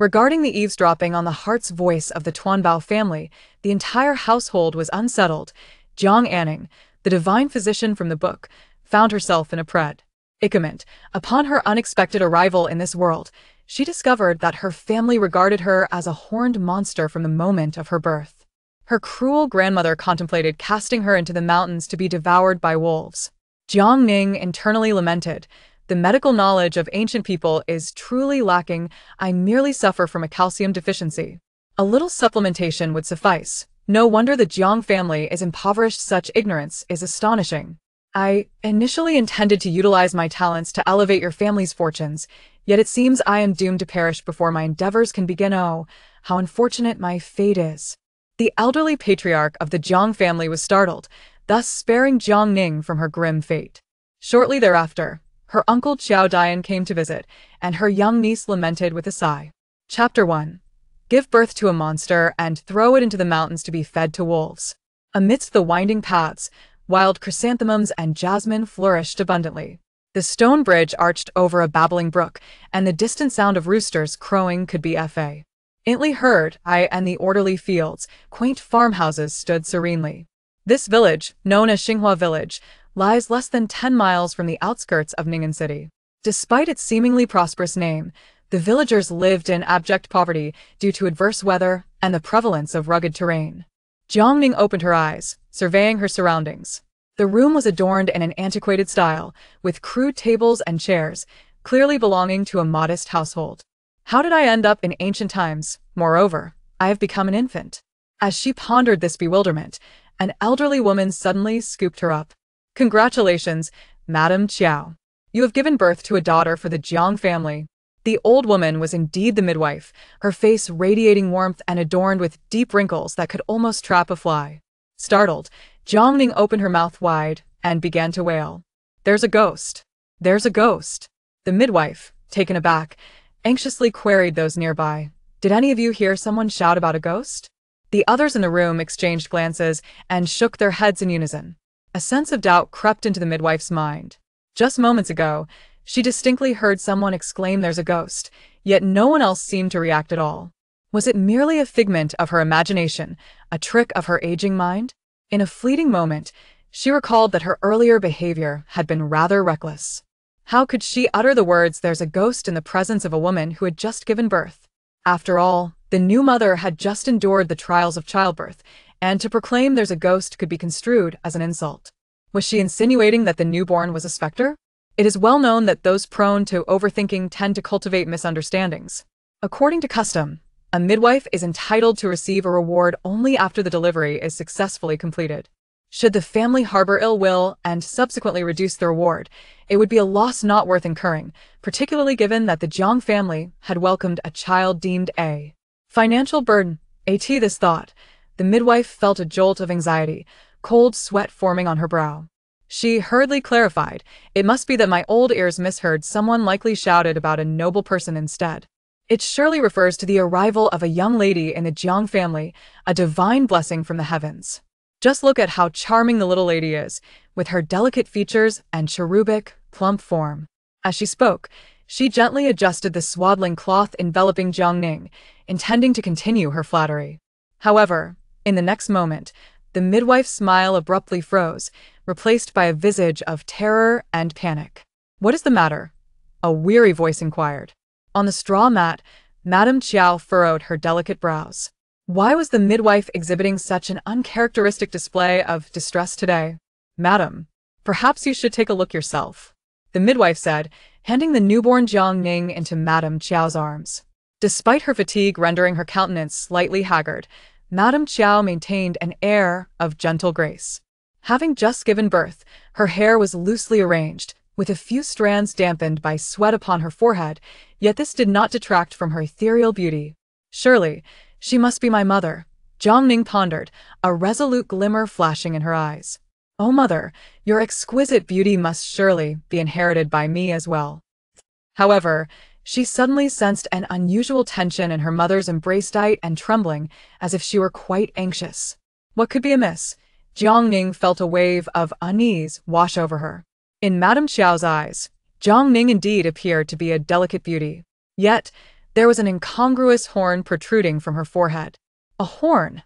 Regarding the eavesdropping on the heart's voice of the Tuanbao family, the entire household was unsettled. Jiang Anning, the divine physician from the book, found herself in a predicament. Upon her unexpected arrival in this world, she discovered that her family regarded her as a horned monster from the moment of her birth. Her cruel grandmother contemplated casting her into the mountains to be devoured by wolves. Jiang Ning internally lamented, "The medical knowledge of ancient people is truly lacking. I merely suffer from a calcium deficiency. A little supplementation would suffice. No wonder the Jiang family is impoverished. Such ignorance is astonishing. I initially intended to utilize my talents to elevate your family's fortunes, yet it seems I am doomed to perish before my endeavors can begin. Oh, how unfortunate my fate is." The elderly patriarch of the Jiang family was startled, thus sparing Jiang Ning from her grim fate. Shortly thereafter, her uncle Qiao Danian came to visit, and her young niece lamented with a sigh. Chapter 1. Give birth to a monster and throw it into the mountains to be fed to wolves. Amidst the winding paths, wild chrysanthemums and jasmine flourished abundantly. The stone bridge arched over a babbling brook, and the distant sound of roosters crowing could be faintly heard. And the orderly fields, quaint farmhouses stood serenely. This village, known as Xinghua Village, lies less than 10 miles from the outskirts of Ning'an City. Despite its seemingly prosperous name, the villagers lived in abject poverty due to adverse weather and the prevalence of rugged terrain. Jiang Ning opened her eyes, surveying her surroundings. The room was adorned in an antiquated style, with crude tables and chairs, clearly belonging to a modest household. How did I end up in ancient times? Moreover, I have become an infant. As she pondered this bewilderment, an elderly woman suddenly scooped her up. Congratulations, Madame Qiao. You have given birth to a daughter for the Jiang family. The old woman was indeed the midwife, her face radiating warmth and adorned with deep wrinkles that could almost trap a fly. Startled, Jiang Ning opened her mouth wide and began to wail. There's a ghost. There's a ghost. The midwife, taken aback, anxiously queried those nearby. Did any of you hear someone shout about a ghost? The others in the room exchanged glances and shook their heads in unison. A sense of doubt crept into the midwife's mind. Just moments ago, she distinctly heard someone exclaim there's a ghost, yet no one else seemed to react at all. Was it merely a figment of her imagination, a trick of her aging mind? In a fleeting moment, she recalled that her earlier behavior had been rather reckless. How could she utter the words "there's a ghost" in the presence of a woman who had just given birth? After all, the new mother had just endured the trials of childbirth, and to proclaim "there's a ghost" could be construed as an insult. Was she insinuating that the newborn was a specter? It is well known that those prone to overthinking tend to cultivate misunderstandings. According to custom, a midwife is entitled to receive a reward only after the delivery is successfully completed. Should the family harbor ill will and subsequently reduce the reward, it would be a loss not worth incurring, particularly given that the Jiang family had welcomed a child deemed a financial burden. This thought, the midwife felt a jolt of anxiety, cold sweat forming on her brow. She hurriedly clarified, "It must be that my old ears misheard. Someone likely shouted about a noble person instead. It surely refers to the arrival of a young lady in the Jiang family, a divine blessing from the heavens. Just look at how charming the little lady is, with her delicate features and cherubic, plump form." As she spoke, she gently adjusted the swaddling cloth enveloping Jiang Ning, intending to continue her flattery. However, in the next moment, the midwife's smile abruptly froze, replaced by a visage of terror and panic. "What is the matter?" a weary voice inquired. On the straw mat, Madame Qiao furrowed her delicate brows. Why was the midwife exhibiting such an uncharacteristic display of distress today? "Madam, perhaps you should take a look yourself," the midwife said, handing the newborn Jiang Ning into Madame Qiao's arms. Despite her fatigue rendering her countenance slightly haggard, Madame Qiao maintained an air of gentle grace. Having just given birth, her hair was loosely arranged, with a few strands dampened by sweat upon her forehead, yet this did not detract from her ethereal beauty. "Surely, she must be my mother," Jiang Ning pondered, a resolute glimmer flashing in her eyes. "Oh mother, your exquisite beauty must surely be inherited by me as well." However, she suddenly sensed an unusual tension in her mother's embrace, tight and trembling, as if she were quite anxious. What could be amiss? Jiang Ning felt a wave of unease wash over her. In Madame Qiao's eyes, Jiang Ning indeed appeared to be a delicate beauty. Yet, There was an incongruous horn protruding from her forehead. A horn?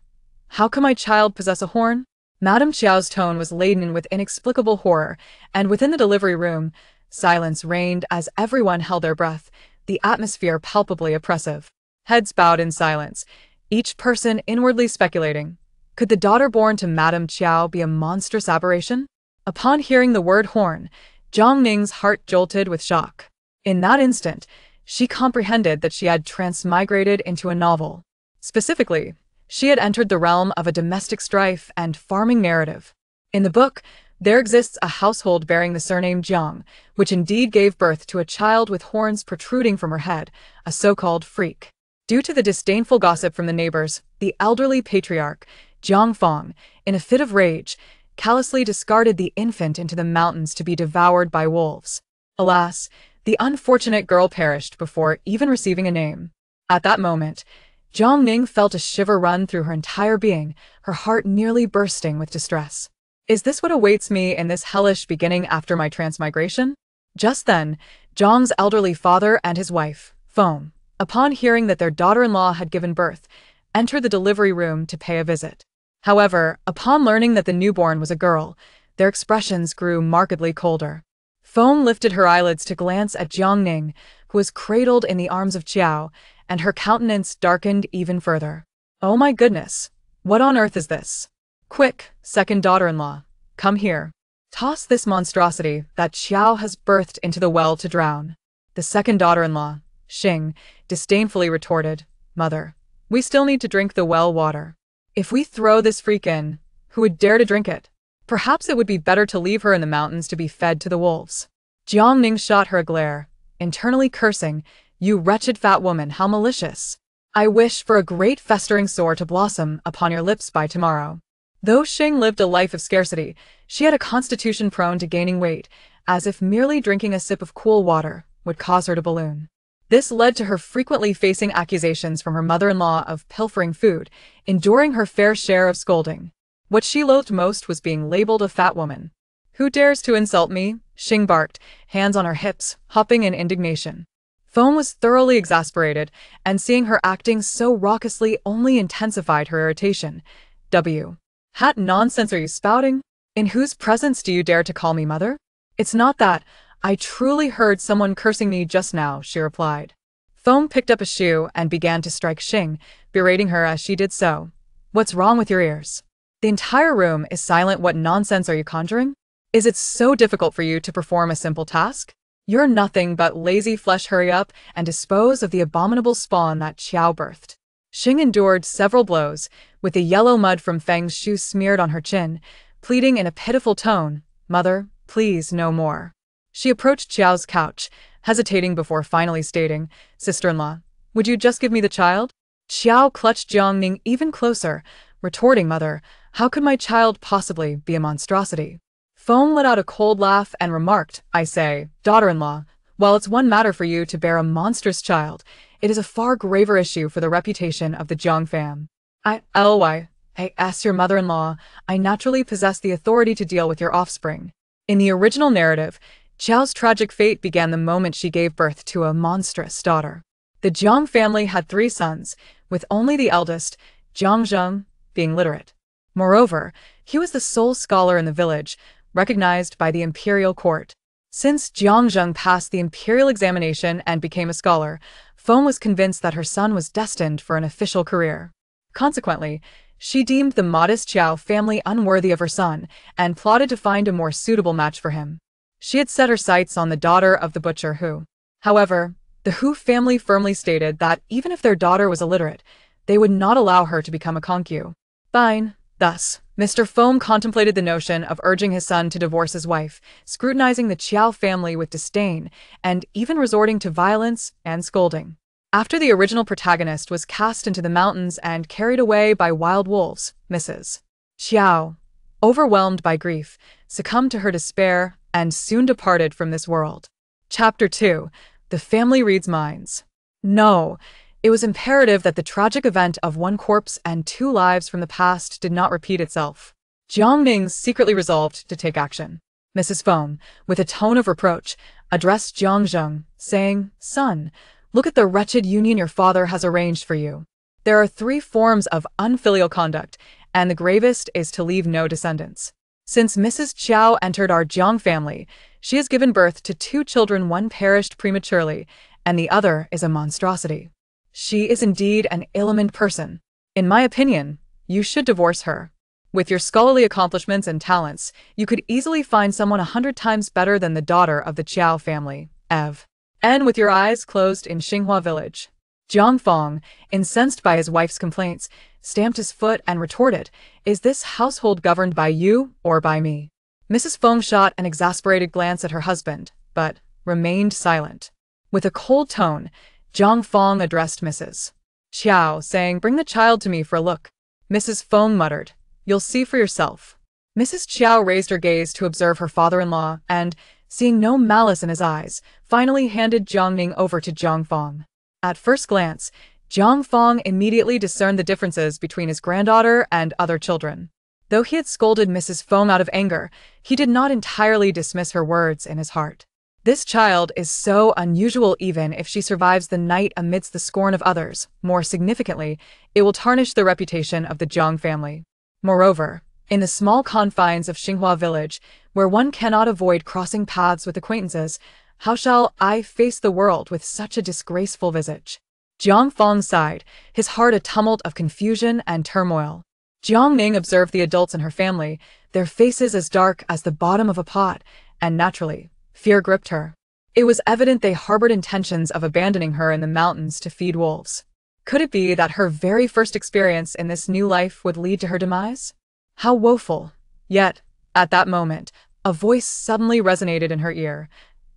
How could my child possess a horn? Madame Qiao's tone was laden with inexplicable horror, and within the delivery room, silence reigned as everyone held their breath, the atmosphere palpably oppressive. Heads bowed in silence, each person inwardly speculating. Could the daughter born to Madame Qiao be a monstrous aberration? Upon hearing the word horn, Jiang Ning's heart jolted with shock. In that instant, she comprehended that she had transmigrated into a novel. Specifically, she had entered the realm of a domestic strife and farming narrative. In the book, there exists a household bearing the surname Jiang, which indeed gave birth to a child with horns protruding from her head, a so-called freak. Due to the disdainful gossip from the neighbors, the elderly patriarch, Jiang Fong, in a fit of rage, callously discarded the infant into the mountains to be devoured by wolves. Alas, the unfortunate girl perished before even receiving a name. At that moment, Jiang Ning felt a shiver run through her entire being, her heart nearly bursting with distress. Is this what awaits me in this hellish beginning after my transmigration? Just then, Jiang's elderly father and his wife, Feng, upon hearing that their daughter-in-law had given birth, entered the delivery room to pay a visit. However, upon learning that the newborn was a girl, their expressions grew markedly colder. Feng lifted her eyelids to glance at Jiang Ning, who was cradled in the arms of Qiao, and her countenance darkened even further. Oh my goodness! What on earth is this? Quick, second daughter-in-law, come here. Toss this monstrosity that Qiao has birthed into the well to drown. The second daughter-in-law, Xing, disdainfully retorted, Mother, we still need to drink the well water. If we throw this freak in, who would dare to drink it? Perhaps it would be better to leave her in the mountains to be fed to the wolves. Jiang Ning shot her a glare, internally cursing, You wretched fat woman, how malicious. I wish for a great festering sore to blossom upon your lips by tomorrow. Though Xing lived a life of scarcity, she had a constitution prone to gaining weight, as if merely drinking a sip of cool water would cause her to balloon. This led to her frequently facing accusations from her mother-in-law of pilfering food, enduring her fair share of scolding. What she loathed most was being labeled a fat woman. Who dares to insult me? Xing barked, hands on her hips, hopping in indignation. Feng was thoroughly exasperated, and seeing her acting so raucously only intensified her irritation. What nonsense are you spouting? In whose presence do you dare to call me mother? It's not that. I truly heard someone cursing me just now, she replied. Feng picked up a shoe and began to strike Xing, berating her as she did so. What's wrong with your ears? The entire room is silent. What nonsense are you conjuring? Is it so difficult for you to perform a simple task? You're nothing but lazy flesh. Hurry up and dispose of the abominable spawn that Qiao birthed. Xing endured several blows, with the yellow mud from Feng's shoe smeared on her chin, pleading in a pitiful tone, Mother, please no more. She approached Qiao's couch, hesitating before finally stating, Sister-in-law, would you just give me the child? Qiao clutched Jiang Ning even closer, retorting, Mother, how could my child possibly be a monstrosity? Feng let out a cold laugh and remarked, I say, daughter-in-law, while it's one matter for you to bear a monstrous child, it is a far graver issue for the reputation of the Jiang fam. As your mother-in-law, I naturally possess the authority to deal with your offspring. In the original narrative, Qiao's tragic fate began the moment she gave birth to a monstrous daughter. The Jiang family had 3 sons, with only the eldest, Jiang Zheng, being literate. Moreover, he was the sole scholar in the village, recognized by the imperial court. Since Jiang Zheng passed the imperial examination and became a scholar, Feng was convinced that her son was destined for an official career. Consequently, she deemed the modest Qiao family unworthy of her son and plotted to find a more suitable match for him. She had set her sights on the daughter of the butcher Hu. However, the Hu family firmly stated that even if their daughter was illiterate, they would not allow her to become a concubine. Thus, Mr. Feng contemplated the notion of urging his son to divorce his wife, scrutinizing the Qiao family with disdain, and even resorting to violence and scolding. After the original protagonist was cast into the mountains and carried away by wild wolves, Mrs. Qiao, overwhelmed by grief, succumbed to her despair and soon departed from this world. Chapter 2. The Family Reads Minds. No, it was imperative that the tragic event of 1 corpse and 2 lives from the past did not repeat itself. Jiang Ning secretly resolved to take action. Mrs. Feng, with a tone of reproach, addressed Jiang Zheng, saying, Son, Look at the wretched union your father has arranged for you. There are 3 forms of unfilial conduct, and the gravest is to leave no descendants. Since Mrs. Qiao entered our Jiang family, she has given birth to 2 children, one perished prematurely, and the other is a monstrosity. She is indeed an ill-omened person. In my opinion, you should divorce her. With your scholarly accomplishments and talents, you could easily find someone 100 times better than the daughter of the Qiao family, Ev. And with your eyes closed in Xinghua village. Jiang Fong, incensed by his wife's complaints, stamped his foot and retorted, "Is this household governed by you or by me?" Mrs. Fong shot an exasperated glance at her husband, but remained silent. With a cold tone, Jiang Fong addressed Mrs. Qiao, saying, "Bring the child to me for a look." Mrs. Fong muttered, "You'll see for yourself." Mrs. Qiao raised her gaze to observe her father-in-law and, seeing no malice in his eyes, finally handed Jiang Ning over to Jiang Fong. At first glance, Jiang Fong immediately discerned the differences between his granddaughter and other children. Though he had scolded Mrs. Fong out of anger, he did not entirely dismiss her words in his heart. This child is so unusual. Even if she survives the night amidst the scorn of others, more significantly, it will tarnish the reputation of the Jiang family. Moreover, in the small confines of Xinghua village, where one cannot avoid crossing paths with acquaintances, how shall I face the world with such a disgraceful visage? Jiang Fong sighed, his heart a tumult of confusion and turmoil. Jiang Ning observed the adults in her family, their faces as dark as the bottom of a pot, and naturally, fear gripped her. It was evident they harbored intentions of abandoning her in the mountains to feed wolves. Could it be that her very first experience in this new life would lead to her demise? How woeful! Yet, at that moment, a voice suddenly resonated in her ear.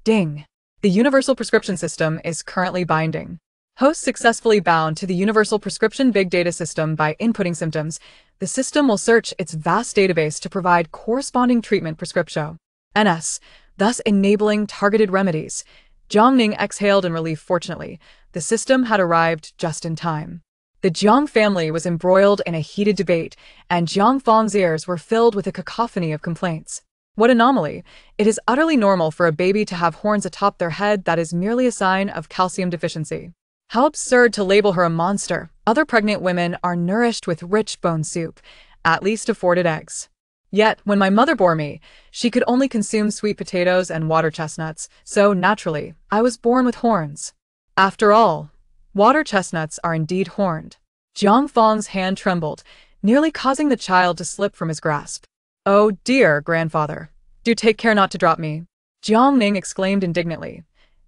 Ding! The Universal Prescription System is currently binding. Host successfully bound to the Universal Prescription Big Data System by inputting symptoms. The system will search its vast database to provide corresponding treatment prescription. NS, thus enabling targeted remedies. Jiang Ning exhaled in relief. Fortunately, the system had arrived just in time. The Jiang family was embroiled in a heated debate, and Jiang Fong's ears were filled with a cacophony of complaints. What anomaly! It is utterly normal for a baby to have horns atop their head. That is merely a sign of calcium deficiency. How absurd to label her a monster. Other pregnant women are nourished with rich bone soup, at least afforded eggs. Yet, when my mother bore me, she could only consume sweet potatoes and water chestnuts, so naturally, I was born with horns. After all, water chestnuts are indeed horned. Jiang Fong's hand trembled, nearly causing the child to slip from his grasp. "Oh dear, grandfather, do take care not to drop me," Jiang Ning exclaimed indignantly.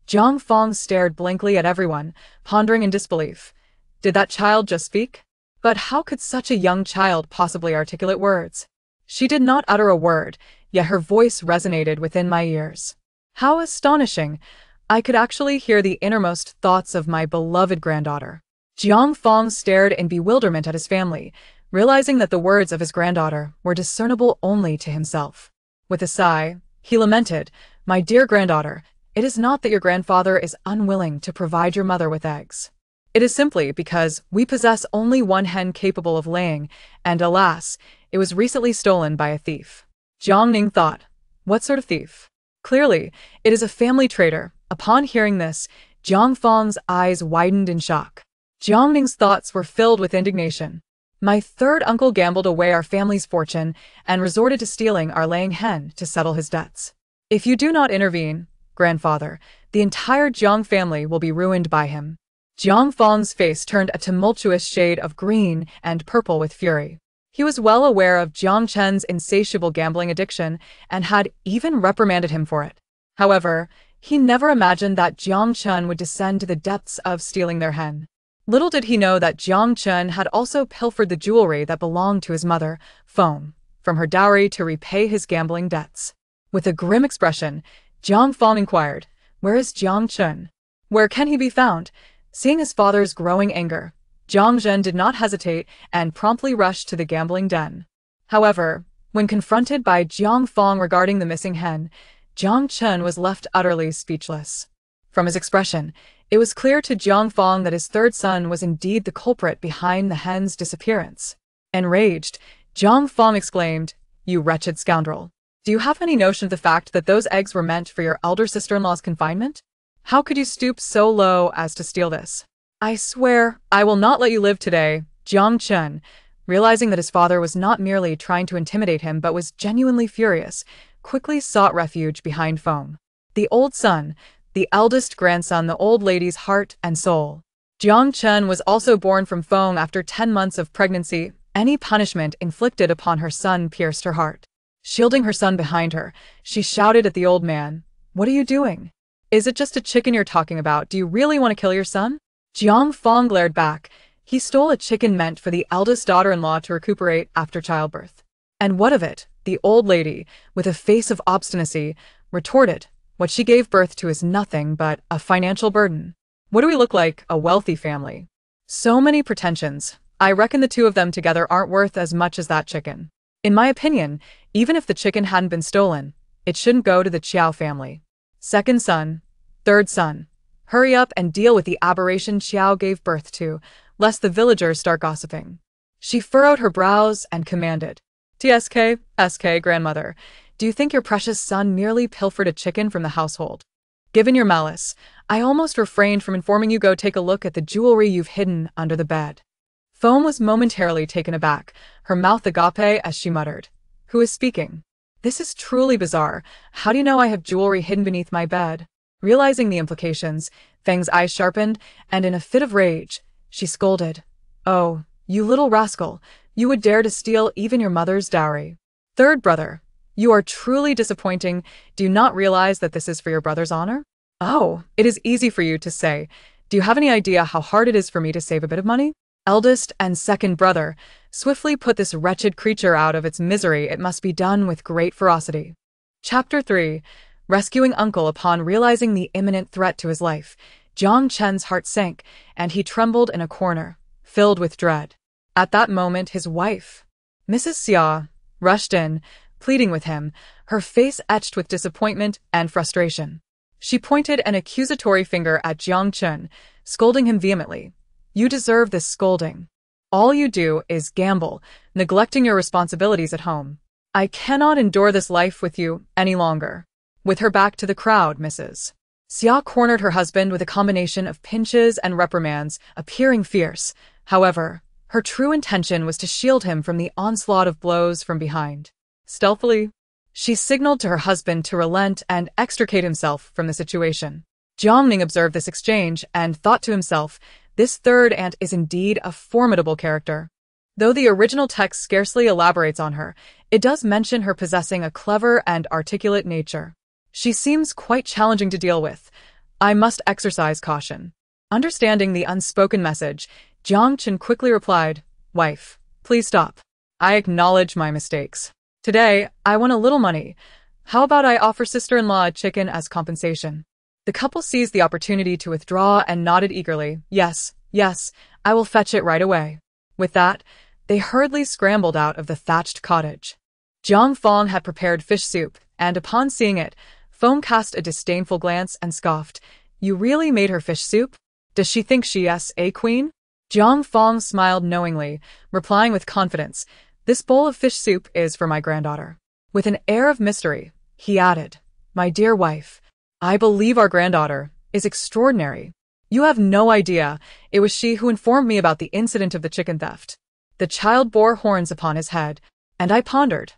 Jiang Fong stared blankly at everyone, pondering in disbelief. Did that child just speak? But how could such a young child possibly articulate words? She did not utter a word, yet her voice resonated within my ears. How astonishing! I could actually hear the innermost thoughts of my beloved granddaughter. Jiang Fong stared in bewilderment at his family, realizing that the words of his granddaughter were discernible only to himself. With a sigh, he lamented, "My dear granddaughter, it is not that your grandfather is unwilling to provide your mother with eggs. It is simply because we possess only one hen capable of laying, and alas, it was recently stolen by a thief." Jiang Ning thought, what sort of thief? Clearly, it is a family traitor. Upon hearing this, Jiang Fong's eyes widened in shock. Jiang Ning's thoughts were filled with indignation. My third uncle gambled away our family's fortune and resorted to stealing our laying hen to settle his debts. If you do not intervene, grandfather, the entire Jiang family will be ruined by him. Jiang Fong's face turned a tumultuous shade of green and purple with fury. He was well aware of Jiang Chen's insatiable gambling addiction and had even reprimanded him for it. However, he never imagined that Jiang Chen would descend to the depths of stealing their hen. Little did he know that Jiang Chen had also pilfered the jewelry that belonged to his mother, Fong, from her dowry to repay his gambling debts. With a grim expression, Jiang Fong inquired, "Where is Jiang Chen? Where can he be found?" Seeing his father's growing anger, Jiang Zhen did not hesitate and promptly rushed to the gambling den. However, when confronted by Jiang Fong regarding the missing hen, Jiang Chen was left utterly speechless. From his expression, it was clear to Jiang Fong that his third son was indeed the culprit behind the hen's disappearance. Enraged, Jiang Fong exclaimed, "You wretched scoundrel! Do you have any notion of the fact that those eggs were meant for your elder sister-in-law's confinement? How could you stoop so low as to steal this? I swear, I will not let you live today. Jiang Chen, realizing that his father was not merely trying to intimidate him but was genuinely furious, quickly sought refuge behind Feng. The old son, the eldest grandson, the old lady's heart and soul. Jiang Chen was also born from Feng after 10 months of pregnancy. Any punishment inflicted upon her son pierced her heart. Shielding her son behind her, she shouted at the old man, "What are you doing? Is it just a chicken you're talking about? Do you really want to kill your son?" Jiang Feng glared back. He stole a chicken meant for the eldest daughter-in-law to recuperate after childbirth. And what of it? The old lady, with a face of obstinacy, retorted, "What she gave birth to is nothing but a financial burden. What do we look like? A wealthy family. So many pretensions. I reckon the two of them together aren't worth as much as that chicken. In my opinion, even if the chicken hadn't been stolen, it shouldn't go to the Qiao family. Second son, third son. Hurry up and deal with the aberration Qiao gave birth to, lest the villagers start gossiping." She furrowed her brows and commanded, "TSK, grandmother, do you think your precious son merely pilfered a chicken from the household? Given your malice, I almost refrained from informing you. Go take a look at the jewelry you've hidden under the bed." Foam was momentarily taken aback, her mouth agape as she muttered, "Who is speaking? This is truly bizarre. How do you know I have jewelry hidden beneath my bed?" Realizing the implications, Feng's eyes sharpened, and in a fit of rage, she scolded, "Oh, you little rascal, you would dare to steal even your mother's dowry. Third brother, you are truly disappointing. Do you not realize that this is for your brother's honor? Oh, it is easy for you to say. Do you have any idea how hard it is for me to save a bit of money? Eldest and second brother, swiftly put this wretched creature out of its misery. It must be done with great ferocity." Chapter 3. Rescuing Uncle. Upon realizing the imminent threat to his life, Jiang Chen's heart sank, and he trembled in a corner, filled with dread. At that moment his wife, Mrs. Xia, rushed in, pleading with him, her face etched with disappointment and frustration. She pointed an accusatory finger at Jiang Chen, scolding him vehemently. "You deserve this scolding. All you do is gamble, neglecting your responsibilities at home. I cannot endure this life with you any longer." With her back to the crowd, Mrs. Xia cornered her husband with a combination of pinches and reprimands, appearing fierce. However, her true intention was to shield him from the onslaught of blows from behind. Stealthily, she signaled to her husband to relent and extricate himself from the situation. Jiang Ning observed this exchange and thought to himself, "This third aunt is indeed a formidable character." Though the original text scarcely elaborates on her, it does mention her possessing a clever and articulate nature. She seems quite challenging to deal with. I must exercise caution. Understanding the unspoken message, Jiang Chen quickly replied, "Wife, please stop. I acknowledge my mistakes. Today, I want a little money. How about I offer sister-in-law a chicken as compensation?" The couple seized the opportunity to withdraw and nodded eagerly. Yes, I will fetch it right away." With that, they hurriedly scrambled out of the thatched cottage. Jiang Fong had prepared fish soup, and upon seeing it, Fong cast a disdainful glance and scoffed. "You really made her fish soup? Does she think she is a queen?" Jiang Fong smiled knowingly, replying with confidence, "This bowl of fish soup is for my granddaughter." With an air of mystery, he added, "My dear wife, I believe our granddaughter is extraordinary. You have no idea, it was she who informed me about the incident of the chicken theft." The child bore horns upon his head, and I pondered,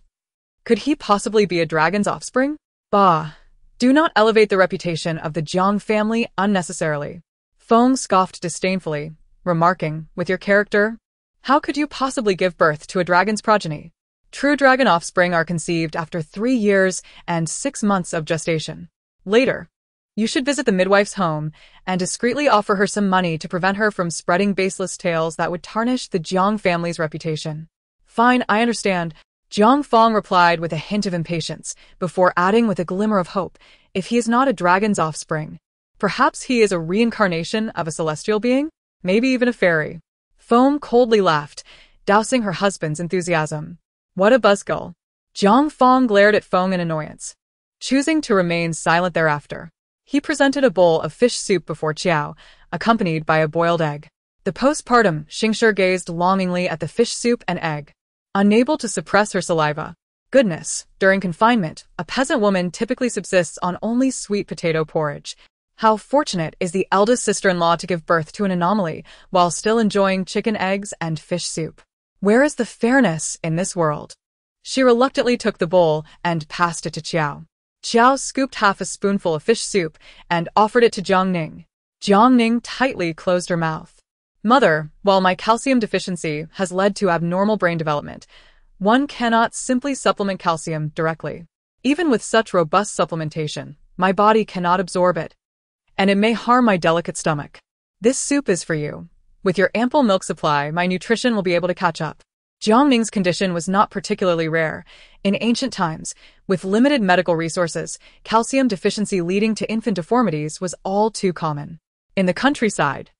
could he possibly be a dragon's offspring? Bah! Do not elevate the reputation of the Jiang family unnecessarily. Feng scoffed disdainfully, remarking, "With your character, how could you possibly give birth to a dragon's progeny? True dragon offspring are conceived after 3 years and 6 months of gestation. Later, you should visit the midwife's home and discreetly offer her some money to prevent her from spreading baseless tales that would tarnish the Jiang family's reputation." "Fine, I understand," Jiang Fong replied with a hint of impatience, before adding with a glimmer of hope, "If he is not a dragon's offspring, perhaps he is a reincarnation of a celestial being? Maybe even a fairy." Foam coldly laughed, dousing her husband's enthusiasm. "What a buzzkill." Jiang Fong glared at Fong in annoyance. Choosing to remain silent thereafter, he presented a bowl of fish soup before Qiao, accompanied by a boiled egg. The postpartum Xingshi gazed longingly at the fish soup and egg, unable to suppress her saliva. Goodness, during confinement, a peasant woman typically subsists on only sweet potato porridge. How fortunate is the eldest sister-in-law to give birth to an anomaly while still enjoying chicken eggs and fish soup. Where is the fairness in this world? She reluctantly took the bowl and passed it to Qiao. Qiao scooped half a spoonful of fish soup and offered it to Jiang Ning. Jiang Ning tightly closed her mouth. Mother, while my calcium deficiency has led to abnormal brain development, one cannot simply supplement calcium directly. Even with such robust supplementation, my body cannot absorb it, and it may harm my delicate stomach. This soup is for you. With your ample milk supply, my nutrition will be able to catch up. Jiang Ning's condition was not particularly rare. In ancient times, with limited medical resources, calcium deficiency leading to infant deformities was all too common. In the countryside,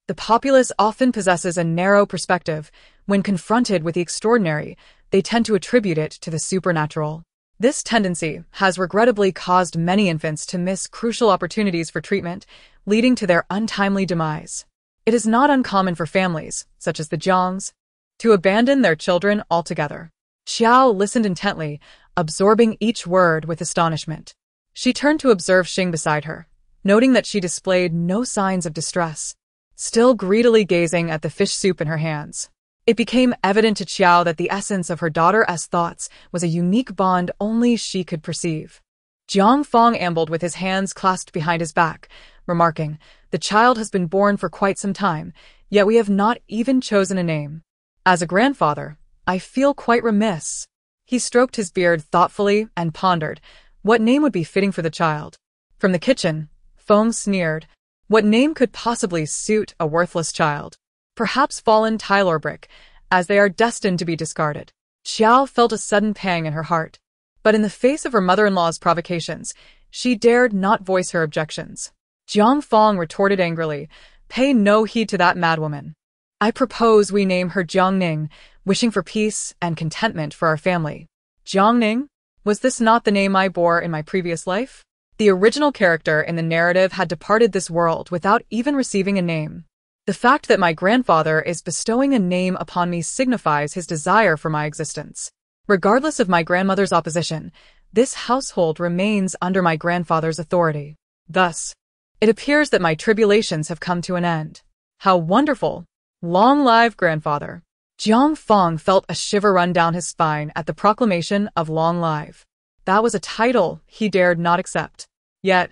the populace often possesses a narrow perspective. When confronted with the extraordinary, they tend to attribute it to the supernatural. This tendency has regrettably caused many infants to miss crucial opportunities for treatment, leading to their untimely demise. It is not uncommon for families, such as the Jiangs, to abandon their children altogether. Qiao listened intently, absorbing each word with astonishment. She turned to observe Xing beside her, noting that she displayed no signs of distress, still greedily gazing at the fish soup in her hands. It became evident to Qiao that the essence of her daughter's thoughts was a unique bond only she could perceive. Jiang Fong ambled with his hands clasped behind his back, remarking, "The child has been born for quite some time, yet we have not even chosen a name. As a grandfather, I feel quite remiss." He stroked his beard thoughtfully and pondered what name would be fitting for the child. From the kitchen, Fong sneered, "What name could possibly suit a worthless child? Perhaps fallen tile or brick, as they are destined to be discarded." Qiao felt a sudden pang in her heart, but in the face of her mother-in-law's provocations, she dared not voice her objections. Jiang Fong retorted angrily, "Pay no heed to that madwoman. I propose we name her Jiang Ning, wishing for peace and contentment for our family." Jiang Ning? Was this not the name I bore in my previous life? The original character in the narrative had departed this world without even receiving a name. The fact that my grandfather is bestowing a name upon me signifies his desire for my existence. Regardless of my grandmother's opposition, this household remains under my grandfather's authority. Thus, it appears that my tribulations have come to an end. How wonderful! Long live grandfather! Jiang Fong felt a shiver run down his spine at the proclamation of long life. That was a title he dared not accept. Yet,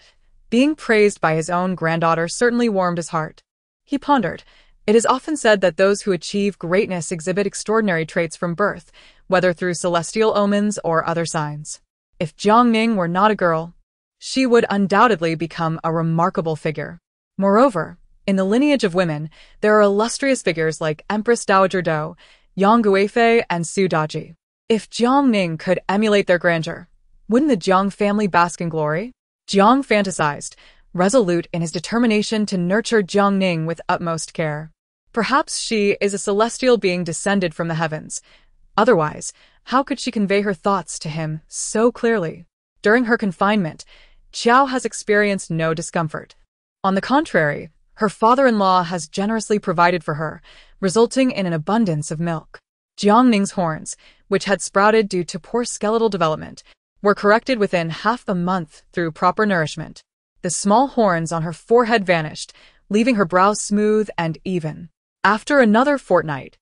being praised by his own granddaughter certainly warmed his heart. He pondered, "It is often said that those who achieve greatness exhibit extraordinary traits from birth, whether through celestial omens or other signs. If Jiang Ning were not a girl, she would undoubtedly become a remarkable figure. Moreover, in the lineage of women, there are illustrious figures like Empress Dowager Dou, Yang Guifei, and Su Daji. If Jiang Ning could emulate their grandeur, wouldn't the Jiang family bask in glory?" Jiang fantasized, resolute in his determination to nurture Jiang Ning with utmost care. Perhaps she is a celestial being descended from the heavens. Otherwise, how could she convey her thoughts to him so clearly? During her confinement, Qiao has experienced no discomfort. On the contrary, her father-in-law has generously provided for her, resulting in an abundance of milk. Jiang Ning's horns, which had sprouted due to poor skeletal development, were corrected within half a month through proper nourishment. The small horns on her forehead vanished, leaving her brow smooth and even. After another fortnight,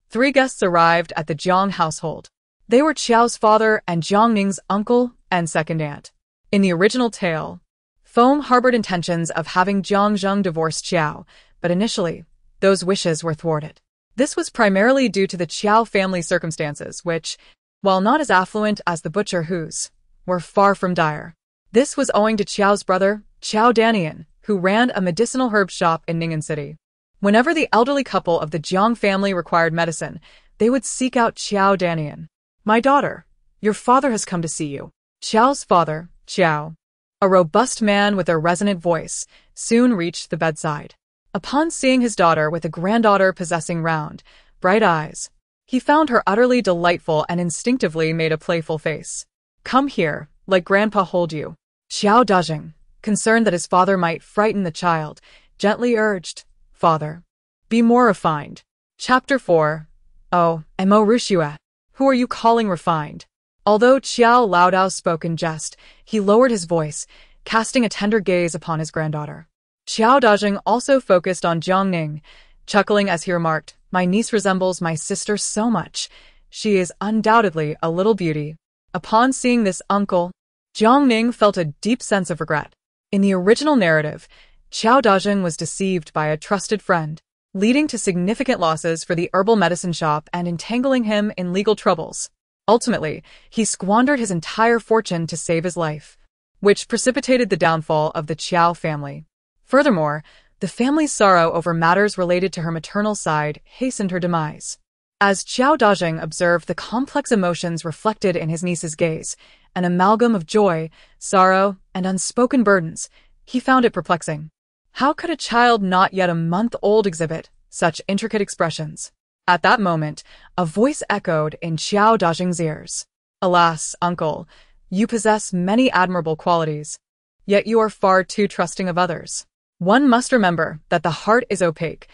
3 guests arrived at the Jiang household. They were Qiao's father and Jiang Ning's uncle and second aunt. In the original tale, Feng harbored intentions of having Jiang Zheng divorce Qiao, but initially, those wishes were thwarted. This was primarily due to the Qiao family circumstances, which, while not as affluent as the butcher Hu's, were far from dire. This was owing to Qiao's brother, Qiao Danian, who ran a medicinal herb shop in Ning'an City. Whenever the elderly couple of the Jiang family required medicine, they would seek out Qiao Danian. "My daughter, your father has come to see you." Qiao's father, Qiao, a robust man with a resonant voice, soon reached the bedside. Upon seeing his daughter with a granddaughter possessing round, bright eyes, he found her utterly delightful and instinctively made a playful face. "Come here, let grandpa hold you." Qiao Dajing, concerned that his father might frighten the child, gently urged, "Father, be more refined." Chapter 4. Oh, Mo Rushua. Who are you calling refined? Although Qiao Laodao spoke in jest, he lowered his voice, casting a tender gaze upon his granddaughter. Qiao Danian also focused on Jiang Ning, chuckling as he remarked, "My niece resembles my sister so much. She is undoubtedly a little beauty." Upon seeing this uncle, Jiang Ning felt a deep sense of regret. In the original narrative, Qiao Danian was deceived by a trusted friend, leading to significant losses for the herbal medicine shop and entangling him in legal troubles. Ultimately, he squandered his entire fortune to save his life, which precipitated the downfall of the Qiao family. Furthermore, the family's sorrow over matters related to her maternal side hastened her demise. As Qiao Danian observed the complex emotions reflected in his niece's gaze, an amalgam of joy, sorrow, and unspoken burdens, he found it perplexing. How could a child not yet a month old exhibit such intricate expressions? At that moment, a voice echoed in Qiao Danian's ears. "Alas, uncle, you possess many admirable qualities, yet you are far too trusting of others. One must remember that the heart is opaque.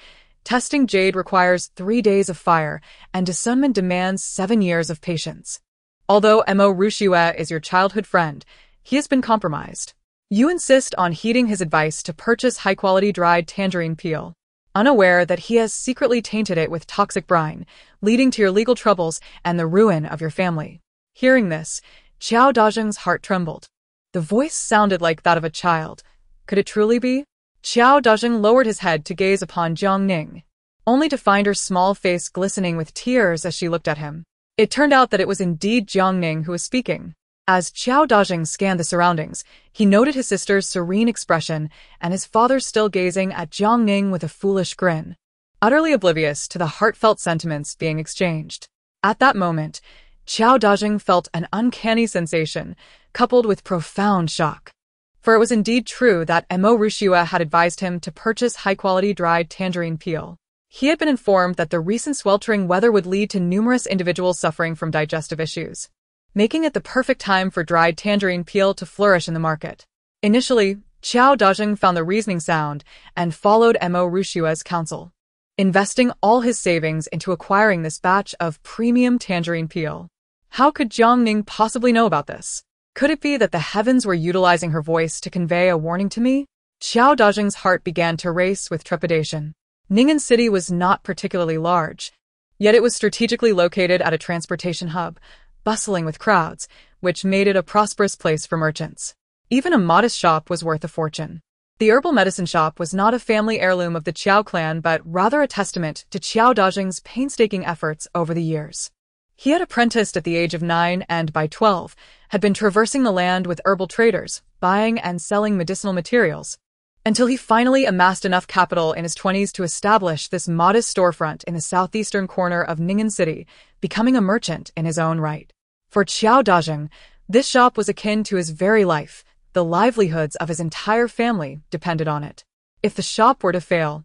Testing jade requires 3 days of fire, and discernment demands 7 years of patience. Although Mo Rushue is your childhood friend, he has been compromised. You insist on heeding his advice to purchase high-quality dried tangerine peel, unaware that he has secretly tainted it with toxic brine, leading to your legal troubles and the ruin of your family." Hearing this, Qiao Danian's heart trembled. The voice sounded like that of a child. Could it truly be? Qiao Danian lowered his head to gaze upon Jiang Ning, only to find her small face glistening with tears as she looked at him. It turned out that it was indeed Jiang Ning who was speaking. As Qiao Danian scanned the surroundings, he noted his sister's serene expression and his father still gazing at Jiang Ning with a foolish grin, utterly oblivious to the heartfelt sentiments being exchanged. At that moment, Qiao Danian felt an uncanny sensation, coupled with profound shock. For it was indeed true that Mo Rushue had advised him to purchase high-quality dried tangerine peel. He had been informed that the recent sweltering weather would lead to numerous individuals suffering from digestive issues, making it the perfect time for dried tangerine peel to flourish in the market. Initially, Qiao Danian found the reasoning sound and followed Mo Rushue's counsel, investing all his savings into acquiring this batch of premium tangerine peel. How could Jiang Ning possibly know about this? Could it be that the heavens were utilizing her voice to convey a warning to me? Qiao Danian's heart began to race with trepidation. Ning'an City was not particularly large, yet it was strategically located at a transportation hub, bustling with crowds, which made it a prosperous place for merchants. Even a modest shop was worth a fortune. The herbal medicine shop was not a family heirloom of the Qiao clan, but rather a testament to Qiao Danian's painstaking efforts over the years. He had apprenticed at the age of 9 and by 12 had been traversing the land with herbal traders, buying and selling medicinal materials, until he finally amassed enough capital in his 20s to establish this modest storefront in the southeastern corner of Ning'an City, becoming a merchant in his own right. For Qiao Danian, this shop was akin to his very life. The livelihoods of his entire family depended on it. If the shop were to fail,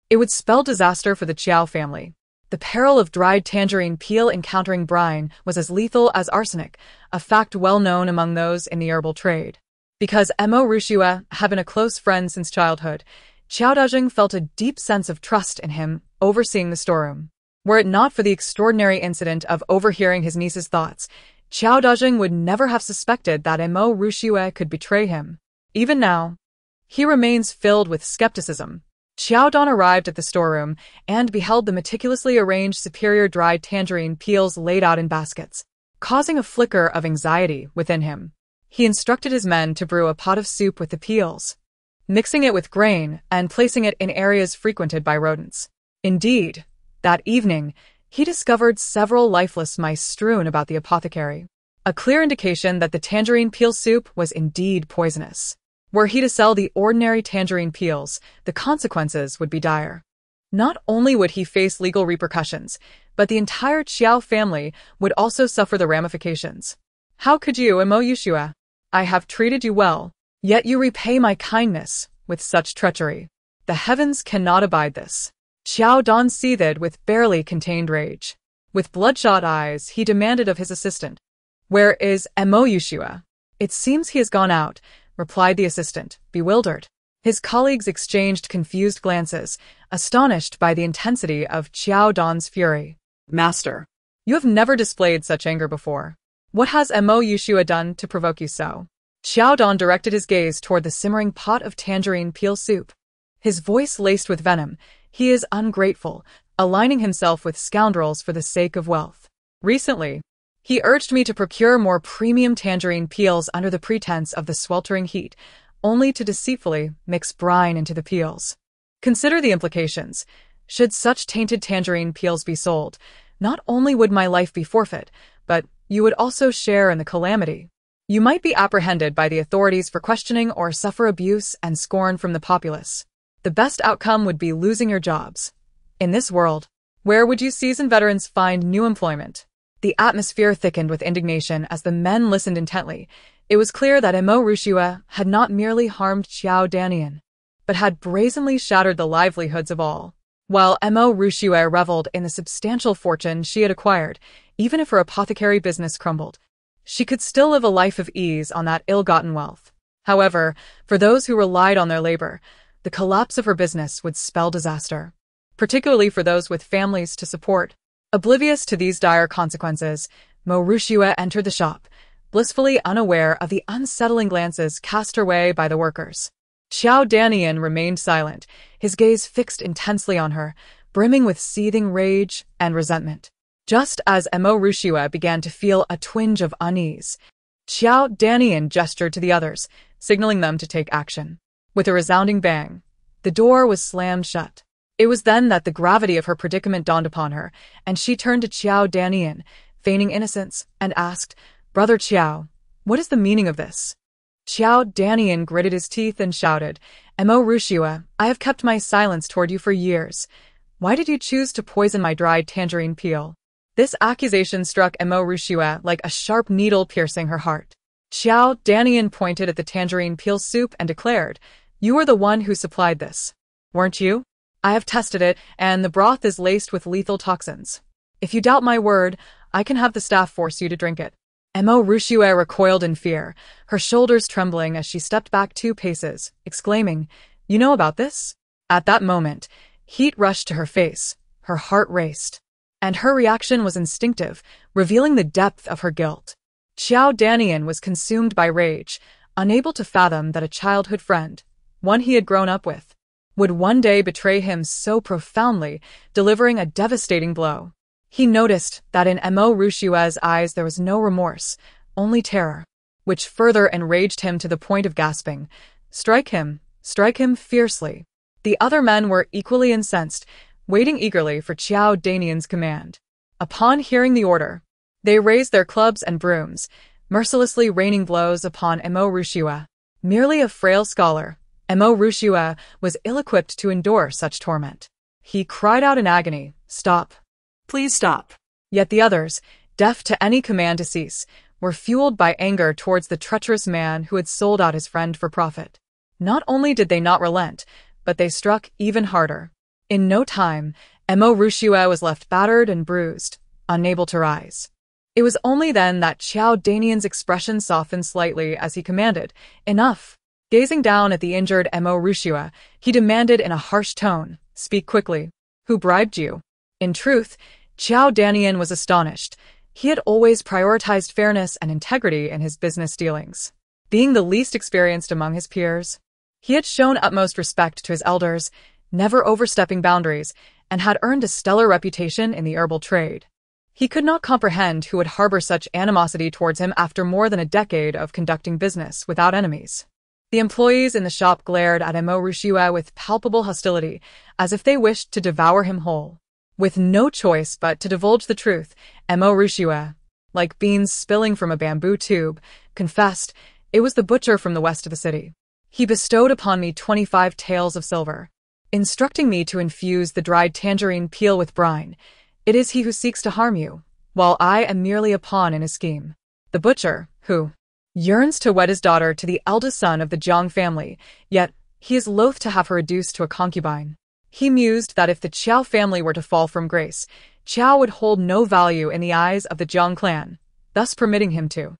it would spell disaster for the Qiao family. The peril of dried tangerine peel encountering brine was as lethal as arsenic, a fact well known among those in the herbal trade. Because Mo Rushue had been a close friend since childhood, Qiao Danian felt a deep sense of trust in him overseeing the storeroom. Were it not for the extraordinary incident of overhearing his niece's thoughts, Qiao Danian would never have suspected that Mo Rushue could betray him. Even now, he remains filled with skepticism. Qiao Dan arrived at the storeroom and beheld the meticulously arranged superior dried tangerine peels laid out in baskets, causing a flicker of anxiety within him. He instructed his men to brew a pot of soup with the peels, mixing it with grain and placing it in areas frequented by rodents. Indeed, that evening, he discovered several lifeless mice strewn about the apothecary, a clear indication that the tangerine peel soup was indeed poisonous. Were he to sell the ordinary tangerine peels, the consequences would be dire. Not only would he face legal repercussions, but the entire Qiao family would also suffer the ramifications. How could you, Mo Rushue? I have treated you well, yet you repay my kindness with such treachery. The heavens cannot abide this. Qiao Dan seethed with barely contained rage. With bloodshot eyes, he demanded of his assistant, "Where is Mo Rushue?" "It seems he has gone out," replied the assistant, bewildered. His colleagues exchanged confused glances, astonished by the intensity of Qiao Dan's fury. "Master, you have never displayed such anger before. What has Mo Rushue done to provoke you so?" Qiao Dan directed his gaze toward the simmering pot of tangerine peel soup. His voice laced with venom. He is ungrateful, aligning himself with scoundrels for the sake of wealth. Recently, he urged me to procure more premium tangerine peels under the pretense of the sweltering heat, only to deceitfully mix brine into the peels. Consider the implications. Should such tainted tangerine peels be sold, not only would my life be forfeit, but you would also share in the calamity. You might be apprehended by the authorities for questioning or suffer abuse and scorn from the populace. The best outcome would be losing your jobs. In this world, where would you seasoned veterans find new employment? The atmosphere thickened with indignation as the men listened intently. It was clear that Mo Rushua had not merely harmed Qiao Danian, but had brazenly shattered the livelihoods of all. While Mo Rushua reveled in the substantial fortune she had acquired, even if her apothecary business crumbled, she could still live a life of ease on that ill-gotten wealth. However, for those who relied on their labor, the collapse of her business would spell disaster, particularly for those with families to support. Oblivious to these dire consequences, Mo Rushua entered the shop, blissfully unaware of the unsettling glances cast her way by the workers. Qiao Danian remained silent, his gaze fixed intensely on her, brimming with seething rage and resentment. Just as Mo Rushua began to feel a twinge of unease, Qiao Danian gestured to the others, signaling them to take action. With a resounding bang, the door was slammed shut. It was then that the gravity of her predicament dawned upon her, and she turned to Qiao Danian, feigning innocence, and asked, "Brother Qiao, what is the meaning of this?" Qiao Danian gritted his teeth and shouted, "Mo Rushua, I have kept my silence toward you for years. Why did you choose to poison my dried tangerine peel?" This accusation struck Mo Rushua like a sharp needle piercing her heart. Qiao Danian pointed at the tangerine peel soup and declared, "You were the one who supplied this, weren't you? I have tested it, and the broth is laced with lethal toxins. If you doubt my word, I can have the staff force you to drink it." Mo Rushua recoiled in fear, her shoulders trembling as she stepped back 2 paces, exclaiming, "You know about this?" At that moment, heat rushed to her face, her heart raced, and her reaction was instinctive, revealing the depth of her guilt. Qiao Danian was consumed by rage, unable to fathom that a childhood friend, one he had grown up with, would one day betray him so profoundly, delivering a devastating blow. He noticed that in Mo Rushua's eyes there was no remorse, only terror, which further enraged him to the point of gasping, strike him fiercely." The other men were equally incensed, waiting eagerly for Qiao Danian's command. Upon hearing the order, they raised their clubs and brooms, mercilessly raining blows upon Mo Rushua. Merely a frail scholar, Mo Rushua was ill-equipped to endure such torment. He cried out in agony, "Stop! Please stop!" Yet the others, deaf to any command to cease, were fueled by anger towards the treacherous man who had sold out his friend for profit. Not only did they not relent, but they struck even harder. In no time, Mo Rushua was left battered and bruised, unable to rise. It was only then that Qiao Danian's expression softened slightly as he commanded, "Enough!" Gazing down at the injured Mo Rushua, he demanded in a harsh tone, "Speak quickly. Who bribed you?" In truth, Qiao Danian was astonished. He had always prioritized fairness and integrity in his business dealings. Being the least experienced among his peers, he had shown utmost respect to his elders, never overstepping boundaries, and had earned a stellar reputation in the herbal trade. He could not comprehend who would harbor such animosity towards him after more than a decade of conducting business without enemies. The employees in the shop glared at Mo Rushua with palpable hostility, as if they wished to devour him whole. With no choice but to divulge the truth, Mo Rushua, like beans spilling from a bamboo tube, confessed, "It was the butcher from the west of the city. He bestowed upon me 25 taels of silver, instructing me to infuse the dried tangerine peel with brine. It is he who seeks to harm you, while I am merely a pawn in his scheme. The butcher, who yearns to wed his daughter to the eldest son of the Jiang family, yet he is loath to have her reduced to a concubine. He mused that if the Qiao family were to fall from grace, Qiao would hold no value in the eyes of the Jiang clan, thus permitting him to."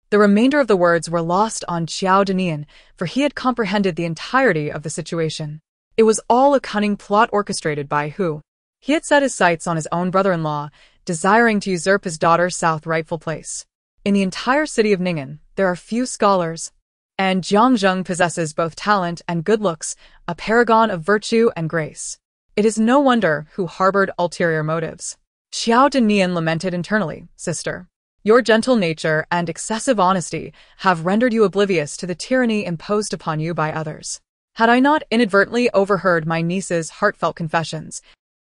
The remainder of the words were lost on Qiao Danian, for he had comprehended the entirety of the situation. It was all a cunning plot orchestrated by Hu. He had set his sights on his own brother-in-law, desiring to usurp his daughter's south rightful place. In the entire city of Ningen, there are few scholars, And Jiang Zheng possesses both talent and good looks, a paragon of virtue and grace. It is no wonder who harbored ulterior motives. Qiao Danian lamented internally, "Sister, your gentle nature and excessive honesty have rendered you oblivious to the tyranny imposed upon you by others. Had I not inadvertently overheard my niece's heartfelt confessions,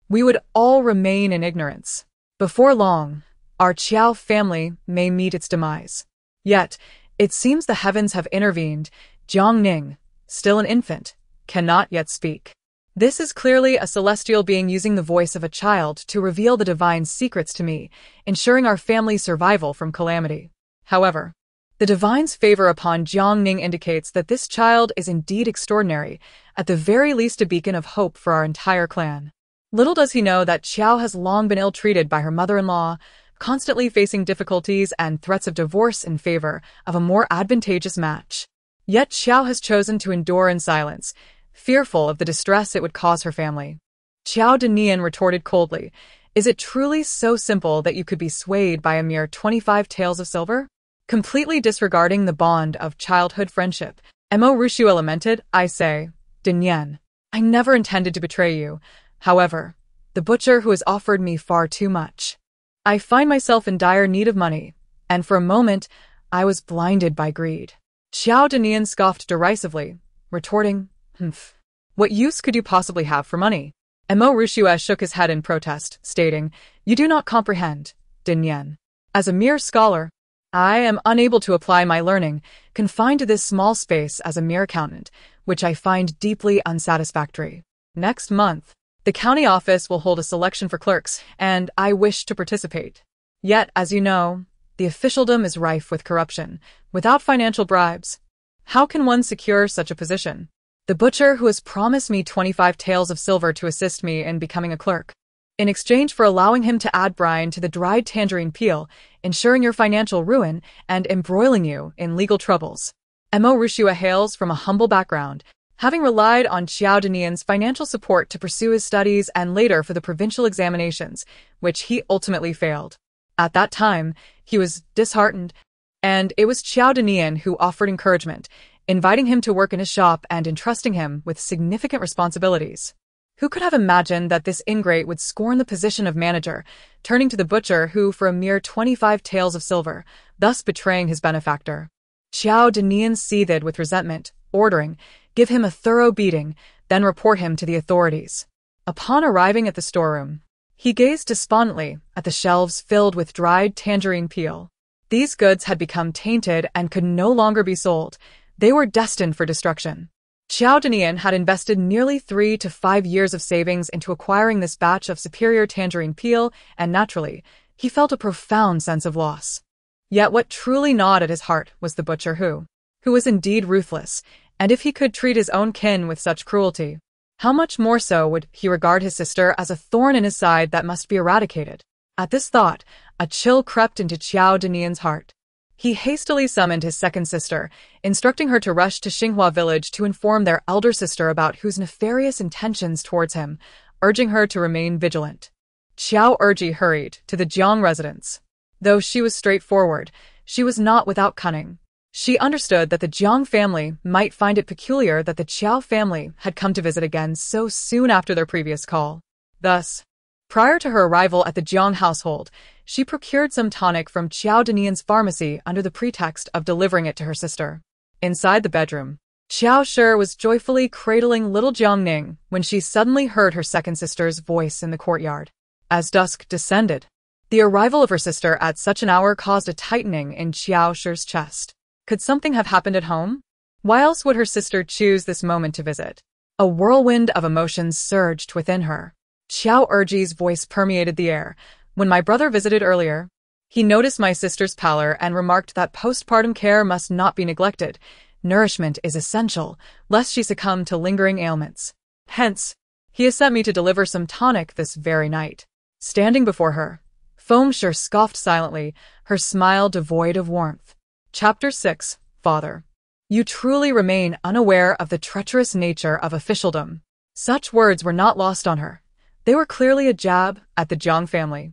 we would all remain in ignorance. Before long, our Qiao family may meet its demise. Yet, it seems the heavens have intervened. Jiang Ning, still an infant, cannot yet speak. This is clearly a celestial being using the voice of a child to reveal the divine secrets to me, ensuring our family's survival from calamity. However, the divine's favor upon Jiang Ning indicates that this child is indeed extraordinary, at the very least a beacon of hope for our entire clan. Little does he know that Qiao has long been ill-treated by her mother-in-law, constantly facing difficulties and threats of divorce in favor of a more advantageous match. Yet Qiao has chosen to endure in silence, fearful of the distress it would cause her family. Qiao Danian retorted coldly, "Is it truly so simple that you could be swayed by a mere 25 taels of silver?" Completely disregarding the bond of childhood friendship, Mo Rushua lamented, "I say, Danian, I never intended to betray you. However, the butcher who has offered me far too much. I find myself in dire need of money, and for a moment, I was blinded by greed." Qiao Danian scoffed derisively, retorting, "Humph. What use could you possibly have for money?" Mo Rushua shook his head in protest, stating, "You do not comprehend, Danian. As a mere scholar, I am unable to apply my learning, confined to this small space as a mere accountant, which I find deeply unsatisfactory. Next month, the county office will hold a selection for clerks, and I wish to participate. Yet, as you know, the officialdom is rife with corruption. Without financial bribes, how can one secure such a position? The butcher who has promised me 25 taels of silver to assist me in becoming a clerk, in exchange for allowing him to add brine to the dried tangerine peel, ensuring your financial ruin and embroiling you in legal troubles." Mo Rushua hails from a humble background, having relied on Qiao Danian's financial support to pursue his studies and later for the provincial examinations, which he ultimately failed. At that time, he was disheartened, and it was Qiao Danian who offered encouragement, inviting him to work in his shop and entrusting him with significant responsibilities. Who could have imagined that this ingrate would scorn the position of manager, turning to the butcher who, for a mere 25 taels of silver, thus betraying his benefactor? Qiao Danian seethed with resentment, ordering, "Give him a thorough beating, then report him to the authorities." Upon arriving at the storeroom, he gazed despondently at the shelves filled with dried tangerine peel. These goods had become tainted and could no longer be sold. They were destined for destruction. Qiao Danian had invested nearly 3 to 5 years of savings into acquiring this batch of superior tangerine peel, and naturally, he felt a profound sense of loss. Yet what truly gnawed at his heart was the butcher who was indeed ruthless, and if he could treat his own kin with such cruelty, how much more so would he regard his sister as a thorn in his side that must be eradicated? At this thought, a chill crept into Qiao Danian's heart. He hastily summoned his second sister, instructing her to rush to Xinghua village to inform their elder sister about whose nefarious intentions towards him, urging her to remain vigilant. Qiao Erji hurried to the Jiang residence. Though she was straightforward, she was not without cunning. She understood that the Jiang family might find it peculiar that the Qiao family had come to visit again so soon after their previous call. Thus, prior to her arrival at the Jiang household, she procured some tonic from Qiao Danian's pharmacy under the pretext of delivering it to her sister. Inside the bedroom, Qiao Shi was joyfully cradling little Jiang Ning when she suddenly heard her second sister's voice in the courtyard. As dusk descended, the arrival of her sister at such an hour caused a tightening in Qiao Shi's chest. Could something have happened at home? Why else would her sister choose this moment to visit? A whirlwind of emotions surged within her. Qiao Erji's voice permeated the air. "When my brother visited earlier, he noticed my sister's pallor and remarked that postpartum care must not be neglected. Nourishment is essential, lest she succumb to lingering ailments. Hence, he has sent me to deliver some tonic this very night." Standing before her, Fengshi scoffed silently, her smile devoid of warmth. Chapter 6. Father. You truly remain unaware of the treacherous nature of officialdom. Such words were not lost on her. They were clearly a jab at the Jiang family.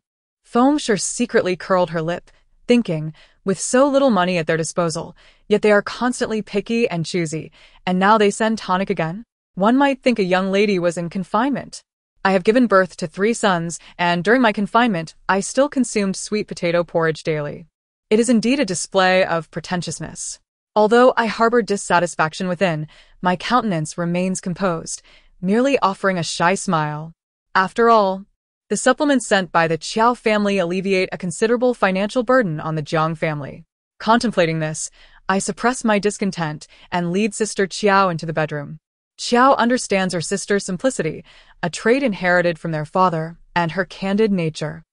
Fengshi secretly curled her lip, thinking, with so little money at their disposal, yet they are constantly picky and choosy, and now they send tonic again? One might think a young lady was in confinement. I have given birth to 3 sons, and during my confinement, I still consumed sweet potato porridge daily. It is indeed a display of pretentiousness. Although I harbor dissatisfaction within, my countenance remains composed, merely offering a shy smile. After all, the supplements sent by the Qiao family alleviate a considerable financial burden on the Jiang family. Contemplating this, I suppress my discontent and lead Sister Qiao into the bedroom. Qiao understands her sister's simplicity, a trait inherited from their father, and her candid nature.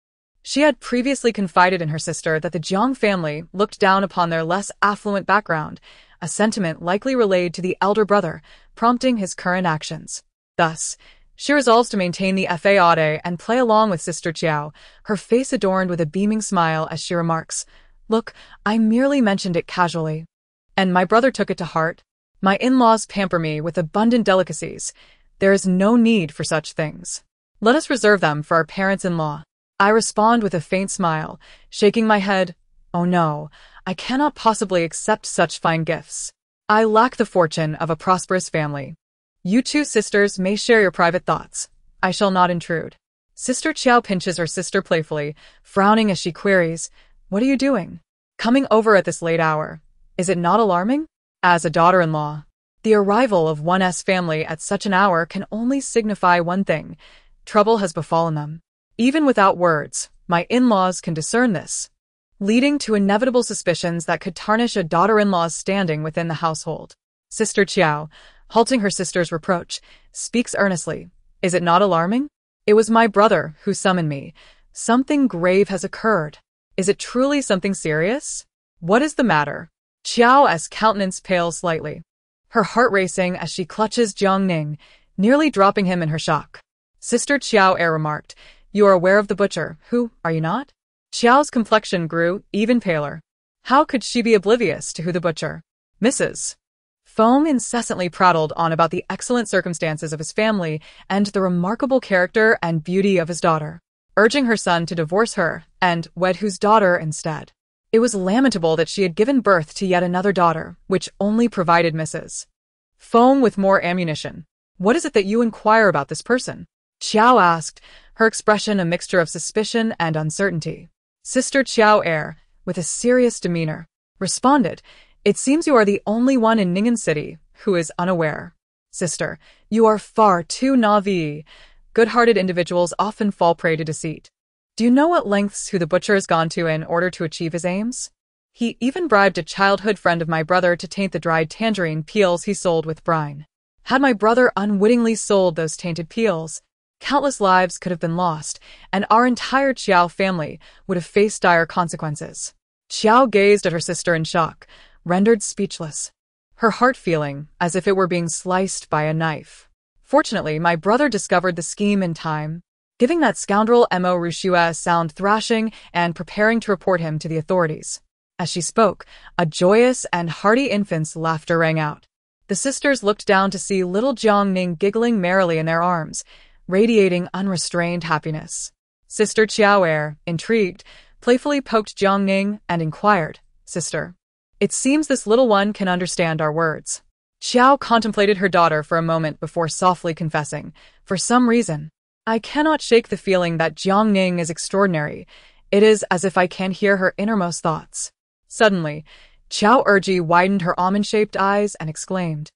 She had previously confided in her sister that the Jiang family looked down upon their less affluent background, a sentiment likely relayed to the elder brother, prompting his current actions. Thus, she resolves to maintain the fade and play along with Sister Qiao, her face adorned with a beaming smile as she remarks, "Look, I merely mentioned it casually. And my brother took it to heart. My in-laws pamper me with abundant delicacies. There is no need for such things. Let us reserve them for our parents-in-law." I respond with a faint smile, shaking my head. Oh no, I cannot possibly accept such fine gifts. I lack the fortune of a prosperous family. You 2 sisters may share your private thoughts. I shall not intrude. Sister Qiao pinches her sister playfully, frowning as she queries, "What are you doing? Coming over at this late hour? Is it not alarming?" As a daughter-in-law, the arrival of one's family at such an hour can only signify one thing: trouble has befallen them. Even without words, my in-laws can discern this, leading to inevitable suspicions that could tarnish a daughter-in-law's standing within the household. Sister Qiao, halting her sister's reproach, speaks earnestly. "Is it not alarming? It was my brother who summoned me. Something grave has occurred. Is it truly something serious? What is the matter?" Qiao's countenance pales slightly, her heart racing as she clutches Jiang Ning, nearly dropping him in her shock. Sister Qiao remarked, "You are aware of the butcher, who, are you not?" Qiao's complexion grew even paler. How could she be oblivious to who the butcher, Mrs. Feng, incessantly prattled on about the excellent circumstances of his family and the remarkable character and beauty of his daughter, urging her son to divorce her and wed whose daughter instead. It was lamentable that she had given birth to yet another daughter, which only provided Mrs. Feng with more ammunition. "What is it that you inquire about this person?" Qiao asked, her expression a mixture of suspicion and uncertainty. Sister Qiao, with a serious demeanor, responded, "It seems you are the only one in Ningen City who is unaware. Sister, you are far too naive. Good-hearted individuals often fall prey to deceit. Do you know what lengths who the butcher has gone to in order to achieve his aims? He even bribed a childhood friend of my brother to taint the dried tangerine peels he sold with brine. Had my brother unwittingly sold those tainted peels, countless lives could have been lost, and our entire Qiao family would have faced dire consequences." Qiao gazed at her sister in shock, rendered speechless, her heart feeling as if it were being sliced by a knife. "Fortunately, my brother discovered the scheme in time, giving that scoundrel Mo Rushua a sound thrashing and preparing to report him to the authorities." As she spoke, a joyous and hearty infant's laughter rang out. The sisters looked down to see little Jiang Ning giggling merrily in their arms, radiating unrestrained happiness. Sister Qiao, intrigued, playfully poked Jiang Ning and inquired, "Sister, it seems this little one can understand our words." Qiao contemplated her daughter for a moment before softly confessing, "For some reason, I cannot shake the feeling that Jiang Ning is extraordinary. It is as if I can hear her innermost thoughts." Suddenly, Qiao Erji widened her almond-shaped eyes and exclaimed,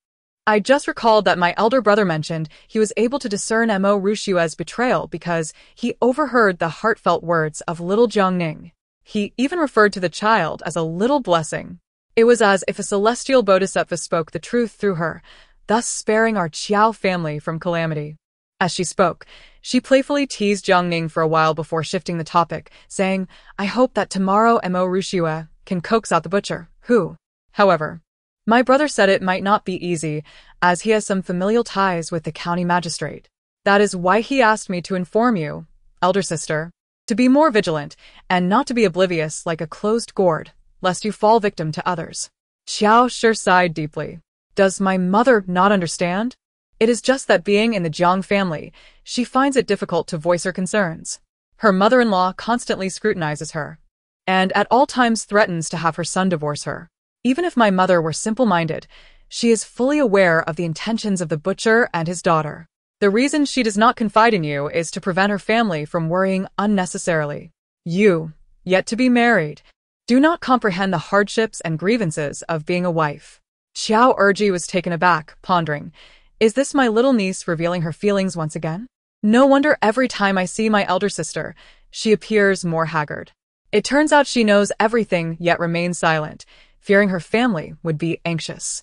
"I just recalled that my elder brother mentioned he was able to discern Mo Rushua's betrayal because he overheard the heartfelt words of little Jiang Ning. He even referred to the child as a little blessing. It was as if a celestial bodhisattva spoke the truth through her, thus sparing our Qiao family from calamity." As she spoke, she playfully teased Jiang Ning for a while before shifting the topic, saying, "I hope that tomorrow Mo Rushua can coax out the butcher, who, however, my brother said it might not be easy, as he has some familial ties with the county magistrate. That is why he asked me to inform you, elder sister, to be more vigilant and not to be oblivious like a closed gourd, lest you fall victim to others." Qiao sure sighed deeply. Does my mother not understand? It is just that being in the Jiang family, she finds it difficult to voice her concerns. Her mother-in-law constantly scrutinizes her. and at all times threatens to have her son divorce her. Even if my mother were simple-minded, she is fully aware of the intentions of the butcher and his daughter. The reason she does not confide in you is to prevent her family from worrying unnecessarily. You, yet to be married, do not comprehend the hardships and grievances of being a wife. Qiao Erji was taken aback, pondering, is this my little niece revealing her feelings once again? No wonder every time I see my elder sister, she appears more haggard. It turns out she knows everything yet remains silent, fearing her family would be anxious.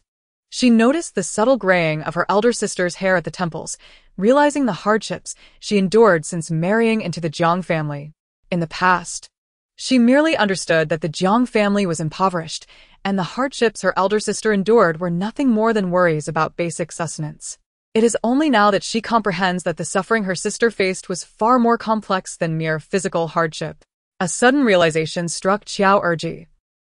She noticed the subtle graying of her elder sister's hair at the temples, realizing the hardships she endured since marrying into the Jiang family. In the past, she merely understood that the Jiang family was impoverished, and the hardships her elder sister endured were nothing more than worries about basic sustenance. It is only now that she comprehends that the suffering her sister faced was far more complex than mere physical hardship. A sudden realization struck Qiao Erji,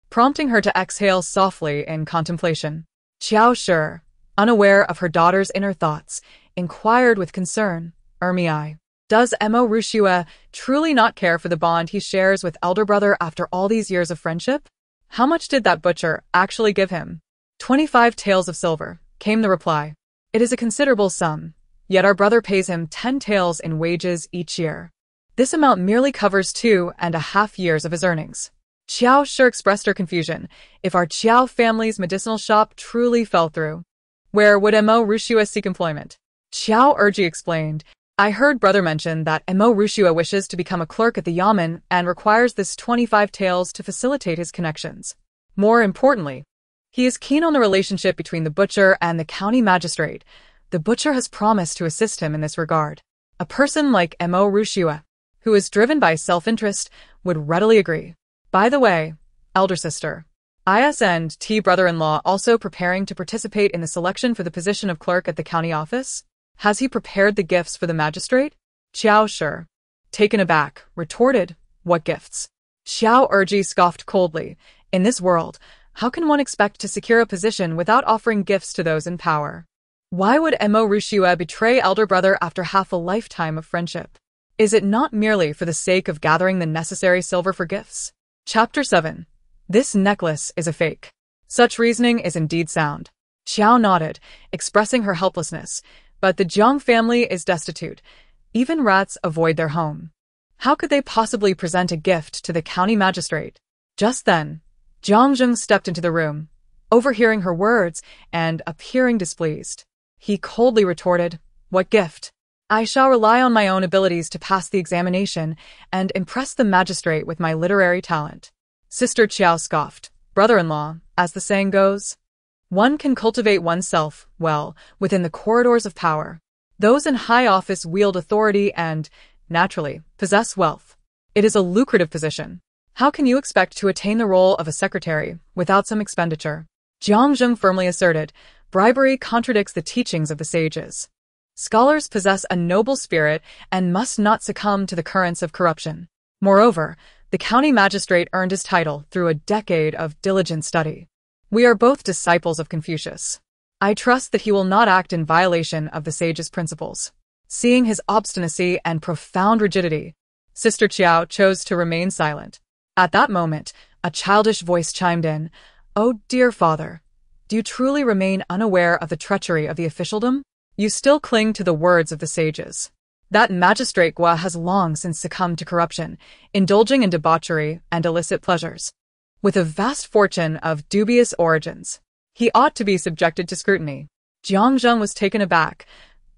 prompting her to exhale softly in contemplation. Qiao Shi, unaware of her daughter's inner thoughts, inquired with concern, "Ermi, does Mo Rushua truly not care for the bond he shares with elder brother after all these years of friendship? How much did that butcher actually give him?" 25 taels of silver, came the reply. It is a considerable sum, yet our brother pays him 10 taels in wages each year. This amount merely covers 2.5 years of his earnings. Qiao Shi expressed her confusion. If our Qiao family's medicinal shop truly fell through, where would Mo Rushua seek employment? Qiao Erji explained, I heard brother mention that Mo Rushua wishes to become a clerk at the yamen and requires this 25 taels to facilitate his connections. More importantly, he is keen on the relationship between the butcher and the county magistrate. The butcher has promised to assist him in this regard. A person like Mo Rushua, who is driven by self-interest, would readily agree. By the way, elder sister, isn't brother-in-law also preparing to participate in the selection for the position of clerk at the county office? Has he prepared the gifts for the magistrate? Qiao Shi, taken aback, retorted, what gifts? Qiao Erji scoffed coldly. In this world, how can one expect to secure a position without offering gifts to those in power? Why would Mo Rushua betray elder brother after half a lifetime of friendship? Is it not merely for the sake of gathering the necessary silver for gifts? Chapter 7. This necklace is a fake. Such reasoning is indeed sound. Qiao nodded, expressing her helplessness, but the Jiang family is destitute. Even rats avoid their home. How could they possibly present a gift to the county magistrate? Just then, Jiang Ning stepped into the room, overhearing her words and appearing displeased. He coldly retorted, what gift? I shall rely on my own abilities to pass the examination and impress the magistrate with my literary talent. Sister Qiao scoffed, brother-in-law, as the saying goes. One can cultivate oneself well within the corridors of power. Those in high office wield authority and, naturally, possess wealth. It is a lucrative position. How can you expect to attain the role of a secretary without some expenditure? Jiang Ning firmly asserted, bribery contradicts the teachings of the sages. Scholars possess a noble spirit and must not succumb to the currents of corruption. Moreover, the county magistrate earned his title through a decade of diligent study. We are both disciples of Confucius. I trust that he will not act in violation of the sage's principles. Seeing his obstinacy and profound rigidity, Sister Qiao chose to remain silent. At that moment, a childish voice chimed in, Oh, dear father, do you truly remain unaware of the treachery of the officialdom? You still cling to the words of the sages. That magistrate Gua has long since succumbed to corruption, indulging in debauchery and illicit pleasures. With a vast fortune of dubious origins, he ought to be subjected to scrutiny. Jiang Ning was taken aback.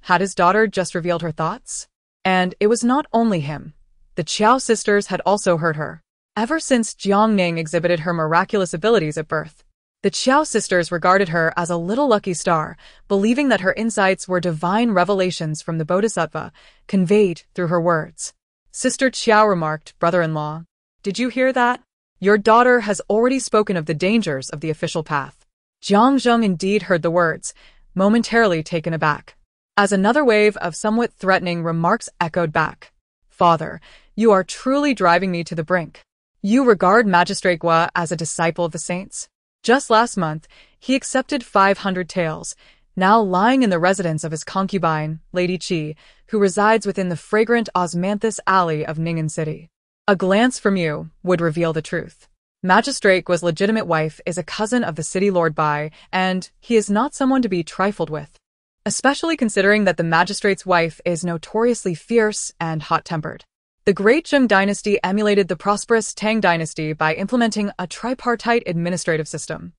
Had his daughter just revealed her thoughts? And it was not only him. The Qiao sisters had also heard her. Ever since Jiang Ning exhibited her miraculous abilities at birth, the Qiao sisters regarded her as a little lucky star, believing that her insights were divine revelations from the Bodhisattva, conveyed through her words. Sister Qiao remarked, brother-in-law, did you hear that? Your daughter has already spoken of the dangers of the official path. Jiang Ning indeed heard the words, momentarily taken aback, as another wave of somewhat threatening remarks echoed back. Father, you are truly driving me to the brink. You regard Magistrate Gua as a disciple of the saints? Just last month, he accepted 500 taels, now lying in the residence of his concubine, Lady Qi, who resides within the fragrant osmanthus alley of Ning'an City. A glance from you would reveal the truth. Magistrate Gua's legitimate wife is a cousin of the city lord Bai, and he is not someone to be trifled with, especially considering that the magistrate's wife is notoriously fierce and hot-tempered. The Great Jiang dynasty emulated the prosperous Tang dynasty by implementing a tripartite administrative system,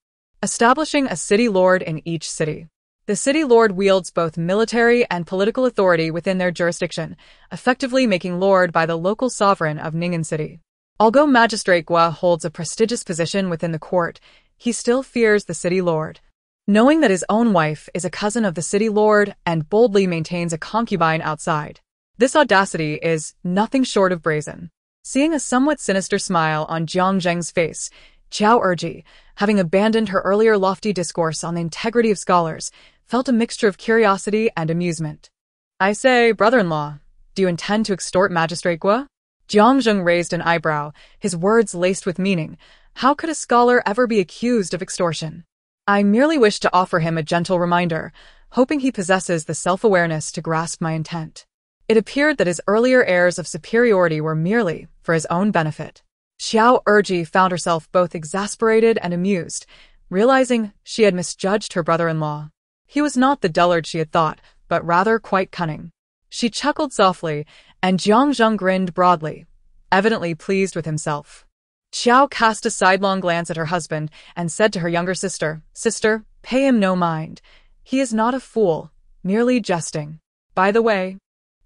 establishing a city lord in each city. The city lord wields both military and political authority within their jurisdiction, effectively making lord by the local sovereign of Ning'an City. Although Magistrate Gua holds a prestigious position within the court, he still fears the city lord, knowing that his own wife is a cousin of the city lord and boldly maintains a concubine outside. This audacity is nothing short of brazen. Seeing a somewhat sinister smile on Jiang Zheng's face, Qiao Erji, having abandoned her earlier lofty discourse on the integrity of scholars, felt a mixture of curiosity and amusement. I say, brother-in-law, do you intend to extort Magistrate Gua? Jiang Zheng raised an eyebrow, his words laced with meaning. How could a scholar ever be accused of extortion? I merely wish to offer him a gentle reminder, hoping he possesses the self-awareness to grasp my intent. It appeared that his earlier airs of superiority were merely for his own benefit. Qiao Erji found herself both exasperated and amused, realizing she had misjudged her brother-in-law. He was not the dullard she had thought, but rather quite cunning. She chuckled softly, and Jiang Zheng grinned broadly, evidently pleased with himself. Qiao cast a sidelong glance at her husband and said to her younger sister, "Sister, pay him no mind. He is not a fool, merely jesting. By the way,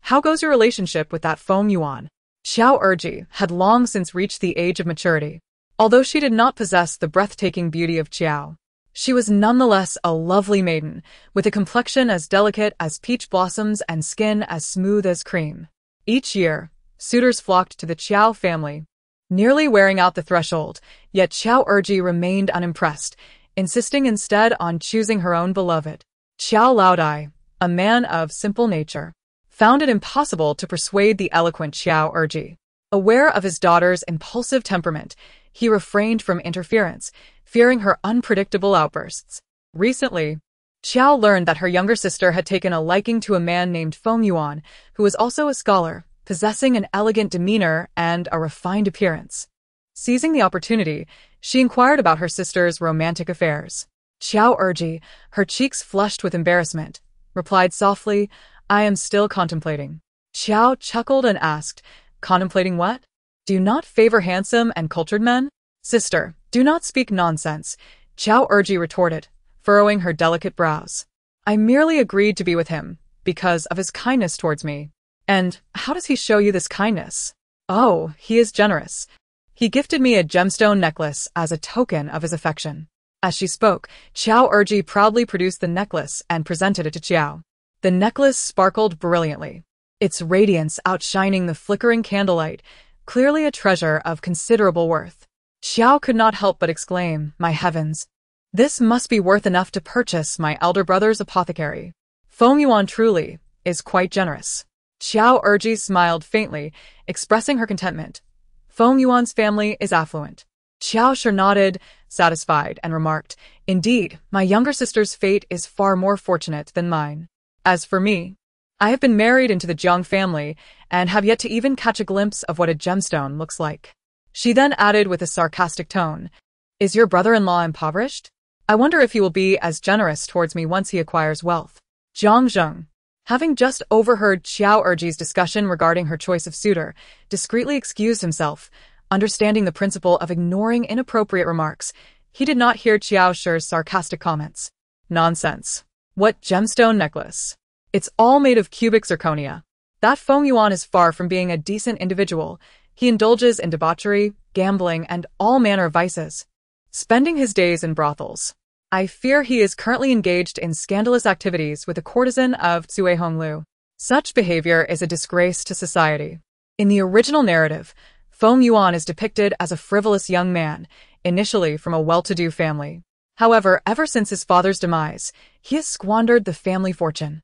how goes your relationship with that Feng Yuan?" Qiao Erji had long since reached the age of maturity. Although she did not possess the breathtaking beauty of Qiao, she was nonetheless a lovely maiden, with a complexion as delicate as peach blossoms and skin as smooth as cream. Each year, suitors flocked to the Qiao family, nearly wearing out the threshold, yet Qiao Erji remained unimpressed, insisting instead on choosing her own beloved. Qiao Laodai, a man of simple nature, found it impossible to persuade the eloquent Qiao Erji. Aware of his daughter's impulsive temperament, he refrained from interference, fearing her unpredictable outbursts. Recently, Qiao learned that her younger sister had taken a liking to a man named Feng Yuan, who was also a scholar, possessing an elegant demeanor and a refined appearance. Seizing the opportunity, she inquired about her sister's romantic affairs. Qiao Erji, her cheeks flushed with embarrassment, replied softly, "I am still contemplating." Qiao chuckled and asked, "Contemplating what? Do you not favor handsome and cultured men?" "Sister, do not speak nonsense," Qiao Erji retorted, furrowing her delicate brows. "I merely agreed to be with him because of his kindness towards me." "And how does he show you this kindness?" "Oh, he is generous. He gifted me a gemstone necklace as a token of his affection." As she spoke, Qiao Erji proudly produced the necklace and presented it to Qiao. The necklace sparkled brilliantly, its radiance outshining the flickering candlelight, clearly a treasure of considerable worth. Qiao could not help but exclaim, "My heavens! This must be worth enough to purchase my elder brother's apothecary. Feng Yuan truly is quite generous." Qiao Erji smiled faintly, expressing her contentment. Feng Yuan's family is affluent. Qiao Shi nodded, satisfied, and remarked, "Indeed, my younger sister's fate is far more fortunate than mine. As for me, I have been married into the Jiang family and have yet to even catch a glimpse of what a gemstone looks like." She then added with a sarcastic tone, "Is your brother-in-law impoverished? I wonder if he will be as generous towards me once he acquires wealth." Jiang Zheng, having just overheard Qiao Erji's discussion regarding her choice of suitor, discreetly excused himself, understanding the principle of ignoring inappropriate remarks. He did not hear Qiao Shi's sarcastic comments. "Nonsense. What gemstone necklace? It's all made of cubic zirconia. That Feng Yuan is far from being a decent individual. He indulges in debauchery, gambling, and all manner of vices, spending his days in brothels. I fear he is currently engaged in scandalous activities with a courtesan of Cui Honglu. Such behavior is a disgrace to society." In the original narrative, Feng Yuan is depicted as a frivolous young man, initially from a well-to-do family. However, ever since his father's demise, he has squandered the family fortune,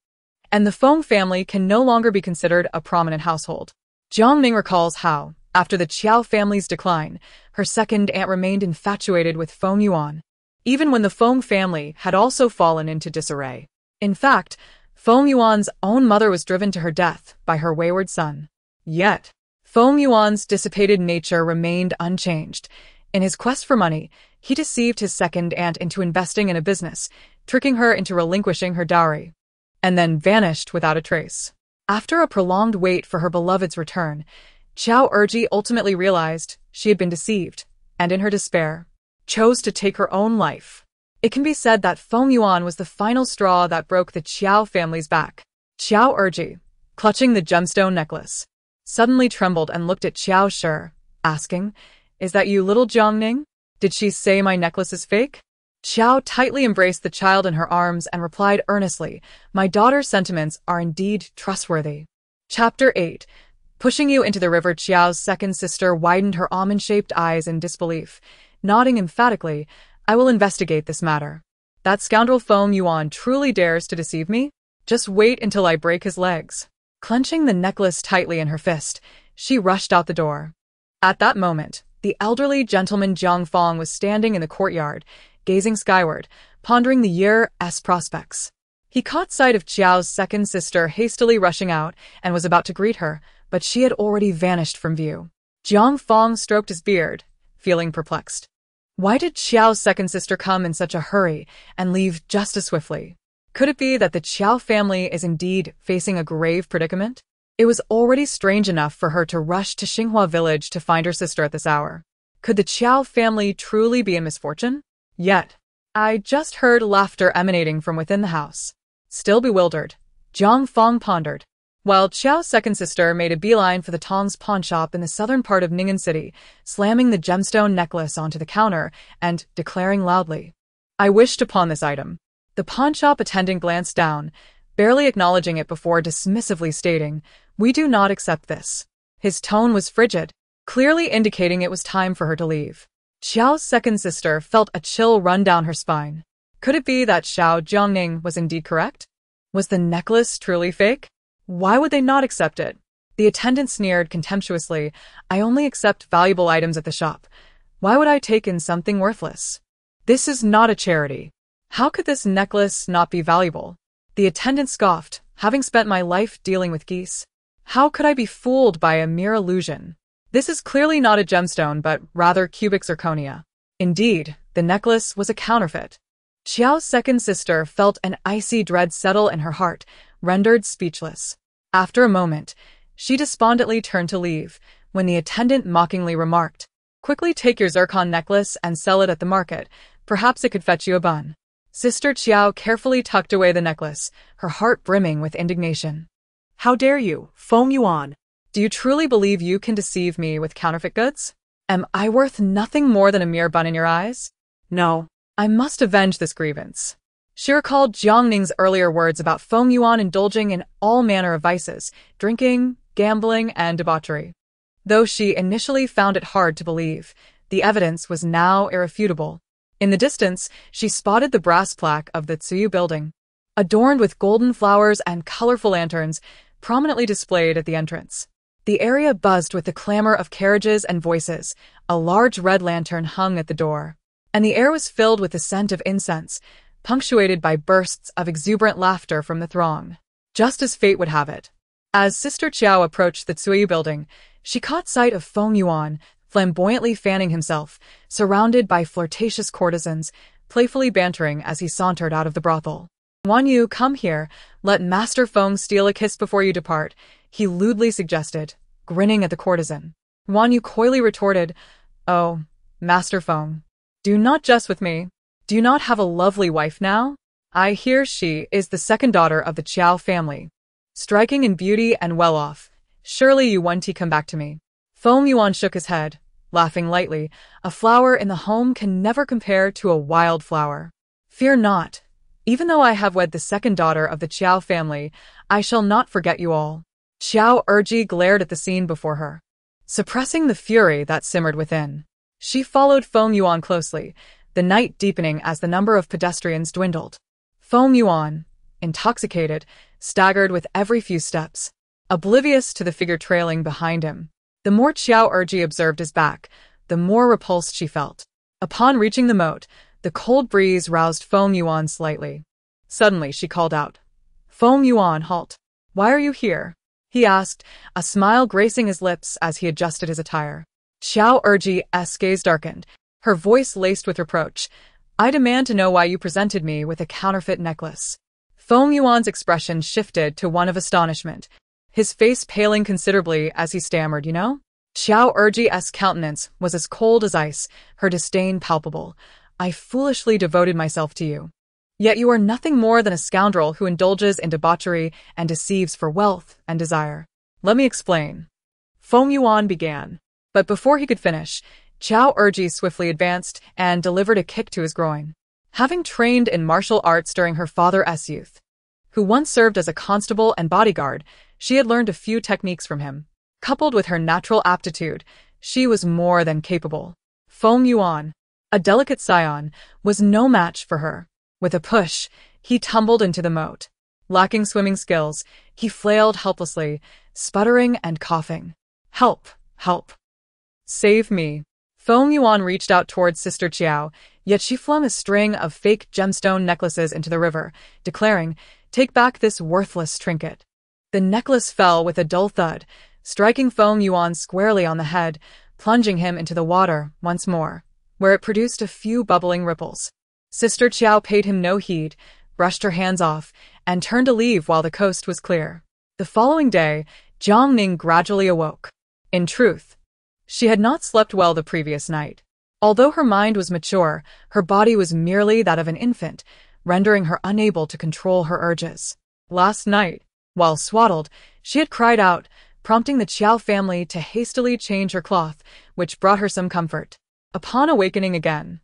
and the Feng family can no longer be considered a prominent household. Jiang Ning recalls how, after the Qiao family's decline, her second aunt remained infatuated with Feng Yuan, even when the Feng family had also fallen into disarray. In fact, Feng Yuan's own mother was driven to her death by her wayward son. Yet, Feng Yuan's dissipated nature remained unchanged. In his quest for money, he deceived his second aunt into investing in a business, tricking her into relinquishing her dowry, and then vanished without a trace. After a prolonged wait for her beloved's return, Qiao Erji ultimately realized she had been deceived, and in her despair, chose to take her own life. It can be said that Feng Yuan was the final straw that broke the Qiao family's back. Qiao Erji, clutching the gemstone necklace, suddenly trembled and looked at Qiao Shi, asking, "Is that you, little Jiang Ning? Did she say my necklace is fake?" Qiao tightly embraced the child in her arms and replied earnestly, "My daughter's sentiments are indeed trustworthy." Chapter 8. Pushing you into the river. Qiao's second sister widened her almond-shaped eyes in disbelief, nodding emphatically, "I will investigate this matter. That scoundrel Feng Yuan truly dares to deceive me? Just wait until I break his legs." Clenching the necklace tightly in her fist, she rushed out the door. At that moment, the elderly gentleman Jiang Fong was standing in the courtyard, gazing skyward, pondering the year's prospects. He caught sight of Qiao's second sister hastily rushing out and was about to greet her, but she had already vanished from view. Jiang Fong stroked his beard, feeling perplexed. Why did Qiao's second sister come in such a hurry and leave just as swiftly? Could it be that the Qiao family is indeed facing a grave predicament? It was already strange enough for her to rush to Xinghua village to find her sister at this hour. Could the Qiao family truly be in misfortune? Yet, I just heard laughter emanating from within the house. Still bewildered, Jiang Fong pondered, while Qiao's second sister made a beeline for the Tong's pawn shop in the southern part of Ning'an City, slamming the gemstone necklace onto the counter and declaring loudly, "I wish to pawn this item." The pawnshop attendant glanced down, barely acknowledging it before dismissively stating, "We do not accept this." His tone was frigid, clearly indicating it was time for her to leave. Qiao's second sister felt a chill run down her spine. Could it be that Jiang Ning was indeed correct? Was the necklace truly fake? Why would they not accept it? The attendant sneered contemptuously, "I only accept valuable items at the shop. Why would I take in something worthless? This is not a charity. How could this necklace not be valuable?" The attendant scoffed, "Having spent my life dealing with geese, how could I be fooled by a mere illusion? This is clearly not a gemstone but rather cubic zirconia." Indeed, the necklace was a counterfeit. Qiao's second sister felt an icy dread settle in her heart, rendered speechless. After a moment, she despondently turned to leave, when the attendant mockingly remarked, "Quickly take your zircon necklace and sell it at the market. Perhaps it could fetch you a bun." Sister Qiao carefully tucked away the necklace, her heart brimming with indignation. "How dare you, Feng Yuan? Do you truly believe you can deceive me with counterfeit goods? Am I worth nothing more than a mere bun in your eyes? No, I must avenge this grievance." She recalled Jiang Ning's earlier words about Feng Yuan indulging in all manner of vices, drinking, gambling, and debauchery. Though she initially found it hard to believe, the evidence was now irrefutable. In the distance, she spotted the brass plaque of the Tsuyu building, adorned with golden flowers and colorful lanterns, prominently displayed at the entrance. The area buzzed with the clamor of carriages and voices. A large red lantern hung at the door, and the air was filled with the scent of incense, punctuated by bursts of exuberant laughter from the throng. Just as fate would have it, as Sister Qiao approached the Tsuyu building, she caught sight of Feng Yuan, flamboyantly fanning himself, surrounded by flirtatious courtesans, playfully bantering as he sauntered out of the brothel. "Wan Yu, come here, let Master Feng steal a kiss before you depart," he lewdly suggested, grinning at the courtesan. Wan Yu coyly retorted, "Oh, Master Feng, do not jest with me. Do you not have a lovely wife now? I hear she is the second daughter of the Qiao family, striking in beauty and well off. Surely you want to come back to me." Feng Yuan shook his head, laughing lightly. "A flower in the home can never compare to a wild flower. Fear not. Even though I have wed the second daughter of the Qiao family, I shall not forget you all." Qiao Erji glared at the scene before her, suppressing the fury that simmered within. She followed Feng Yuan closely, the night deepening as the number of pedestrians dwindled. Feng Yuan, intoxicated, staggered with every few steps, oblivious to the figure trailing behind him. The more Qiao Erji observed his back, the more repulsed she felt. Upon reaching the moat, the cold breeze roused Feng Yuan slightly. Suddenly she called out, "Feng Yuan, halt! Why are you here?" he asked, a smile gracing his lips as he adjusted his attire. Qiao Erji's gaze darkened, her voice laced with reproach. I demand to know why you presented me with a counterfeit necklace. Feng Yuan's expression shifted to one of astonishment, his face paling considerably as he stammered, Qiao Erji's countenance was as cold as ice, her disdain palpable. I foolishly devoted myself to you. Yet you are nothing more than a scoundrel who indulges in debauchery and deceives for wealth and desire. Let me explain. Feng Yuan began. But before he could finish, Qiao Erji swiftly advanced and delivered a kick to his groin. Having trained in martial arts during her father's youth, who once served as a constable and bodyguard, she had learned a few techniques from him. Coupled with her natural aptitude, she was more than capable. Feng Yuan, a delicate scion, was no match for her. With a push, he tumbled into the moat. Lacking swimming skills, he flailed helplessly, sputtering and coughing. Help! Help! Save me! Feng Yuan reached out towards Sister Qiao, yet she flung a string of fake gemstone necklaces into the river, declaring, Take back this worthless trinket. The necklace fell with a dull thud, striking Feng Yuan squarely on the head, plunging him into the water once more, where it produced a few bubbling ripples. Sister Qiao paid him no heed, brushed her hands off, and turned to leave while the coast was clear. The following day, Jiang Ning gradually awoke. In truth, she had not slept well the previous night. Although her mind was mature, her body was merely that of an infant, rendering her unable to control her urges. Last night, while swaddled, she had cried out, prompting the Qiao family to hastily change her cloth, which brought her some comfort. Upon awakening again,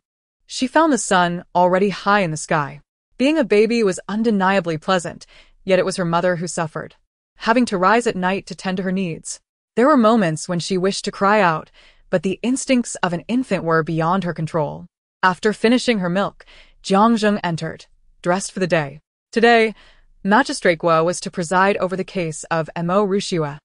she found the sun already high in the sky. Being a baby was undeniably pleasant, yet it was her mother who suffered, having to rise at night to tend to her needs. There were moments when she wished to cry out, but the instincts of an infant were beyond her control. After finishing her milk, Jiang Ning entered, dressed for the day. Today, Magistrate Guo was to preside over the case of Mo Rushua,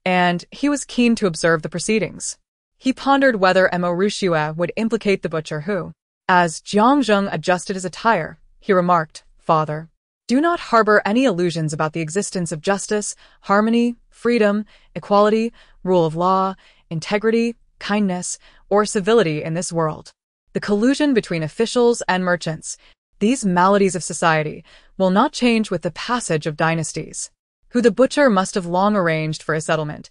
and he was keen to observe the proceedings. He pondered whether Mo Rushua would implicate the butcher who, as Jiang Ning adjusted his attire, he remarked, Father, do not harbor any illusions about the existence of justice, harmony, freedom, equality, rule of law, integrity, kindness, or civility in this world. The collusion between officials and merchants, these maladies of society, will not change with the passage of dynasties. Who the butcher must have long arranged for a settlement.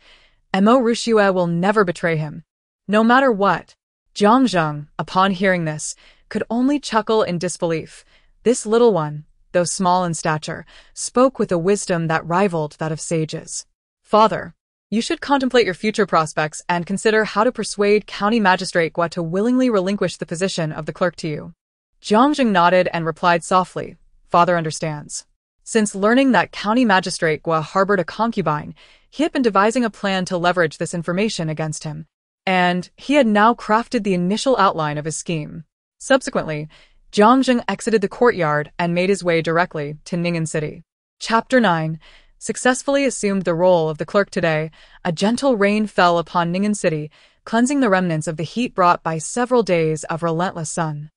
Mo Rushua will never betray him. No matter what. Jiang Ning, upon hearing this, could only chuckle in disbelief. This little one, though small in stature, spoke with a wisdom that rivaled that of sages. Father, you should contemplate your future prospects and consider how to persuade County Magistrate Guo to willingly relinquish the position of the clerk to you. Jiang Ning nodded and replied softly, Father understands. Since learning that County Magistrate Guo harbored a concubine, he had been devising a plan to leverage this information against him, and he had now crafted the initial outline of his scheme. Subsequently, Jiang Ning exited the courtyard and made his way directly to Ning'an City. Chapter 9. Successfully assumed the role of the clerk today, a gentle rain fell upon Ning'an City, cleansing the remnants of the heat brought by several days of relentless sun.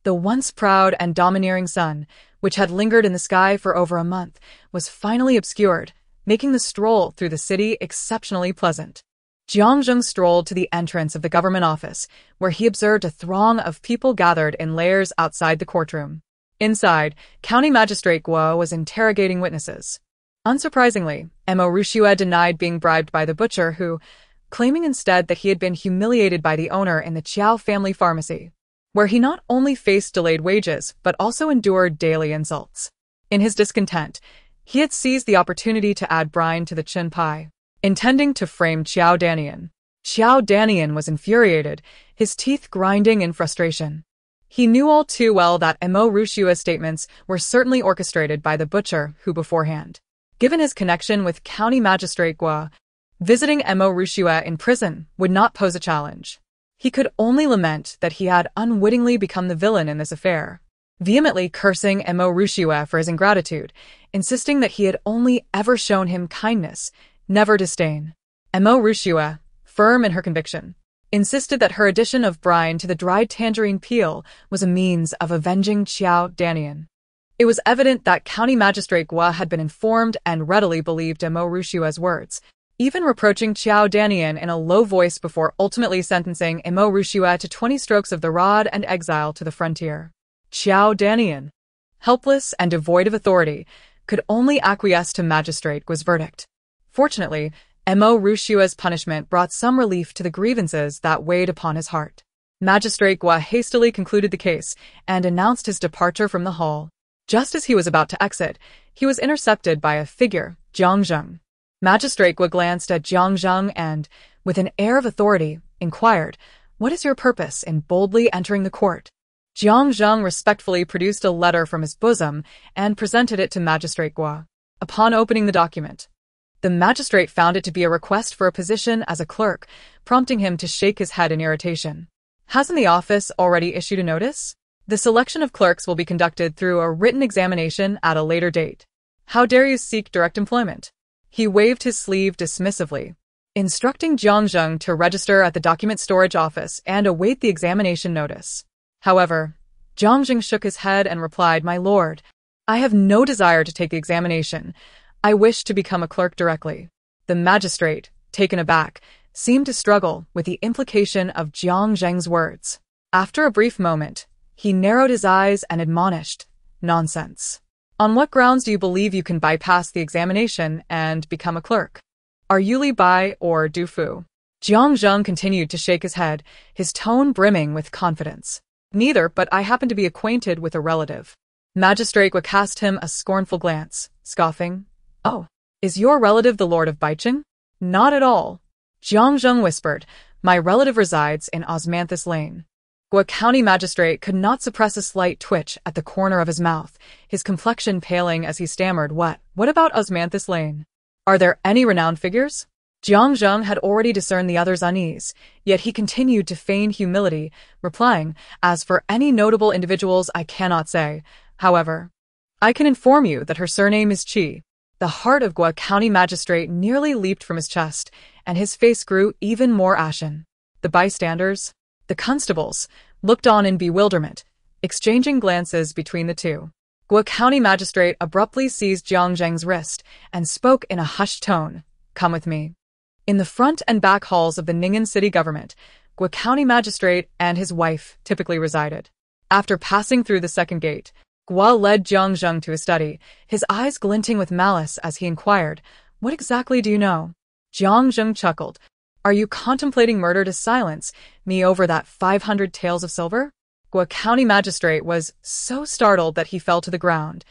The once proud and domineering sun, which had lingered in the sky for over a month, was finally obscured, making the stroll through the city exceptionally pleasant. Jiang Ning strolled to the entrance of the government office, where he observed a throng of people gathered in layers outside the courtroom. Inside, County Magistrate Guo was interrogating witnesses. Unsurprisingly, Mo Rushua denied being bribed by the butcher who, claiming instead that he had been humiliated by the owner in the Qiao family pharmacy, where he not only faced delayed wages but also endured daily insults. In his discontent, he had seized the opportunity to add brine to the chin pie, intending to frame Qiao Danian. Qiao Danian was infuriated, his teeth grinding in frustration. He knew all too well that Mo Rushua's statements were certainly orchestrated by the butcher who beforehand. Given his connection with County Magistrate Guo, visiting Mo Rushua in prison would not pose a challenge. He could only lament that he had unwittingly become the villain in this affair, vehemently cursing Mo Rushua for his ingratitude, insisting that he had only ever shown him kindness, never disdain. Mo Rushua, firm in her conviction, insisted that her addition of brine to the dried tangerine peel was a means of avenging Qiao Danian. It was evident that County Magistrate Gua had been informed and readily believed Mo Rushua's words, even reproaching Qiao Danian in a low voice before ultimately sentencing Mo Rushua to 20 strokes of the rod and exile to the frontier. Qiao Danian, helpless and devoid of authority, could only acquiesce to Magistrate Gua's verdict. Fortunately, Mo Rushua's punishment brought some relief to the grievances that weighed upon his heart. Magistrate Gua hastily concluded the case and announced his departure from the hall. Just as he was about to exit, he was intercepted by a figure, Jiang Ning. Magistrate Gua glanced at Jiang Ning and, with an air of authority, inquired, "What is your purpose in boldly entering the court?" Jiang Ning respectfully produced a letter from his bosom and presented it to Magistrate Gua. Upon opening the document, the magistrate found it to be a request for a position as a clerk, prompting him to shake his head in irritation. "Hasn't the office already issued a notice? The selection of clerks will be conducted through a written examination at a later date. How dare you seek direct employment?" He waved his sleeve dismissively, instructing Jiang Ning to register at the document storage office and await the examination notice. However, Jiang Ning shook his head and replied, "My lord, I have no desire to take the examination. I wish to become a clerk directly." The magistrate, taken aback, seemed to struggle with the implication of Jiang Ning's words. After a brief moment, he narrowed his eyes and admonished, "Nonsense. On what grounds do you believe you can bypass the examination and become a clerk? Are you Li Bai or Du Fu?" Jiang Ning continued to shake his head, his tone brimming with confidence. "Neither, but I happen to be acquainted with a relative." Magistrate Gua cast him a scornful glance, scoffing, "Oh, is your relative the Lord of Baicheng?" "Not at all." Jiang Ning whispered, "My relative resides in Osmanthus Lane." Gua County Magistrate could not suppress a slight twitch at the corner of his mouth, his complexion paling as he stammered, What about Osmanthus Lane? Are there any renowned figures?" Jiang Ning had already discerned the other's unease, yet he continued to feign humility, replying, "As for any notable individuals, I cannot say. However, I can inform you that her surname is Qi." The heart of Gua County Magistrate nearly leaped from his chest, and his face grew even more ashen. The bystanders, the constables, looked on in bewilderment, exchanging glances between the two. Gua County Magistrate abruptly seized Jiang Ning's wrist and spoke in a hushed tone, "Come with me." In the front and back halls of the Ning'an city government, Gua County Magistrate and his wife typically resided. After passing through the second gate, Gua led Jiang Ning to his study, his eyes glinting with malice as he inquired, "What exactly do you know?" Jiang Ning chuckled, "Are you contemplating murder to silence me over that 500 taels of silver?" Gua County Magistrate was so startled that he fell to the ground,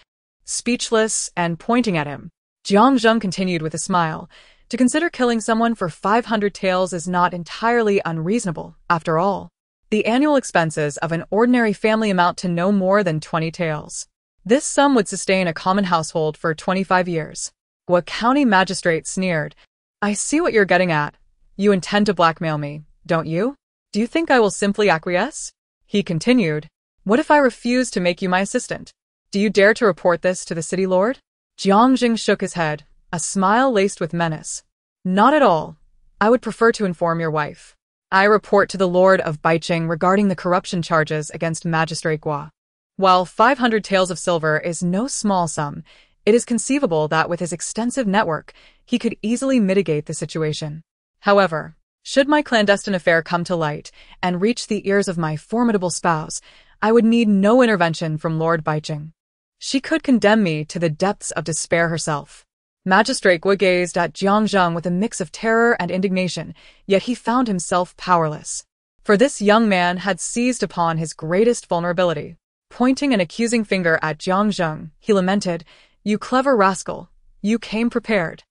speechless and pointing at him. Jiang Ning continued with a smile, "To consider killing someone for 500 taels is not entirely unreasonable, after all. The annual expenses of an ordinary family amount to no more than 20 taels. This sum would sustain a common household for 25 years. Gua County Magistrate sneered, "I see what you're getting at. You intend to blackmail me, don't you? Do you think I will simply acquiesce?" He continued, "What if I refuse to make you my assistant? Do you dare to report this to the city lord?" Jiang Ning shook his head, a smile laced with menace. "Not at all. I would prefer to inform your wife. I report to the Lord of Baicheng regarding the corruption charges against Magistrate Gua. While 500 taels of silver is no small sum, it is conceivable that with his extensive network, he could easily mitigate the situation. However, should my clandestine affair come to light and reach the ears of my formidable spouse, I would need no intervention from Lord Baicheng. She could condemn me to the depths of despair herself." Magistrate Gua gazed at Jiang Ning with a mix of terror and indignation, yet he found himself powerless. For this young man had seized upon his greatest vulnerability. Pointing an accusing finger at Jiang Ning, he lamented, "You clever rascal, you came prepared.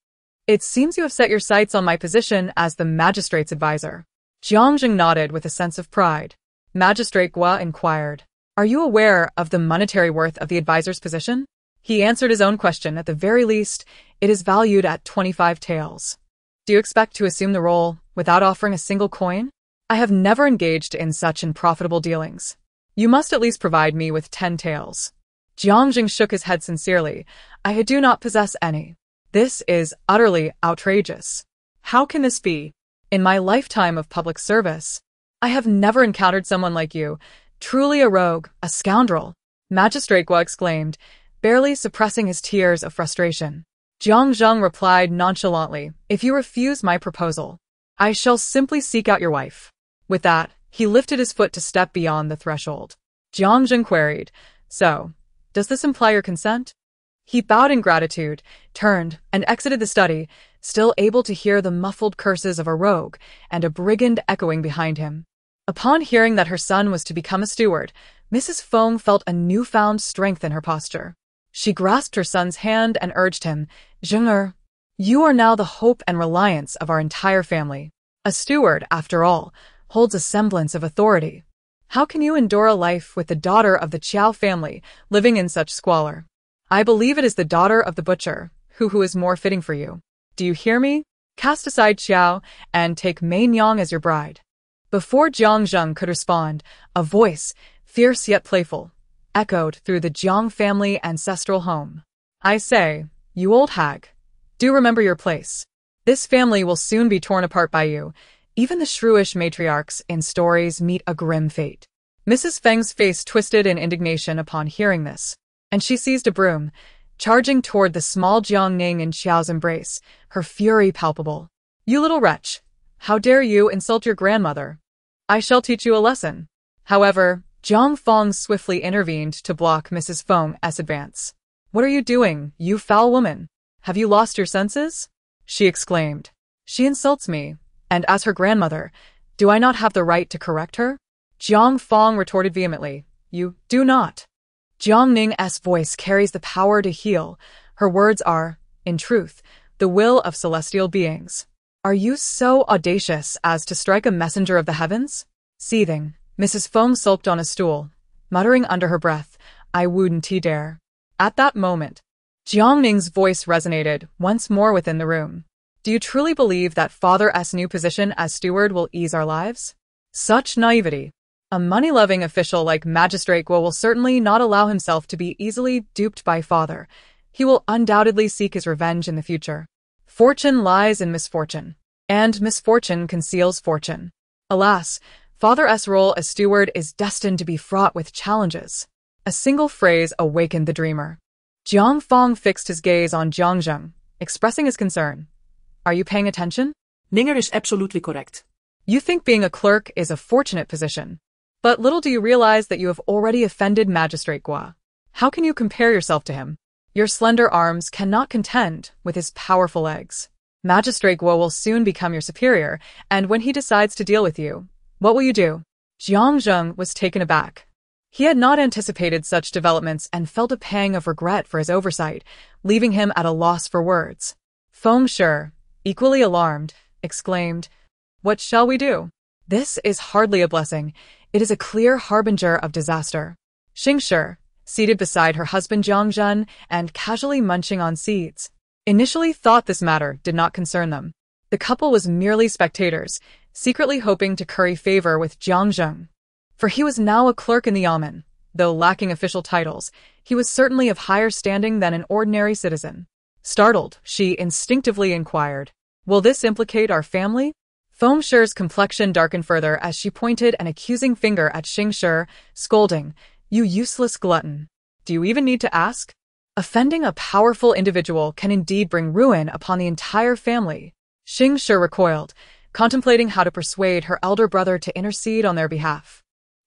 It seems you have set your sights on my position as the magistrate's advisor." Jiang Ning nodded with a sense of pride. Magistrate Gua inquired, "Are you aware of the monetary worth of the advisor's position?" He answered his own question. "At the very least, it is valued at 25 taels. Do you expect to assume the role without offering a single coin? I have never engaged in such unprofitable dealings. You must at least provide me with 10 taels." Jiang Ning shook his head sincerely. "I do not possess any. This is utterly outrageous. How can this be? In my lifetime of public service, I have never encountered someone like you. Truly a rogue, a scoundrel." Magistrate Gua exclaimed, barely suppressing his tears of frustration. Jiang Zheng replied nonchalantly, "If you refuse my proposal, I shall simply seek out your wife." With that, he lifted his foot to step beyond the threshold. Jiang Zheng queried, "So, does this imply your consent?" He bowed in gratitude, turned, and exited the study, still able to hear the muffled curses of a rogue and a brigand echoing behind him. Upon hearing that her son was to become a steward, Mrs. Feng felt a newfound strength in her posture. She grasped her son's hand and urged him, "Zheng, you are now the hope and reliance of our entire family. A steward, after all, holds a semblance of authority. How can you endure a life with the daughter of the Qiao family living in such squalor? I believe it is the daughter of the butcher who is more fitting for you. Do you hear me? Cast aside Qiao and take Mei Nyang as your bride." Before Jiang Zheng could respond, a voice, fierce yet playful, echoed through the Jiang family ancestral home. "I say, you old hag, do remember your place. This family will soon be torn apart by you. Even the shrewish matriarchs in stories meet a grim fate." Mrs. Feng's face twisted in indignation upon hearing this, and she seized a broom, charging toward the small Jiang Ning in Qiao's embrace, her fury palpable. "You little wretch! How dare you insult your grandmother? I shall teach you a lesson." However, Jiang Feng swiftly intervened to block Mrs. Feng's advance. "What are you doing, you foul woman? Have you lost your senses?" she exclaimed. "She insults me, and as her grandmother, do I not have the right to correct her?" Jiang Feng retorted vehemently, "You do not." Jiang Ning's voice carries the power to heal. Her words are, in truth, the will of celestial beings. "Are you so audacious as to strike a messenger of the heavens?" Seething, Mrs. Feng sulked on a stool, muttering under her breath, "I wouldn't dare." At that moment, Jiang Ning's voice resonated once more within the room. "Do you truly believe that Father's new position as steward will ease our lives? Such naivety! A money-loving official like Magistrate Guo will certainly not allow himself to be easily duped by Father. He will undoubtedly seek his revenge in the future. Fortune lies in misfortune, and misfortune conceals fortune. Alas, Father's role as steward is destined to be fraught with challenges." A single phrase awakened the dreamer. Jiang Feng fixed his gaze on Jiang Zheng, expressing his concern. "Are you paying attention?" Ninger is absolutely correct. "You think being a clerk is a fortunate position, but little do you realize that you have already offended Magistrate Guo. How can you compare yourself to him? Your slender arms cannot contend with his powerful legs. Magistrate Guo will soon become your superior, and when he decides to deal with you, what will you do?" Jiang Zheng was taken aback. He had not anticipated such developments and felt a pang of regret for his oversight, leaving him at a loss for words. Feng Shi, equally alarmed, exclaimed, "What shall we do? This is hardly a blessing. It is a clear harbinger of disaster." Xing Shi, seated beside her husband Jiang Zhen and casually munching on seeds, initially thought this matter did not concern them. The couple was merely spectators, secretly hoping to curry favor with Jiang Zheng. For he was now a clerk in the yamen. Though lacking official titles, he was certainly of higher standing than an ordinary citizen. Startled, she instinctively inquired, "Will this implicate our family?" Feng Shi's complexion darkened further as she pointed an accusing finger at Xing Shi, scolding, "You useless glutton. Do you even need to ask? Offending a powerful individual can indeed bring ruin upon the entire family." Xing Shi recoiled, contemplating how to persuade her elder brother to intercede on their behalf.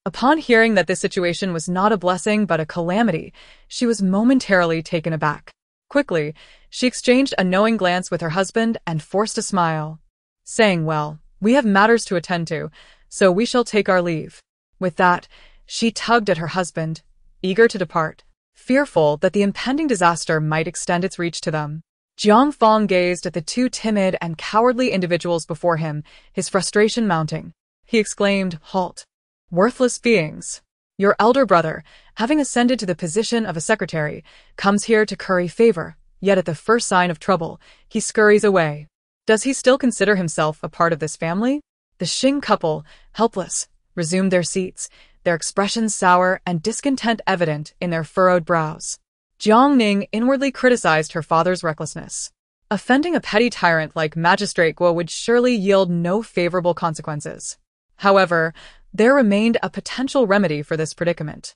Upon hearing that this situation was not a blessing but a calamity, she was momentarily taken aback. Quickly, she exchanged a knowing glance with her husband and forced a smile, saying, "Well, we have matters to attend to, so we shall take our leave." With that, she tugged at her husband, eager to depart, fearful that the impending disaster might extend its reach to them. Jiang Feng gazed at the two timid and cowardly individuals before him, his frustration mounting. He exclaimed, "Halt! Worthless beings! Your elder brother, having ascended to the position of a secretary, comes here to curry favor, yet at the first sign of trouble, he scurries away. Does he still consider himself a part of this family?" The Xing couple, helpless, resumed their seats, their expressions sour and discontent evident in their furrowed brows. Jiang Ning inwardly criticized her father's recklessness. Offending a petty tyrant like Magistrate Guo would surely yield no favorable consequences. However, there remained a potential remedy for this predicament.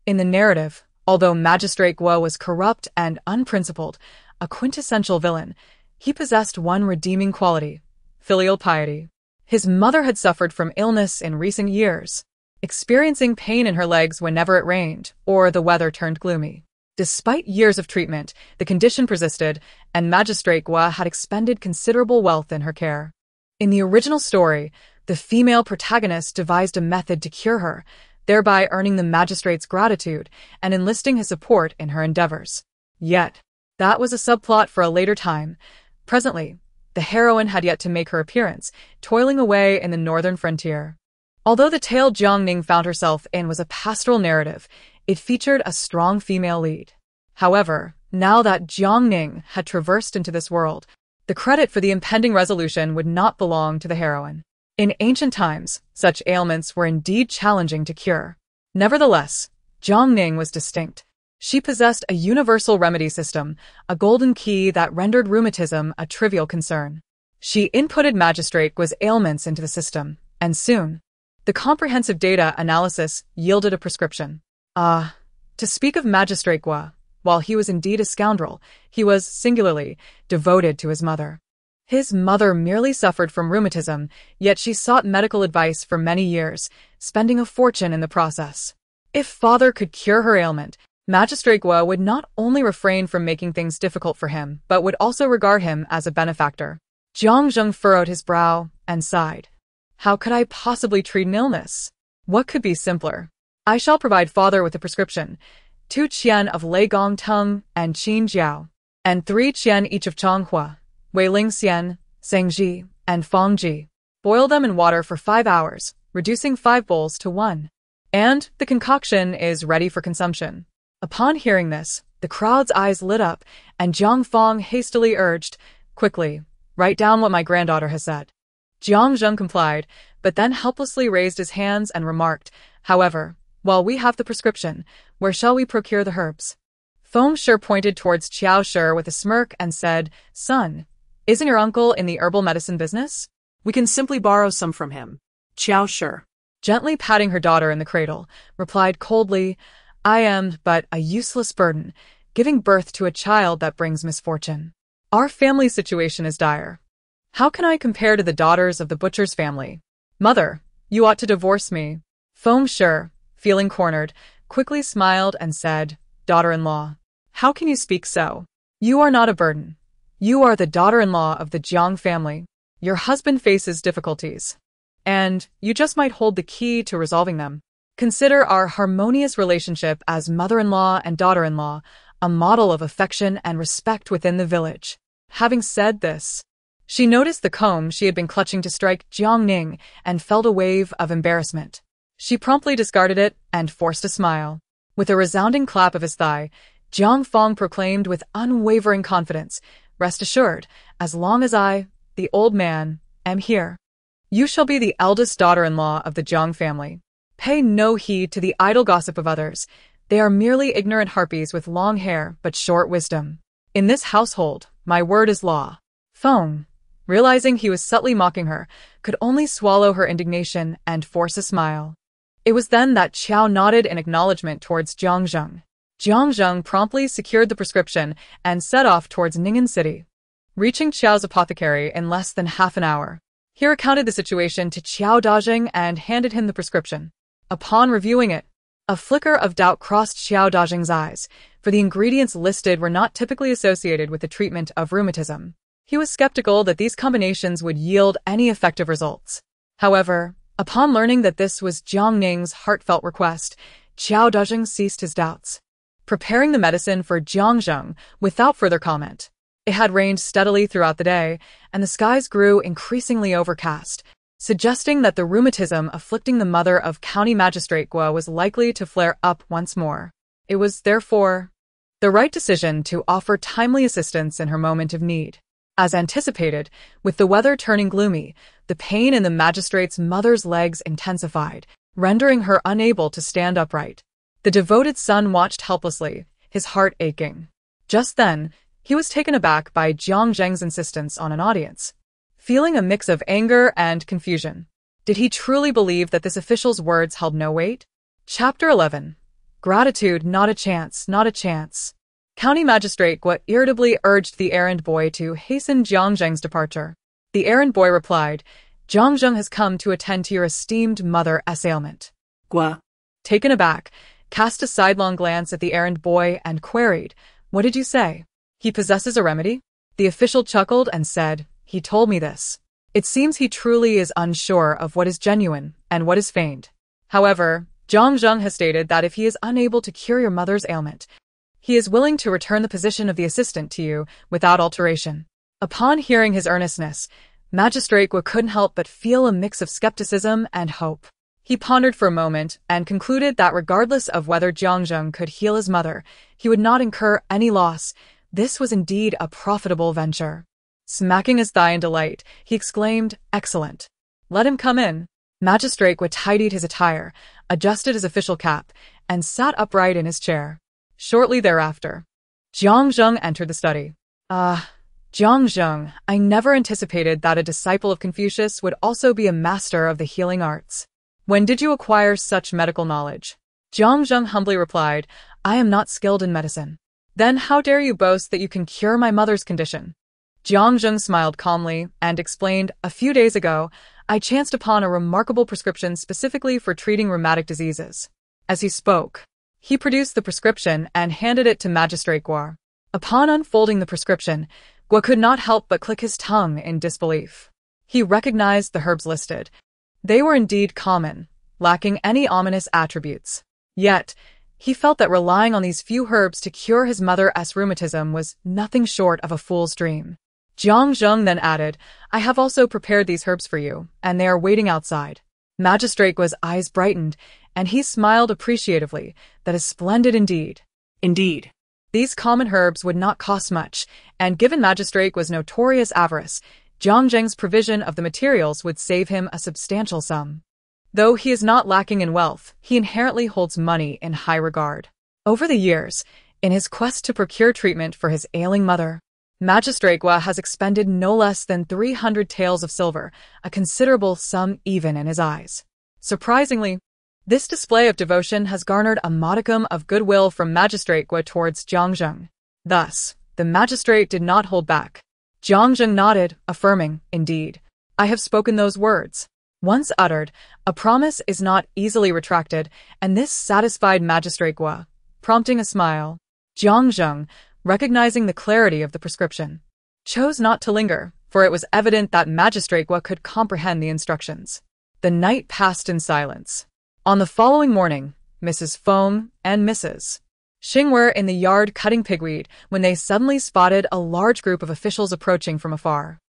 In the narrative, Although Magistrate Guo was corrupt and unprincipled, a quintessential villain, he possessed one redeeming quality: filial piety. His mother had suffered from illness in recent years, experiencing pain in her legs whenever it rained or the weather turned gloomy. Despite years of treatment, the condition persisted, and Magistrate Guo had expended considerable wealth in her care. In the original story, the female protagonist devised a method to cure her, thereby earning the magistrate's gratitude and enlisting his support in her endeavors. Yet, that was a subplot for a later time. Presently, the heroine had yet to make her appearance, toiling away in the northern frontier. Although the tale Jiang Ning found herself in was a pastoral narrative, it featured a strong female lead. However, now that Jiang Ning had traversed into this world, the credit for the impending resolution would not belong to the heroine. In ancient times, such ailments were indeed challenging to cure. Nevertheless, Jiang Ning was distinct. She possessed a universal remedy system, a golden key that rendered rheumatism a trivial concern. She inputted Magistrate Guo's ailments into the system, and soon, the comprehensive data analysis yielded a prescription. To speak of Magistrate Guo, while he was indeed a scoundrel, he was, singularly, devoted to his mother. His mother merely suffered from rheumatism, yet she sought medical advice for many years, spending a fortune in the process. If father could cure her ailment, Magistrate Guo would not only refrain from making things difficult for him, but would also regard him as a benefactor. Jiang Zheng furrowed his brow and sighed. How could I possibly treat an illness? What could be simpler? I shall provide father with a prescription: 2 qian of Lei Gong Tung and Qin Jiao, and 3 qian each of Changhua, Weiling Xian, Sengji, and Fangji. Boil them in water for 5 hours, reducing 5 bowls to 1. And the concoction is ready for consumption. Upon hearing this, the crowd's eyes lit up, and Jiang Fang hastily urged, "Quickly, write down what my granddaughter has said." Jiang Zheng complied, but then helplessly raised his hands and remarked, "However, while we have the prescription, where shall we procure the herbs?" Feng Shi pointed towards Qiao Shi with a smirk and said, "Son, isn't your uncle in the herbal medicine business? We can simply borrow some from him." Qiao Shi, gently patting her daughter in the cradle, replied coldly, "I am but a useless burden, giving birth to a child that brings misfortune. Our family situation is dire. How can I compare to the daughters of the butcher's family? Mother, you ought to divorce me." Feng Shi, feeling cornered, quickly smiled and said, "Daughter-in-law, how can you speak so? You are not a burden. You are the daughter-in-law of the Jiang family. Your husband faces difficulties, and you just might hold the key to resolving them. Consider our harmonious relationship as mother-in-law and daughter-in-law, a model of affection and respect within the village." Having said this, she noticed the comb she had been clutching to strike Jiang Ning and felt a wave of embarrassment. She promptly discarded it and forced a smile. With a resounding clap of his thigh, Jiang Fang proclaimed with unwavering confidence, "Rest assured, as long as I, the old man, am here, you shall be the eldest daughter-in-law of the Jiang family. Pay no heed to the idle gossip of others. They are merely ignorant harpies with long hair but short wisdom. In this household, my word is law." Feng, realizing he was subtly mocking her, could only swallow her indignation and force a smile. It was then that Qiao nodded in acknowledgement towards Jiang Zheng. Jiang Zheng promptly secured the prescription and set off towards Ning'an City. Reaching Qiao's apothecary in less than half an hour, he recounted the situation to Qiao Dajing and handed him the prescription. Upon reviewing it, a flicker of doubt crossed Qiao Dajing's eyes, for the ingredients listed were not typically associated with the treatment of rheumatism. He was skeptical that these combinations would yield any effective results. However, upon learning that this was Jiang Ning's heartfelt request, Qiao Dajing ceased his doubts, preparing the medicine for Jiang Zheng without further comment. It had rained steadily throughout the day, and the skies grew increasingly overcast, suggesting that the rheumatism afflicting the mother of County Magistrate Guo was likely to flare up once more. It was, therefore, the right decision to offer timely assistance in her moment of need. As anticipated, with the weather turning gloomy, the pain in the magistrate's mother's legs intensified, rendering her unable to stand upright. The devoted son watched helplessly, his heart aching. Just then, he was taken aback by Jiang Zheng's insistence on an audience. Feeling a mix of anger and confusion, did he truly believe that this official's words held no weight? Chapter 11. Gratitude, not a chance, not a chance. County Magistrate Gua irritably urged the errand boy to hasten Jiang Zheng's departure. The errand boy replied, Jiang Zheng has come to attend to your esteemed mother's ailment. Gua. Taken aback, cast a sidelong glance at the errand boy and queried, What did you say? He possesses a remedy? The official chuckled and said, He told me this. It seems he truly is unsure of what is genuine and what is feigned. However, Jiang Zheng has stated that if he is unable to cure your mother's ailment, he is willing to return the position of the assistant to you without alteration. Upon hearing his earnestness, Magistrate Gua couldn't help but feel a mix of skepticism and hope. He pondered for a moment and concluded that regardless of whether Jiang Zheng could heal his mother, he would not incur any loss. This was indeed a profitable venture. Smacking his thigh in delight, he exclaimed, Excellent. Let him come in. Magistrate Gua tidied his attire, adjusted his official cap, and sat upright in his chair. Shortly thereafter, Jiang Zheng entered the study. Jiang Zheng, I never anticipated that a disciple of Confucius would also be a master of the healing arts. When did you acquire such medical knowledge? Jiang Zheng humbly replied, I am not skilled in medicine. Then how dare you boast that you can cure my mother's condition? Jiang Zheng smiled calmly and explained, A few days ago, I chanced upon a remarkable prescription specifically for treating rheumatic diseases. As he spoke, he produced the prescription and handed it to Magistrate Gua. Upon unfolding the prescription, Gua could not help but click his tongue in disbelief. He recognized the herbs listed. They were indeed common, lacking any ominous attributes. Yet, he felt that relying on these few herbs to cure his mother's rheumatism was nothing short of a fool's dream. Jiang Zheng then added, I have also prepared these herbs for you, and they are waiting outside. Magistrate Gua's eyes brightened, and he smiled appreciatively. That is splendid indeed. Indeed. These common herbs would not cost much, and given Magistrate Gua's notorious avarice, Jiang Zheng's provision of the materials would save him a substantial sum. Though he is not lacking in wealth, he inherently holds money in high regard. Over the years, in his quest to procure treatment for his ailing mother, Magistrate Gua has expended no less than 300 taels of silver, a considerable sum even in his eyes. Surprisingly, this display of devotion has garnered a modicum of goodwill from Magistrate Gua towards Jiang Zheng. Thus, the magistrate did not hold back. Jiang Zheng nodded, affirming, Indeed, I have spoken those words. Once uttered, a promise is not easily retracted, and this satisfied Magistrate Gua, prompting a smile. Jiang Zheng, recognizing the clarity of the prescription, chose not to linger, for it was evident that Magistrate Gua could comprehend the instructions. The night passed in silence. On the following morning, Mrs. Feng and Mrs. Xing were in the yard cutting pigweed when they suddenly spotted a large group of officials approaching from afar.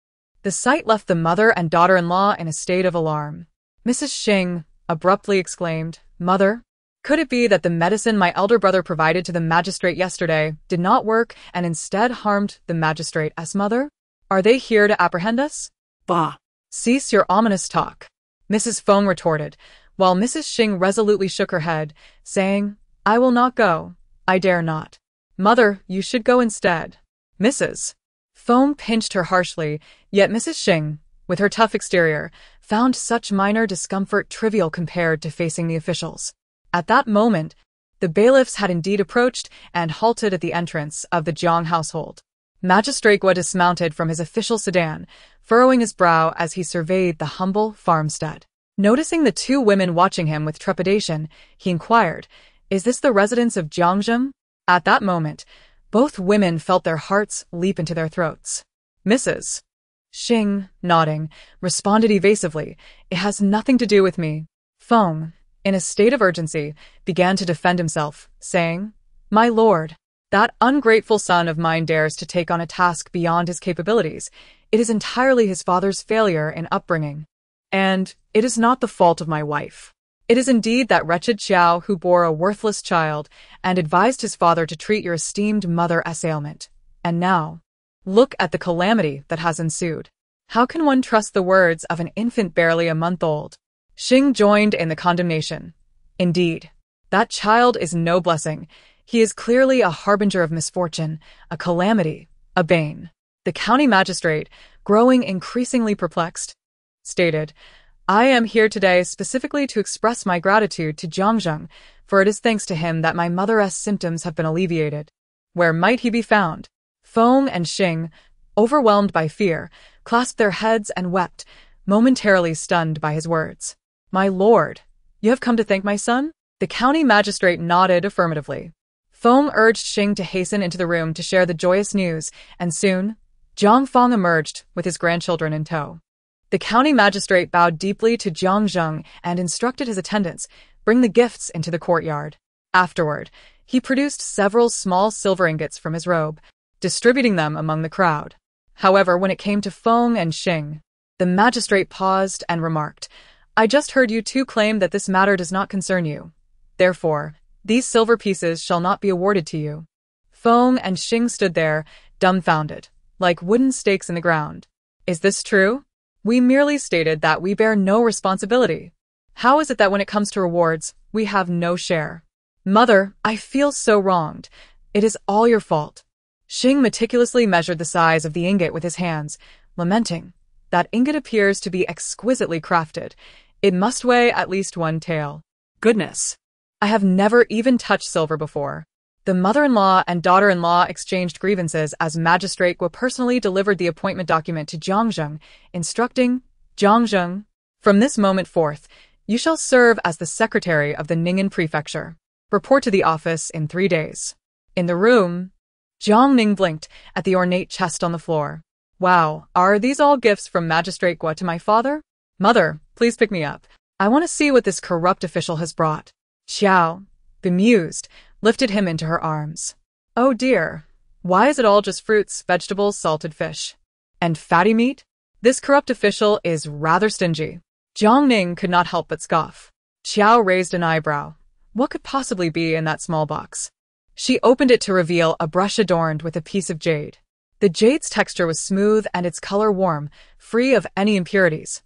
The sight left the mother and daughter-in-law in a state of alarm. Mrs. Xing abruptly exclaimed, Mother, could it be that the medicine my elder brother provided to the magistrate yesterday did not work and instead harmed the magistrate's mother? Are they here to apprehend us? Bah! Cease your ominous talk, Mrs. Feng retorted, while Mrs. Xing resolutely shook her head, saying, I will not go. I dare not. Mother, you should go instead. Mrs. Feng pinched her harshly, yet Mrs. Xing, with her tough exterior, found such minor discomfort trivial compared to facing the officials. At that moment, the bailiffs had indeed approached and halted at the entrance of the Jiang household. Magistrate Gua dismounted from his official sedan, furrowing his brow as he surveyed the humble farmstead. Noticing the two women watching him with trepidation, he inquired, Is this the residence of Jiang Zheng? At that moment, both women felt their hearts leap into their throats. Mrs. Xing, nodding, responded evasively, It has nothing to do with me. Feng, in a state of urgency, began to defend himself, saying, My lord, that ungrateful son of mine dares to take on a task beyond his capabilities. It is entirely his father's failure in upbringing. And it is not the fault of my wife. It is indeed that wretched Qiao who bore a worthless child and advised his father to treat your esteemed mother's ailment. And now, look at the calamity that has ensued. How can one trust the words of an infant barely a month old? Xing joined in the condemnation. Indeed, that child is no blessing. He is clearly a harbinger of misfortune, a calamity, a bane. The county magistrate, growing increasingly perplexed, stated, I am here today specifically to express my gratitude to Jiang, for it is thanks to him that my mother's symptoms have been alleviated. Where might he be found? Feng and Xing, overwhelmed by fear, clasped their heads and wept, momentarily stunned by his words. My lord, you have come to thank my son? The county magistrate nodded affirmatively. Feng urged Xing to hasten into the room to share the joyous news, and soon, Jiang Feng emerged with his grandchildren in tow. The county magistrate bowed deeply to Jiang and instructed his attendants, bring the gifts into the courtyard. Afterward, he produced several small silver ingots from his robe, distributing them among the crowd. However, when it came to Feng and Xing, the magistrate paused and remarked, I just heard you two claim that this matter does not concern you. Therefore, these silver pieces shall not be awarded to you. Feng and Xing stood there, dumbfounded, like wooden stakes in the ground. Is this true? We merely stated that we bear no responsibility. How is it that when it comes to rewards, we have no share? Mother, I feel so wronged. It is all your fault. Xing meticulously measured the size of the ingot with his hands, lamenting, that ingot appears to be exquisitely crafted. It must weigh at least 1 tael. Goodness. I have never even touched silver before. The mother-in-law and daughter-in-law exchanged grievances as Magistrate Guo personally delivered the appointment document to Jiang, instructing Jiang, from this moment forth, you shall serve as the secretary of the Ning'an prefecture. Report to the office in 3 days. In the room, Jiang Ning blinked at the ornate chest on the floor. Wow, are these all gifts from Magistrate Guo to my father? Mother, please pick me up. I want to see what this corrupt official has brought. Qiao, bemused, lifted him into her arms. Oh dear, why is it all just fruits, vegetables, salted fish? And fatty meat? This corrupt official is rather stingy. Jiang Ning could not help but scoff. Qiao raised an eyebrow. What could possibly be in that small box? She opened it to reveal a brush adorned with a piece of jade. The jade's texture was smooth and its color warm, free of any impurities,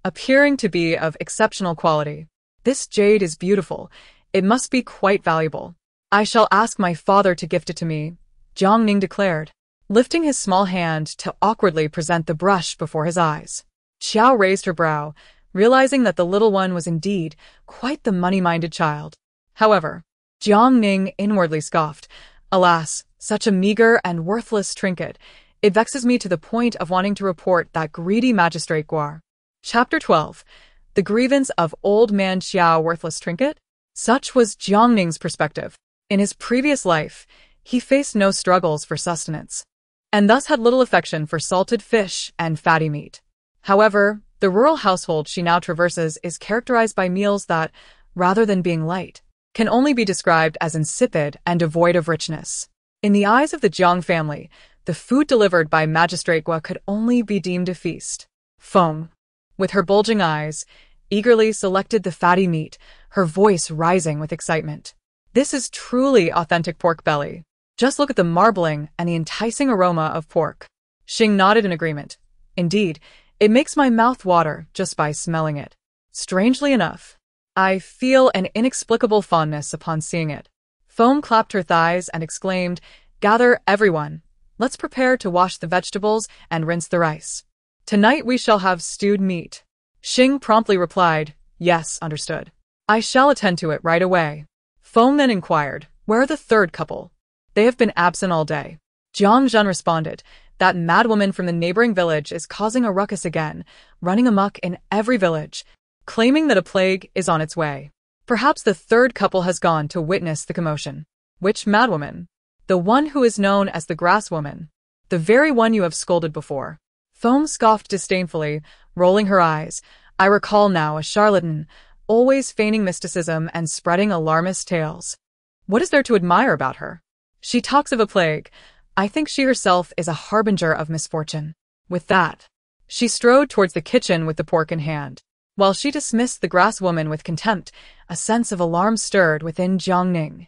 appearing to be of exceptional quality. This jade is beautiful. It must be quite valuable. I shall ask my father to gift it to me, Jiang Ning declared, lifting his small hand to awkwardly present the brush before his eyes. Qiao raised her brow, realizing that the little one was indeed quite the money-minded child. However, Jiang Ning inwardly scoffed. Alas, such a meager and worthless trinket. It vexes me to the point of wanting to report that greedy Magistrate Guo. Chapter 12. The grievance of old man Qiao worthless trinket? Such was Jiang Ning's perspective. In his previous life, he faced no struggles for sustenance, and thus had little affection for salted fish and fatty meat. However, the rural household she now traverses is characterized by meals that, rather than being light, can only be described as insipid and devoid of richness. In the eyes of the Jiang family, the food delivered by Magistrate Guo could only be deemed a feast. Feng, with her bulging eyes, eagerly selected the fatty meat, her voice rising with excitement. This is truly authentic pork belly. Just look at the marbling and the enticing aroma of pork. Xing nodded in agreement. Indeed, it makes my mouth water just by smelling it. Strangely enough, I feel an inexplicable fondness upon seeing it. Feng clapped her thighs and exclaimed, Gather, everyone. Let's prepare to wash the vegetables and rinse the rice. Tonight we shall have stewed meat. Xing promptly replied, Yes, understood. I shall attend to it right away. Feng then inquired, Where are the third couple? They have been absent all day. Jiang responded, That madwoman from the neighboring village is causing a ruckus again, running amok in every village, claiming that a plague is on its way. Perhaps the third couple has gone to witness the commotion. Which madwoman? The one who is known as the grass woman. The very one you have scolded before. Feng scoffed disdainfully, rolling her eyes. I recall now a charlatan, always feigning mysticism and spreading alarmist tales. What is there to admire about her? She talks of a plague. I think she herself is a harbinger of misfortune. With that, she strode towards the kitchen with the pork in hand. While she dismissed the grass woman with contempt, a sense of alarm stirred within Jiang Ning.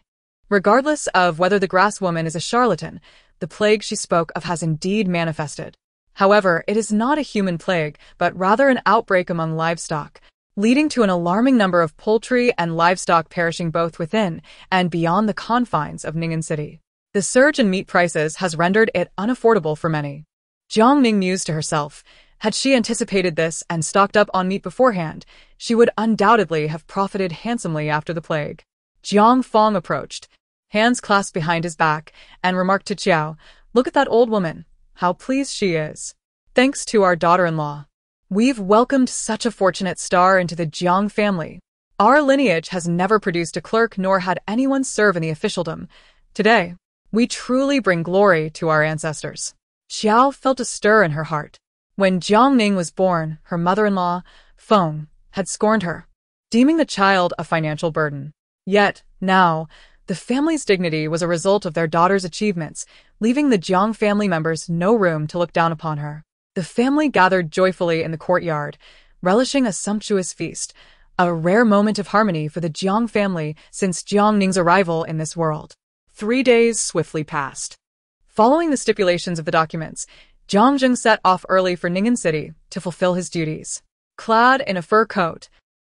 Regardless of whether the grass woman is a charlatan, the plague she spoke of has indeed manifested. However, it is not a human plague, but rather an outbreak among livestock, leading to an alarming number of poultry and livestock perishing both within and beyond the confines of Ning'an City. The surge in meat prices has rendered it unaffordable for many. Jiang Ning mused to herself, Had she anticipated this and stocked up on meat beforehand, she would undoubtedly have profited handsomely after the plague. Jiang Fong approached, hands clasped behind his back, and remarked to Qiao, "Look at that old woman. How pleased she is. Thanks to our daughter-in-law. We've welcomed such a fortunate star into the Jiang family. Our lineage has never produced a clerk nor had anyone serve in the officialdom. Today, we truly bring glory to our ancestors." Qiao felt a stir in her heart. When Jiang Ning was born, her mother-in-law, Feng, had scorned her, deeming the child a financial burden. Yet, now, the family's dignity was a result of their daughter's achievements, leaving the Jiang family members no room to look down upon her. The family gathered joyfully in the courtyard, relishing a sumptuous feast, a rare moment of harmony for the Jiang family since Jiang Ning's arrival in this world. 3 days swiftly passed. Following the stipulations of the documents, Jiang Ning set off early for Ning'an City to fulfill his duties. Clad in a fur coat,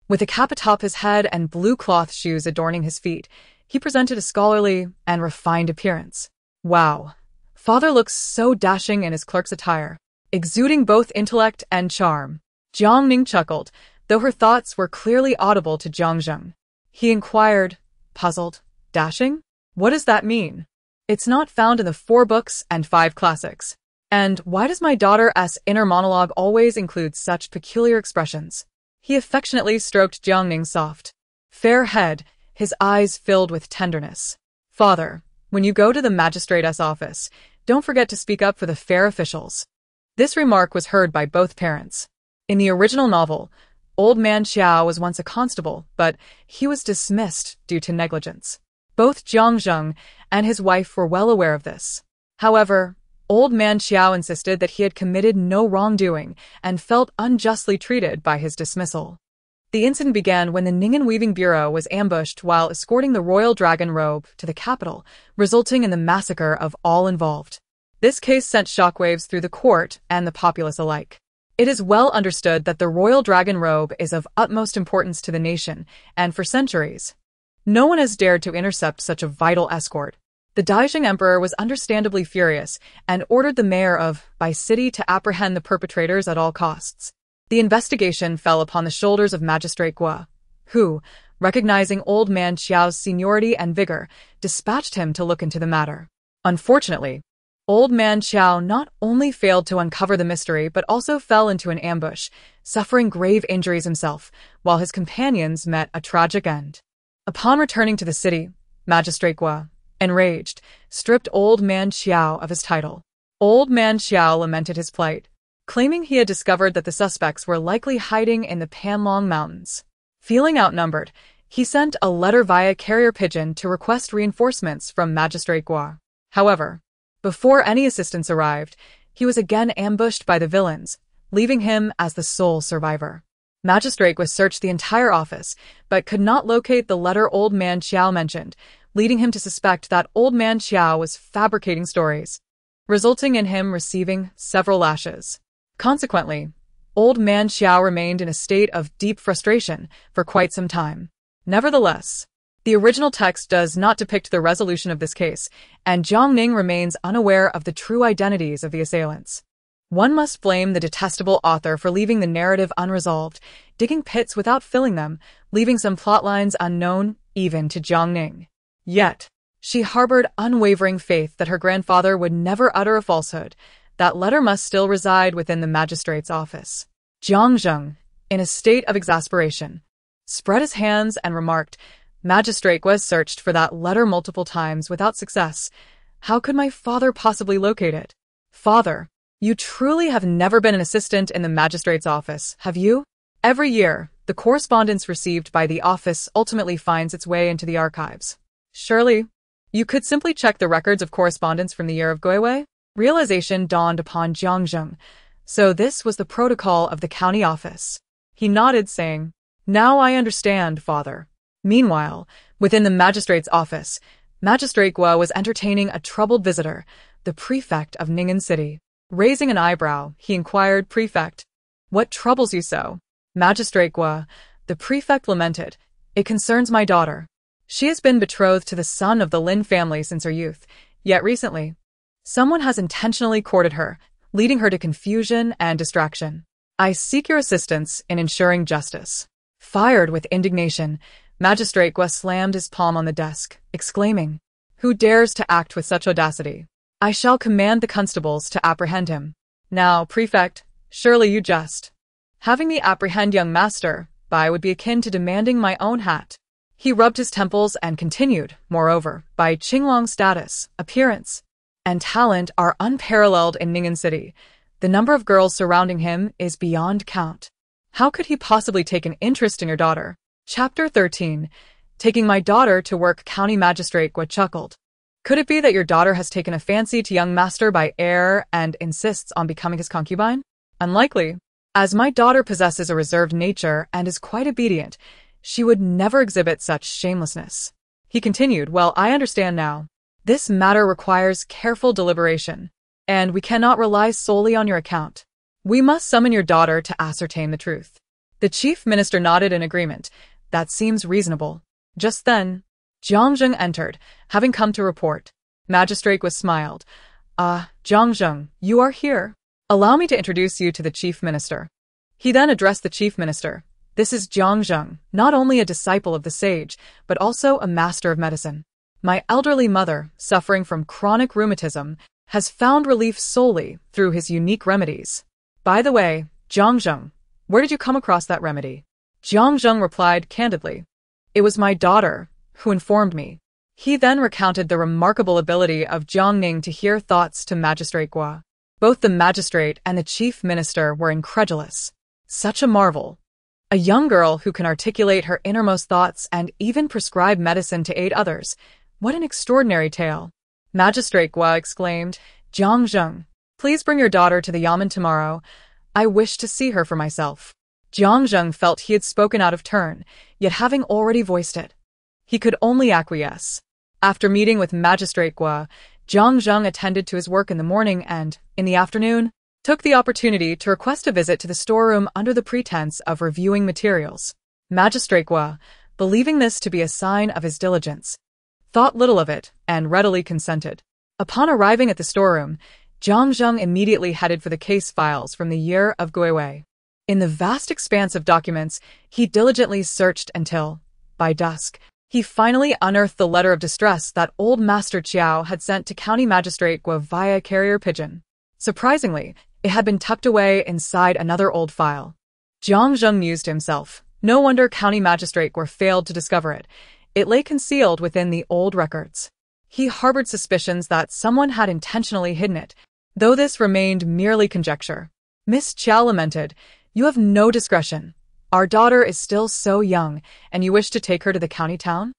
with a cap atop his head and blue cloth shoes adorning his feet, he presented a scholarly and refined appearance. Wow! Father looks so dashing in his clerk's attire, exuding both intellect and charm. Jiang Ning chuckled, though her thoughts were clearly audible to Jiang Ning. He inquired, puzzled, "Dashing? What does that mean? It's not found in the 4 books and 5 classics. And why does my daughter's inner monologue always include such peculiar expressions?" He affectionately stroked Jiang Ning's soft, fair head, his eyes filled with tenderness. "Father, when you go to the magistrate's office, don't forget to speak up for the fair officials." This remark was heard by both parents. In the original novel, Old Man Qiao was once a constable, but he was dismissed due to negligence. Both Jiang Ning and his wife were well aware of this. However, Old Man Qiao insisted that he had committed no wrongdoing and felt unjustly treated by his dismissal. The incident began when the Ning'an Weaving Bureau was ambushed while escorting the royal dragon robe to the capital, resulting in the massacre of all involved. This case sent shockwaves through the court and the populace alike. It is well understood that the royal dragon robe is of utmost importance to the nation, and for centuries, no one has dared to intercept such a vital escort. The Daijing Emperor was understandably furious and ordered the mayor of Bai City to apprehend the perpetrators at all costs. The investigation fell upon the shoulders of Magistrate Guo, who, recognizing Old Man Qiao's seniority and vigor, dispatched him to look into the matter. Unfortunately, Old Man Qiao not only failed to uncover the mystery but also fell into an ambush, suffering grave injuries himself, while his companions met a tragic end. Upon returning to the city, Magistrate Guo, enraged, stripped Old Man Qiao of his title. Old Man Qiao lamented his plight, claiming he had discovered that the suspects were likely hiding in the Panlong Mountains. Feeling outnumbered, he sent a letter via carrier pigeon to request reinforcements from Magistrate Guo. However, before any assistance arrived, he was again ambushed by the villains, leaving him as the sole survivor. Magistrate Guo searched the entire office, but could not locate the letter Old Man Qiao mentioned, leading him to suspect that Old Man Qiao was fabricating stories, resulting in him receiving several lashes. Consequently, Old Man Qiao remained in a state of deep frustration for quite some time. Nevertheless, the original text does not depict the resolution of this case, and Jiang Ning remains unaware of the true identities of the assailants. One must blame the detestable author for leaving the narrative unresolved, digging pits without filling them, leaving some plot lines unknown even to Jiang Ning. Yet, she harbored unwavering faith that her grandfather would never utter a falsehood. That letter must still reside within the magistrate's office. Jiang Ning, in a state of exasperation, spread his hands and remarked, "Magistrate was searched for that letter multiple times without success. How could my father possibly locate it?" "Father, you truly have never been an assistant in the magistrate's office, have you? Every year, the correspondence received by the office ultimately finds its way into the archives. Surely, you could simply check the records of correspondence from the year of Guiwei?" Realization dawned upon Jiang Ning. So this was the protocol of the county office. He nodded, saying, "Now I understand, Father." Meanwhile, within the magistrate's office, Magistrate Guo was entertaining a troubled visitor, the prefect of Ning'an City. Raising an eyebrow, he inquired, "Prefect, what troubles you so?" Magistrate Guo, the prefect lamented, "It concerns my daughter. She has been betrothed to the son of the Lin family since her youth, yet recently, someone has intentionally courted her, leading her to confusion and distraction. I seek your assistance in ensuring justice. Fired with indignation, Magistrate Gua slammed his palm on the desk, exclaiming, "Who dares to act with such audacity? I shall command the constables to apprehend him. Now, Prefect, surely you jest. Having me apprehend young master, by would be akin to demanding my own hat." He rubbed his temples and continued, moreover, by Qinglong's status, appearance, and talent are unparalleled in Ningen City. The number of girls surrounding him is beyond count. How could he possibly take an interest in your daughter? Chapter 13. Taking my daughter to work. County Magistrate Gua chuckled. Could it be that your daughter has taken a fancy to young master by air and insists on becoming his concubine? Unlikely. As my daughter possesses a reserved nature and is quite obedient, she would never exhibit such shamelessness. He continued, "Well, I understand now. This matter requires careful deliberation, and we cannot rely solely on your account. We must summon your daughter to ascertain the truth." The chief minister nodded in agreement. That seems reasonable. Just then, Jiang Ning entered, having come to report. Magistrate was smiled. Jiang Ning, you are here. Allow me to introduce you to the chief minister." He then addressed the chief minister. "This is Jiang Ning, not only a disciple of the sage, but also a master of medicine. My elderly mother, suffering from chronic rheumatism, has found relief solely through his unique remedies. By the way, Jiang Ning, where did you come across that remedy?" Jiang Ning replied candidly. "It was my daughter who informed me." He then recounted the remarkable ability of Jiang Ning to hear thoughts to Magistrate Gua. Both the magistrate and the chief minister were incredulous. Such a marvel. A young girl who can articulate her innermost thoughts and even prescribe medicine to aid others. What an extraordinary tale. Magistrate Gua exclaimed, "Jiang Ning, please bring your daughter to the Yamen tomorrow. I wish to see her for myself." Jiang Ning felt he had spoken out of turn, yet having already voiced it, he could only acquiesce. After meeting with Magistrate Gua, Jiang Ning attended to his work in the morning and, in the afternoon, took the opportunity to request a visit to the storeroom under the pretense of reviewing materials. Magistrate Gua, believing this to be a sign of his diligence, thought little of it and readily consented. Upon arriving at the storeroom, Jiang Ning immediately headed for the case files from the year of Guiwei. In the vast expanse of documents, he diligently searched until, by dusk, he finally unearthed the letter of distress that old Master Qiao had sent to County Magistrate Gua via carrier pigeon. Surprisingly, it had been tucked away inside another old file. Jiang Ning mused to himself. No wonder County Magistrate Gua failed to discover it. It lay concealed within the old records. He harbored suspicions that someone had intentionally hidden it, though this remained merely conjecture. Miss Qiao lamented, "You have no discretion. Our daughter is still so young, and you wish to take her to the county town?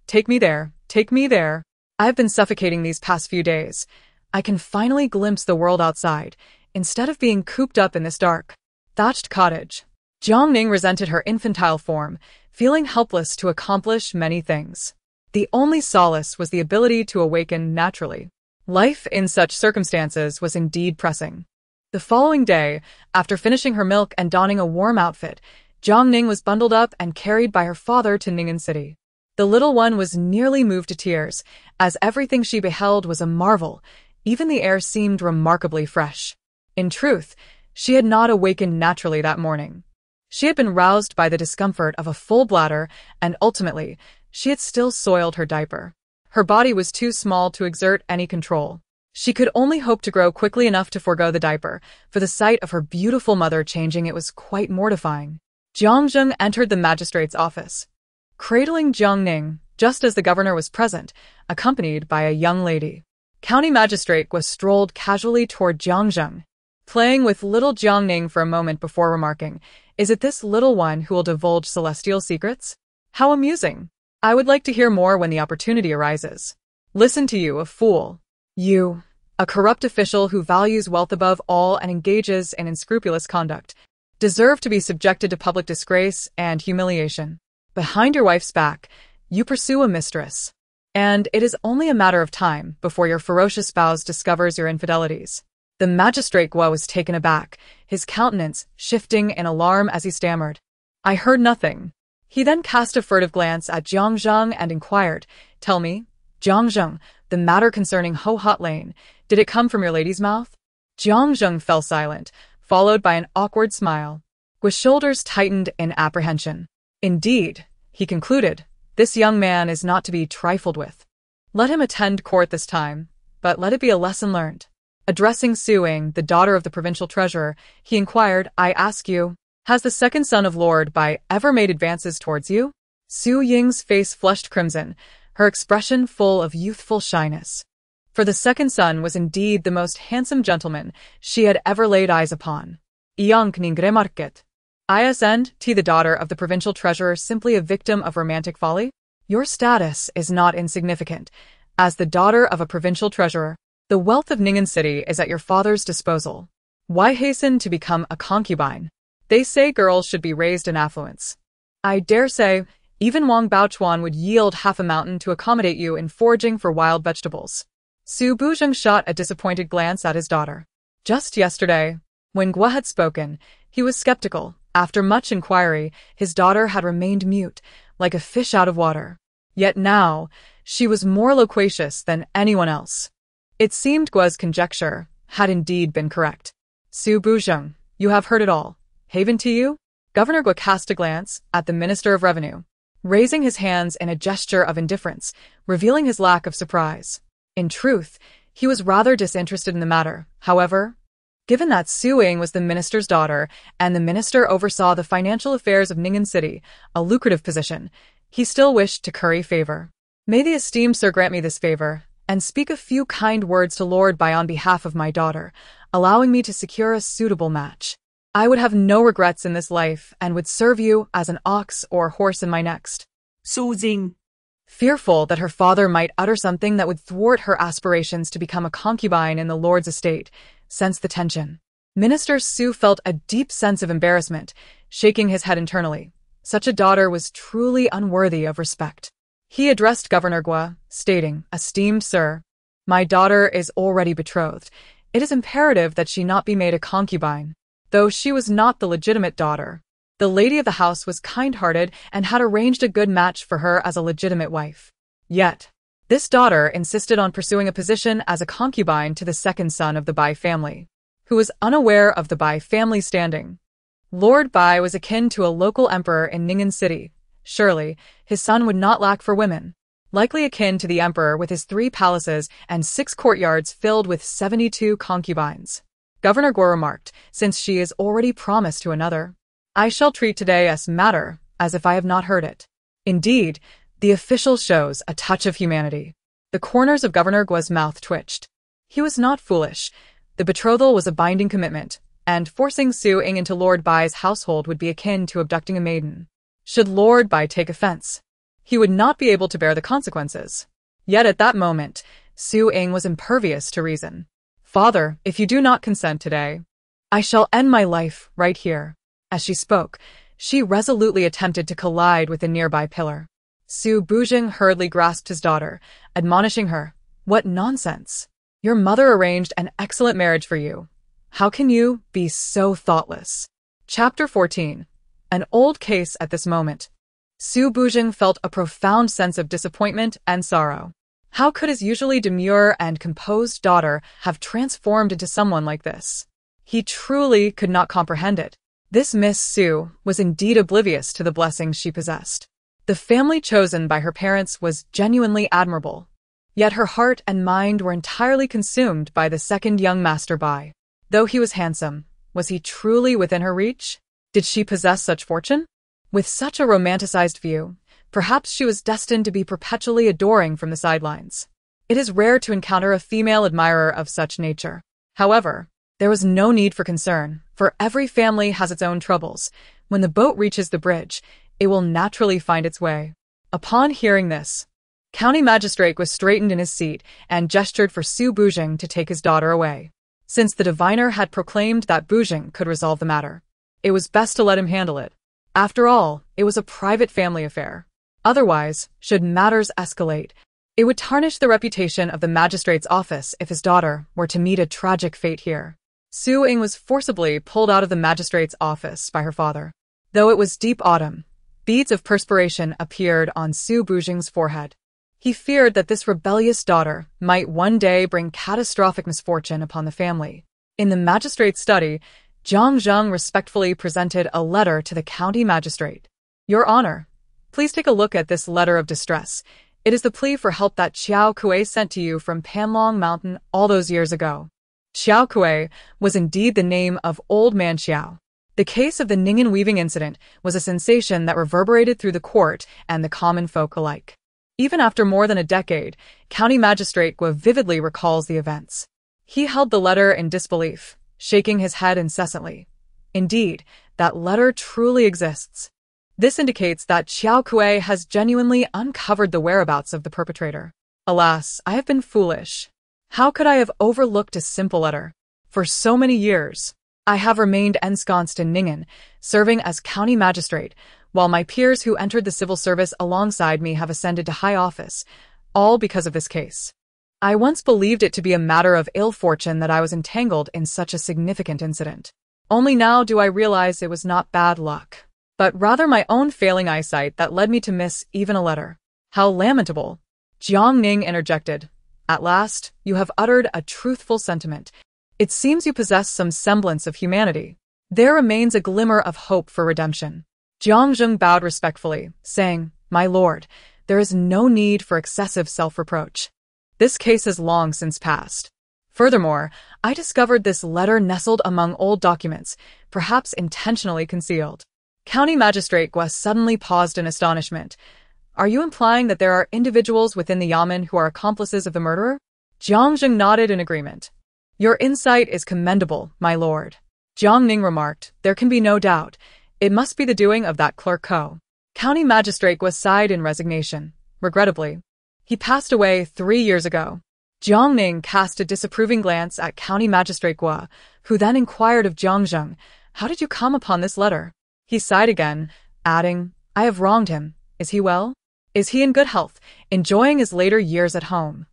Take me there, take me there. I've been suffocating these past few days. I can finally glimpse the world outside, instead of being cooped up in this dark, thatched cottage." Jiang Ning resented her infantile form, feeling helpless to accomplish many things. The only solace was the ability to awaken naturally. Life in such circumstances was indeed pressing. The following day, after finishing her milk and donning a warm outfit, Jiang Ning was bundled up and carried by her father to Ningen City. The little one was nearly moved to tears, as everything she beheld was a marvel. Even the air seemed remarkably fresh. In truth, she had not awakened naturally that morning. She had been roused by the discomfort of a full bladder, and ultimately, she had still soiled her diaper. Her body was too small to exert any control. She could only hope to grow quickly enough to forego the diaper. For the sight of her beautiful mother changing it was quite mortifying. Jiang Ning entered the magistrate's office, cradling Jiang Ning, just as the governor was present, accompanied by a young lady. County Magistrate Gua strolled casually toward Jiang Ning, playing with little Jiang Ning for a moment before remarking, "Is it this little one who will divulge celestial secrets? How amusing! I would like to hear more when the opportunity arises. Listen to you, a fool. You, a corrupt official who values wealth above all and engages in unscrupulous conduct, deserve to be subjected to public disgrace and humiliation. Behind your wife's back, you pursue a mistress, and it is only a matter of time before your ferocious spouse discovers your infidelities." The magistrate Gua was taken aback, his countenance shifting in alarm as he stammered, "I heard nothing." He then cast a furtive glance at Jiang Ning and inquired, "Tell me, Jiang Ning, the matter concerning Ho Hot Lane, did it come from your lady's mouth?" Jiang Ning fell silent, followed by an awkward smile. With shoulders tightened in apprehension. Indeed, he concluded, this young man is not to be trifled with. Let him attend court this time, but let it be a lesson learned. Addressing Su Ying, the daughter of the provincial treasurer, he inquired, I ask you, has the second son of Lord Bai ever made advances towards you? Su Ying's face flushed crimson, her expression full of youthful shyness. For the second son was indeed the most handsome gentleman she had ever laid eyes upon. Jiang Ning remarqued. Isn't the daughter of the provincial treasurer simply a victim of romantic folly? Your status is not insignificant. As the daughter of a provincial treasurer, the wealth of Ningen City is at your father's disposal. Why hasten to become a concubine? They say girls should be raised in affluence. I dare say, even Wang Baochuan would yield half a mountain to accommodate you in foraging for wild vegetables. Su Buzheng shot a disappointed glance at his daughter. Just yesterday, when Gua had spoken, he was skeptical. After much inquiry, his daughter had remained mute, like a fish out of water. Yet now, she was more loquacious than anyone else. It seemed Gua's conjecture had indeed been correct. Su Buzheng, you have heard it all. Haven to you? Governor Gua cast a glance at the Minister of Revenue, raising his hands in a gesture of indifference, revealing his lack of surprise. In truth, he was rather disinterested in the matter. However, given that Su Ying was the minister's daughter and the minister oversaw the financial affairs of Ningen City, a lucrative position, he still wished to curry favor. May the esteemed sir grant me this favor, and speak a few kind words to Lord Bai on behalf of my daughter, allowing me to secure a suitable match. I would have no regrets in this life and would serve you as an ox or horse in my next. Su Ying. Fearful that her father might utter something that would thwart her aspirations to become a concubine in the lord's estate, sensed the tension. Minister Su felt a deep sense of embarrassment, shaking his head internally. Such a daughter was truly unworthy of respect. He addressed Governor Gua, stating, Esteemed sir, my daughter is already betrothed. It is imperative that she not be made a concubine. Though she was not the legitimate daughter, the lady of the house was kind-hearted and had arranged a good match for her as a legitimate wife. Yet, this daughter insisted on pursuing a position as a concubine to the second son of the Bai family, who was unaware of the Bai family standing. Lord Bai was akin to a local emperor in Ningen City. Surely, his son would not lack for women. Likely akin to the emperor with his 3 palaces and 6 courtyards filled with 72 concubines. Governor Gua remarked, since she is already promised to another, I shall treat today's matter as if I have not heard it. Indeed, the official shows a touch of humanity. The corners of Governor Gua's mouth twitched. He was not foolish. The betrothal was a binding commitment, and forcing Su Ying into Lord Bai's household would be akin to abducting a maiden. Should Lord Bai take offense, he would not be able to bear the consequences. Yet at that moment, Su Ying was impervious to reason. Father, if you do not consent today, I shall end my life right here. As she spoke, she resolutely attempted to collide with a nearby pillar. Su Buzheng hurriedly grasped his daughter, admonishing her, What nonsense! Your mother arranged an excellent marriage for you. How can you be so thoughtless? Chapter 14. An old case at this moment. Su Buzheng felt a profound sense of disappointment and sorrow. How could his usually demure and composed daughter have transformed into someone like this? He truly could not comprehend it. This Miss Su was indeed oblivious to the blessings she possessed. The family chosen by her parents was genuinely admirable. Yet her heart and mind were entirely consumed by the second young Master Bai. Though he was handsome, was he truly within her reach? Did she possess such fortune? With such a romanticized view, perhaps she was destined to be perpetually adoring from the sidelines. It is rare to encounter a female admirer of such nature. However, there was no need for concern, for every family has its own troubles. When the boat reaches the bridge, it will naturally find its way. Upon hearing this, County Magistrate was straightened in his seat and gestured for Su Buzheng to take his daughter away. Since the diviner had proclaimed that Buzheng could resolve the matter, it was best to let him handle it. After all, it was a private family affair. Otherwise, should matters escalate, it would tarnish the reputation of the magistrate's office if his daughter were to meet a tragic fate here. Su Ying was forcibly pulled out of the magistrate's office by her father. Though it was deep autumn, beads of perspiration appeared on Su Buzheng's forehead. He feared that this rebellious daughter might one day bring catastrophic misfortune upon the family. In the magistrate's study, Jiang Zheng respectfully presented a letter to the county magistrate. Your Honor, please take a look at this letter of distress. It is the plea for help that Qiao Kui sent to you from Panlong Mountain all those years ago. Qiao Kui was indeed the name of Old Man Qiao. The case of the Ningen weaving incident was a sensation that reverberated through the court and the common folk alike. Even after more than a decade, County Magistrate Guo vividly recalls the events. He held the letter in disbelief, shaking his head incessantly. Indeed, that letter truly exists. This indicates that Qiao Kui has genuinely uncovered the whereabouts of the perpetrator. Alas, I have been foolish. How could I have overlooked a simple letter? For so many years, I have remained ensconced in Ningen, serving as county magistrate, while my peers who entered the civil service alongside me have ascended to high office, all because of this case. I once believed it to be a matter of ill fortune that I was entangled in such a significant incident. Only now do I realize it was not bad luck, but rather my own failing eyesight that led me to miss even a letter. How lamentable! Jiang Ning interjected. At last, you have uttered a truthful sentiment. It seems you possess some semblance of humanity. There remains a glimmer of hope for redemption. Jiang Zheng bowed respectfully, saying, My lord, there is no need for excessive self-reproach. This case has long since passed. Furthermore, I discovered this letter nestled among old documents, perhaps intentionally concealed. County Magistrate Guo suddenly paused in astonishment. Are you implying that there are individuals within the Yamen who are accomplices of the murderer? Jiang Zheng nodded in agreement. Your insight is commendable, my lord. Jiang Ning remarked, There can be no doubt. It must be the doing of that clerk Ko. County Magistrate Guo sighed in resignation. Regrettably, he passed away 3 years ago. Jiang Ning cast a disapproving glance at County Magistrate Guo, who then inquired of Jiang Zheng, How did you come upon this letter? He sighed again, adding, I have wronged him. Is he well? Is he in good health, enjoying his later years at home?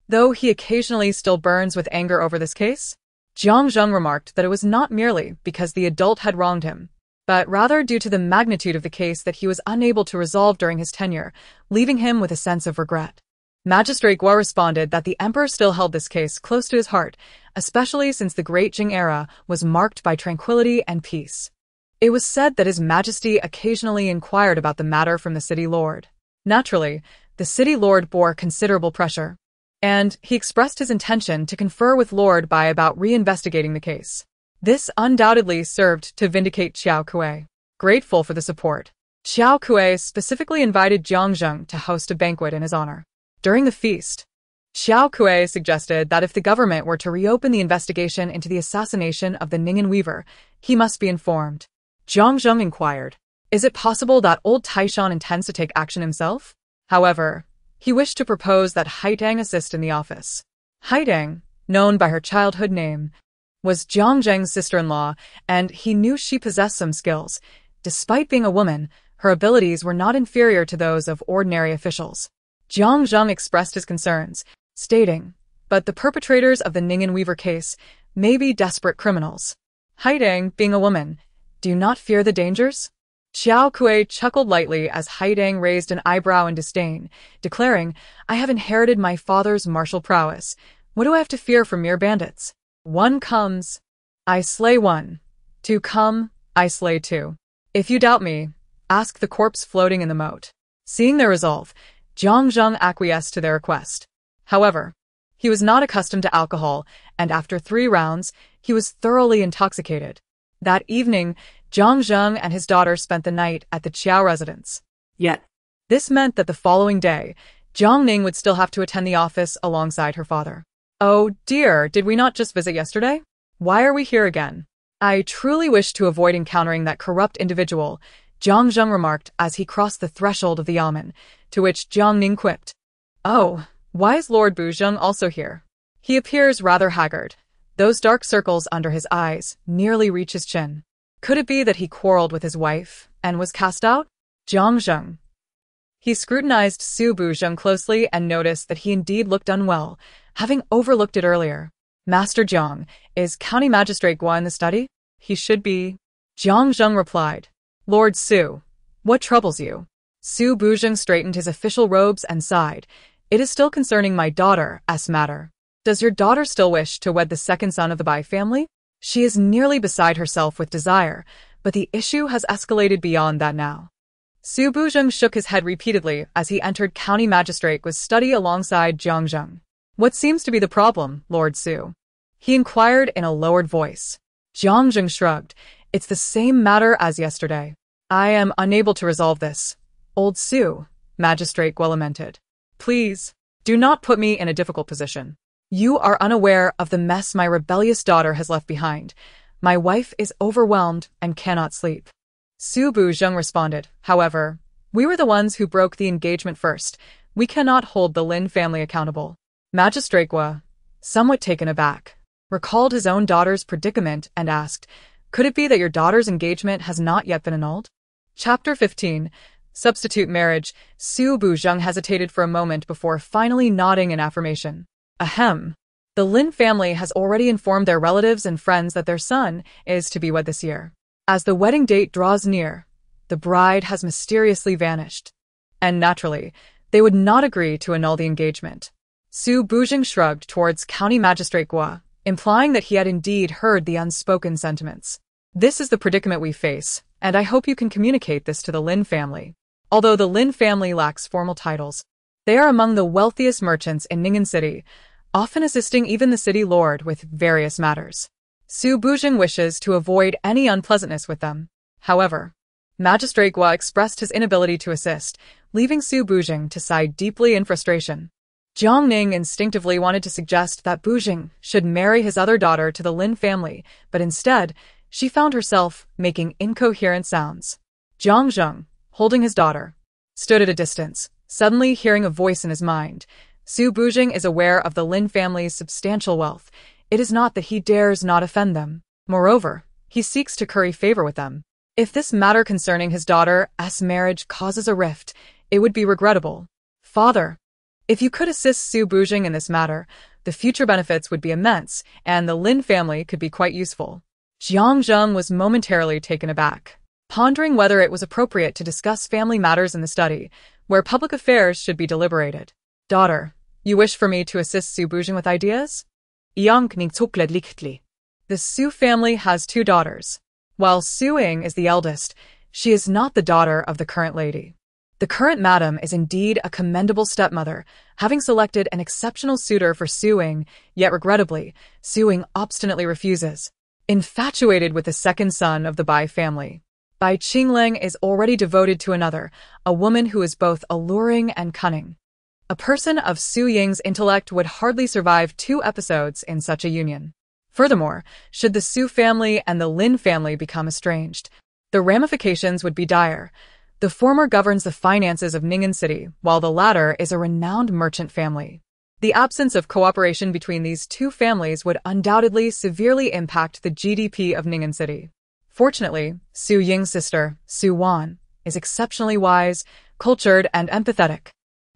Though he occasionally still burns with anger over this case? Jiang Zheng remarked that it was not merely because the adult had wronged him, but rather due to the magnitude of the case that he was unable to resolve during his tenure, leaving him with a sense of regret. Magistrate Guo responded that the emperor still held this case close to his heart, especially since the Great Jing era was marked by tranquility and peace. It was said that His Majesty occasionally inquired about the matter from the city lord. Naturally, the city lord bore considerable pressure, and he expressed his intention to confer with Lord Bai about reinvestigating the case. This undoubtedly served to vindicate Qiao Kui. Grateful for the support, Qiao Kui specifically invited Jiang Zheng to host a banquet in his honor. During the feast, Qiao Kui suggested that if the government were to reopen the investigation into the assassination of the Ningen weaver, he must be informed. Jiang Zheng inquired, Is it possible that old Taishan intends to take action himself? However, he wished to propose that Haidang assist in the office. Haidang, known by her childhood name, was Jiang Zheng's sister-in-law, and he knew she possessed some skills. Despite being a woman, her abilities were not inferior to those of ordinary officials. Jiang Zheng expressed his concerns, stating, But the perpetrators of the Ningen weaver case may be desperate criminals. Haidang, being a woman, do you not fear the dangers? Qiao Kui chuckled lightly as Haidang raised an eyebrow in disdain, declaring, I have inherited my father's martial prowess. What do I have to fear from mere bandits? One comes, I slay one. Two come, I slay two. If you doubt me, ask the corpse floating in the moat. Seeing their resolve, Jiang Zheng acquiesced to their request. However, he was not accustomed to alcohol, and after 3 rounds, he was thoroughly intoxicated. That evening, Jiang Zheng and his daughter spent the night at the Qiao residence. Yet, this meant that the following day, Jiang Ning would still have to attend the office alongside her father. Oh dear, did we not just visit yesterday? Why are we here again? I truly wish to avoid encountering that corrupt individual, Jiang Zheng remarked as he crossed the threshold of the Yamen, to which Jiang Ning quipped. Oh, why is Lord Buzheng also here? He appears rather haggard. Those dark circles under his eyes nearly reach his chin. Could it be that he quarreled with his wife and was cast out? Jiang Zheng. He scrutinized Su Buzheng closely and noticed that he indeed looked unwell, having overlooked it earlier. Master Jiang, is County Magistrate Guo in the study? He should be. Jiang Zheng replied. Lord Su, what troubles you? Su Buzheng straightened his official robes and sighed. It is still concerning my daughter's matter. Does your daughter still wish to wed the second son of the Bai family? She is nearly beside herself with desire, but the issue has escalated beyond that now. Su Buzheng shook his head repeatedly as he entered County Magistrate with study alongside Jiang Zheng. What seems to be the problem, Lord Su? He inquired in a lowered voice. Jiang Zheng shrugged. It's the same matter as yesterday. I am unable to resolve this. Old Su, Magistrate Guo lamented. Please, do not put me in a difficult position. You are unaware of the mess my rebellious daughter has left behind. My wife is overwhelmed and cannot sleep. Su Buzheng responded. However, we were the ones who broke the engagement first. We cannot hold the Lin family accountable. Magistrate Guo, somewhat taken aback, recalled his own daughter's predicament and asked, could it be that your daughter's engagement has not yet been annulled? Chapter 15. Substitute marriage. Su Buzheng hesitated for a moment before finally nodding in affirmation. Ahem. The Lin family has already informed their relatives and friends that their son is to be wed this year. As the wedding date draws near, the bride has mysteriously vanished. And naturally, they would not agree to annul the engagement. Su Buzheng shrugged towards County Magistrate Guo, implying that he had indeed heard the unspoken sentiments. This is the predicament we face, and I hope you can communicate this to the Lin family. Although the Lin family lacks formal titles, they are among the wealthiest merchants in Ningen City, often assisting even the city lord with various matters. Su Buzheng wishes to avoid any unpleasantness with them. However, Magistrate Guo expressed his inability to assist, leaving Su Buzheng to sigh deeply in frustration. Jiang Ning instinctively wanted to suggest that Buzheng should marry his other daughter to the Lin family, but instead, she found herself making incoherent sounds. Jiang Zheng, holding his daughter, stood at a distance, suddenly hearing a voice in his mind. Su Buzheng is aware of the Lin family's substantial wealth. It is not that he dares not offend them. Moreover, he seeks to curry favor with them. If this matter concerning his daughter's marriage causes a rift, it would be regrettable. Father, if you could assist Su Buzheng in this matter, the future benefits would be immense, and the Lin family could be quite useful. Jiang Zheng was momentarily taken aback, pondering whether it was appropriate to discuss family matters in the study, where public affairs should be deliberated. Daughter, you wish for me to assist Su Buzheng with ideas? Jiang Ning zuckte lichtly. The Su family has 2 daughters. While Su Ying is the eldest, she is not the daughter of the current lady. The current madam is indeed a commendable stepmother, having selected an exceptional suitor for Su Ying, yet regrettably, Su Ying obstinately refuses. Infatuated with the second son of the Bai family, Bai Qingling is already devoted to another, a woman who is both alluring and cunning. A person of Su Ying's intellect would hardly survive 2 episodes in such a union. Furthermore, should the Su family and the Lin family become estranged, the ramifications would be dire. The former governs the finances of Ningen City, while the latter is a renowned merchant family. The absence of cooperation between these 2 families would undoubtedly severely impact the GDP of Ningen City. Fortunately, Su Ying's sister, Su Wan, is exceptionally wise, cultured, and empathetic.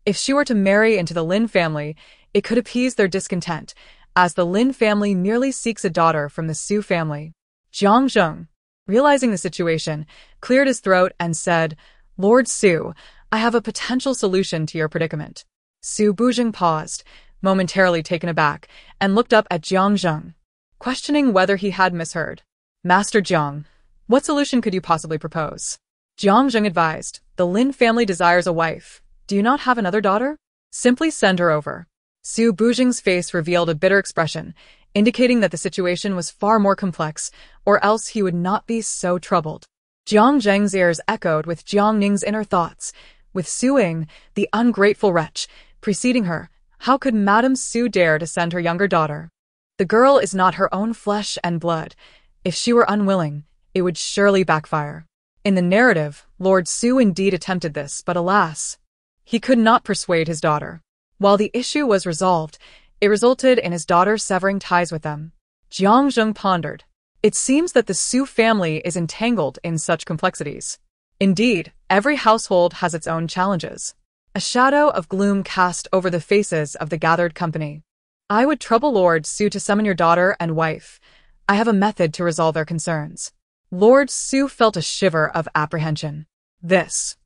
If she were to marry into the Lin family, it could appease their discontent, as the Lin family merely seeks a daughter from the Su family. Jiang Zheng, realizing the situation, cleared his throat and said, Lord Su, I have a potential solution to your predicament. Su Buzheng paused, momentarily taken aback, and looked up at Jiang Zheng, questioning whether he had misheard. Master Jiang, what solution could you possibly propose? Jiang Zheng advised, the Lin family desires a wife. Do you not have another daughter? Simply send her over. Su Buzheng's face revealed a bitter expression, indicating that the situation was far more complex, or else he would not be so troubled. Jiang Zheng's ears echoed with Jiang Ning's inner thoughts. With Su Ying, the ungrateful wretch, preceding her, how could Madame Su dare to send her younger daughter? The girl is not her own flesh and blood. If she were unwilling, it would surely backfire. In the narrative, Lord Su indeed attempted this, but alas, he could not persuade his daughter. While the issue was resolved, it resulted in his daughter severing ties with them. Jiang Zheng pondered. It seems that the Su family is entangled in such complexities. Indeed, every household has its own challenges. A shadow of gloom cast over the faces of the gathered company. I would trouble Lord Su to summon your daughter and wife. I have a method to resolve their concerns. Lord Su felt a shiver of apprehension. This.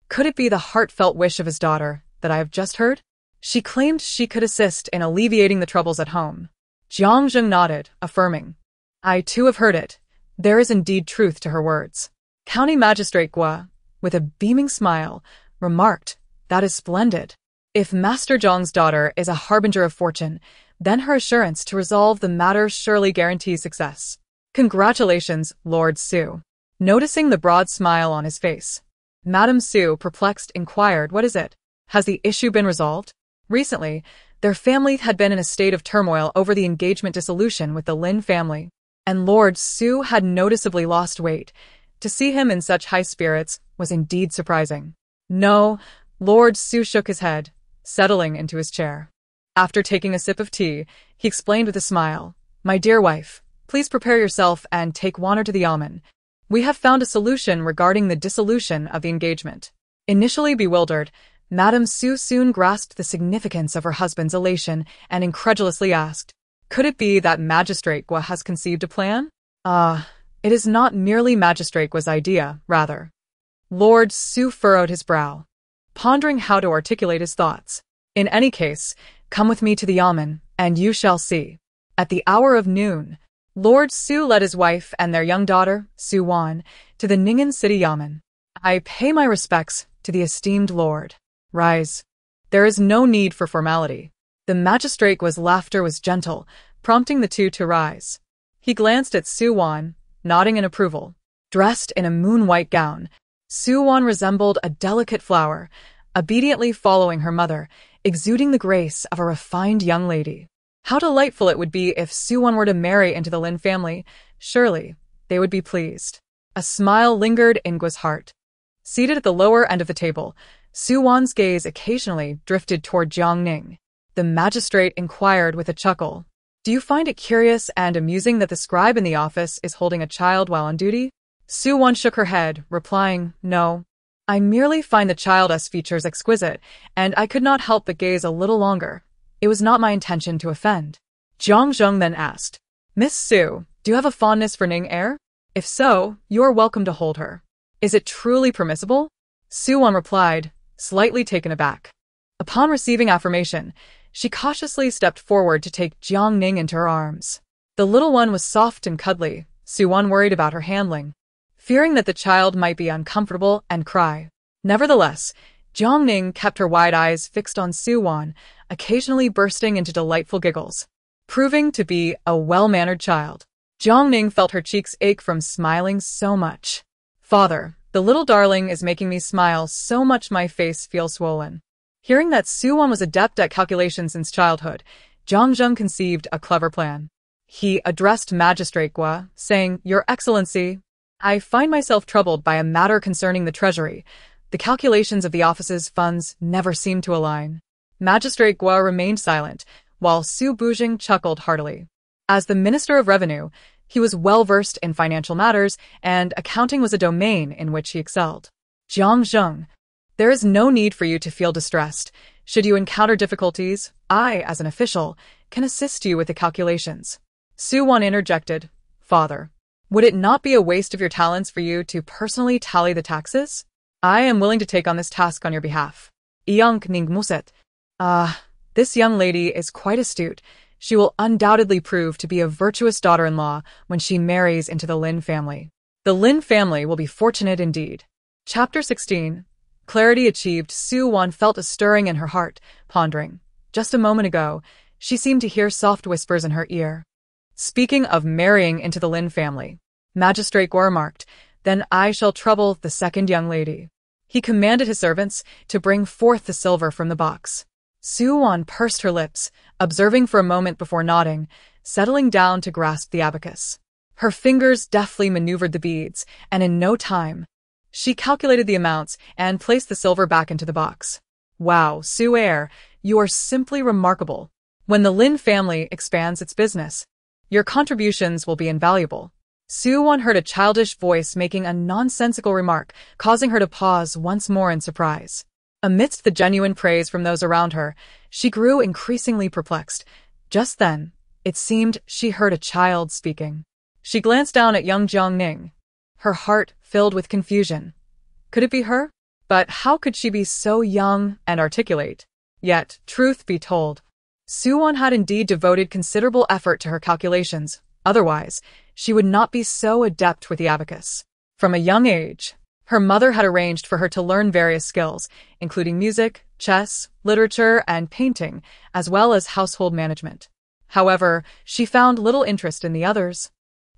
Could it be the heartfelt wish of his daughter that I have just heard? She claimed she could assist in alleviating the troubles at home. Jiang Zheng nodded, affirming. I too have heard it. There is indeed truth to her words. County Magistrate Gua, with a beaming smile, remarked, that is splendid. If Master Zhang's daughter is a harbinger of fortune, then her assurance to resolve the matter surely guarantees success. Congratulations, Lord Su. Noticing the broad smile on his face, Madame Su, perplexed, inquired, what is it? Has the issue been resolved? Recently, their family had been in a state of turmoil over the engagement dissolution with the Lin family, and Lord Su had noticeably lost weight. To see him in such high spirits was indeed surprising. No, Lord Su shook his head, settling into his chair. After taking a sip of tea, he explained with a smile, my dear wife, please prepare yourself and take water to the almond. We have found a solution regarding the dissolution of the engagement. Initially bewildered, Madame Su soon grasped the significance of her husband's elation and incredulously asked, could it be that Magistrate Gua has conceived a plan? It is not merely Magistrate Gua's idea, rather. Lord Su furrowed his brow, pondering how to articulate his thoughts. In any case, come with me to the yamen, and you shall see. At the hour of noon, Lord Su led his wife and their young daughter, Su Wan, to the Ning'an city yamen. I pay my respects to the esteemed lord. Rise. There is no need for formality. The Magistrate Gua's laughter was gentle, prompting the two to rise. He glanced at Su Wan, nodding in approval. Dressed in a moon-white gown, Su Wan resembled a delicate flower, obediently following her mother, exuding the grace of a refined young lady. How delightful it would be if Su Wan were to marry into the Lin family. Surely, they would be pleased. A smile lingered in Gua's heart. Seated at the lower end of the table, Su Wan's gaze occasionally drifted toward Jiang Ning. The magistrate inquired with a chuckle, do you find it curious and amusing that the scribe in the office is holding a child while on duty? Su Wan shook her head, replying, no. I merely find the child's features exquisite, and I could not help but gaze a little longer. It was not my intention to offend. Jiang Zheng then asked, Miss Su, do you have a fondness for Ning Er? If so, you are welcome to hold her. Is it truly permissible? Su Wan replied, slightly taken aback. Upon receiving affirmation, she cautiously stepped forward to take Jiang Ning into her arms. The little one was soft and cuddly. Su Wan worried about her handling, fearing that the child might be uncomfortable and cry. Nevertheless, Jiang Ning kept her wide eyes fixed on Su Wan, occasionally bursting into delightful giggles, proving to be a well-mannered child. Jiang Ning felt her cheeks ache from smiling so much. Father, the little darling is making me smile so much my face feels swollen. Hearing that Su Wan was adept at calculation since childhood, Jiang Zheng conceived a clever plan. He addressed Magistrate Gua, saying, Your Excellency, I find myself troubled by a matter concerning the treasury. The calculations of the office's funds never seem to align. Magistrate Gua remained silent, while Su Bujing chuckled heartily. As the Minister of Revenue, he was well-versed in financial matters, and accounting was a domain in which he excelled. Jiang Zheng, there is no need for you to feel distressed. Should you encounter difficulties, I, as an official, can assist you with the calculations. Su Wan interjected, Father, would it not be a waste of your talents for you to personally tally the taxes? I am willing to take on this task on your behalf. Jiang Ning muset. This young lady is quite astute. She will undoubtedly prove to be a virtuous daughter-in-law when she marries into the Lin family. The Lin family will be fortunate indeed. Chapter 16. Clarity achieved. Su Wan felt a stirring in her heart, pondering. Just a moment ago, she seemed to hear soft whispers in her ear. Speaking of marrying into the Lin family, Magistrate Gua remarked, then I shall trouble the second young lady. He commanded his servants to bring forth the silver from the box. Su Wan pursed her lips, observing for a moment before nodding, settling down to grasp the abacus. Her fingers deftly maneuvered the beads, and in no time, she calculated the amounts and placed the silver back into the box. Wow, Su Er, you are simply remarkable. When the Lin family expands its business, your contributions will be invaluable. Su Wan heard a childish voice making a nonsensical remark, causing her to pause once more in surprise. Amidst the genuine praise from those around her, she grew increasingly perplexed. Just then, it seemed she heard a child speaking. She glanced down at young Jiang Ning. Her heart filled with confusion. Could it be her? But how could she be so young and articulate? Yet, truth be told, Su Wan had indeed devoted considerable effort to her calculations, Otherwise, she would not be so adept with the abacus. From a young age, her mother had arranged for her to learn various skills, including music, chess, literature, and painting, as well as household management. However, she found little interest in the others,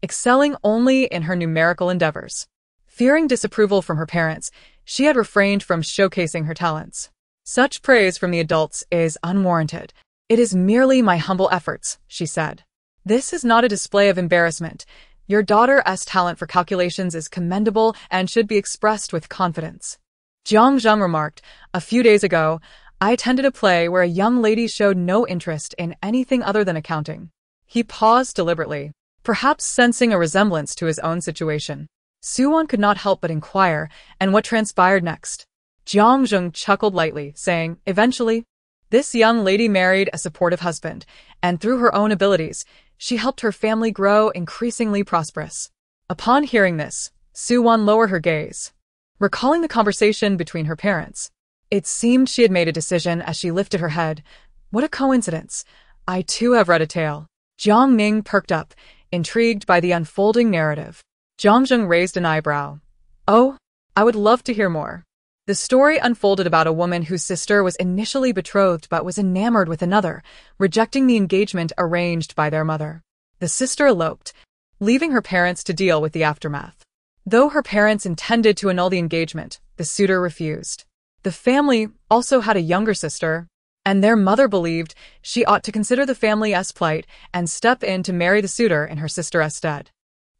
excelling only in her numerical endeavors. Fearing disapproval from her parents, she had refrained from showcasing her talents. Such praise from the adults is unwarranted. It is merely my humble efforts, she said. This is not a display of embarrassment. Your daughter's talent for calculations is commendable and should be expressed with confidence. Jiang Ning remarked, a few days ago, I attended a play where a young lady showed no interest in anything other than accounting. He paused deliberately, perhaps sensing a resemblance to his own situation. Suwon could not help but inquire, and what transpired next? Jiang Ning chuckled lightly, saying, eventually, this young lady married a supportive husband, and through her own abilities, she helped her family grow increasingly prosperous. Upon hearing this, Suwon lowered her gaze, recalling the conversation between her parents. It seemed she had made a decision as she lifted her head. What a coincidence. I too have read a tale. Jiang Ning perked up, intrigued by the unfolding narrative. Jiang Ning raised an eyebrow. Oh, I would love to hear more. The story unfolded about a woman whose sister was initially betrothed but was enamored with another, rejecting the engagement arranged by their mother. The sister eloped, leaving her parents to deal with the aftermath. Though her parents intended to annul the engagement, the suitor refused. The family also had a younger sister, and their mother believed she ought to consider the family's plight and step in to marry the suitor in her sister's stead.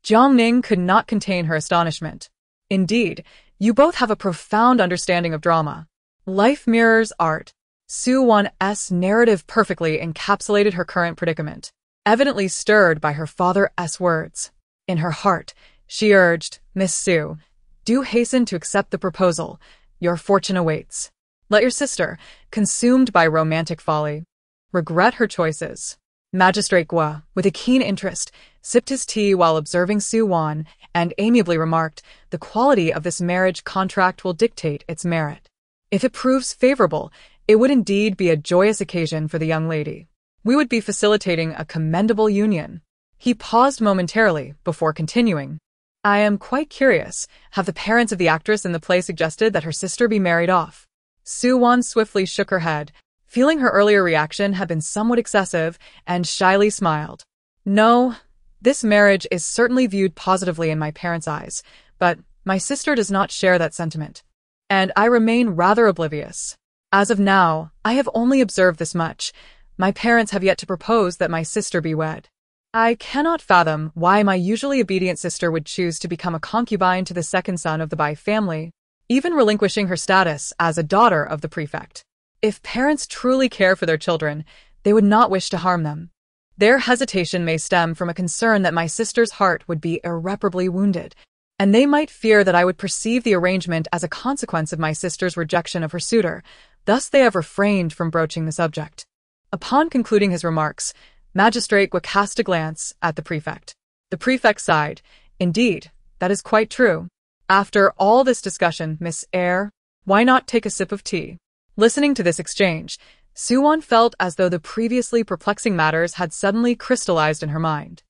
Jiang Ning could not contain her astonishment. Indeed, you both have a profound understanding of drama. Life mirrors art. Suwon's narrative perfectly encapsulated her current predicament, evidently stirred by her father's words. In her heart, she urged, Miss Su, do hasten to accept the proposal. Your fortune awaits. Let your sister, consumed by romantic folly, regret her choices. Magistrate Gua, with a keen interest, sipped his tea while observing Suwon and amiably remarked, the quality of this marriage contract will dictate its merit. If it proves favorable, it would indeed be a joyous occasion for the young lady. We would be facilitating a commendable union. He paused momentarily before continuing. I am quite curious, have the parents of the actress in the play suggested that her sister be married off? Suwon swiftly shook her head, feeling her earlier reaction had been somewhat excessive, and shyly smiled. No, this marriage is certainly viewed positively in my parents' eyes, but my sister does not share that sentiment, and I remain rather oblivious. As of now, I have only observed this much. My parents have yet to propose that my sister be wed. I cannot fathom why my usually obedient sister would choose to become a concubine to the second son of the Bai family, even relinquishing her status as a daughter of the prefect. If parents truly care for their children, they would not wish to harm them. Their hesitation may stem from a concern that my sister's heart would be irreparably wounded, and they might fear that I would perceive the arrangement as a consequence of my sister's rejection of her suitor. Thus they have refrained from broaching the subject. Upon concluding his remarks, Magistrate Gua cast a glance at the prefect. The prefect sighed. Indeed, that is quite true. After all this discussion, Miss Eyre, why not take a sip of tea? Listening to this exchange, Suwon felt as though the previously perplexing matters had suddenly crystallized in her mind.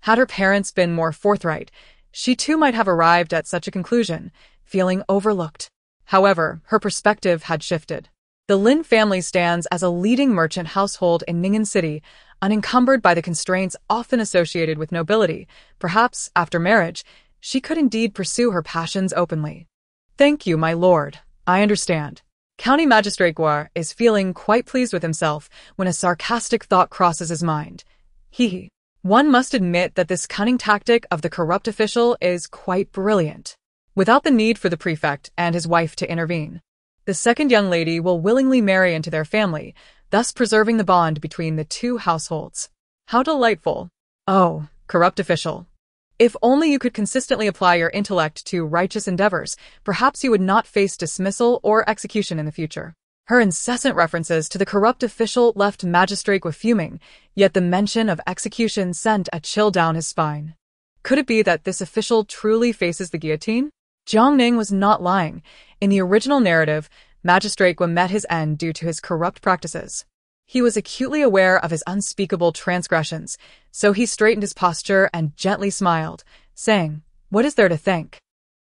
Had her parents been more forthright, she too might have arrived at such a conclusion, feeling overlooked. However, her perspective had shifted. The Lin family stands as a leading merchant household in Ning'an City, unencumbered by the constraints often associated with nobility. Perhaps, after marriage, she could indeed pursue her passions openly. Thank you, my lord. I understand. County Magistrate Gua is feeling quite pleased with himself when a sarcastic thought crosses his mind. One must admit that this cunning tactic of the corrupt official is quite brilliant. Without the need for the prefect and his wife to intervene, the second young lady will willingly marry into their family, thus preserving the bond between the two households. How delightful. Oh, corrupt official. If only you could consistently apply your intellect to righteous endeavors, perhaps you would not face dismissal or execution in the future. Her incessant references to the corrupt official left Magistrate Gua fuming, yet the mention of execution sent a chill down his spine. Could it be that this official truly faces the guillotine? Jiang Ning was not lying. In the original narrative, Magistrate Gua met his end due to his corrupt practices. He was acutely aware of his unspeakable transgressions, so he straightened his posture and gently smiled, saying, "What is there to thank?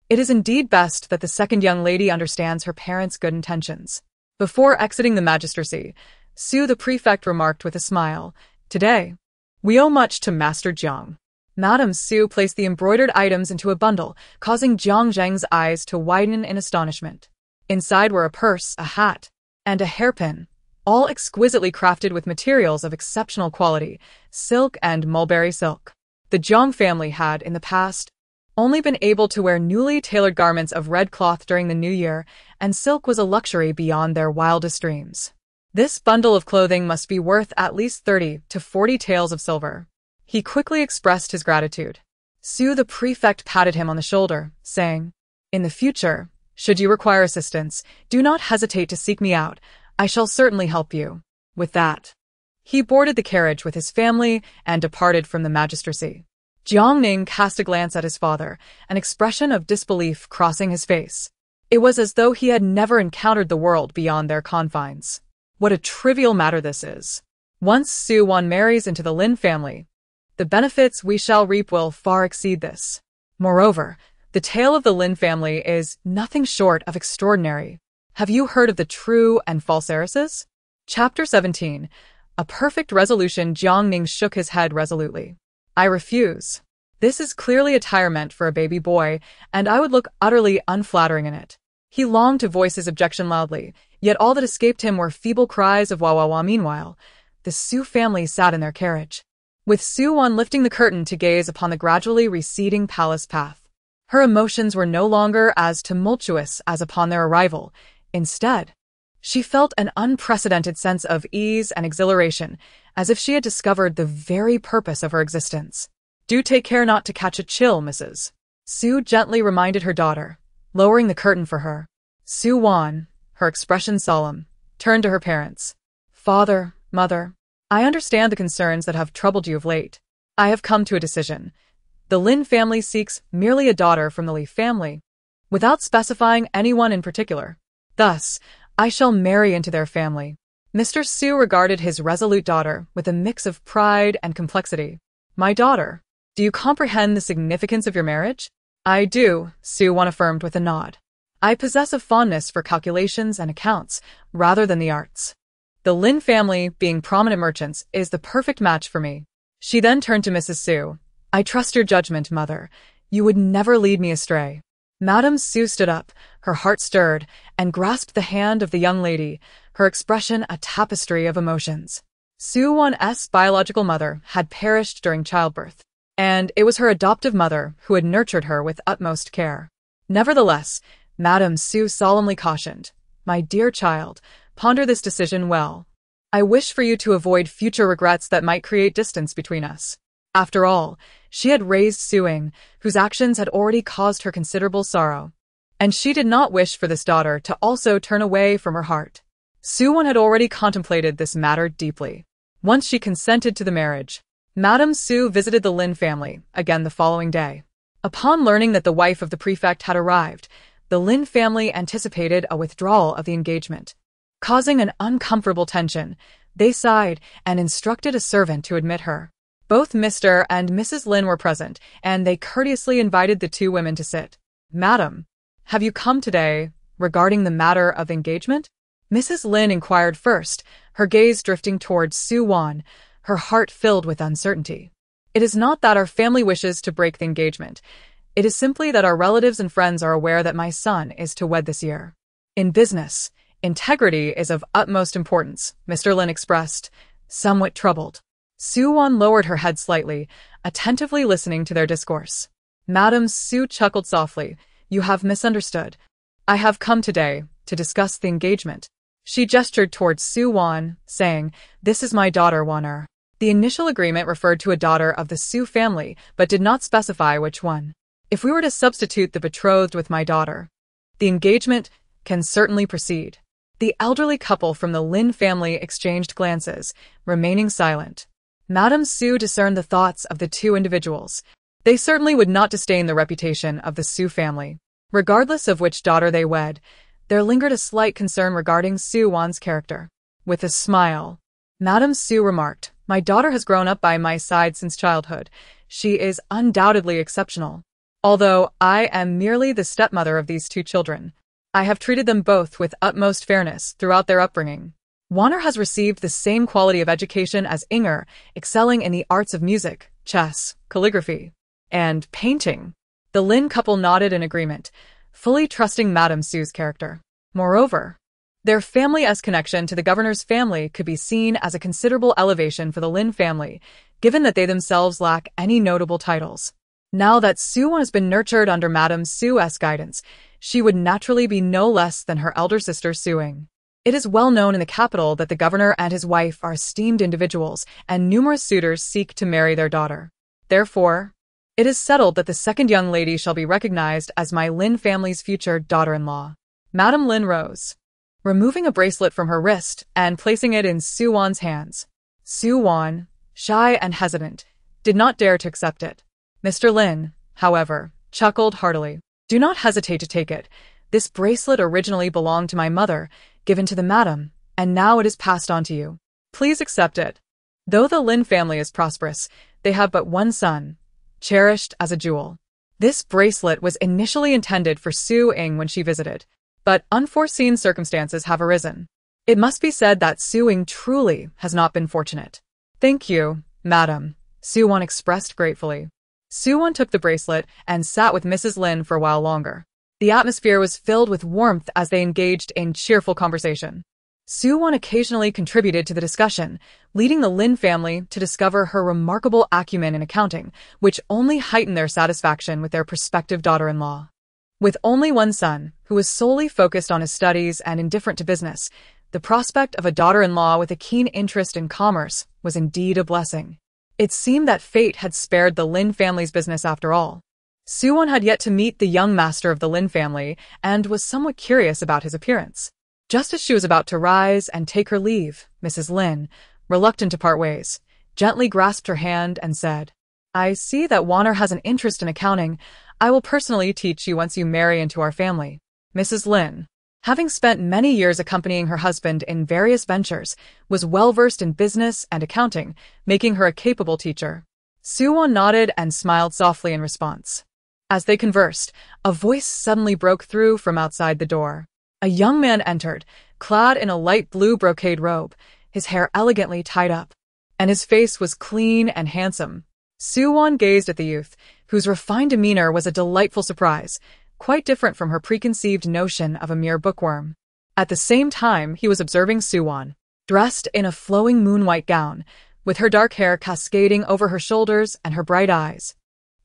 It is indeed best that the second young lady understands her parents' good intentions." Before exiting the magistracy, Su the prefect remarked with a smile, "Today, we owe much to Master Jiang." Madame Su placed the embroidered items into a bundle, causing Jiang Zheng's eyes to widen in astonishment. Inside were a purse, a hat, and a hairpin, all exquisitely crafted with materials of exceptional quality, silk and mulberry silk. The Jiang family had, in the past, only been able to wear newly tailored garments of red cloth during the new year, and silk was a luxury beyond their wildest dreams. This bundle of clothing must be worth at least 30 to 40 taels of silver. He quickly expressed his gratitude. Su the prefect patted him on the shoulder, saying, "In the future, should you require assistance, do not hesitate to seek me out. I shall certainly help you." With that, he boarded the carriage with his family and departed from the magistracy. Jiang Ning cast a glance at his father, an expression of disbelief crossing his face. It was as though he had never encountered the world beyond their confines. What a trivial matter this is. Once Su Wan marries into the Lin family, the benefits we shall reap will far exceed this. Moreover, the tale of the Lin family is nothing short of extraordinary. Have you heard of the true and false heiresses? Chapter 17. A perfect resolution. Jiang Ning shook his head resolutely. "I refuse. This is clearly attire meant for a baby boy, and I would look utterly unflattering in it." He longed to voice his objection loudly, yet all that escaped him were feeble cries of wah wah wah. Meanwhile, the Su family sat in their carriage, with Su Wan lifting the curtain to gaze upon the gradually receding palace path. Her emotions were no longer as tumultuous as upon their arrival. Instead, she felt an unprecedented sense of ease and exhilaration, as if she had discovered the very purpose of her existence. "Do take care not to catch a chill, Mrs. Su gently reminded her daughter, lowering the curtain for her. Su Wan, her expression solemn, turned to her parents. "Father, Mother, I understand the concerns that have troubled you of late. I have come to a decision. The Lin family seeks merely a daughter from the Li family, without specifying anyone in particular. Thus, I shall marry into their family." Mr. Su regarded his resolute daughter with a mix of pride and complexity. "My daughter, do you comprehend the significance of your marriage?" "I do," Su Wan affirmed with a nod. "I possess a fondness for calculations and accounts, rather than the arts. The Lin family, being prominent merchants, is the perfect match for me." She then turned to Mrs. Su. "I trust your judgment, Mother. You would never lead me astray." Madame Su stood up, her heart stirred, and grasped the hand of the young lady, her expression a tapestry of emotions. Su Wan's biological mother had perished during childbirth, and it was her adoptive mother who had nurtured her with utmost care. Nevertheless, Madame Su solemnly cautioned, "My dear child, ponder this decision well. I wish for you to avoid future regrets that might create distance between us." After all, she had raised Suing, whose actions had already caused her considerable sorrow, and she did not wish for this daughter to also turn away from her heart. Su Wan had already contemplated this matter deeply. Once she consented to the marriage, Madame Su visited the Lin family again the following day. Upon learning that the wife of the prefect had arrived, the Lin family anticipated a withdrawal of the engagement. Causing an uncomfortable tension, they sighed and instructed a servant to admit her. Both Mr. and Mrs. Lin were present, and they courteously invited the two women to sit. "Madam, have you come today regarding the matter of engagement?" Mrs. Lin inquired first, her gaze drifting towards Su Wan, her heart filled with uncertainty. "It is not that our family wishes to break the engagement. It is simply that our relatives and friends are aware that my son is to wed this year. In business, integrity is of utmost importance," Mr. Lin expressed, somewhat troubled. Su Wan lowered her head slightly, attentively listening to their discourse. Madame Su chuckled softly. "You have misunderstood. I have come today to discuss the engagement." She gestured towards Su Wan, saying, "This is my daughter Wan. The initial agreement referred to a daughter of the Su family, but did not specify which one. If we were to substitute the betrothed with my daughter, the engagement can certainly proceed." The elderly couple from the Lin family exchanged glances, remaining silent. Madame Su discerned the thoughts of the two individuals. They certainly would not disdain the reputation of the Su family. Regardless of which daughter they wed, there lingered a slight concern regarding Su Wan's character. With a smile, Madame Su remarked, "My daughter has grown up by my side since childhood. She is undoubtedly exceptional. Although I am merely the stepmother of these two children, I have treated them both with utmost fairness throughout their upbringing. Wanner has received the same quality of education as Inger, excelling in the arts of music, chess, calligraphy, and painting." The Lin couple nodded in agreement, fully trusting Madame Su's character. Moreover, their family's connection to the governor's family could be seen as a considerable elevation for the Lin family, given that they themselves lack any notable titles. Now that Su-won has been nurtured under Madame Su's guidance, she would naturally be no less than her elder sister Su-ing. It is well known in the capital that the governor and his wife are esteemed individuals, and numerous suitors seek to marry their daughter. Therefore, it is settled that the second young lady shall be recognized as my Lin family's future daughter-in-law. Madame Lin rose, removing a bracelet from her wrist and placing it in Su-won's hands. Su-won, shy and hesitant, did not dare to accept it. Mr. Lin, however, chuckled heartily. "Do not hesitate to take it. This bracelet originally belonged to my mother, given to the madam, and now it is passed on to you. Please accept it." Though the Lin family is prosperous, they have but one son, cherished as a jewel. This bracelet was initially intended for Su-ing when she visited, but unforeseen circumstances have arisen. It must be said that Su-ing truly has not been fortunate. "Thank you, madam," Su-won expressed gratefully. Su-won took the bracelet and sat with Mrs. Lin for a while longer. The atmosphere was filled with warmth as they engaged in cheerful conversation. Su-won occasionally contributed to the discussion, leading the Lin family to discover her remarkable acumen in accounting, which only heightened their satisfaction with their prospective daughter-in-law. With only one son, who was solely focused on his studies and indifferent to business, the prospect of a daughter-in-law with a keen interest in commerce was indeed a blessing. It seemed that fate had spared the Lin family's business after all. Su-won had yet to meet the young master of the Lin family and was somewhat curious about his appearance. Just as she was about to rise and take her leave, Mrs. Lin, reluctant to part ways, gently grasped her hand and said, "I see that Wanner has an interest in accounting. I will personally teach you once you marry into our family." Mrs. Lin, having spent many years accompanying her husband in various ventures, was well-versed in business and accounting, making her a capable teacher. Su-won nodded and smiled softly in response. As they conversed, a voice suddenly broke through from outside the door. A young man entered, clad in a light blue brocade robe, his hair elegantly tied up, and his face was clean and handsome. Su-won gazed at the youth, whose refined demeanor was a delightful surprise, quite different from her preconceived notion of a mere bookworm. At the same time, he was observing Su-won, dressed in a flowing moon-white gown, with her dark hair cascading over her shoulders and her bright eyes.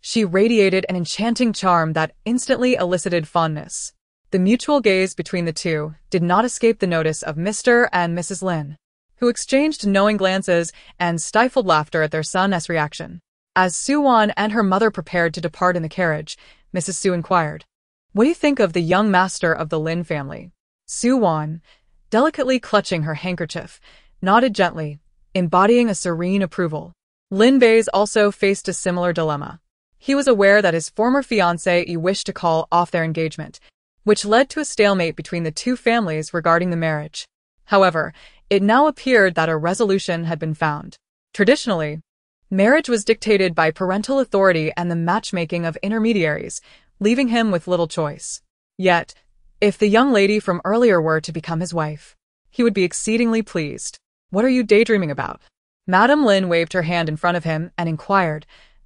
She radiated an enchanting charm that instantly elicited fondness. The mutual gaze between the two did not escape the notice of Mr. and Mrs. Lin, who exchanged knowing glances and stifled laughter at their son's reaction. As Su-won and her mother prepared to depart in the carriage, Mrs. Su inquired, "What do you think of the young master of the Lin family?" Su-won, delicately clutching her handkerchief, nodded gently, embodying a serene approval. Lin Bei's also faced a similar dilemma. He was aware that his former fiancée wished to call off their engagement, which led to a stalemate between the two families regarding the marriage. However, it now appeared that a resolution had been found. Traditionally, marriage was dictated by parental authority and the matchmaking of intermediaries, leaving him with little choice. Yet, if the young lady from earlier were to become his wife, he would be exceedingly pleased. "What are you daydreaming about?" Madame Lin waved her hand in front of him and inquired,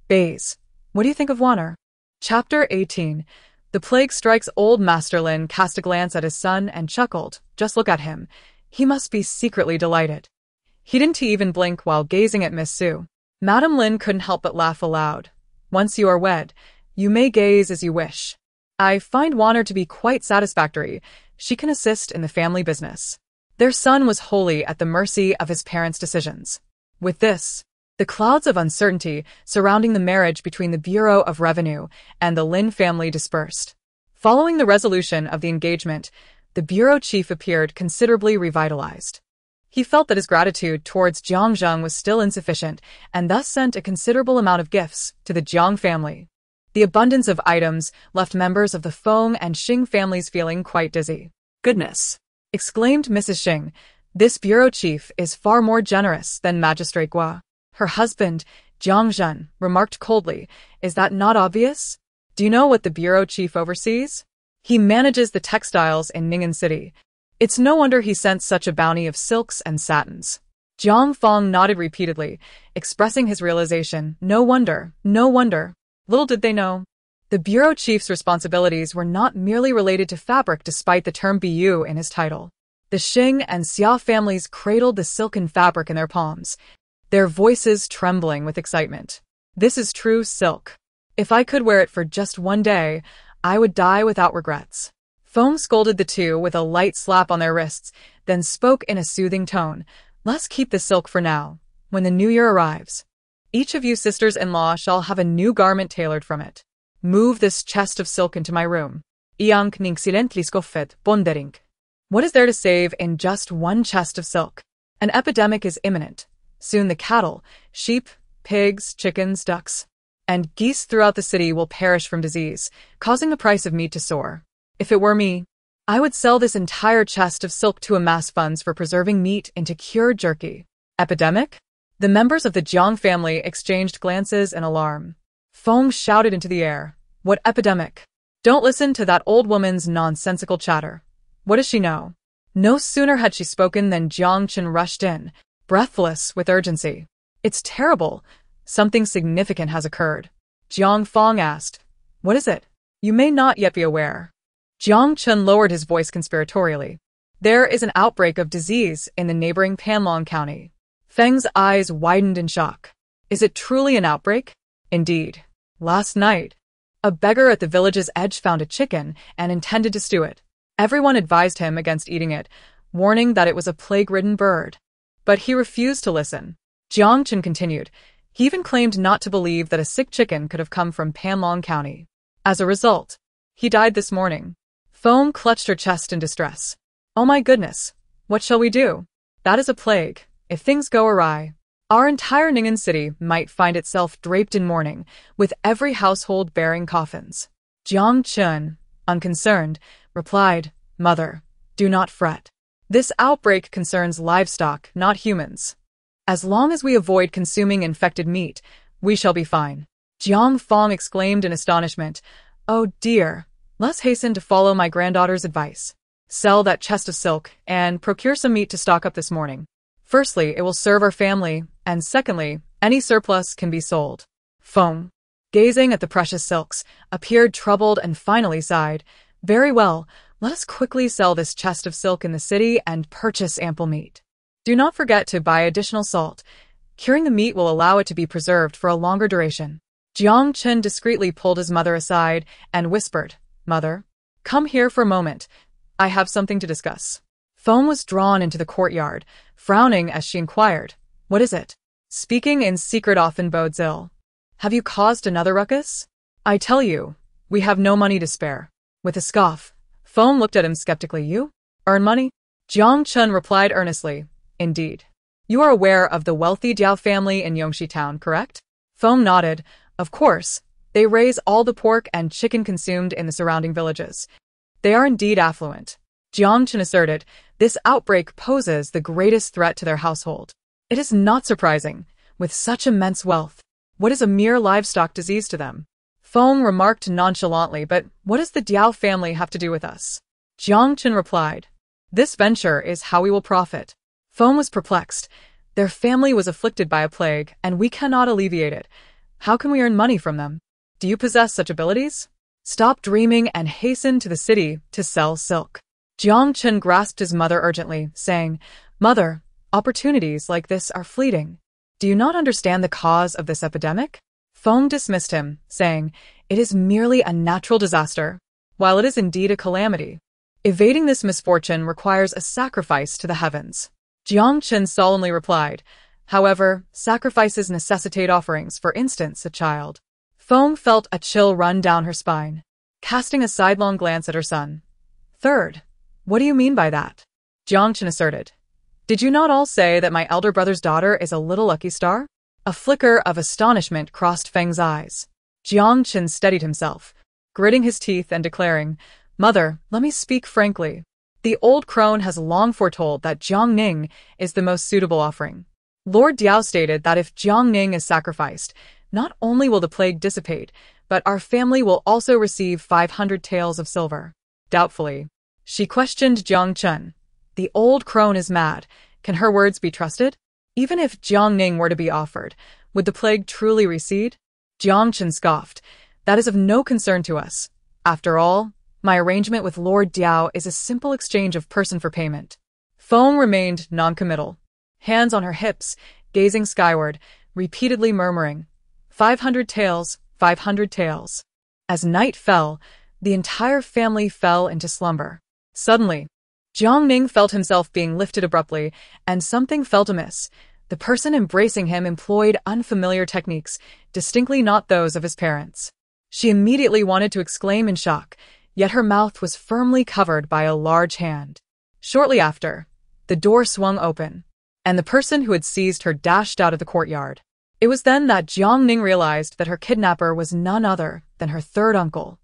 "Beis, what do you think of Wanner?" Chapter 18. The plague strikes. Old Master Lin cast a glance at his son and chuckled. Just look at him. He must be secretly delighted. He didn't even blink while gazing at Miss Su. Madame Lin couldn't help but laugh aloud. "Once you are wed, you may gaze as you wish. I find Wanner to be quite satisfactory. She can assist in the family business." Their son was wholly at the mercy of his parents' decisions. With this, the clouds of uncertainty surrounding the marriage between the Bureau of Revenue and the Lin family dispersed. Following the resolution of the engagement, the bureau chief appeared considerably revitalized. He felt that his gratitude towards Jiang Zheng was still insufficient and thus sent a considerable amount of gifts to the Jiang family. The abundance of items left members of the Feng and Xing families feeling quite dizzy. "Goodness!" exclaimed Mrs. Xing, This bureau chief is far more generous than Magistrate Gua. Her husband, Jiang Zhen, remarked coldly, is that not obvious? Do you know what the bureau chief oversees? He manages the textiles in Ning'an City. It's no wonder he sent such a bounty of silks and satins. Jiang Fong nodded repeatedly, expressing his realization. No wonder, no wonder. Little did they know. The bureau chief's responsibilities were not merely related to fabric despite the term BU in his title. The Xing and Xia families cradled the silken fabric in their palms, their voices trembling with excitement. This is true silk. If I could wear it for just one day, I would die without regrets. Feng scolded the two with a light slap on their wrists, then spoke in a soothing tone. Let's keep the silk for now. When the new year arrives, each of you sisters-in-law shall have a new garment tailored from it. Move this chest of silk into my room. Jiang Ning silently scoffed, pondering. What is there to save in just one chest of silk? An epidemic is imminent. Soon the cattle, sheep, pigs, chickens, ducks, and geese throughout the city will perish from disease, causing the price of meat to soar. If it were me, I would sell this entire chest of silk to amass funds for preserving meat into cured jerky. Epidemic? The members of the Jiang family exchanged glances in alarm. Feng shouted into the air. What epidemic? Don't listen to that old woman's nonsensical chatter. What does she know? No sooner had she spoken than Jiang Chen rushed in, breathless with urgency. It's terrible. Something significant has occurred. Jiang Fong asked. What is it? You may not yet be aware. Jiang Chen lowered his voice conspiratorially. There is an outbreak of disease in the neighboring Panlong County. Feng's eyes widened in shock. Is it truly an outbreak? Indeed. Last night, a beggar at the village's edge found a chicken and intended to stew it. Everyone advised him against eating it, warning that it was a plague-ridden bird. But he refused to listen. Jiang Chen continued. He even claimed not to believe that a sick chicken could have come from Panlong County. As a result, he died this morning. Feng clutched her chest in distress. Oh my goodness, what shall we do? That is a plague. If things go awry, our entire Ning'an city might find itself draped in mourning, with every household bearing coffins. Jiang Chen, unconcerned, replied, Mother, do not fret. This outbreak concerns livestock, not humans. As long as we avoid consuming infected meat, we shall be fine. Jiang Fong exclaimed in astonishment. Oh dear, let's hasten to follow my granddaughter's advice. Sell that chest of silk and procure some meat to stock up this morning. Firstly, it will serve our family, and secondly, any surplus can be sold. Feng, gazing at the precious silks, appeared troubled and finally sighed. Very well, let us quickly sell this chest of silk in the city and purchase ample meat. Do not forget to buy additional salt. Curing the meat will allow it to be preserved for a longer duration. Jiang Chen discreetly pulled his mother aside and whispered, Mother, come here for a moment. I have something to discuss. Feng was drawn into the courtyard, frowning as she inquired, What is it? Speaking in secret often bodes ill. Have you caused another ruckus? I tell you, we have no money to spare. With a scoff, Feng looked at him skeptically. You earn money? Jiang Chen replied earnestly, Indeed. You are aware of the wealthy Diao family in Yongxi town, correct? Feng nodded. Of course, they raise all the pork and chicken consumed in the surrounding villages. They are indeed affluent. Jiang Chen asserted, this outbreak poses the greatest threat to their household. It is not surprising, with such immense wealth. What is a mere livestock disease to them? Feng remarked nonchalantly, but what does the Diao family have to do with us? Jiang Chen replied, This venture is how we will profit. Feng was perplexed. Their family was afflicted by a plague, and we cannot alleviate it. How can we earn money from them? Do you possess such abilities? Stop dreaming and hasten to the city to sell silk. Jiang Chen grasped his mother urgently, saying, Mother, opportunities like this are fleeting. Do you not understand the cause of this epidemic? Feng dismissed him, saying, It is merely a natural disaster, while it is indeed a calamity. Evading this misfortune requires a sacrifice to the heavens. Jiang Chen solemnly replied, However, sacrifices necessitate offerings, for instance, a child. Feng felt a chill run down her spine, casting a sidelong glance at her son. Third, what do you mean by that? Jiang Chen asserted. Did you not all say that my elder brother's daughter is a little lucky star? A flicker of astonishment crossed Feng's eyes. Jiang Chen steadied himself, gritting his teeth and declaring, Mother, let me speak frankly. The old crone has long foretold that Jiang Ning is the most suitable offering. Lord Diao stated that if Jiang Ning is sacrificed, not only will the plague dissipate, but our family will also receive 500 taels of silver. Doubtfully, she questioned Jiang Chen. The old crone is mad. Can her words be trusted? Even if Jiang Ning were to be offered, would the plague truly recede? Jiang Chen scoffed. That is of no concern to us. After all, my arrangement with Lord Diao is a simple exchange of person for payment. Feng remained non-committal, hands on her hips, gazing skyward, repeatedly murmuring, 500 taels, 500 taels. As night fell, the entire family fell into slumber. Suddenly, Jiang Ning felt himself being lifted abruptly, and something felt amiss. The person embracing him employed unfamiliar techniques, distinctly not those of his parents. She immediately wanted to exclaim in shock, yet her mouth was firmly covered by a large hand. Shortly after, the door swung open, and the person who had seized her dashed out of the courtyard. It was then that Jiang Ning realized that her kidnapper was none other than her third uncle,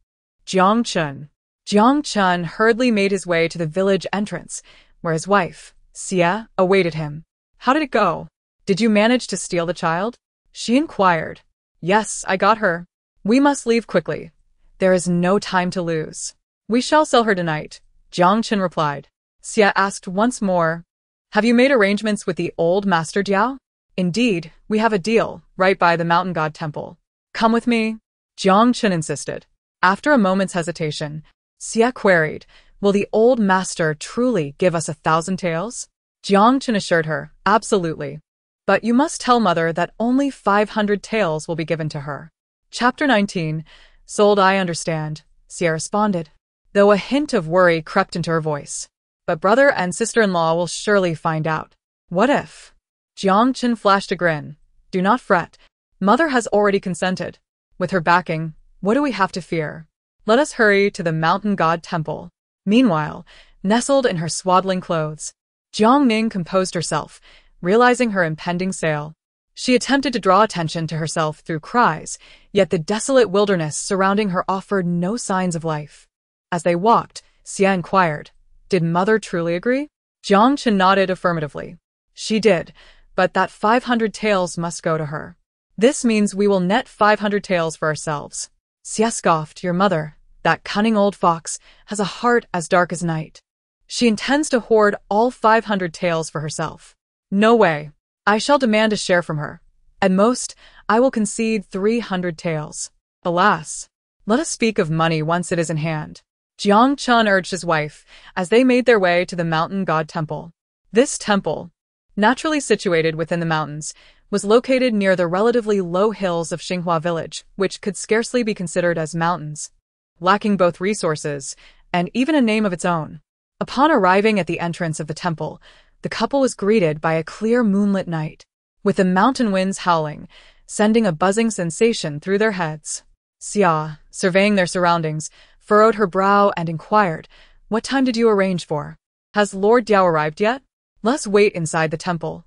Jiang Chen. Jiang Chen hurriedly made his way to the village entrance, where his wife, Xia, awaited him. How did it go? Did you manage to steal the child? She inquired. Yes, I got her. We must leave quickly. There is no time to lose. We shall sell her tonight, Jiang Chen replied. Xia asked once more. Have you made arrangements with the old Master Jiao? Indeed, we have a deal, right by the mountain god temple. Come with me, Jiang Chen insisted. After a moment's hesitation, Xia queried, will the old master truly give us 1,000 taels? Jiang Chen assured her, absolutely. But you must tell mother that only 500 taels will be given to her. Chapter 19. Sold, I understand, Xia responded, though a hint of worry crept into her voice. But brother and sister-in-law will surely find out. What if? Jiang Chen flashed a grin. Do not fret. Mother has already consented. With her backing, what do we have to fear? Let us hurry to the mountain god temple. Meanwhile, nestled in her swaddling clothes, Jiang Ning composed herself, realizing her impending sale. She attempted to draw attention to herself through cries, yet the desolate wilderness surrounding her offered no signs of life. As they walked, Xia inquired, did mother truly agree? Jiang Chen nodded affirmatively. She did, but that 500 taels must go to her. This means we will net 500 taels for ourselves. Xia scoffed, your mother, that cunning old fox, has a heart as dark as night. She intends to hoard all 500 taels for herself. No way. I shall demand a share from her. At most, I will concede 300 taels. Alas, let us speak of money once it is in hand. Jiang Chen urged his wife, as they made their way to the mountain god temple. This temple, naturally situated within the mountains, was located near the relatively low hills of Xinghua village, which could scarcely be considered as mountains, lacking both resources and even a name of its own. Upon arriving at the entrance of the temple, the couple was greeted by a clear moonlit night, with the mountain winds howling, sending a buzzing sensation through their heads. Xia, surveying their surroundings, furrowed her brow and inquired, what time did you arrange for? Has Lord Diao arrived yet? Let's wait inside the temple.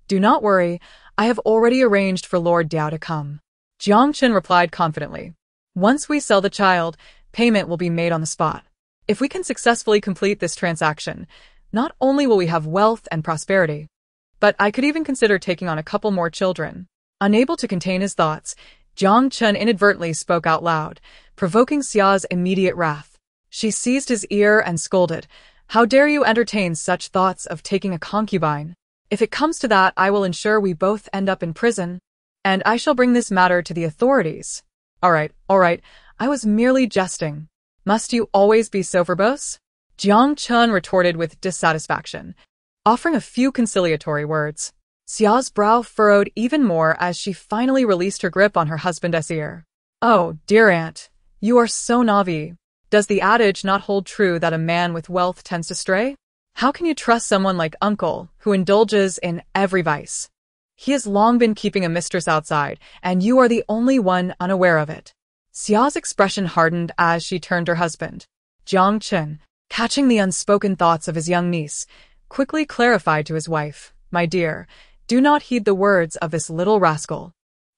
Do not worry, I have already arranged for Lord Diao to come. Jiang Chen replied confidently. Once we sell the child, payment will be made on the spot. If we can successfully complete this transaction, not only will we have wealth and prosperity, but I could even consider taking on a couple more children. Unable to contain his thoughts, Jiang Chen inadvertently spoke out loud, provoking Xia's immediate wrath. She seized his ear and scolded, how dare you entertain such thoughts of taking a concubine? If it comes to that, I will ensure we both end up in prison, and I shall bring this matter to the authorities. All right, I was merely jesting. Must you always be so verbose? Jiang Chen retorted with dissatisfaction, offering a few conciliatory words. Xia's brow furrowed even more as she finally released her grip on her husband's ear. Oh, dear aunt, you are so naive. Does the adage not hold true that a man with wealth tends to stray? How can you trust someone like uncle, who indulges in every vice? He has long been keeping a mistress outside, and you are the only one unaware of it. Xia's expression hardened as she turned her husband. Jiang Chen, catching the unspoken thoughts of his young niece, quickly clarified to his wife, my dear, do not heed the words of this little rascal.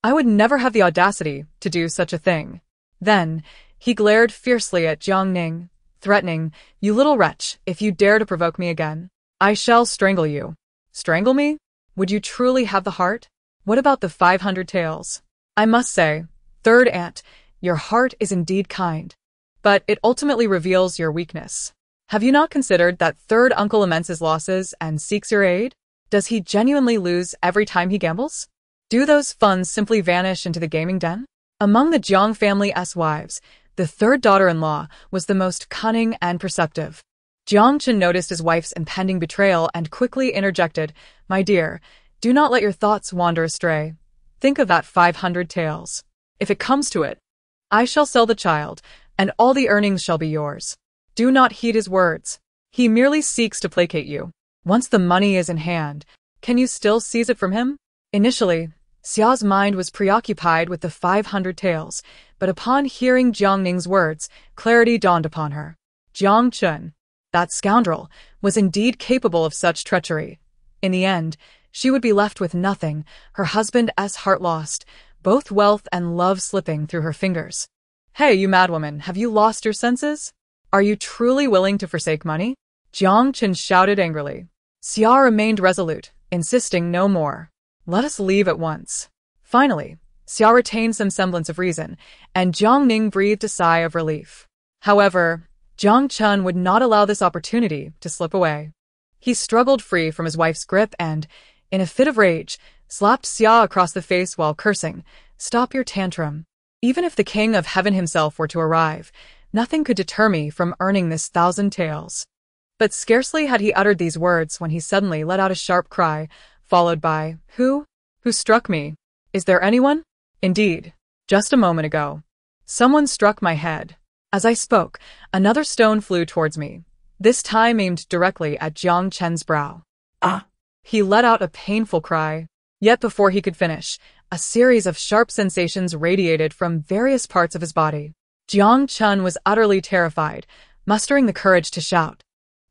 I would never have the audacity to do such a thing. Then, he glared fiercely at Jiang Ning, threatening, "You little wretch, if you dare to provoke me again, I shall strangle you." Strangle me? Would you truly have the heart? What about the 500 taels? I must say, third aunt, your heart is indeed kind, but it ultimately reveals your weakness. Have you not considered that third uncle laments his losses and seeks your aid? Does he genuinely lose every time he gambles? Do those funds simply vanish into the gaming den? Among the Jiang family's wives, the third daughter-in-law was the most cunning and perceptive. Jiang Chen noticed his wife's impending betrayal and quickly interjected, "My dear, do not let your thoughts wander astray. Think of that 500 taels. If it comes to it, I shall sell the child, and all the earnings shall be yours." Do not heed his words. He merely seeks to placate you. Once the money is in hand, can you still seize it from him? Initially, Xiao's mind was preoccupied with the 500 taels, but upon hearing Jiang Ning's words, clarity dawned upon her. Jiang Chen, that scoundrel, was indeed capable of such treachery. In the end, she would be left with nothing, her husband's heart lost, both wealth and love slipping through her fingers. Hey, you madwoman, have you lost your senses? Are you truly willing to forsake money? Jiang Chen shouted angrily. Xia remained resolute, insisting no more. Let us leave at once. Finally, Xia retained some semblance of reason, and Jiang Ning breathed a sigh of relief. However, Jiang Chen would not allow this opportunity to slip away. He struggled free from his wife's grip and, in a fit of rage, slapped Xia across the face while cursing, "Stop your tantrum. Even if the king of heaven himself were to arrive, nothing could deter me from earning this 1,000 taels." But scarcely had he uttered these words when he suddenly let out a sharp cry, followed by, Who struck me? Is there anyone? Indeed, just a moment ago, someone struck my head." As I spoke, another stone flew towards me, this time aimed directly at Jiang Chen's brow. Ah! He let out a painful cry. Yet before he could finish, a series of sharp sensations radiated from various parts of his body. Jiang Chen was utterly terrified, mustering the courage to shout,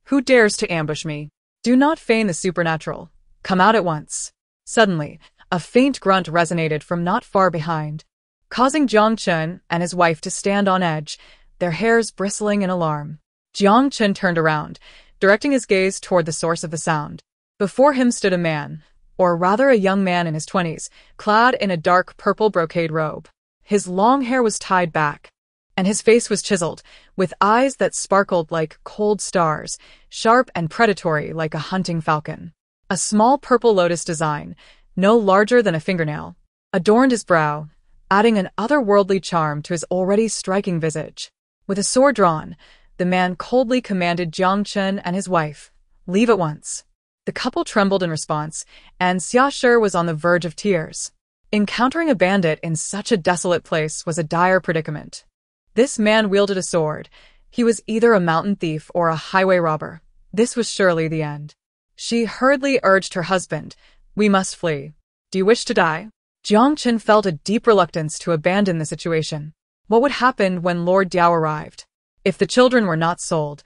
"Who dares to ambush me? Do not feign the supernatural. Come out at once." Suddenly, a faint grunt resonated from not far behind, causing Jiang Chen and his wife to stand on edge, their hairs bristling in alarm. Jiang Chen turned around, directing his gaze toward the source of the sound. Before him stood a man, or rather a young man in his 20s, clad in a dark purple brocade robe. His long hair was tied back, and his face was chiseled, with eyes that sparkled like cold stars, sharp and predatory like a hunting falcon. A small purple lotus design, no larger than a fingernail, adorned his brow, adding an otherworldly charm to his already striking visage. With a sword drawn, the man coldly commanded Jiang Chen and his wife, "Leave at once." The couple trembled in response, and Xia Shi was on the verge of tears. Encountering a bandit in such a desolate place was a dire predicament. This man wielded a sword. He was either a mountain thief or a highway robber. This was surely the end. She hurriedly urged her husband, "We must flee. Do you wish to die?" Jiang Chen felt a deep reluctance to abandon the situation. What would happen when Lord Diao arrived? If the children were not sold,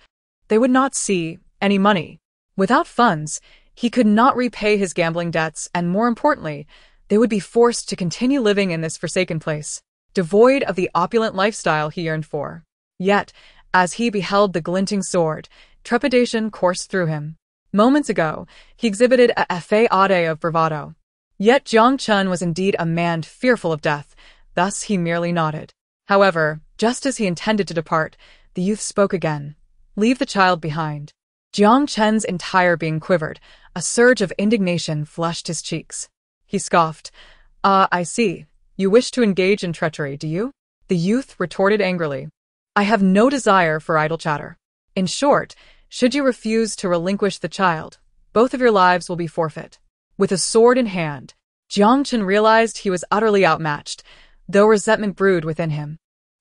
they would not see any money. Without funds, he could not repay his gambling debts, and more importantly, they would be forced to continue living in this forsaken place, devoid of the opulent lifestyle he yearned for. Yet, as he beheld the glinting sword, trepidation coursed through him. Moments ago, he exhibited a effet of bravado. Yet Jiang Chen was indeed a man fearful of death, thus he merely nodded. However, just as he intended to depart, the youth spoke again. "Leave the child behind." Jiang Chen's entire being quivered, a surge of indignation flushed his cheeks. He scoffed, I see. You wish to engage in treachery, do you?" The youth retorted angrily. "I have no desire for idle chatter. In short, should you refuse to relinquish the child, both of your lives will be forfeit." With a sword in hand, Jiang Chen realized he was utterly outmatched, though resentment brewed within him.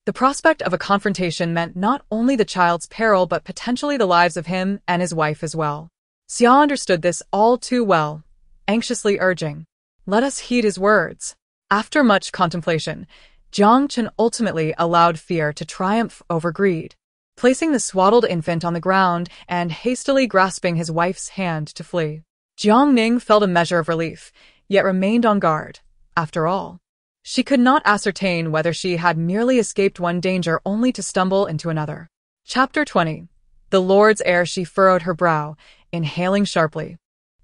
The prospect of a confrontation meant not only the child's peril but potentially the lives of him and his wife as well. Xia understood this all too well, anxiously urging, "Let us heed his words." After much contemplation, Jiang Chen ultimately allowed fear to triumph over greed. Placing the swaddled infant on the ground and hastily grasping his wife's hand to flee, Jiang Ning felt a measure of relief, yet remained on guard. After all, she could not ascertain whether she had merely escaped one danger only to stumble into another. Chapter 20. The Lord's heir. She furrowed her brow, inhaling sharply.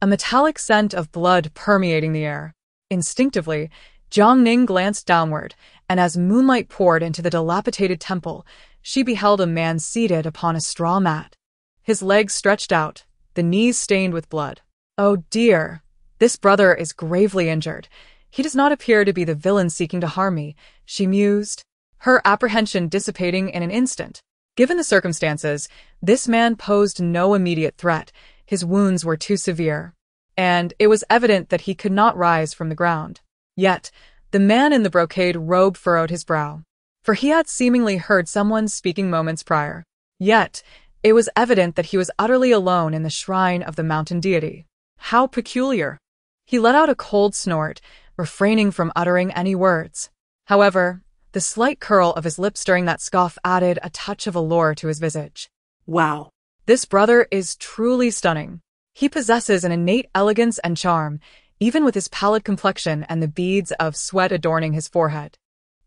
A metallic scent of blood permeating the air. Instinctively, Jiang Ning glanced downward, and as moonlight poured into the dilapidated temple, she beheld a man seated upon a straw mat. His legs stretched out, the knees stained with blood. Oh dear, this brother is gravely injured. He does not appear to be the villain seeking to harm me, she mused, her apprehension dissipating in an instant. Given the circumstances, this man posed no immediate threat. His wounds were too severe, and it was evident that he could not rise from the ground. Yet, the man in the brocade robe furrowed his brow, for he had seemingly heard someone speaking moments prior. Yet, it was evident that he was utterly alone in the shrine of the mountain deity. How peculiar! He let out a cold snort, refraining from uttering any words. However, the slight curl of his lips during that scoff added a touch of allure to his visage. Wow. This brother is truly stunning. He possesses an innate elegance and charm, even with his pallid complexion and the beads of sweat adorning his forehead.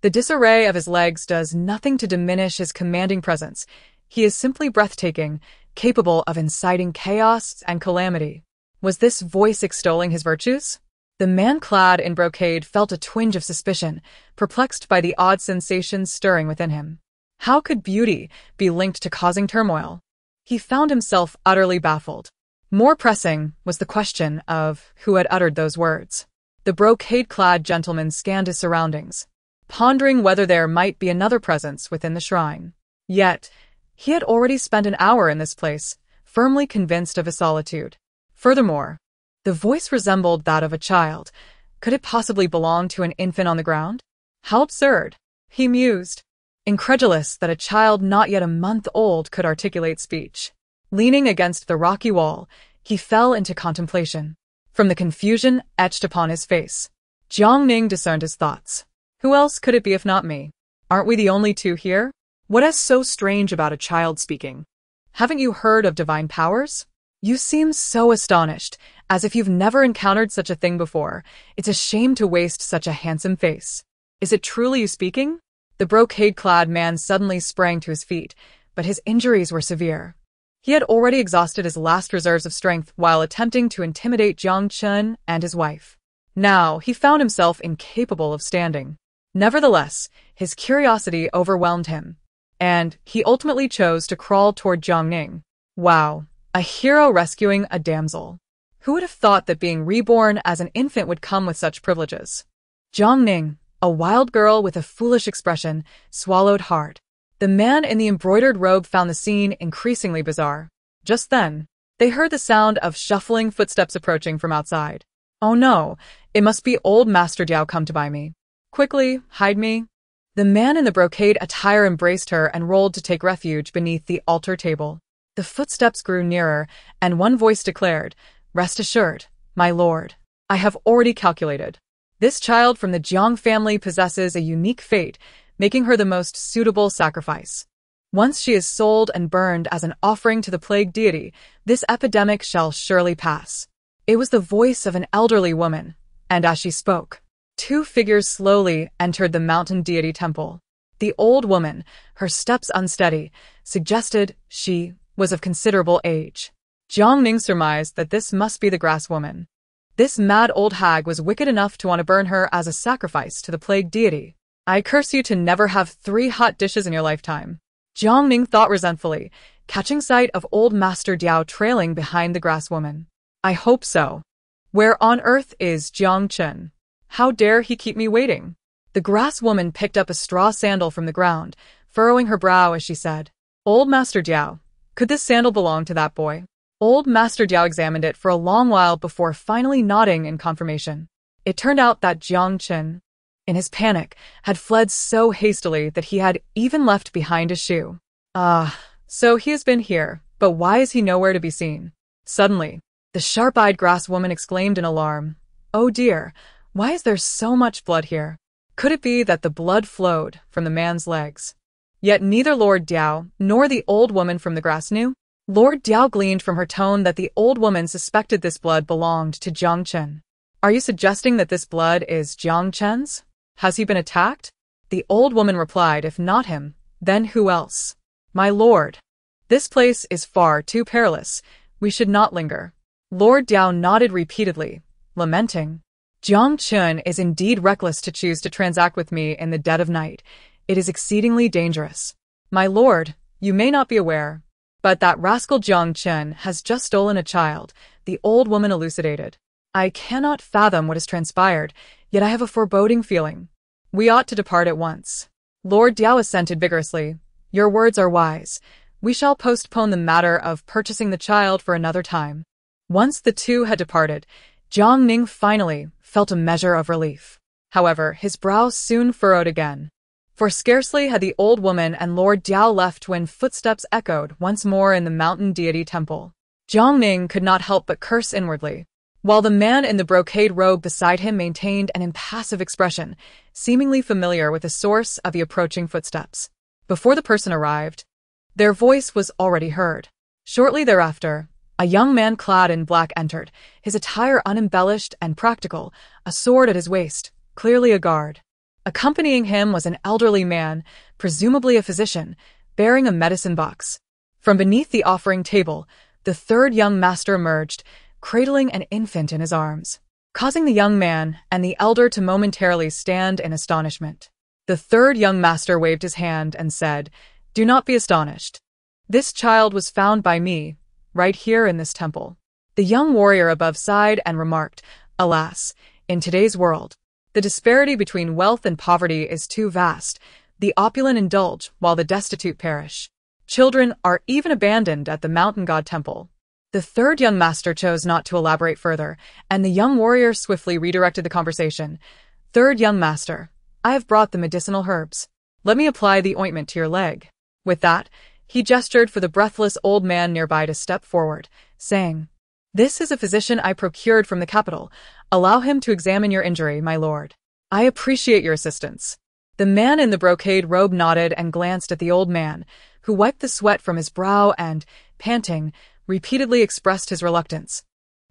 The disarray of his legs does nothing to diminish his commanding presence. He is simply breathtaking, capable of inciting chaos and calamity. Was this voice extolling his virtues? The man clad in brocade felt a twinge of suspicion, perplexed by the odd sensations stirring within him. How could beauty be linked to causing turmoil? He found himself utterly baffled. More pressing was the question of who had uttered those words. The brocade-clad gentleman scanned his surroundings, pondering whether there might be another presence within the shrine. Yet, he had already spent an hour in this place, firmly convinced of his solitude. Furthermore, the voice resembled that of a child. Could it possibly belong to an infant on the ground? How absurd, he mused, incredulous that a child not yet a month old could articulate speech. Leaning against the rocky wall, he fell into contemplation. From the confusion etched upon his face, Jiang Ning discerned his thoughts. Who else could it be if not me? Aren't we the only two here? What is so strange about a child speaking? Haven't you heard of divine powers? You seem so astonished, as if you've never encountered such a thing before. It's a shame to waste such a handsome face. Is it truly you speaking? The brocade-clad man suddenly sprang to his feet, but his injuries were severe. He had already exhausted his last reserves of strength while attempting to intimidate Jiang Chen and his wife. Now, he found himself incapable of standing. Nevertheless, his curiosity overwhelmed him, and he ultimately chose to crawl toward Jiang Ning. Wow, a hero rescuing a damsel. Who would have thought that being reborn as an infant would come with such privileges? Jiang Ning, a wild girl with a foolish expression, swallowed hard. The man in the embroidered robe found the scene increasingly bizarre. Just then, they heard the sound of shuffling footsteps approaching from outside. Oh no, it must be old Master Diao come to buy me. Quickly, hide me. The man in the brocade attire embraced her and rolled to take refuge beneath the altar table. The footsteps grew nearer, and one voice declared, "Rest assured, my lord, I have already calculated. This child from the Jiang family possesses a unique fate, making her the most suitable sacrifice. Once she is sold and burned as an offering to the plague deity, this epidemic shall surely pass." It was the voice of an elderly woman, and as she spoke, two figures slowly entered the mountain deity temple. The old woman, her steps unsteady, suggested she was of considerable age. Jiang Ning surmised that this must be the grass woman. This mad old hag was wicked enough to want to burn her as a sacrifice to the plague deity. I curse you to never have 3 hot dishes in your lifetime. Jiang Ning thought resentfully, catching sight of old Master Diao trailing behind the grass woman. I hope so. Where on earth is Jiang Chen? How dare he keep me waiting? The grass woman picked up a straw sandal from the ground, furrowing her brow as she said, Old Master Diao, could this sandal belong to that boy? Old Master Diao examined it for a long while before finally nodding in confirmation. It turned out that Jiang Chen, in his panic, had fled so hastily that he had even left behind his shoe. So he has been here, but why is he nowhere to be seen? Suddenly, the sharp-eyed grass woman exclaimed in alarm, Oh dear, why is there so much blood here? Could it be that the blood flowed from the man's legs? Yet neither Lord Diao nor the old woman from the grass knew. Lord Diao gleaned from her tone that the old woman suspected this blood belonged to Jiang Chen. Are you suggesting that this blood is Jiang Chen's? Has he been attacked? The old woman replied, if not him, then who else? My lord, this place is far too perilous. We should not linger. Lord Diao nodded repeatedly, lamenting. Jiang Chun is indeed reckless to choose to transact with me in the dead of night. It is exceedingly dangerous. My lord, you may not be aware, but that rascal Jiang Chun has just stolen a child, the old woman elucidated. I cannot fathom what has transpired, yet I have a foreboding feeling. We ought to depart at once. Lord Diao assented vigorously. Your words are wise. We shall postpone the matter of purchasing the child for another time. Once the two had departed, Jiang Ning finally felt a measure of relief. However, his brow soon furrowed again. For scarcely had the old woman and Lord Diao left when footsteps echoed once more in the mountain deity temple. Jiang Ning could not help but curse inwardly, while the man in the brocade robe beside him maintained an impassive expression, seemingly familiar with the source of the approaching footsteps. Before the person arrived, their voice was already heard. Shortly thereafter, a young man clad in black entered, his attire unembellished and practical, a sword at his waist, clearly a guard. Accompanying him was an elderly man, presumably a physician, bearing a medicine box. From beneath the offering table, the third young master emerged, cradling an infant in his arms, causing the young man and the elder to momentarily stand in astonishment. The third young master waved his hand and said, "Do not be astonished. This child was found by me, right here in this temple." The young warrior above sighed and remarked, "Alas, in today's world, the disparity between wealth and poverty is too vast. The opulent indulge while the destitute perish. Children are even abandoned at the mountain god temple." The third young master chose not to elaborate further, and the young warrior swiftly redirected the conversation. "Third young master, I have brought the medicinal herbs. Let me apply the ointment to your leg." With that, he gestured for the breathless old man nearby to step forward, saying, "This is a physician I procured from the capital. Allow him to examine your injury, my lord. I appreciate your assistance." The man in the brocade robe nodded and glanced at the old man, who wiped the sweat from his brow and, panting, repeatedly expressed his reluctance,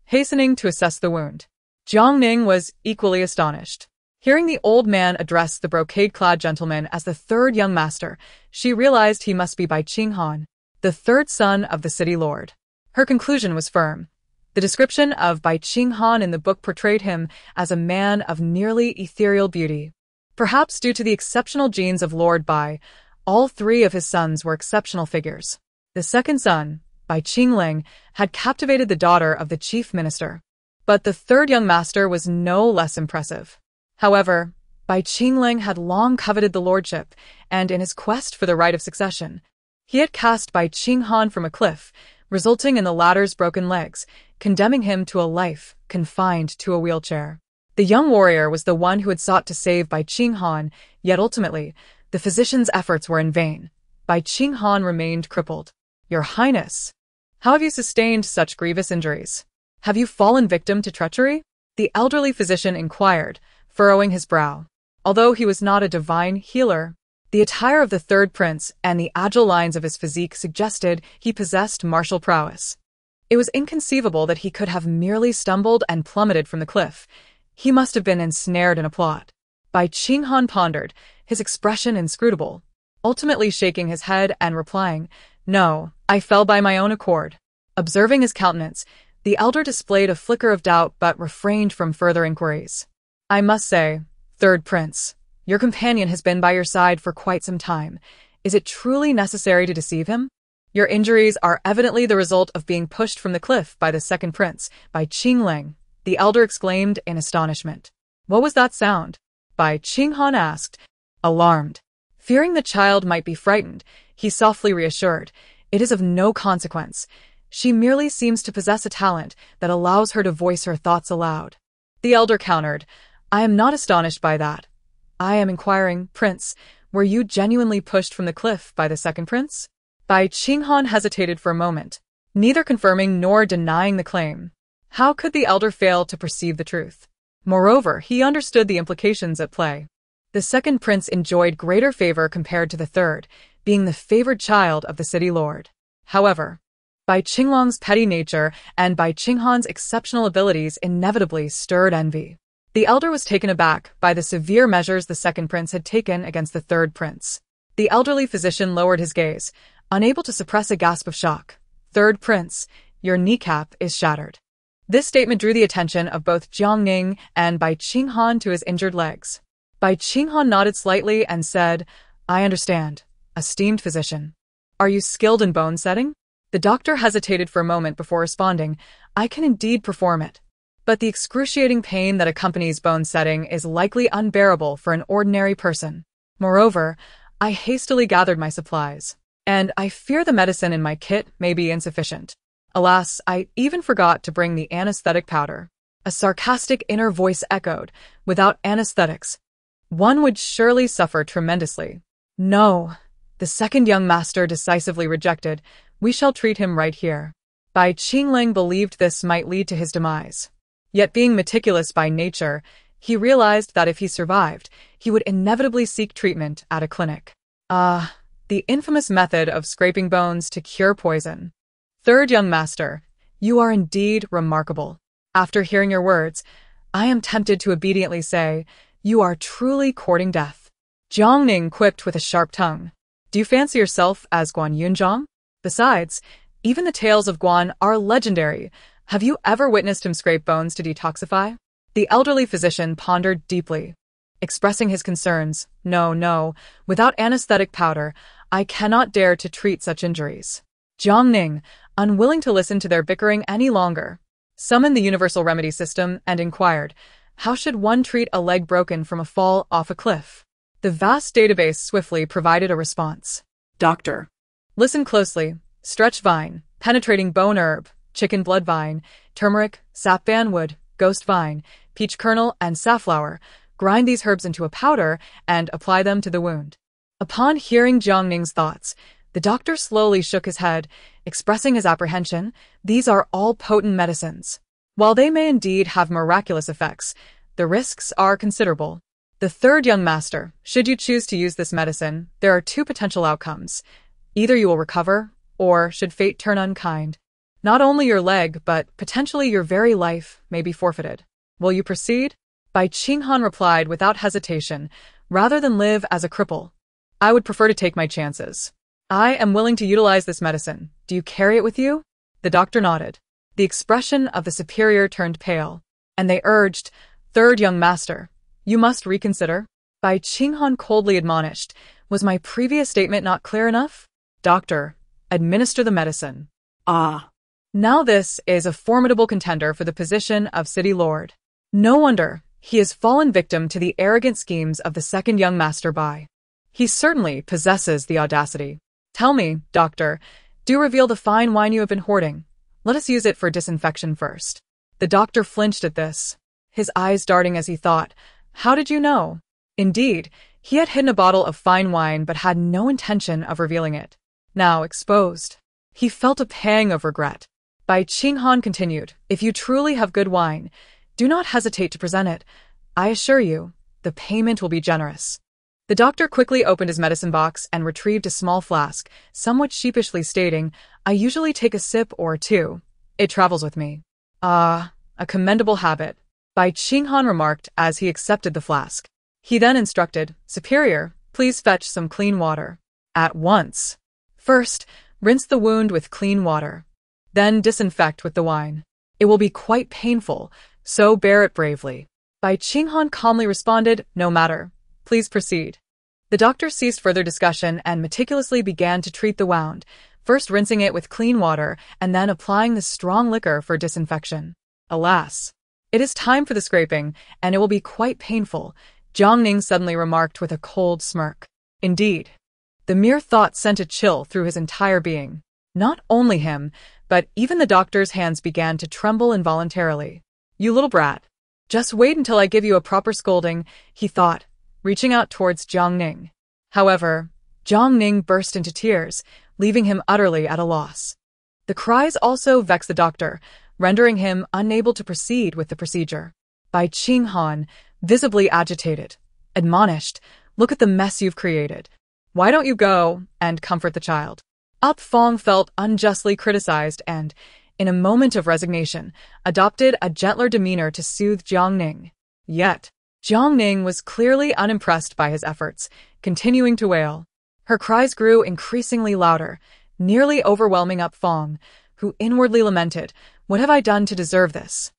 hastening to assess the wound. Jiang Ning was equally astonished. Hearing the old man address the brocade-clad gentleman as the third young master, she realized he must be Bai Qinghan, the third son of the city lord. Her conclusion was firm. The description of Bai Qinghan in the book portrayed him as a man of nearly ethereal beauty. Perhaps due to the exceptional genes of Lord Bai, all three of his sons were exceptional figures. The second son, Bai Qingling, had captivated the daughter of the chief minister. But the third young master was no less impressive. However, Bai Qingling had long coveted the lordship, and in his quest for the right of succession, he had cast Bai Qinghan from a cliff, resulting in the latter's broken legs, condemning him to a life confined to a wheelchair. The young warrior was the one who had sought to save Bai Qinghan, yet ultimately, the physician's efforts were in vain. Bai Qinghan remained crippled. "Your Highness, how have you sustained such grievous injuries? Have you fallen victim to treachery?" the elderly physician inquired, furrowing his brow. Although he was not a divine healer, the attire of the third prince and the agile lines of his physique suggested he possessed martial prowess. It was inconceivable that he could have merely stumbled and plummeted from the cliff. He must have been ensnared in a plot. Bai Qinghan pondered, his expression inscrutable, ultimately shaking his head and replying, "No, I fell by my own accord." Observing his countenance, the elder displayed a flicker of doubt but refrained from further inquiries. "I must say, third prince, your companion has been by your side for quite some time. Is it truly necessary to deceive him? Your injuries are evidently the result of being pushed from the cliff by the second prince, Bai Qingling," the elder exclaimed in astonishment. "What was that sound?" Bai Qinghan asked, alarmed. Fearing the child might be frightened, he softly reassured, "It is of no consequence. She merely seems to possess a talent that allows her to voice her thoughts aloud." The elder countered, "I am not astonished by that. I am inquiring, Prince, were you genuinely pushed from the cliff by the second prince?" Bai Qinghan hesitated for a moment, neither confirming nor denying the claim. How could the elder fail to perceive the truth? Moreover, he understood the implications at play. The second prince enjoyed greater favor compared to the third, being the favored child of the city lord. However, Bai Qinglong's petty nature and Bai Qinghan's exceptional abilities inevitably stirred envy. The elder was taken aback by the severe measures the second prince had taken against the third prince. The elderly physician lowered his gaze, unable to suppress a gasp of shock. "Third prince, your kneecap is shattered." This statement drew the attention of both Jiang Ning and Bai Qinghan to his injured legs. Bai Qinghan nodded slightly and said, "I understand, esteemed physician. Are you skilled in bone setting?" The doctor hesitated for a moment before responding, "I can indeed perform it. But the excruciating pain that accompanies bone setting is likely unbearable for an ordinary person. Moreover, I hastily gathered my supplies, and I fear the medicine in my kit may be insufficient. Alas, I even forgot to bring the anesthetic powder." A sarcastic inner voice echoed, "Without anesthetics, one would surely suffer tremendously." "No," the second young master decisively rejected, "we shall treat him right here." Bai Qingling believed this might lead to his demise. Yet being meticulous by nature, he realized that if he survived, he would inevitably seek treatment at a clinic. The infamous method of scraping bones to cure poison. "Third young master, you are indeed remarkable. After hearing your words, I am tempted to obediently say, you are truly courting death." Jiang Ning quipped with a sharp tongue. "Do you fancy yourself as Guan Yunzhang? Besides, even the tales of Guan are legendary. Have you ever witnessed him scrape bones to detoxify?" The elderly physician pondered deeply, expressing his concerns. No, without anesthetic powder, I cannot dare to treat such injuries." Jiang Ning, unwilling to listen to their bickering any longer, summoned the universal remedy system and inquired, "How should one treat a leg broken from a fall off a cliff?" The vast database swiftly provided a response. Doctor. Listen closely. Stretch vine, penetrating bone herb, chicken blood vine, turmeric, sapban wood, ghost vine, peach kernel, and safflower. Grind these herbs into a powder and apply them to the wound. Upon hearing Jiang Ning's thoughts, the doctor slowly shook his head, expressing his apprehension. These are all potent medicines. While they may indeed have miraculous effects, the risks are considerable. The third young master, should you choose to use this medicine, there are two potential outcomes. Either you will recover, or should fate turn unkind, not only your leg, but potentially your very life may be forfeited. Will you proceed? Bai Qinghan replied without hesitation, "Rather than live as a cripple, I would prefer to take my chances. I am willing to utilize this medicine. Do you carry it with you?" The doctor nodded. The expression of the superior turned pale, and they urged, "Third young master, you must reconsider." Bai Qinghan coldly admonished, "Was my previous statement not clear enough? Doctor, administer the medicine." Now this is a formidable contender for the position of city lord. No wonder he has fallen victim to the arrogant schemes of the second young master Bai. He certainly possesses the audacity. "Tell me, doctor, do reveal the fine wine you have been hoarding. Let us use it for disinfection first." The doctor flinched at this, his eyes darting as he thought, "How did you know?" Indeed, he had hidden a bottle of fine wine but had no intention of revealing it. Now exposed, he felt a pang of regret. Bai Qinghan continued, "If you truly have good wine, do not hesitate to present it. I assure you, the payment will be generous." The doctor quickly opened his medicine box and retrieved a small flask, somewhat sheepishly stating, "I usually take a sip or two. It travels with me." "Ah, a commendable habit," Bai Qinghan remarked as he accepted the flask. He then instructed, "Superior, please fetch some clean water. At once. First, rinse the wound with clean water. Then disinfect with the wine. It will be quite painful, so bear it bravely." Bai Qinghan calmly responded, "No matter. Please proceed." The doctor ceased further discussion and meticulously began to treat the wound, first rinsing it with clean water and then applying the strong liquor for disinfection. "Alas, it is time for the scraping, and it will be quite painful," Jiang Ning suddenly remarked with a cold smirk. Indeed, the mere thought sent a chill through his entire being. Not only him, but even the doctor's hands began to tremble involuntarily. "You little brat. Just wait until I give you a proper scolding," he thought, reaching out towards Jiang Ning. However, Jiang Ning burst into tears, leaving him utterly at a loss. The cries also vexed the doctor, rendering him unable to proceed with the procedure. Bai Qinghan, visibly agitated, admonished, "Look at the mess you've created. Why don't you go and comfort the child?" Up Fong felt unjustly criticized and, in a moment of resignation, adopted a gentler demeanor to soothe Jiang Ning. Yet, Jiang Ning was clearly unimpressed by his efforts, continuing to wail. Her cries grew increasingly louder, nearly overwhelming up Fong, who inwardly lamented, "What have I done to deserve this?"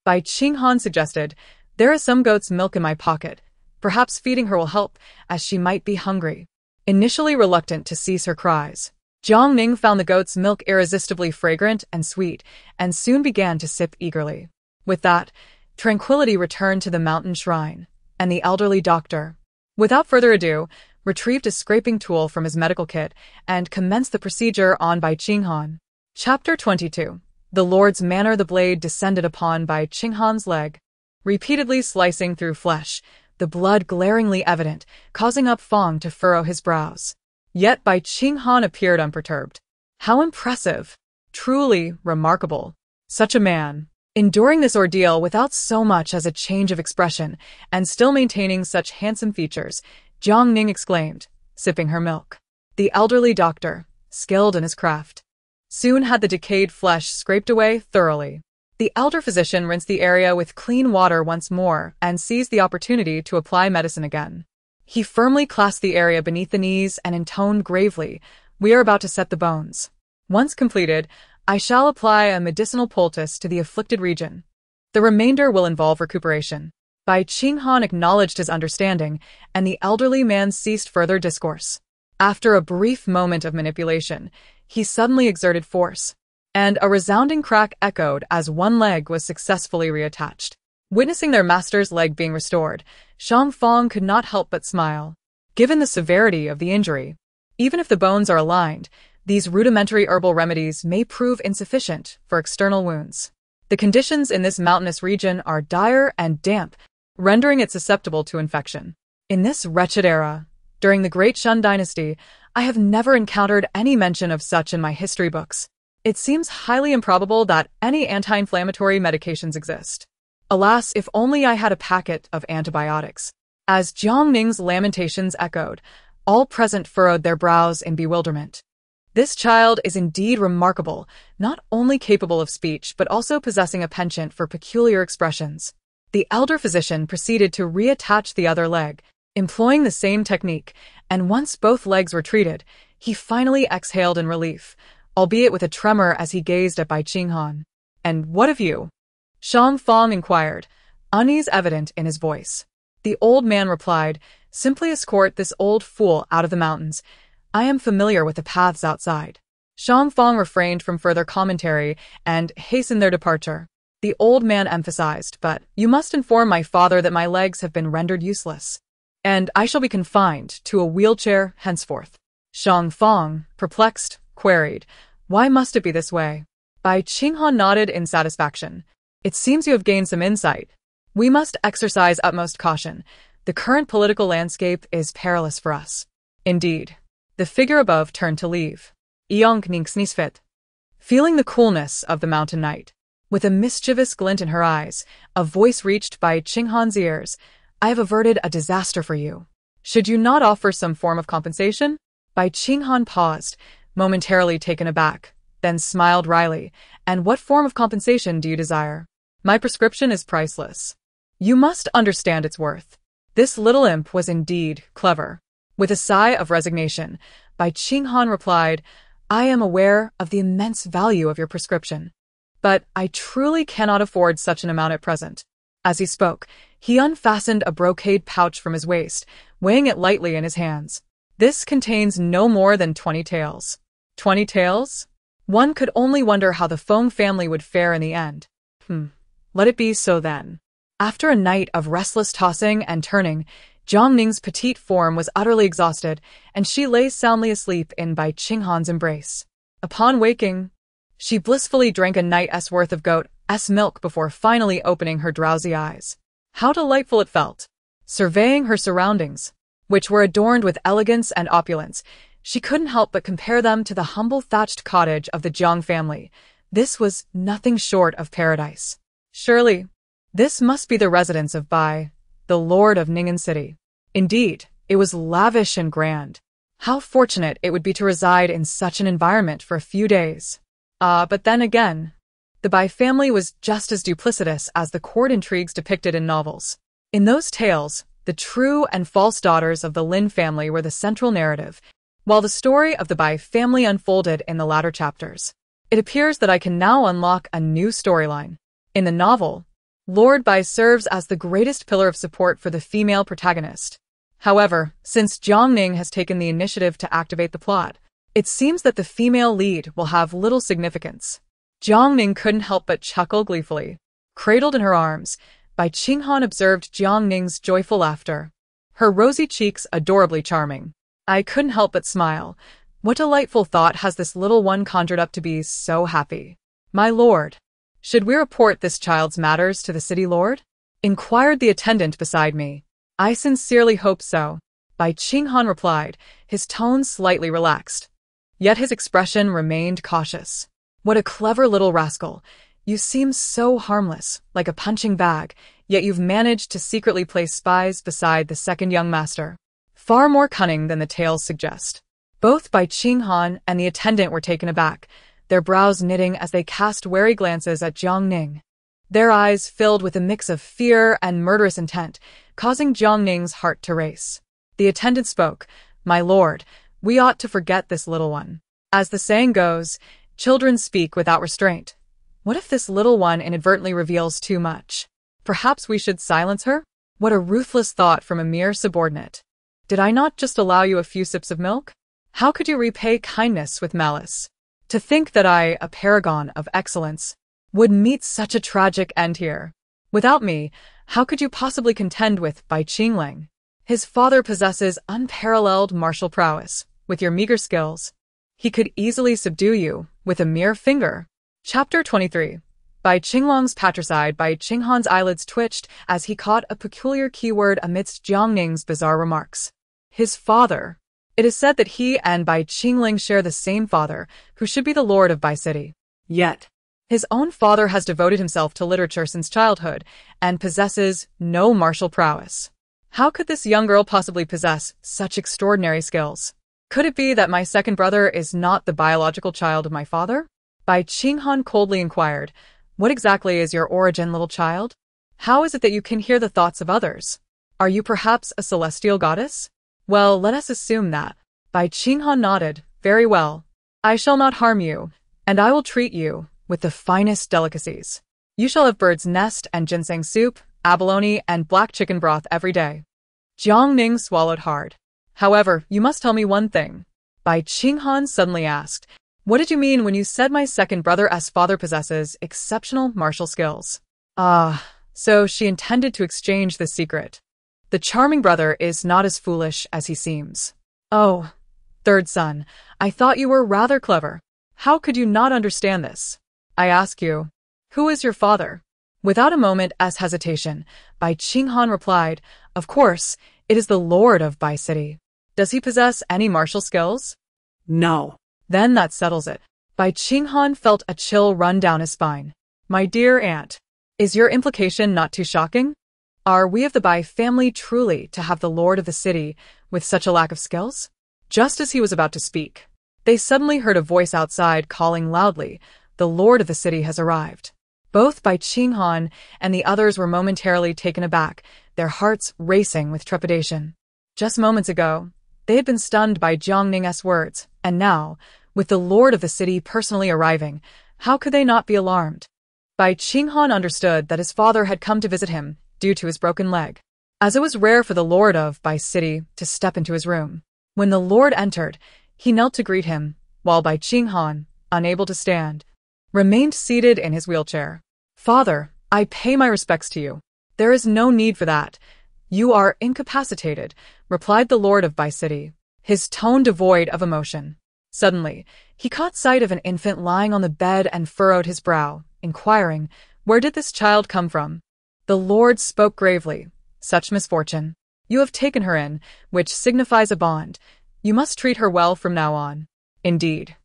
Bai Qinghan suggested, "There is some goat's milk in my pocket. Perhaps feeding her will help, as she might be hungry." Initially reluctant to cease her cries, Jiang Ning found the goat's milk irresistibly fragrant and sweet, and soon began to sip eagerly. With that, tranquility returned to the mountain shrine, and the elderly doctor, without further ado, retrieved a scraping tool from his medical kit and commenced the procedure on Bai Qinghan. Chapter 22. The Lord's Manner. The blade descended upon Bai Qinghan's leg, repeatedly slicing through flesh, the blood glaringly evident, causing up Fong to furrow his brows. Yet Bai Qinghan appeared unperturbed. How impressive! Truly remarkable. Such a man, enduring this ordeal without so much as a change of expression, and still maintaining such handsome features, Jiang Ning exclaimed, sipping her milk. The elderly doctor, skilled in his craft, soon had the decayed flesh scraped away thoroughly. The elder physician rinsed the area with clean water once more and seized the opportunity to apply medicine again. He firmly clasped the area beneath the knees and intoned gravely, "We are about to set the bones. Once completed, I shall apply a medicinal poultice to the afflicted region. The remainder will involve recuperation." Bai Qinghan acknowledged his understanding, and the elderly man ceased further discourse. After a brief moment of manipulation, he suddenly exerted force, and a resounding crack echoed as one leg was successfully reattached. Witnessing their master's leg being restored, Shang Fong could not help but smile. Given the severity of the injury, even if the bones are aligned, these rudimentary herbal remedies may prove insufficient for external wounds. The conditions in this mountainous region are dire and damp, rendering it susceptible to infection. In this wretched era, during the Great Shun Dynasty, I have never encountered any mention of such in my history books. It seems highly improbable that any anti-inflammatory medications exist. Alas, if only I had a packet of antibiotics. As Jiang Ning's lamentations echoed, all present furrowed their brows in bewilderment. This child is indeed remarkable, not only capable of speech but also possessing a penchant for peculiar expressions. The elder physician proceeded to reattach the other leg, employing the same technique, and once both legs were treated, he finally exhaled in relief, albeit with a tremor as he gazed at Bai Qinghan. "And what of you?" Shang Fong inquired, unease evident in his voice. The old man replied, "Simply escort this old fool out of the mountains. I am familiar with the paths outside." Shang Fong refrained from further commentary and hastened their departure. The old man emphasized, "But you must inform my father that my legs have been rendered useless, and I shall be confined to a wheelchair henceforth." Shang Fong, perplexed, queried, "Why must it be this way?" Bai Qinghan nodded in satisfaction. "It seems you have gained some insight. We must exercise utmost caution. The current political landscape is perilous for us." Indeed. The figure above turned to leave. Jiang Ning sneezed. Feeling the coolness of the mountain night, with a mischievous glint in her eyes, a voice reached Bai Qinghan's ears. "I have averted a disaster for you. Should you not offer some form of compensation?" Bai Qinghan paused, momentarily taken aback, then smiled wryly. "And what form of compensation do you desire?" "My prescription is priceless. You must understand its worth." This little imp was indeed clever. With a sigh of resignation, Bai Qinghan replied, "I am aware of the immense value of your prescription, but I truly cannot afford such an amount at present." As he spoke, he unfastened a brocade pouch from his waist, weighing it lightly in his hands. "This contains no more than 20 taels. 20 taels? One could only wonder how the Fong family would fare in the end. Let it be so then." After a night of restless tossing and turning, Jiang Ning's petite form was utterly exhausted, and she lay soundly asleep in Bai Qinghan's embrace. Upon waking, she blissfully drank a night's worth of goat's milk before finally opening her drowsy eyes. How delightful it felt! Surveying her surroundings, which were adorned with elegance and opulence, she couldn't help but compare them to the humble thatched cottage of the Jiang family. This was nothing short of paradise. Surely, this must be the residence of Bai, the lord of Ningen City. Indeed, it was lavish and grand. How fortunate it would be to reside in such an environment for a few days. But then again, the Bai family was just as duplicitous as the court intrigues depicted in novels. In those tales, the true and false daughters of the Lin family were the central narrative, while the story of the Bai family unfolded in the latter chapters. It appears that I can now unlock a new storyline. In the novel, Lord Bai serves as the greatest pillar of support for the female protagonist. However, since Jiang Ning has taken the initiative to activate the plot, it seems that the female lead will have little significance. Jiang Ning couldn't help but chuckle gleefully. Cradled in her arms, Bai Qinghan observed Jiang Ning's joyful laughter, her rosy cheeks adorably charming. I couldn't help but smile. What delightful thought has this little one conjured up to be so happy? My lord, should we report this child's matters to the city lord? Inquired the attendant beside me. I sincerely hope so, Bai Qinghan replied, his tone slightly relaxed. Yet his expression remained cautious. What a clever little rascal. You seem so harmless, like a punching bag, yet you've managed to secretly place spies beside the second young master. Far more cunning than the tales suggest. Both Bai Qinghan and the attendant were taken aback, their brows knitting as they cast wary glances at Jiang Ning. Their eyes filled with a mix of fear and murderous intent, causing Jiang Ning's heart to race. The attendant spoke, "My lord, we ought to forget this little one. As the saying goes, children speak without restraint. What if this little one inadvertently reveals too much? Perhaps we should silence her? What a ruthless thought from a mere subordinate. Did I not just allow you a few sips of milk? How could you repay kindness with malice? To think that I, a paragon of excellence, would meet such a tragic end here. Without me, how could you possibly contend with Bai Qingling? His father possesses unparalleled martial prowess. With your meager skills, he could easily subdue you with a mere finger." Chapter 23. Bai Qinglong's patricide. Bai Qinghan's eyelids twitched as he caught a peculiar keyword amidst Jiang Ning's bizarre remarks. His father. It is said that he and Bai Qingling share the same father, who should be the lord of Bai City. Yet, his own father has devoted himself to literature since childhood and possesses no martial prowess. How could this young girl possibly possess such extraordinary skills? Could it be that my second brother is not the biological child of my father? Bai Qinghan coldly inquired, "What exactly is your origin, little child? How is it that you can hear the thoughts of others? Are you perhaps a celestial goddess?" "Well, let us assume that." Bai Qinghan nodded. "Very well. I shall not harm you, and I will treat you with the finest delicacies. You shall have bird's nest and ginseng soup, abalone, and black chicken broth every day." Jiang Ning swallowed hard. "However, you must tell me one thing," Bai Qinghan suddenly asked. "What did you mean when you said my second brother's father possesses exceptional martial skills?" "Ah, so she intended to exchange this secret. The charming brother is not as foolish as he seems." "Oh, third son, I thought you were rather clever. How could you not understand this? I ask you, who is your father?" Without a moment's hesitation, Bai Qinghan replied, "Of course, it is the lord of Bai City." "Does he possess any martial skills?" No. "Then that settles it." Bai Qinghan felt a chill run down his spine. "My dear aunt, is your implication not too shocking? Are we of the Bai family truly to have the lord of the city with such a lack of skills?" Just as he was about to speak, they suddenly heard a voice outside calling loudly, "The lord of the city has arrived." Both Bai Qinghan and the others were momentarily taken aback, their hearts racing with trepidation. Just moments ago, they had been stunned by Jiang Ning's words, and now, with the lord of the city personally arriving, how could they not be alarmed? Bai Qinghan understood that his father had come to visit him due to his broken leg, as it was rare for the lord of Bai City to step into his room. When the lord entered, he knelt to greet him, while Bai Qinghan, unable to stand, remained seated in his wheelchair. "Father, I pay my respects to you." "There is no need for that. You are incapacitated," replied the lord of Bai City, his tone devoid of emotion. Suddenly, he caught sight of an infant lying on the bed and furrowed his brow, inquiring, "Where did this child come from?" The lord spoke gravely, "Such misfortune. You have taken her in, which signifies a bond. You must treat her well from now on." Indeed,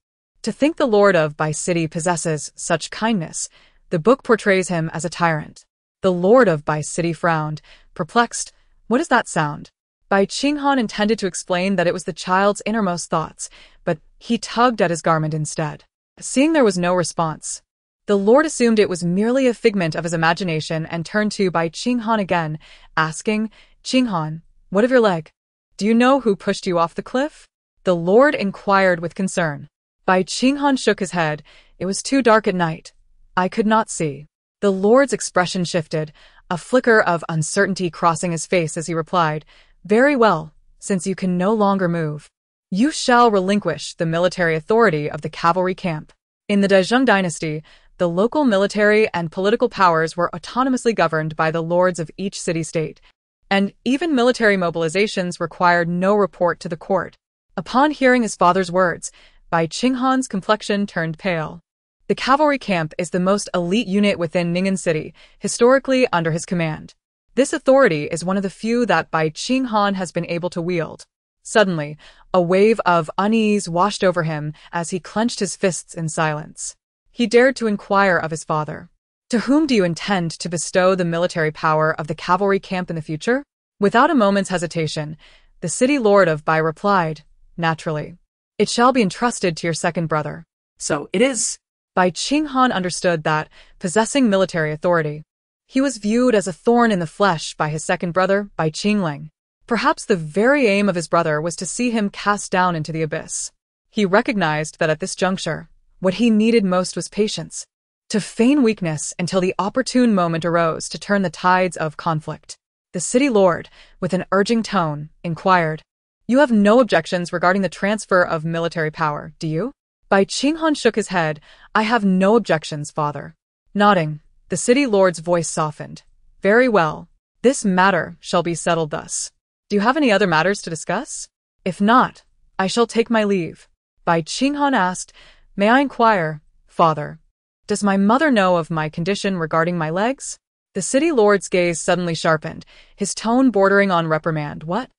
to think the lord of Bai City possesses such kindness, the book portrays him as a tyrant. The lord of Bai City frowned, perplexed. What is that sound? Bai Qinghan intended to explain that it was the child's innermost thoughts, but he tugged at his garment instead. Seeing there was no response, the lord assumed it was merely a figment of his imagination and turned to Bai Qinghan again, asking, "Qinghan, what of your leg? Do you know who pushed you off the cliff?" The Lord inquired with concern. Bai Qinghan shook his head. It was too dark at night. I could not see. The Lord's expression shifted, a flicker of uncertainty crossing his face as he replied, Very well, since you can no longer move. You shall relinquish the military authority of the cavalry camp. In the Dezheng dynasty, the local military and political powers were autonomously governed by the lords of each city-state, and even military mobilizations required no report to the court. Upon hearing his father's words, Bai Qinghan's complexion turned pale. The cavalry camp is the most elite unit within Ning'an City, historically under his command. This authority is one of the few that Bai Qinghan has been able to wield. Suddenly, a wave of unease washed over him as he clenched his fists in silence. He dared to inquire of his father, To whom do you intend to bestow the military power of the cavalry camp in the future? Without a moment's hesitation, the city lord of Bai replied, Naturally. It shall be entrusted to your second brother. So it is. Bai Qinghan understood that, possessing military authority, he was viewed as a thorn in the flesh by his second brother, Bai Qingling. Perhaps the very aim of his brother was to see him cast down into the abyss. He recognized that at this juncture, what he needed most was patience, to feign weakness until the opportune moment arose to turn the tides of conflict. The city lord, with an urging tone, inquired, You have no objections regarding the transfer of military power, do you? Bai Qinghan shook his head. I have no objections, father. Nodding, the city lord's voice softened. Very well. This matter shall be settled thus. Do you have any other matters to discuss? If not, I shall take my leave. Bai Qinghan asked, May I inquire, father, does my mother know of my condition regarding my legs? The city lord's gaze suddenly sharpened, his tone bordering on reprimand. What?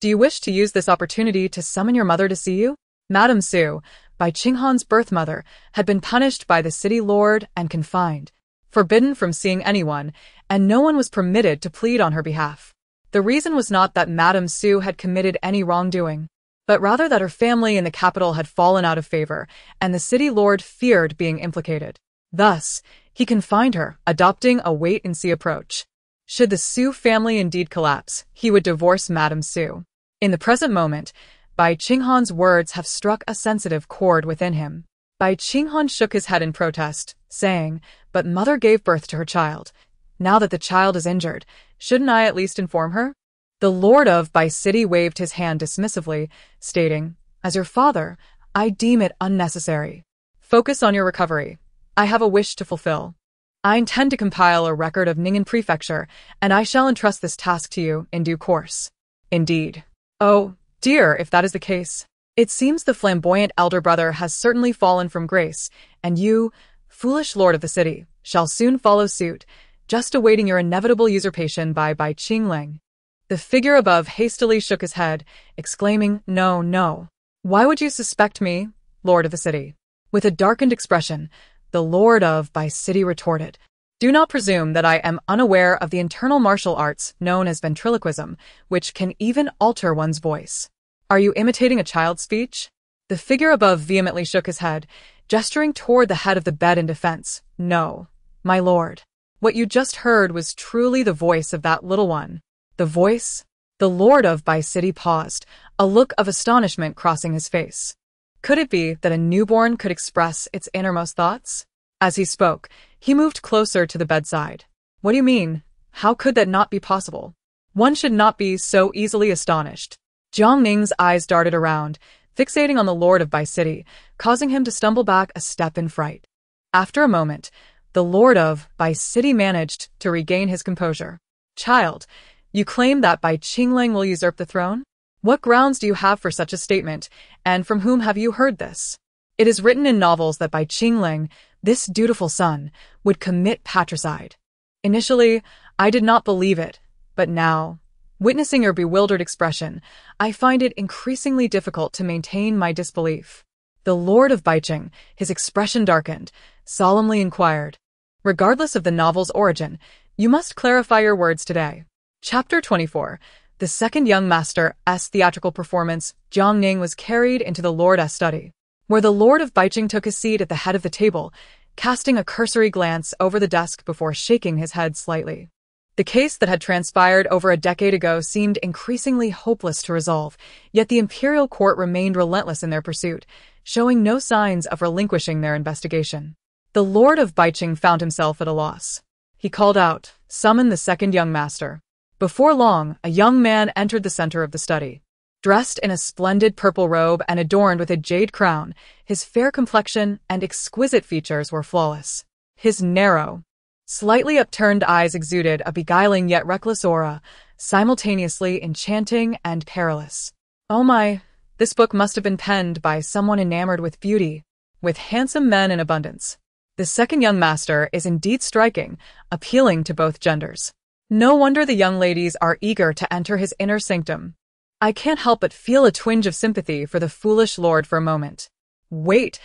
Do you wish to use this opportunity to summon your mother to see you? Madame Su, Bai Qinghan's birth mother, had been punished by the city lord and confined, forbidden from seeing anyone, and no one was permitted to plead on her behalf. The reason was not that Madame Su had committed any wrongdoing, but rather that her family in the capital had fallen out of favor, and the city lord feared being implicated. Thus, he confined her, adopting a wait-and-see approach. Should the Su family indeed collapse, he would divorce Madame Su. In the present moment, Bai Qinghan's words have struck a sensitive chord within him. Bai Qinghan shook his head in protest, saying, But mother gave birth to her child. Now that the child is injured, shouldn't I at least inform her? The lord of Bai City waved his hand dismissively, stating, As your father, I deem it unnecessary. Focus on your recovery. I have a wish to fulfill. I intend to compile a record of Ning'an Prefecture, and I shall entrust this task to you in due course. Indeed. Oh, dear, if that is the case. It seems the flamboyant elder brother has certainly fallen from grace, and you, foolish lord of the city, shall soon follow suit, just awaiting your inevitable usurpation by Bai Qingling. The figure above hastily shook his head, exclaiming, No, no. Why would you suspect me, lord of the city? With a darkened expression, the lord of Bai City retorted, Do not presume that I am unaware of the internal martial arts known as ventriloquism, which can even alter one's voice. Are you imitating a child's speech? The figure above vehemently shook his head, gesturing toward the head of the bed in defense. No, my lord. What you just heard was truly the voice of that little one. The voice? The lord of Bai City paused, a look of astonishment crossing his face. Could it be that a newborn could express its innermost thoughts? As he spoke, he moved closer to the bedside. What do you mean? How could that not be possible? One should not be so easily astonished. Jiang Ning's eyes darted around, fixating on the lord of Bai City, causing him to stumble back a step in fright. After a moment, the lord of Bai City managed to regain his composure. Child, you claim that Bai Qingling will usurp the throne? What grounds do you have for such a statement, and from whom have you heard this? It is written in novels that Bai Qingling, this dutiful son, would commit patricide. Initially, I did not believe it, but now, witnessing your bewildered expression, I find it increasingly difficult to maintain my disbelief. The lord of Baiqing, his expression darkened, solemnly inquired, Regardless of the novel's origin, you must clarify your words today. Chapter 24. The second young master's theatrical performance, Jiang Ning was carried into the lord's study, where the lord of Baiqing took his seat at the head of the table, casting a cursory glance over the desk before shaking his head slightly. The case that had transpired over a decade ago seemed increasingly hopeless to resolve, yet the imperial court remained relentless in their pursuit, showing no signs of relinquishing their investigation. The Lord of Baiqing found himself at a loss. He called out, "Summon the second young master." Before long, a young man entered the center of the study. Dressed in a splendid purple robe and adorned with a jade crown, his fair complexion and exquisite features were flawless. His narrow, slightly upturned eyes exuded a beguiling yet reckless aura, simultaneously enchanting and perilous. Oh my, this book must have been penned by someone enamored with beauty, with handsome men in abundance. The second young master is indeed striking, appealing to both genders. No wonder the young ladies are eager to enter his inner sanctum. I can't help but feel a twinge of sympathy for the foolish lord for a moment. Wait,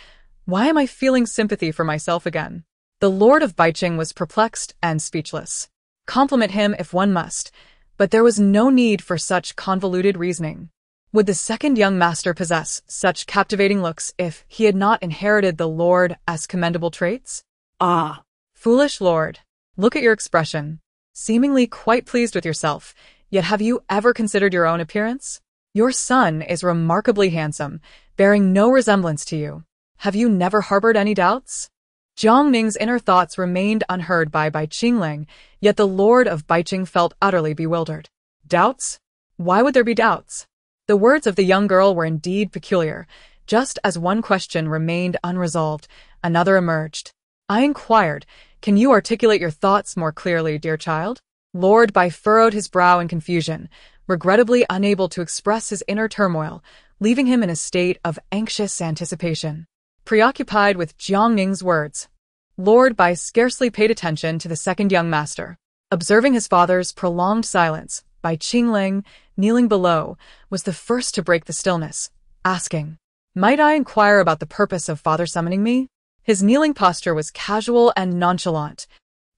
why am I feeling sympathy for myself again? The Lord of Baiqing was perplexed and speechless. Compliment him if one must, but there was no need for such convoluted reasoning. Would the second young master possess such captivating looks if he had not inherited the lord's commendable traits? Ah, Foolish lord, look at your expression. Seemingly quite pleased with yourself, yet have you ever considered your own appearance? Your son is remarkably handsome, bearing no resemblance to you. Have you never harbored any doubts? Jiang Ning's inner thoughts remained unheard by Qingling, yet the Lord of Baiqing felt utterly bewildered. Doubts? Why would there be doubts? The words of the young girl were indeed peculiar. Just as one question remained unresolved, another emerged. I inquired, "Can you articulate your thoughts more clearly, dear child?" Lord Bai furrowed his brow in confusion, regrettably unable to express his inner turmoil, leaving him in a state of anxious anticipation. Preoccupied with Jiang Ning's words, Lord Bai scarcely paid attention to the second young master. Observing his father's prolonged silence, Bai Qingling, kneeling below, was the first to break the stillness, asking, "Might I inquire about the purpose of father summoning me?" His kneeling posture was casual and nonchalant,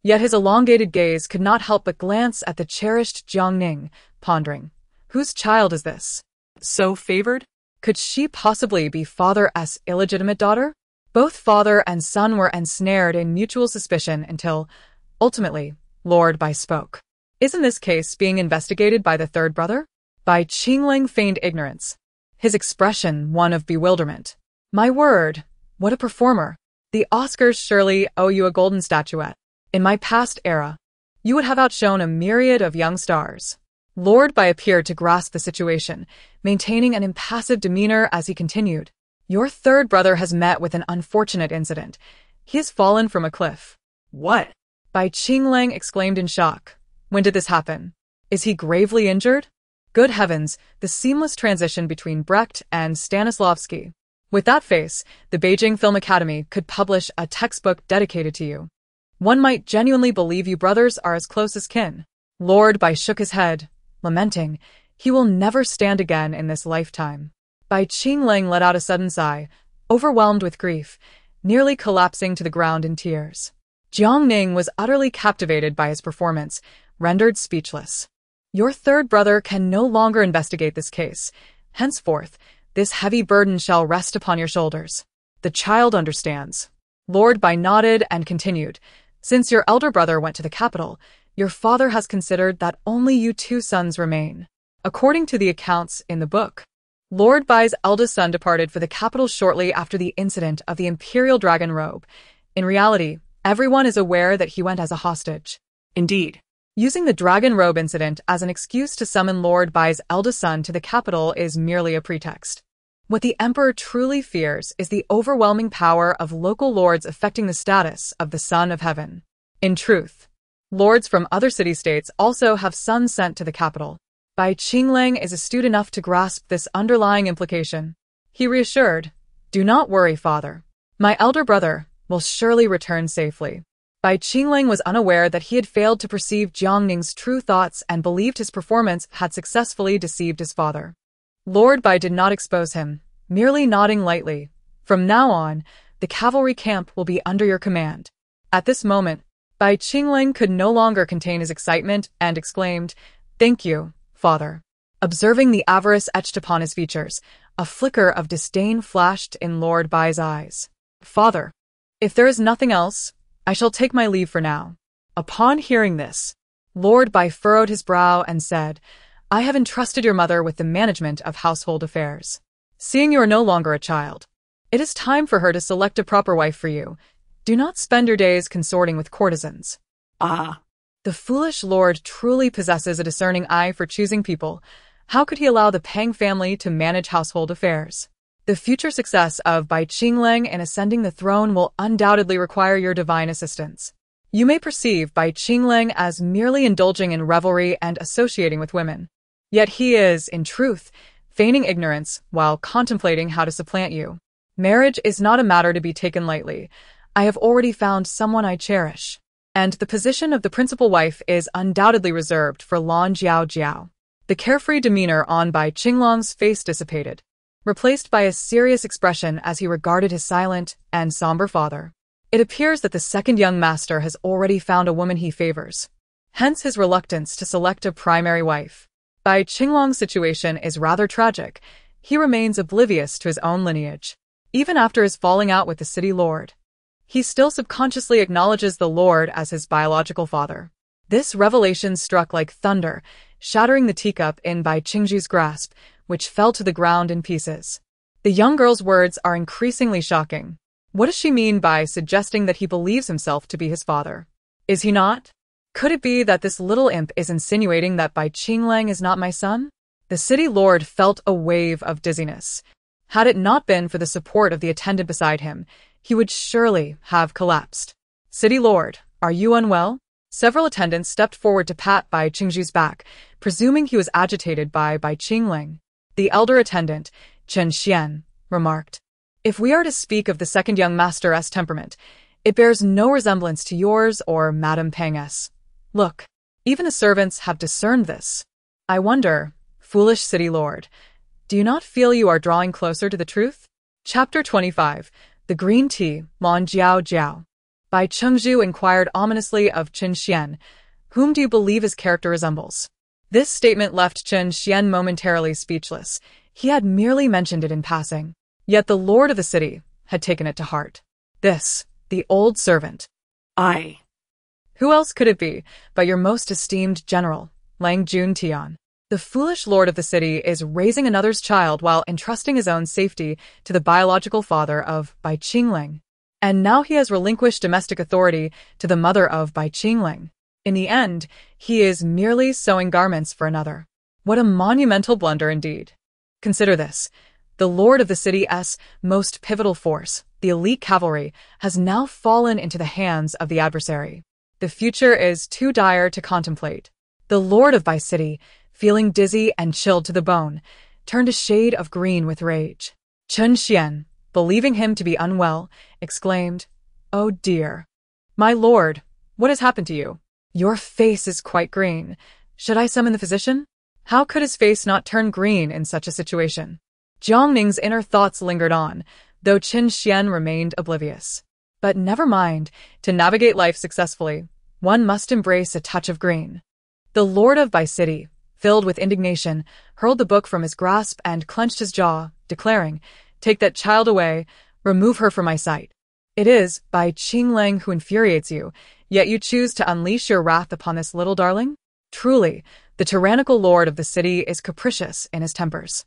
yet his elongated gaze could not help but glance at the cherished Jiang Ning, pondering, "Whose child is this? so favored? Could she possibly be father's illegitimate daughter?" Both father and son were ensnared in mutual suspicion until, ultimately, Lord Bai spoke. "Isn't this case being investigated by the third brother?" Bai Qingling feigned ignorance, his expression one of bewilderment. "My word, what a performer! The Oscars surely owe you a golden statuette. In my past era, you would have outshone a myriad of young stars." Lord Bai appeared to grasp the situation, maintaining an impassive demeanor as he continued. "Your third brother has met with an unfortunate incident. He has fallen from a cliff." What? Bai Qingling exclaimed in shock. "When did this happen? Is he gravely injured?" Good heavens, the seamless transition between Brecht and Stanislavski. With that face, the Beijing Film Academy could publish a textbook dedicated to you. One might genuinely believe you brothers are as close as kin. Lord Bai shook his head, lamenting, he will never stand again in this lifetime. Bai Qingling let out a sudden sigh, overwhelmed with grief, nearly collapsing to the ground in tears. Jiang Ning was utterly captivated by his performance, rendered speechless. "Your third brother can no longer investigate this case. Henceforth, this heavy burden shall rest upon your shoulders. The child understands." Lord Bai nodded and continued, "Since your elder brother went to the capital, your father has considered that only you two sons remain. According to the accounts in the book, Lord Bai's eldest son departed for the capital shortly after the incident of the imperial dragon robe. In reality, everyone is aware that he went as a hostage." Indeed. Using the dragon robe incident as an excuse to summon Lord Bai's eldest son to the capital is merely a pretext. What the emperor truly fears is the overwhelming power of local lords affecting the status of the Son of Heaven. In truth, lords from other city-states also have sons sent to the capital. Bai Qingling is astute enough to grasp this underlying implication. He reassured, "Do not worry, father. My elder brother will surely return safely." Bai Qingling was unaware that he had failed to perceive Jiang Ning's true thoughts and believed his performance had successfully deceived his father. Lord Bai did not expose him, merely nodding lightly. "From now on, the cavalry camp will be under your command." At this moment, Bai Qingling could no longer contain his excitement and exclaimed, "Thank you, father." Observing the avarice etched upon his features, a flicker of disdain flashed in Lord Bai's eyes. "Father, if there is nothing else, I shall take my leave for now." Upon hearing this, Lord Bai furrowed his brow and said, I have entrusted your mother with the management of household affairs. Seeing you are no longer a child, it is time for her to select a proper wife for you. Do not spend your days consorting with courtesans. Ah, The foolish lord truly possesses a discerning eye for choosing people. How could he allow the Pang family to manage household affairs? The future success of Bai Qinglang in ascending the throne will undoubtedly require your divine assistance. You may perceive Bai Qinglang as merely indulging in revelry and associating with women. Yet he is, in truth, feigning ignorance while contemplating how to supplant you. Marriage is not a matter to be taken lightly. I have already found someone I cherish. And the position of the principal wife is undoubtedly reserved for Lan Jiao Jiao. The carefree demeanor on Bai Qinglang's face dissipated, replaced by a serious expression as he regarded his silent and somber father. It appears that the second young master has already found a woman he favors. Hence his reluctance to select a primary wife. Bai Qinglang's situation is rather tragic. He remains oblivious to his own lineage. Even after his falling out with the city lord, he still subconsciously acknowledges the lord as his biological father. This revelation struck like thunder, shattering the teacup in Bai Qingju's grasp, which fell to the ground in pieces. The young girl's words are increasingly shocking. What does she mean by suggesting that he believes himself to be his father? Is he not? Could it be that this little imp is insinuating that Bai Qinglang is not my son? The city lord felt a wave of dizziness. Had it not been for the support of the attendant beside him, he would surely have collapsed. City lord, are you unwell? Several attendants stepped forward to pat Bai Qingju's back, presuming he was agitated by Bai Qinglang. The elder attendant, Chen Xian, remarked, If we are to speak of the second young master's temperament, it bears no resemblance to yours or Madame Pang's. Look, even the servants have discerned this. I wonder, foolish city lord, do you not feel you are drawing closer to the truth? Chapter 25. The Green Tea, Lan Jiao Jiao. Bai Chengzhu inquired ominously of Chen Xian, whom do you believe his character resembles? This statement left Chen Xian momentarily speechless. He had merely mentioned it in passing. Yet the lord of the city had taken it to heart. This, the old servant. I. Who else could it be but your most esteemed general, Lang Jun Tian? The foolish lord of the city is raising another's child while entrusting his own safety to the biological father of Bai Qinglang. And now he has relinquished domestic authority to the mother of Bai Qinglang. In the end, he is merely sewing garments for another. What a monumental blunder indeed. Consider this. The lord of the city's most pivotal force, the elite cavalry, has now fallen into the hands of the adversary. The future is too dire to contemplate. The lord of Bai City, feeling dizzy and chilled to the bone, turned a shade of green with rage. Chen Xian, believing him to be unwell, exclaimed, Oh dear. My lord, what has happened to you? Your face is quite green. Should I summon the physician? How could his face not turn green in such a situation? Jiang Ning's inner thoughts lingered on, though Chen Xian remained oblivious. But never mind, to navigate life successfully, one must embrace a touch of green. The lord of Bai City, filled with indignation, hurled the book from his grasp and clenched his jaw, declaring, Take that child away, remove her from my sight. It is Bai Qinglang who infuriates you, yet you choose to unleash your wrath upon this little darling? Truly, the tyrannical lord of the city is capricious in his tempers.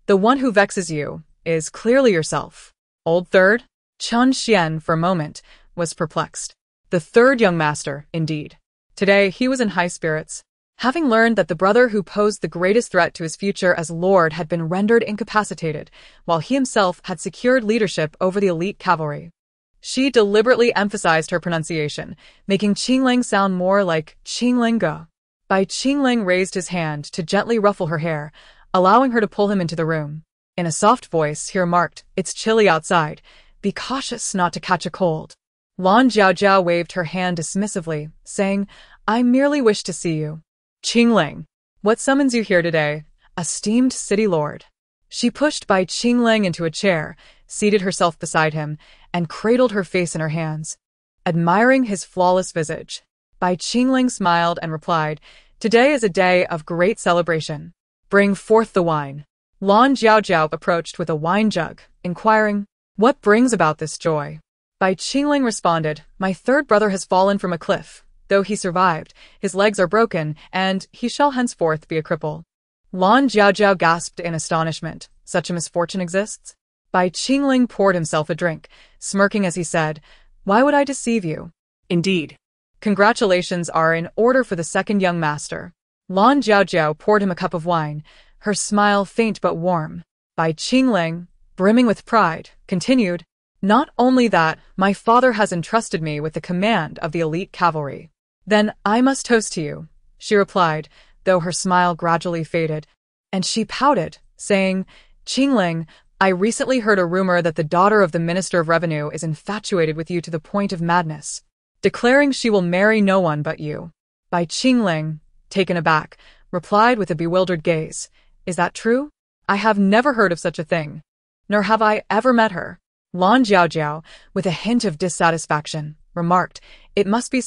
The one who vexes you is clearly yourself. Old third? Chen Xian, for a moment, was perplexed. The third young master, indeed. Today he was in high spirits, having learned that the brother who posed the greatest threat to his future as lord had been rendered incapacitated, while he himself had secured leadership over the elite cavalry. She deliberately emphasized her pronunciation, making Qinglang sound more like Qinglang Go. Bai Qinglang raised his hand to gently ruffle her hair, allowing her to pull him into the room. In a soft voice, he remarked, It's chilly outside. Be cautious not to catch a cold. Lan Jiao waved her hand dismissively, saying, I merely wish to see you. Qinglang, what summons you here today, esteemed city lord? She pushed Bai Qinglang into a chair, seated herself beside him, and cradled her face in her hands. Admiring his flawless visage, Bai Qinglang smiled and replied, Today is a day of great celebration. Bring forth the wine. Lan Jiao approached with a wine jug, inquiring, What brings about this joy? Bai Qinglang responded, My third brother has fallen from a cliff, Though he survived, his legs are broken, and he shall henceforth be a cripple. Lan Jiaojiao gasped in astonishment. Such a misfortune exists? Bai Qingling poured himself a drink, smirking as he said, "Why would I deceive you? Indeed. Congratulations are in order for the second young master." Lan Jiaojiao poured him a cup of wine, her smile faint but warm. Bai Qingling, brimming with pride, continued, "Not only that, my father has entrusted me with the command of the elite cavalry." "Then I must toast to you," she replied, though her smile gradually faded. And she pouted, saying, "Qingling, I recently heard a rumor that the daughter of the Minister of Revenue is infatuated with you to the point of madness, declaring she will marry no one but you." Bai Qingling, taken aback, replied with a bewildered gaze, "Is that true? I have never heard of such a thing, nor have I ever met her." Lan Jiaojiao, with a hint of dissatisfaction, remarked, "It must be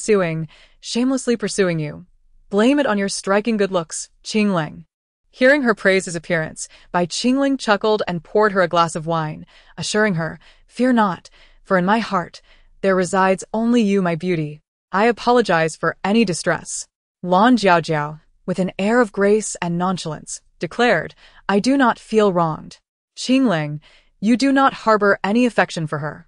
shamelessly pursuing you. Blame it on your striking good looks, Qingling." Hearing her praise his appearance, Bai Qingling chuckled and poured her a glass of wine, assuring her, "Fear not, for in my heart there resides only you, my beauty. I apologize for any distress." Lan Jiaojiao, with an air of grace and nonchalance, declared, "I do not feel wronged. Qingling, you do not harbor any affection for her.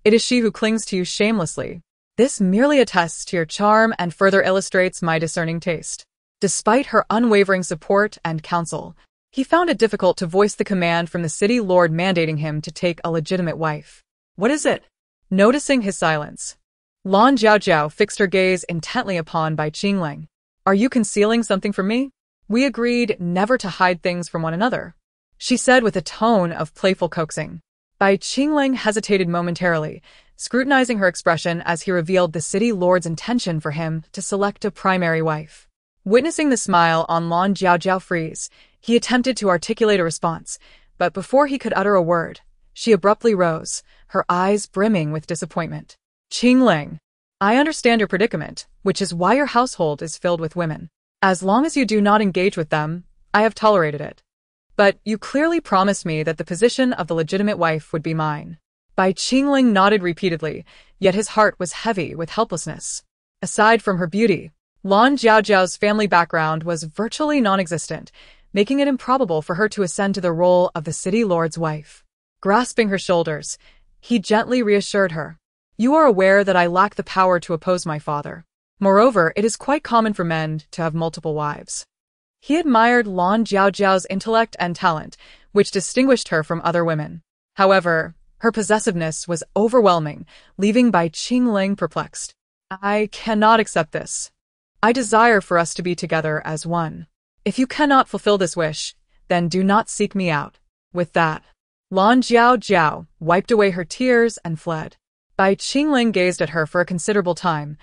It is she who clings to you shamelessly. This merely attests to your charm and further illustrates my discerning taste." Despite her unwavering support and counsel, he found it difficult to voice the command from the city lord mandating him to take a legitimate wife. "What is it?" Noticing his silence, Lan Jiaojiao fixed her gaze intently upon Bai Qingling. "Are you concealing something from me? We agreed never to hide things from one another," she said with a tone of playful coaxing. Bai Qingling hesitated momentarily, scrutinizing her expression as he revealed the city lord's intention for him to select a primary wife. Witnessing the smile on Lan Jiaojiao freeze, he attempted to articulate a response, but before he could utter a word, she abruptly rose, her eyes brimming with disappointment. "Qingling, I understand your predicament, which is why your household is filled with women. As long as you do not engage with them, I have tolerated it. But you clearly promised me that the position of the legitimate wife would be mine." Bai Qingling nodded repeatedly, yet his heart was heavy with helplessness. Aside from her beauty, Lan Jiaojiao's family background was virtually non-existent, making it improbable for her to ascend to the role of the city lord's wife. Grasping her shoulders, he gently reassured her, "You are aware that I lack the power to oppose my father. Moreover, it is quite common for men to have multiple wives." He admired Lan Jiaojiao's intellect and talent, which distinguished her from other women. However, her possessiveness was overwhelming, leaving Bai Qingling perplexed. "I cannot accept this. I desire for us to be together as one. If you cannot fulfill this wish, then do not seek me out." With that, Lan Jiaojiao wiped away her tears and fled. Bai Qingling gazed at her for a considerable time,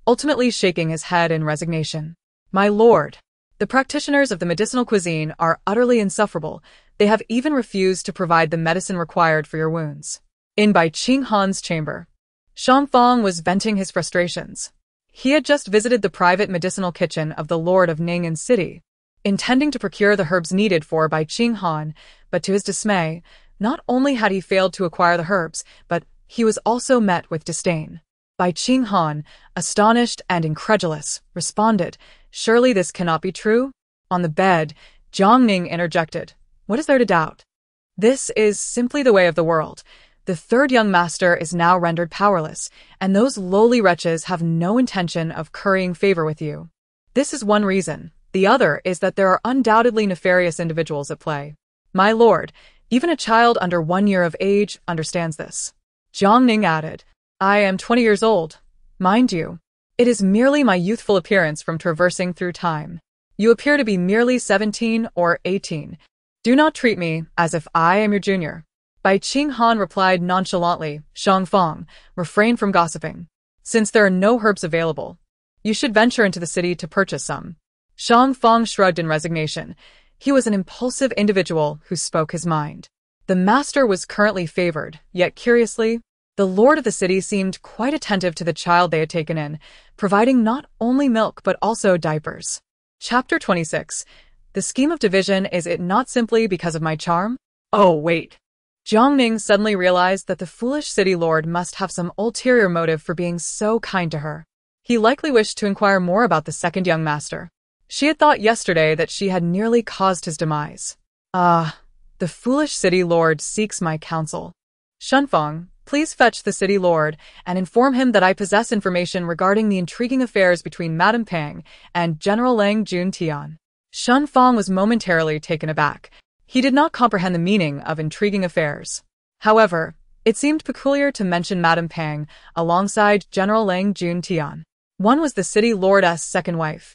ultimately shaking his head in resignation. "My lord, the practitioners of the medicinal cuisine are utterly insufferable. They have even refused to provide the medicine required for your wounds." In Bai Qinghan's chamber, Shangfang was venting his frustrations. He had just visited the private medicinal kitchen of the Lord of Ning'an City, intending to procure the herbs needed for Bai Qinghan, but to his dismay, not only had he failed to acquire the herbs, but he was also met with disdain. Bai Qinghan, astonished and incredulous, responded, "Surely this cannot be true?" On the bed, Jiang Ning interjected, "What is there to doubt? This is simply the way of the world. The third young master is now rendered powerless, and those lowly wretches have no intention of currying favor with you. This is one reason. The other is that there are undoubtedly nefarious individuals at play. My lord, even a child under 1 year of age understands this." Jiang Ning added, "I am 20 years old. Mind you, it is merely my youthful appearance from traversing through time. You appear to be merely 17 or 18. Do not treat me as if I am your junior." Bai Qinghan replied nonchalantly, "Shangfang, refrain from gossiping. Since there are no herbs available, you should venture into the city to purchase some." Shangfang shrugged in resignation. He was an impulsive individual who spoke his mind. The master was currently favored, yet curiously, the lord of the city seemed quite attentive to the child they had taken in, providing not only milk but also diapers. Chapter 26. The scheme of division, is it not simply because of my charm? Oh, wait. Jiang Ning suddenly realized that the foolish city lord must have some ulterior motive for being so kind to her. He likely wished to inquire more about the second young master. She had thought yesterday that she had nearly caused his demise. Ah, the foolish city lord seeks my counsel. Shunfeng, please fetch the city lord and inform him that I possess information regarding the intriguing affairs between Madame Pang and General Lang Juntian. Shunfeng was momentarily taken aback. He did not comprehend the meaning of intriguing affairs. However, it seemed peculiar to mention Madame Pang alongside General Lang Juntian. One was the city lord's second wife,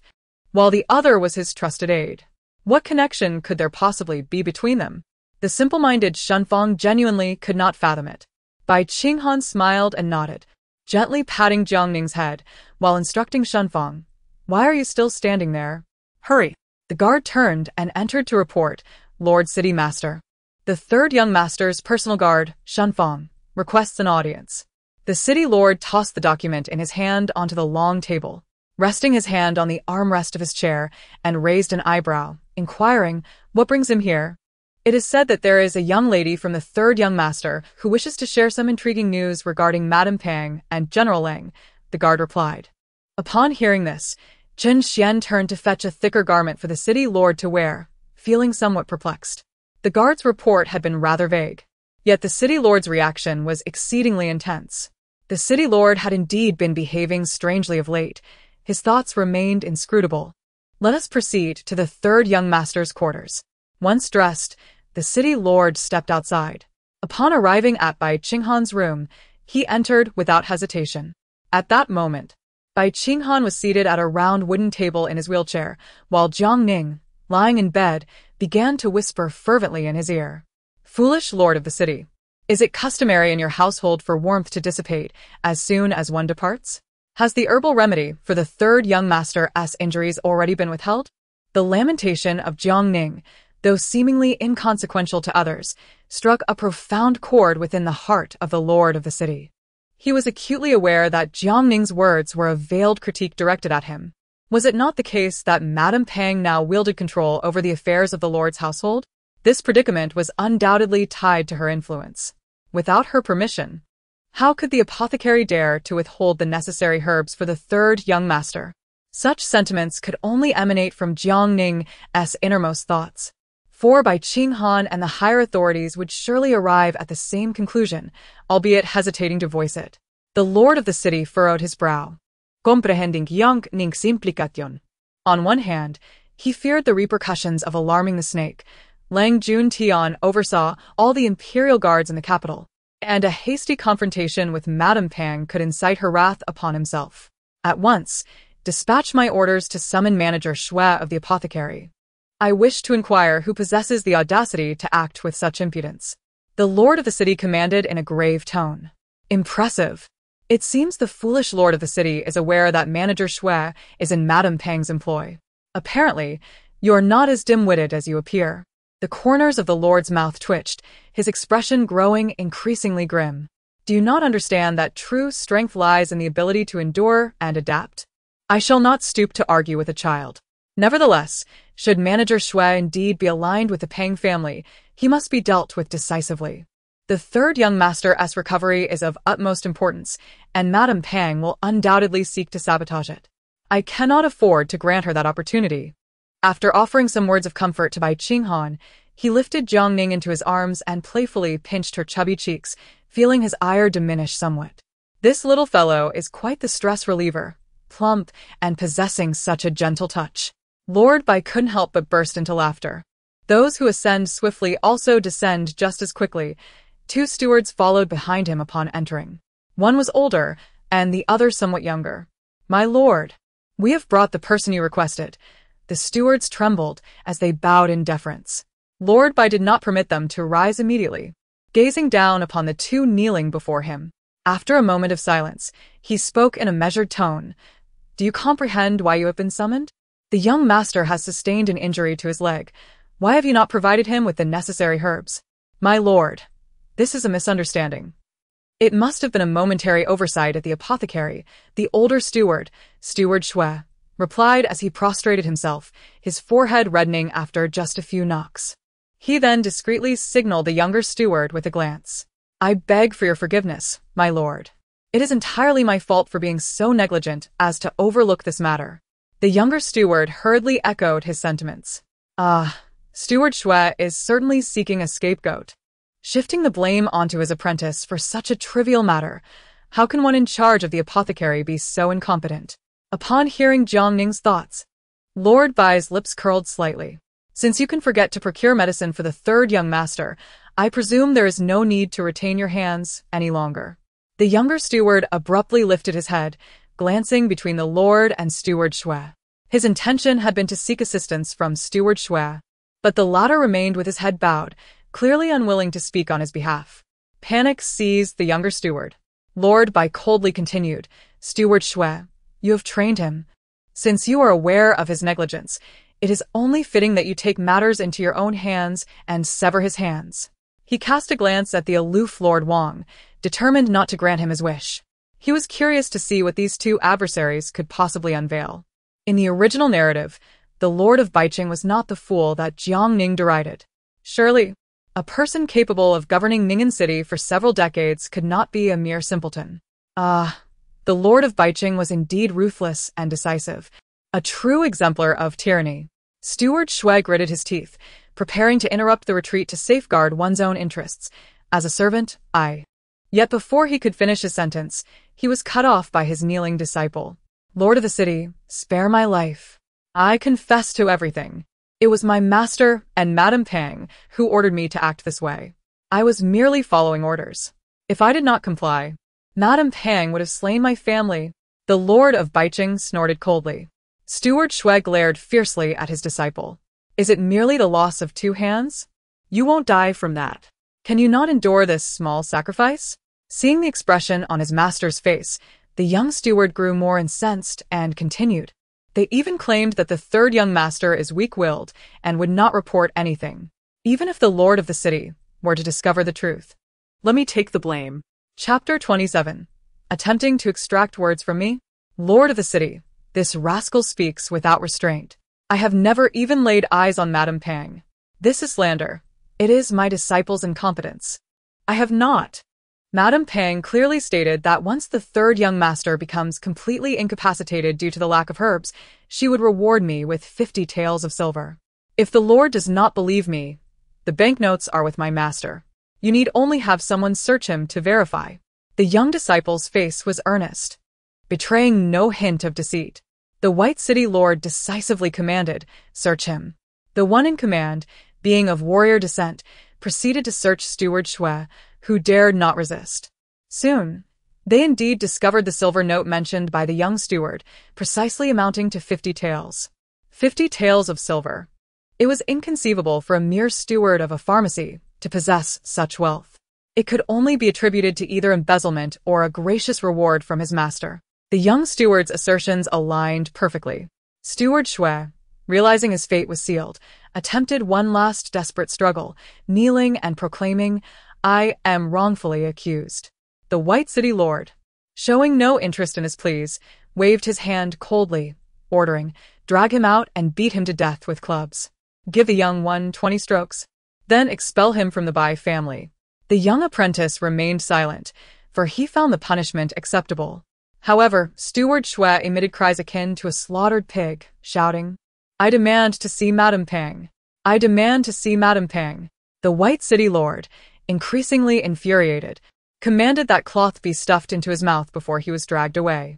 while the other was his trusted aide. What connection could there possibly be between them? The simple-minded Shunfeng genuinely could not fathom it. Bai Qinghan smiled and nodded, gently patting Jiang Ning's head, while instructing Shunfeng, "Why are you still standing there? Hurry!" The guard turned and entered to report, "Lord City Master. The third young master's personal guard, Shunfeng, requests an audience." The city lord tossed the document in his hand onto the long table, resting his hand on the armrest of his chair, and raised an eyebrow, inquiring, "What brings him here?" "It is said that there is a young lady from the third young master who wishes to share some intriguing news regarding Madame Pang and General Lang," the guard replied. Upon hearing this, Chen Xian turned to fetch a thicker garment for the city lord to wear, feeling somewhat perplexed. The guard's report had been rather vague, yet the city lord's reaction was exceedingly intense. The city lord had indeed been behaving strangely of late. His thoughts remained inscrutable. Let us proceed to the third young master's quarters. Once dressed, the city lord stepped outside. Upon arriving at Bai Qinghan's room, he entered without hesitation. At that moment, Bai Qinghan was seated at a round wooden table in his wheelchair, while Jiang Ning, lying in bed, began to whisper fervently in his ear. "Foolish lord of the city, is it customary in your household for warmth to dissipate as soon as one departs? Has the herbal remedy for the third young master's injuries already been withheld?" The lamentation of Jiang Ning, though seemingly inconsequential to others, struck a profound chord within the heart of the lord of the city. He was acutely aware that Jiang Ning's words were a veiled critique directed at him. Was it not the case that Madame Pang now wielded control over the affairs of the lord's household? This predicament was undoubtedly tied to her influence. Without her permission, how could the apothecary dare to withhold the necessary herbs for the third young master? Such sentiments could only emanate from Jiang Ning's innermost thoughts. For Bai Qinghan and the higher authorities would surely arrive at the same conclusion, albeit hesitating to voice it. The lord of the city furrowed his brow, comprehending Jiang Ning's implication. On one hand, he feared the repercussions of alarming the snake. Lang Juntian oversaw all the imperial guards in the capital, and a hasty confrontation with Madame Pang could incite her wrath upon himself. "At once, dispatch my orders to summon Manager Xue of the apothecary. I wish to inquire who possesses the audacity to act with such impudence." The lord of the city commanded in a grave tone. "Impressive. It seems the foolish lord of the city is aware that Manager Xue is in Madame Pang's employ. Apparently, you're not as dim-witted as you appear." The corners of the lord's mouth twitched, his expression growing increasingly grim. "Do you not understand that true strength lies in the ability to endure and adapt? I shall not stoop to argue with a child. Nevertheless, should Manager Xue indeed be aligned with the Pang family, he must be dealt with decisively. The third young master's recovery is of utmost importance, and Madame Pang will undoubtedly seek to sabotage it. I cannot afford to grant her that opportunity." After offering some words of comfort to Bai Qinghan, he lifted Jiang Ning into his arms and playfully pinched her chubby cheeks, feeling his ire diminish somewhat. This little fellow is quite the stress reliever, plump and possessing such a gentle touch. Lord Bai couldn't help but burst into laughter. Those who ascend swiftly also descend just as quickly. Two stewards followed behind him upon entering. One was older, and the other somewhat younger. "My lord, we have brought the person you requested." The stewards trembled as they bowed in deference. Lord Bai did not permit them to rise immediately, gazing down upon the two kneeling before him. After a moment of silence, he spoke in a measured tone. "Do you comprehend why you have been summoned? The young master has sustained an injury to his leg. Why have you not provided him with the necessary herbs? My lord, this is a misunderstanding." It must have been a momentary oversight at the apothecary. The older steward, Steward Xue, replied as he prostrated himself, his forehead reddening after just a few knocks. He then discreetly signaled the younger steward with a glance. "I beg for your forgiveness, my lord. It is entirely my fault for being so negligent as to overlook this matter. The younger steward hurriedly echoed his sentiments. Steward Shui is certainly seeking a scapegoat. Shifting the blame onto his apprentice for such a trivial matter. How can one in charge of the apothecary be so incompetent? Upon hearing Jiang Ning's thoughts, Lord Bai's lips curled slightly. Since you can forget to procure medicine for the third young master, I presume there is no need to retain your hands any longer. The younger steward abruptly lifted his head, glancing between the Lord and Steward Shui. His intention had been to seek assistance from Steward Shui, but the latter remained with his head bowed, clearly unwilling to speak on his behalf. Panic seized the younger steward. Lord Bai coldly continued, Steward Shui, you have trained him. Since you are aware of his negligence, it is only fitting that you take matters into your own hands and sever his hands. He cast a glance at the aloof Lord Wang, determined not to grant him his wish. He was curious to see what these two adversaries could possibly unveil. In the original narrative, the Lord of Baiqing was not the fool that Jiang Ning derided. Surely, a person capable of governing Ning'an City for several decades could not be a mere simpleton. The Lord of Baiqing was indeed ruthless and decisive, a true exemplar of tyranny. Steward Shui gritted his teeth, preparing to interrupt the retreat to safeguard one's own interests. As a servant, I. Yet before he could finish his sentence, he was cut off by his kneeling disciple. Lord of the city, spare my life. I confess to everything. It was my master and Madame Pang who ordered me to act this way. I was merely following orders. If I did not comply, Madame Pang would have slain my family. The Lord of Baiqing snorted coldly. Steward Shui glared fiercely at his disciple. Is it merely the loss of 2 hands? You won't die from that. Can you not endure this small sacrifice? Seeing the expression on his master's face, the young steward grew more incensed and continued. They even claimed that the third young master is weak-willed and would not report anything, even if the Lord of the city were to discover the truth. Let me take the blame. Chapter 27. Attempting to extract words from me? Lord of the city, this rascal speaks without restraint. I have never even laid eyes on Madame Pang. This is slander. It is my disciple's incompetence. I have not. Madame Pang clearly stated that once the third young master becomes completely incapacitated due to the lack of herbs, she would reward me with 50 taels of silver. If the Lord does not believe me, the banknotes are with my master. You need only have someone search him to verify. The young disciple's face was earnest, betraying no hint of deceit. The White City Lord decisively commanded, search him. The one in command, being of warrior descent, proceeded to search Steward Shui, who dared not resist. Soon, they indeed discovered the silver note mentioned by the young steward, precisely amounting to 50 taels. 50 taels of silver. It was inconceivable for a mere steward of a pharmacy to possess such wealth. It could only be attributed to either embezzlement or a gracious reward from his master. The young steward's assertions aligned perfectly. Steward Shui, realizing his fate was sealed, attempted one last desperate struggle, kneeling and proclaiming, I am wrongfully accused. The White City Lord, showing no interest in his pleas, waved his hand coldly, ordering, drag him out and beat him to death with clubs. Give the young one 20 strokes, then expel him from the Bai family. The young apprentice remained silent, for he found the punishment acceptable. However, Steward Shui emitted cries akin to a slaughtered pig, shouting, I demand to see Madame Pang. I demand to see Madame Pang. The White City Lord, increasingly infuriated, commanded that cloth be stuffed into his mouth before he was dragged away.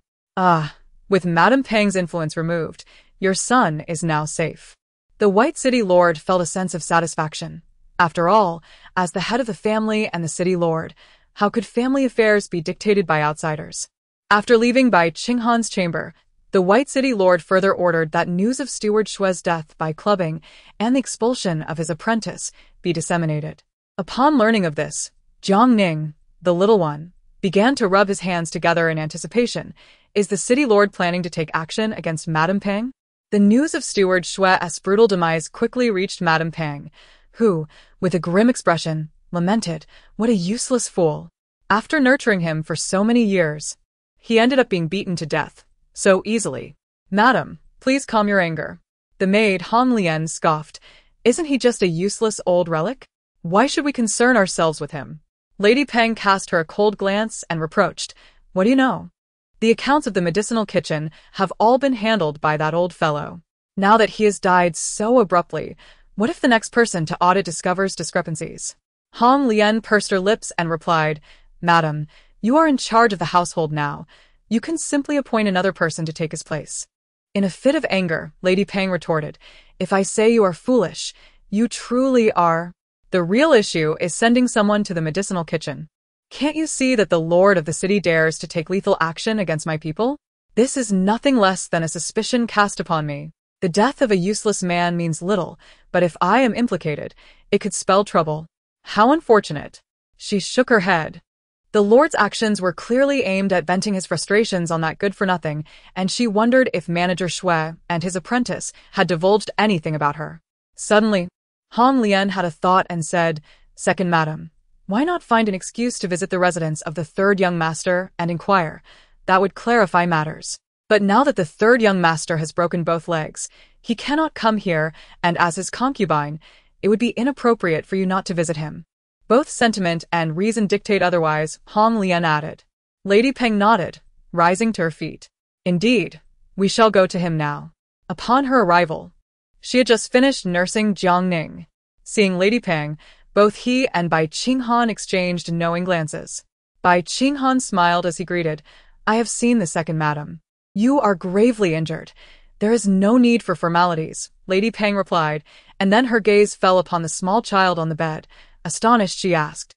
With Madame Pang's influence removed, your son is now safe. The White City Lord felt a sense of satisfaction. After all, as the head of the family and the city lord, how could family affairs be dictated by outsiders? After leaving Bai Qinghan's chamber, the White City Lord further ordered that news of Steward Shui's death by clubbing and the expulsion of his apprentice be disseminated. Upon learning of this, Jiang Ning, the little one, began to rub his hands together in anticipation. Is the city lord planning to take action against Madame Pang? The news of Steward Shui's brutal demise quickly reached Madame Pang, who, with a grim expression, lamented, what a useless fool. After nurturing him for so many years, he ended up being beaten to death so easily. Madam, please calm your anger. The maid Hong Lian scoffed. Isn't he just a useless old relic? Why should we concern ourselves with him? Lady Peng cast her a cold glance and reproached, What do you know? The accounts of the medicinal kitchen have all been handled by that old fellow. Now that he has died so abruptly, what if the next person to audit discovers discrepancies? Hong Lian pursed her lips and replied, Madam, you are in charge of the household now. You can simply appoint another person to take his place. In a fit of anger, Lady Pang retorted, If I say you are foolish, you truly are. The real issue is sending someone to the medicinal kitchen. Can't you see that the lord of the city dares to take lethal action against my people? This is nothing less than a suspicion cast upon me. The death of a useless man means little, but if I am implicated, it could spell trouble. How unfortunate. She shook her head. The lord's actions were clearly aimed at venting his frustrations on that good-for-nothing, and she wondered if Manager Shui and his apprentice had divulged anything about her. Suddenly, Hong Lian had a thought and said, Second Madam, why not find an excuse to visit the residence of the third young master and inquire? That would clarify matters. But now that the third young master has broken both legs, he cannot come here, and as his concubine, it would be inappropriate for you not to visit him. Both sentiment and reason dictate otherwise, Hong Lian added. Lady Peng nodded, rising to her feet. Indeed, we shall go to him now. Upon her arrival, she had just finished nursing Jiang Ning. Seeing Lady Peng, both he and Bai Qinghan exchanged knowing glances. Bai Qinghan smiled as he greeted, I have seen the second madam. You are gravely injured. There is no need for formalities, Lady Peng replied, and then her gaze fell upon the small child on the bed. Astonished, she asked,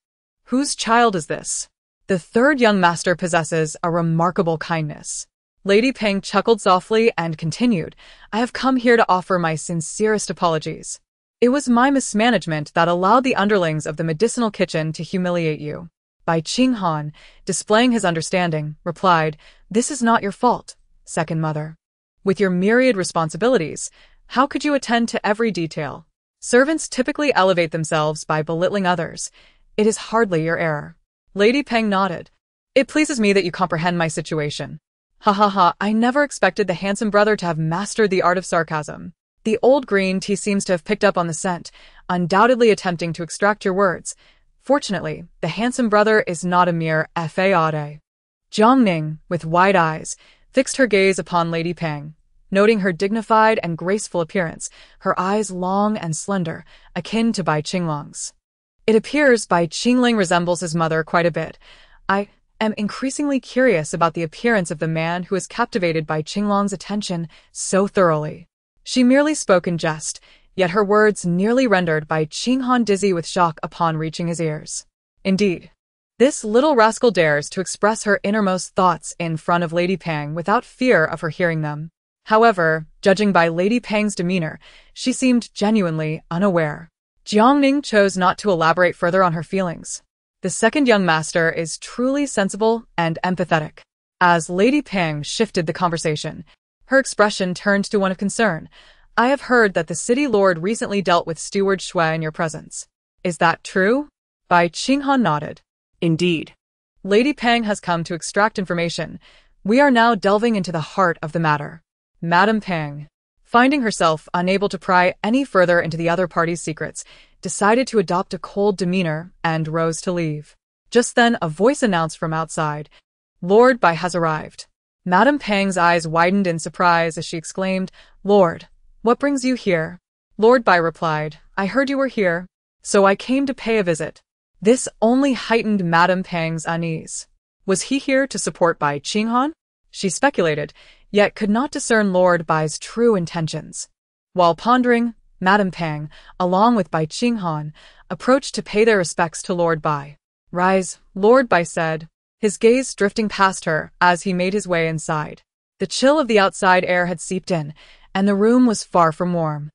Whose child is this? The third young master possesses a remarkable kindness. Lady Peng chuckled softly and continued, I have come here to offer my sincerest apologies. It was my mismanagement that allowed the underlings of the medicinal kitchen to humiliate you. Bai Qinghan, displaying his understanding, replied, This is not your fault, second mother. With your myriad responsibilities, how could you attend to every detail? Servants typically elevate themselves by belittling others. It is hardly your error. Lady Peng nodded. It pleases me that you comprehend my situation. Ha ha ha, I never expected the handsome brother to have mastered the art of sarcasm. The old green tea seems to have picked up on the scent, undoubtedly attempting to extract your words. Fortunately, the handsome brother is not a mere faade. Jiang Ning, with wide eyes, fixed her gaze upon Lady Peng, noting her dignified and graceful appearance, her eyes long and slender, akin to Bai Qinglong's. It appears Bai Qingling resembles his mother quite a bit. I am increasingly curious about the appearance of the man who has captivated Bai Qinglong's attention so thoroughly. She merely spoke in jest, yet her words nearly rendered Bai Qinghan dizzy with shock upon reaching his ears. Indeed, this little rascal dares to express her innermost thoughts in front of Lady Peng without fear of her hearing them. However, judging by Lady Peng's demeanor, she seemed genuinely unaware. Jiang Ning chose not to elaborate further on her feelings. The second young master is truly sensible and empathetic. As Lady Peng shifted the conversation, her expression turned to one of concern. I have heard that the city lord recently dealt with Steward Shui in your presence. Is that true? Bai Qinghan nodded. Indeed. Lady Peng has come to extract information. We are now delving into the heart of the matter. Madame Peng, finding herself unable to pry any further into the other party's secrets, decided to adopt a cold demeanor and rose to leave. Just then, a voice announced from outside, Lord Bai has arrived. Madame Peng's eyes widened in surprise as she exclaimed, Lord, what brings you here? Lord Bai replied, I heard you were here, so I came to pay a visit. This only heightened Madame Peng's unease. Was he here to support Bai Qinghan? She speculated, yet could not discern Lord Bai's true intentions. While pondering, Madame Peng, along with Bai Qinghan, approached to pay their respects to Lord Bai. Rise, Lord Bai said, his gaze drifting past her as he made his way inside. The chill of the outside air had seeped in, and the room was far from warm.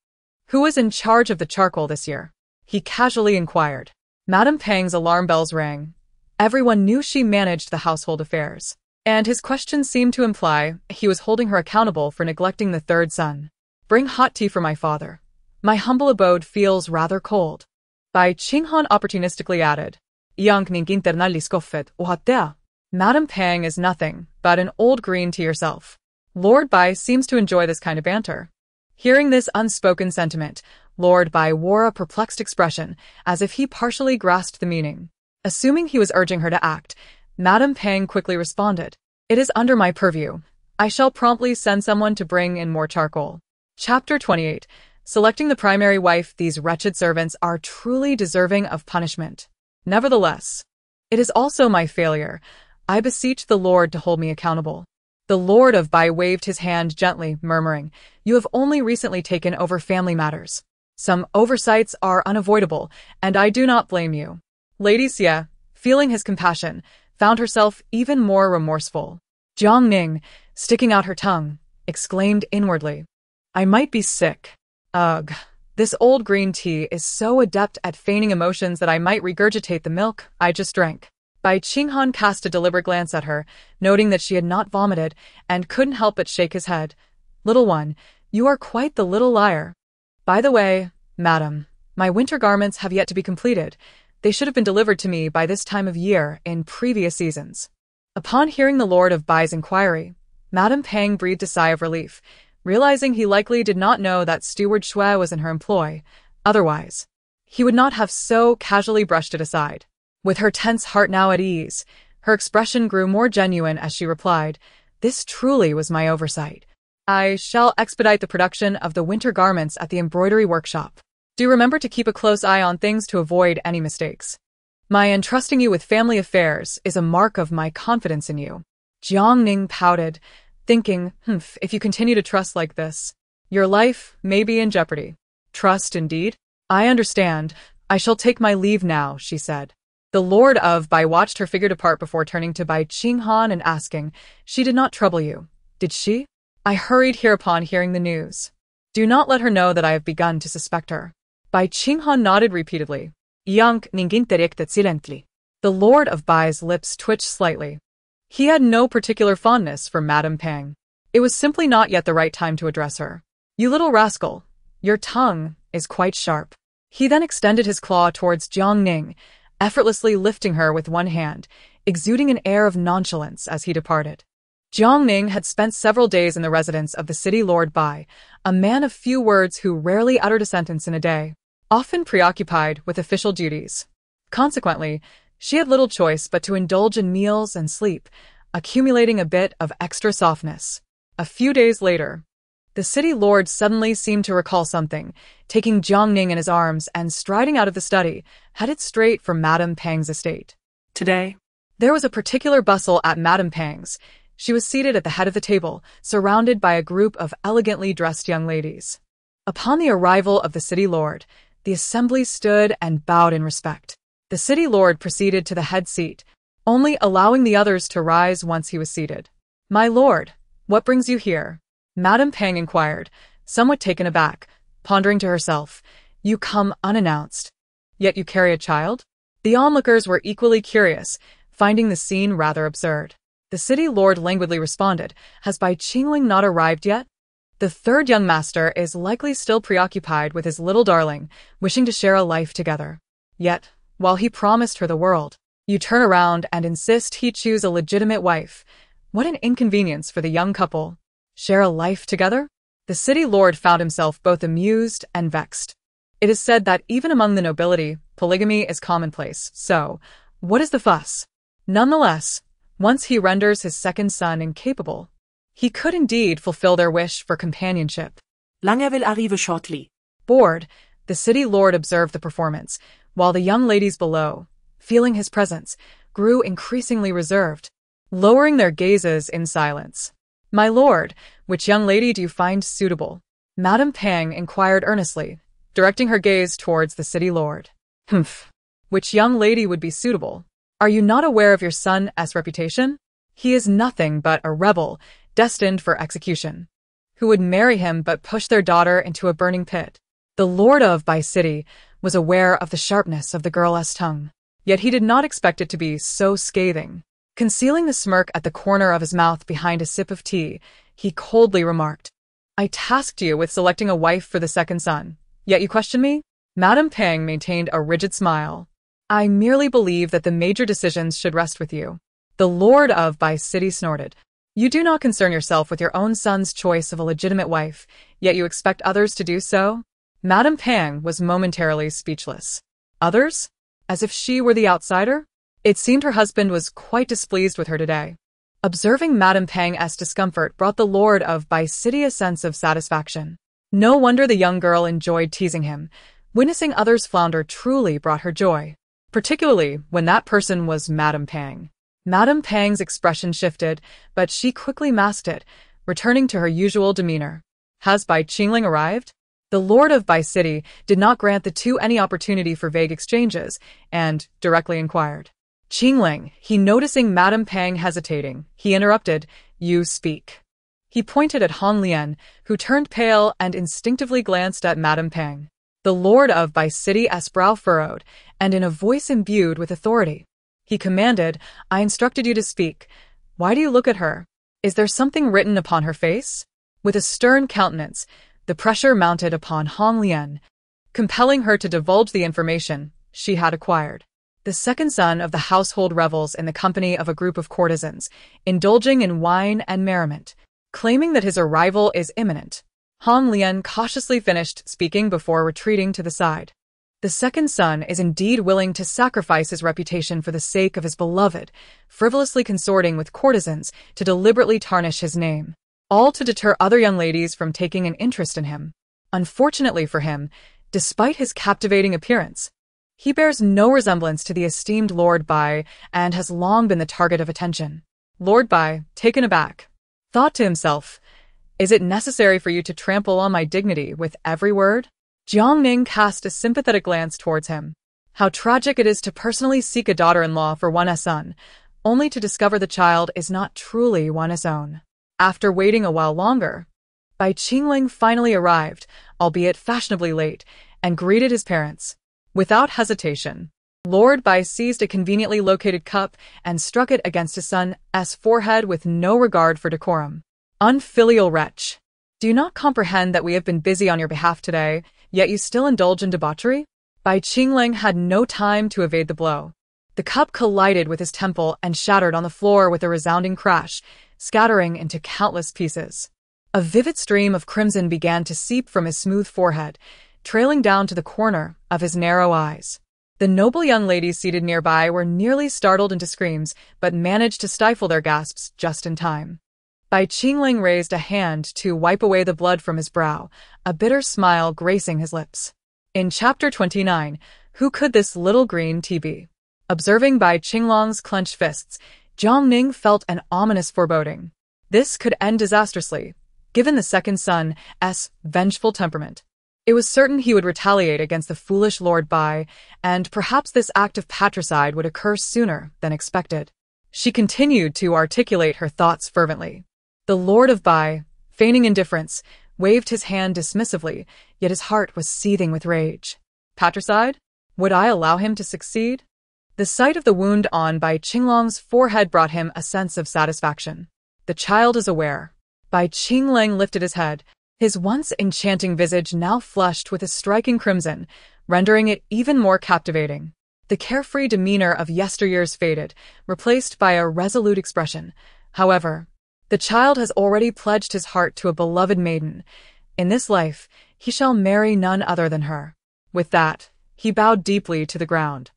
Who was in charge of the charcoal this year? He casually inquired. Madame Peng's alarm bells rang. Everyone knew she managed the household affairs, and his question seemed to imply he was holding her accountable for neglecting the third son. Bring hot tea for my father. My humble abode feels rather cold. Bai Qinghan opportunistically added, Jiang Ning internali skoffet uhatea. Madame Peng is nothing but an old green to yourself. Lord Bai seems to enjoy this kind of banter. Hearing this unspoken sentiment, Lord Bai wore a perplexed expression, as if he partially grasped the meaning. Assuming he was urging her to act, Madame Pang quickly responded. It is under my purview. I shall promptly send someone to bring in more charcoal. Chapter 28. Selecting the primary wife, these wretched servants are truly deserving of punishment. Nevertheless, it is also my failure. I beseech the Lord to hold me accountable. The Lord of Bai waved his hand gently, murmuring, You have only recently taken over family matters. Some oversights are unavoidable, and I do not blame you. Lady Xie, feeling his compassion, found herself even more remorseful. Jiang Ning, sticking out her tongue, exclaimed inwardly, I might be sick. Ugh, this old green tea is so adept at feigning emotions that I might regurgitate the milk I just drank. Bai Qinghan cast a deliberate glance at her, noting that she had not vomited, and couldn't help but shake his head. Little one, you are quite the little liar. By the way, madam, my winter garments have yet to be completed. They should have been delivered to me by this time of year in previous seasons. Upon hearing the Lord of Bai's inquiry, Madame Pang breathed a sigh of relief, realizing he likely did not know that Steward Shui was in her employ. Otherwise, he would not have so casually brushed it aside. With her tense heart now at ease, her expression grew more genuine as she replied, This truly was my oversight. I shall expedite the production of the winter garments at the embroidery workshop. Do remember to keep a close eye on things to avoid any mistakes. My entrusting you with family affairs is a mark of my confidence in you. Jiang Ning pouted, thinking, if you continue to trust like this, your life may be in jeopardy. Trust indeed? I understand. I shall take my leave now, she said. The Lord of Bai watched her figure depart before turning to Bai Qinghan and asking, She did not trouble you, did she? I hurried here upon hearing the news. Do not let her know that I have begun to suspect her. Bai Qinghan nodded repeatedly. Jiang Ning interacted silently. The Lord of Bai's lips twitched slightly. He had no particular fondness for Madame Pang. It was simply not yet the right time to address her. You little rascal, your tongue is quite sharp. He then extended his claw towards Jiang Ning, effortlessly lifting her with one hand, exuding an air of nonchalance as he departed. Jiang Ning had spent several days in the residence of the city Lord Bai, a man of few words who rarely uttered a sentence in a day, often preoccupied with official duties. Consequently, she had little choice but to indulge in meals and sleep, accumulating a bit of extra softness. A few days later, the city lord suddenly seemed to recall something, taking Jiang Ning in his arms and striding out of the study, headed straight for Madame Pang's estate. Today, there was a particular bustle at Madame Pang's. She was seated at the head of the table, surrounded by a group of elegantly dressed young ladies. Upon the arrival of the city lord, the assembly stood and bowed in respect. The city lord proceeded to the head seat, only allowing the others to rise once he was seated. My lord, what brings you here? Madame Pang inquired, somewhat taken aback, pondering to herself, You come unannounced. Yet you carry a child? The onlookers were equally curious, finding the scene rather absurd. The city lord languidly responded, Has Bai Qingling not arrived yet? The third young master is likely still preoccupied with his little darling, wishing to share a life together. Yet, while he promised her the world, you turn around and insist he choose a legitimate wife. What an inconvenience for the young couple. Share a life together? The city lord found himself both amused and vexed. It is said that even among the nobility, polygamy is commonplace, so what is the fuss? Nonetheless, once he renders his second son incapable, he could indeed fulfill their wish for companionship. Lange will arrive shortly. Bored, the city lord observed the performance, while the young ladies below, feeling his presence, grew increasingly reserved, lowering their gazes in silence. My lord, which young lady do you find suitable? Madame Pang inquired earnestly, directing her gaze towards the city lord. Which young lady would be suitable? Are you not aware of your son's reputation? He is nothing but a rebel, destined for execution. Who would marry him but push their daughter into a burning pit? The lord of Bai City was aware of the sharpness of the girl's tongue, yet he did not expect it to be so scathing. Concealing the smirk at the corner of his mouth behind a sip of tea, he coldly remarked, I tasked you with selecting a wife for the second son, yet you question me? Madame Pang maintained a rigid smile. I merely believe that the major decisions should rest with you. The lord of Bai City snorted. You do not concern yourself with your own son's choice of a legitimate wife, yet you expect others to do so? Madame Pang was momentarily speechless. Others? As if she were the outsider? It seemed her husband was quite displeased with her today. Observing Madame Pang's discomfort brought the Lord of Bai City a sense of satisfaction. No wonder the young girl enjoyed teasing him. Witnessing others flounder truly brought her joy, particularly when that person was Madame Pang. Madame Pang's expression shifted, but she quickly masked it, returning to her usual demeanor. Has Bai Qingling arrived? The Lord of Bai City did not grant the two any opportunity for vague exchanges, and directly inquired. Qingling, he noticing Madame Pang hesitating, he interrupted, "You speak." He pointed at Han Lian, who turned pale and instinctively glanced at Madame Pang. The Lord of Bai City's brow furrowed, and in a voice imbued with authority, he commanded, "I instructed you to speak. Why do you look at her? Is there something written upon her face?" With a stern countenance, the pressure mounted upon Han Lian, compelling her to divulge the information she had acquired. The second son of the household revels in the company of a group of courtesans, indulging in wine and merriment, claiming that his arrival is imminent. Han Lian cautiously finished speaking before retreating to the side. The second son is indeed willing to sacrifice his reputation for the sake of his beloved, frivolously consorting with courtesans to deliberately tarnish his name, all to deter other young ladies from taking an interest in him. Unfortunately for him, despite his captivating appearance, he bears no resemblance to the esteemed Lord Bai and has long been the target of attention. Lord Bai, taken aback, thought to himself, "Is it necessary for you to trample on my dignity with every word?" Jiang Ning cast a sympathetic glance towards him. How tragic it is to personally seek a daughter-in-law for one's son, only to discover the child is not truly one's own. After waiting a while longer, Bai Qingling finally arrived, albeit fashionably late, and greeted his parents. Without hesitation, Lord Bai seized a conveniently located cup and struck it against his son's forehead with no regard for decorum. Unfilial wretch! Do you not comprehend that we have been busy on your behalf today, yet you still indulge in debauchery? Bai Qingling had no time to evade the blow. The cup collided with his temple and shattered on the floor with a resounding crash, scattering into countless pieces. A vivid stream of crimson began to seep from his smooth forehead, trailing down to the corner of his narrow eyes. The noble young ladies seated nearby were nearly startled into screams, but managed to stifle their gasps just in time. Bai Qingling raised a hand to wipe away the blood from his brow, a bitter smile gracing his lips. In Chapter 29, who could this little green tea be? Observing Bai Qinglong's clenched fists, Jiang Ning felt an ominous foreboding. This could end disastrously, given the second son's vengeful temperament. It was certain he would retaliate against the foolish Lord Bai, and perhaps this act of patricide would occur sooner than expected. She continued to articulate her thoughts fervently. The Lord of Bai, feigning indifference, waved his hand dismissively, yet his heart was seething with rage. Patricide? Would I allow him to succeed? The sight of the wound on Bai Qinglong's forehead brought him a sense of satisfaction. The child is aware. Bai Qingling lifted his head, his once enchanting visage now flushed with a striking crimson, rendering it even more captivating. The carefree demeanor of yesteryears faded, replaced by a resolute expression. However, the child has already pledged his heart to a beloved maiden. In this life, he shall marry none other than her. With that, he bowed deeply to the ground.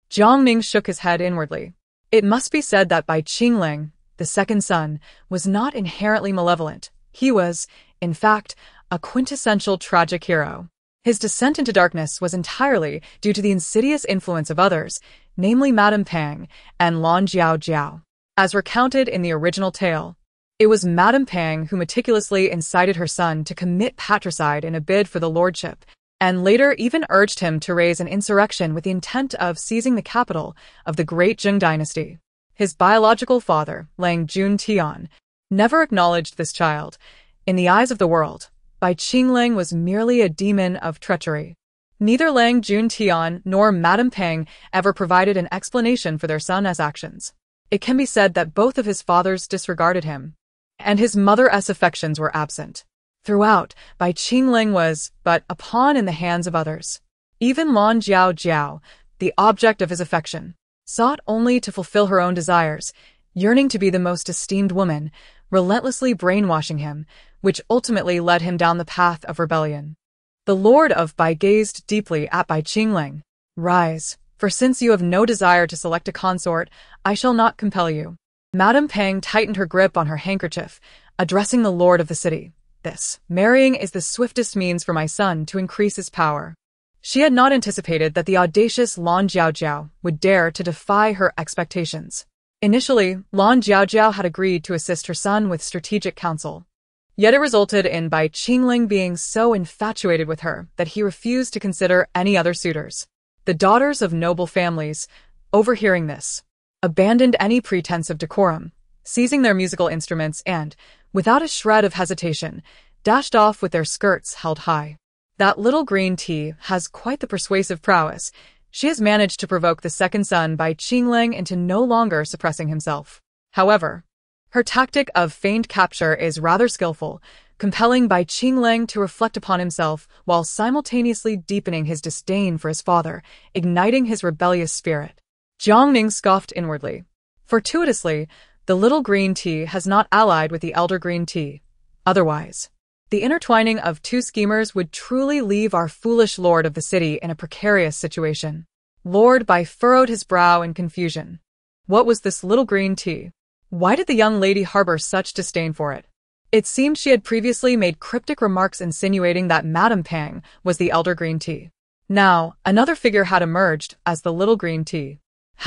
Jiang Ning shook his head inwardly. It must be said that Bai Qingling, the second son, was not inherently malevolent. He was, in fact, a quintessential tragic hero. His descent into darkness was entirely due to the insidious influence of others, namely Madame Pang and Lan Jiao. As recounted in the original tale, it was Madame Pang who meticulously incited her son to commit patricide in a bid for the lordship, and later even urged him to raise an insurrection with the intent of seizing the capital of the great Jiang dynasty. His biological father, Lang Juntian, never acknowledged this child. In the eyes of the world, Bai Qingling was merely a demon of treachery. Neither Lang Juntian nor Madame Pang ever provided an explanation for their son's actions. It can be said that both of his fathers disregarded him, and his mother's affections were absent. Throughout, Bai Qingling was but a pawn in the hands of others. Even Lan Jiao, the object of his affection, sought only to fulfill her own desires, yearning to be the most esteemed woman, relentlessly brainwashing him, which ultimately led him down the path of rebellion. The Lord of Bai gazed deeply at Bai Qingling. Rise, For since you have no desire to select a consort, I shall not compel you." Madame Pang tightened her grip on her handkerchief, addressing the lord of the city. "This marrying is the swiftest means for my son to increase his power." She had not anticipated that the audacious Lan Jiaojiao would dare to defy her expectations. Initially, Lan Jiaojiao had agreed to assist her son with strategic counsel. Yet it resulted in Bai Qingling being so infatuated with her that he refused to consider any other suitors. The daughters of noble families, overhearing this, abandoned any pretense of decorum, seizing their musical instruments and, without a shred of hesitation, dashed off with their skirts held high. That little green tea has quite the persuasive prowess. She has managed to provoke the second son Bai Qingling into no longer suppressing himself. However, her tactic of feigned capture is rather skillful, compelling Bai Qingling to reflect upon himself while simultaneously deepening his disdain for his father, igniting his rebellious spirit. Jiang Ning scoffed inwardly. Fortuitously, the little green tea has not allied with the elder green tea. Otherwise, the intertwining of two schemers would truly leave our foolish lord of the city in a precarious situation. Lord Bai furrowed his brow in confusion. What was this little green tea? Why did the young lady harbor such disdain for it? It seemed she had previously made cryptic remarks insinuating that Madame Pang was the elder green tea. Now, another figure had emerged as the little green tea.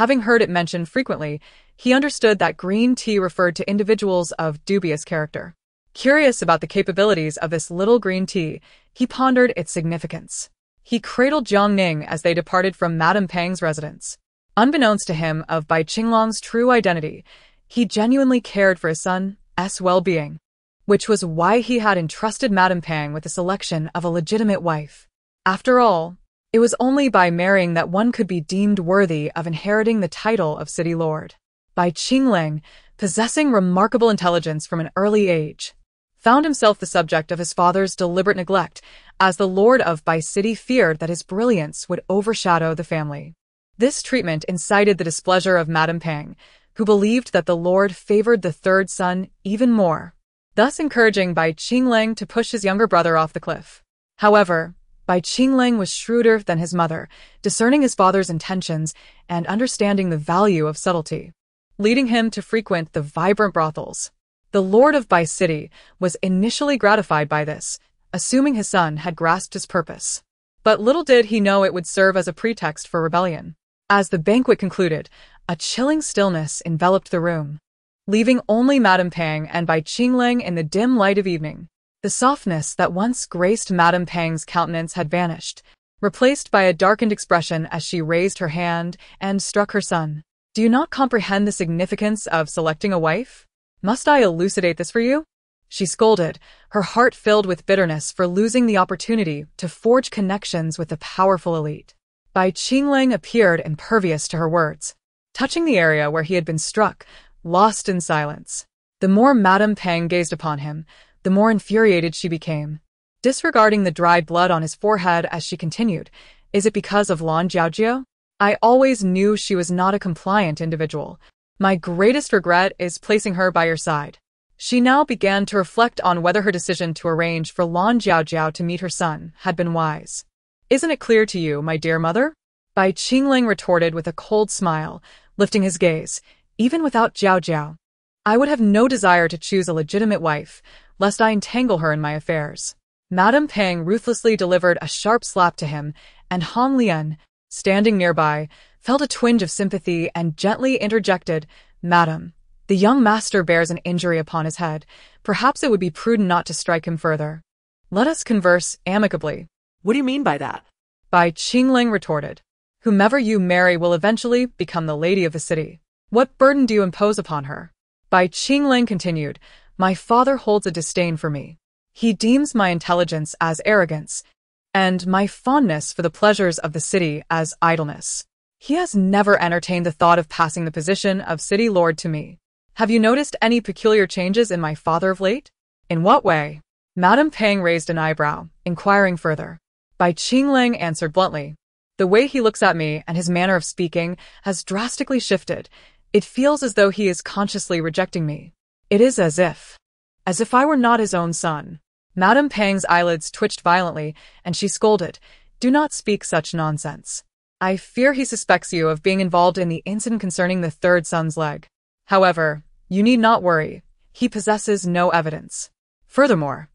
Having heard it mentioned frequently, he understood that green tea referred to individuals of dubious character. Curious about the capabilities of this little green tea, he pondered its significance. He cradled Jiang Ning as they departed from Madame Pang's residence. Unbeknownst to him of Bai Qinglong's true identity, he genuinely cared for his son's well-being, which was why he had entrusted Madame Pang with the selection of a legitimate wife. After all, it was only by marrying that one could be deemed worthy of inheriting the title of city lord. Bai Qingling, possessing remarkable intelligence from an early age, found himself the subject of his father's deliberate neglect, as the lord of Bai City feared that his brilliance would overshadow the family. This treatment incited the displeasure of Madame Pang, who believed that the lord favored the third son even more, thus encouraging Bai Qingling to push his younger brother off the cliff. However, Bai Qingling was shrewder than his mother, discerning his father's intentions and understanding the value of subtlety, leading him to frequent the vibrant brothels. The lord of Bai City was initially gratified by this, assuming his son had grasped his purpose. But little did he know it would serve as a pretext for rebellion. As the banquet concluded, a chilling stillness enveloped the room, leaving only Madame Pang and Bai Qingling in the dim light of evening. The softness that once graced Madame Pang's countenance had vanished, replaced by a darkened expression as she raised her hand and struck her son. "Do you not comprehend the significance of selecting a wife? Must I elucidate this for you?" She scolded, her heart filled with bitterness for losing the opportunity to forge connections with the powerful elite. Bai Qingling appeared impervious to her words, touching the area where he had been struck, lost in silence. The more Madame Pang gazed upon him, the more infuriated she became, disregarding the dried blood on his forehead as she continued, "Is it because of Lan Jiaojiao? I always knew she was not a compliant individual. My greatest regret is placing her by your side." She now began to reflect on whether her decision to arrange for Lan Jiaojiao to meet her son had been wise. "Isn't it clear to you, my dear mother?" Bai Qingling retorted with a cold smile, lifting his gaze. "Even without Jiaojiao, I would have no desire to choose a legitimate wife, lest I entangle her in my affairs." Madame Pang ruthlessly delivered a sharp slap to him, and Hong Lian, standing nearby, felt a twinge of sympathy and gently interjected, "Madam, the young master bears an injury upon his head. Perhaps it would be prudent not to strike him further. Let us converse amicably." What do you mean by that? Bai Qingling retorted. "Whomever you marry will eventually become the lady of the city. What burden do you impose upon her?" Bai Qingling continued, "My father holds a disdain for me. He deems my intelligence as arrogance, and my fondness for the pleasures of the city as idleness. He has never entertained the thought of passing the position of city lord to me. Have you noticed any peculiar changes in my father of late?" "In what way?" Madame Pang raised an eyebrow, inquiring further. Bai Qingling answered bluntly, "The way he looks at me and his manner of speaking has drastically shifted. It feels as though he is consciously rejecting me. It is as if I were not his own son." Madame Pang's eyelids twitched violently, and she scolded, "Do not speak such nonsense. I fear he suspects you of being involved in the incident concerning the third son's leg. However, you need not worry. He possesses no evidence. Furthermore,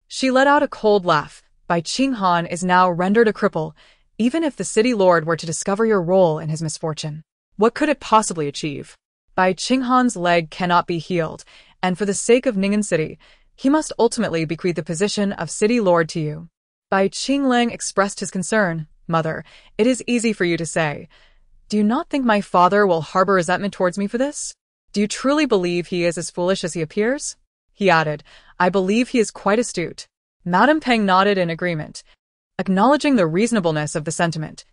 she let out a cold laugh. Bai Qinghan is now rendered a cripple, even if the city lord were to discover your role in his misfortune. What could it possibly achieve? Bai Qinghan's leg cannot be healed, and for the sake of Ning'an City, he must ultimately bequeath the position of city lord to you. Bai Qingling expressed his concern. Mother, it is easy for you to say. Do you not think my father will harbor resentment towards me for this? Do you truly believe he is as foolish as he appears? He added, I believe he is quite astute. Madame Peng nodded in agreement, acknowledging the reasonableness of the sentiment.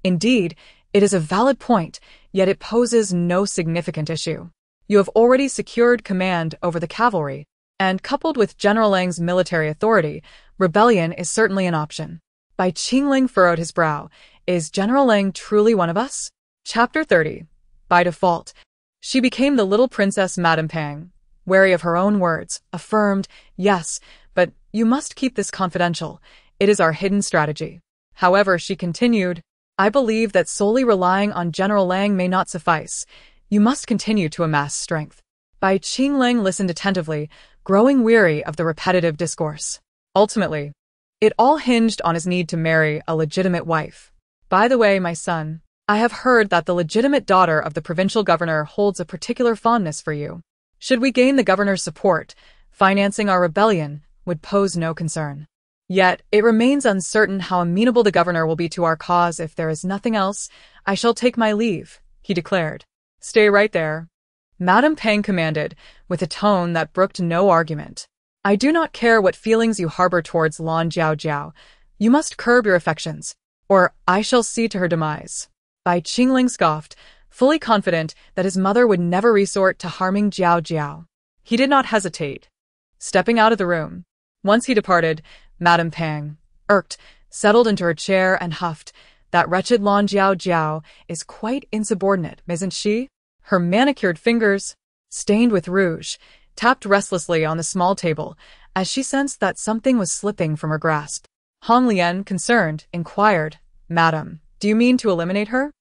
Indeed, it is a valid point, yet it poses no significant issue. You have already secured command over the cavalry, and coupled with General Lang's military authority, rebellion is certainly an option. Bai Qingling furrowed his brow. Is General Lang truly one of us? Chapter 30. By default, she became the little princess Madame Peng, wary of her own words, affirmed, yes, but you must keep this confidential. It is our hidden strategy. However, she continued, I believe that solely relying on General Lang may not suffice. You must continue to amass strength. Bai Qingling listened attentively, growing weary of the repetitive discourse. Ultimately, it all hinged on his need to marry a legitimate wife. By the way, my son, I have heard that the legitimate daughter of the provincial governor holds a particular fondness for you. Should we gain the governor's support, financing our rebellion would pose no concern. Yet, it remains uncertain how amenable the governor will be to our cause. If there is nothing else, I shall take my leave, he declared. Stay right there. Madame Peng commanded, with a tone that brooked no argument. I do not care what feelings you harbor towards Lan Jiao. You must curb your affections, or I shall see to her demise. Bai Qingling scoffed, fully confident that his mother would never resort to harming Jiao. He did not hesitate, stepping out of the room. Once he departed, Madame Peng, irked, settled into her chair and huffed. That wretched Lan Jiao is quite insubordinate, isn't she? Her manicured fingers, stained with rouge, tapped restlessly on the small table, as she sensed that something was slipping from her grasp. Hong Lian, concerned, inquired, Madam, do you mean to eliminate her?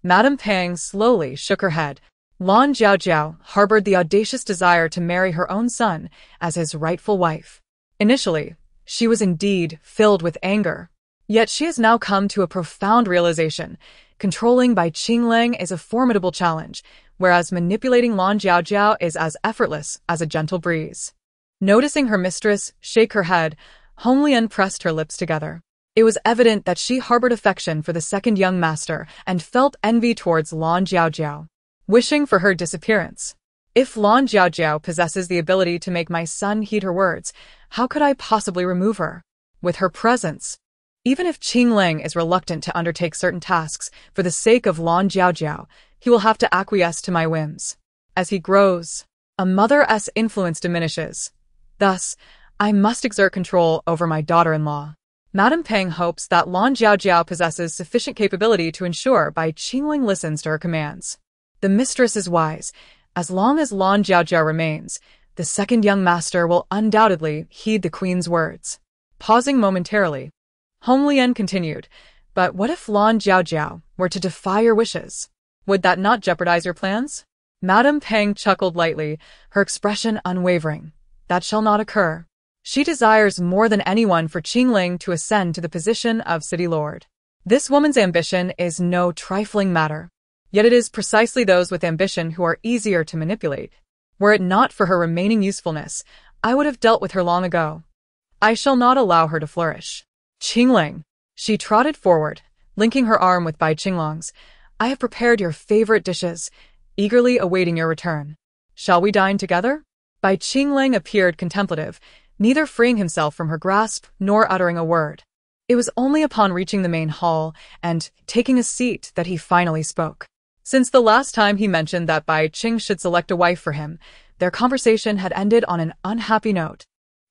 Madame Peng slowly shook her head. Lan Jiao harbored the audacious desire to marry her own son as his rightful wife. Initially, she was indeed filled with anger. Yet she has now come to a profound realization. Controlling Bai Qingling is a formidable challenge, whereas manipulating Lan Jiao is as effortless as a gentle breeze. Noticing her mistress shake her head, Hong Lian pressed her lips together. It was evident that she harbored affection for the second young master and felt envy towards Lan Jiao, wishing for her disappearance. If Lan Jiao possesses the ability to make my son heed her words, how could I possibly remove her? With her presence, even if Qingling is reluctant to undertake certain tasks for the sake of Lan Jiao, he will have to acquiesce to my whims. As he grows, a mother's influence diminishes. Thus, I must exert control over my daughter-in-law. Madame Peng hopes that Lan Jiao possesses sufficient capability to ensure Bai Qingling listens to her commands. The mistress is wise. As long as Lan Jiao remains, the second young master will undoubtedly heed the queen's words. Pausing momentarily, Hong Lian continued, but what if Lan Jiao were to defy your wishes? Would that not jeopardize your plans? Madame Peng chuckled lightly, her expression unwavering. That shall not occur. She desires more than anyone for Qingling to ascend to the position of city lord. This woman's ambition is no trifling matter. Yet it is precisely those with ambition who are easier to manipulate. Were it not for her remaining usefulness, I would have dealt with her long ago. I shall not allow her to flourish. Qingling. She trotted forward, linking her arm with Bai Qinglong's. I have prepared your favorite dishes, eagerly awaiting your return. Shall we dine together? Bai Qingling appeared contemplative, neither freeing himself from her grasp nor uttering a word. It was only upon reaching the main hall and taking a seat that he finally spoke. Since the last time he mentioned that Bai Qing should select a wife for him, their conversation had ended on an unhappy note.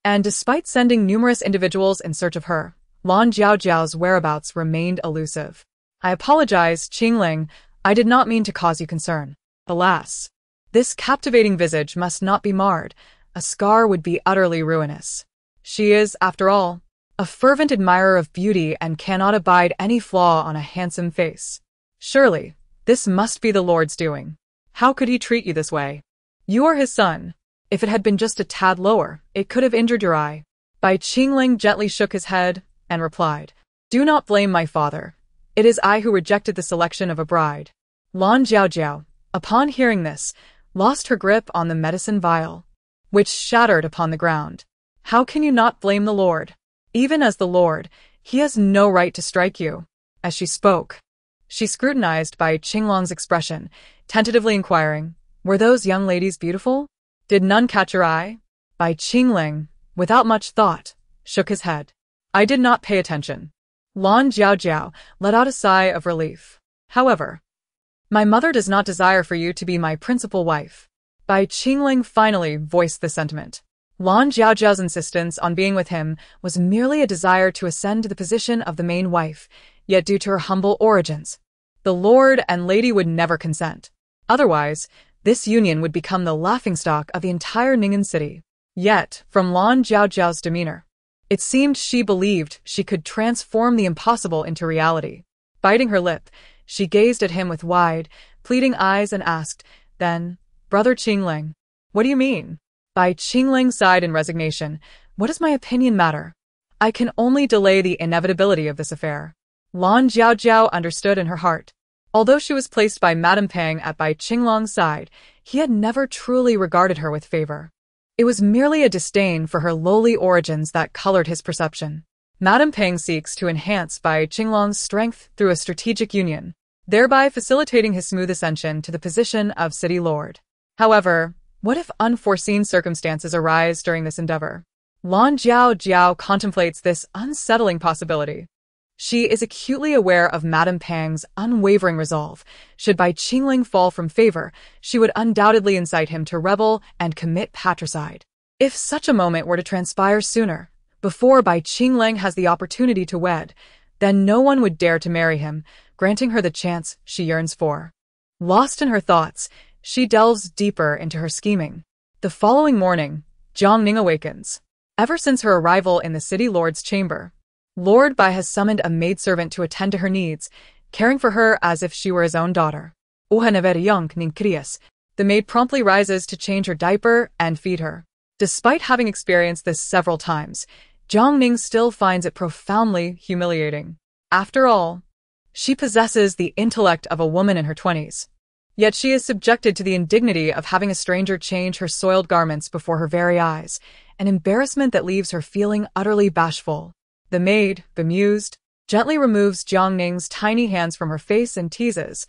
And despite sending numerous individuals in search of her, Lan Jiao's whereabouts remained elusive. I apologize, Qingling. I did not mean to cause you concern. Alas, this captivating visage must not be marred. A scar would be utterly ruinous. She is, after all, a fervent admirer of beauty and cannot abide any flaw on a handsome face. Surely, this must be the Lord's doing. How could he treat you this way? You are his son. If it had been just a tad lower, it could have injured your eye. Bai Qingling gently shook his head and replied, Do not blame my father. It is I who rejected the selection of a bride. Lan Jiao, upon hearing this, lost her grip on the medicine vial, which shattered upon the ground. How can you not blame the Lord? Even as the Lord, he has no right to strike you. As she spoke, she scrutinized Bai Qinglong's expression, tentatively inquiring, Were those young ladies beautiful? Did none catch your eye? Bai Qingling, without much thought, shook his head. I did not pay attention. Lan Jiao let out a sigh of relief. However, my mother does not desire for you to be my principal wife. Bai Qingling finally voiced the sentiment. Lan Jiao's insistence on being with him was merely a desire to ascend to the position of the main wife, yet due to her humble origins, the lord and lady would never consent. Otherwise, this union would become the laughingstock of the entire Ningen city. Yet, from Lan Jiao's demeanor, it seemed she believed she could transform the impossible into reality. Biting her lip, she gazed at him with wide, pleading eyes and asked, Then, Brother Qingling, what do you mean? Bai Qingling sighed in resignation. What does my opinion matter? I can only delay the inevitability of this affair. Lan Jiao understood in her heart. Although she was placed by Madame Pang at Bai Qinglong's side, he had never truly regarded her with favor. It was merely a disdain for her lowly origins that colored his perception. Madame Pang seeks to enhance Bai Qinglong's strength through a strategic union, thereby facilitating his smooth ascension to the position of city lord. However, what if unforeseen circumstances arise during this endeavor? Lan Jiao contemplates this unsettling possibility. She is acutely aware of Madame Pang's unwavering resolve. Should Bai Qingling fall from favor, she would undoubtedly incite him to rebel and commit patricide. If such a moment were to transpire sooner, before Bai Qingling has the opportunity to wed, then no one would dare to marry him, granting her the chance she yearns for. Lost in her thoughts, she delves deeper into her scheming. The following morning, Jiang Ning awakens. Ever since her arrival in the city lord's chamber, Lord Bai has summoned a maidservant to attend to her needs, caring for her as if she were his own daughter. Jiang Ning, the maid promptly rises to change her diaper and feed her. Despite having experienced this several times, Jiang Ning still finds it profoundly humiliating. After all, she possesses the intellect of a woman in her 20s. Yet she is subjected to the indignity of having a stranger change her soiled garments before her very eyes, an embarrassment that leaves her feeling utterly bashful. The maid, bemused, gently removes Jiang Ning's tiny hands from her face and teases,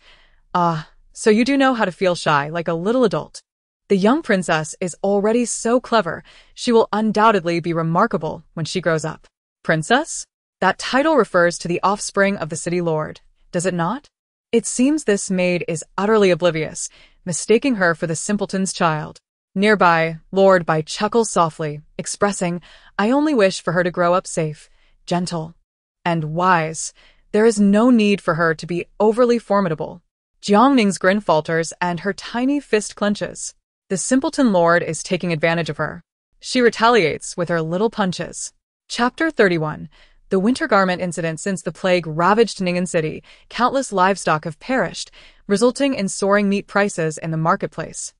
so you do know how to feel shy like a little adult. The young princess is already so clever, she will undoubtedly be remarkable when she grows up. Princess? That title refers to the offspring of the city lord, does it not? It seems this maid is utterly oblivious, mistaking her for the simpleton's child. Nearby, Lord Bai chuckles softly, expressing, I only wish for her to grow up safe, gentle, and wise. There is no need for her to be overly formidable. Jiang Ning's grin falters and her tiny fist clenches. The simpleton lord is taking advantage of her. She retaliates with her little punches. Chapter 31. The winter garment incident. Since the plague ravaged Ningen City, countless livestock have perished, resulting in soaring meat prices in the marketplace,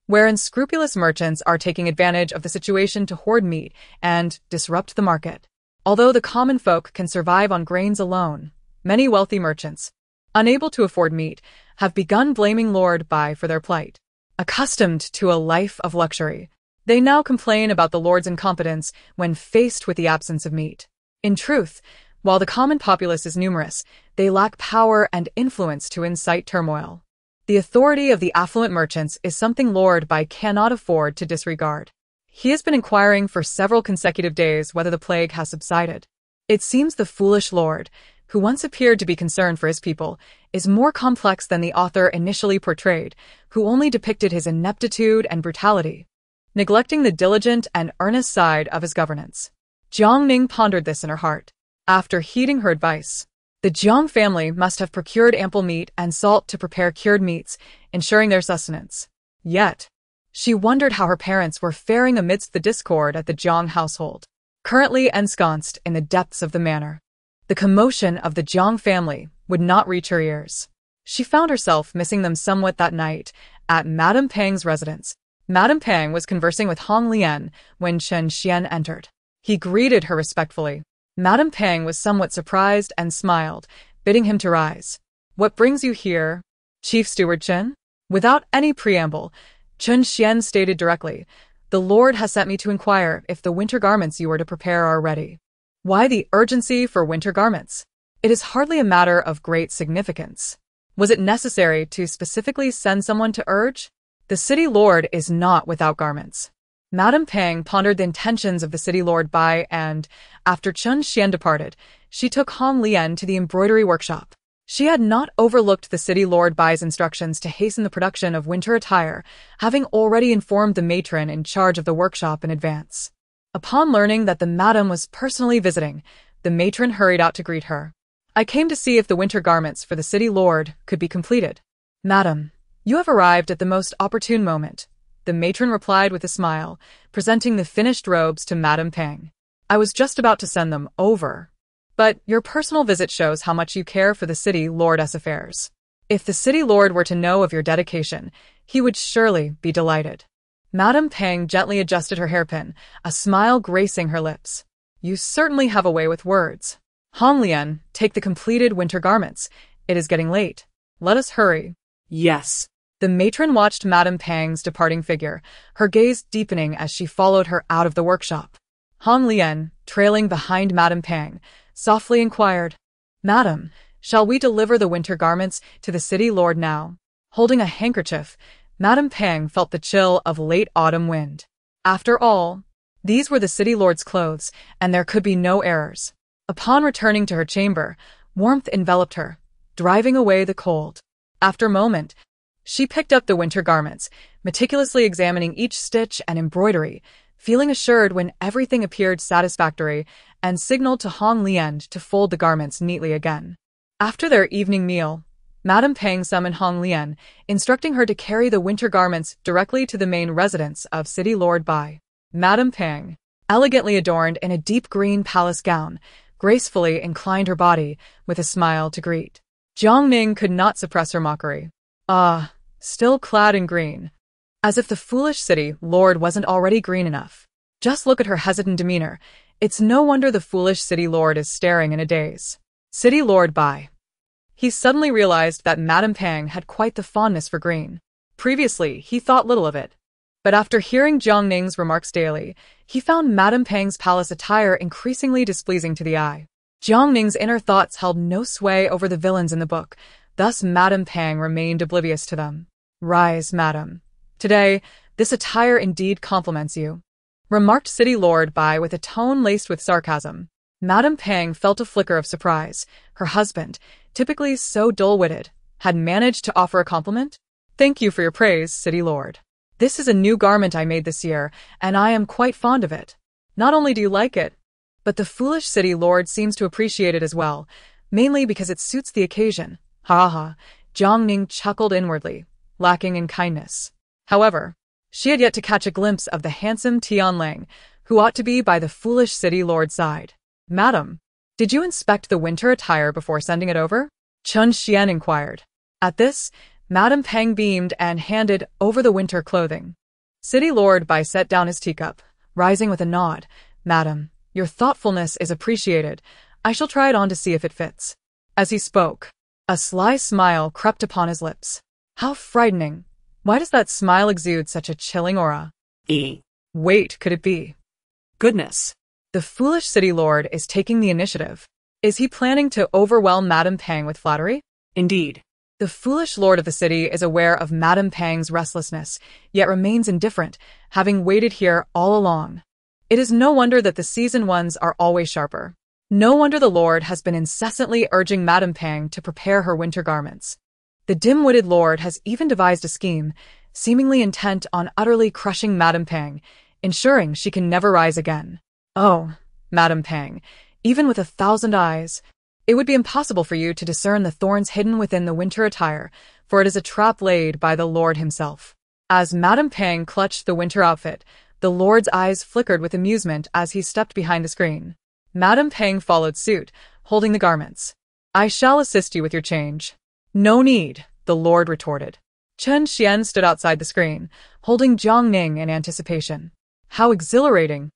where unscrupulous merchants are taking advantage of the situation to hoard meat and disrupt the market. Although the common folk can survive on grains alone, many wealthy merchants, unable to afford meat, have begun blaming Lord Bai for their plight. Accustomed to a life of luxury, they now complain about the lord's incompetence when faced with the absence of meat. In truth, while the common populace is numerous, they lack power and influence to incite turmoil. The authority of the affluent merchants is something Lord Bai cannot afford to disregard. He has been inquiring for several consecutive days whether the plague has subsided. It seems the foolish lord, who once appeared to be concerned for his people, is more complex than the author initially portrayed, who only depicted his ineptitude and brutality, neglecting the diligent and earnest side of his governance. Jiang Ning pondered this in her heart. After heeding her advice, the Jiang family must have procured ample meat and salt to prepare cured meats, ensuring their sustenance. Yet, she wondered how her parents were faring amidst the discord at the Jiang household. currently ensconced in the depths of the manor. The commotion of the Jiang family would not reach her ears. She found herself missing them somewhat that night at Madame Pang's residence. Madame Pang was conversing with Hong Lian when Chen Xian entered. He greeted her respectfully. Madame Pang was somewhat surprised and smiled, bidding him to rise. "What brings you here, Chief Steward Chen?" Without any preamble, Chen Xian stated directly, "The Lord has sent me to inquire if the winter garments you are to prepare are ready." Why the urgency for winter garments? It is hardly a matter of great significance. Was it necessary to specifically send someone to urge? The city lord is not without garments. Madame Pang pondered the intentions of the city lord Bai and, after Chen Xian departed, she took Hong Lian to the embroidery workshop. She had not overlooked the city lord Bai's instructions to hasten the production of winter attire, having already informed the matron in charge of the workshop in advance. Upon learning that the madam was personally visiting, the matron hurried out to greet her. "I came to see if the winter garments for the city lord could be completed." "Madam, you have arrived at the most opportune moment," the matron replied with a smile, presenting the finished robes to Madame Pang. "I was just about to send them over. But your personal visit shows how much you care for the city lord's affairs. If the city lord were to know of your dedication, he would surely be delighted." Madame Pang gently adjusted her hairpin, a smile gracing her lips. "You certainly have a way with words. Hong Lian, take the completed winter garments. It is getting late. Let us hurry." Yes. The matron watched Madame Pang's departing figure, her gaze deepening as she followed her out of the workshop. Hong Lian, trailing behind Madame Pang, softly inquired, "Madam, shall we deliver the winter garments to the city lord now?" Holding a handkerchief, Madame Pang felt the chill of late autumn wind. After all, these were the city lord's clothes, and there could be no errors. Upon returning to her chamber, warmth enveloped her, driving away the cold. After a moment, she picked up the winter garments, meticulously examining each stitch and embroidery, feeling assured when everything appeared satisfactory, and signaled to Hong Lian to fold the garments neatly again. After their evening meal, Madame Pang summoned Hong Lian, instructing her to carry the winter garments directly to the main residence of City Lord Bai. Madame Pang, elegantly adorned in a deep green palace gown, gracefully inclined her body with a smile to greet. Jiang Ning could not suppress her mockery. "Ah, still clad in green. As if the foolish city lord wasn't already green enough. Just look at her hesitant demeanor. It's no wonder the foolish city lord is staring in a daze." City Lord Bai. He suddenly realized that Madame Pang had quite the fondness for green. Previously, he thought little of it. But after hearing Jiang Ning's remarks daily, he found Madame Pang's palace attire increasingly displeasing to the eye. Jiang Ning's inner thoughts held no sway over the villains in the book, thus Madame Pang remained oblivious to them. "Rise, madam. Today, this attire indeed compliments you," remarked City Lord Bai with a tone laced with sarcasm. Madame Pang felt a flicker of surprise. Her husband, typically so dull-witted, had managed to offer a compliment? "Thank you for your praise, City Lord. This is a new garment I made this year, and I am quite fond of it. Not only do you like it, but the foolish City Lord seems to appreciate it as well, mainly because it suits the occasion." Ha ha, Jiang Ning chuckled inwardly, lacking in kindness. However, she had yet to catch a glimpse of the handsome Tianlang, who ought to be by the foolish City Lord's side. "Madam, did you inspect the winter attire before sending it over?" Chen Xian inquired. At this, Madame Pang beamed and handed over the winter clothing. City Lord Bai set down his teacup, rising with a nod. "Madam, your thoughtfulness is appreciated. I shall try it on to see if it fits." As he spoke, a sly smile crept upon his lips. How frightening. Why does that smile exude such a chilling aura? Wait, could it be? Goodness. The foolish city lord is taking the initiative. Is he planning to overwhelm Madame Pang with flattery? Indeed. The foolish lord of the city is aware of Madame Pang's restlessness, yet remains indifferent, having waited here all along. It is no wonder that the seasoned ones are always sharper. No wonder the lord has been incessantly urging Madame Pang to prepare her winter garments. The dim-witted lord has even devised a scheme, seemingly intent on utterly crushing Madame Pang, ensuring she can never rise again. Oh, Madame Pang, even with 1,000 eyes, it would be impossible for you to discern the thorns hidden within the winter attire, for it is a trap laid by the lord himself. As Madame Pang clutched the winter outfit, The lord's eyes flickered with amusement as he stepped behind the screen. Madame Pang followed suit, holding the garments. I shall assist you with your change. No need, the lord retorted. Chen Xian stood outside the screen, holding Jiang Ning in anticipation. How exhilarating!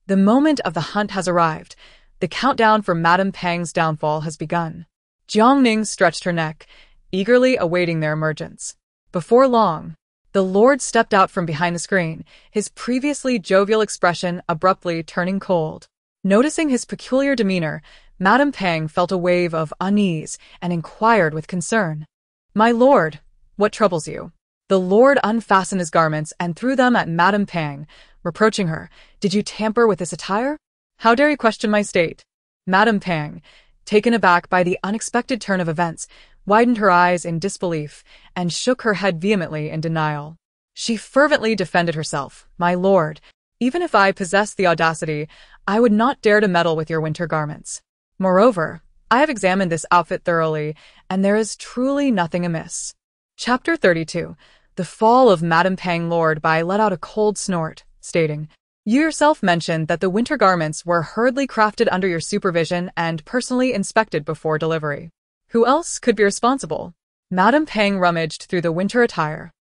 The moment of the hunt has arrived. The countdown for Madame Pang's downfall has begun. Jiang Ning stretched her neck, eagerly awaiting their emergence. Before long, the lord stepped out from behind the screen, his previously jovial expression abruptly turning cold. Noticing his peculiar demeanor, Madame Pang felt a wave of unease and inquired with concern. My lord, what troubles you? The lord unfastened his garments and threw them at Madame Pang, reproaching her. Did you tamper with this attire? How dare you question my state? Madame Pang, taken aback by the unexpected turn of events, widened her eyes in disbelief and shook her head vehemently in denial. She fervently defended herself. My lord, even if I possessed the audacity, I would not dare to meddle with your winter garments. Moreover, I have examined this outfit thoroughly, and there is truly nothing amiss. Chapter 32. The Fall of Madame Pang. Lord Bai let out a cold snort, stating, You yourself mentioned that the winter garments were hurriedly crafted under your supervision and personally inspected before delivery. Who else could be responsible? Madame Pang rummaged through the winter attire,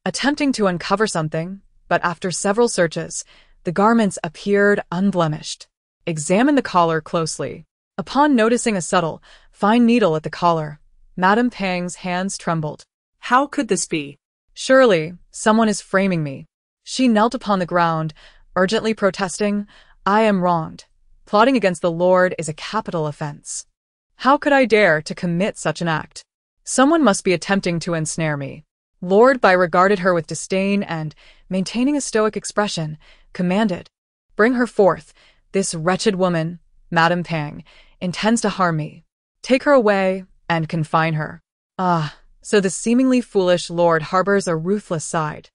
attempting to uncover something, but after several searches, the garments appeared unblemished. Examine the collar closely. Upon noticing a subtle, fine needle at the collar, Madame Pang's hands trembled. How could this be? Surely, someone is framing me. She knelt upon the ground, urgently protesting, I am wronged. Plotting against the Lord is a capital offense. How could I dare to commit such an act? Someone must be attempting to ensnare me. Lord Bai regarded her with disdain and, maintaining a stoic expression, commanded, Bring her forth. This wretched woman, Madame Pang, intends to harm me. Take her away and confine her. Ah, so the seemingly foolish lord harbors a ruthless side.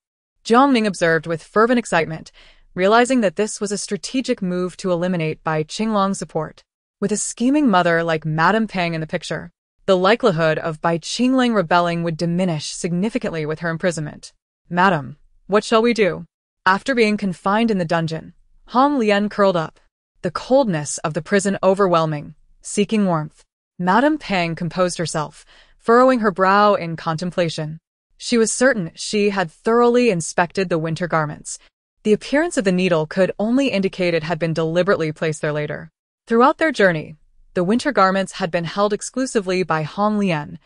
Jiang Ning observed with fervent excitement, realizing that this was a strategic move to eliminate Bai Qinglong's support. With a scheming mother like Madame Pang in the picture, the likelihood of Bai Qingling rebelling would diminish significantly with her imprisonment. Madam, what shall we do? After being confined in the dungeon, Hong Lian curled up, the coldness of the prison overwhelming, seeking warmth. Madame Pang composed herself, furrowing her brow in contemplation. She was certain she had thoroughly inspected the winter garments. The appearance of the needle could only indicate it had been deliberately placed there later. Throughout their journey, the winter garments had been held exclusively by Hong Lian,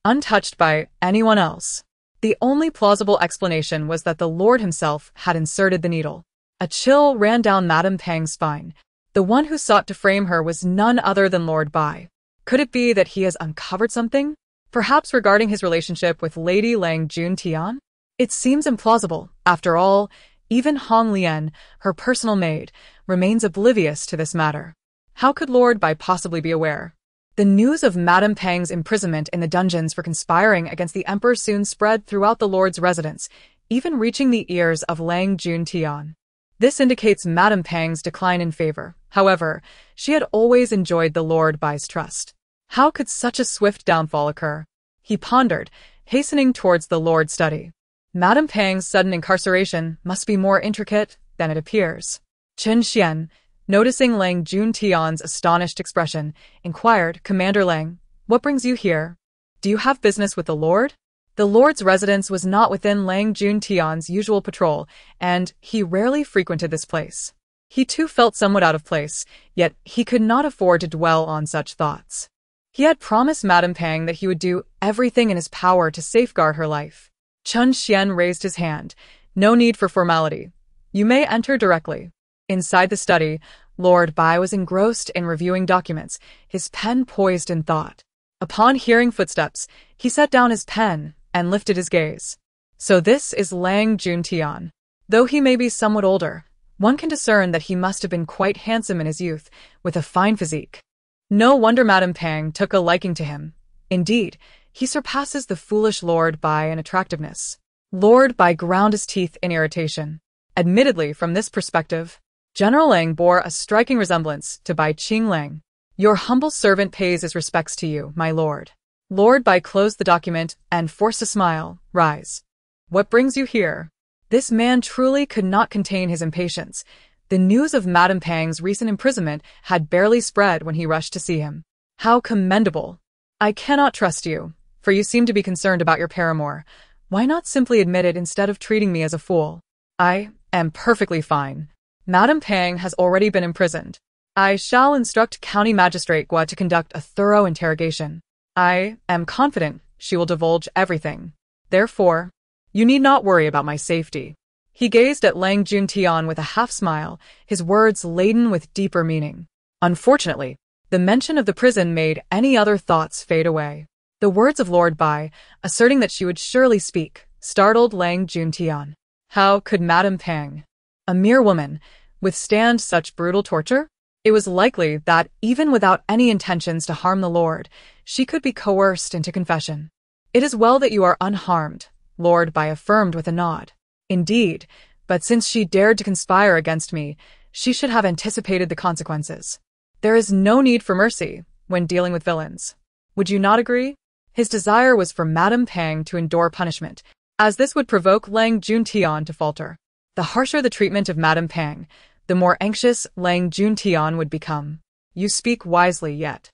untouched by anyone else. The only plausible explanation was that the Lord himself had inserted the needle. A chill ran down Madame Pang's spine. The one who sought to frame her was none other than Lord Bai. Could it be that he has uncovered something? Perhaps regarding his relationship with Lady Lang Juntian? It seems implausible. After all, even Hong Lian, her personal maid, remains oblivious to this matter. How could Lord Bai possibly be aware? The news of Madame Pang's imprisonment in the dungeons for conspiring against the emperor soon spread throughout the lord's residence, even reaching the ears of Lang Juntian. This indicates Madame Pang's decline in favor. However, she had always enjoyed the Lord Bai's trust. How could such a swift downfall occur? He pondered, hastening towards the lord's study. Madame Pang's sudden incarceration must be more intricate than it appears. Chen Xian, noticing Lang Juntian's astonished expression, inquired, Commander Lang, what brings you here? Do you have business with the Lord? The Lord's residence was not within Lang Juntian's usual patrol, and he rarely frequented this place. He too felt somewhat out of place, yet he could not afford to dwell on such thoughts. He had promised Madame Pang that he would do everything in his power to safeguard her life. Chen Xian raised his hand. No need for formality. You may enter directly. Inside the study, Lord Bai was engrossed in reviewing documents, his pen poised in thought. Upon hearing footsteps, he set down his pen and lifted his gaze. So this is Lang Juntian. Though he may be somewhat older, one can discern that he must have been quite handsome in his youth, with a fine physique. No wonder Madame Pang took a liking to him. Indeed, he surpasses the foolish Lord Bai in attractiveness. Lord Bai ground his teeth in irritation. Admittedly, from this perspective, General Lang bore a striking resemblance to Bai Qinglang. Your humble servant pays his respects to you, my lord. Lord Bai closed the document and forced a smile. Rise. What brings you here? This man truly could not contain his impatience. The news of Madame Pang's recent imprisonment had barely spread when he rushed to see him. How commendable! I cannot trust you, for you seem to be concerned about your paramour. Why not simply admit it instead of treating me as a fool? I am perfectly fine. Madame Pang has already been imprisoned. I shall instruct County Magistrate Gua to conduct a thorough interrogation. I am confident she will divulge everything. Therefore, you need not worry about my safety. He gazed at Lang Juntian with a half-smile, his words laden with deeper meaning. Unfortunately, the mention of the prison made any other thoughts fade away. The words of Lord Bai, asserting that she would surely speak, startled Lang Juntian. How could Madame Pang, a mere woman, withstand such brutal torture? It was likely that, even without any intentions to harm the Lord, she could be coerced into confession. It is well that you are unharmed, Lord Bai affirmed with a nod. Indeed, but since she dared to conspire against me, she should have anticipated the consequences. There is no need for mercy when dealing with villains. Would you not agree? His desire was for Madame Pang to endure punishment, as this would provoke Lang Juntian to falter. The harsher the treatment of Madame Pang, the more anxious Lang Juntian would become. You speak wisely yet.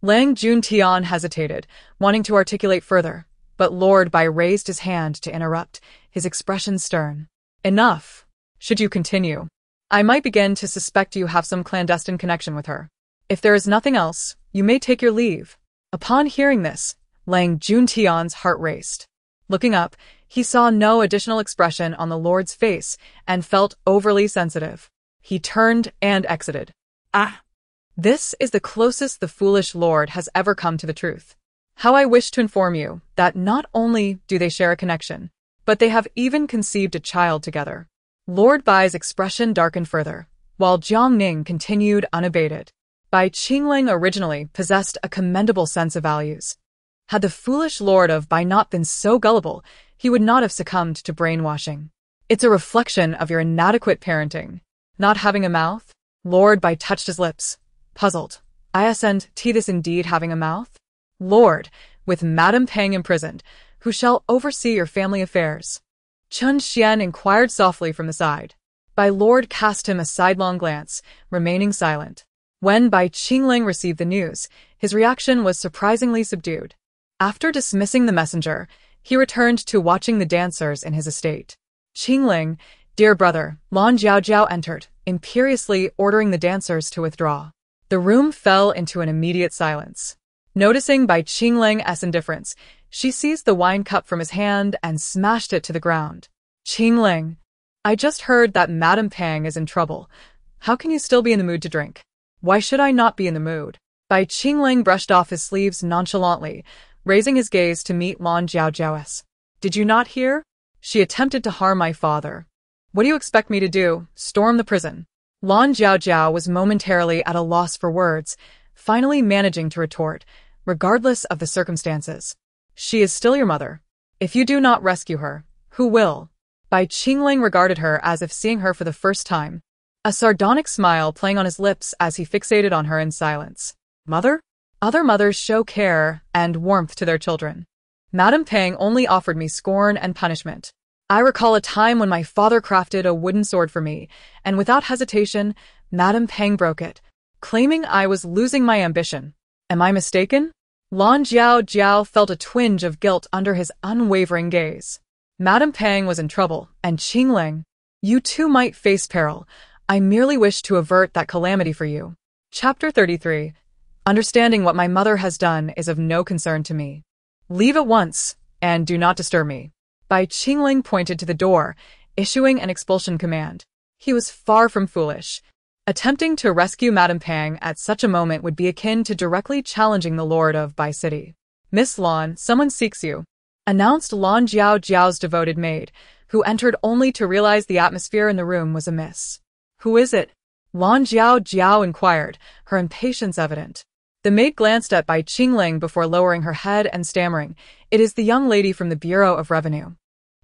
Lang Juntian hesitated, wanting to articulate further, but Lord Bai raised his hand to interrupt, his expression stern. Enough. Should you continue, I might begin to suspect you have some clandestine connection with her. If there is nothing else, you may take your leave. Upon hearing this, Lang Juntian's heart raced. Looking up, he saw no additional expression on the Lord's face and felt overly sensitive. He turned and exited. Ah! This is the closest the foolish Lord has ever come to the truth. How I wish to inform you that not only do they share a connection, but they have even conceived a child together. Lord Bai's expression darkened further, while Jiang Ning continued unabated. Bai Qingling originally possessed a commendable sense of values. Had the foolish Lord of Bai not been so gullible, he would not have succumbed to brainwashing. It's a reflection of your inadequate parenting. Not having a mouth? Lord Bai touched his lips, puzzled. Isn't this indeed having a mouth? Lord, with Madame Pang imprisoned, who shall oversee your family affairs? Chun Xian inquired softly from the side. Bai Lord cast him a sidelong glance, remaining silent. When Bai Qingling received the news, his reaction was surprisingly subdued. After dismissing the messenger, he returned to watching the dancers in his estate. Qingling, dear brother, Lan Jiao entered, imperiously ordering the dancers to withdraw. The room fell into an immediate silence. Noticing Bai Qingling's indifference, she seized the wine cup from his hand and smashed it to the ground. Qingling, I just heard that Madame Pang is in trouble. How can you still be in the mood to drink? Why should I not be in the mood? Bai Qingling brushed off his sleeves nonchalantly, raising his gaze to meet Lan Jiao's. Did you not hear? She attempted to harm my father. What do you expect me to do? Storm the prison? Lan Jiao was momentarily at a loss for words, finally managing to retort, regardless of the circumstances. She is still your mother. If you do not rescue her, who will? Bai Qingling regarded her as if seeing her for the first time, a sardonic smile playing on his lips as he fixated on her in silence. Mother? Other mothers show care and warmth to their children. Madame Pang only offered me scorn and punishment. I recall a time when my father crafted a wooden sword for me, and without hesitation, Madame Pang broke it, claiming I was losing my ambition. Am I mistaken? Lan Jiao felt a twinge of guilt under his unwavering gaze. Madame Pang was in trouble, and Qingling, you too might face peril. I merely wish to avert that calamity for you. Chapter 33. Understanding what my mother has done is of no concern to me. Leave at once, and do not disturb me. Bai Qingling pointed to the door, issuing an expulsion command. He was far from foolish. Attempting to rescue Madame Pang at such a moment would be akin to directly challenging the Lord of Bai City. Miss Lan, someone seeks you, announced Lan Jiao's devoted maid, who entered only to realize the atmosphere in the room was amiss. Who is it? Lan Jiao inquired, her impatience evident. The maid glanced at Bai Qingling before lowering her head and stammering, It is the young lady from the Bureau of Revenue.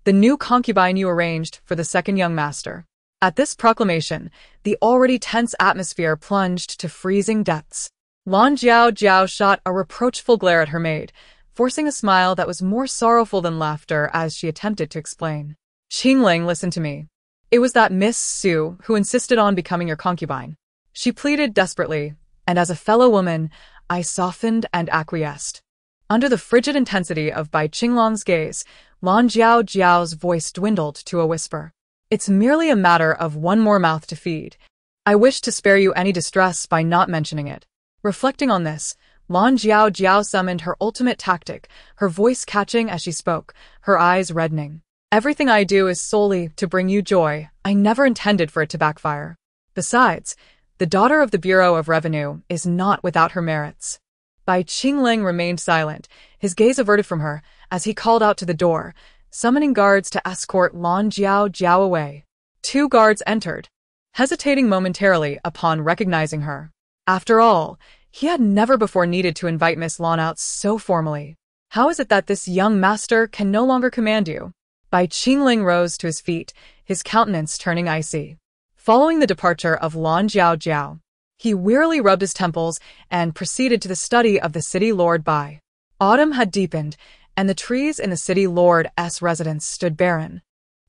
The new concubine you arranged for the second young master. At this proclamation, the already tense atmosphere plunged to freezing depths. Lan Jiao shot a reproachful glare at her maid, forcing a smile that was more sorrowful than laughter as she attempted to explain. Qingling, listen to me. It was that Miss Su who insisted on becoming your concubine. She pleaded desperately, and as a fellow woman, I softened and acquiesced. Under the frigid intensity of Bai Qinglong's gaze, Lan Jiao's voice dwindled to a whisper. It's merely a matter of one more mouth to feed. I wish to spare you any distress by not mentioning it. Reflecting on this, Lan Jiao summoned her ultimate tactic, her voice catching as she spoke, her eyes reddening. Everything I do is solely to bring you joy. I never intended for it to backfire. Besides, the daughter of the Bureau of Revenue is not without her merits. Bai Qingling remained silent, his gaze averted from her, as he called out to the door, summoning guards to escort Lan Jiao away. 2 guards entered, hesitating momentarily upon recognizing her. After all, he had never before needed to invite Miss Lan out so formally. How is it that this young master can no longer command you? Bai Qingling rose to his feet, his countenance turning icy. Following the departure of Lan Jiao, he wearily rubbed his temples and proceeded to the study of the city lord Bai. Autumn had deepened, and the trees in the city lord's residence stood barren,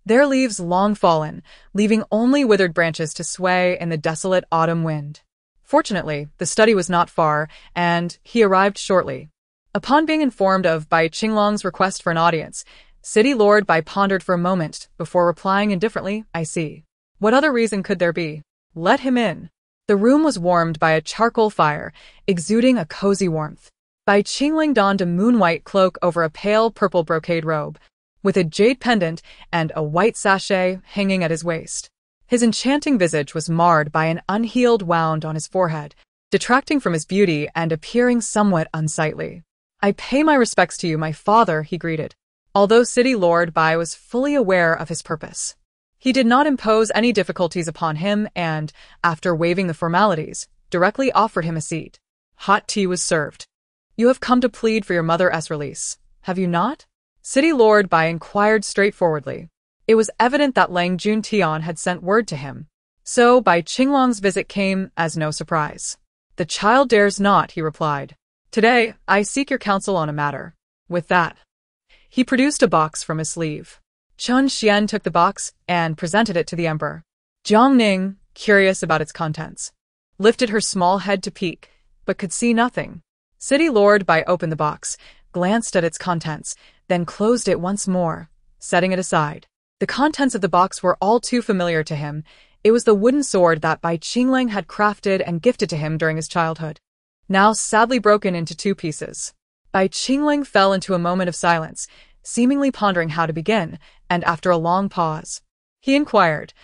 their leaves long fallen, leaving only withered branches to sway in the desolate autumn wind. Fortunately, the study was not far, and he arrived shortly. Upon being informed of Bai Qinglong's request for an audience, City Lord Bai pondered for a moment before replying indifferently, I see. What other reason could there be? Let him in. The room was warmed by a charcoal fire, exuding a cozy warmth. Bai Qingling donned a moon-white cloak over a pale purple brocade robe, with a jade pendant and a white sachet hanging at his waist. His enchanting visage was marred by an unhealed wound on his forehead, detracting from his beauty and appearing somewhat unsightly. I pay my respects to you, my father, he greeted. Although City Lord Bai was fully aware of his purpose, he did not impose any difficulties upon him and, after waiving the formalities, directly offered him a seat. Hot tea was served. You have come to plead for your mother's release, have you not? City Lord Bai inquired straightforwardly. It was evident that Lang Juntian had sent word to him. So Bai Qinglong's visit came as no surprise. The child dares not, he replied. Today, I seek your counsel on a matter. With that, he produced a box from his sleeve. Chun Xian took the box and presented it to the emperor. Jiang Ning, curious about its contents, lifted her small head to peek, but could see nothing. City Lord Bai opened the box, glanced at its contents, then closed it once more, setting it aside. The contents of the box were all too familiar to him. It was the wooden sword that Bai Qingling had crafted and gifted to him during his childhood, now sadly broken into 2 pieces. Bai Qingling fell into a moment of silence, seemingly pondering how to begin, and after a long pause, he inquired,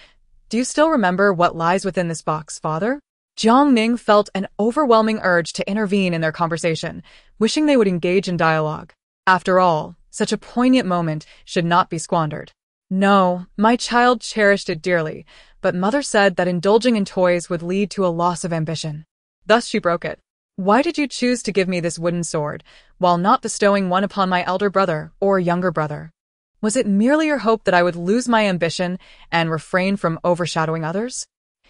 Do you still remember what lies within this box, father? Jiang Ning felt an overwhelming urge to intervene in their conversation, wishing they would engage in dialogue. After all, such a poignant moment should not be squandered. No, my child cherished it dearly, but mother said that indulging in toys would lead to a loss of ambition. Thus she broke it. Why did you choose to give me this wooden sword, while not bestowing one upon my elder brother or younger brother? Was it merely your hope that I would lose my ambition and refrain from overshadowing others?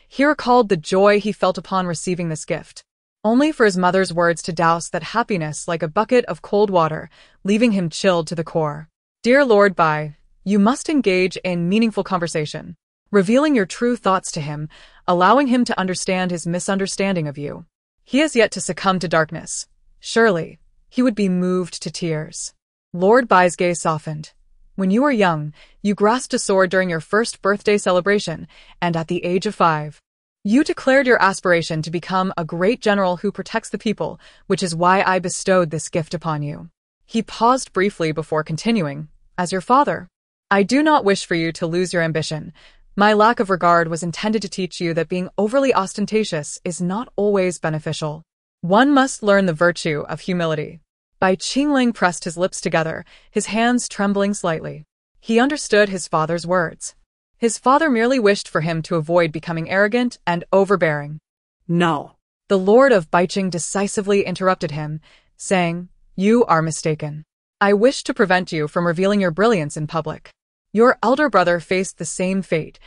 He recalled the joy he felt upon receiving this gift, only for his mother's words to douse that happiness like a bucket of cold water, leaving him chilled to the core. Dear Lord Bai, you must engage in meaningful conversation, revealing your true thoughts to him, allowing him to understand his misunderstanding of you. He has yet to succumb to darkness. Surely, he would be moved to tears. Lord Bai's gaze softened. When you were young, you grasped a sword during your first birthday celebration, and at the age of 5, you declared your aspiration to become a great general who protects the people, which is why I bestowed this gift upon you. He paused briefly before continuing, As your father, I do not wish for you to lose your ambition. My lack of regard was intended to teach you that being overly ostentatious is not always beneficial. One must learn the virtue of humility. Bai Qingling pressed his lips together, his hands trembling slightly. He understood his father's words. His father merely wished for him to avoid becoming arrogant and overbearing. No. The Lord of Baiqing decisively interrupted him, saying, You are mistaken. I wish to prevent you from revealing your brilliance in public. Your elder brother faced the same fate.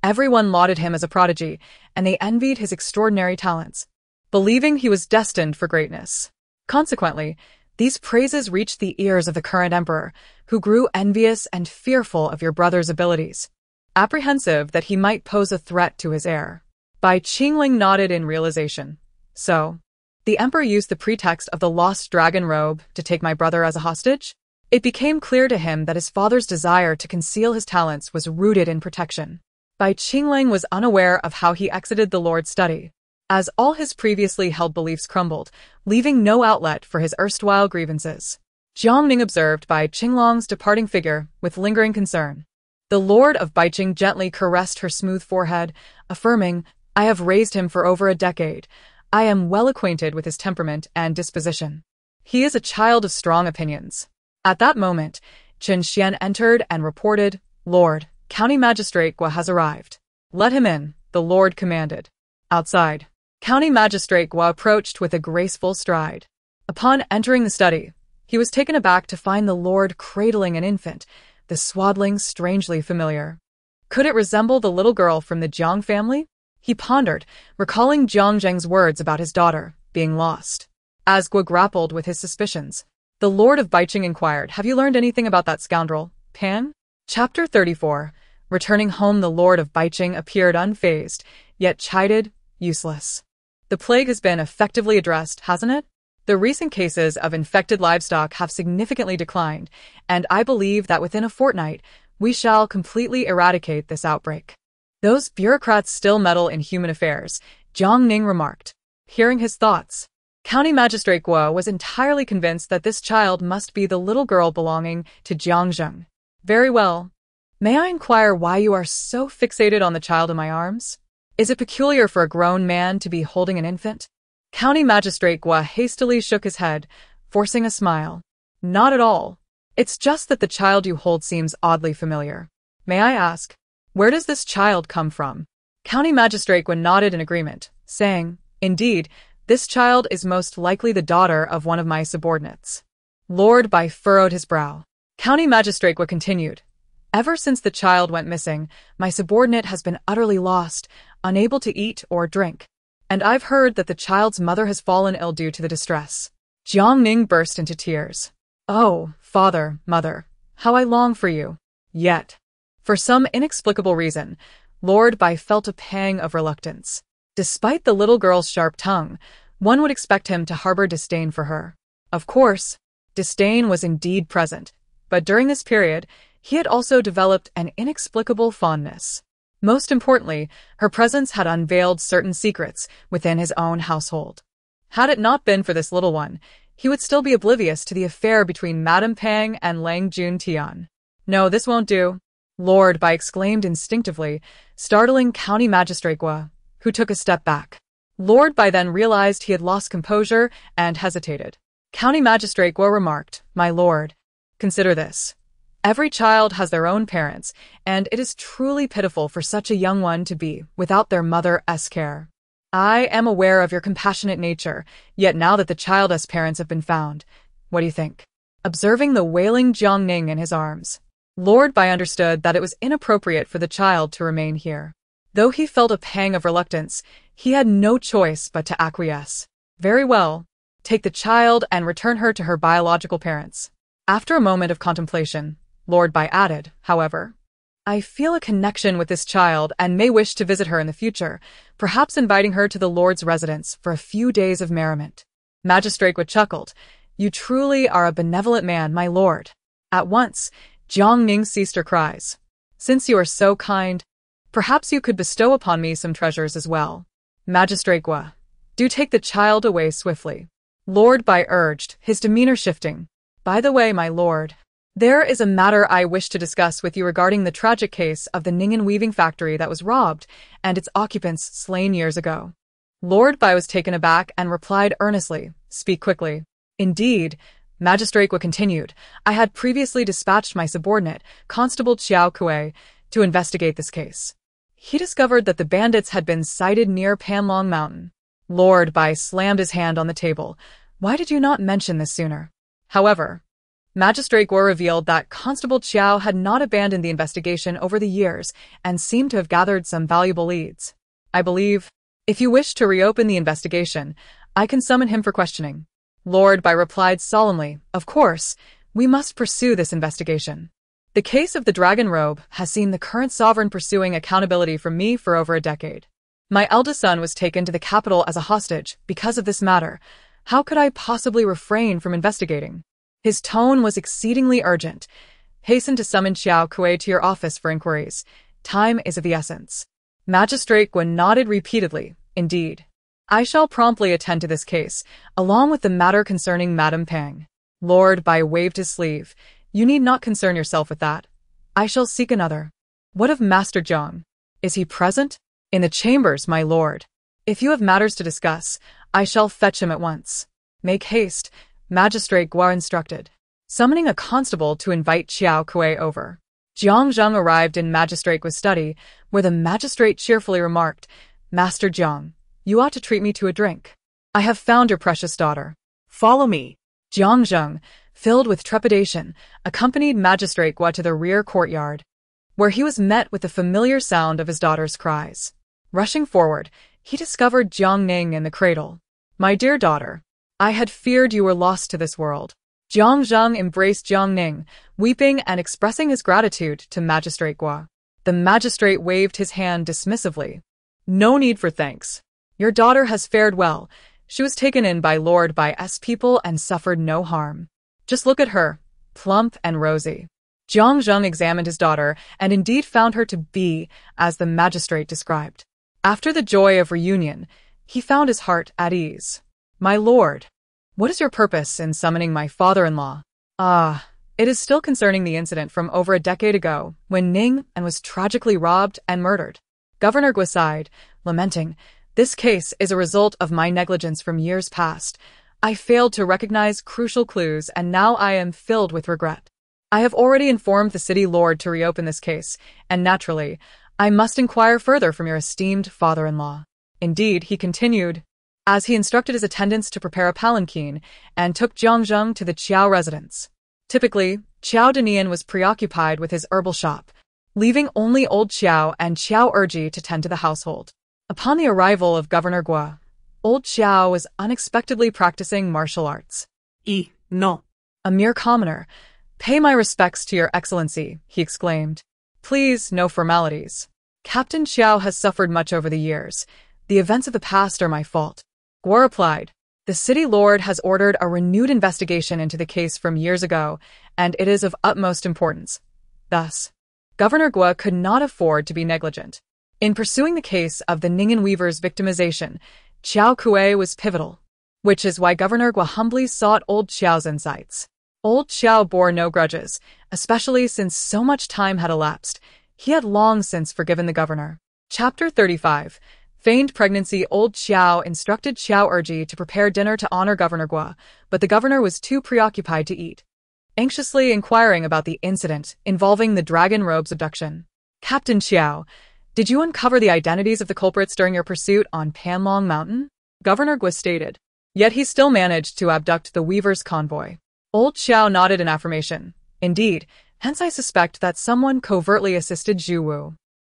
Everyone lauded him as a prodigy, and they envied his extraordinary talents, believing he was destined for greatness. Consequently, these praises reached the ears of the current emperor, who grew envious and fearful of your brother's abilities, apprehensive that he might pose a threat to his heir. Bai Qingling nodded in realization. So, the emperor used the pretext of the lost dragon robe to take my brother as a hostage? It became clear to him that his father's desire to conceal his talents was rooted in protection. Bai Qingling was unaware of how he exited the Lord's study, as all his previously held beliefs crumbled, leaving no outlet for his erstwhile grievances. Jiang Ning observed Bai Qinglong's departing figure with lingering concern. The Lord of Baiqing gently caressed her smooth forehead, affirming, "I have raised him for over a decade. I am well acquainted with his temperament and disposition. He is a child of strong opinions." At that moment, Chen Xian entered and reported, "Lord, County Magistrate Gua has arrived." "Let him in," the Lord commanded. Outside, County Magistrate Gua approached with a graceful stride. Upon entering the study, he was taken aback to find the Lord cradling an infant, the swaddling strangely familiar. Could it resemble the little girl from the Jiang family? He pondered, recalling Jiang Zheng's words about his daughter being lost. As Gua grappled with his suspicions, the Lord of Baiqing inquired, "Have you learned anything about that scoundrel, Pan?" Chapter 34. Returning home, the Lord of Baiqing appeared unfazed, yet chided, useless. The plague has been effectively addressed, hasn't it? The recent cases of infected livestock have significantly declined, and I believe that within a fortnight, we shall completely eradicate this outbreak. Those bureaucrats still meddle in human affairs, Jiang Ning remarked. Hearing his thoughts, County Magistrate Guo was entirely convinced that this child must be the little girl belonging to Jiang Zheng. Very well. May I inquire why you are so fixated on the child in my arms? Is it peculiar for a grown man to be holding an infant? County Magistrate Gua hastily shook his head, forcing a smile. Not at all. It's just that the child you hold seems oddly familiar. May I ask, where does this child come from? County Magistrate Gua nodded in agreement, saying, Indeed, this child is most likely the daughter of one of my subordinates. Lord Bai furrowed his brow. County Magistrate Gua continued, Ever since the child went missing, my subordinate has been utterly lost, unable to eat or drink. And I've heard that the child's mother has fallen ill due to the distress. Jiang Ning burst into tears. Oh, father, mother, how I long for you. Yet, for some inexplicable reason, Lord Bai felt a pang of reluctance. Despite the little girl's sharp tongue, one would expect him to harbor disdain for her. Of course, disdain was indeed present, but during this period, he had also developed an inexplicable fondness. Most importantly, her presence had unveiled certain secrets within his own household. Had it not been for this little one, he would still be oblivious to the affair between Madame Pang and Lang Jun Tian. No, this won't do, Lord Bai exclaimed instinctively, startling County Magistrate Gua, who took a step back. Lord Bai then realized he had lost composure and hesitated. County Magistrate Gua remarked, My lord, consider this. Every child has their own parents, and it is truly pitiful for such a young one to be without their mother's care. I am aware of your compassionate nature, yet now that the child's parents have been found, what do you think? Observing the wailing Jiang Ning in his arms, Lord Bai understood that it was inappropriate for the child to remain here. Though he felt a pang of reluctance, he had no choice but to acquiesce. Very well, take the child and return her to her biological parents. After a moment of contemplation, Lord Bai added, however, I feel a connection with this child and may wish to visit her in the future, perhaps inviting her to the Lord's residence for a few days of merriment. Magistrate Gua chuckled, You truly are a benevolent man, my lord. At once, Jiang Ning ceased her cries. Since you are so kind, perhaps you could bestow upon me some treasures as well. Magistrate Gua, do take the child away swiftly. Lord Bai urged, his demeanor shifting. By the way, my lord, there is a matter I wish to discuss with you regarding the tragic case of the Ningen weaving factory that was robbed and its occupants slain years ago. Lord Bai was taken aback and replied earnestly, Speak quickly. Indeed, Magistrate Gua continued, I had previously dispatched my subordinate, Constable Qiao Kuei, to investigate this case. He discovered that the bandits had been sighted near Panlong Mountain. Lord Bai slammed his hand on the table. Why did you not mention this sooner? However, Magistrate Gua revealed that Constable Qiao had not abandoned the investigation over the years and seemed to have gathered some valuable leads. I believe, if you wish to reopen the investigation, I can summon him for questioning. Lord Bai replied solemnly, Of course, We must pursue this investigation. The case of the dragon robe has seen the current sovereign pursuing accountability from me for over a decade. My eldest son was taken to the capital as a hostage because of this matter. How could I possibly refrain from investigating? His tone was exceedingly urgent. Hasten to summon Qiao Kui to your office for inquiries. Time is of the essence. Magistrate Guan nodded repeatedly. Indeed. I shall promptly attend to this case, along with the matter concerning Madame Pang. Lord Bai waved his sleeve. You need not concern yourself with that. I shall seek another. What of Master Jiang? Is he present? In the chambers, my lord. If you have matters to discuss, I shall fetch him at once. Make haste, Magistrate Guo instructed, summoning a constable to invite Qiao Kui over. Jiang Zheng arrived in Magistrate Guo's study, where the magistrate cheerfully remarked, Master Jiang, you ought to treat me to a drink. I have found your precious daughter. Follow me. Jiang Zheng, filled with trepidation, accompanied Magistrate Guo to the rear courtyard, where he was met with the familiar sound of his daughter's cries. Rushing forward, he discovered Jiang Ning in the cradle. My dear daughter, I had feared you were lost to this world. Jiang Zheng embraced Jiang Ning, weeping and expressing his gratitude to Magistrate Guo. The magistrate waved his hand dismissively. No need for thanks. Your daughter has fared well. She was taken in by Lord Bai's people and suffered no harm. Just look at her, plump and rosy. Jiang Zheng examined his daughter and indeed found her to be as the magistrate described. After the joy of reunion, he found his heart at ease. My lord, what is your purpose in summoning my father-in-law? It is still concerning the incident from over a decade ago, when Ning and was tragically robbed and murdered. Governor Guo sighed, lamenting, this case is a result of my negligence from years past. I failed to recognize crucial clues and now I am filled with regret. I have already informed the city lord to reopen this case, and naturally, I must inquire further from your esteemed father-in-law. Indeed, he continued, as he instructed his attendants to prepare a palanquin and took Jiang Zheng to the Qiao residence. Typically, Qiao Danian was preoccupied with his herbal shop, leaving only old Qiao and Qiao Erji to tend to the household. Upon the arrival of Governor Guo, old Qiao was unexpectedly practicing martial arts. No. A mere commoner. Pay my respects to your excellency, he exclaimed. Please, no formalities. Captain Qiao has suffered much over the years. The events of the past are my fault. Guo replied, the city lord has ordered a renewed investigation into the case from years ago, and it is of utmost importance. Thus, Governor Guo could not afford to be negligent. In pursuing the case of the Ningen weavers' victimization, Qiao Kui was pivotal, which is why Governor Guo humbly sought old Qiao's insights. Old Qiao bore no grudges, especially since so much time had elapsed. He had long since forgiven the governor. Chapter 35. Feigned pregnancy. Old Qiao instructed Qiao Erji to prepare dinner to honor Governor Guo, but the governor was too preoccupied to eat, anxiously inquiring about the incident involving the dragon robe's abduction. Captain Qiao, did you uncover the identities of the culprits during your pursuit on Panlong Mountain? Governor Guo stated. Yet he still managed to abduct the weaver's convoy. Old Qiao nodded in affirmation. Indeed, hence I suspect that someone covertly assisted Zhu Wu.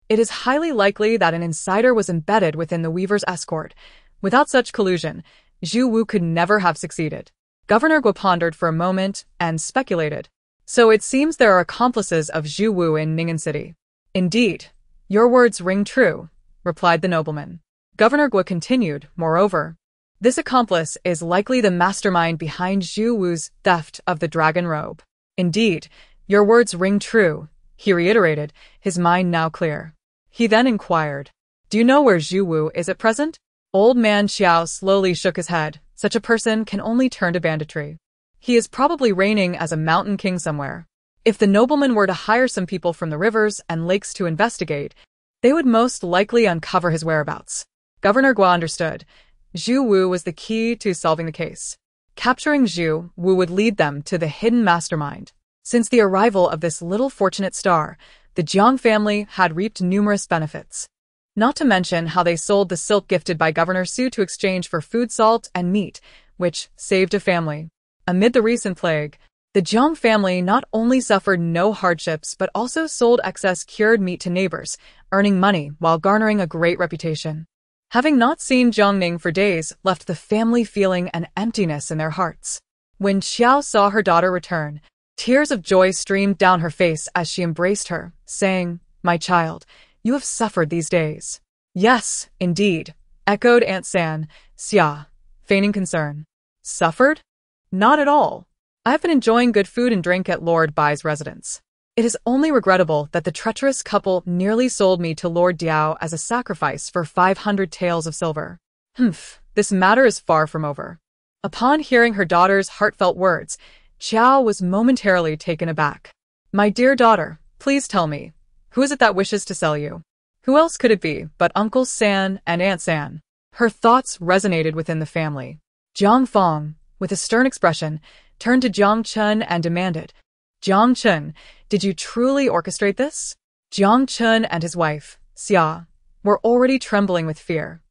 It is highly likely that an insider was embedded within the weaver's escort. Without such collusion, Zhu Wu could never have succeeded. Governor Guo pondered for a moment and speculated. So it seems there are accomplices of Zhu Wu in Ningen City. Indeed, your words ring true, replied the nobleman. Governor Guo continued, moreover, this accomplice is likely the mastermind behind Zhu Wu's theft of the dragon robe. Indeed, your words ring true, he reiterated, his mind now clear. He then inquired, do you know where Zhu Wu is at present? Old man Qiao slowly shook his head. Such a person can only turn to banditry. He is probably reigning as a mountain king somewhere. If the nobleman were to hire some people from the rivers and lakes to investigate, they would most likely uncover his whereabouts. Governor Guo understood. Zhu Wu was the key to solving the case. Capturing Zhu Wu would lead them to the hidden mastermind. Since the arrival of this little fortunate star, the Jiang family had reaped numerous benefits. Not to mention how they sold the silk gifted by Governor Su to exchange for food, salt, and meat, which saved a family. Amid the recent plague, the Jiang family not only suffered no hardships but also sold excess cured meat to neighbors, earning money while garnering a great reputation. Having not seen Jiang Ning for days left the family feeling an emptiness in their hearts. When Qiao saw her daughter return, Tears of joy streamed down her face as she embraced her, saying, "My child, you have suffered these days." "Yes, indeed," echoed Aunt San, Xia, feigning concern. "Suffered? Not at all. I've been enjoying good food and drink at Lord Bai's residence. It is only regrettable that the treacherous couple nearly sold me to Lord Diao as a sacrifice for 500 taels of silver. This matter is far from over." Upon hearing her daughter's heartfelt words, Qiao was momentarily taken aback. "My dear daughter, please tell me, who is it that wishes to sell you? Who else could it be but Uncle San and Aunt San?" Her thoughts resonated within the family. Jiang Fong, with a stern expression, turned to Jiang Chun and demanded, "Jiang Chun, did you truly orchestrate this?" Jiang Chun and his wife, Xia, were already trembling with fear.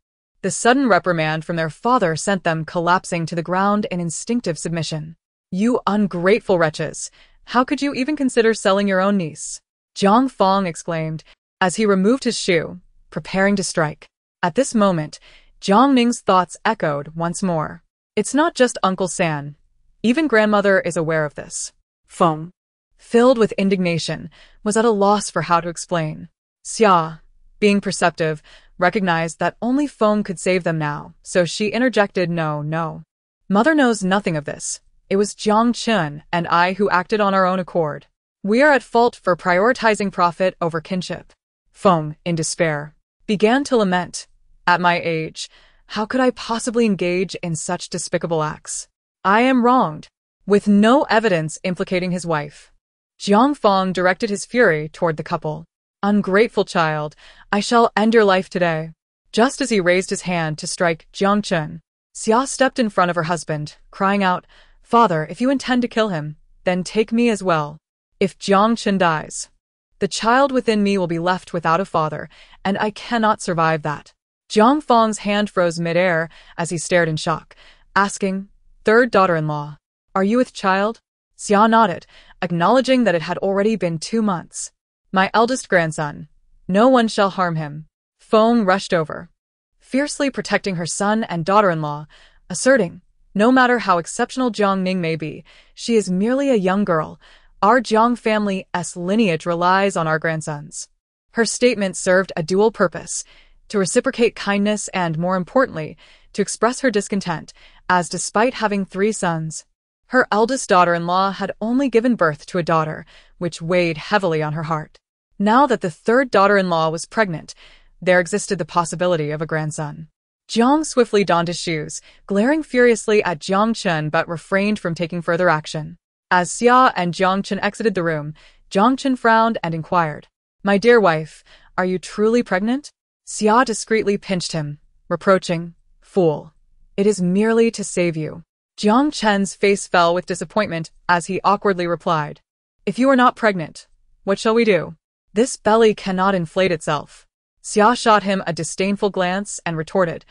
The sudden reprimand from their father sent them collapsing to the ground in instinctive submission. "You ungrateful wretches! How could you even consider selling your own niece?" Jiang Fong exclaimed, as he removed his shoe, preparing to strike. At this moment, Jiang Ning's thoughts echoed once more. "It's not just Uncle San. Even grandmother is aware of this." Fong, filled with indignation, was at a loss for how to explain. Xia, being perceptive, recognized that only Fong could save them now, so she interjected, No. Mother knows nothing of this. It was Jiang Chun and I who acted on our own accord. We are at fault for prioritizing profit over kinship." Fong, in despair, began to lament. "At my age, how could I possibly engage in such despicable acts? I am wronged." With no evidence implicating his wife, Jiang Fong directed his fury toward the couple. "Ungrateful child, I shall end your life today." Just as he raised his hand to strike Jiang Chun, Xia stepped in front of her husband, crying out, "Father, if you intend to kill him, then take me as well. If Jiang Chun dies, the child within me will be left without a father, and I cannot survive that." Jiang Fong's hand froze midair as he stared in shock, asking, "Third daughter-in-law, are you with child?" Xia nodded, acknowledging that it had already been 2 months. "My eldest grandson. No one shall harm him." Fong rushed over, fiercely protecting her son and daughter-in-law, asserting, "No matter how exceptional Jiang Ning may be, she is merely a young girl. Our Jiang family's lineage relies on our grandsons." Her statement served a dual purpose: to reciprocate kindness and, more importantly, to express her discontent, as despite having 3 sons, her eldest daughter-in-law had only given birth to a daughter, which weighed heavily on her heart. Now that the third daughter-in-law was pregnant, there existed the possibility of a grandson. Jiang swiftly donned his shoes, glaring furiously at Jiang Chun but refrained from taking further action. As Xia and Jiang Chun exited the room, Jiang Chun frowned and inquired, "My dear wife, are you truly pregnant?" Xia discreetly pinched him, reproaching, "Fool, it is merely to save you." Jiang Chun's face fell with disappointment as he awkwardly replied, "If you are not pregnant, what shall we do? This belly cannot inflate itself." Xia shot him a disdainful glance and retorted,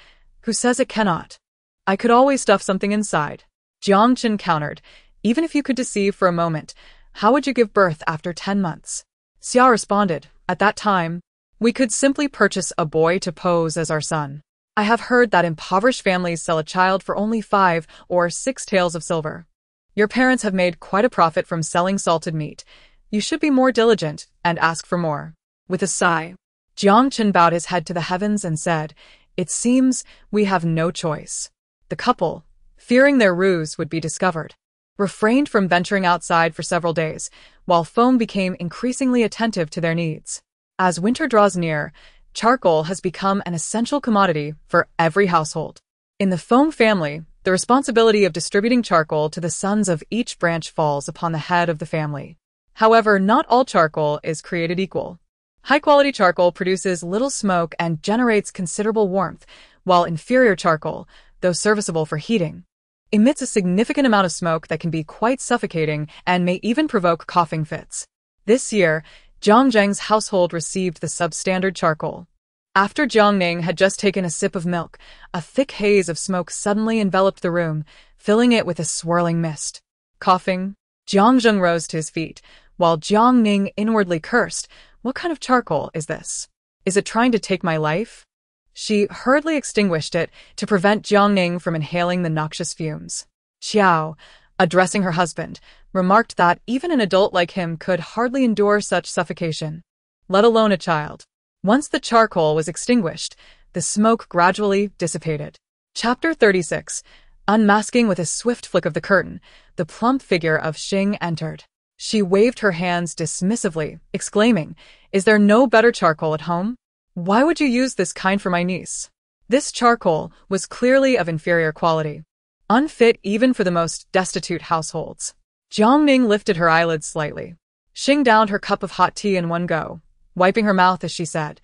"Who says it cannot? I could always stuff something inside." Jiang Chun countered, "Even if you could deceive for a moment, how would you give birth after 10 months? Xia responded, "At that time, we could simply purchase a boy to pose as our son. I have heard that impoverished families sell a child for only 5 or 6 taels of silver. Your parents have made quite a profit from selling salted meat. You should be more diligent and ask for more." With a sigh, Jiang Chun bowed his head to the heavens and said, "It seems we have no choice." The couple, fearing their ruse would be discovered, refrained from venturing outside for several days, while Fong became increasingly attentive to their needs. As winter draws near, charcoal has become an essential commodity for every household. In the Fong family, the responsibility of distributing charcoal to the sons of each branch falls upon the head of the family. However, not all charcoal is created equal. High-quality charcoal produces little smoke and generates considerable warmth, while inferior charcoal, though serviceable for heating, emits a significant amount of smoke that can be quite suffocating and may even provoke coughing fits. This year, Jiang Zheng's household received the substandard charcoal. After Jiang Ning had just taken a sip of milk, a thick haze of smoke suddenly enveloped the room, filling it with a swirling mist. Coughing, Jiang Zheng rose to his feet, while Jiang Ning inwardly cursed, "What kind of charcoal is this? Is it trying to take my life?" She hurriedly extinguished it to prevent Jiang Ning from inhaling the noxious fumes. Qiao, addressing her husband, remarked that even an adult like him could hardly endure such suffocation, let alone a child. Once the charcoal was extinguished, the smoke gradually dissipated. Chapter 36. Unmasking. With a swift flick of the curtain, the plump figure of Xing entered. She waved her hands dismissively, exclaiming, "Is there no better charcoal at home? Why would you use this kind for my niece?" This charcoal was clearly of inferior quality, unfit even for the most destitute households. Jiang Ning lifted her eyelids slightly. Xing downed her cup of hot tea in one go, wiping her mouth as she said,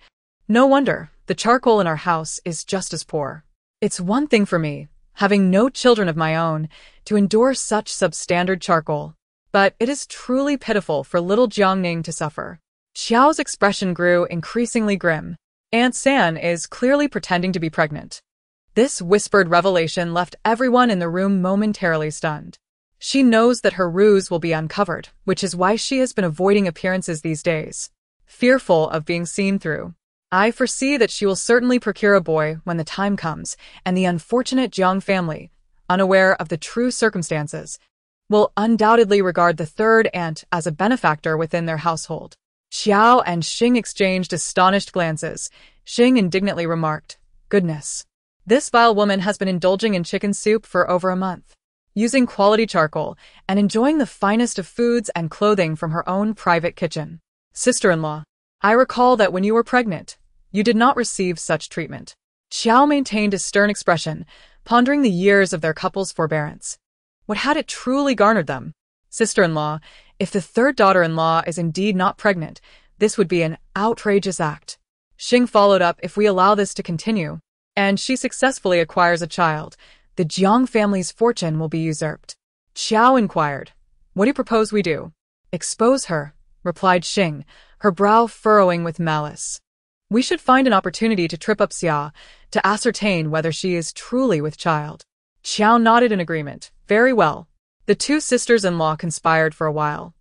"No wonder, the charcoal in our house is just as poor. It's one thing for me, having no children of my own, to endure such substandard charcoal. But it is truly pitiful for little Jiang Ning to suffer." Qiao's expression grew increasingly grim. "Aunt San is clearly pretending to be pregnant." This whispered revelation left everyone in the room momentarily stunned. She knows that her ruse will be uncovered, which is why she has been avoiding appearances these days, fearful of being seen through. "I foresee that she will certainly procure a boy when the time comes, and the unfortunate Jiang family, unaware of the true circumstances, will undoubtedly regard the third aunt as a benefactor within their household." Qiao and Xing exchanged astonished glances. Xing indignantly remarked, "Goodness. This vile woman has been indulging in chicken soup for over a month, using quality charcoal, and enjoying the finest of foods and clothing from her own private kitchen. Sister-in-law, I recall that when you were pregnant, you did not receive such treatment." Qiao maintained a stern expression, pondering the years of their couple's forbearance. What had it truly garnered them? "Sister-in-law, if the third daughter-in-law is indeed not pregnant, this would be an outrageous act." Xing followed up, "If we allow this to continue, and she successfully acquires a child, the Jiang family's fortune will be usurped." Qiao inquired, "What do you propose we do?" "Expose her," replied Xing, her brow furrowing with malice. "We should find an opportunity to trip up Xia, to ascertain whether she is truly with child." Qiao nodded in agreement. "Very well." The two sisters-in-law conspired for a while.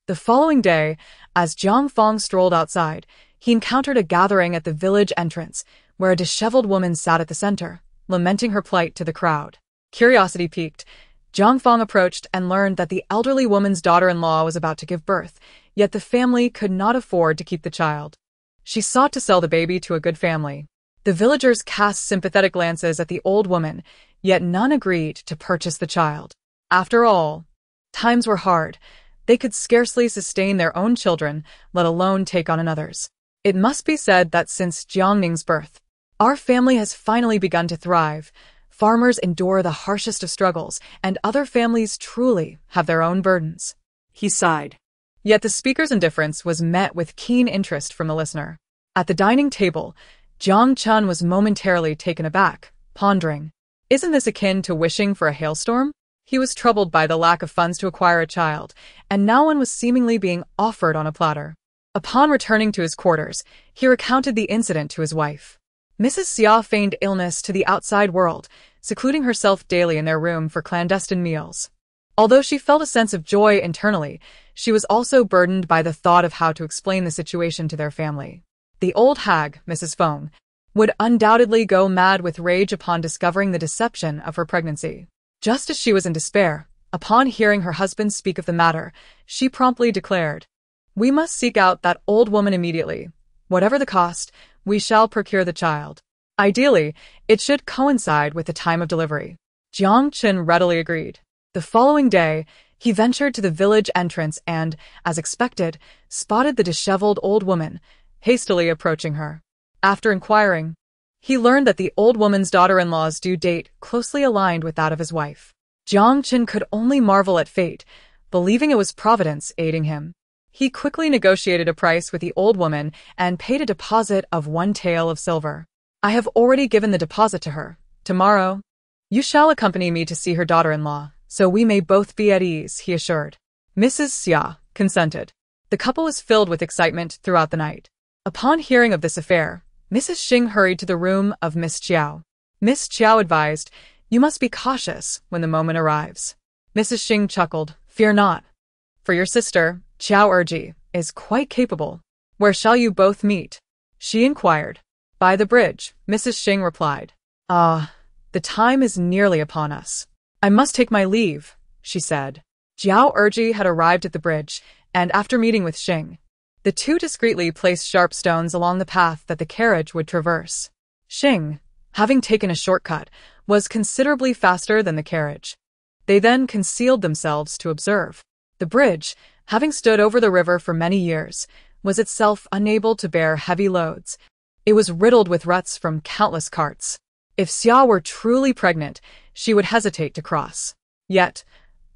The following day, as Jiang Fong strolled outside, he encountered a gathering at the village entrance, where a disheveled woman sat at the center, lamenting her plight to the crowd. Curiosity piqued, Jiang Fong approached and learned that the elderly woman's daughter-in-law was about to give birth, yet the family could not afford to keep the child. She sought to sell the baby to a good family. The villagers cast sympathetic glances at the old woman, yet none agreed to purchase the child. After all, times were hard. They could scarcely sustain their own children, let alone take on another's. It must be said that since Jiang Ning's birth, our family has finally begun to thrive. Farmers endure the harshest of struggles, and other families truly have their own burdens. He sighed. Yet the speaker's indifference was met with keen interest from the listener. At the dining table, Jiang Chun was momentarily taken aback, pondering, "Isn't this akin to wishing for a hailstorm?" He was troubled by the lack of funds to acquire a child, and now one was seemingly being offered on a platter. Upon returning to his quarters, he recounted the incident to his wife. Mrs. Xia feigned illness to the outside world, secluding herself daily in their room for clandestine meals. Although she felt a sense of joy internally, she was also burdened by the thought of how to explain the situation to their family. The old hag, Mrs. Feng, would undoubtedly go mad with rage upon discovering the deception of her pregnancy. Just as she was in despair, upon hearing her husband speak of the matter, she promptly declared, "We must seek out that old woman immediately. Whatever the cost, we shall procure the child. Ideally, it should coincide with the time of delivery." Jiang Qin readily agreed. The following day, he ventured to the village entrance and, as expected, spotted the disheveled old woman, hastily approaching her. After inquiring, he learned that the old woman's daughter-in-law's due date closely aligned with that of his wife. Jiang Qin could only marvel at fate, believing it was Providence aiding him. He quickly negotiated a price with the old woman and paid a deposit of 1 tael of silver. "I have already given the deposit to her. Tomorrow, you shall accompany me to see her daughter-in-law, so we may both be at ease," he assured. Mrs. Xia consented. The couple was filled with excitement throughout the night. Upon hearing of this affair, Mrs. Xing hurried to the room of Miss Qiao. Miss Qiao advised, "You must be cautious when the moment arrives." Mrs. Xing chuckled, "Fear not. For your sister, Qiao Erji, is quite capable. Where shall you both meet?" she inquired. "By the bridge," Mrs. Xing replied. "Ah, the time is nearly upon us. I must take my leave," she said. Jiao Erji had arrived at the bridge, and after meeting with Xing, the two discreetly placed sharp stones along the path that the carriage would traverse. Xing, having taken a shortcut, was considerably faster than the carriage. They then concealed themselves to observe. The bridge, having stood over the river for many years, was itself unable to bear heavy loads. It was riddled with ruts from countless carts. If Xia were truly pregnant, she would hesitate to cross. Yet,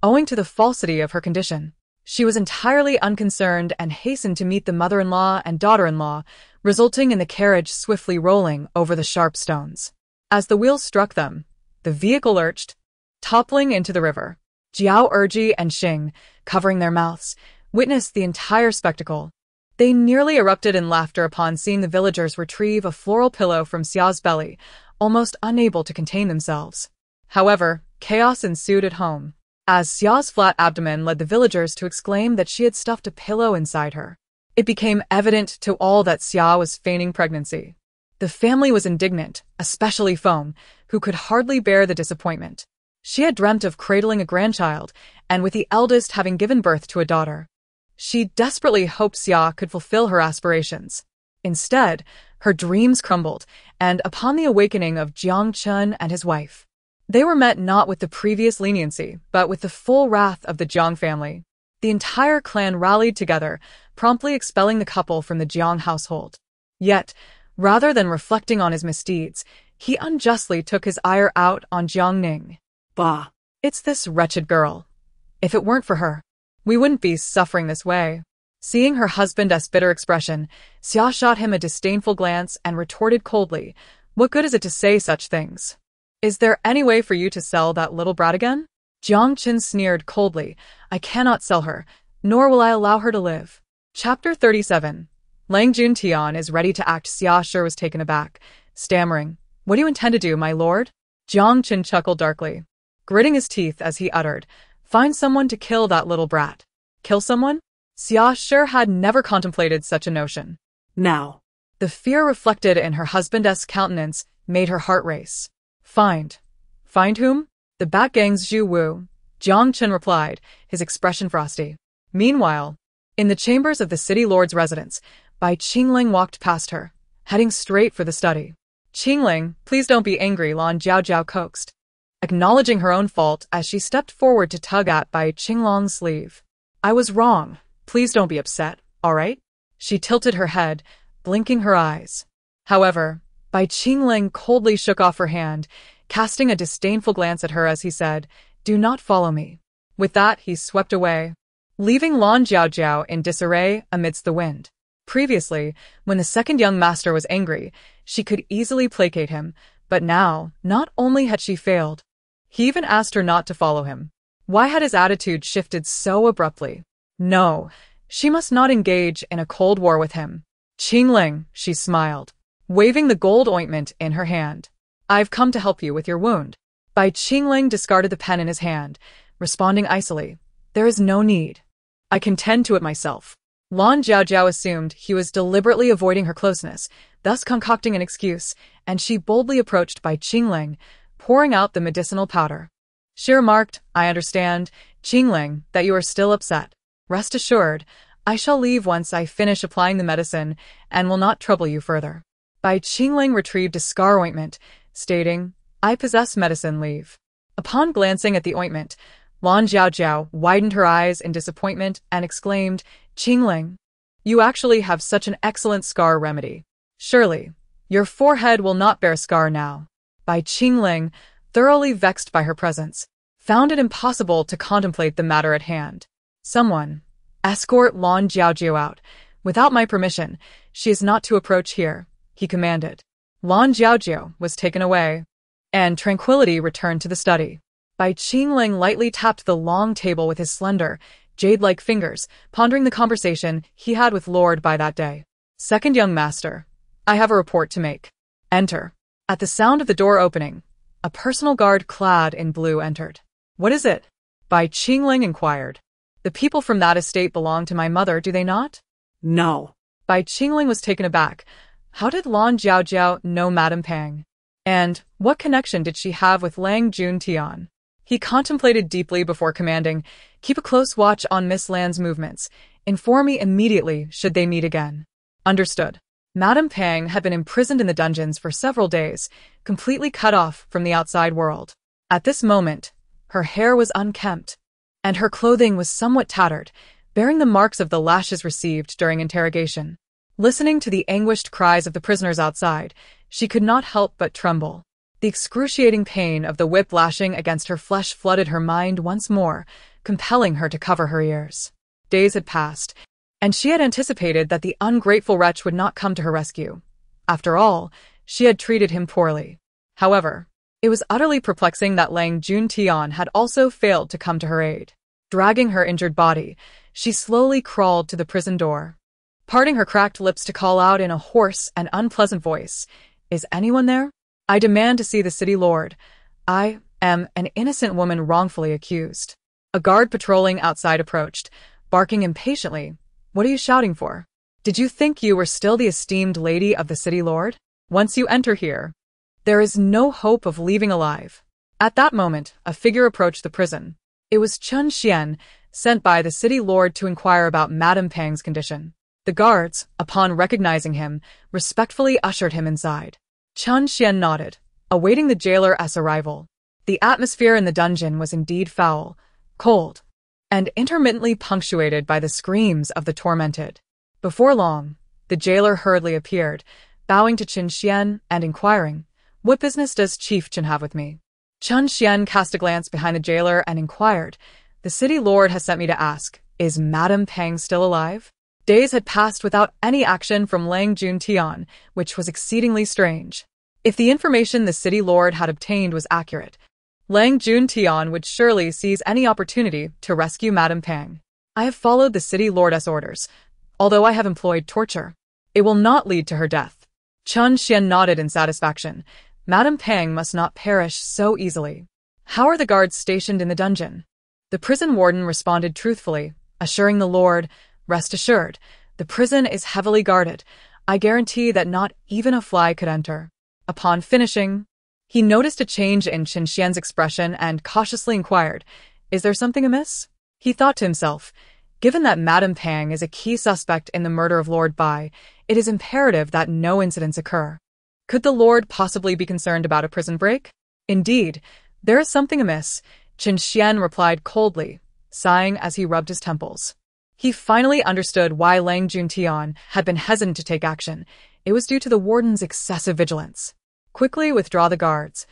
owing to the falsity of her condition, she was entirely unconcerned and hastened to meet the mother-in-law and daughter-in-law, resulting in the carriage swiftly rolling over the sharp stones. As the wheels struck them, the vehicle lurched, toppling into the river. Jiao Erji and Xing, covering their mouths, witnessed the entire spectacle. They nearly erupted in laughter upon seeing the villagers retrieve a floral pillow from Xiao's belly, almost unable to contain themselves. However, chaos ensued at home, as Xiao's flat abdomen led the villagers to exclaim that she had stuffed a pillow inside her. It became evident to all that Xia was feigning pregnancy. The family was indignant, especially Feng, who could hardly bear the disappointment. She had dreamt of cradling a grandchild, and with the eldest having given birth to a daughter, she desperately hoped Xia could fulfill her aspirations. Instead, her dreams crumbled, and upon the awakening of Jiang Chun and his wife, they were met not with the previous leniency, but with the full wrath of the Jiang family. The entire clan rallied together, promptly expelling the couple from the Jiang household. Yet, rather than reflecting on his misdeeds, he unjustly took his ire out on Jiang Ning. Bah! It's this wretched girl. If it weren't for her, we wouldn't be suffering this way. Seeing her husband's bitter expression, Xia shot him a disdainful glance and retorted coldly, "What good is it to say such things? Is there any way for you to sell that little brat again?" Jiang Qin sneered coldly, "I cannot sell her, nor will I allow her to live." Chapter 37. Lang Juntian is ready to act. Xia sure was taken aback, stammering, "What do you intend to do, my lord?" Jiang Qin chuckled darkly, gritting his teeth as he uttered, "Find someone to kill that little brat." Kill someone? Xia sure had never contemplated such a notion. Now. The fear reflected in her husband's countenance made her heart race. Find. Find whom? The Bat Gang's Zhu Wu, Jiang Qin replied, his expression frosty. Meanwhile, in the chambers of the city lord's residence, Bai Qingling walked past her, heading straight for the study. Qingling, please don't be angry, Lan Jiao coaxed, acknowledging her own fault as she stepped forward to tug at Bai Qinglong's sleeve. I was wrong. Please don't be upset, all right? She tilted her head, blinking her eyes. However, Bai Qingling coldly shook off her hand, casting a disdainful glance at her as he said, "Do not follow me." With that, he swept away, leaving Lan Jiao in disarray amidst the wind. Previously, when the second young master was angry, she could easily placate him, but now, not only had she failed, he even asked her not to follow him. Why had his attitude shifted so abruptly? No, she must not engage in a cold war with him. Qingling, she smiled, waving the gold ointment in her hand. I've come to help you with your wound. Bai Qingling discarded the pen in his hand, responding icily, There is no need. I can tend to it myself. Lan Jiao assumed he was deliberately avoiding her closeness, thus concocting an excuse, and she boldly approached Bai Qingling, pouring out the medicinal powder. She remarked, I understand, Qingling, that you are still upset. Rest assured, I shall leave once I finish applying the medicine and will not trouble you further. Bai Qingling retrieved a scar ointment, stating, I possess medicine leave. Upon glancing at the ointment, Lan Jiao widened her eyes in disappointment and exclaimed, Qingling, you actually have such an excellent scar remedy. Surely, your forehead will not bear a scar now. Bai Qingling, thoroughly vexed by her presence, found it impossible to contemplate the matter at hand. Someone, escort Lan Jiao out. Without my permission, she is not to approach here, he commanded. Lan Jiao was taken away, and tranquility returned to the study. Bai Qingling lightly tapped the long table with his slender, jade-like fingers, pondering the conversation he had with Lord Bai that day. Second young master, I have a report to make. Enter. At the sound of the door opening, a personal guard clad in blue entered. What is it? Bai Qingling inquired. The people from that estate belong to my mother, do they not? No. Bai Qingling was taken aback. How did Lan Jiao know Madame Pang? And what connection did she have with Lang Juntian? He contemplated deeply before commanding, Keep a close watch on Miss Land's movements. Inform me immediately should they meet again. Understood. Madame Pang had been imprisoned in the dungeons for several days, completely cut off from the outside world. At this moment, her hair was unkempt, and her clothing was somewhat tattered, bearing the marks of the lashes received during interrogation. Listening to the anguished cries of the prisoners outside, she could not help but tremble. The excruciating pain of the whip lashing against her flesh flooded her mind once more, compelling her to cover her ears. Days had passed, and she had anticipated that the ungrateful wretch would not come to her rescue. After all, she had treated him poorly. However, it was utterly perplexing that Lang Juntian had also failed to come to her aid. Dragging her injured body, she slowly crawled to the prison door, parting her cracked lips to call out in a hoarse and unpleasant voice, "Is anyone there? I demand to see the city lord. I am an innocent woman wrongfully accused." A guard patrolling outside approached, barking impatiently. "What are you shouting for? Did you think you were still the esteemed lady of the city lord? Once you enter here, there is no hope of leaving alive." At that moment, a figure approached the prison. It was Chun Xian, sent by the city lord to inquire about Madame Pang's condition. The guards, upon recognizing him, respectfully ushered him inside. Chun Xian nodded, awaiting the jailer's arrival. The atmosphere in the dungeon was indeed foul, cold, and intermittently punctuated by the screams of the tormented. Before long, the jailer hurriedly appeared, bowing to Chun Xian and inquiring, "What business does Chief Chun have with me?" Chun Xian cast a glance behind the jailer and inquired, "The city lord has sent me to ask, is Madame Pang still alive?" Days had passed without any action from Lang Juntian, which was exceedingly strange. If the information the city lord had obtained was accurate, Lang Juntian would surely seize any opportunity to rescue Madame Pang. "I have followed the city lord's orders, although I have employed torture. It will not lead to her death." Chun Xian nodded in satisfaction. Madame Pang must not perish so easily. "How are the guards stationed in the dungeon?" The prison warden responded truthfully, assuring the lord, "Rest assured, the prison is heavily guarded. I guarantee that not even a fly could enter." Upon finishing, he noticed a change in Chun Xian's expression and cautiously inquired, "Is there something amiss?" He thought to himself, given that Madame Pang is a key suspect in the murder of Lord Bai, it is imperative that no incidents occur. Could the lord possibly be concerned about a prison break? "Indeed, there is something amiss," Chun Xian replied coldly, sighing as he rubbed his temples. He finally understood why Lang Juntian had been hesitant to take action. It was due to the warden's excessive vigilance. "Quickly withdraw the guards.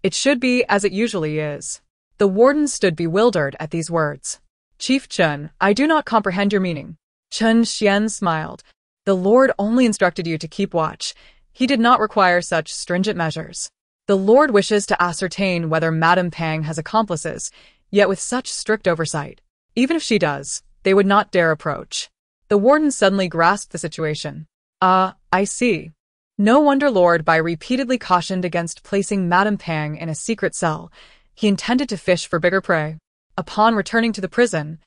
It should be as it usually is." The warden stood bewildered at these words. "Chief Chun, I do not comprehend your meaning." Chun Xian smiled. "The lord only instructed you to keep watch. He did not require such stringent measures. The lord wishes to ascertain whether Madame Pang has accomplices, yet with such strict oversight. Even if she does, they would not dare approach." The warden suddenly grasped the situation. I see. No wonder Lord Bai repeatedly cautioned against placing Madame Pang in a secret cell. He intended to fish for bigger prey. Upon returning to the prison,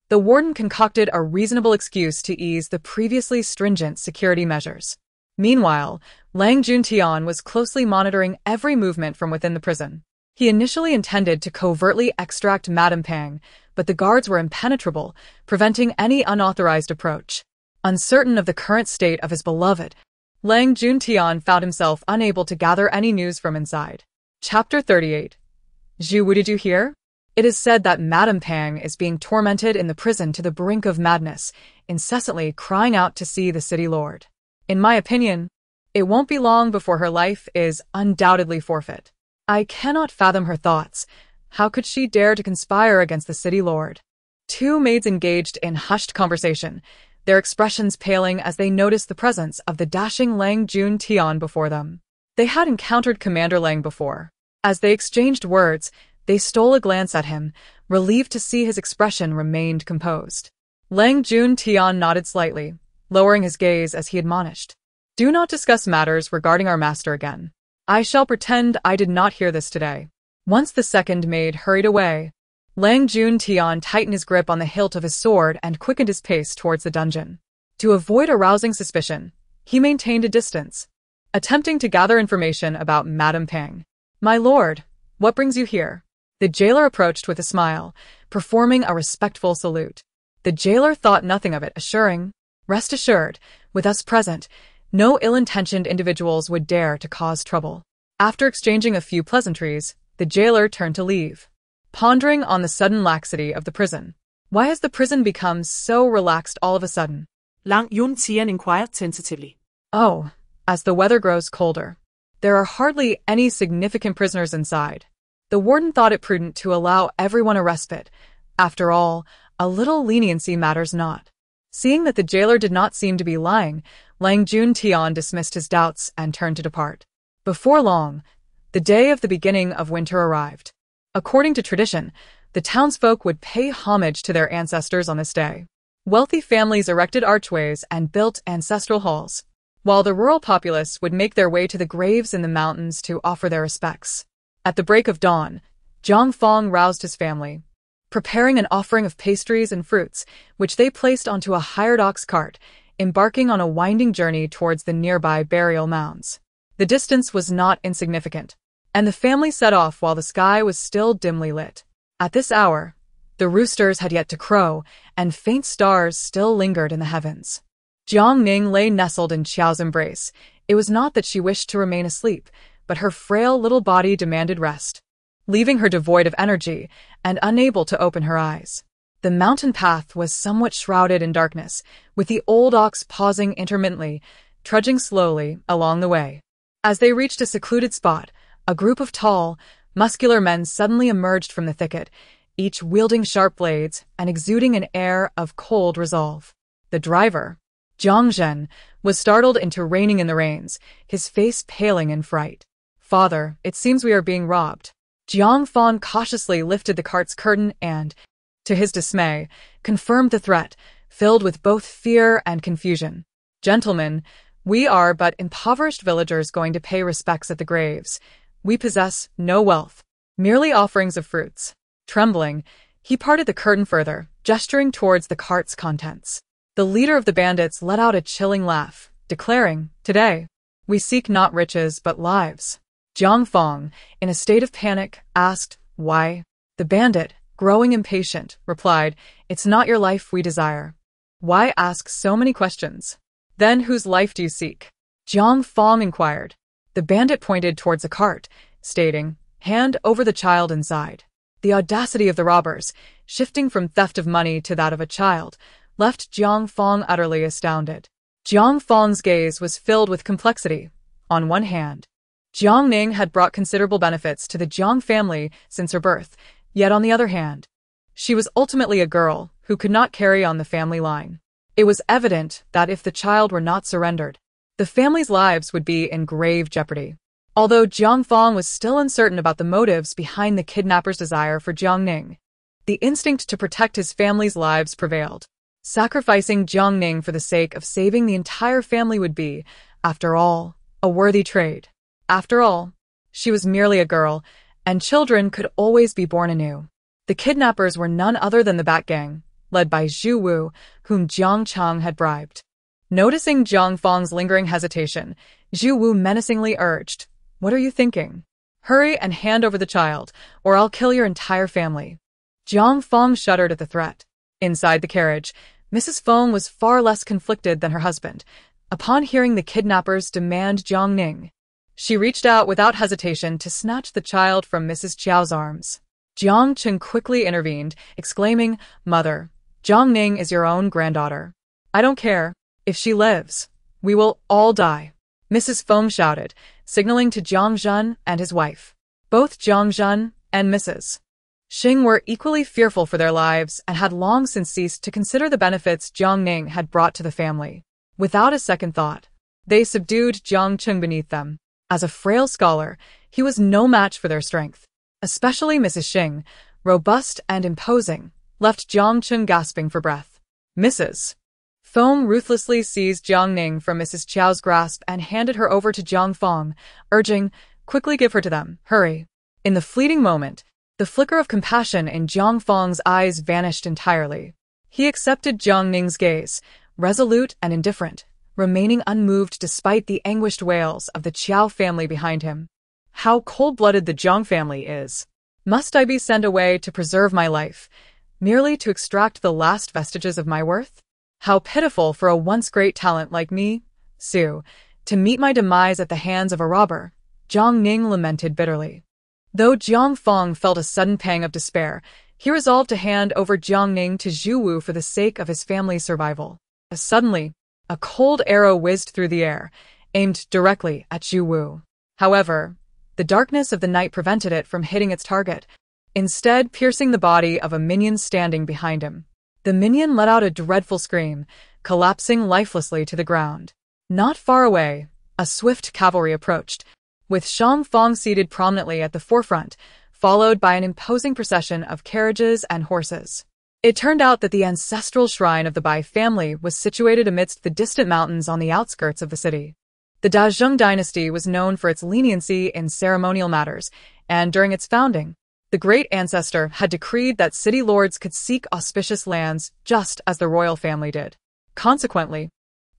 the warden concocted a reasonable excuse to ease the previously stringent security measures. Meanwhile, Lang Juntian was closely monitoring every movement from within the prison. He initially intended to covertly extract Madame Pang, but the guards were impenetrable, preventing any unauthorized approach. Uncertain of the current state of his beloved, Lang Juntian found himself unable to gather any news from inside. Chapter 38. Zhu, what did you hear? It is said that Madame Pang is being tormented in the prison to the brink of madness, incessantly crying out to see the city lord. In my opinion, it won't be long before her life is undoubtedly forfeit. I cannot fathom her thoughts. How could she dare to conspire against the city lord? Two maids engaged in hushed conversation, their expressions paling as they noticed the presence of the dashing Lang Juntian before them. They had encountered Commander Lang before. As they exchanged words, they stole a glance at him, relieved to see his expression remained composed. Lang Juntian nodded slightly, lowering his gaze as he admonished, "Do not discuss matters regarding our master again. I shall pretend I did not hear this today." Once the second maid hurried away, Lang Juntian tightened his grip on the hilt of his sword and quickened his pace towards the dungeon. To avoid arousing suspicion, he maintained a distance, attempting to gather information about Madame Pang. "My lord, what brings you here?" The jailer approached with a smile, performing a respectful salute. The jailer thought nothing of it, assuring, "Rest assured, with us present, no ill-intentioned individuals would dare to cause trouble." After exchanging a few pleasantries, the jailer turned to leave, pondering on the sudden laxity of the prison. Why has the prison become so relaxed all of a sudden? Lang Yun Tian inquired tentatively. Oh, as the weather grows colder, there are hardly any significant prisoners inside. The warden thought it prudent to allow everyone a respite. After all, a little leniency matters not. Seeing that the jailer did not seem to be lying, Lang Jun Tian dismissed his doubts and turned to depart. Before long, the day of the beginning of winter arrived. According to tradition, the townsfolk would pay homage to their ancestors on this day. Wealthy families erected archways and built ancestral halls, while the rural populace would make their way to the graves in the mountains to offer their respects. At the break of dawn, Zhang Fong roused his family, preparing an offering of pastries and fruits, which they placed onto a hired ox cart, embarking on a winding journey towards the nearby burial mounds. The distance was not insignificant, and the family set off while the sky was still dimly lit. At this hour, the roosters had yet to crow, and faint stars still lingered in the heavens. Jiang Ning lay nestled in Qiao's embrace. It was not that she wished to remain asleep, but her frail little body demanded rest, leaving her devoid of energy and unable to open her eyes. The mountain path was somewhat shrouded in darkness, with the old ox pausing intermittently, trudging slowly along the way. As they reached a secluded spot, a group of tall, muscular men suddenly emerged from the thicket, each wielding sharp blades and exuding an air of cold resolve. The driver, Zhang Zhen, was startled into reining in the reins, his face paling in fright. "Father, it seems we are being robbed." Jiang Fan cautiously lifted the cart's curtain and, to his dismay, confirmed the threat, filled with both fear and confusion. "Gentlemen, we are but impoverished villagers going to pay respects at the graves. We possess no wealth, merely offerings of fruits." Trembling, he parted the curtain further, gesturing towards the cart's contents. The leader of the bandits let out a chilling laugh, declaring, "Today, we seek not riches but lives." Jiang Fong, in a state of panic, asked, "Why?" The bandit, growing impatient, replied, "It's not your life we desire." "Why ask so many questions? Then whose life do you seek?" Jiang Fong inquired. The bandit pointed towards the cart, stating, "Hand over the child inside." The audacity of the robbers, shifting from theft of money to that of a child, left Jiang Fong utterly astounded. Jiang Fong's gaze was filled with complexity. On one hand, Jiang Ning had brought considerable benefits to the Jiang family since her birth, yet on the other hand, she was ultimately a girl who could not carry on the family line. It was evident that if the child were not surrendered, the family's lives would be in grave jeopardy. Although Jiang Fong was still uncertain about the motives behind the kidnapper's desire for Jiang Ning, the instinct to protect his family's lives prevailed. Sacrificing Jiang Ning for the sake of saving the entire family would be, after all, a worthy trade. After all, she was merely a girl, and children could always be born anew. The kidnappers were none other than the Bat Gang, led by Zhu Wu, whom Jiang Chang had bribed. Noticing Jiang Fong's lingering hesitation, Zhu Wu menacingly urged, "What are you thinking? Hurry and hand over the child, or I'll kill your entire family." Jiang Fong shuddered at the threat. Inside the carriage, Mrs. Fong was far less conflicted than her husband. Upon hearing the kidnappers demand Jiang Ning, she reached out without hesitation to snatch the child from Mrs. Chiao's arms. Jiang Chen quickly intervened, exclaiming, "Mother, Jiang Ning is your own granddaughter. I don't care. If she lives, we will all die." Mrs. Fong shouted, signaling to Jiang Zhen and his wife. Both Jiang Zhen and Mrs. Xing were equally fearful for their lives and had long since ceased to consider the benefits Jiang Ning had brought to the family. Without a second thought, they subdued Jiang Cheng beneath them. As a frail scholar, he was no match for their strength. Especially Mrs. Xing, robust and imposing, left Jiang Cheng gasping for breath. Mrs. Fong ruthlessly seized Jiang Ning from Mrs. Chiao's grasp and handed her over to Jiang Fong, urging, "Quickly give her to them, hurry." In the fleeting moment, the flicker of compassion in Jiang Fong's eyes vanished entirely. He accepted Jiang Ning's gaze, resolute and indifferent, remaining unmoved despite the anguished wails of the Qiao family behind him. "How cold-blooded the Jiang family is," Must I be sent away to preserve my life, merely to extract the last vestiges of my worth? How pitiful for a once great talent like me, Sue, to meet my demise at the hands of a robber, Jiang Ning lamented bitterly. Though Jiang Feng felt a sudden pang of despair, he resolved to hand over Jiang Ning to Zhu Wu for the sake of his family's survival. Suddenly, a cold arrow whizzed through the air, aimed directly at Zhu Wu. However, the darkness of the night prevented it from hitting its target, instead piercing the body of a minion standing behind him. The minion let out a dreadful scream, collapsing lifelessly to the ground. Not far away, a swift cavalry approached, with Shang Feng seated prominently at the forefront, followed by an imposing procession of carriages and horses. It turned out that the ancestral shrine of the Bai family was situated amidst the distant mountains on the outskirts of the city. The Dazheng dynasty was known for its leniency in ceremonial matters, and during its founding, the great ancestor had decreed that city lords could seek auspicious lands just as the royal family did. Consequently,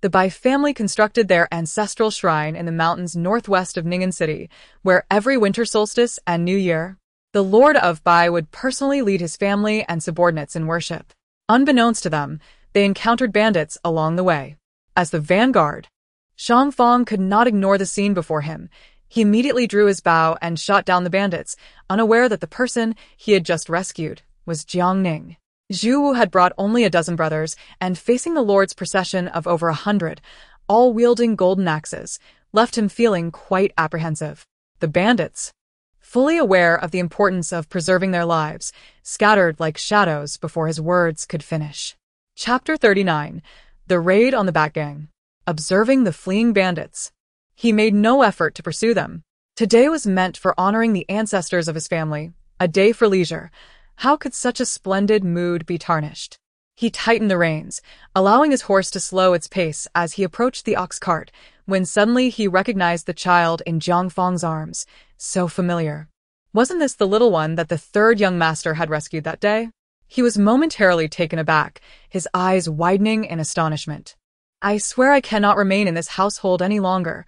the Bai family constructed their ancestral shrine in the mountains northwest of Ningen City, where every winter solstice and New Year, the Lord of Bai would personally lead his family and subordinates in worship. Unbeknownst to them, they encountered bandits along the way. As the vanguard, Shang Feng could not ignore the scene before him. He immediately drew his bow and shot down the bandits, unaware that the person he had just rescued was Jiang Ning. Zhu Wu had brought only a dozen brothers, and facing the Lord's procession of over 100, all wielding golden axes, left him feeling quite apprehensive. The bandits, fully aware of the importance of preserving their lives, scattered like shadows before his words could finish. Chapter 39. The Raid on the Bat Gang. Observing the fleeing bandits, he made no effort to pursue them. Today was meant for honoring the ancestors of his family, a day for leisure. How could such a splendid mood be tarnished? He tightened the reins, allowing his horse to slow its pace as he approached the ox cart, when suddenly he recognized the child in Jiang Feng's arms. So familiar. Wasn't this the little one that the third young master had rescued that day? He was momentarily taken aback, his eyes widening in astonishment. I swear I cannot remain in this household any longer.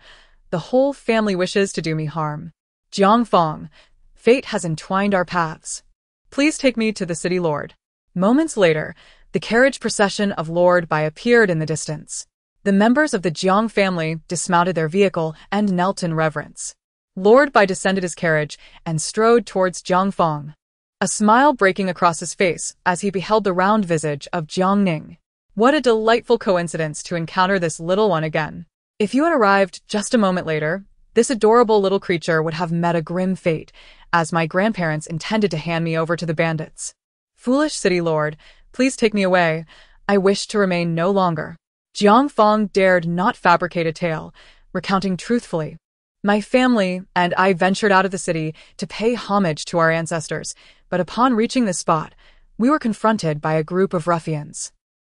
The whole family wishes to do me harm. Jiang Feng, fate has entwined our paths. Please take me to the city lord. Moments later, the carriage procession of Lord Bai appeared in the distance. The members of the Jiang family dismounted their vehicle and knelt in reverence. Lord Bai descended his carriage and strode towards Jiang Feng, a smile breaking across his face as he beheld the round visage of Jiang Ning. What a delightful coincidence to encounter this little one again. If you had arrived just a moment later, this adorable little creature would have met a grim fate, as my grandparents intended to hand me over to the bandits. Foolish city lord, please take me away. I wish to remain no longer. Jiang Feng dared not fabricate a tale, recounting truthfully. My family and I ventured out of the city to pay homage to our ancestors, but upon reaching this spot, we were confronted by a group of ruffians.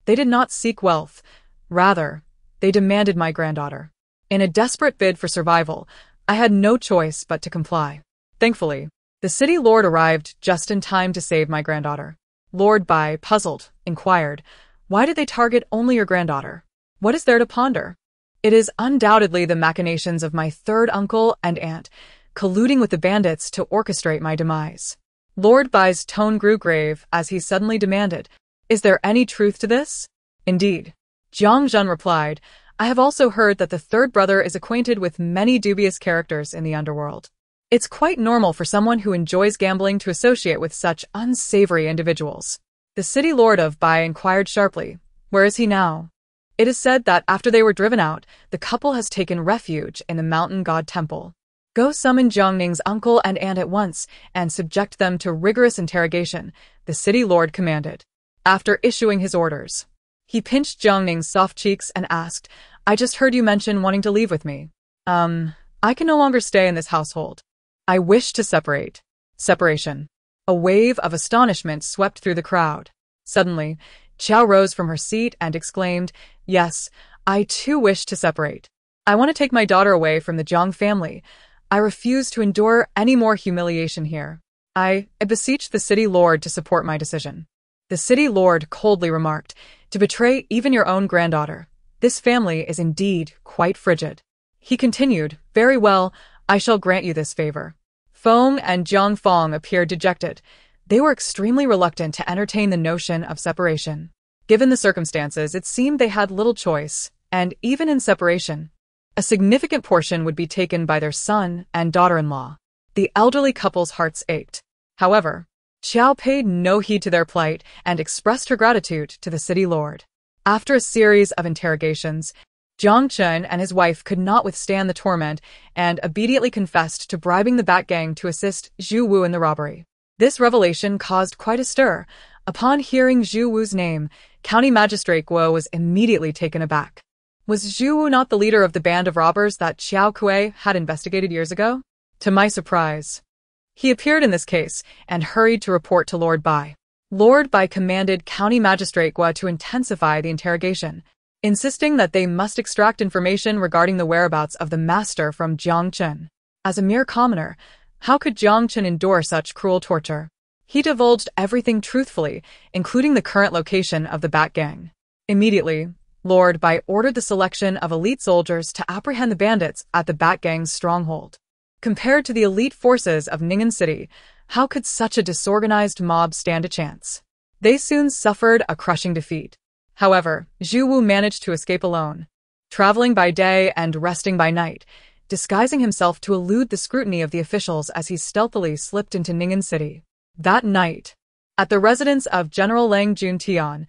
They did not seek wealth. Rather, they demanded my granddaughter. In a desperate bid for survival, I had no choice but to comply. Thankfully, the city lord arrived just in time to save my granddaughter. Lord Bai, puzzled, inquired, "Why did they target only your granddaughter? What is there to ponder?" "It is undoubtedly the machinations of my third uncle and aunt, colluding with the bandits to orchestrate my demise." Lord Bai's tone grew grave as he suddenly demanded, "Is there any truth to this?" "Indeed," Jiang Zhen replied, "I have also heard that the third brother is acquainted with many dubious characters in the underworld. It's quite normal for someone who enjoys gambling to associate with such unsavory individuals." The city lord of Bai inquired sharply, "Where is he now?" "It is said that after they were driven out, the couple has taken refuge in the mountain god temple." "Go summon Jiang Ning's uncle and aunt at once and subject them to rigorous interrogation," the city lord commanded. After issuing his orders, he pinched Jiang Ning's soft cheeks and asked, "I just heard you mention wanting to leave with me. I can no longer stay in this household. I wish to separate." Separation. A wave of astonishment swept through the crowd. Suddenly, Qiao rose from her seat and exclaimed, "Yes, I too wish to separate. I want to take my daughter away from the Jiang family. I refuse to endure any more humiliation here. I beseech the city lord to support my decision." The city lord coldly remarked, "To betray even your own granddaughter. This family is indeed quite frigid." He continued, "Very well, I shall grant you this favor. Feng and Jiang Fong appeared dejected. They were extremely reluctant to entertain the notion of separation. Given the circumstances, it seemed they had little choice, and even in separation, a significant portion would be taken by their son and daughter-in-law. The elderly couple's hearts ached. However, Qiao paid no heed to their plight and expressed her gratitude to the city lord. After a series of interrogations, Jiang Chen and his wife could not withstand the torment and immediately confessed to bribing the Bat Gang to assist Zhu Wu in the robbery. This revelation caused quite a stir. Upon hearing Zhu Wu's name, County Magistrate Guo was immediately taken aback. Was Zhu Wu not the leader of the band of robbers that Xiao Kuei had investigated years ago? To my surprise, he appeared in this case and hurried to report to Lord Bai. Lord Bai commanded County Magistrate Guo to intensify the interrogation, insisting that they must extract information regarding the whereabouts of the master from Jiang Chen. As a mere commoner, how could Jiang Chen endure such cruel torture? He divulged everything truthfully, including the current location of the Bat Gang. Immediately, Lord Bai ordered the selection of elite soldiers to apprehend the bandits at the Bat Gang's stronghold. Compared to the elite forces of Ning'an City, how could such a disorganized mob stand a chance? They soon suffered a crushing defeat. However, Zhu Wu managed to escape alone, traveling by day and resting by night, disguising himself to elude the scrutiny of the officials as he stealthily slipped into Ning'an City. That night, at the residence of General Lang Juntian,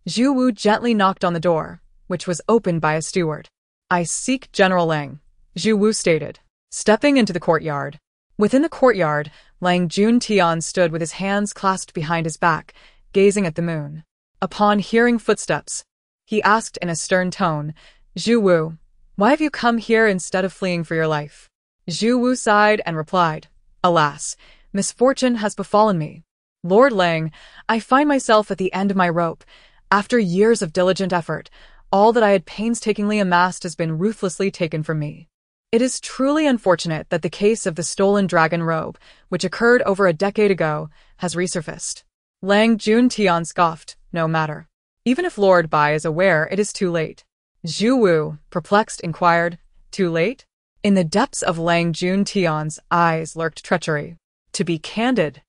Zhu Wu gently knocked on the door, which was opened by a steward. "I seek General Lang," Zhu Wu stated, stepping into the courtyard. Within the courtyard, Lang Juntian stood with his hands clasped behind his back, gazing at the moon. Upon hearing footsteps, he asked in a stern tone, "Zhu Wu, why have you come here instead of fleeing for your life?" Zhu Wu sighed and replied, "Alas, misfortune has befallen me. Lord Lang, I find myself at the end of my rope. After years of diligent effort, all that I had painstakingly amassed has been ruthlessly taken from me. It is truly unfortunate that the case of the stolen dragon robe, which occurred over a decade ago, has resurfaced." Lang Juntian scoffed, "No matter. Even if Lord Bai is aware, it is too late." Zhu Wu, perplexed, inquired, "Too late?" In the depths of Lang Juntian's eyes lurked treachery. "To be candid,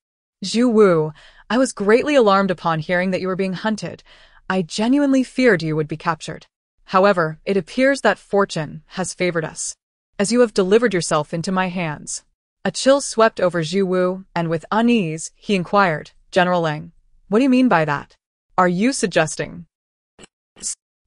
Zhu Wu, I was greatly alarmed upon hearing that you were being hunted. I genuinely feared you would be captured. However, it appears that fortune has favored us, as you have delivered yourself into my hands." A chill swept over Zhu Wu, and with unease, he inquired, "General Lang, what do you mean by that? Are you suggesting?"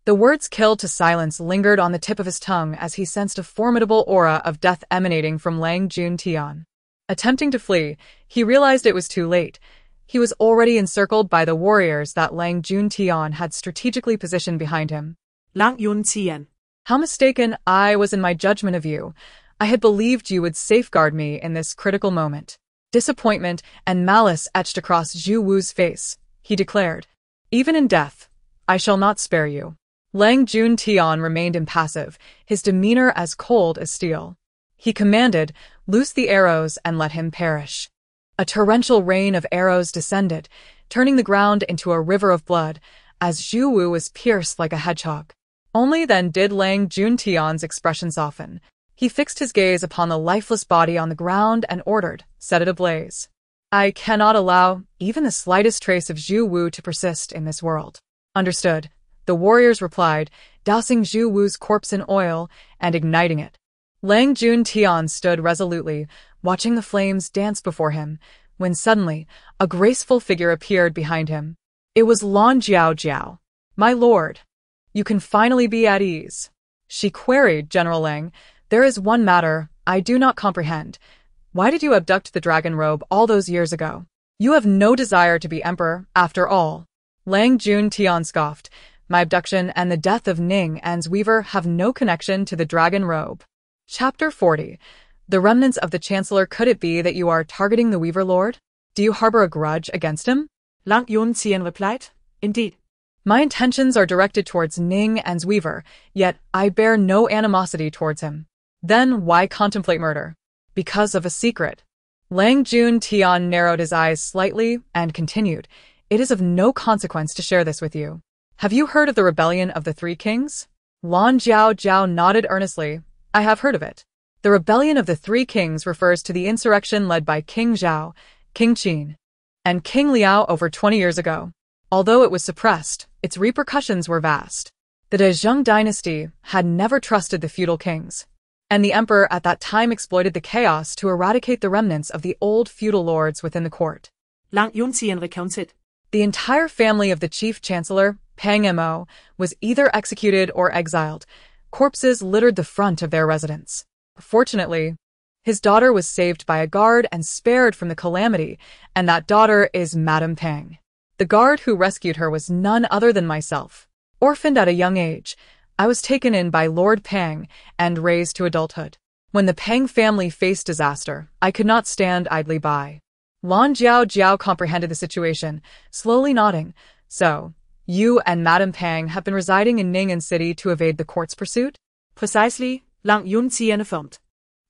The words killed to silence lingered on the tip of his tongue as he sensed a formidable aura of death emanating from Lang Juntian. Attempting to flee, he realized it was too late. He was already encircled by the warriors that Lang Juntian had strategically positioned behind him. Lang Juntian. How mistaken I was in my judgment of you. I had believed you would safeguard me in this critical moment. Disappointment and malice etched across Zhu Wu's face. He declared, "Even in death, I shall not spare you." Lang Juntian remained impassive, his demeanor as cold as steel. He commanded, "Loose the arrows and let him perish." A torrential rain of arrows descended, turning the ground into a river of blood, as Zhu Wu was pierced like a hedgehog. Only then did Lang Juntian's expression soften. He fixed his gaze upon the lifeless body on the ground and ordered, "Set it ablaze." "I cannot allow even the slightest trace of Zhu Wu to persist in this world." "Understood," the warriors replied, dousing Zhu Wu's corpse in oil and igniting it. Lang Juntian stood resolutely, watching the flames dance before him, when suddenly a graceful figure appeared behind him. It was Lan Jiao. "My lord, you can finally be at ease." She queried, "General Lang, there is one matter I do not comprehend. Why did you abduct the dragon robe all those years ago? You have no desire to be emperor, after all." Lang Juntian scoffed, "My abduction and the death of Ning An's weaver have no connection to the dragon robe." Chapter 40. The remnants of the Chancellor. Could it be that you are targeting the Weaver Lord? Do you harbor a grudge against him? Lang Juntian replied, "Indeed. My intentions are directed towards Ning An's weaver, yet I bear no animosity towards him." "Then why contemplate murder?" "Because of a secret." Lang Juntian narrowed his eyes slightly and continued, "It is of no consequence to share this with you. Have you heard of the rebellion of the Three Kings?" Lan Jiao nodded earnestly. "I have heard of it. The rebellion of the Three Kings refers to the insurrection led by King Zhao, King Qin, and King Liao over 20 years ago. Although it was suppressed, its repercussions were vast. The Zheng dynasty had never trusted the feudal kings, and the emperor at that time exploited the chaos to eradicate the remnants of the old feudal lords within the court. Lang Yunxian recounted. The entire family of the chief chancellor, Pang Mo, was either executed or exiled. Corpses littered the front of their residence. Fortunately, his daughter was saved by a guard and spared from the calamity, and that daughter is Madame Pang. The guard who rescued her was none other than myself. Orphaned at a young age, I was taken in by Lord Pang and raised to adulthood. When the Pang family faced disaster, I could not stand idly by. Lan Jiao comprehended the situation, slowly nodding. So, you and Madame Pang have been residing in Ning City to evade the court's pursuit? Precisely, Lang Yunxian affirmed.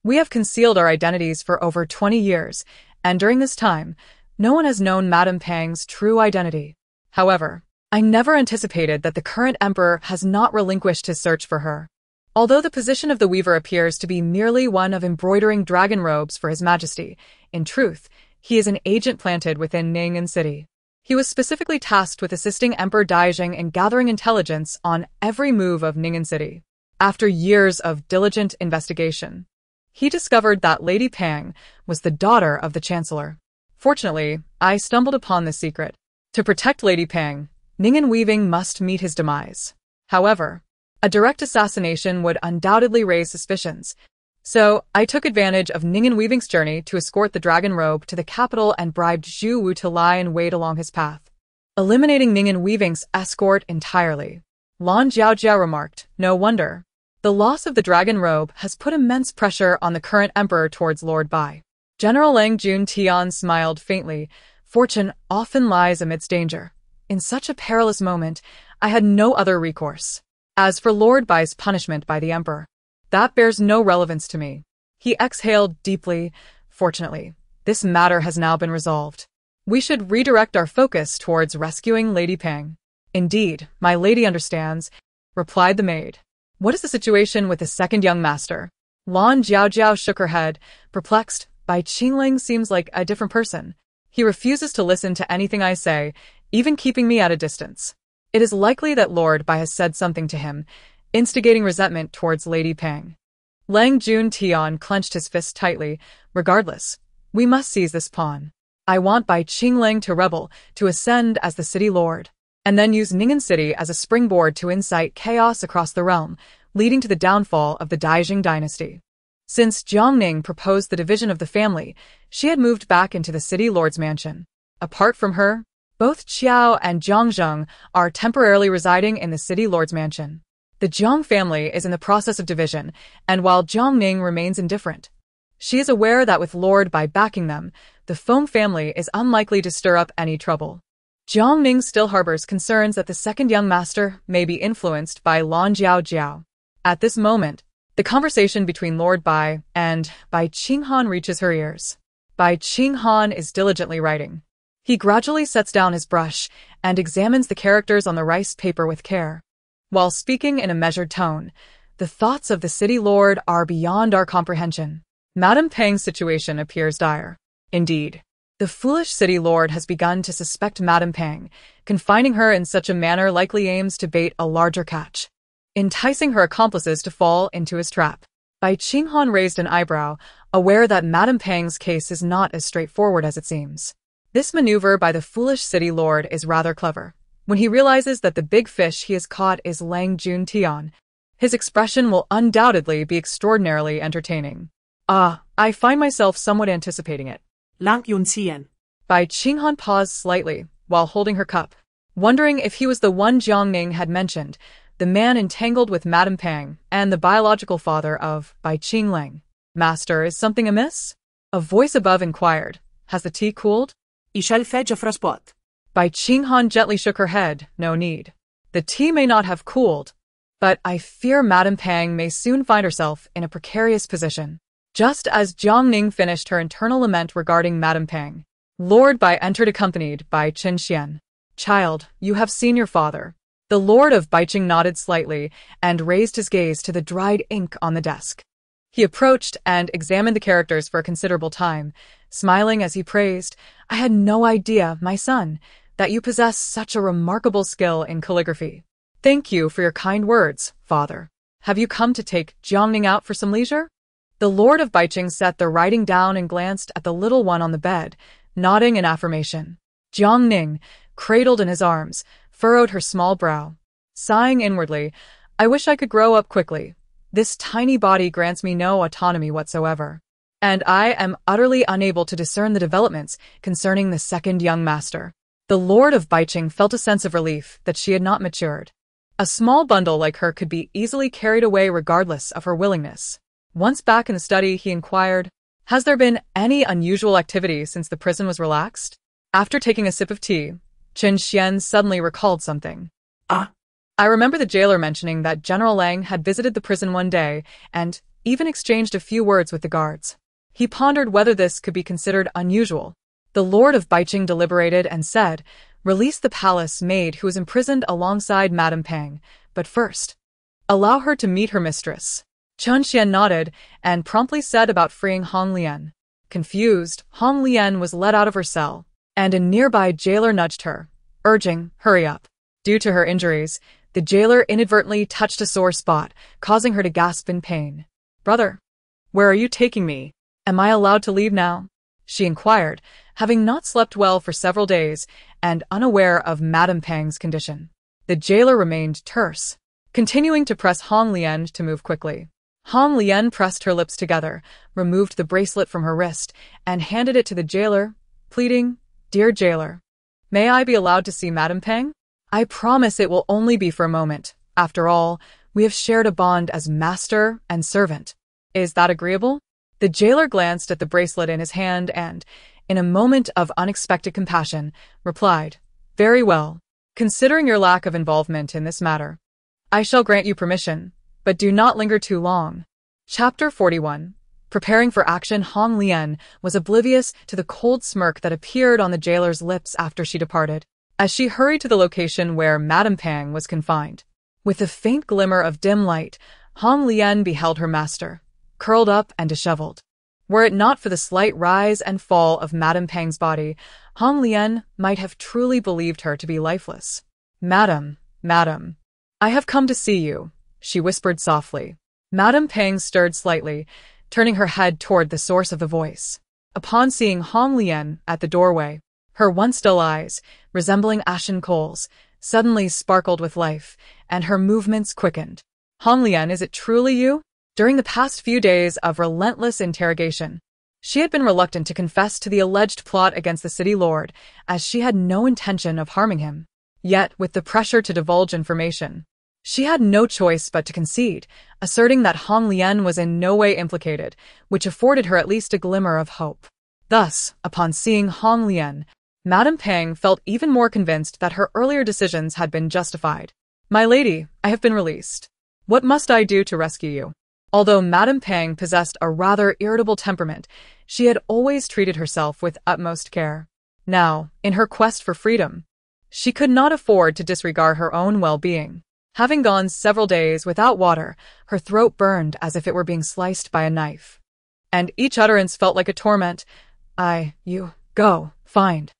We have concealed our identities for over 20 years, and during this time, no one has known Madame Pang's true identity. However, I never anticipated that the current emperor has not relinquished his search for her. Although the position of the weaver appears to be merely one of embroidering dragon robes for His Majesty, in truth, he is an agent planted within Ning City. He was specifically tasked with assisting Emperor Daijing in gathering intelligence on every move of Ning City. After years of diligent investigation, he discovered that Lady Pang was the daughter of the Chancellor. Fortunately, I stumbled upon this secret. To protect Lady Pang, Ning Weaving must meet his demise. However, a direct assassination would undoubtedly raise suspicions, so I took advantage of Ning Weaving's journey to escort the dragon robe to the capital and bribed Zhu Wu to lie and wait along his path, eliminating Ning Weaving's escort entirely. Lan Jiao remarked, "No wonder. The loss of the dragon robe has put immense pressure on the current emperor towards Lord Bai." General Lang Juntian smiled faintly. Fortune often lies amidst danger. In such a perilous moment, I had no other recourse. As for Lord Bai's punishment by the emperor, that bears no relevance to me. He exhaled deeply. Fortunately, this matter has now been resolved. We should redirect our focus towards rescuing Lady Pang. Indeed, my lady understands, replied the maid. What is the situation with the second young master? Lan Jiao shook her head, perplexed. Bai Qingling seems like a different person. He refuses to listen to anything I say, even keeping me at a distance. It is likely that Lord Bai has said something to him, instigating resentment towards Lady Pang. Lang Juntian clenched his fist tightly. Regardless, we must seize this pawn. I want Bai Qingling to rebel, to ascend as the city lord, and then use Ning City as a springboard to incite chaos across the realm, leading to the downfall of the Daijing dynasty. Since Jiang Ning proposed the division of the family, she had moved back into the city lord's mansion. Apart from her, both Qiao and Jiang Zheng are temporarily residing in the city lord's mansion. The Jiang family is in the process of division, and while Jiang Ning remains indifferent, she is aware that with Lord Bai backing them, the Feng family is unlikely to stir up any trouble. Jiang Ning still harbors concerns that the second young master may be influenced by Lan Jiao. At this moment, the conversation between Lord Bai and Bai Qinghan reaches her ears. Bai Qinghan is diligently writing. He gradually sets down his brush and examines the characters on the rice paper with care. While speaking in a measured tone, the thoughts of the city lord are beyond our comprehension. Madame Pang's situation appears dire. Indeed, the foolish city lord has begun to suspect Madame Pang. Confining her in such a manner likely aims to bait a larger catch, enticing her accomplices to fall into his trap. Bai Qinghan raised an eyebrow, aware that Madame Pang's case is not as straightforward as it seems. This maneuver by the foolish city lord is rather clever. When he realizes that the big fish he has caught is Lang Juntian, his expression will undoubtedly be extraordinarily entertaining. I find myself somewhat anticipating it. Lang Yunxian. Bai Qinghan paused slightly while holding her cup, wondering if he was the one Jiang Ning had mentioned, the man entangled with Madame Pang and the biological father of Bai Qingling. Master, is something amiss? A voice above inquired. Has the tea cooled? I shall fetch a fresh pot. Bai Qinghan gently shook her head. No need. The tea may not have cooled, but I fear Madame Pang may soon find herself in a precarious position. Just as Jiang Ning finished her internal lament regarding Madame Pang, Lord Bai entered accompanied by Qin Xian. Child, you have seen your father. The Lord of Baiqing nodded slightly and raised his gaze to the dried ink on the desk. He approached and examined the characters for a considerable time, smiling as he praised, "I had no idea, my son, that you possess such a remarkable skill in calligraphy. Thank you for your kind words, father. Have you come to take Jiang Ning out for some leisure?" The Lord of Baiqing set the writing down and glanced at the little one on the bed, nodding in affirmation. Jiang Ning, cradled in his arms, furrowed her small brow. Sighing inwardly, "I wish I could grow up quickly. This tiny body grants me no autonomy whatsoever. And I am utterly unable to discern the developments concerning the second young master." The Lord of Baiqing felt a sense of relief that she had not matured. A small bundle like her could be easily carried away regardless of her willingness. Once back in the study, he inquired, "Has there been any unusual activity since the prison was relaxed?" After taking a sip of tea, Chen Xian suddenly recalled something. I remember the jailer mentioning that General Lang had visited the prison one day and even exchanged a few words with the guards. He pondered whether this could be considered unusual. The Lord of Baiqing deliberated and said, "Release the palace maid who is imprisoned alongside Madame Pang, but first, allow her to meet her mistress." Chen Xian nodded and promptly said about freeing Hong Lian. Confused, Hong Lian was let out of her cell, and a nearby jailer nudged her, urging, "Hurry up." Due to her injuries, the jailer inadvertently touched a sore spot, causing her to gasp in pain. "Brother, where are you taking me? Am I allowed to leave now?" she inquired, having not slept well for several days and unaware of Madame Pang's condition. The jailer remained terse, continuing to press Hong Lian to move quickly. Hong Lian pressed her lips together, removed the bracelet from her wrist, and handed it to the jailer, pleading, "Dear jailer, may I be allowed to see Madame Pang? I promise it will only be for a moment. After all, we have shared a bond as master and servant. Is that agreeable?" The jailer glanced at the bracelet in his hand and, in a moment of unexpected compassion, replied, "Very well. Considering your lack of involvement in this matter, I shall grant you permission, but do not linger too long." Chapter 41. Preparing for action. Hong Lian was oblivious to the cold smirk that appeared on the jailer's lips after she departed, as she hurried to the location where Madame Pang was confined. With a faint glimmer of dim light, Hong Lian beheld her master, curled up and disheveled. Were it not for the slight rise and fall of Madame Pang's body, Hong Lian might have truly believed her to be lifeless. Madam, I have come to see you," she whispered softly. Madame Pang stirred slightly, turning her head toward the source of the voice. Upon seeing Hong Lian at the doorway, her once dull eyes, resembling ashen coals, suddenly sparkled with life, and her movements quickened. "Hong Lian, is it truly you?" During the past few days of relentless interrogation, she had been reluctant to confess to the alleged plot against the city lord, as she had no intention of harming him. Yet, with the pressure to divulge information, she had no choice but to concede, asserting that Hong Lian was in no way implicated, which afforded her at least a glimmer of hope. Thus, upon seeing Hong Lian, Madame Pang felt even more convinced that her earlier decisions had been justified. "My lady, I have been released. What must I do to rescue you?" Although Madame Pang possessed a rather irritable temperament, she had always treated herself with utmost care. Now, in her quest for freedom, she could not afford to disregard her own well-being. Having gone several days without water, her throat burned as if it were being sliced by a knife. And each utterance felt like a torment. "You, go, find."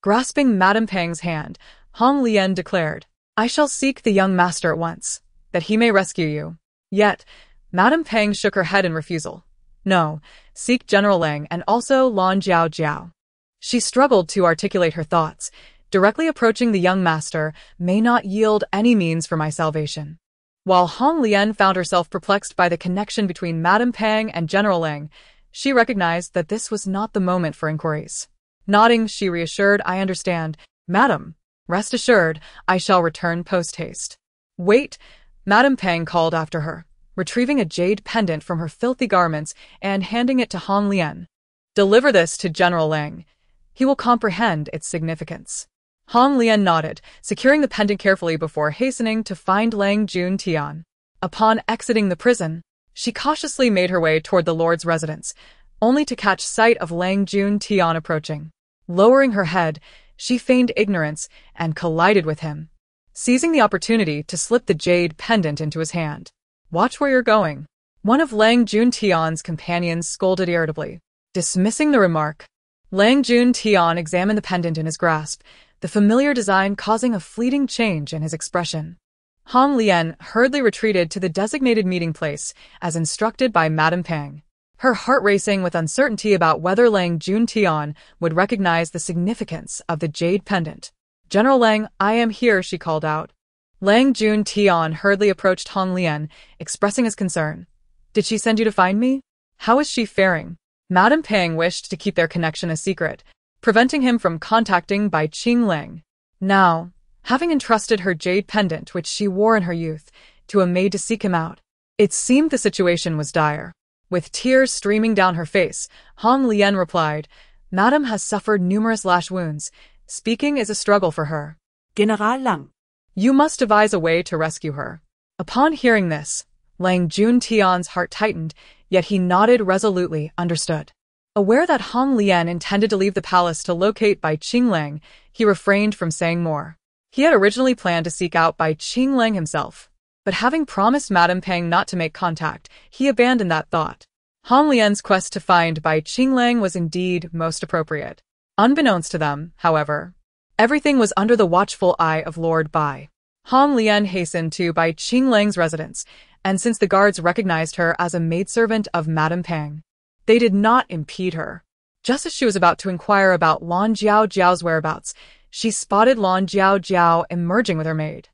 Grasping Madame Pang's hand, Hong Lian declared, "I shall seek the young master at once, that he may rescue you." Yet, Madame Pang shook her head in refusal. "No, seek General Lang and also Lan Jiao. She struggled to articulate her thoughts. "Directly approaching the young master may not yield any means for my salvation." While Hong Lian found herself perplexed by the connection between Madame Pang and General Lang, she recognized that this was not the moment for inquiries. Nodding, she reassured, "I understand, madam. Rest assured, I shall return post-haste." "Wait," Madame Pang called after her, retrieving a jade pendant from her filthy garments and handing it to Hong Lian. "Deliver this to General Lang. He will comprehend its significance." Hong Lian nodded, securing the pendant carefully before hastening to find Lang Juntian. Upon exiting the prison, she cautiously made her way toward the lord's residence, only to catch sight of Lang Juntian approaching. Lowering her head, she feigned ignorance and collided with him, seizing the opportunity to slip the jade pendant into his hand. "Watch where you're going." One of Lang Juntian's companions scolded irritably, dismissing the remark. Lang Juntian examined the pendant in his grasp, the familiar design causing a fleeting change in his expression. Hong Lian hurriedly retreated to the designated meeting place, as instructed by Madame Pang, her heart racing with uncertainty about whether Lang Juntian would recognize the significance of the jade pendant. "General Lang, I am here," she called out. Lang Juntian hurriedly approached Hong Lian, expressing his concern. "Did she send you to find me? How is she faring?" Madame Pang wished to keep their connection a secret, preventing him from contacting Bai Qinglang. Now, having entrusted her jade pendant, which she wore in her youth, to a maid to seek him out, it seemed the situation was dire. With tears streaming down her face, Hong Lian replied, "Madame has suffered numerous lash wounds. Speaking is a struggle for her. General Lang. You must devise a way to rescue her." Upon hearing this, Lang Juntian's heart tightened, yet he nodded resolutely, understood. Aware that Hong Lian intended to leave the palace to locate Bai Qinglang, he refrained from saying more. He had originally planned to seek out Bai Qinglang himself, but having promised Madame Pang not to make contact, he abandoned that thought. Hong Lian's quest to find Bai Qinglang was indeed most appropriate. Unbeknownst to them, however, everything was under the watchful eye of Lord Bai. Hong Lian hastened to Bai Qinglang's residence, and since the guards recognized her as a maidservant of Madame Pang, they did not impede her. Just as she was about to inquire about Lan Jiao's whereabouts, she spotted Lan Jiao emerging with her maid.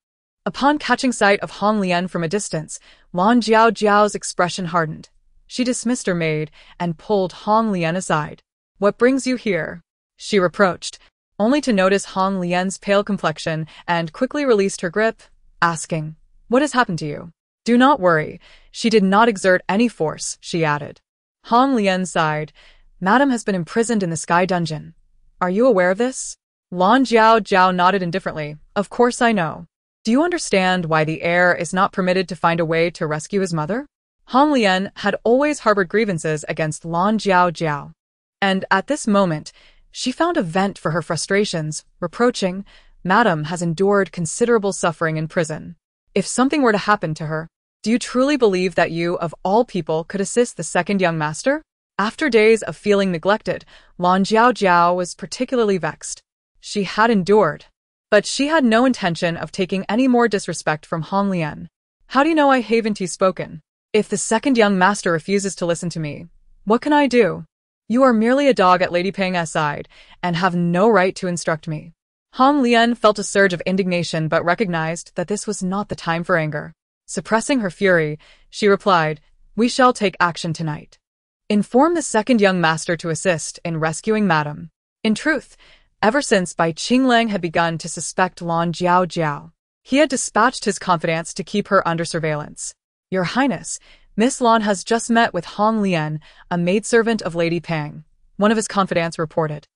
Upon catching sight of Hong Lian from a distance, Lan Jiao's expression hardened. She dismissed her maid and pulled Hong Lian aside. "What brings you here?" she reproached, only to notice Hong Lian's pale complexion and quickly released her grip, asking, "What has happened to you?" "Do not worry, she did not exert any force," she added. Hong Lian sighed. "Madame has been imprisoned in the Sky Dungeon. Are you aware of this?" Lan Jiao nodded indifferently. "Of course I know. Do you understand why the heir is not permitted to find a way to rescue his mother?" Hong Lian had always harbored grievances against Lan Jiao, and at this moment, she found a vent for her frustrations, reproaching, "Madame has endured considerable suffering in prison. If something were to happen to her, do you truly believe that you, of all people, could assist the second young master?" After days of feeling neglected, Lan Jiao was particularly vexed. She had endured, but she had no intention of taking any more disrespect from Hong Lian. "How do you know I haven't spoken? If the second young master refuses to listen to me, what can I do? You are merely a dog at Lady Pang's side, and have no right to instruct me." Hong Lian felt a surge of indignation but recognized that this was not the time for anger. Suppressing her fury, she replied, "We shall take action tonight. Inform the second young master to assist in rescuing Madame." In truth, ever since Bai Qinglang had begun to suspect Lan Jiao, he had dispatched his confidants to keep her under surveillance. "Your Highness, Miss Lan has just met with Hong Lian, a maidservant of Lady Pang," one of his confidants reported.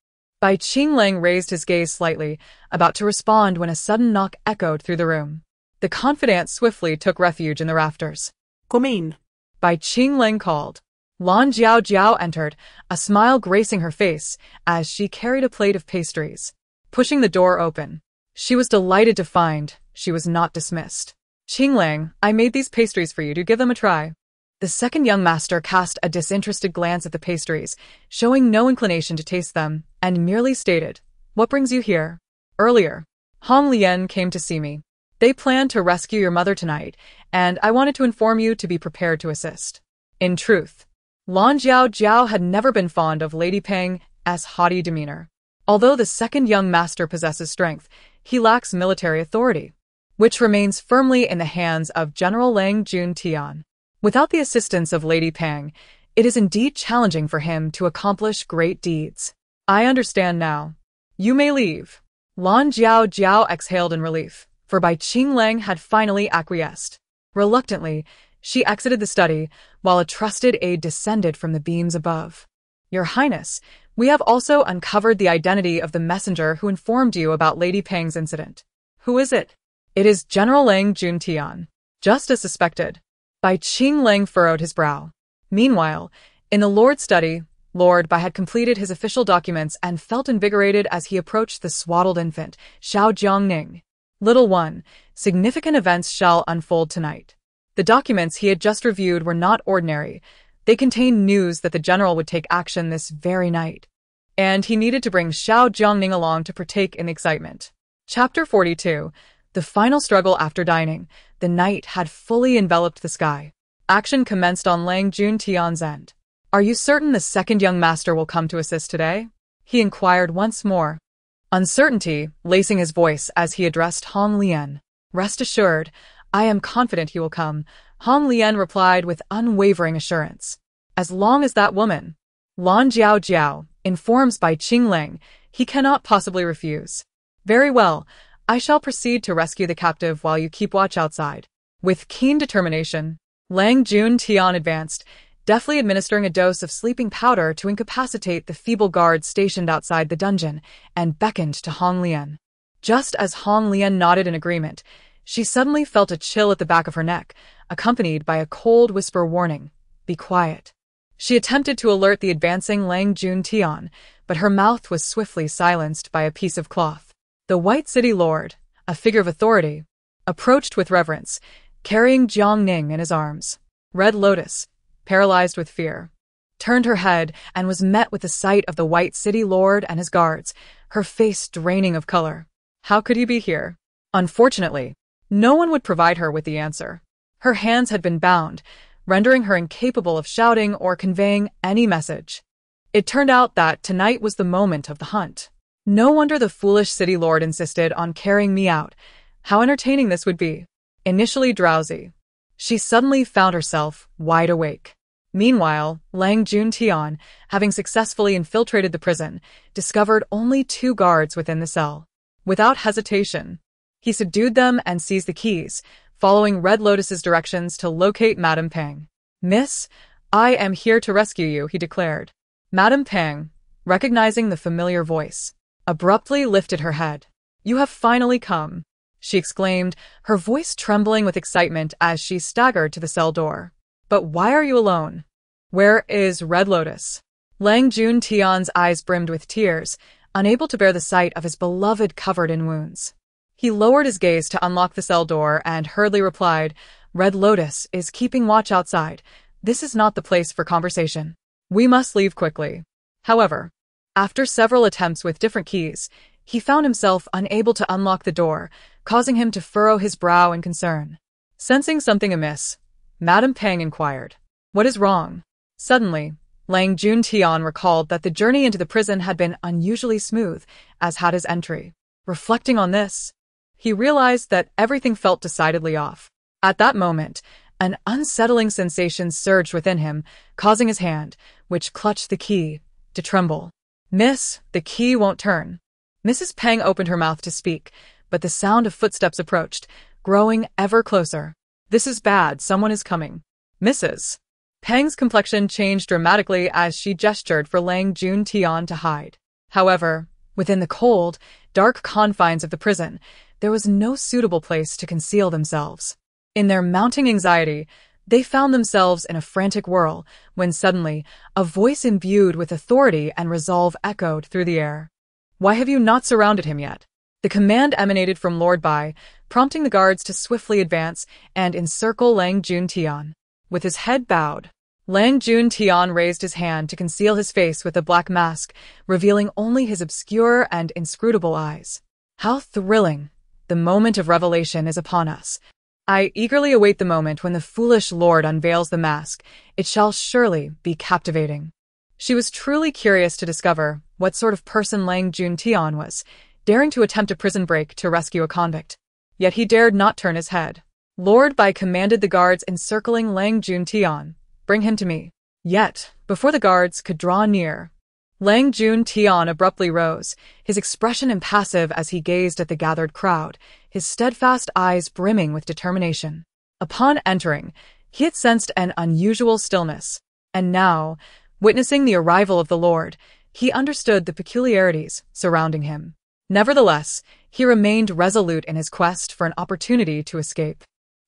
Bai Qinglang raised his gaze slightly, about to respond when a sudden knock echoed through the room. The confidant swiftly took refuge in the rafters. "Come in," Bai Qinglang called. Lan Jiao entered, a smile gracing her face as she carried a plate of pastries. Pushing the door open, she was delighted to find she was not dismissed. "Qinglang, I made these pastries for you to give them a try." The second young master cast a disinterested glance at the pastries, showing no inclination to taste them, and merely stated, "What brings you here?" "Earlier, Hong Lian came to see me. They plan to rescue your mother tonight, and I wanted to inform you to be prepared to assist." In truth, Lan Jiao had never been fond of Lady Pang's haughty demeanor. Although the second young master possesses strength, he lacks military authority, which remains firmly in the hands of General Lang Juntian. Without the assistance of Lady Pang, it is indeed challenging for him to accomplish great deeds. "I understand now. You may leave." Lan Jiao exhaled in relief, for Bai Qinglang had finally acquiesced. Reluctantly, she exited the study, while a trusted aide descended from the beams above. "Your Highness, we have also uncovered the identity of the messenger who informed you about Lady Pang's incident." "Who is it?" "It is General Lang Juntian, just as suspected." Bai Qinglang furrowed his brow. Meanwhile, in the Lord's study, Lord Bai had completed his official documents and felt invigorated as he approached the swaddled infant, Jiang Ning. "Little one, significant events shall unfold tonight. The documents he had just reviewed were not ordinary. They contained news that the general would take action this very night. And he needed to bring Jiang Ning along to partake in the excitement. Chapter 42. The final struggle after dining. The night had fully enveloped the sky. Action commenced on Lang Juntian's end. "Are you certain the second young master will come to assist today?" he inquired once more. Uncertainty lacing his voice as he addressed Hong Lian. "Rest assured, I am confident he will come," Hong Lian replied with unwavering assurance. "As long as that woman, Lan Jiao, informs by Qing Ling, he cannot possibly refuse." "Very well, I shall proceed to rescue the captive while you keep watch outside." With keen determination, Lang Juntian advanced, deftly administering a dose of sleeping powder to incapacitate the feeble guards stationed outside the dungeon, and beckoned to Hong Lian. Just as Hong Lian nodded in agreement, she suddenly felt a chill at the back of her neck, accompanied by a cold whisper warning, "Be quiet." She attempted to alert the advancing Lang Juntian, but her mouth was swiftly silenced by a piece of cloth. The White City Lord, a figure of authority, approached with reverence, carrying Jiang Ning in his arms. Red Lotus, paralyzed with fear, turned her head and was met with the sight of the White City Lord and his guards, her face draining of color. How could he be here? Unfortunately, no one would provide her with the answer. Her hands had been bound, rendering her incapable of shouting or conveying any message. It turned out that tonight was the moment of the hunt. No wonder the foolish city lord insisted on carrying me out. How entertaining this would be. Initially drowsy, she suddenly found herself wide awake. Meanwhile, Lang Juntian, having successfully infiltrated the prison, discovered only 2 guards within the cell. Without hesitation, he subdued them and seized the keys, following Red Lotus's directions to locate Madame Pang. "Miss, I am here to rescue you," he declared. Madame Pang, recognizing the familiar voice, abruptly lifted her head. "You have finally come," she exclaimed, her voice trembling with excitement as she staggered to the cell door. "But why are you alone? Where is Red Lotus?" Lang Juntian's eyes brimmed with tears, unable to bear the sight of his beloved covered in wounds. He lowered his gaze to unlock the cell door and hurriedly replied, "Red Lotus is keeping watch outside. This is not the place for conversation. We must leave quickly." However, after several attempts with different keys, he found himself unable to unlock the door, causing him to furrow his brow in concern. Sensing something amiss, Madame Pang inquired, "What is wrong?" Suddenly, Lang Juntian recalled that the journey into the prison had been unusually smooth, as had his entry. Reflecting on this, he realized that everything felt decidedly off. At that moment, an unsettling sensation surged within him, causing his hand, which clutched the key, to tremble. "Miss, the key won't turn." Mrs. Pang opened her mouth to speak, but the sound of footsteps approached, growing ever closer. "This is bad, someone is coming." "Mrs. Pang's complexion changed dramatically as she gestured for Lang Juntian to hide. However, within the cold, dark confines of the prison, there was no suitable place to conceal themselves. In their mounting anxiety, they found themselves in a frantic whirl, when suddenly, a voice imbued with authority and resolve echoed through the air. "Why have you not surrounded him yet?" The command emanated from Lord Bai, prompting the guards to swiftly advance and encircle Lang Juntian. With his head bowed, Lang Juntian raised his hand to conceal his face with a black mask, revealing only his obscure and inscrutable eyes. "How thrilling! The moment of revelation is upon us. I eagerly await the moment when the foolish lord unveils the mask. It shall surely be captivating." She was truly curious to discover what sort of person Lang Juntian was, daring to attempt a prison break to rescue a convict. Yet he dared not turn his head. Lord Bai commanded the guards encircling Lang Juntian, "Bring him to me." Yet, before the guards could draw near, Lang Juntian abruptly rose, his expression impassive as he gazed at the gathered crowd, his steadfast eyes brimming with determination. Upon entering, he had sensed an unusual stillness, and now, witnessing the arrival of the Lord, he understood the peculiarities surrounding him. Nevertheless, he remained resolute in his quest for an opportunity to escape.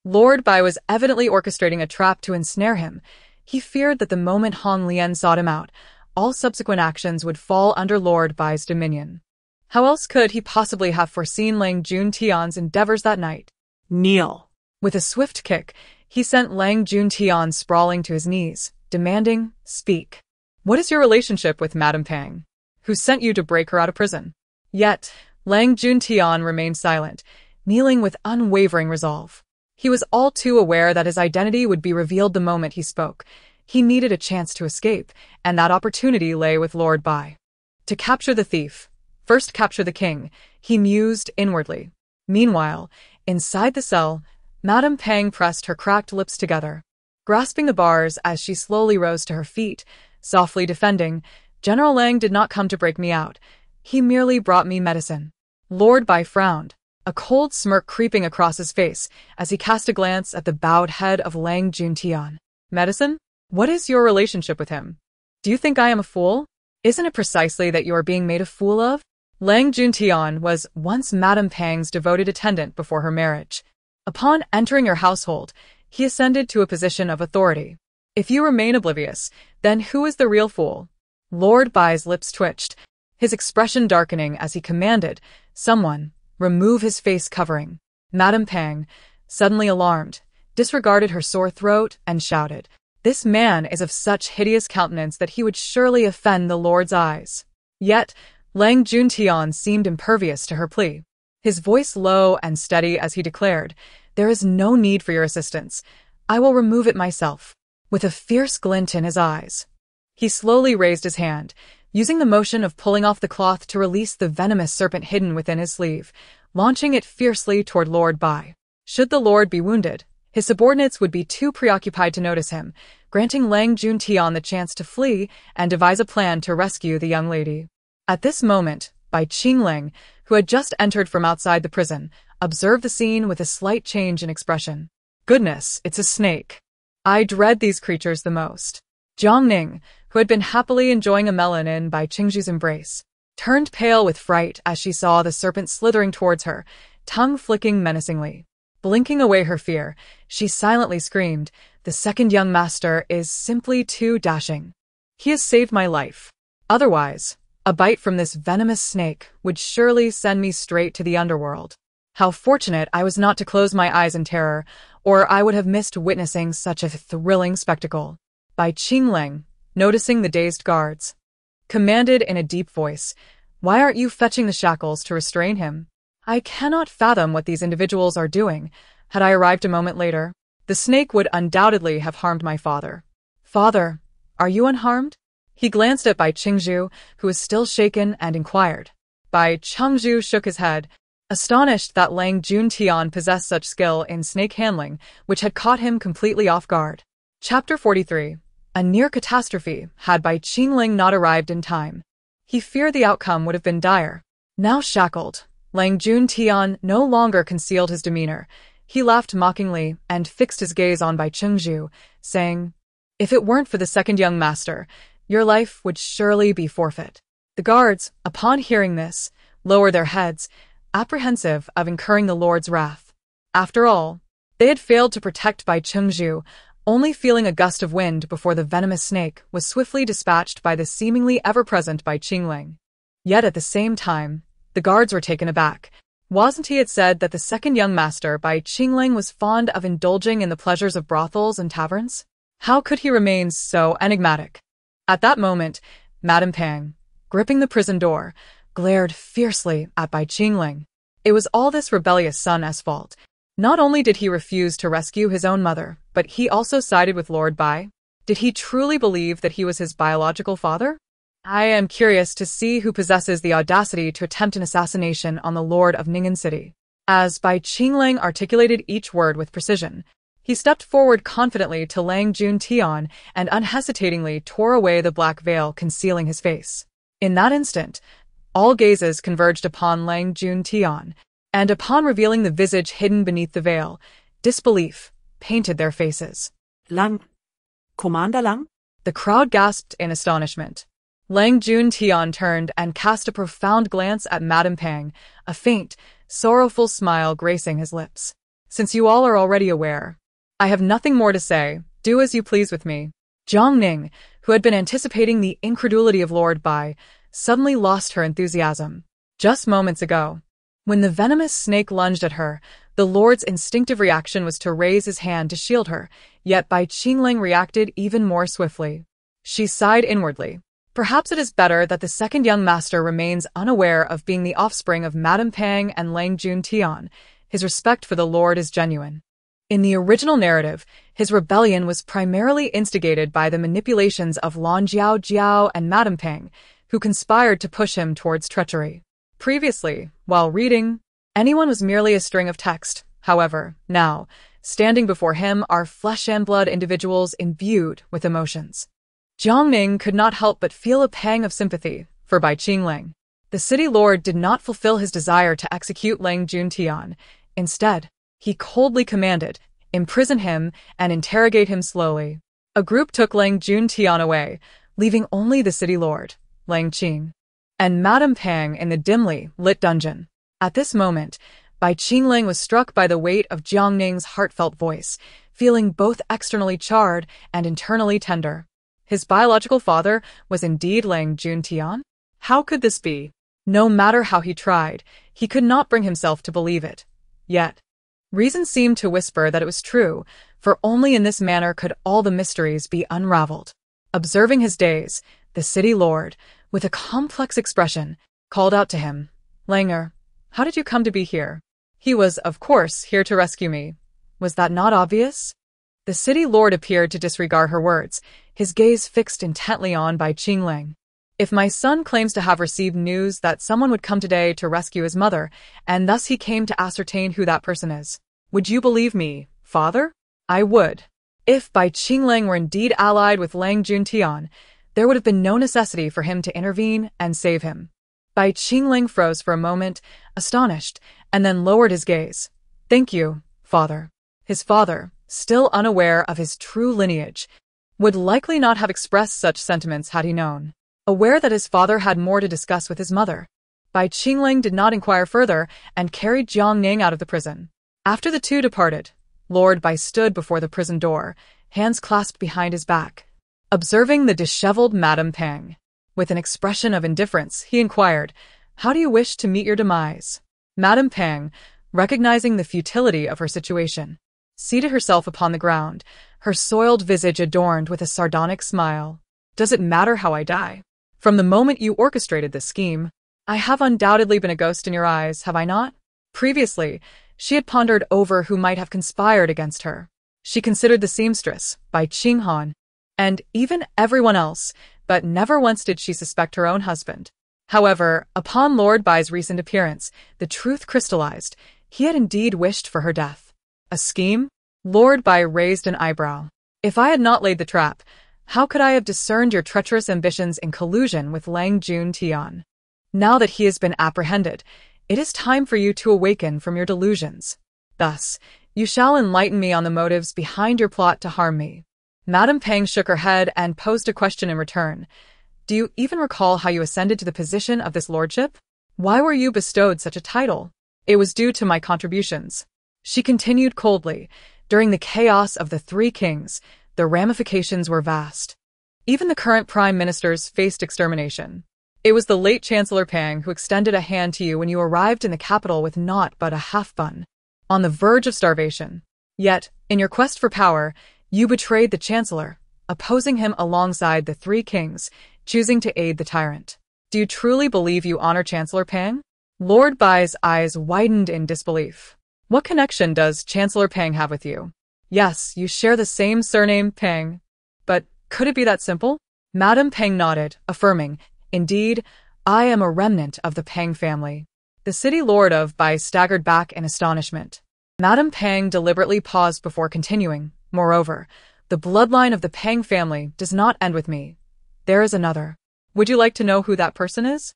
Lord Bai was evidently orchestrating a trap to ensnare him. He feared that the moment Hong Lian sought him out, all subsequent actions would fall under Lord Bai's dominion. How else could he possibly have foreseen Lang Juntian's endeavors that night? Kneel. With a swift kick, he sent Lang Juntian sprawling to his knees, demanding, "Speak. What is your relationship with Madame Pang? Who sent you to break her out of prison?" Yet, Lang Juntian remained silent, kneeling with unwavering resolve. He was all too aware that his identity would be revealed the moment he spoke. He needed a chance to escape, and that opportunity lay with Lord Bai. To capture the thief, first capture the king, he mused inwardly. Meanwhile, inside the cell, Madame Pang pressed her cracked lips together, grasping the bars as she slowly rose to her feet, softly defending, "General Lang did not come to break me out. He merely brought me medicine." Lord Bai frowned, a cold smirk creeping across his face as he cast a glance at the bowed head of Lang Juntian. "Medicine? What is your relationship with him? Do you think I am a fool? Isn't it precisely that you are being made a fool of?" Lang Juntian was once Madame Pang's devoted attendant before her marriage. Upon entering her household, he ascended to a position of authority. If you remain oblivious, then who is the real fool? Lord Bai's lips twitched, his expression darkening as he commanded, "Someone, remove his face covering." Madame Pang, suddenly alarmed, disregarded her sore throat and shouted, "This man is of such hideous countenance that he would surely offend the Lord's eyes." Yet, Lang Juntian seemed impervious to her plea. His voice low and steady as he declared, "There is no need for your assistance. I will remove it myself." With a fierce glint in his eyes, he slowly raised his hand, using the motion of pulling off the cloth to release the venomous serpent hidden within his sleeve, launching it fiercely toward Lord Bai. Should the Lord be wounded, his subordinates would be too preoccupied to notice him, granting Lang Juntian the chance to flee and devise a plan to rescue the young lady. At this moment, Bai Qingling, who had just entered from outside the prison, observed the scene with a slight change in expression. "Goodness, it's a snake. I dread these creatures the most." Jiang Ning, who had been happily enjoying a melon in Bai Qingju's embrace, turned pale with fright as she saw the serpent slithering towards her, tongue flicking menacingly. Blinking away her fear, she silently screamed, "The second young master is simply too dashing. He has saved my life. Otherwise, a bite from this venomous snake would surely send me straight to the underworld. How fortunate I was not to close my eyes in terror, or I would have missed witnessing such a thrilling spectacle." Bai Qingling, noticing the dazed guards, commanded in a deep voice, "Why aren't you fetching the shackles to restrain him? I cannot fathom what these individuals are doing. Had I arrived a moment later, the snake would undoubtedly have harmed my father." "Father, are you unharmed?" He glanced at Bai Qingju, who was still shaken, and inquired. Bai Qingju shook his head, astonished that Lang Juntian possessed such skill in snake handling, which had caught him completely off guard. Chapter 43. A near catastrophe had Bai Qingling not arrived in time. He feared the outcome would have been dire. Now shackled, Lang Juntian no longer concealed his demeanor. He laughed mockingly and fixed his gaze on Bai Qingju, saying, "If it weren't for the second young master, your life would surely be forfeit." The guards, upon hearing this, lowered their heads, apprehensive of incurring the Lord's wrath. After all, they had failed to protect Bai Qingju, only feeling a gust of wind before the venomous snake was swiftly dispatched by the seemingly ever-present Bai Qingling. Yet at the same time, the guards were taken aback. Wasn't he had said that the second young master, Bai Qingling, was fond of indulging in the pleasures of brothels and taverns? How could he remain so enigmatic? At that moment, Madame Pang, gripping the prison door, glared fiercely at Bai Qingling. It was all this rebellious son's fault. Not only did he refuse to rescue his own mother, but he also sided with Lord Bai. Did he truly believe that he was his biological father? I am curious to see who possesses the audacity to attempt an assassination on the Lord of Ningen City. As Bai Qingling articulated each word with precision, he stepped forward confidently to Lang Juntian and unhesitatingly tore away the black veil concealing his face. In that instant, all gazes converged upon Lang Juntian, and upon revealing the visage hidden beneath the veil, disbelief painted their faces. "Lang? Commander Lang?" The crowd gasped in astonishment. Lang Juntian turned and cast a profound glance at Madame Pang, a faint, sorrowful smile gracing his lips. "Since you all are already aware, I have nothing more to say. Do as you please with me." Jiang Ning, who had been anticipating the incredulity of Lord Bai, suddenly lost her enthusiasm. Just moments ago, when the venomous snake lunged at her, The lord's instinctive reaction was to raise his hand to shield her, yet Bai Qingling reacted even more swiftly. She sighed inwardly. Perhaps it is better that the second young master remains unaware of being the offspring of Madame Pang and Lang Juntian. His respect for the lord is genuine. In the original narrative, his rebellion was primarily instigated by the manipulations of Lan Jiao and Madame Pang, who conspired to push him towards treachery. Previously, while reading, anyone was merely a string of text. However, now, standing before him are flesh and blood individuals imbued with emotions. Jiang Ning could not help but feel a pang of sympathy for Bai Qingling. The city lord did not fulfill his desire to execute Lang Juntian. Instead, he coldly commanded, imprison him and interrogate him slowly. A group took Lang Juntian away, leaving only the city lord, Lang Qing, and Madame Pang in the dimly lit dungeon. At this moment, Bai Qingling was struck by the weight of Jiang Ning's heartfelt voice, feeling both externally charred and internally tender. His biological father was indeed Lang Juntian? How could this be? No matter how he tried, he could not bring himself to believe it. Yet, reason seemed to whisper that it was true, for only in this manner could all the mysteries be unraveled. Observing his daze, the city lord, with a complex expression, called out to him, "Langer, how did you come to be here?" He was, of course, here to rescue me. Was that not obvious? The city lord appeared to disregard her words, his gaze fixed intently on Bai Qingling. If my son claims to have received news that someone would come today to rescue his mother, and thus he came to ascertain who that person is, would you believe me, father? I would. If Bai Qingling were indeed allied with Lang Juntian, there would have been no necessity for him to intervene and save him. Bai Qingling froze for a moment, astonished, and then lowered his gaze. Thank you, father. His father, still unaware of his true lineage, would likely not have expressed such sentiments had he known. Aware that his father had more to discuss with his mother, Bai Qingling did not inquire further and carried Jiang Ning out of the prison. After the two departed, Lord Bai stood before the prison door, hands clasped behind his back. Observing the disheveled Madame Pang, with an expression of indifference, he inquired, "How do you wish to meet your demise?" Madame Pang, recognizing the futility of her situation, seated herself upon the ground, her soiled visage adorned with a sardonic smile. "Does it matter how I die? From the moment you orchestrated this scheme, I have undoubtedly been a ghost in your eyes, have I not?" Previously, she had pondered over who might have conspired against her. She considered the seamstress, Bai Qinghan, and even everyone else, but never once did she suspect her own husband. However, upon Lord Bai's recent appearance, the truth crystallized. He had indeed wished for her death. A scheme? Lord Bai raised an eyebrow. If I had not laid the trap, how could I have discerned your treacherous ambitions in collusion with Lang Juntian? Now that he has been apprehended, it is time for you to awaken from your delusions. Thus, you shall enlighten me on the motives behind your plot to harm me. Madame Pang shook her head and posed a question in return. Do you even recall how you ascended to the position of this lordship? Why were you bestowed such a title? It was due to my contributions. She continued coldly. During the chaos of the Three Kings, the ramifications were vast. Even the current prime ministers faced extermination. It was the late Chancellor Pang who extended a hand to you when you arrived in the capital with naught but a half-bun, on the verge of starvation. Yet, in your quest for power, you betrayed the Chancellor, opposing him alongside the Three Kings, choosing to aid the tyrant. Do you truly believe you honor Chancellor Pang? Lord Bai's eyes widened in disbelief. What connection does Chancellor Pang have with you? Yes, you share the same surname, Pang. But could it be that simple? Madame Pang nodded, affirming, Indeed, I am a remnant of the Pang family. The city lord of Bai staggered back in astonishment. Madame Pang deliberately paused before continuing. Moreover, the bloodline of the Pang family does not end with me. There is another. Would you like to know who that person is?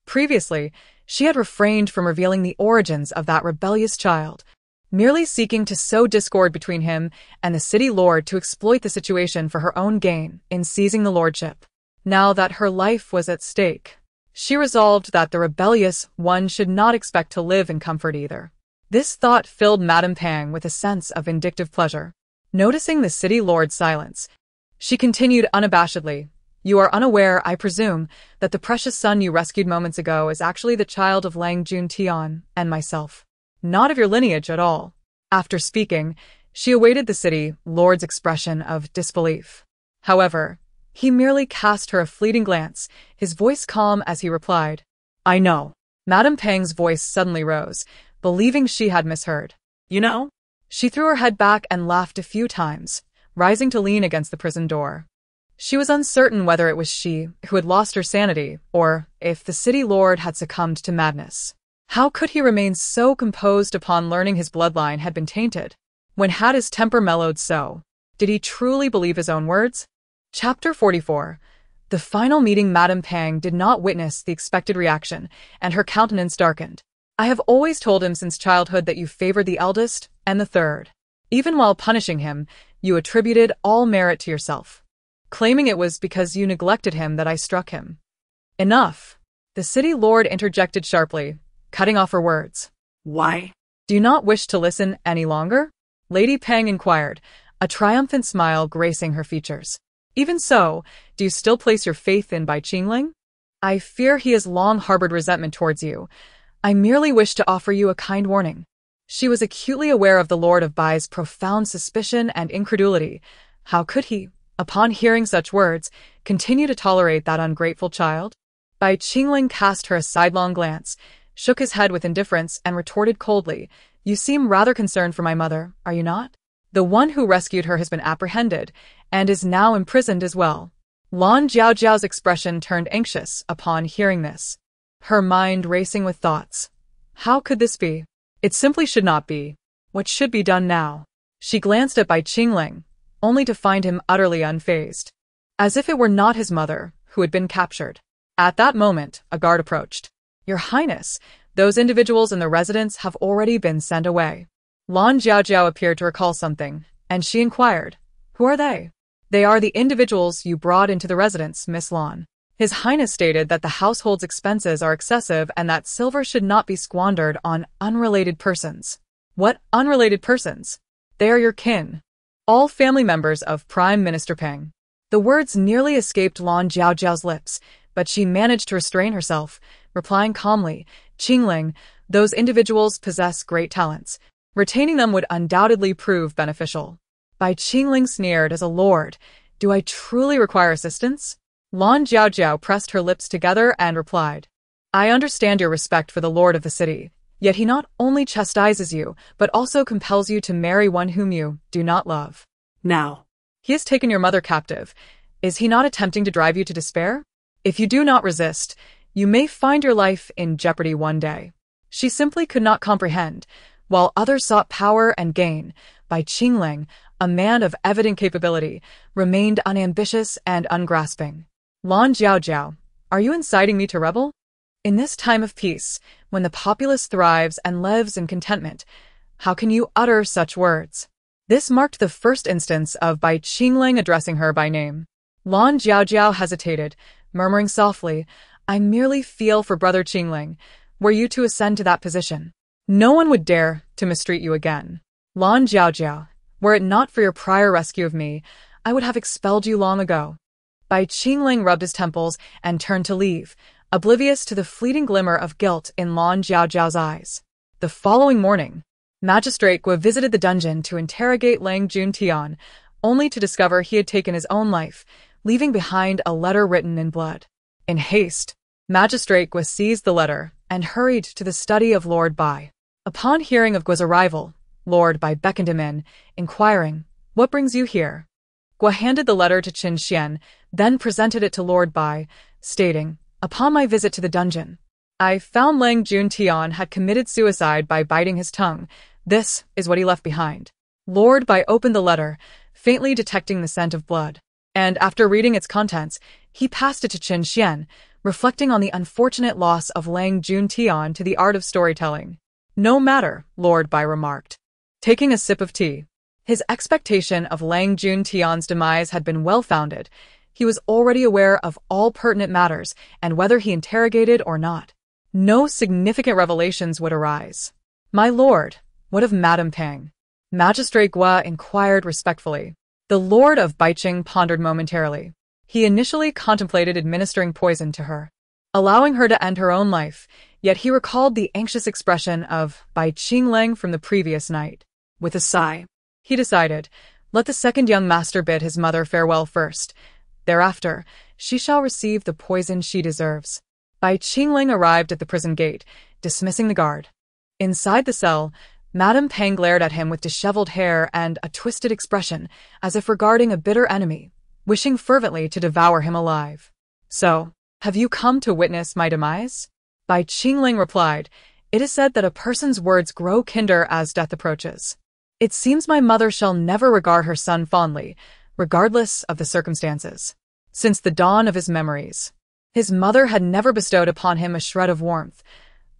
Previously, she had refrained from revealing the origins of that rebellious child, merely seeking to sow discord between him and the city lord to exploit the situation for her own gain in seizing the lordship. Now that her life was at stake, she resolved that the rebellious one should not expect to live in comfort either. This thought filled Madame Pang with a sense of vindictive pleasure. Noticing the city lord's silence, she continued unabashedly, You are unaware, I presume, that the precious son you rescued moments ago is actually the child of Lang Juntian and myself. not of your lineage at all. After speaking, she awaited the city lord's expression of disbelief. However, he merely cast her a fleeting glance, his voice calm as he replied, I know. Madame Peng's voice suddenly rose, believing she had misheard. You know? She threw her head back and laughed a few times, rising to lean against the prison door. She was uncertain whether it was she who had lost her sanity, or if the city lord had succumbed to madness. How could he remain so composed upon learning his bloodline had been tainted? When had his temper mellowed so? Did he truly believe his own words? Chapter 44. The final meeting. Madame Peng did not witness the expected reaction, and her countenance darkened. I have always told him since childhood that you favored the eldest and the third. Even while punishing him, you attributed all merit to yourself, claiming it was because you neglected him that I struck him. Enough. The city lord interjected sharply, cutting off her words. Why? Do you not wish to listen any longer? Lady Peng inquired, a triumphant smile gracing her features. Even so, do you still place your faith in Bai Qingling? I fear he has long harbored resentment towards you. I merely wish to offer you a kind warning. She was acutely aware of the Lord of Bai's profound suspicion and incredulity. How could he, upon hearing such words, continue to tolerate that ungrateful child? Bai Qingling cast her a sidelong glance, shook his head with indifference, and retorted coldly, You seem rather concerned for my mother, are you not? The one who rescued her has been apprehended, and is now imprisoned as well. Lan Jiaojiao's expression turned anxious upon hearing this, her mind racing with thoughts. How could this be? It simply should not be. What should be done now? She glanced at Bai Qingling, only to find him utterly unfazed, as if it were not his mother who had been captured. At that moment, a guard approached. Your Highness, those individuals in the residence have already been sent away. Lan Jiaojiao appeared to recall something, and she inquired, Who are they? They are the individuals you brought into the residence, Miss Lan. His Highness stated that the household's expenses are excessive and that silver should not be squandered on unrelated persons. What unrelated persons? They are your kin. All family members of Prime Minister Peng. The words nearly escaped Lan Jiaojiao's lips, but she managed to restrain herself, replying calmly, Qingling, those individuals possess great talents. Retaining them would undoubtedly prove beneficial. Bai Qingling sneered as a lord. Do I truly require assistance? Lan Jiaojiao pressed her lips together and replied, I understand your respect for the lord of the city, yet he not only chastises you, but also compels you to marry one whom you do not love. Now. He has taken your mother captive. Is he not attempting to drive you to despair? If you do not resist, you may find your life in jeopardy one day. She simply could not comprehend. While others sought power and gain, Bai Qingling, a man of evident capability, remained unambitious and ungrasping. Lan Jiaojiao, are you inciting me to rebel? In this time of peace, when the populace thrives and lives in contentment, how can you utter such words? This marked the first instance of Bai Qingling addressing her by name. Lan Jiaojiao hesitated, murmuring softly, I merely feel for Brother Qingling. Were you to ascend to that position, no one would dare to mistreat you again. Lan Jiaojiao, were it not for your prior rescue of me, I would have expelled you long ago. Bai Qingling rubbed his temples and turned to leave, oblivious to the fleeting glimmer of guilt in Lan Jiaojiao's eyes. The following morning, Magistrate Guo visited the dungeon to interrogate Lang Juntian, only to discover he had taken his own life, leaving behind a letter written in blood. In haste, Magistrate Guo seized the letter and hurried to the study of Lord Bai. Upon hearing of Guo's arrival, Lord Bai beckoned him in, inquiring, What brings you here? Guo handed the letter to Qin Xian, then presented it to Lord Bai, stating, Upon my visit to the dungeon, I found Lang Juntian had committed suicide by biting his tongue. This is what he left behind. Lord Bai opened the letter, faintly detecting the scent of blood, and after reading its contents, he passed it to Qin Xian, reflecting on the unfortunate loss of Lang Juntian to the art of storytelling. No matter, Lord Bai remarked, taking a sip of tea. His expectation of Lang Juntian's demise had been well-founded. He was already aware of all pertinent matters, and whether he interrogated or not, no significant revelations would arise. My lord, what of Madame Peng? Magistrate Guo inquired respectfully. The lord of Baiqing pondered momentarily. He initially contemplated administering poison to her, allowing her to end her own life, Yet he recalled the anxious expression of Bai Qinglang from the previous night. With a sigh, He decided, let the second young master bid his mother farewell first. Thereafter, she shall receive the poison she deserves. Bai Qingling arrived at the prison gate, dismissing the guard. Inside the cell, Madame Pang glared at him with disheveled hair and a twisted expression, as if regarding a bitter enemy, wishing fervently to devour him alive. So, have you come to witness my demise? Bai Qingling replied, it is said that a person's words grow kinder as death approaches. It seems my mother shall never regard her son fondly, regardless of the circumstances. Since the dawn of his memories, his mother had never bestowed upon him a shred of warmth.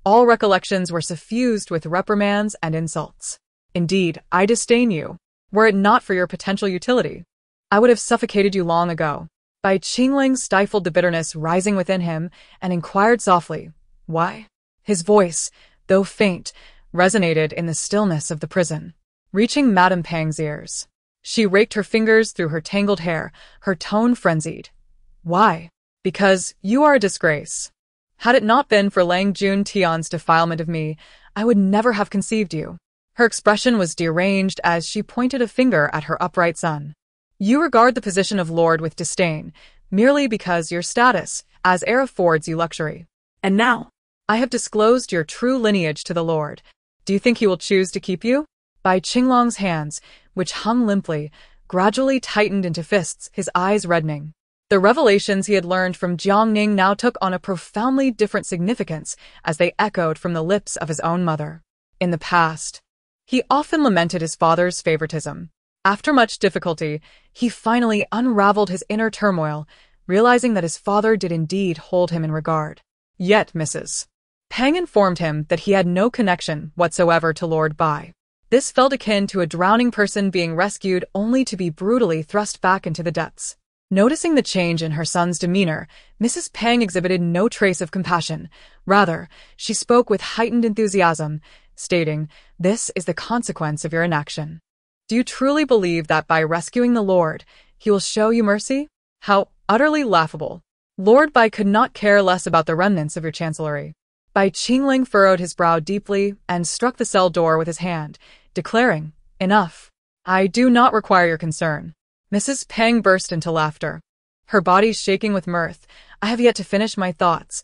All recollections were suffused with reprimands and insults. Indeed, I disdain you. Were it not for your potential utility, I would have suffocated you long ago. Bai Qingling stifled the bitterness rising within him and inquired softly, why? His voice, though faint, resonated in the stillness of the prison, reaching Madame Pang's ears. She raked her fingers through her tangled hair, her tone frenzied. Why? Because you are a disgrace. Had it not been for Lang Jun Tian's defilement of me, I would never have conceived you. Her expression was deranged as she pointed a finger at her upright son. You regard the position of lord with disdain, merely because your status as heir affords you luxury. and now, I have disclosed your true lineage to the lord. Do you think he will choose to keep you? Bai Qinglong's hands, which hung limply, gradually tightened into fists, his eyes reddening. The revelations he had learned from Jiang Ning now took on a profoundly different significance as they echoed from the lips of his own mother. In the past, he often lamented his father's favoritism. After much difficulty, he finally unraveled his inner turmoil, realizing that his father did indeed hold him in regard. Yet Mrs. Pang informed him that he had no connection whatsoever to Lord Bai. This felt akin to a drowning person being rescued only to be brutally thrust back into the depths. Noticing the change in her son's demeanor, Mrs. Pang exhibited no trace of compassion. Rather, she spoke with heightened enthusiasm, stating, "This is the consequence of your inaction. Do you truly believe that by rescuing the Lord, he will show you mercy? How utterly laughable. Lord Bai could not care less about the remnants of your chancellery." Bai Qingling furrowed his brow deeply and struck the cell door with his hand, declaring, "Enough. I do not require your concern." Mrs. Pang burst into laughter, her body shaking with mirth. "I have yet to finish my thoughts.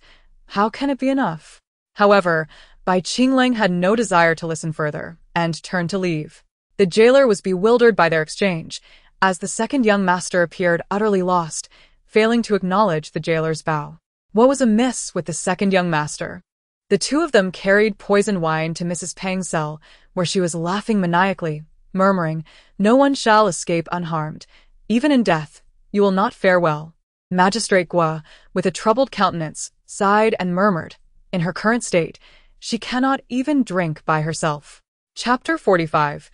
How can it be enough?" However, Bai Qingling had no desire to listen further, and turned to leave. The jailer was bewildered by their exchange, as the second young master appeared utterly lost, failing to acknowledge the jailer's bow. What was amiss with the second young master? The two of them carried poisoned wine to Mrs. Pang's cell, where she was laughing maniacally, murmuring, "No one shall escape unharmed. Even in death, you will not fare well." Magistrate Gua, with a troubled countenance, sighed and murmured, "In her current state, she cannot even drink by herself." Chapter 45.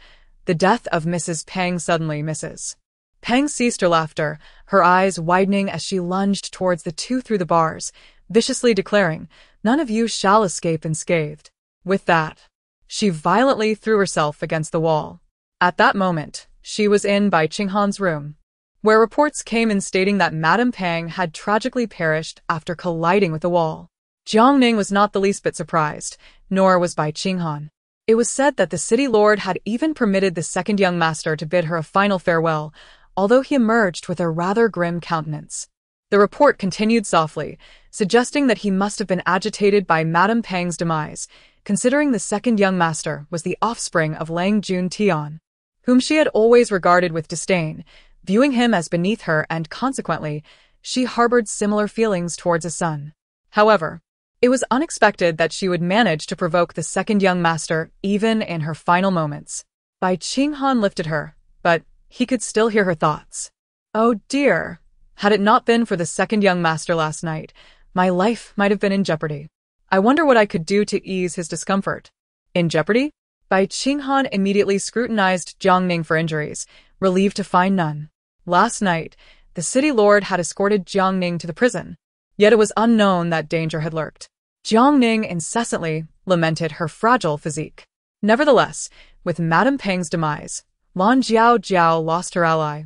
The death of Mrs. Pang. Suddenly Mrs. Pang ceased her laughter, her eyes widening as she lunged towards the two through the bars, viciously declaring, "None of you shall escape unscathed." With that, she violently threw herself against the wall. At that moment, she was in Bai Qinghan's room, where reports came in stating that Madame Pang had tragically perished after colliding with the wall. Jiang Ning was not the least bit surprised, nor was Bai Qinghan. It was said that the city lord had even permitted the second young master to bid her a final farewell, although he emerged with a rather grim countenance. The report continued softly, suggesting that he must have been agitated by Madame Pang's demise, considering the second young master was the offspring of Lang Jun Tian, whom she had always regarded with disdain, viewing him as beneath her, and consequently, she harbored similar feelings towards a son. However, it was unexpected that she would manage to provoke the second young master even in her final moments. Bai Qinghan lifted her, but he could still hear her thoughts. "Oh dear, had it not been for the second young master last night, my life might have been in jeopardy. I wonder what I could do to ease his discomfort." In jeopardy? Bai Qinghan immediately scrutinized Jiang Ning for injuries, relieved to find none. Last night, the city lord had escorted Jiang Ning to the prison, yet it was unknown that danger had lurked. Jiang Ning incessantly lamented her fragile physique. Nevertheless, with Madame Pang's demise, Lan Jiao lost her ally,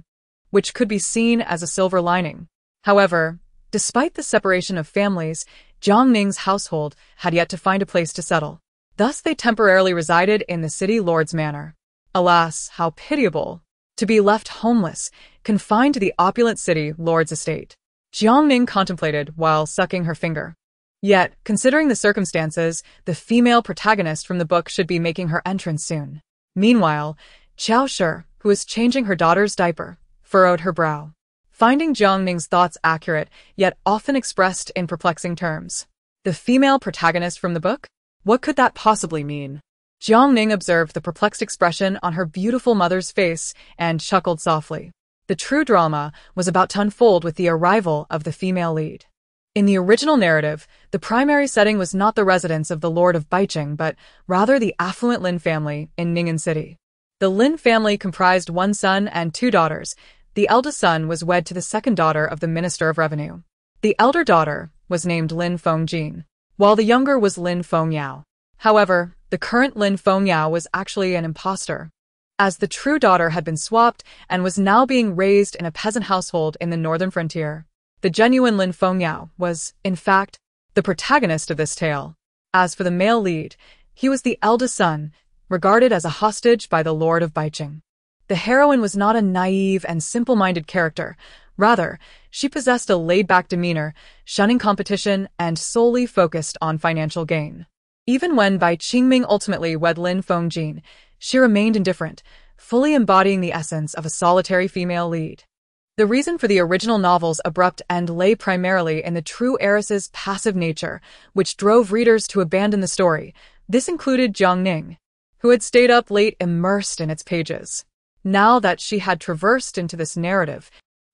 which could be seen as a silver lining. However, Despite the separation of families, Jiang Ning's household had yet to find a place to settle. Thus they temporarily resided in the city lord's manor. Alas, how pitiable! To be left homeless, confined to the opulent city lord's estate. Jiang Ning contemplated while sucking her finger. Yet, considering the circumstances, the female protagonist from the book should be making her entrance soon. Meanwhile, Qiao Shi, who was changing her daughter's diaper, furrowed her brow. Finding Jiang Ning's thoughts accurate, yet often expressed in perplexing terms. The female protagonist from the book? What could that possibly mean? Jiang Ning observed the perplexed expression on her beautiful mother's face and chuckled softly. The true drama was about to unfold with the arrival of the female lead. In the original narrative, the primary setting was not the residence of the Lord of Baiqing, but rather the affluent Lin family in Ning'an City. The Lin family comprised one son and two daughters. The eldest son was wed to the second daughter of the Minister of Revenue. The elder daughter was named Lin Fengjin, while the younger was Lin Fengyao. However, the current Lin Fengyao was actually an impostor, as the true daughter had been swapped and was now being raised in a peasant household in the northern frontier. The genuine Lin Fengyao was, in fact, the protagonist of this tale. As for the male lead, he was the eldest son, regarded as a hostage by the Lord of Baiqing. The heroine was not a naive and simple-minded character. Rather, she possessed a laid-back demeanor, shunning competition and solely focused on financial gain. Even when Bai Qingming ultimately wed Lin Fengjin, she remained indifferent, fully embodying the essence of a solitary female lead. The reason for the original novel's abrupt end lay primarily in the true heiress's passive nature, which drove readers to abandon the story. This included Jiang Ning, who had stayed up late immersed in its pages. Now that she had traversed into this narrative,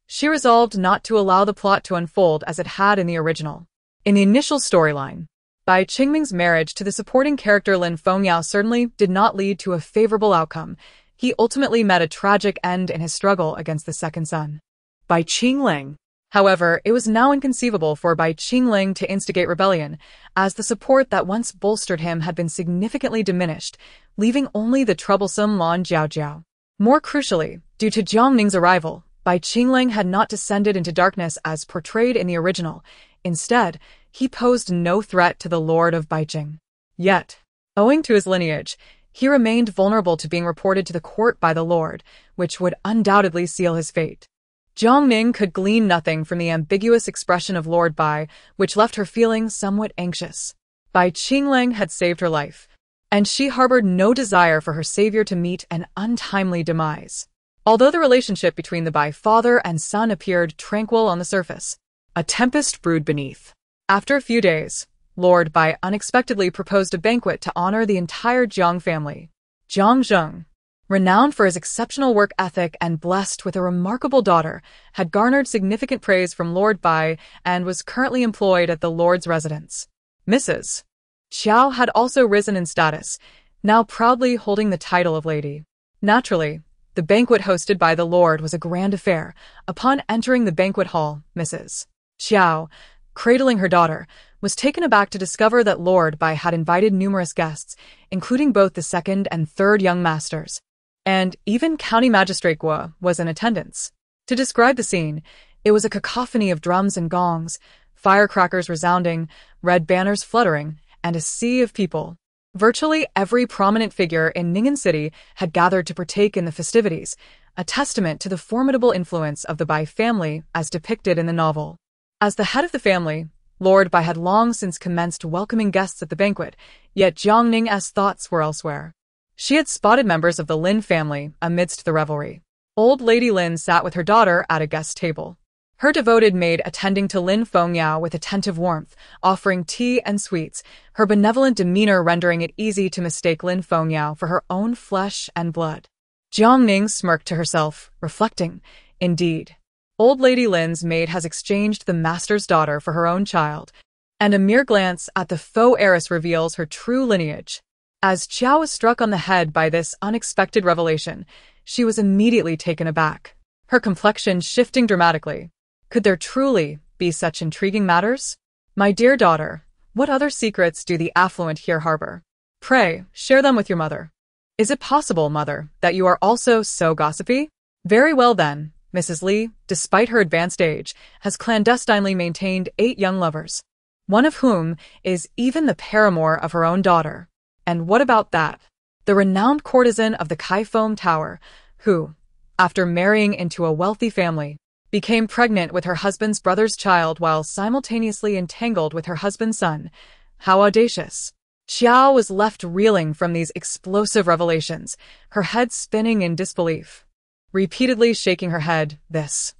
she resolved not to allow the plot to unfold as it had in the original. In the initial storyline, Bai Qingming's marriage to the supporting character Lin Fengyao certainly did not lead to a favorable outcome. He ultimately met a tragic end in his struggle against the second son, Bai Qingling. However, it was now inconceivable for Bai Qingling to instigate rebellion, as the support that once bolstered him had been significantly diminished, leaving only the troublesome Lan Jiaojiao. More crucially, due to Jiang Ning's arrival, Bai Qingling had not descended into darkness as portrayed in the original. Instead, he posed no threat to the Lord of Baiqing. Yet, owing to his lineage, he remained vulnerable to being reported to the court by the Lord, which would undoubtedly seal his fate. Jiang Ning could glean nothing from the ambiguous expression of Lord Bai, which left her feeling somewhat anxious. Bai Qingling had saved her life, and she harbored no desire for her savior to meet an untimely demise. Although the relationship between the Bai father and son appeared tranquil on the surface, a tempest brewed beneath. After a few days, Lord Bai unexpectedly proposed a banquet to honor the entire Jiang family. Jiang Zheng, renowned for his exceptional work ethic and blessed with a remarkable daughter, had garnered significant praise from Lord Bai and was currently employed at the Lord's residence. Mrs. Qiao had also risen in status, now proudly holding the title of lady. Naturally, the banquet hosted by the Lord was a grand affair. Upon entering the banquet hall, Mrs. Qiao, cradling her daughter, was taken aback to discover that Lord Bai had invited numerous guests, including both the second and third young masters. And even County Magistrate Guo was in attendance. To describe the scene, it was a cacophony of drums and gongs, firecrackers resounding, red banners fluttering, and a sea of people. Virtually every prominent figure in Ning'an City had gathered to partake in the festivities, a testament to the formidable influence of the Bai family as depicted in the novel. As the head of the family, Lord Bai had long since commenced welcoming guests at the banquet, yet Jiang Ning's thoughts were elsewhere. She had spotted members of the Lin family amidst the revelry. Old Lady Lin sat with her daughter at a guest table, her devoted maid attending to Lin Fengyao with attentive warmth, offering tea and sweets, her benevolent demeanor rendering it easy to mistake Lin Fengyao for her own flesh and blood. Jiang Ning smirked to herself, reflecting, indeed, Old Lady Lin's maid has exchanged the master's daughter for her own child, and a mere glance at the faux heiress reveals her true lineage. As Qiao was struck on the head by this unexpected revelation, she was immediately taken aback, her complexion shifting dramatically. Could there truly be such intriguing matters? My dear daughter, what other secrets do the affluent here harbor? Pray, share them with your mother. Is it possible, mother, that you are also so gossipy? Very well then, Mrs. Li, despite her advanced age, has clandestinely maintained 8 young lovers, one of whom is even the paramour of her own daughter. And what about that? The renowned courtesan of the Kaifeng Tower, who, after marrying into a wealthy family, became pregnant with her husband's brother's child while simultaneously entangled with her husband's son. How audacious! Qiao was left reeling from these explosive revelations, her head spinning in disbelief, repeatedly shaking her head. This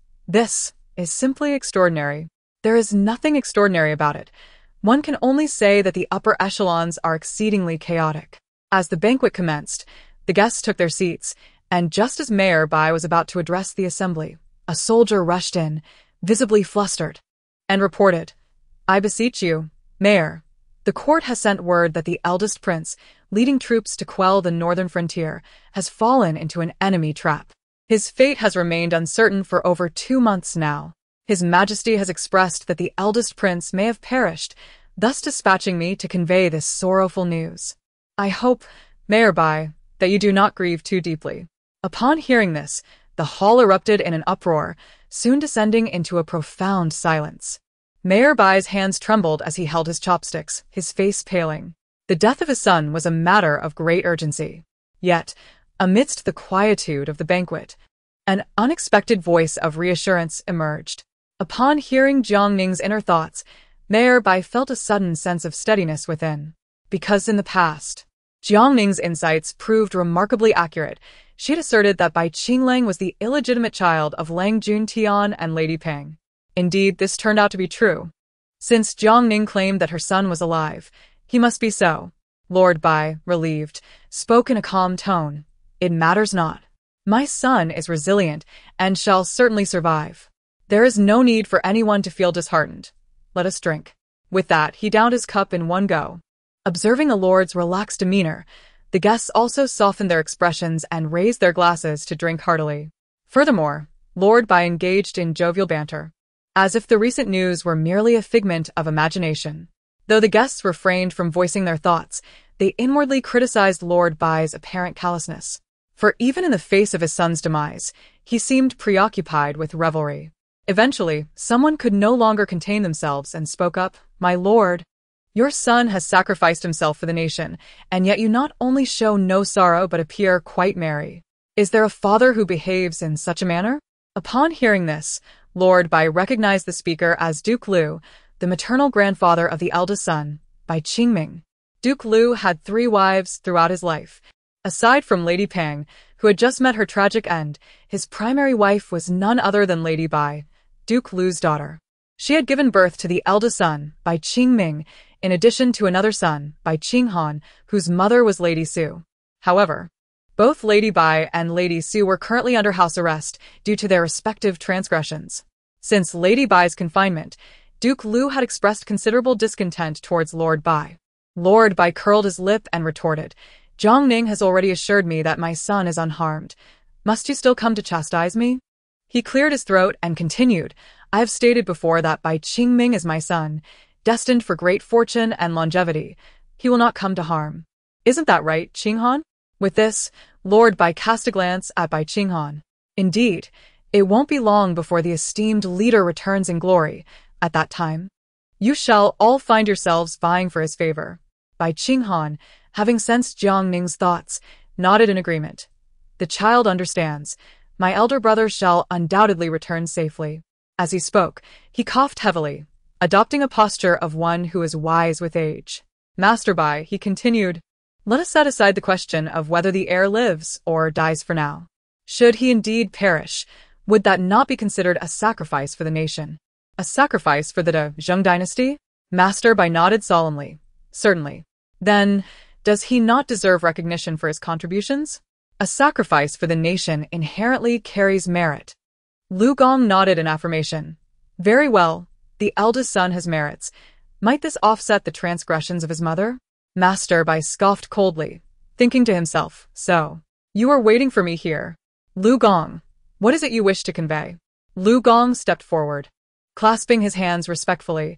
is simply extraordinary. There is nothing extraordinary about it. One can only say that the upper echelons are exceedingly chaotic. As the banquet commenced, the guests took their seats, and just as Mayor Bai was about to address the assembly, a soldier rushed in, visibly flustered, and reported, "I beseech you, Mayor, the court has sent word that the eldest prince, leading troops to quell the northern frontier, has fallen into an enemy trap. His fate has remained uncertain for over 2 months now. His Majesty has expressed that the eldest prince may have perished, thus dispatching me to convey this sorrowful news. I hope, Mayor Bai, that you do not grieve too deeply." Upon hearing this, the hall erupted in an uproar, soon descending into a profound silence. Mayor Bai's hands trembled as he held his chopsticks, his face paling. The death of his son was a matter of great urgency. Yet, amidst the quietude of the banquet, an unexpected voice of reassurance emerged. Upon hearing Jiang Ning's inner thoughts, Mayor Bai felt a sudden sense of steadiness within. Because in the past, Jiang Ning's insights proved remarkably accurate. She had asserted that Bai Qinglang was the illegitimate child of Lang Juntian and Lady Peng. Indeed, this turned out to be true. Since Jiang Ning claimed that her son was alive, he must be so. Lord Bai, relieved, spoke in a calm tone. "It matters not. My son is resilient and shall certainly survive. There is no need for anyone to feel disheartened. Let us drink." With that, he downed his cup in one go. Observing the lord's relaxed demeanor, the guests also softened their expressions and raised their glasses to drink heartily. Furthermore, Lord Bai engaged in jovial banter, as if the recent news were merely a figment of imagination. Though the guests refrained from voicing their thoughts, they inwardly criticized Lord Bai's apparent callousness. For even in the face of his son's demise, he seemed preoccupied with revelry. Eventually, someone could no longer contain themselves and spoke up. "My lord, your son has sacrificed himself for the nation, and yet you not only show no sorrow but appear quite merry. Is there a father who behaves in such a manner?" Upon hearing this, Lord Bai recognized the speaker as Duke Lu, the maternal grandfather of the eldest son, Bai Qingming. Duke Lu had 3 wives throughout his life. Aside from Lady Peng, who had just met her tragic end, his primary wife was none other than Lady Bai, Duke Lu's daughter. She had given birth to the eldest son, Bai Qingming, in addition to another son, Bai Qinghan, whose mother was Lady Su. However, both Lady Bai and Lady Su were currently under house arrest due to their respective transgressions. Since Lady Bai's confinement, Duke Lu had expressed considerable discontent towards Lord Bai. Lord Bai curled his lip and retorted, "Jiang Ning has already assured me that my son is unharmed. Must you still come to chastise me?" He cleared his throat and continued, "I have stated before that Bai Qingming is my son, destined for great fortune and longevity. He will not come to harm. Isn't that right, Qinghan?" With this, Lord Bai cast a glance at Bai Qinghan. "Indeed, it won't be long before the esteemed leader returns in glory. At that time, you shall all find yourselves vying for his favor." Bai Qinghan, having sensed Jiang Ning's thoughts, nodded in agreement. "The child understands. My elder brother shall undoubtedly return safely." As he spoke, he coughed heavily, adopting a posture of one who is wise with age. "Master Bai," he continued, "let us set aside the question of whether the heir lives or dies for now. Should he indeed perish, would that not be considered a sacrifice for the nation? A sacrifice for the Zheng dynasty?" Master Bai nodded solemnly. "Certainly. Then, does he not deserve recognition for his contributions? A sacrifice for the nation inherently carries merit." Lu Gong nodded in affirmation. "Very well, the eldest son has merits. Might this offset the transgressions of his mother?" Master Bai scoffed coldly, thinking to himself, "So, you are waiting for me here. Lu Gong, what is it you wish to convey?" Lu Gong stepped forward, clasping his hands respectfully.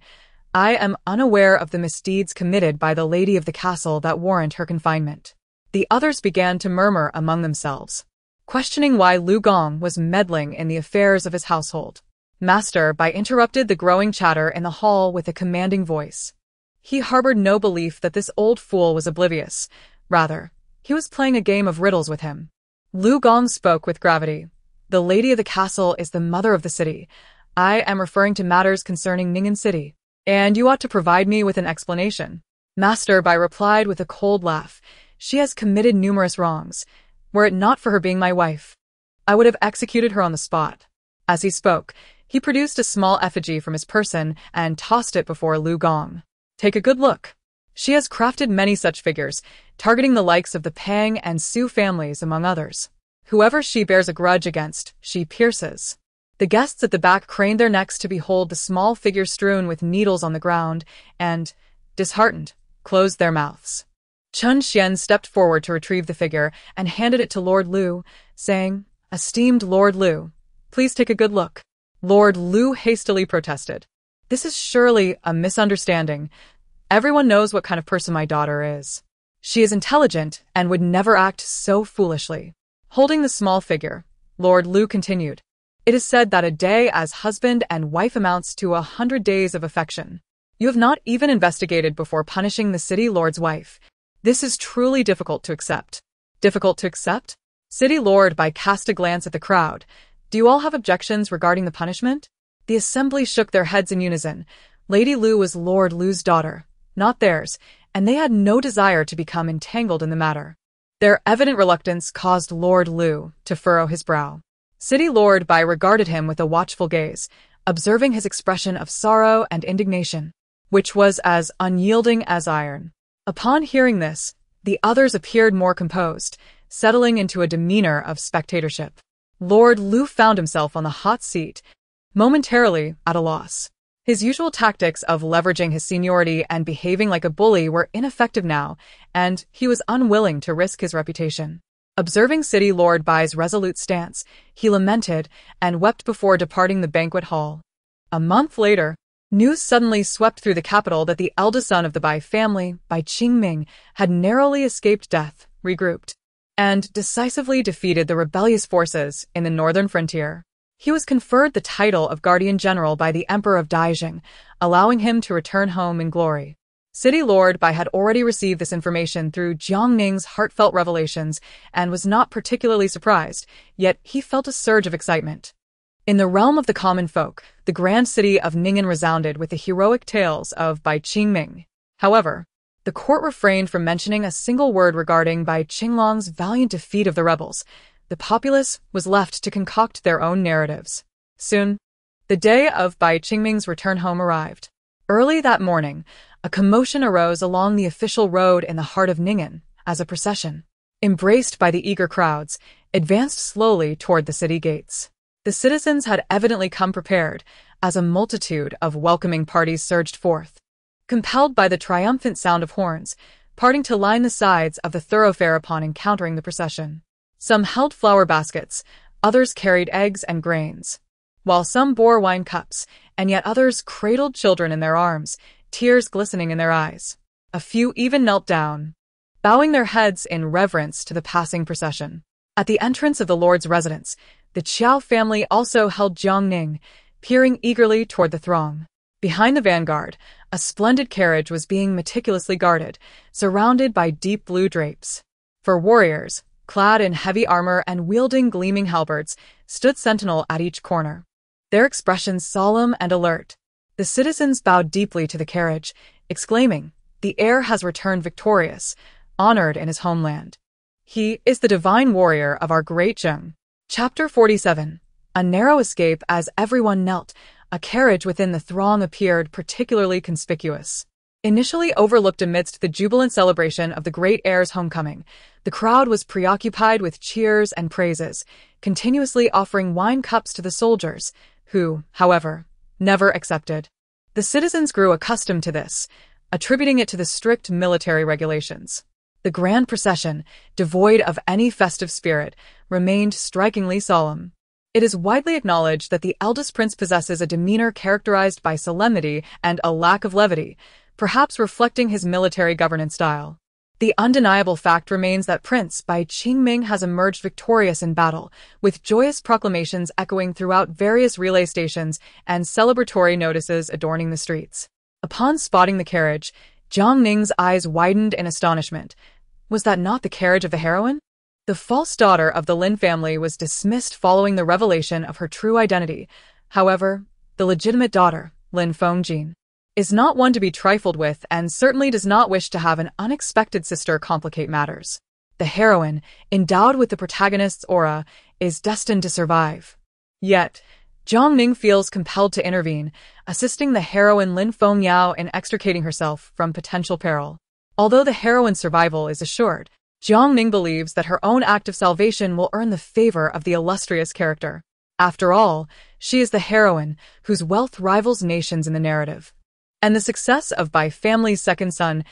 "I am unaware of the misdeeds committed by the lady of the castle that warrant her confinement." The others began to murmur among themselves. questioning why Lu Gong was meddling in the affairs of his household. Master Bai interrupted the growing chatter in the hall with a commanding voice. He harbored no belief that this old fool was oblivious. Rather, he was playing a game of riddles with him. Lu Gong spoke with gravity. The lady of the castle is the mother of the city. I am referring to matters concerning Ningen City, and you ought to provide me with an explanation. Master Bai replied with a cold laugh. She has committed numerous wrongs. Were it not for her being my wife, I would have executed her on the spot. As he spoke, he produced a small effigy from his person and tossed it before Lu Gong. Take a good look. She has crafted many such figures, targeting the likes of the Pang and Su families, among others. Whoever she bears a grudge against, she pierces. The guests at the back craned their necks to behold the small figure strewn with needles on the ground, and, disheartened, closed their mouths. Chun Xian stepped forward to retrieve the figure and handed it to Lord Lu, saying, "Esteemed Lord Lu, please take a good look." Lord Lu hastily protested. "This is surely a misunderstanding. Everyone knows what kind of person my daughter is. She is intelligent and would never act so foolishly." Holding the small figure, Lord Lu continued, "It is said that a day as husband and wife amounts to 100 days of affection. You have not even investigated before punishing the city lord's wife. This is truly difficult to accept." Difficult to accept? City Lord Bai cast a glance at the crowd. "Do you all have objections regarding the punishment?" The assembly shook their heads in unison. Lady Lu was Lord Lu's daughter, not theirs, and they had no desire to become entangled in the matter. Their evident reluctance caused Lord Lu to furrow his brow. City Lord Bai regarded him with a watchful gaze, observing his expression of sorrow and indignation, which was as unyielding as iron. Upon hearing this, the others appeared more composed, settling into a demeanor of spectatorship. Lord Lu found himself on the hot seat, momentarily at a loss. His usual tactics of leveraging his seniority and behaving like a bully were ineffective now, and he was unwilling to risk his reputation. Observing City Lord Bai's resolute stance, he lamented and wept before departing the banquet hall. A month later, news suddenly swept through the capital that the eldest son of the Bai family, Bai Qingming, had narrowly escaped death, regrouped, and decisively defeated the rebellious forces in the northern frontier. He was conferred the title of Guardian General by the Emperor of Daijing, allowing him to return home in glory. City Lord Bai had already received this information through Jiang Ning's heartfelt revelations and was not particularly surprised, yet he felt a surge of excitement. In the realm of the common folk, the grand city of Ningen resounded with the heroic tales of Bai Qingming. However, the court refrained from mentioning a single word regarding Bai Qinglong's valiant defeat of the rebels. The populace was left to concoct their own narratives. Soon, the day of Bai Qingming's return home arrived. Early that morning, a commotion arose along the official road in the heart of Ningen as a procession, embraced by the eager crowds, advanced slowly toward the city gates. The citizens had evidently come prepared, as a multitude of welcoming parties surged forth, compelled by the triumphant sound of horns, parting to line the sides of the thoroughfare upon encountering the procession. Some held flower baskets, others carried eggs and grains, while some bore wine cups, and yet others cradled children in their arms, tears glistening in their eyes. A few even knelt down, bowing their heads in reverence to the passing procession. At the entrance of the Lord's residence, the Qiao family also held Jiang Ning, peering eagerly toward the throng. Behind the vanguard, a splendid carriage was being meticulously guarded, surrounded by deep blue drapes. For warriors, clad in heavy armor and wielding gleaming halberds, stood sentinel at each corner, their expressions solemn and alert. The citizens bowed deeply to the carriage, exclaiming, "The heir has returned victorious, honored in his homeland. He is the divine warrior of our great Zheng." Chapter 47. A narrow escape. As everyone knelt, a carriage within the throng appeared particularly conspicuous. Initially overlooked amidst the jubilant celebration of the great heir's homecoming, the crowd was preoccupied with cheers and praises, continuously offering wine cups to the soldiers, who, however, never accepted. The citizens grew accustomed to this, attributing it to the strict military regulations. The grand procession, devoid of any festive spirit, remained strikingly solemn. It is widely acknowledged that the eldest prince possesses a demeanor characterized by solemnity and a lack of levity, perhaps reflecting his military governance style. The undeniable fact remains that Prince Bai Qingming has emerged victorious in battle, with joyous proclamations echoing throughout various relay stations and celebratory notices adorning the streets. Upon spotting the carriage, Jiang Ning's eyes widened in astonishment. Was that not the carriage of the heroine? The false daughter of the Lin family was dismissed following the revelation of her true identity. However, the legitimate daughter, Lin Fengjin, is not one to be trifled with and certainly does not wish to have an unexpected sister complicate matters. The heroine, endowed with the protagonist's aura, is destined to survive. Yet, Jiang Ning feels compelled to intervene, assisting the heroine Lin Fengyao in extricating herself from potential peril. Although the heroine's survival is assured, Jiang Ning believes that her own act of salvation will earn the favor of the illustrious character. After all, she is the heroine whose wealth rivals nations in the narrative. And the success of Bai family's second son's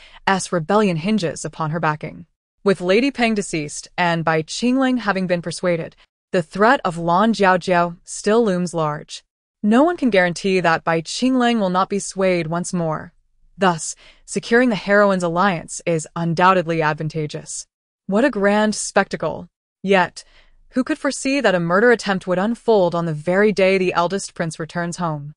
rebellion hinges upon her backing. With Lady Peng deceased and Bai Qingling having been persuaded, the threat of Lan Jiaojiao still looms large. No one can guarantee that Bai Qingling will not be swayed once more. Thus, securing the heroine's alliance is undoubtedly advantageous. What a grand spectacle! Yet, who could foresee that a murder attempt would unfold on the very day the eldest prince returns home?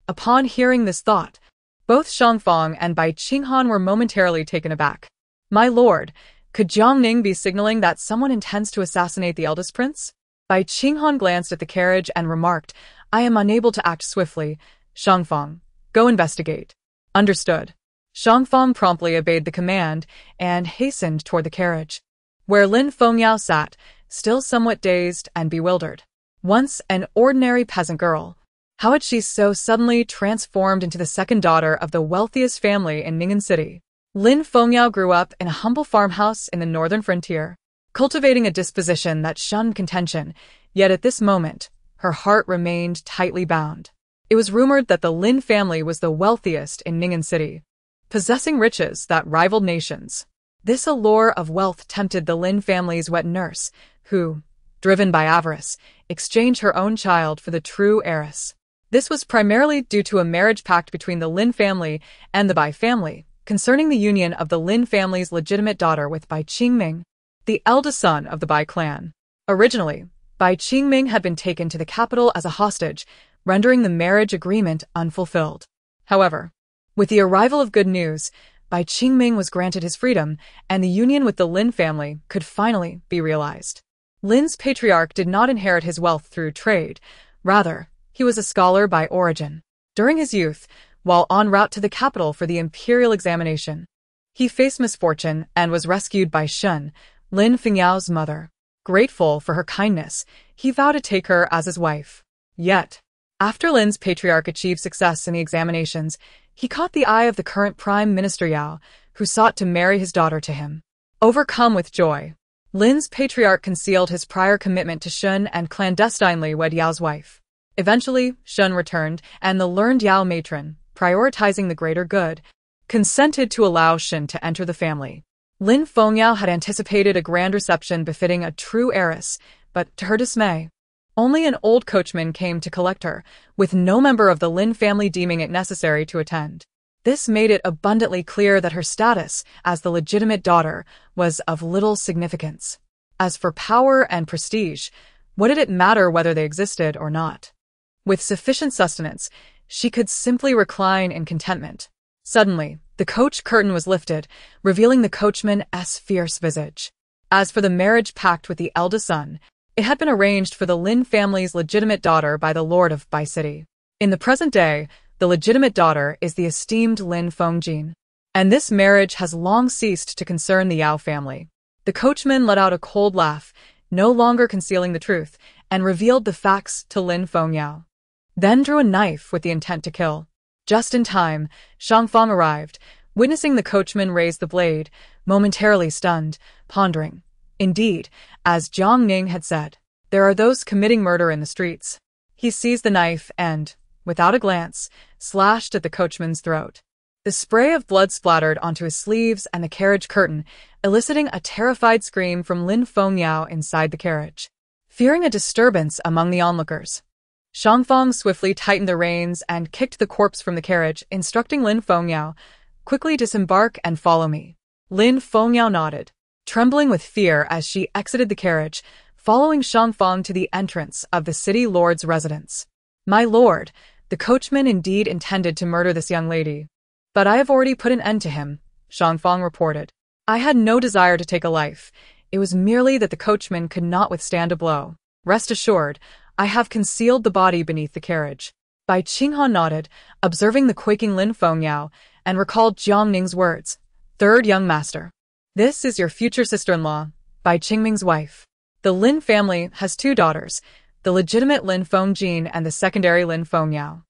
Upon hearing this thought, both Shangfang and Bai Qinghan were momentarily taken aback. My lord, could Jiang Ning be signaling that someone intends to assassinate the eldest prince? Bai Qinghan glanced at the carriage and remarked, I am unable to act swiftly. Shangfang, go investigate. Understood. Shangfang promptly obeyed the command and hastened toward the carriage, where Lin Fengyao sat, still somewhat dazed and bewildered. Once an ordinary peasant girl, how had she so suddenly transformed into the second daughter of the wealthiest family in Ning'an City? Lin Fengyao grew up in a humble farmhouse in the northern frontier, cultivating a disposition that shunned contention, yet at this moment, her heart remained tightly bound. It was rumored that the Lin family was the wealthiest in Ning'an City, possessing riches that rivaled nations. This allure of wealth tempted the Lin family's wet nurse, who, driven by avarice, exchanged her own child for the true heiress. This was primarily due to a marriage pact between the Lin family and the Bai family, concerning the union of the Lin family's legitimate daughter with Bai Qingming, the eldest son of the Bai clan. Originally, Bai Qingming had been taken to the capital as a hostage, rendering the marriage agreement unfulfilled. However, with the arrival of good news, Bai Qingming was granted his freedom, and the union with the Lin family could finally be realized. Lin's patriarch did not inherit his wealth through trade. Rather, he was a scholar by origin. During his youth, while en route to the capital for the imperial examination, he faced misfortune and was rescued by Shun, Lin Fengyao's mother. Grateful for her kindness, he vowed to take her as his wife. Yet, after Lin's patriarch achieved success in the examinations, he caught the eye of the current Prime Minister Yao, who sought to marry his daughter to him. Overcome with joy, Lin's patriarch concealed his prior commitment to Shun and clandestinely wed Yao's wife. Eventually, Shun returned, and the learned Yao matron, prioritizing the greater good, consented to allow Shun to enter the family. Lin Fengyao had anticipated a grand reception befitting a true heiress, but to her dismay, only an old coachman came to collect her, with no member of the Lin family deeming it necessary to attend. This made it abundantly clear that her status as the legitimate daughter was of little significance. As for power and prestige, what did it matter whether they existed or not? With sufficient sustenance, she could simply recline in contentment. Suddenly, the coach curtain was lifted, revealing the coachman's fierce visage. As for the marriage pact with the eldest son, it had been arranged for the Lin family's legitimate daughter by the Lord of Bai City. In the present day, the legitimate daughter is the esteemed Lin Fengjin, and this marriage has long ceased to concern the Yao family. The coachman let out a cold laugh, no longer concealing the truth, and revealed the facts to Lin Fengyao. Then drew a knife with the intent to kill. Just in time, Shangfang arrived, witnessing the coachman raise the blade, momentarily stunned, pondering. Indeed, as Jiang Ning had said, there are those committing murder in the streets. He seized the knife and, without a glance, slashed at the coachman's throat. The spray of blood splattered onto his sleeves and the carriage curtain, eliciting a terrified scream from Lin Fengyao inside the carriage. Fearing a disturbance among the onlookers, Shangfang swiftly tightened the reins and kicked the corpse from the carriage, instructing Lin Fengyao, quickly disembark and follow me. Lin Fengyao nodded, trembling with fear as she exited the carriage, following Shangfang to the entrance of the city lord's residence. My lord, the coachman indeed intended to murder this young lady. But I have already put an end to him, Shangfang reported. I had no desire to take a life. It was merely that the coachman could not withstand a blow. Rest assured, I have concealed the body beneath the carriage. Bai Qinghan nodded, observing the quaking Lin Fengyao, and recalled Jiang Ning's words. Third young master. This is your future sister-in-law, Bai Qingming's wife. The Lin family has two daughters, the legitimate Lin Fengjin and the secondary Lin Fengyao.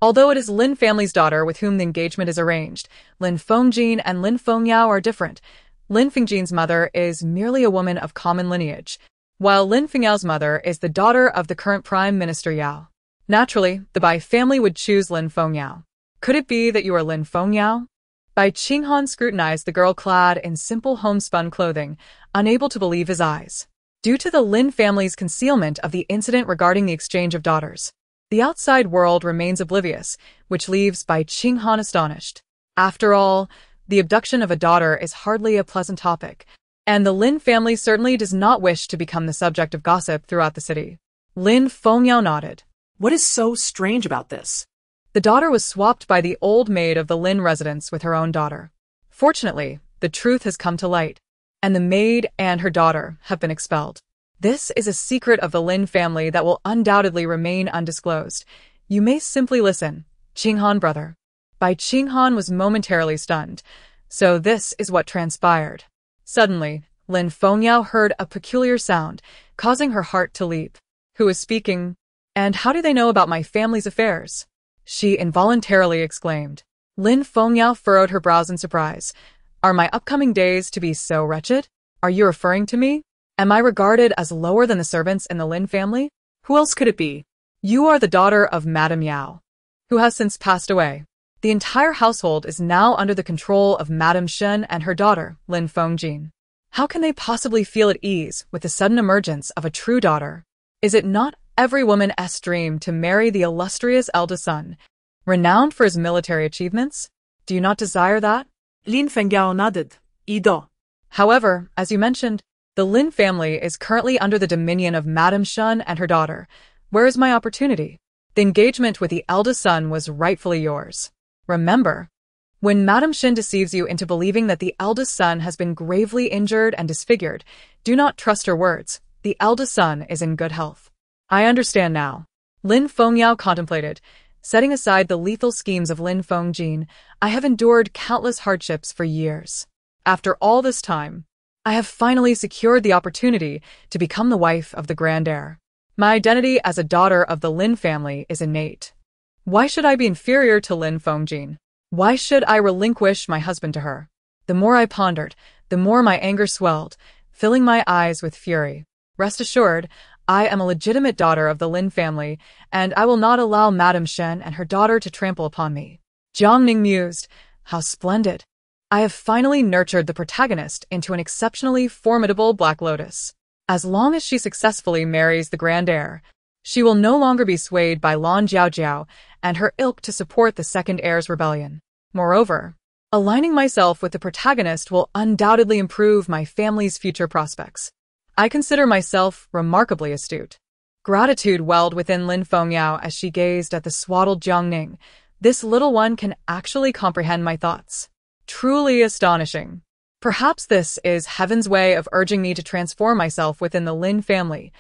Although it is Lin family's daughter with whom the engagement is arranged, Lin Fengjin and Lin Fengyao are different. Lin Fengjin's mother is merely a woman of common lineage, while Lin Fengyao's mother is the daughter of the current Prime Minister Yao. Naturally, the Bai family would choose Lin Fengyao. Could it be that you are Lin Fengyao? Bai Qinghan scrutinized the girl clad in simple homespun clothing, unable to believe his eyes. Due to the Lin family's concealment of the incident regarding the exchange of daughters, the outside world remains oblivious, which leaves Bai Qinghan astonished. After all, the abduction of a daughter is hardly a pleasant topic, and the Lin family certainly does not wish to become the subject of gossip throughout the city. Lin Fengyao nodded. What is so strange about this? The daughter was swapped by the old maid of the Lin residence with her own daughter. Fortunately, the truth has come to light, and the maid and her daughter have been expelled. This is a secret of the Lin family that will undoubtedly remain undisclosed. You may simply listen, Qinghan brother. Bai Qinghan was momentarily stunned. So this is what transpired. Suddenly, Lin Fengyao heard a peculiar sound, causing her heart to leap. Who is speaking? And how do they know about my family's affairs? She involuntarily exclaimed. Lin Fengyao furrowed her brows in surprise. Are my upcoming days to be so wretched? Are you referring to me? Am I regarded as lower than the servants in the Lin family? Who else could it be? You are the daughter of Madame Yao, who has since passed away. The entire household is now under the control of Madame Shen and her daughter, Lin Fengjin. How can they possibly feel at ease with the sudden emergence of a true daughter? Is it not every woman's dream to marry the illustrious eldest son, renowned for his military achievements? Do you not desire that? Lin Fengyao nodded. Ido. However, as you mentioned, the Lin family is currently under the dominion of Madame Shen and her daughter. Where is my opportunity? The engagement with the eldest son was rightfully yours. Remember, when Madame Shen deceives you into believing that the eldest son has been gravely injured and disfigured, do not trust her words. The eldest son is in good health. I understand now. Lin Fengyao contemplated. Setting aside the lethal schemes of Lin Fengjin, I have endured countless hardships for years. After all this time, I have finally secured the opportunity to become the wife of the grand heir. My identity as a daughter of the Lin family is innate. Why should I be inferior to Lin Fengjin? Why should I relinquish my husband to her? The more I pondered, the more my anger swelled, filling my eyes with fury. Rest assured, I am a legitimate daughter of the Lin family, and I will not allow Madame Shen and her daughter to trample upon me. Jiang Ning mused. How splendid. I have finally nurtured the protagonist into an exceptionally formidable Black Lotus. As long as she successfully marries the grand heir, she will no longer be swayed by Lan Jiaojiao and her ilk to support the second heir's rebellion. Moreover, aligning myself with the protagonist will undoubtedly improve my family's future prospects. I consider myself remarkably astute. Gratitude welled within Lin Fengyao as she gazed at the swaddled Jiang Ning. This little one can actually comprehend my thoughts. Truly astonishing. Perhaps this is heaven's way of urging me to transform myself within the Lin family.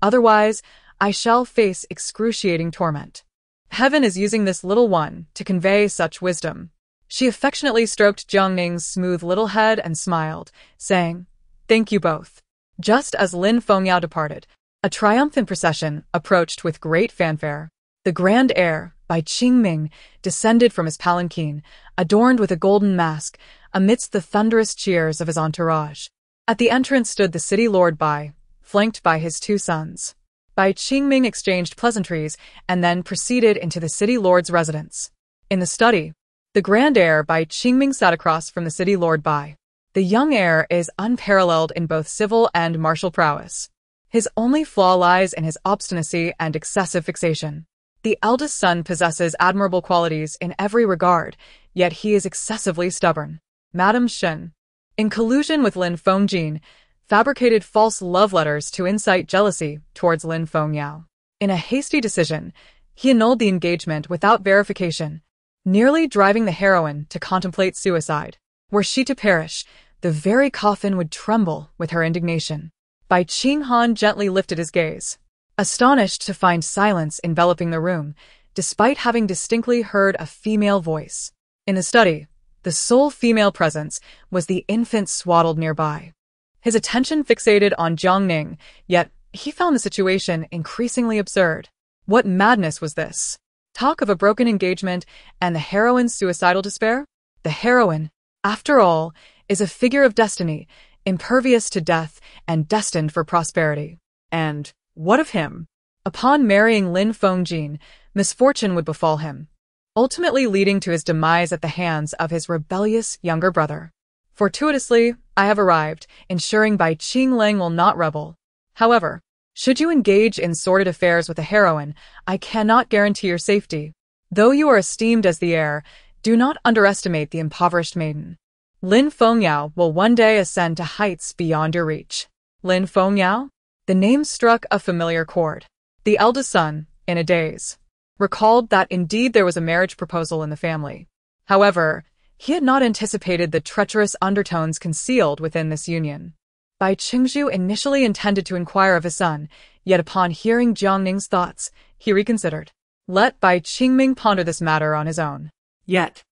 Otherwise, I shall face excruciating torment. Heaven is using this little one to convey such wisdom. She affectionately stroked Jiang Ning's smooth little head and smiled, saying, Thank you both. Just as Lin Fengyao departed, a triumphant procession approached with great fanfare. The grand heir, Bai Qingming, descended from his palanquin, adorned with a golden mask, amidst the thunderous cheers of his entourage. At the entrance stood the city lord Bai, flanked by his two sons. Bai Qingming exchanged pleasantries and then proceeded into the city lord's residence. In the study, the grand heir Bai Qingming sat across from the city lord Bai. The young heir is unparalleled in both civil and martial prowess. His only flaw lies in his obstinacy and excessive fixation. The eldest son possesses admirable qualities in every regard, yet he is excessively stubborn. Madame Shen, in collusion with Lin Fengjin, fabricated false love letters to incite jealousy towards Lin Fengyao. In a hasty decision, he annulled the engagement without verification, nearly driving the heroine to contemplate suicide. Were she to perish, the very coffin would tremble with her indignation. Bai Qinghan gently lifted his gaze, astonished to find silence enveloping the room, despite having distinctly heard a female voice. In the study, the sole female presence was the infant swaddled nearby. His attention fixated on Jiang Ning, yet he found the situation increasingly absurd. What madness was this? Talk of a broken engagement and the heroine's suicidal despair? The heroine, after all, is a figure of destiny, impervious to death and destined for prosperity. And what of him? Upon marrying Lin Fengjin, misfortune would befall him, ultimately leading to his demise at the hands of his rebellious younger brother. Fortuitously, I have arrived, ensuring Bai Qingling will not rebel. However, should you engage in sordid affairs with a heroine, I cannot guarantee your safety. Though you are esteemed as the heir, do not underestimate the impoverished maiden. Lin Fengyao will one day ascend to heights beyond your reach. Lin Fengyao? The name struck a familiar chord. The eldest son, in a daze, recalled that indeed there was a marriage proposal in the family. However, he had not anticipated the treacherous undertones concealed within this union. Bai Qingzhu initially intended to inquire of his son, yet upon hearing Jiang Ning's thoughts, he reconsidered. Let Bai Qingming ponder this matter on his own. Yet,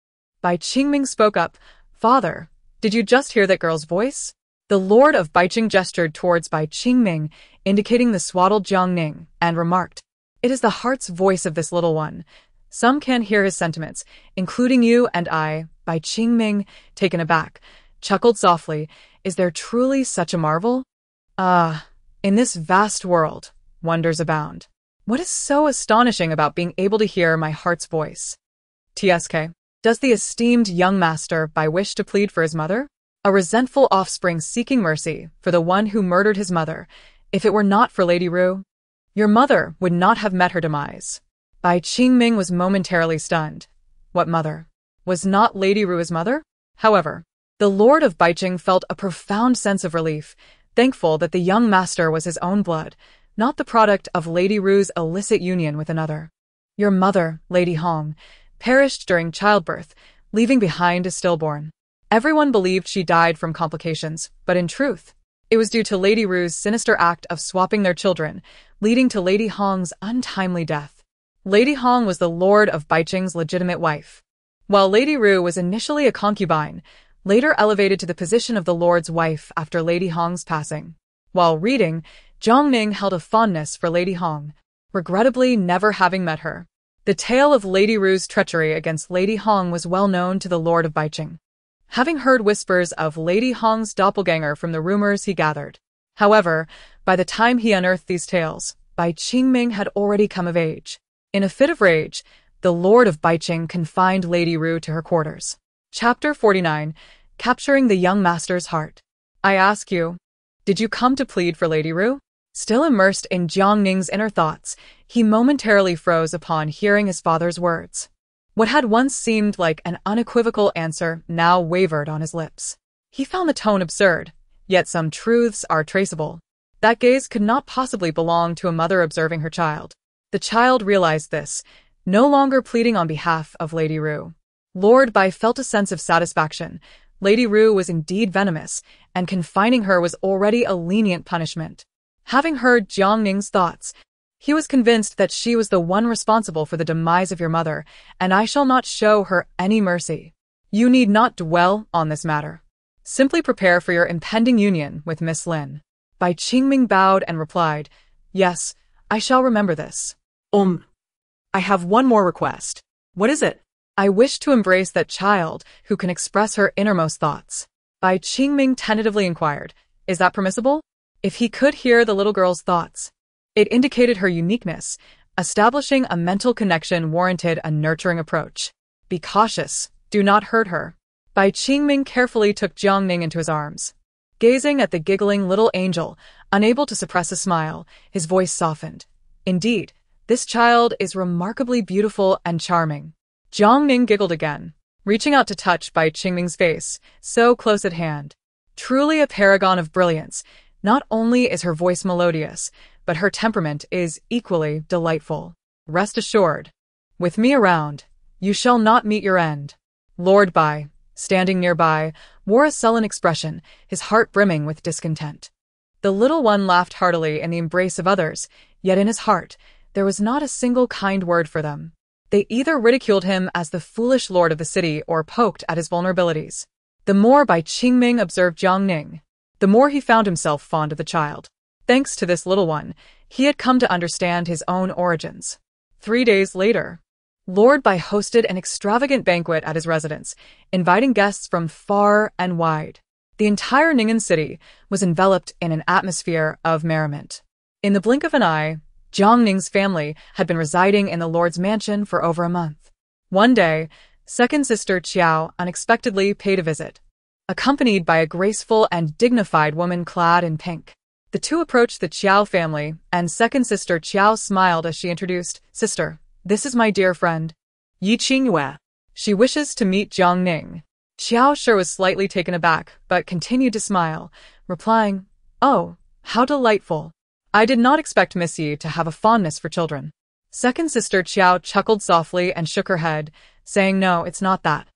Bai Qingming spoke up. Father, did you just hear that girl's voice? The Lord of Baiqing gestured towards Bai Qingming, indicating the swaddled Jiang Ning, and remarked, It is the heart's voice of this little one. Some can hear his sentiments, including you and I. Bai Qingming, taken aback, chuckled softly. Is there truly such a marvel? In this vast world, wonders abound. What is so astonishing about being able to hear my heart's voice? TSK. Does the esteemed young master wish to plead for his mother? A resentful offspring seeking mercy for the one who murdered his mother. If it were not for Lady Ru, your mother would not have met her demise. Bai Qingming was momentarily stunned. What mother? Was not Lady Ru his mother? However, the Lord of Baiqing felt a profound sense of relief, thankful that the young master was his own blood, not the product of Lady Ru's illicit union with another. Your mother, Lady Hong, perished during childbirth, leaving behind a stillborn. Everyone believed she died from complications, but in truth, it was due to Lady Ru's sinister act of swapping their children, leading to Lady Hong's untimely death. Lady Hong was the Lord of Baiqing's legitimate wife, while Lady Ru was initially a concubine, later elevated to the position of the Lord's wife after Lady Hong's passing. While reading, Jiang Ning held a fondness for Lady Hong, regrettably never having met her. The tale of Lady Ru's treachery against Lady Hong was well known to the Lord of Baiqing, having heard whispers of Lady Hong's doppelganger from the rumors he gathered. However, by the time he unearthed these tales, Bai Qingming had already come of age. In a fit of rage, the Lord of Baiqing confined Lady Ru to her quarters. Chapter 49. Capturing the Young Master's Heart. I ask you, did you come to plead for Lady Ru? Still immersed in Jiang Ning's inner thoughts, he momentarily froze upon hearing his father's words. What had once seemed like an unequivocal answer now wavered on his lips. He found the tone absurd, yet some truths are traceable. That gaze could not possibly belong to a mother observing her child. The child realized this, no longer pleading on behalf of Lady Ru. Lord Bai felt a sense of satisfaction. Lady Ru was indeed venomous, and confining her was already a lenient punishment. Having heard Jiang Ning's thoughts, he was convinced that she was the one responsible for the demise of your mother, and I shall not show her any mercy. You need not dwell on this matter. Simply prepare for your impending union with Miss Lin. Bai Qingming bowed and replied, Yes, I shall remember this. I have one more request. What is it? I wish to embrace that child who can express her innermost thoughts. Bai Qingming tentatively inquired, Is that permissible? If he could hear the little girl's thoughts, it indicated her uniqueness. Establishing a mental connection warranted a nurturing approach. Be cautious, do not hurt her. Bai Qingming carefully took Jiang Ning into his arms. Gazing at the giggling little angel, unable to suppress a smile, his voice softened. Indeed, this child is remarkably beautiful and charming. Jiang Ning giggled again, reaching out to touch Bai Qingming's face, so close at hand. Truly a paragon of brilliance. Not only is her voice melodious, but her temperament is equally delightful. Rest assured, with me around, you shall not meet your end. Lord Bai, standing nearby, wore a sullen expression, his heart brimming with discontent. The little one laughed heartily in the embrace of others, yet in his heart, there was not a single kind word for them. They either ridiculed him as the foolish lord of the city or poked at his vulnerabilities. The more Bai Qingming observed Jiang Ning, the more he found himself fond of the child. Thanks to this little one, he had come to understand his own origins. 3 days later, Lord Bai hosted an extravagant banquet at his residence, inviting guests from far and wide. The entire Ning'an city was enveloped in an atmosphere of merriment. In the blink of an eye, Jiang Ning's family had been residing in the Lord's mansion for over a month. One day, second sister Qiao unexpectedly paid a visit, accompanied by a graceful and dignified woman clad in pink. The two approached the Qiao family, and second sister Qiao smiled as she introduced, "Sister, this is my dear friend, Yi Qingyue. She wishes to meet Jiang Ning." Qiao sure was slightly taken aback, but continued to smile, replying, "Oh, how delightful. I did not expect Miss Yi to have a fondness for children." Second sister Qiao chuckled softly and shook her head, saying, "No, it's not that.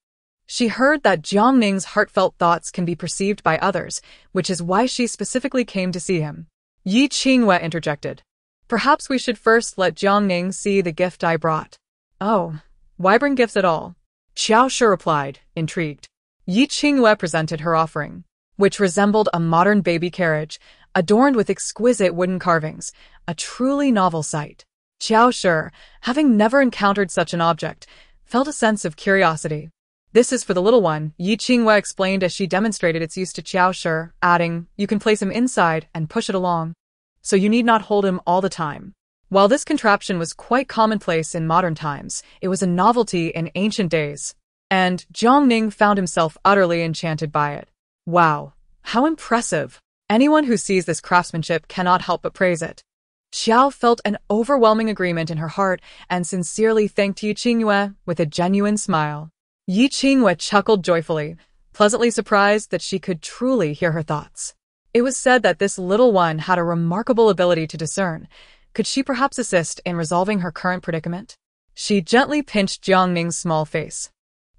She heard that Jiang Ning's heartfelt thoughts can be perceived by others, which is why she specifically came to see him." Yi Qingyue interjected, "Perhaps we should first let Jiang Ning see the gift I brought." "Oh, why bring gifts at all?" Qiao Shi replied, intrigued. Yi Qingyue presented her offering, which resembled a modern baby carriage, adorned with exquisite wooden carvings, a truly novel sight. Qiao Shi, having never encountered such an object, felt a sense of curiosity. "This is for the little one," Yi Qingyue explained as she demonstrated its use to Qiao Shi, adding, "You can place him inside and push it along, so you need not hold him all the time." While this contraption was quite commonplace in modern times, it was a novelty in ancient days, and Jiang Ning found himself utterly enchanted by it. Wow, how impressive! Anyone who sees this craftsmanship cannot help but praise it. Qiao felt an overwhelming agreement in her heart and sincerely thanked Yi Qingyue with a genuine smile. Yi Qingyue chuckled joyfully, pleasantly surprised that she could truly hear her thoughts. It was said that this little one had a remarkable ability to discern. Could she perhaps assist in resolving her current predicament? She gently pinched Jiang Ning's small face,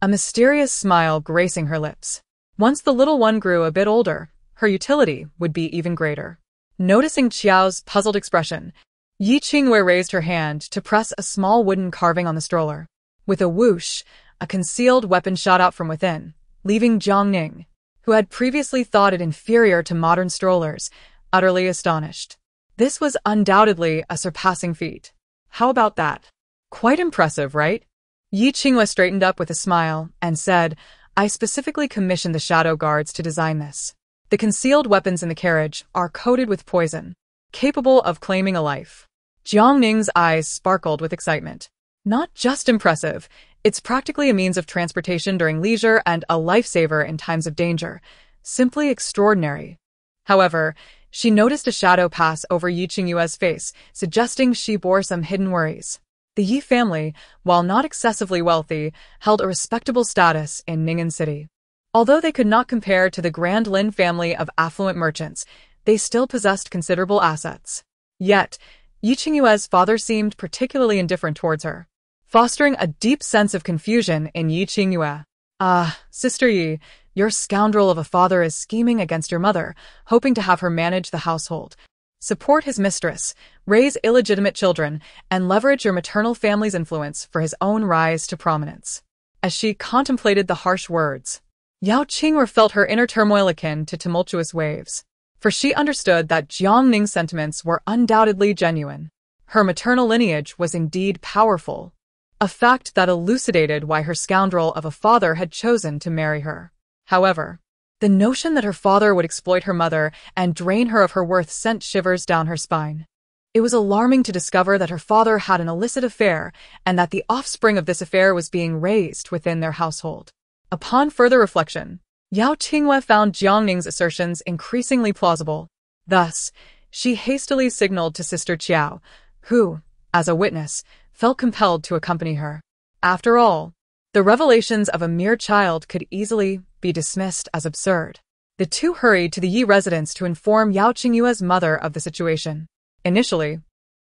a mysterious smile gracing her lips. Once the little one grew a bit older, her utility would be even greater. Noticing Qiao's puzzled expression, Yi Qingyue raised her hand to press a small wooden carving on the stroller. With a whoosh, a concealed weapon shot out from within, leaving Jiang Ning, who had previously thought it inferior to modern strollers, utterly astonished. This was undoubtedly a surpassing feat. How about that? Quite impressive, right? Yi Qingyue straightened up with a smile and said, "I specifically commissioned the shadow guards to design this. The concealed weapons in the carriage are coated with poison, capable of claiming a life." Jiang Ning's eyes sparkled with excitement. Not just impressive, it's practically a means of transportation during leisure and a lifesaver in times of danger. Simply extraordinary. However, she noticed a shadow pass over Yi Qingyue's face, suggesting she bore some hidden worries. The Yi family, while not excessively wealthy, held a respectable status in Ning'an City. Although they could not compare to the Grand Lin family of affluent merchants, they still possessed considerable assets. Yet, Yi Qingyue's father seemed particularly indifferent towards her, fostering a deep sense of confusion in Yi Qingyue. "Ah, Sister Yi, your scoundrel of a father is scheming against your mother, hoping to have her manage the household, support his mistress, raise illegitimate children, and leverage your maternal family's influence for his own rise to prominence." As she contemplated the harsh words, Yao Qing'er felt her inner turmoil akin to tumultuous waves, for she understood that Jiang Ning's sentiments were undoubtedly genuine. Her maternal lineage was indeed powerful, a fact that elucidated why her scoundrel of a father had chosen to marry her. However, the notion that her father would exploit her mother and drain her of her worth sent shivers down her spine. It was alarming to discover that her father had an illicit affair and that the offspring of this affair was being raised within their household. Upon further reflection, Yao Qingyue found Jiang Ning's assertions increasingly plausible. Thus, she hastily signaled to Sister Qiao, who, as a witness, felt compelled to accompany her. After all, the revelations of a mere child could easily be dismissed as absurd. The two hurried to the Yi residence to inform Yao Qingyue's mother of the situation. Initially,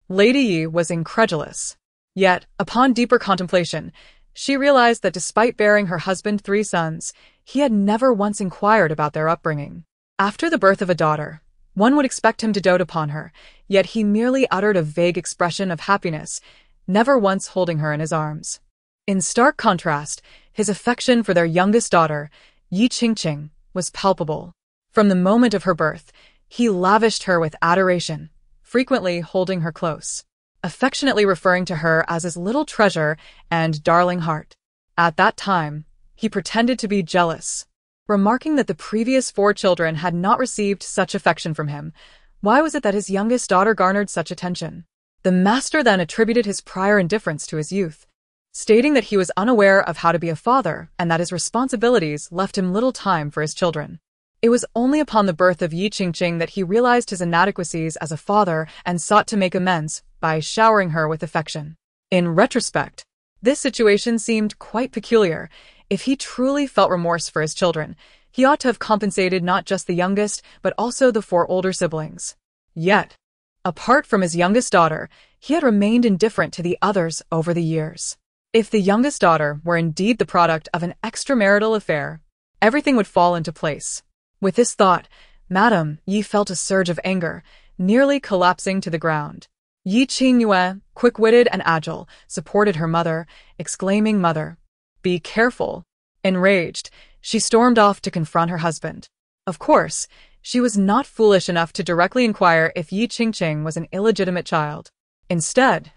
Lady Yi was incredulous. Yet, upon deeper contemplation, she realized that despite bearing her husband 3 sons, he had never once inquired about their upbringing. After the birth of a daughter, one would expect him to dote upon her, yet he merely uttered a vague expression of happiness, never once holding her in his arms. In stark contrast, his affection for their youngest daughter, Yi Qingqing, was palpable. From the moment of her birth, he lavished her with adoration, frequently holding her close, affectionately referring to her as his little treasure and darling heart. At that time, he pretended to be jealous, remarking that the previous 4 children had not received such affection from him. Why was it that his youngest daughter garnered such attention? The master then attributed his prior indifference to his youth, stating that he was unaware of how to be a father and that his responsibilities left him little time for his children. It was only upon the birth of Yi Qingqing that he realized his inadequacies as a father and sought to make amends by showering her with affection. In retrospect, this situation seemed quite peculiar. If he truly felt remorse for his children, he ought to have compensated not just the youngest, but also the 4 older siblings. Yet, apart from his youngest daughter, he had remained indifferent to the others over the years. If the youngest daughter were indeed the product of an extramarital affair, everything would fall into place. With this thought, Madame Yi felt a surge of anger, nearly collapsing to the ground. Yi Qingyue, quick-witted and agile, supported her mother, exclaiming, "Mother, be careful." Enraged, she stormed off to confront her husband. Of course, she was not foolish enough to directly inquire if Yi Qingqing was an illegitimate child. Instead,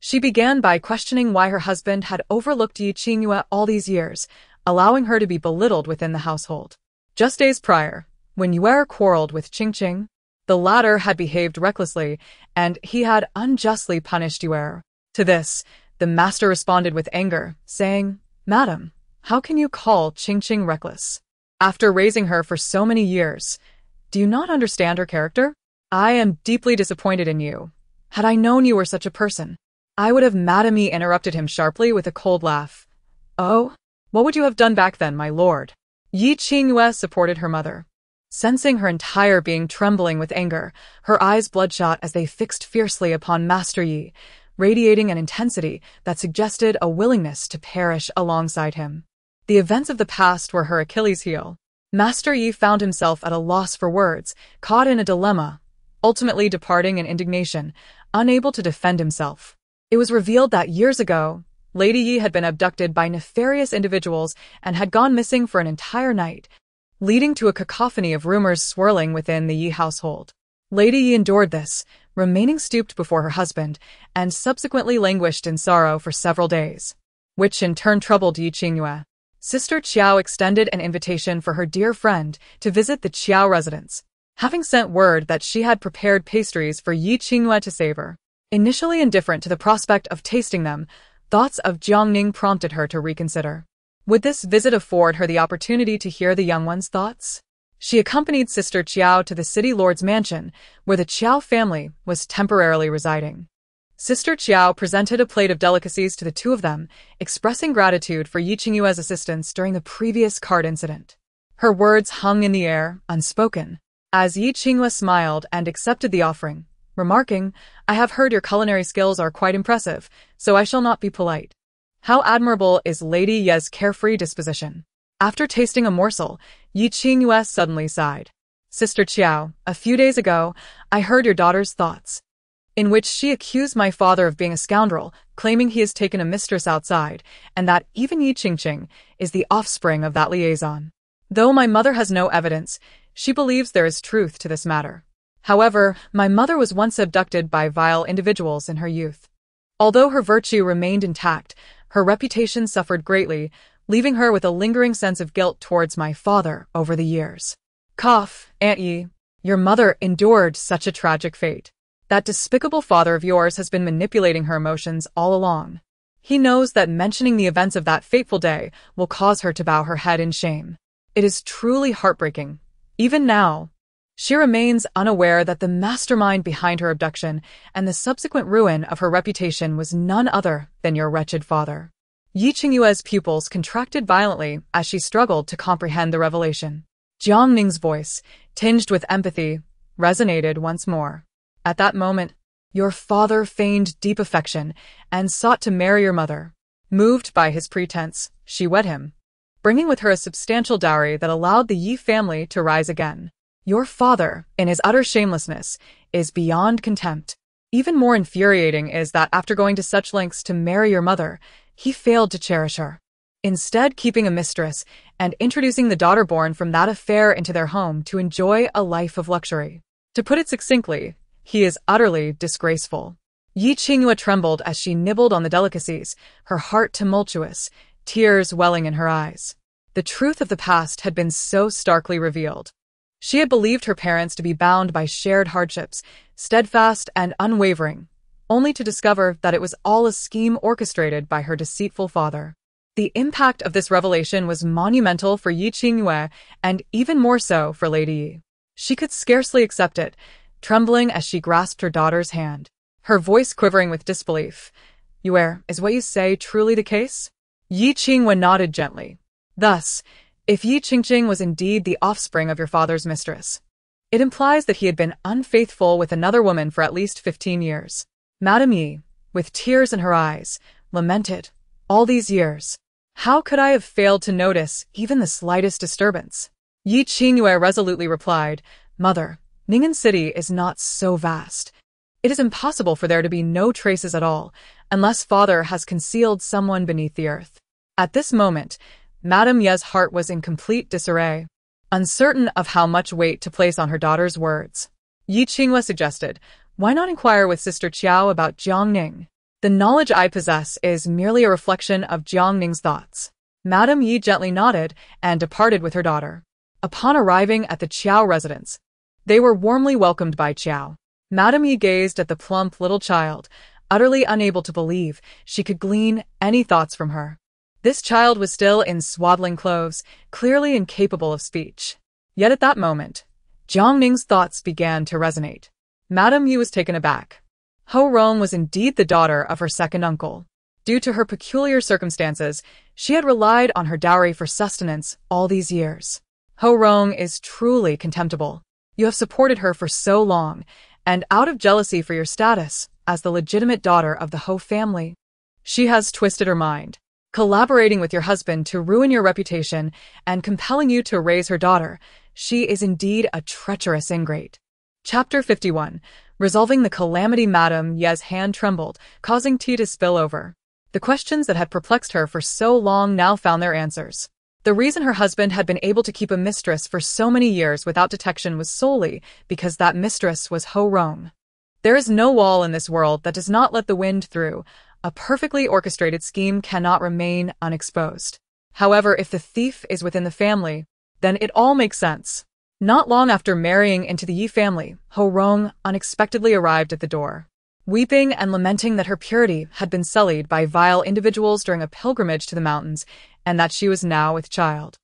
she began by questioning why her husband had overlooked Yi Qingyue all these years, allowing her to be belittled within the household. Just days prior, when Yue quarreled with Qingqing, the latter had behaved recklessly, and he had unjustly punished Yue. To this, the master responded with anger, saying, "Madam, how can you call Qingqing reckless? After raising her for so many years, do you not understand her character? I am deeply disappointed in you. Had I known you were such a person, I would have..." Madame Yi interrupted him sharply with a cold laugh. "Oh, what would you have done back then, my lord?" Yi Qingyue supported her mother, sensing her entire being trembling with anger, her eyes bloodshot as they fixed fiercely upon Master Yi, radiating an intensity that suggested a willingness to perish alongside him. The events of the past were her Achilles' heel. Master Yi found himself at a loss for words, caught in a dilemma, ultimately departing in indignation, unable to defend himself. It was revealed that years ago, Lady Yi had been abducted by nefarious individuals and had gone missing for an entire night, leading to a cacophony of rumors swirling within the Yi household. Lady Yi endured this, remaining stooped before her husband, and subsequently languished in sorrow for several days, which in turn troubled Yi Qingyue. Sister Qiao extended an invitation for her dear friend to visit the Qiao residence, having sent word that she had prepared pastries for Yi Qingyue to savor. Initially indifferent to the prospect of tasting them, thoughts of Jiang Ning prompted her to reconsider. Would this visit afford her the opportunity to hear the young one's thoughts? She accompanied Sister Qiao to the city lord's mansion, where the Qiao family was temporarily residing. Sister Qiao presented a plate of delicacies to the two of them, expressing gratitude for Yi Qingyue's assistance during the previous card incident. Her words hung in the air, unspoken, as Yi Qingyue smiled and accepted the offering, remarking, "I have heard your culinary skills are quite impressive, so I shall not be polite." How admirable is Lady Ye's carefree disposition. After tasting a morsel, Yi Qingyue suddenly sighed. "Sister Qiao, a few days ago, I heard your daughter's thoughts, in which she accused my father of being a scoundrel, claiming he has taken a mistress outside, and that even Yi Qingqing is the offspring of that liaison. Though my mother has no evidence, she believes there is truth to this matter. However, my mother was once abducted by vile individuals in her youth. Although her virtue remained intact, her reputation suffered greatly, leaving her with a lingering sense of guilt towards my father over the years. Cough, Aunt Yi, your mother endured such a tragic fate. That despicable father of yours has been manipulating her emotions all along. He knows that mentioning the events of that fateful day will cause her to bow her head in shame. It is truly heartbreaking. Even now, she remains unaware that the mastermind behind her abduction and the subsequent ruin of her reputation was none other than your wretched father." Yi Qingyue's pupils contracted violently as she struggled to comprehend the revelation. Jiang Ning's voice, tinged with empathy, resonated once more. At that moment, your father feigned deep affection and sought to marry your mother. Moved by his pretense, she wed him, bringing with her a substantial dowry that allowed the Yi family to rise again. Your father, in his utter shamelessness, is beyond contempt. Even more infuriating is that after going to such lengths to marry your mother, he failed to cherish her. Instead, keeping a mistress and introducing the daughter born from that affair into their home to enjoy a life of luxury. To put it succinctly, he is utterly disgraceful. Yi Qingyue trembled as she nibbled on the delicacies, her heart tumultuous, tears welling in her eyes. The truth of the past had been so starkly revealed. She had believed her parents to be bound by shared hardships, steadfast and unwavering, only to discover that it was all a scheme orchestrated by her deceitful father. The impact of this revelation was monumental for Yi Qingyue and even more so for Lady Yi. She could scarcely accept it, trembling as she grasped her daughter's hand, her voice quivering with disbelief. "Yue, is what you say truly the case?" Yi Qingyue nodded gently. "Thus, if Yi Qingqing was indeed the offspring of your father's mistress, it implies that he had been unfaithful with another woman for at least 15 years. Madame Yi, with tears in her eyes, lamented, "All these years, how could I have failed to notice even the slightest disturbance?" Yi Qingyue resolutely replied, "Mother, Ning'an City is not so vast. It is impossible for there to be no traces at all, unless father has concealed someone beneath the earth." At this moment, Madame Ye's heart was in complete disarray. Uncertain of how much weight to place on her daughter's words, Yi Qingyue suggested, "Why not inquire with Sister Qiao about Jiang Ning? The knowledge I possess is merely a reflection of Jiang Ning's thoughts." Madame Yi gently nodded and departed with her daughter. Upon arriving at the Qiao residence, they were warmly welcomed by Qiao. Madame Yi gazed at the plump little child, utterly unable to believe she could glean any thoughts from her. This child was still in swaddling clothes, clearly incapable of speech. Yet at that moment, Jiang Ning's thoughts began to resonate. Madame Yi was taken aback. Ho Rong was indeed the daughter of her second uncle. Due to her peculiar circumstances, she had relied on her dowry for sustenance all these years. Ho Rong is truly contemptible. You have supported her for so long, and out of jealousy for your status as the legitimate daughter of the Ho family, she has twisted her mind, collaborating with your husband to ruin your reputation and compelling you to raise her daughter. She is indeed a treacherous ingrate. Chapter 51. Resolving the calamity. Madame Ye's hand trembled, causing tea to spill over. The questions that had perplexed her for so long now found their answers. The reason her husband had been able to keep a mistress for so many years without detection was solely because that mistress was Ho Rong. There is no wall in this world that does not let the wind through. A perfectly orchestrated scheme cannot remain unexposed. However, if the thief is within the family, then it all makes sense. Not long after marrying into the Yi family, Ho Rong unexpectedly arrived at the door, weeping and lamenting that her purity had been sullied by vile individuals during a pilgrimage to the mountains, and that she was now with child.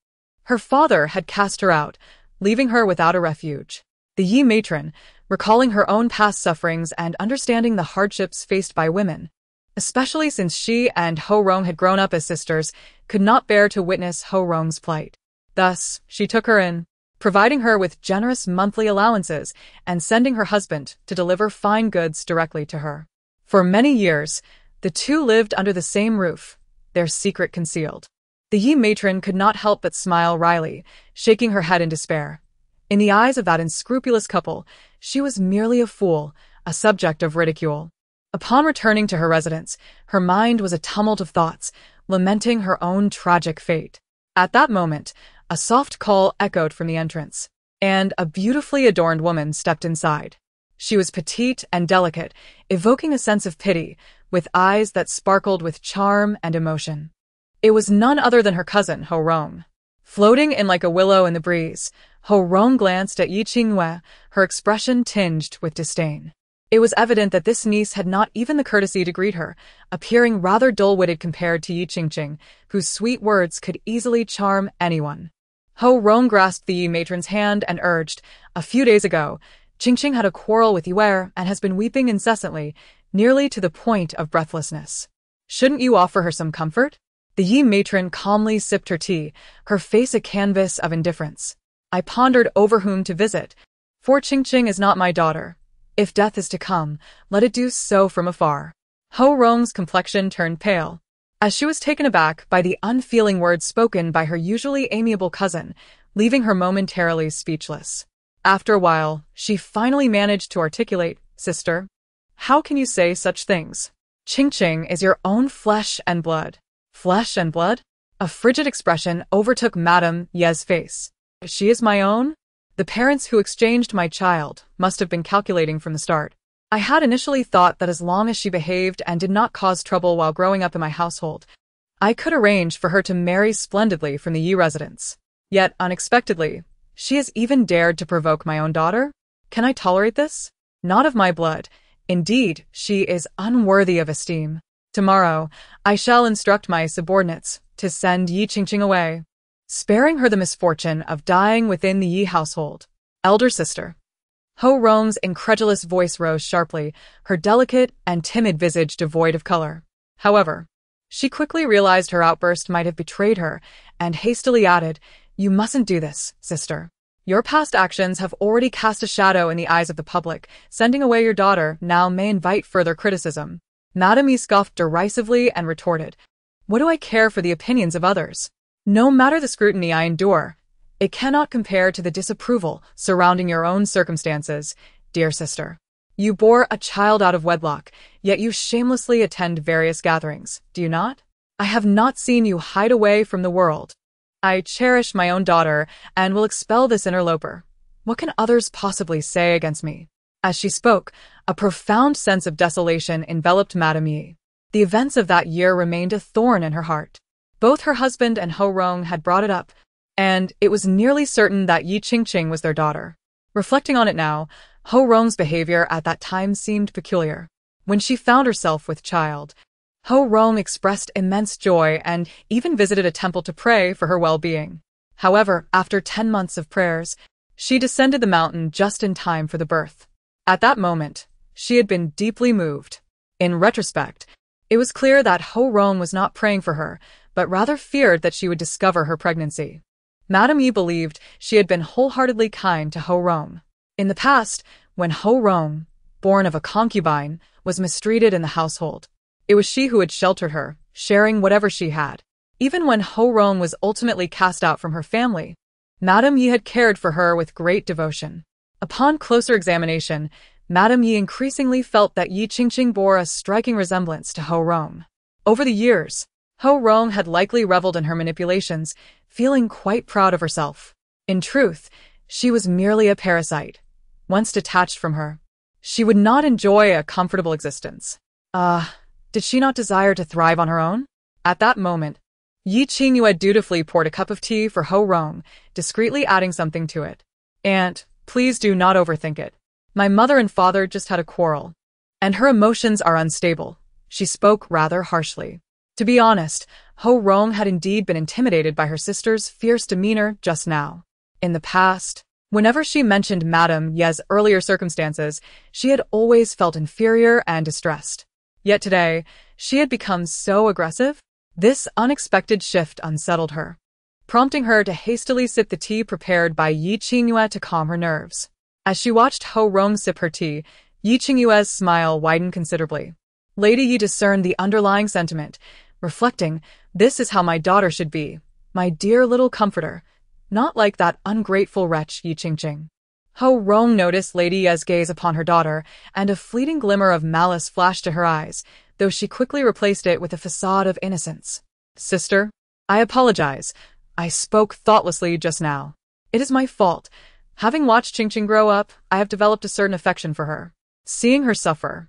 Her father had cast her out, leaving her without a refuge. The Yi matron, recalling her own past sufferings and understanding the hardships faced by women, especially since she and Ho Rong had grown up as sisters, could not bear to witness Ho Rong's plight. Thus, she took her in, providing her with generous monthly allowances and sending her husband to deliver fine goods directly to her. For many years, the two lived under the same roof, their secret concealed. The Yi matron could not help but smile wryly, shaking her head in despair. In the eyes of that unscrupulous couple, she was merely a fool, a subject of ridicule. Upon returning to her residence, her mind was a tumult of thoughts, lamenting her own tragic fate. At that moment, a soft call echoed from the entrance, and a beautifully adorned woman stepped inside. She was petite and delicate, evoking a sense of pity, with eyes that sparkled with charm and emotion. It was none other than her cousin, Ho Rong. Floating in like a willow in the breeze, Ho Rong glanced at Yi Qingyue, her expression tinged with disdain. It was evident that this niece had not even the courtesy to greet her, appearing rather dull-witted compared to Yi Qingqing, whose sweet words could easily charm anyone. Ho Rong grasped the Yi matron's hand and urged, "A few days ago, Qingqing had a quarrel with Yue and has been weeping incessantly, nearly to the point of breathlessness. Shouldn't you offer her some comfort?" The Yi matron calmly sipped her tea, her face a canvas of indifference. I pondered over whom to visit, for Qingqing is not my daughter. If death is to come, let it do so from afar. Ho Rong's complexion turned pale, as she was taken aback by the unfeeling words spoken by her usually amiable cousin, leaving her momentarily speechless. After a while, she finally managed to articulate, "Sister, how can you say such things? Qingqing is your own flesh and blood." Flesh and blood? A frigid expression overtook Madame Ye's face. She is my own? The parents who exchanged my child must have been calculating from the start. I had initially thought that as long as she behaved and did not cause trouble while growing up in my household, I could arrange for her to marry splendidly from the Yi residence. Yet, unexpectedly, she has even dared to provoke my own daughter? Can I tolerate this? Not of my blood. Indeed, she is unworthy of esteem. Tomorrow, I shall instruct my subordinates to send Yi Qingqing away, sparing her the misfortune of dying within the Yi household. Elder sister. Ho Rong's incredulous voice rose sharply, her delicate and timid visage devoid of color. However, she quickly realized her outburst might have betrayed her, and hastily added, "You mustn't do this, sister. Your past actions have already cast a shadow in the eyes of the public. Sending away your daughter now may invite further criticism." Madame Yi scoffed derisively and retorted, "What do I care for the opinions of others? No matter the scrutiny I endure, it cannot compare to the disapproval surrounding your own circumstances, dear sister. You bore a child out of wedlock, yet you shamelessly attend various gatherings, do you not? I have not seen you hide away from the world. I cherish my own daughter and will expel this interloper. What can others possibly say against me?" As she spoke, a profound sense of desolation enveloped Madame Yi. The events of that year remained a thorn in her heart. Both her husband and Ho Rong had brought it up, and it was nearly certain that Yi Qingqing was their daughter. Reflecting on it now, Ho Rong's behavior at that time seemed peculiar. When she found herself with child, Ho Rong expressed immense joy and even visited a temple to pray for her well-being. However, after 10 months of prayers, she descended the mountain just in time for the birth. At that moment, she had been deeply moved. In retrospect, it was clear that Ho Rong was not praying for her, but rather feared that she would discover her pregnancy. Madame Yi believed she had been wholeheartedly kind to Ho Rong. In the past, when Ho Rong, born of a concubine, was mistreated in the household, it was she who had sheltered her, sharing whatever she had. Even when Ho Rong was ultimately cast out from her family, Madame Yi had cared for her with great devotion. Upon closer examination, Madame Yi increasingly felt that Yi Qingqing bore a striking resemblance to Ho Rong. Over the years, Ho Rong had likely reveled in her manipulations, feeling quite proud of herself. In truth, she was merely a parasite. Once detached from her, she would not enjoy a comfortable existence. Did she not desire to thrive on her own? At that moment, Yi Qingyu dutifully poured a cup of tea for Ho Rong, discreetly adding something to it. "Aunt, please do not overthink it. My mother and father just had a quarrel, and her emotions are unstable." She spoke rather harshly. To be honest, Ho Rong had indeed been intimidated by her sister's fierce demeanor just now. In the past, whenever she mentioned Madame Ye's earlier circumstances, she had always felt inferior and distressed. Yet today, she had become so aggressive. This unexpected shift unsettled her, prompting her to hastily sip the tea prepared by Yi Qingyue to calm her nerves. As she watched Ho Rong sip her tea, Yi Qingyue's smile widened considerably. Lady Yi discerned the underlying sentiment, reflecting, "This is how my daughter should be, my dear little comforter, not like that ungrateful wretch Yi Qingqing." Ho Rong noticed Lady Ye's gaze upon her daughter, and a fleeting glimmer of malice flashed to her eyes, though she quickly replaced it with a facade of innocence. "Sister, I apologize. I spoke thoughtlessly just now. It is my fault. Having watched Qingqing grow up, I have developed a certain affection for her. Seeing her suffer,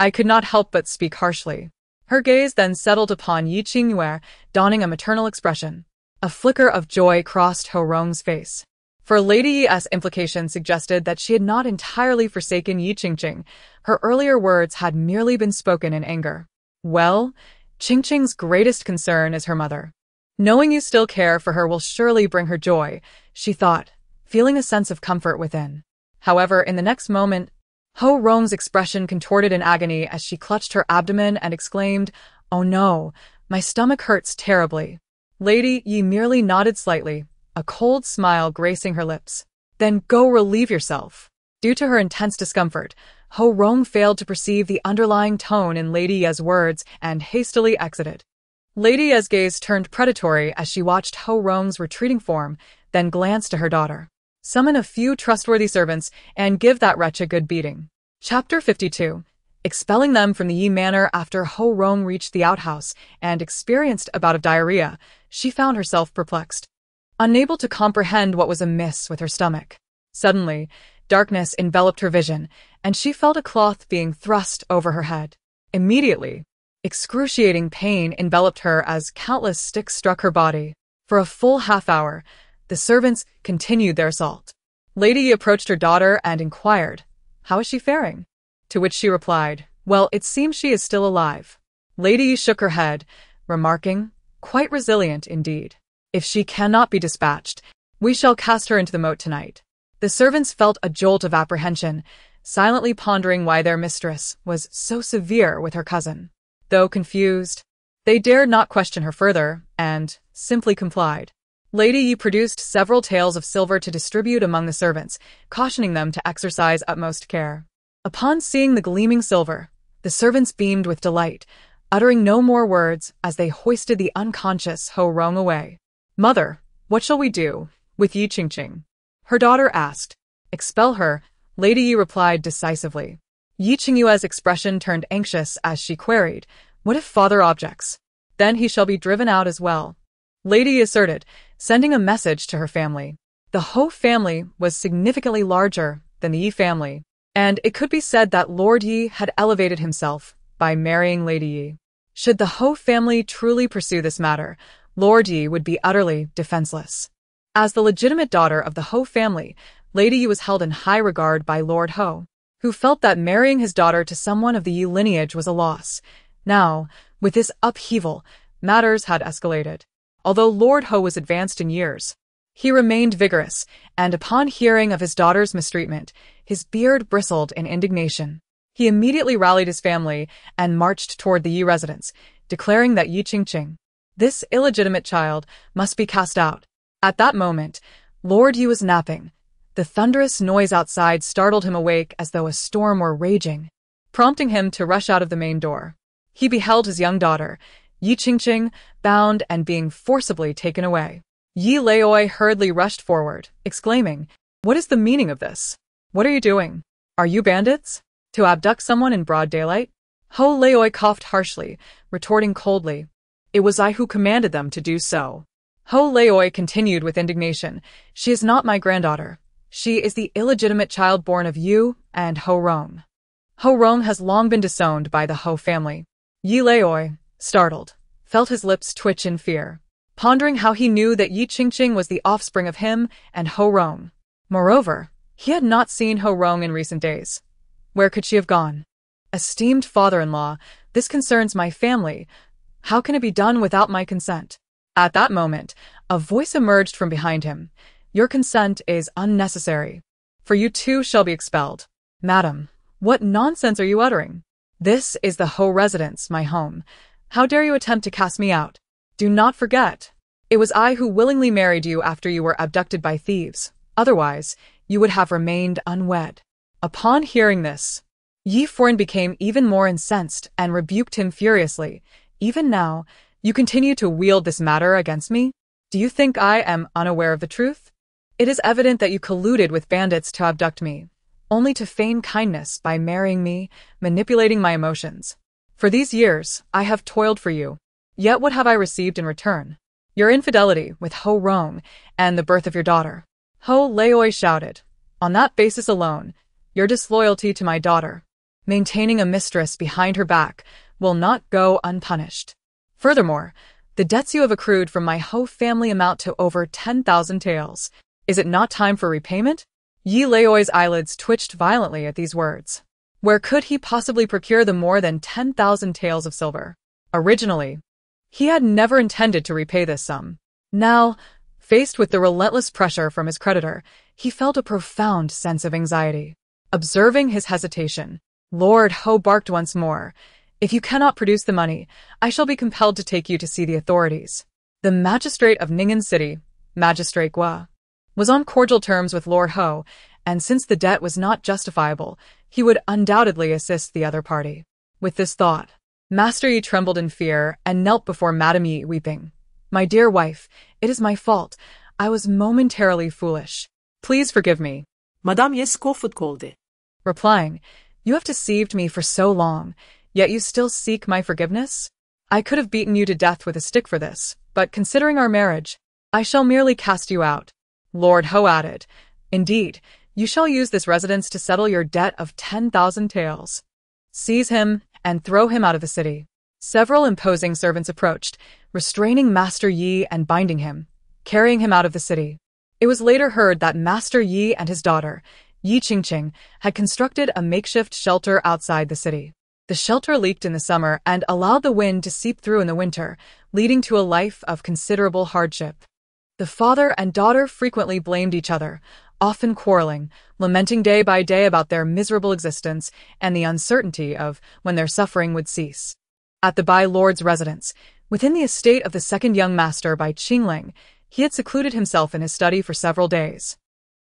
I could not help but speak harshly." Her gaze then settled upon Yi Qingyue, donning a maternal expression. A flicker of joy crossed Ho Rong's face. For Lady Yi's implication suggested that she had not entirely forsaken Yi Qingqing. Her earlier words had merely been spoken in anger. "Well, Qingqing's greatest concern is her mother. Knowing you still care for her will surely bring her joy," she thought, feeling a sense of comfort within. However, in the next moment, Ho Rong's expression contorted in agony as she clutched her abdomen and exclaimed, "Oh no, my stomach hurts terribly." Lady Yi merely nodded slightly, a cold smile gracing her lips. Then go relieve yourself. Due to her intense discomfort, Ho Rong failed to perceive the underlying tone in Lady Ye's words and hastily exited. Lady Ye's gaze turned predatory as she watched Ho Rong's retreating form, then glanced to her daughter. Summon a few trustworthy servants and give that wretch a good beating. Chapter 52. Expelling them from the Yi manor. After Ho Rong reached the outhouse and experienced a bout of diarrhea, she found herself perplexed, unable to comprehend what was amiss with her stomach. Suddenly, darkness enveloped her vision, and she felt a cloth being thrust over her head. Immediately, excruciating pain enveloped her as countless sticks struck her body. For a full half-hour, the servants continued their assault. Lady Yi approached her daughter and inquired, "How is she faring?" To which she replied, "Well, it seems she is still alive." Lady Yi shook her head, remarking, "Quite resilient indeed. If she cannot be dispatched, we shall cast her into the moat tonight." The servants felt a jolt of apprehension, silently pondering why their mistress was so severe with her cousin. Though confused, they dared not question her further, and simply complied. Lady Yi produced several taels of silver to distribute among the servants, cautioning them to exercise utmost care. Upon seeing the gleaming silver, the servants beamed with delight, uttering no more words as they hoisted the unconscious Ho Rong away. "Mother, what shall we do with Yi Qingqing?" her daughter asked. "Expel her," Lady Yi replied decisively. Yi Qingyue's expression turned anxious as she queried, "What if father objects? Then he shall be driven out as well," Lady Yi asserted, sending a message to her family. The Ho family was significantly larger than the Yi family, and it could be said that Lord Yi had elevated himself by marrying Lady Yi. Should the Ho family truly pursue this matter, Lord Yi would be utterly defenseless. As the legitimate daughter of the Ho family, Lady Yi was held in high regard by Lord Ho, who felt that marrying his daughter to someone of the Yi lineage was a loss. Now, with this upheaval, matters had escalated. Although Lord Ho was advanced in years, he remained vigorous, and upon hearing of his daughter's mistreatment, his beard bristled in indignation. He immediately rallied his family and marched toward the Yi residence, declaring that Yi Qingqing, this illegitimate child, must be cast out. At that moment, Lord Yi was napping. The thunderous noise outside startled him awake as though a storm were raging, prompting him to rush out of the main door. He beheld his young daughter, Yi Qingqing, bound and being forcibly taken away. Yi Leoi hurriedly rushed forward, exclaiming, "What is the meaning of this? What are you doing? Are you bandits? To abduct someone in broad daylight?" Ho Leoi coughed harshly, retorting coldly, "It was I who commanded them to do so." Ho Leoi continued with indignation, "She is not my granddaughter. She is the illegitimate child born of you and Ho Rong. Ho Rong has long been disowned by the Ho family." Yi Leoi, startled, felt his lips twitch in fear, pondering how he knew that Yi Qingqing was the offspring of him and Ho Rong. Moreover, he had not seen Ho Rong in recent days. Where could she have gone? "Esteemed father-in-law, this concerns my family. How can it be done without my consent?" At that moment, a voice emerged from behind him. "Your consent is unnecessary, for you too shall be expelled." "Madam, what nonsense are you uttering? This is the Ho residence, my home. How dare you attempt to cast me out? Do not forget, it was I who willingly married you after you were abducted by thieves. Otherwise, you would have remained unwed." Upon hearing this, Yi Foreign became even more incensed and rebuked him furiously. "Even now, you continue to wield this matter against me? Do you think I am unaware of the truth? It is evident that you colluded with bandits to abduct me, only to feign kindness by marrying me, manipulating my emotions. For these years, I have toiled for you. Yet what have I received in return? Your infidelity with Ho Rong and the birth of your daughter." Ho Leoi shouted, "On that basis alone, your disloyalty to my daughter, maintaining a mistress behind her back, will not go unpunished. Furthermore, the debts you have accrued from my Ho family amount to over 10,000 taels. Is it not time for repayment?" Yi Leoi's eyelids twitched violently at these words. Where could he possibly procure the more than 10,000 taels of silver? Originally, he had never intended to repay this sum. Now, faced with the relentless pressure from his creditor, he felt a profound sense of anxiety. Observing his hesitation, Lord Ho barked once more, "If you cannot produce the money, I shall be compelled to take you to see the authorities." The magistrate of Ning'an City, Magistrate Gua, was on cordial terms with Lord Ho, and since the debt was not justifiable, he would undoubtedly assist the other party. With this thought, Master Yi trembled in fear and knelt before Madame Yi, weeping. My dear wife, it is my fault. I was momentarily foolish. Please forgive me. Madame Yi scoffed. Replying, you have deceived me for so long, yet you still seek my forgiveness? I could have beaten you to death with a stick for this, but considering our marriage, I shall merely cast you out. Lord Ho added, indeed, you shall use this residence to settle your debt of 10,000 taels. Seize him and throw him out of the city. Several imposing servants approached, restraining Master Yi and binding him, carrying him out of the city. It was later heard that Master Yi and his daughter, Yi Qingqing, had constructed a makeshift shelter outside the city. The shelter leaked in the summer and allowed the wind to seep through in the winter, leading to a life of considerable hardship. The father and daughter frequently blamed each other, often quarreling, lamenting day by day about their miserable existence and the uncertainty of when their suffering would cease. At the Bai Lord's residence, within the estate of the second young master by Qingling, he had secluded himself in his study for several days,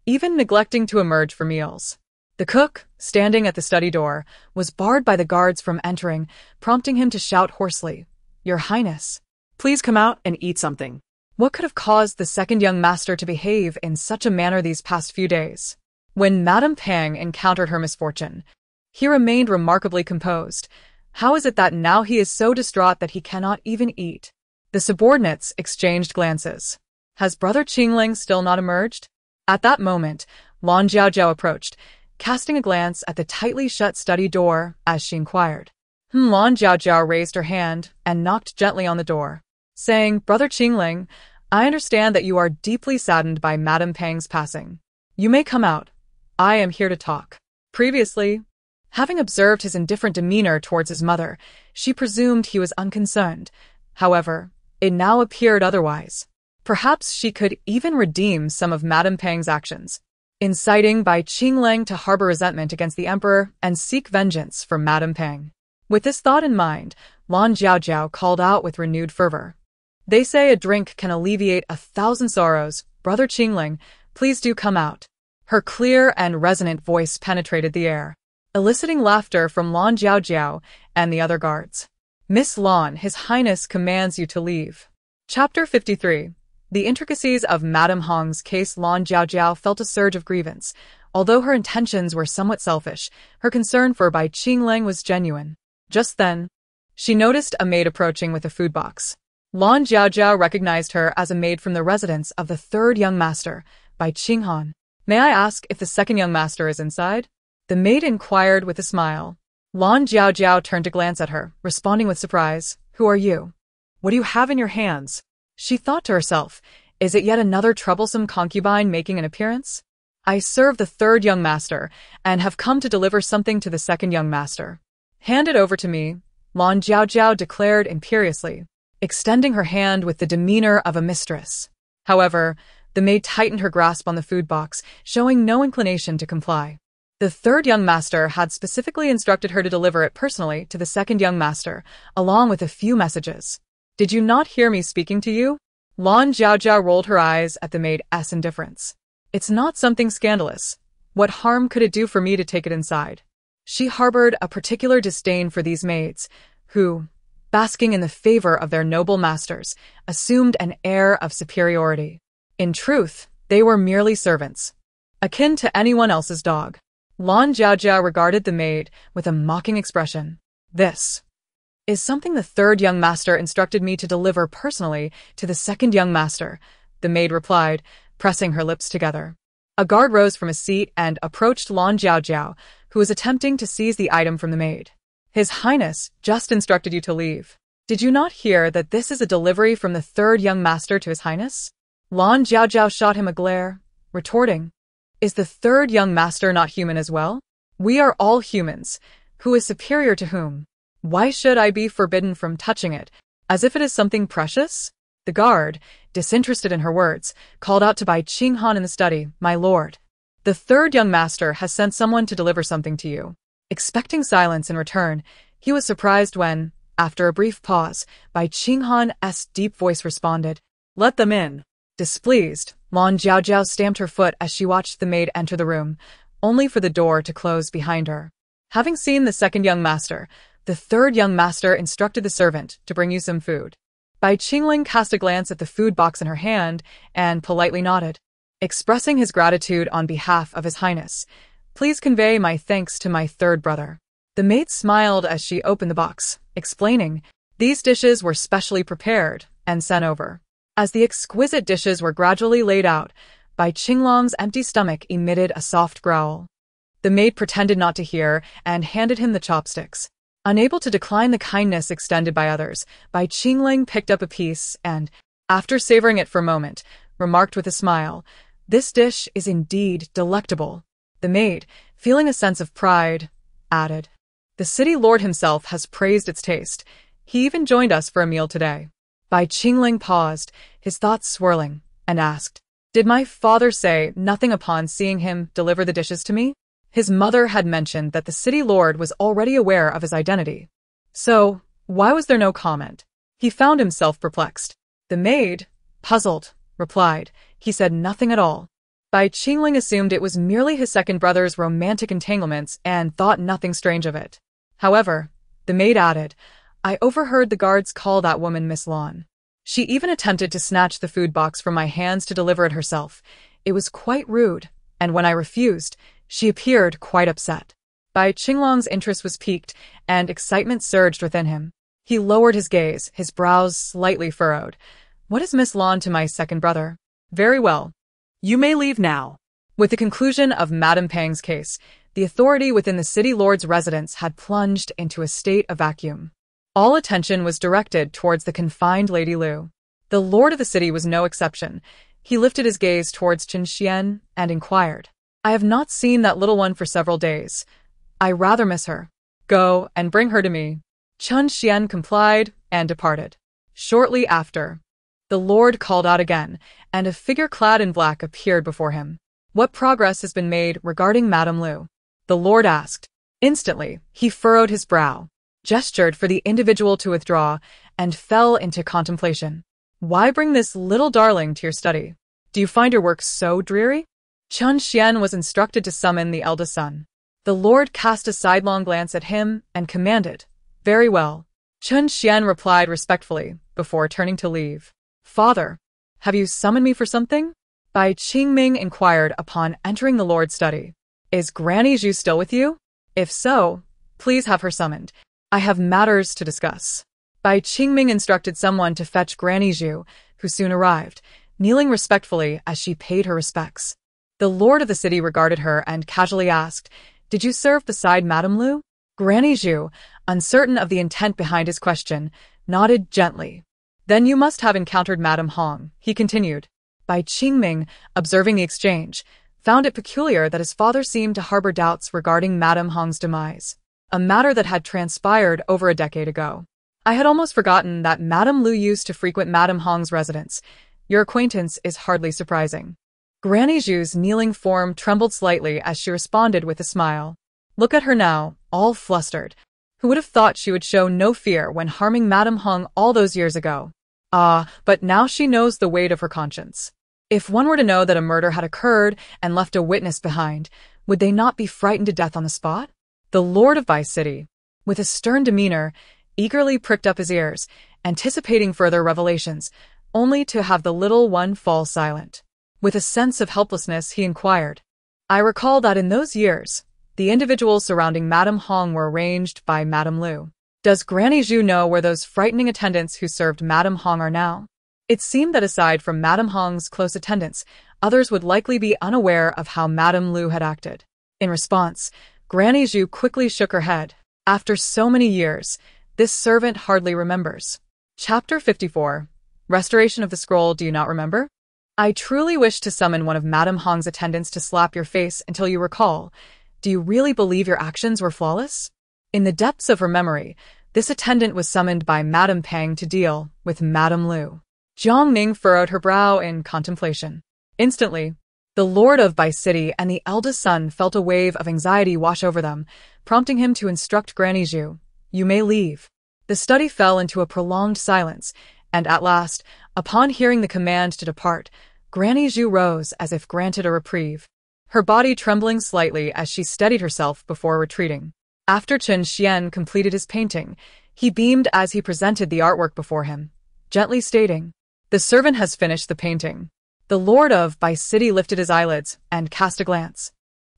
even neglecting to emerge for meals. The cook, standing at the study door, was barred by the guards from entering, prompting him to shout hoarsely, Your Highness, please come out and eat something. What could have caused the second young master to behave in such a manner these past few days? When Madame Pang encountered her misfortune, he remained remarkably composed. How is it that now he is so distraught that he cannot even eat? The subordinates exchanged glances. Has Brother Qingling still not emerged? At that moment, Lan Jiaojiao approached, casting a glance at the tightly shut study door as she inquired. Lan Jiaojiao raised her hand and knocked gently on the door, saying, Brother Qingling, I understand that you are deeply saddened by Madame Pang's passing. You may come out. I am here to talk. Previously, having observed his indifferent demeanor towards his mother, she presumed he was unconcerned. However, it now appeared otherwise. Perhaps she could even redeem some of Madame Pang's actions, inciting Bai Qingling to harbor resentment against the emperor and seek vengeance for Madame Pang. With this thought in mind, Lan Jiaojiao called out with renewed fervor. They say a drink can alleviate 1,000 sorrows. Brother Qingling, please do come out. Her clear and resonant voice penetrated the air, eliciting laughter from Lan Jiaojiao and the other guards. Miss Lan, His Highness commands you to leave. Chapter 53. The intricacies of Madame Hong's case. Lan Jiaojiao felt a surge of grievance. Although her intentions were somewhat selfish, her concern for Bai Qingling was genuine. Just then, she noticed a maid approaching with a food box. Lan Jiaojiao recognized her as a maid from the residence of the third young master, Bai Qinghan. May I ask if the second young master is inside? The maid inquired with a smile. Lan Jiaojiao turned to glance at her, responding with surprise. Who are you? What do you have in your hands? She thought to herself, is it yet another troublesome concubine making an appearance? I serve the third young master, and have come to deliver something to the second young master. Hand it over to me, Lan Jiaojiao declared imperiously, extending her hand with the demeanor of a mistress. However, the maid tightened her grasp on the food box, showing no inclination to comply. The third young master had specifically instructed her to deliver it personally to the second young master, along with a few messages. Did you not hear me speaking to you? Lan Jiaojiao rolled her eyes at the maid's indifference. It's not something scandalous. What harm could it do for me to take it inside? She harbored a particular disdain for these maids, who, basking in the favor of their noble masters, assumed an air of superiority. In truth, they were merely servants, akin to anyone else's dog. Lan Jiaojiao regarded the maid with a mocking expression. This is something the third young master instructed me to deliver personally to the second young master, the maid replied, pressing her lips together. A guard rose from his seat and approached Lan Jiaojiao, who was attempting to seize the item from the maid. His Highness just instructed you to leave. Did you not hear that this is a delivery from the third young master to His Highness? Lan Jiaojiao shot him a glare, retorting, Is the third young master not human as well? We are all humans. Who is superior to whom? Why should I be forbidden from touching it, as if it is something precious? The guard, disinterested in her words, called out to Bai Qinghan in the study, My lord, the third young master has sent someone to deliver something to you. Expecting silence in return, he was surprised when, after a brief pause, Bai Qinghan's deep voice responded, Let them in. Displeased, Lan Jiaojiao stamped her foot as she watched the maid enter the room, only for the door to close behind her. Having seen the second young master, the third young master instructed the servant to bring you some food. Bai Qingling cast a glance at the food box in her hand and politely nodded, expressing his gratitude on behalf of His Highness. Please convey my thanks to my third brother. The maid smiled as she opened the box, explaining, these dishes were specially prepared and sent over. As the exquisite dishes were gradually laid out, Bai Qinglong's empty stomach emitted a soft growl. The maid pretended not to hear and handed him the chopsticks. Unable to decline the kindness extended by others, Bai Qingling picked up a piece and, after savoring it for a moment, remarked with a smile, this dish is indeed delectable. The maid, feeling a sense of pride, added, the city lord himself has praised its taste. He even joined us for a meal today. Bai Qingling paused, his thoughts swirling, and asked, did my father say nothing upon seeing him deliver the dishes to me? His mother had mentioned that the city lord was already aware of his identity. So, why was there no comment? He found himself perplexed. The maid, puzzled, replied, he said nothing at all. Bai Qingling assumed it was merely his second brother's romantic entanglements and thought nothing strange of it. However, the maid added, I overheard the guards call that woman Miss Lan. She even attempted to snatch the food box from my hands to deliver it herself. It was quite rude, and when I refused, she appeared quite upset. Bai Qinglong's interest was piqued, and excitement surged within him. He lowered his gaze, his brows slightly furrowed. What is Miss Lan to my second brother? Very well. You may leave now. With the conclusion of Madame Pang's case, the authority within the city lord's residence had plunged into a state of vacuum. All attention was directed towards the confined Lady Lu. The lord of the city was no exception. He lifted his gaze towards Chen Xian and inquired, I have not seen that little one for several days. I rather miss her. Go and bring her to me. Chen Xian complied and departed. Shortly after, the lord called out again, and a figure clad in black appeared before him. What progress has been made regarding Madame Lu? The lord asked. Instantly, he furrowed his brow, gestured for the individual to withdraw, and fell into contemplation. Why bring this little darling to your study? Do you find your work so dreary? Chen Xian was instructed to summon the eldest son. The lord cast a sidelong glance at him and commanded, Very well. Chen Xian replied respectfully, before turning to leave. Father, have you summoned me for something? Bai Qingming inquired upon entering the lord's study. Is Granny Zhu still with you? If so, please have her summoned. I have matters to discuss. Bai Qingming instructed someone to fetch Granny Zhu, who soon arrived, kneeling respectfully as she paid her respects. The lord of the city regarded her and casually asked, Did you serve beside Madame Lu? Granny Zhu, uncertain of the intent behind his question, nodded gently. Then you must have encountered Madame Hong, he continued. Bai Qingming, observing the exchange, found it peculiar that his father seemed to harbor doubts regarding Madame Hong's demise, a matter that had transpired over a decade ago. I had almost forgotten that Madame Lu used to frequent Madame Hong's residence. Your acquaintance is hardly surprising. Granny Zhu's kneeling form trembled slightly as she responded with a smile. Look at her now, all flustered. Who would have thought she would show no fear when harming Madame Hong all those years ago? Ah, but now she knows the weight of her conscience. If one were to know that a murder had occurred and left a witness behind, would they not be frightened to death on the spot? The lord of Bai City, with a stern demeanor, eagerly pricked up his ears, anticipating further revelations, only to have the little one fall silent. With a sense of helplessness, he inquired, I recall that in those years, the individuals surrounding Madame Hong were arranged by Madame Lu. Does Granny Zhu know where those frightening attendants who served Madame Hong are now? It seemed that aside from Madame Hong's close attendants, others would likely be unaware of how Madame Lu had acted. In response, Granny Zhu quickly shook her head. After so many years, this servant hardly remembers. Chapter 54. Restoration of the Scroll. Do you not remember? I truly wish to summon one of Madame Hong's attendants to slap your face until you recall. Do you really believe your actions were flawless? In the depths of her memory, this attendant was summoned by Madame Pang to deal with Madame Lu. Jiang Ning furrowed her brow in contemplation. Instantly, the lord of Bai City and the eldest son felt a wave of anxiety wash over them, prompting him to instruct Granny Zhu, You may leave. The study fell into a prolonged silence, and at last, Upon hearing the command to depart, Granny Zhu rose as if granted a reprieve, her body trembling slightly as she steadied herself before retreating. After Chen Xian completed his painting, he beamed as he presented the artwork before him, gently stating, "The servant has finished the painting." The Lord of Bai City lifted his eyelids and cast a glance,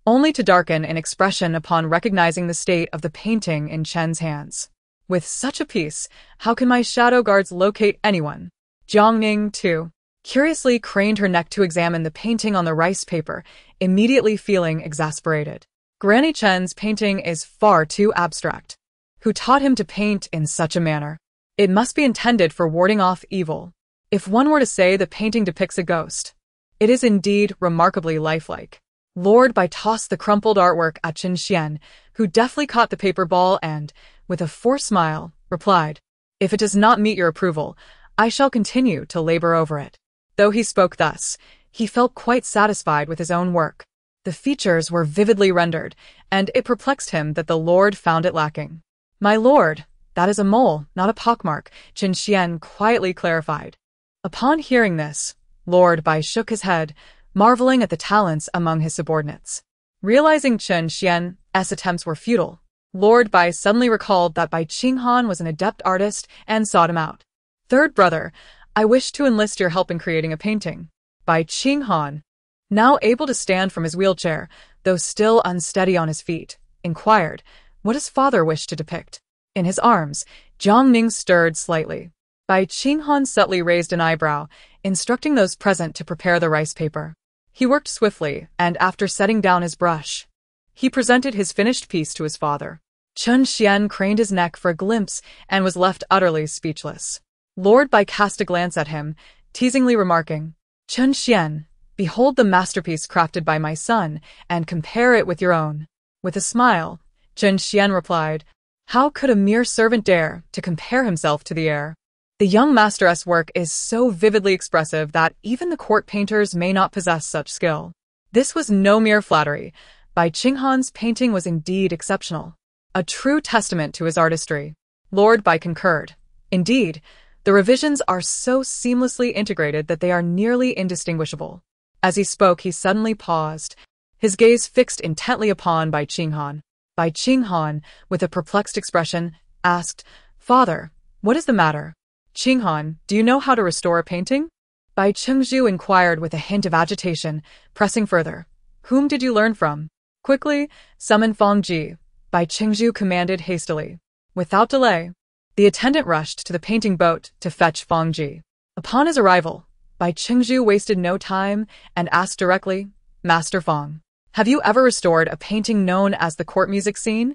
only to darken in expression upon recognizing the state of the painting in Chen's hands. With such a piece, how can my shadow guards locate anyone? Jiang Ning, too, curiously craned her neck to examine the painting on the rice paper, immediately feeling exasperated. Granny Chen's painting is far too abstract. Who taught him to paint in such a manner? It must be intended for warding off evil. If one were to say the painting depicts a ghost, it is indeed remarkably lifelike. Lord Bai tossed the crumpled artwork at Chen Xian, who deftly caught the paper ball and, with a forced smile, replied, "If it does not meet your approval, I shall continue to labor over it." Though he spoke thus, he felt quite satisfied with his own work. The features were vividly rendered, and it perplexed him that the Lord found it lacking. "My lord, that is a mole, not a pockmark," Chen Xian quietly clarified. Upon hearing this, Lord Bai shook his head, marveling at the talents among his subordinates. Realizing Chen Xian's attempts were futile, Lord Bai suddenly recalled that Bai Qinghan was an adept artist and sought him out. "Third brother, I wish to enlist your help in creating a painting." Bai Qinghan, now able to stand from his wheelchair, though still unsteady on his feet, inquired what his father wished to depict. In his arms, Jiang Ning stirred slightly. Bai Qinghan subtly raised an eyebrow, instructing those present to prepare the rice paper. He worked swiftly, and after setting down his brush, he presented his finished piece to his father. Chen Xian craned his neck for a glimpse and was left utterly speechless. Lord Bai cast a glance at him, teasingly remarking, "Chen Xian, behold the masterpiece crafted by my son, and compare it with your own." With a smile, Chen Xian replied, "How could a mere servant dare to compare himself to the heir? The young master's work is so vividly expressive that even the court painters may not possess such skill." This was no mere flattery. Bai Qinghan's painting was indeed exceptional, a true testament to his artistry. Lord Bai concurred. Indeed, the revisions are so seamlessly integrated that they are nearly indistinguishable. As he spoke, he suddenly paused, his gaze fixed intently upon Bai Qinghan. Bai Qinghan, with a perplexed expression, asked, "Father, what is the matter?" "Qinghan, do you know how to restore a painting?" Bai Chengzhu inquired with a hint of agitation, pressing further. "Whom did you learn from?" "Quickly, summon Fang Ji," Bai Chengzhu commanded hastily. Without delay, the attendant rushed to the painting boat to fetch Fang Ji. Upon his arrival, Bai Chengzhu wasted no time and asked directly, "Master Fang, have you ever restored a painting known as the court music scene?"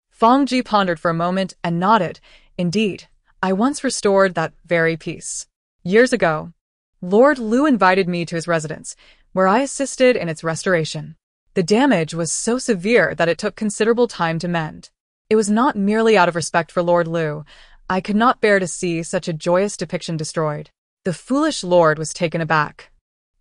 Fang Ji pondered for a moment and nodded. "Indeed, I once restored that very piece. Years ago, Lord Lu invited me to his residence, where I assisted in its restoration. The damage was so severe that it took considerable time to mend. It was not merely out of respect for Lord Lu. I could not bear to see such a joyous depiction destroyed." The foolish lord was taken aback,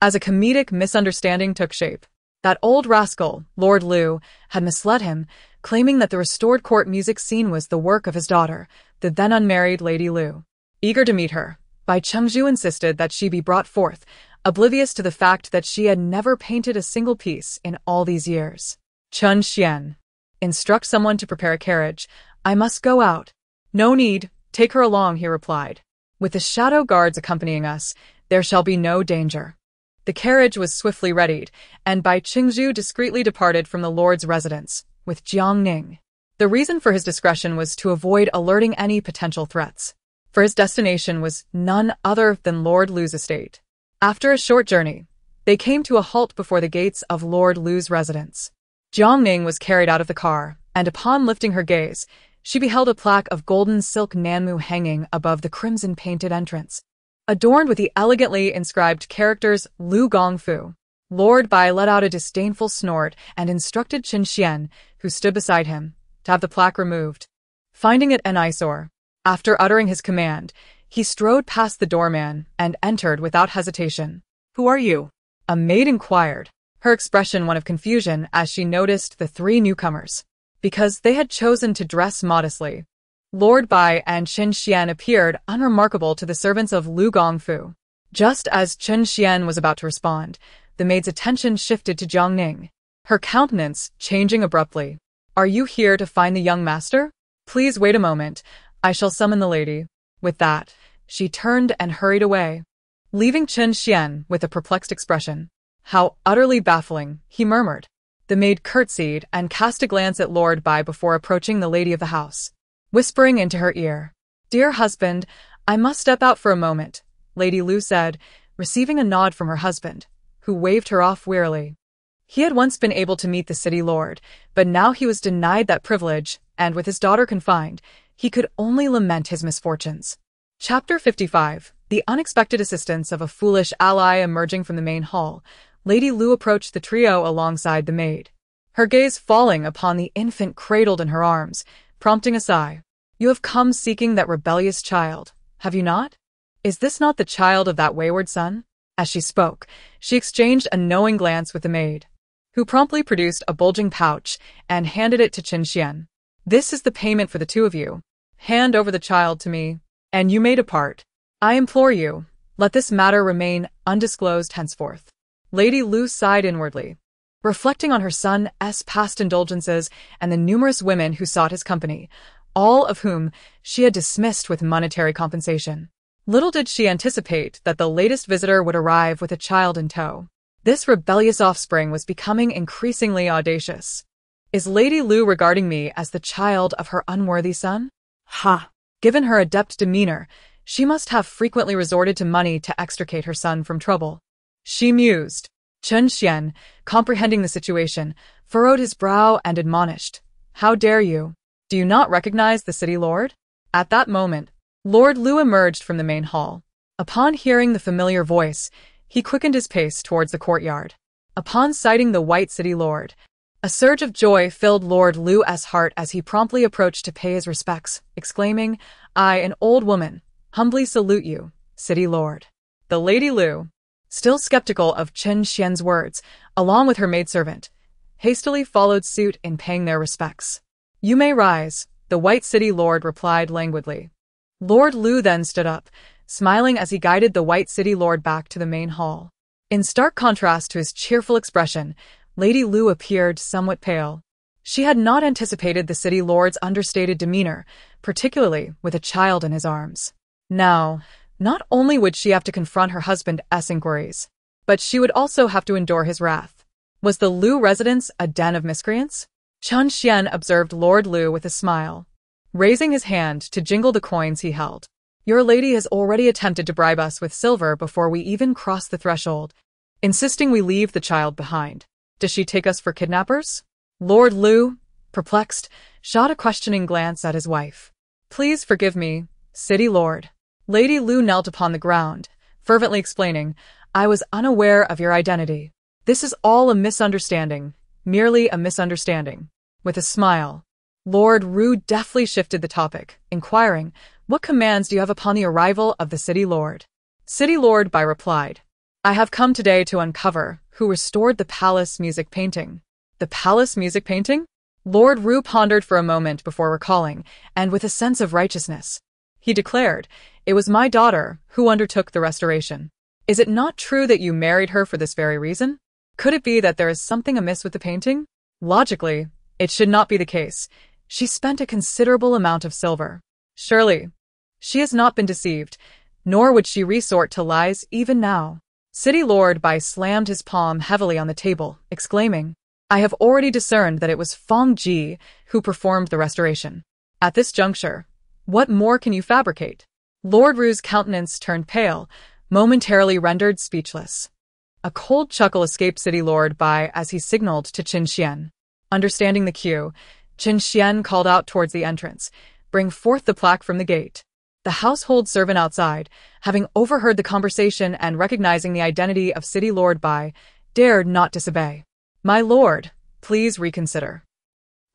as a comedic misunderstanding took shape. That old rascal, Lord Lu, had misled him, claiming that the restored court music scene was the work of his daughter, the then unmarried Lady Lu. Eager to meet her, Bai Chengzhu insisted that she be brought forth, oblivious to the fact that she had never painted a single piece in all these years. "Chen Xian, instruct someone to prepare a carriage. I must go out." "No need, take her along," he replied. "With the shadow guards accompanying us, there shall be no danger." The carriage was swiftly readied, and Bai Qingzhu discreetly departed from the lord's residence, with Jiang Ning. The reason for his discretion was to avoid alerting any potential threats, for his destination was none other than Lord Lu's estate. After a short journey, they came to a halt before the gates of Lord Lu's residence. Jiang Ning was carried out of the car, and upon lifting her gaze, she beheld a plaque of golden silk nanmu hanging above the crimson-painted entrance, adorned with the elegantly inscribed characters Lu Gongfu. Lord Bai let out a disdainful snort and instructed Chen Xian, who stood beside him, to have the plaque removed. Finding it an eyesore, after uttering his command, he strode past the doorman and entered without hesitation. "Who are you?" a maid inquired, her expression one of confusion as she noticed the three newcomers, because they had chosen to dress modestly. Lord Bai and Chen Xian appeared unremarkable to the servants of Lu Gongfu. Just as Chen Xian was about to respond, the maid's attention shifted to Jiang Ning, her countenance changing abruptly. Are you here to find the young master? Please wait a moment. I shall summon the lady. With that, she turned and hurried away, leaving Chen Xian with a perplexed expression. How utterly baffling, he murmured. The maid curtsied and cast a glance at Lord Bai before approaching the lady of the house, whispering into her ear. Dear husband, I must step out for a moment, Lady Lu said, receiving a nod from her husband, who waved her off wearily. He had once been able to meet the city lord, but now he was denied that privilege, and with his daughter confined, he could only lament his misfortunes. Chapter 55. The unexpected assistance of a foolish ally. Emerging from the main hall, Lady Lu approached the trio alongside the maid, her gaze falling upon the infant cradled in her arms, prompting a sigh. You have come seeking that rebellious child, have you not? Is this not the child of that wayward son? As she spoke, she exchanged a knowing glance with the maid, who promptly produced a bulging pouch and handed it to Chen Xian. This is the payment for the two of you. Hand over the child to me, and you may depart. I implore you, let this matter remain undisclosed henceforth. Lady Lu sighed inwardly, reflecting on her son's past indulgences and the numerous women who sought his company, all of whom she had dismissed with monetary compensation. Little did she anticipate that the latest visitor would arrive with a child in tow. This rebellious offspring was becoming increasingly audacious. Is Lady Lu regarding me as the child of her unworthy son? Ha! Given her adept demeanor, she must have frequently resorted to money to extricate her son from trouble. She mused. Chen Xian, comprehending the situation, furrowed his brow and admonished. How dare you? Do you not recognize the city lord? At that moment, Lord Lu emerged from the main hall. Upon hearing the familiar voice, he quickened his pace towards the courtyard. Upon sighting the white city lord, a surge of joy filled Lord Lu's heart as he promptly approached to pay his respects, exclaiming, I, an old woman, humbly salute you, city lord. The Lady Lu, still skeptical of Chen Xian's words, along with her maidservant, hastily followed suit in paying their respects. You may rise, the white city lord replied languidly. Lord Lu then stood up, smiling as he guided the white city lord back to the main hall. In stark contrast to his cheerful expression, Lady Lu appeared somewhat pale. She had not anticipated the city lord's understated demeanor, particularly with a child in his arms. Now, not only would she have to confront her husband's inquiries, but she would also have to endure his wrath. Was the Lu residence a den of miscreants? Chen Xian observed Lord Lu with a smile, raising his hand to jingle the coins he held. Your lady has already attempted to bribe us with silver before we even cross the threshold, insisting we leave the child behind. Does she take us for kidnappers? Lord Lu, perplexed, shot a questioning glance at his wife. Please forgive me, city lord. Lady Lu knelt upon the ground, fervently explaining, I was unaware of your identity. This is all a misunderstanding, merely a misunderstanding. With a smile, Lord Ru deftly shifted the topic, inquiring, what commands do you have upon the arrival of the city lord? City Lord Bai replied, I have come today to uncover who restored the palace music painting. The palace music painting? Lord Ru pondered for a moment before recalling, and with a sense of righteousness, he declared, it was my daughter who undertook the restoration. Is it not true that you married her for this very reason? Could it be that there is something amiss with the painting? Logically, it should not be the case. She spent a considerable amount of silver. Surely, she has not been deceived, nor would she resort to lies even now. City Lord Bai slammed his palm heavily on the table, exclaiming, I have already discerned that it was Feng Ji who performed the restoration. At this juncture, what more can you fabricate? Lord Ru's countenance turned pale, momentarily rendered speechless. A cold chuckle escaped City Lord Bai as he signaled to Chen Xian. Understanding the cue, Chen Xian called out towards the entrance, bring forth the plaque from the gate. The household servant outside, having overheard the conversation and recognizing the identity of City Lord Bai, dared not disobey. My lord, please reconsider.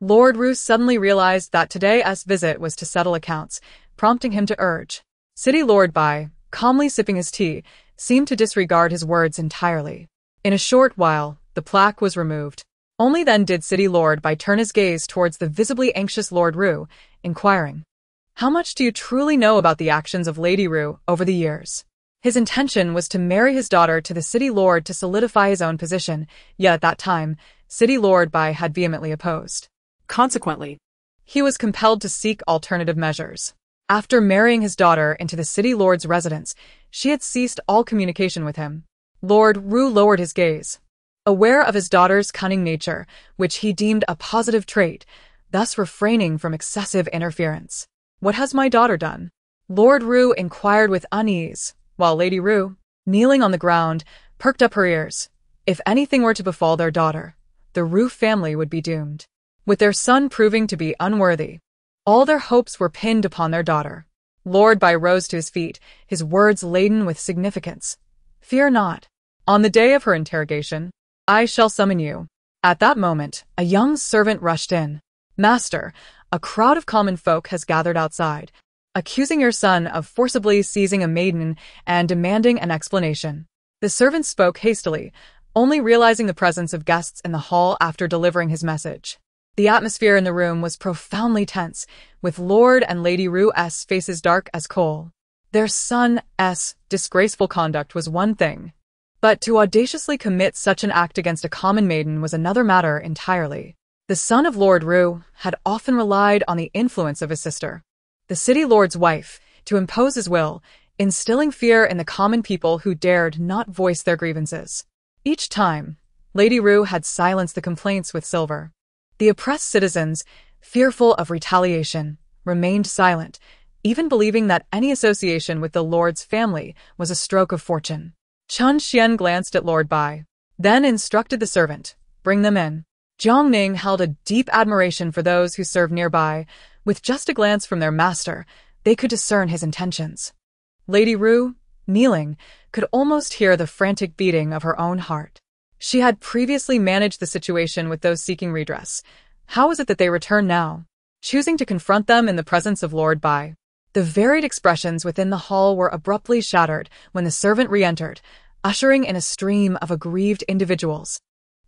Lord Ru suddenly realized that today's visit was to settle accounts, prompting him to urge. City Lord Bai, calmly sipping his tea, seemed to disregard his words entirely. In a short while, the plaque was removed. Only then did City Lord Bai turn his gaze towards the visibly anxious Lord Ru, inquiring, how much do you truly know about the actions of Lady Ru over the years? His intention was to marry his daughter to the city lord to solidify his own position, yet at that time, city lord Bai had vehemently opposed. Consequently, He was compelled to seek alternative measures. After marrying his daughter into the city lord's residence, she had ceased all communication with him. Lord Ru lowered his gaze. Aware of his daughter's cunning nature, which he deemed a positive trait, thus refraining from excessive interference. "What has my daughter done?" Lord Ru inquired with unease, while Lady Ru, kneeling on the ground, perked up her ears. If anything were to befall their daughter, the Ru family would be doomed. With their son proving to be unworthy, all their hopes were pinned upon their daughter. Lord Bai rose to his feet, his words laden with significance. "Fear not. On the day of her interrogation, I shall summon you." At that moment, a young servant rushed in. "Master, a crowd of common folk has gathered outside, accusing your son of forcibly seizing a maiden and demanding an explanation." The servant spoke hastily, only realizing the presence of guests in the hall after delivering his message. The atmosphere in the room was profoundly tense, with Lord and Lady Ru's faces dark as coal. Their son's disgraceful conduct was one thing, but to audaciously commit such an act against a common maiden was another matter entirely. The son of Lord Ru had often relied on the influence of his sister, the city lord's wife, to impose his will, instilling fear in the common people who dared not voice their grievances. Each time, Lady Ru had silenced the complaints with silver. The oppressed citizens, fearful of retaliation, remained silent, even believing that any association with the lord's family was a stroke of fortune. Chun Xian glanced at Lord Bai, then instructed the servant, "Bring them in." Jiang Ning held a deep admiration for those who served nearby. With just a glance from their master, they could discern his intentions. Lady Ru, kneeling, could almost hear the frantic beating of her own heart. She had previously managed the situation with those seeking redress. How was it that they returned now, choosing to confront them in the presence of Lord Bai? The varied expressions within the hall were abruptly shattered when the servant re-entered, ushering in a stream of aggrieved individuals,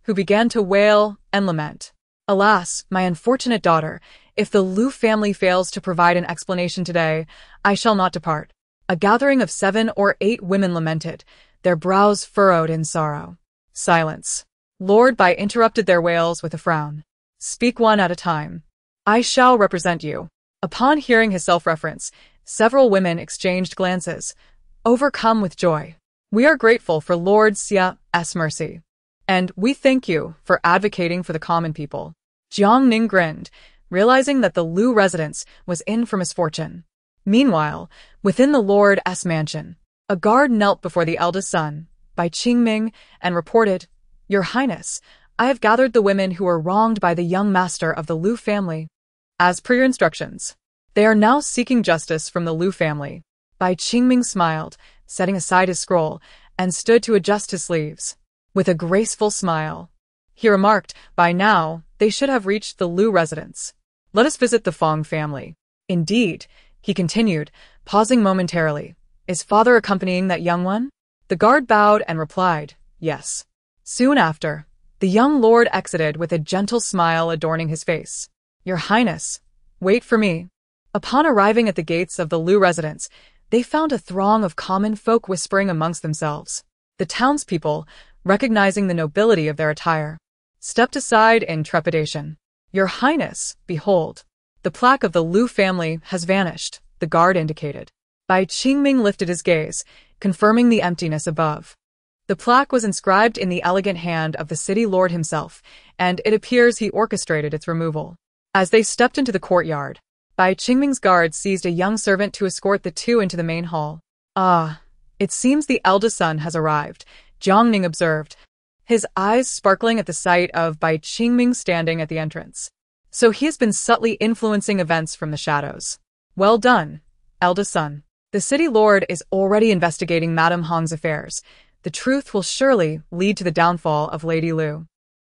who began to wail and lament. "Alas, my unfortunate daughter, if the Lu family fails to provide an explanation today, I shall not depart." A gathering of 7 or 8 women lamented, their brows furrowed in sorrow. Silence. Lord Bai interrupted their wails with a frown. "Speak one at a time. I shall represent you." Upon hearing his self-reference, several women exchanged glances, overcome with joy. "We are grateful for Lord Xia's mercy, and we thank you for advocating for the common people." Jiang Ning grinned, realizing that the Lu residence was in for misfortune. Meanwhile, within the Lord's mansion, a guard knelt before the eldest son, Bai Qingming, and reported, "Your Highness, I have gathered the women who were wronged by the young master of the Lu family. As per your instructions, they are now seeking justice from the Lu family." Bai Qingming smiled, setting aside his scroll, and stood to adjust his sleeves. With a graceful smile, he remarked, "By now, they should have reached the Lu residence. Let us visit the Fong family." "Indeed," he continued, pausing momentarily. "Is father accompanying that young one?" The guard bowed and replied, "Yes." Soon after, the young lord exited with a gentle smile adorning his face. "Your Highness, wait for me." Upon arriving at the gates of the Lu residence, they found a throng of common folk whispering amongst themselves. The townspeople, recognizing the nobility of their attire, stepped aside in trepidation. "Your Highness, behold, the plaque of the Lu family has vanished," the guard indicated. Bai Qingming lifted his gaze, confirming the emptiness above. The plaque was inscribed in the elegant hand of the city lord himself, and it appears he orchestrated its removal. As they stepped into the courtyard, Bai Qingming's guard seized a young servant to escort the two into the main hall. "Ah, it seems the eldest son has arrived," Jiang Ning observed, his eyes sparkling at the sight of Bai Qingming standing at the entrance. "So he has been subtly influencing events from the shadows. Well done, eldest son. The city lord is already investigating Madame Hong's affairs. The truth will surely lead to the downfall of Lady Lu."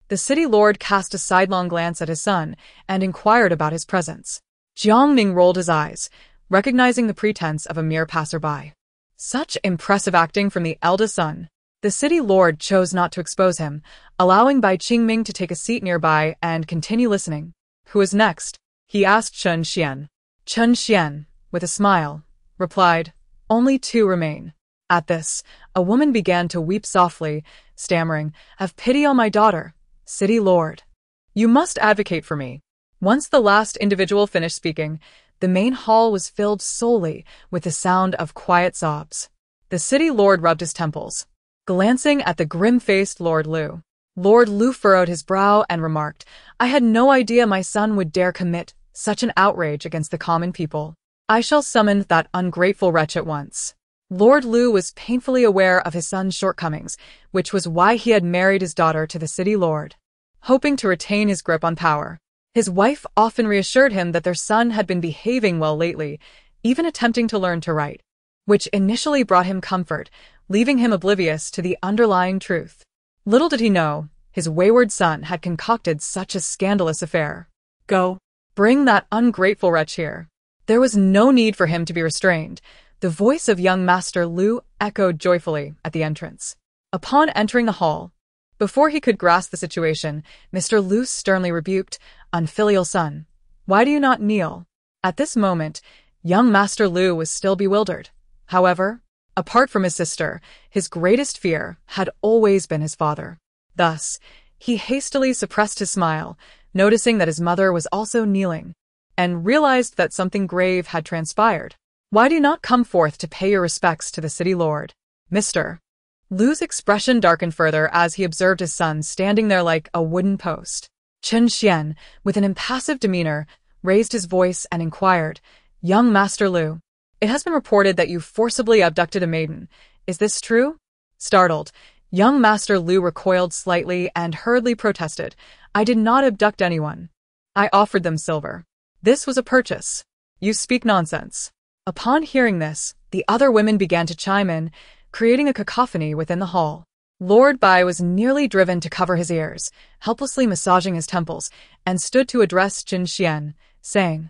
The city lord cast a sidelong glance at his son and inquired about his presence. Jiang Ning rolled his eyes, recognizing the pretense of a mere passerby. Such impressive acting from the eldest son. The city lord chose not to expose him, allowing Bai Qingming to take a seat nearby and continue listening. "Who is next?" he asked Chun Xian. Chun Xian, with a smile, replied, "Only 2 remain." At this, a woman began to weep softly, stammering, "Have pity on my daughter, city lord. You must advocate for me." Once the last individual finished speaking, the main hall was filled solely with the sound of quiet sobs. The city lord rubbed his temples, glancing at the grim-faced Lord Lu. Lord Lu furrowed his brow and remarked, "I had no idea my son would dare commit such an outrage against the common people. I shall summon that ungrateful wretch at once." Lord Lu was painfully aware of his son's shortcomings, which was why he had married his daughter to the city lord, hoping to retain his grip on power. His wife often reassured him that their son had been behaving well lately, even attempting to learn to write, which initially brought him comfort, leaving him oblivious to the underlying truth. Little did he know, his wayward son had concocted such a scandalous affair. "Go, bring that ungrateful wretch here." There was no need for him to be restrained. The voice of young Master Lu echoed joyfully at the entrance. Upon entering the hall, before he could grasp the situation, Mr. Lu sternly rebuked, "Unfilial son, why do you not kneel?" At this moment, young Master Lu was still bewildered. However, apart from his sister, his greatest fear had always been his father. Thus, he hastily suppressed his smile, noticing that his mother was also kneeling, and realized that something grave had transpired. "Why do you not come forth to pay your respects to the city lord, Mr.?" Lu's expression darkened further as he observed his son standing there like a wooden post. Chen Xian, with an impassive demeanor, raised his voice and inquired, "Young Master Lu, it has been reported that you forcibly abducted a maiden. Is this true?" Startled, young Master Lu recoiled slightly and hurriedly protested, "I did not abduct anyone. I offered them silver. This was a purchase." "You speak nonsense." Upon hearing this, the other women began to chime in, creating a cacophony within the hall. Lord Bai was nearly driven to cover his ears, helplessly massaging his temples, and stood to address Jin Xian, saying,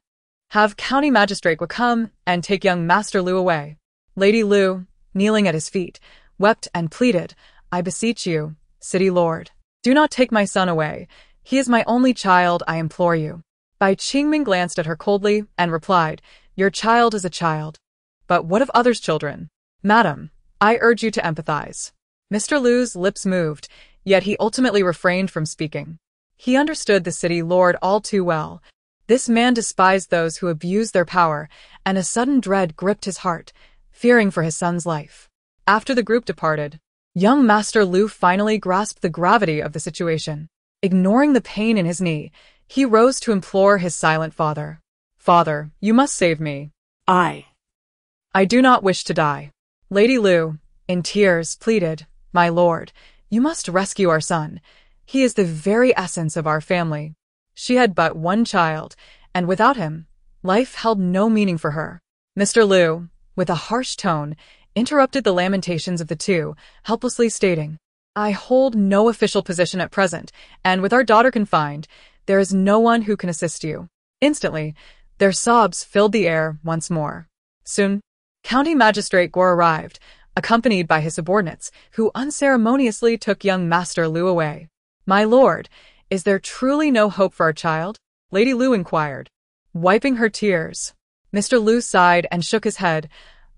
"Have County Magistrate Gua come and take young Master Lu away." Lady Lu, kneeling at his feet, wept and pleaded, "I beseech you, city lord, do not take my son away. He is my only child, I implore you." Bai Qingming glanced at her coldly and replied, "Your child is a child. But what of others' children? Madam, I urge you to empathize." Mr. Lu's lips moved, yet he ultimately refrained from speaking. He understood the city lord all too well. This man despised those who abused their power, and a sudden dread gripped his heart, fearing for his son's life. After the group departed, young Master Lu finally grasped the gravity of the situation. Ignoring the pain in his knee, he rose to implore his silent father. "Father, you must save me. I do not wish to die." Lady Lu, in tears, pleaded, "My lord, you must rescue our son. He is the very essence of our family." She had but one child, and without him, life held no meaning for her. Mr. Lu, with a harsh tone, interrupted the lamentations of the two, helplessly stating, "I hold no official position at present, and with our daughter confined, there is no one who can assist you." Instantly, their sobs filled the air once more. Soon, County Magistrate Gua arrived, accompanied by his subordinates, who unceremoniously took young Master Lu away. "My lord, is there truly no hope for our child?" Lady Lu inquired, wiping her tears. Mr. Lu sighed and shook his head.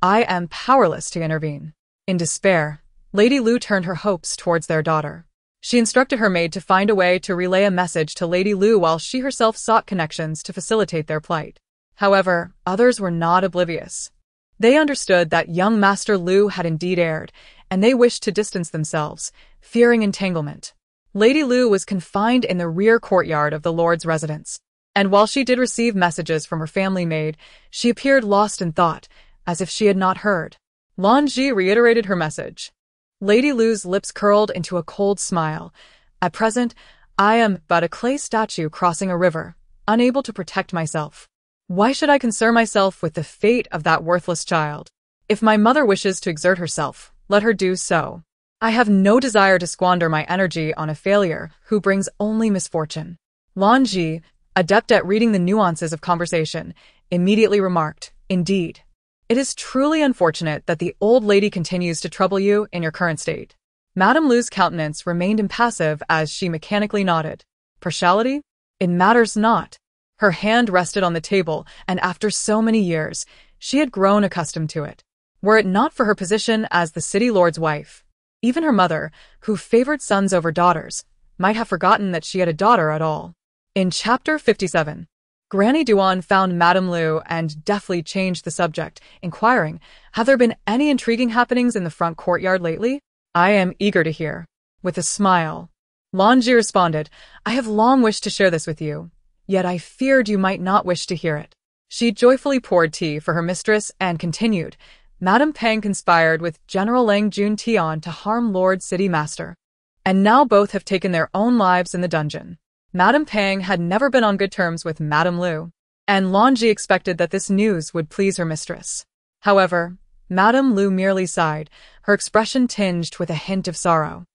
"I am powerless to intervene." In despair, Lady Lu turned her hopes towards their daughter. She instructed her maid to find a way to relay a message to Lady Lu while she herself sought connections to facilitate their plight. However, others were not oblivious. They understood that young Master Lu had indeed erred, and they wished to distance themselves, fearing entanglement. Lady Lu was confined in the rear courtyard of the Lord's residence, and while she did receive messages from her family maid, she appeared lost in thought, as if she had not heard. Lan Ji reiterated her message. Lady Lu's lips curled into a cold smile. "At present, I am but a clay statue crossing a river, unable to protect myself. Why should I concern myself with the fate of that worthless child? If my mother wishes to exert herself, let her do so. I have no desire to squander my energy on a failure who brings only misfortune." Lan Ji, adept at reading the nuances of conversation, immediately remarked, "Indeed, it is truly unfortunate that the old lady continues to trouble you in your current state." Madame Lu's countenance remained impassive as she mechanically nodded. "Partiality? It matters not." Her hand rested on the table, and after so many years, she had grown accustomed to it. were it not for her position as the city lord's wife. Even her mother, who favored sons over daughters, might have forgotten that she had a daughter at all. In Chapter 57, Granny Duan found Madame Lu and deftly changed the subject, inquiring, "Have there been any intriguing happenings in the front courtyard lately?" "I am eager to hear." With a smile, Lanji responded, "I have long wished to share this with you, yet I feared you might not wish to hear it." She joyfully poured tea for her mistress and continued, "Madame Pang conspired with General Lang Jun Tian to harm Lord City Master, and now both have taken their own lives in the dungeon." Madame Pang had never been on good terms with Madame Lu, and Lanji expected that this news would please her mistress. However, Madame Lu merely sighed, her expression tinged with a hint of sorrow.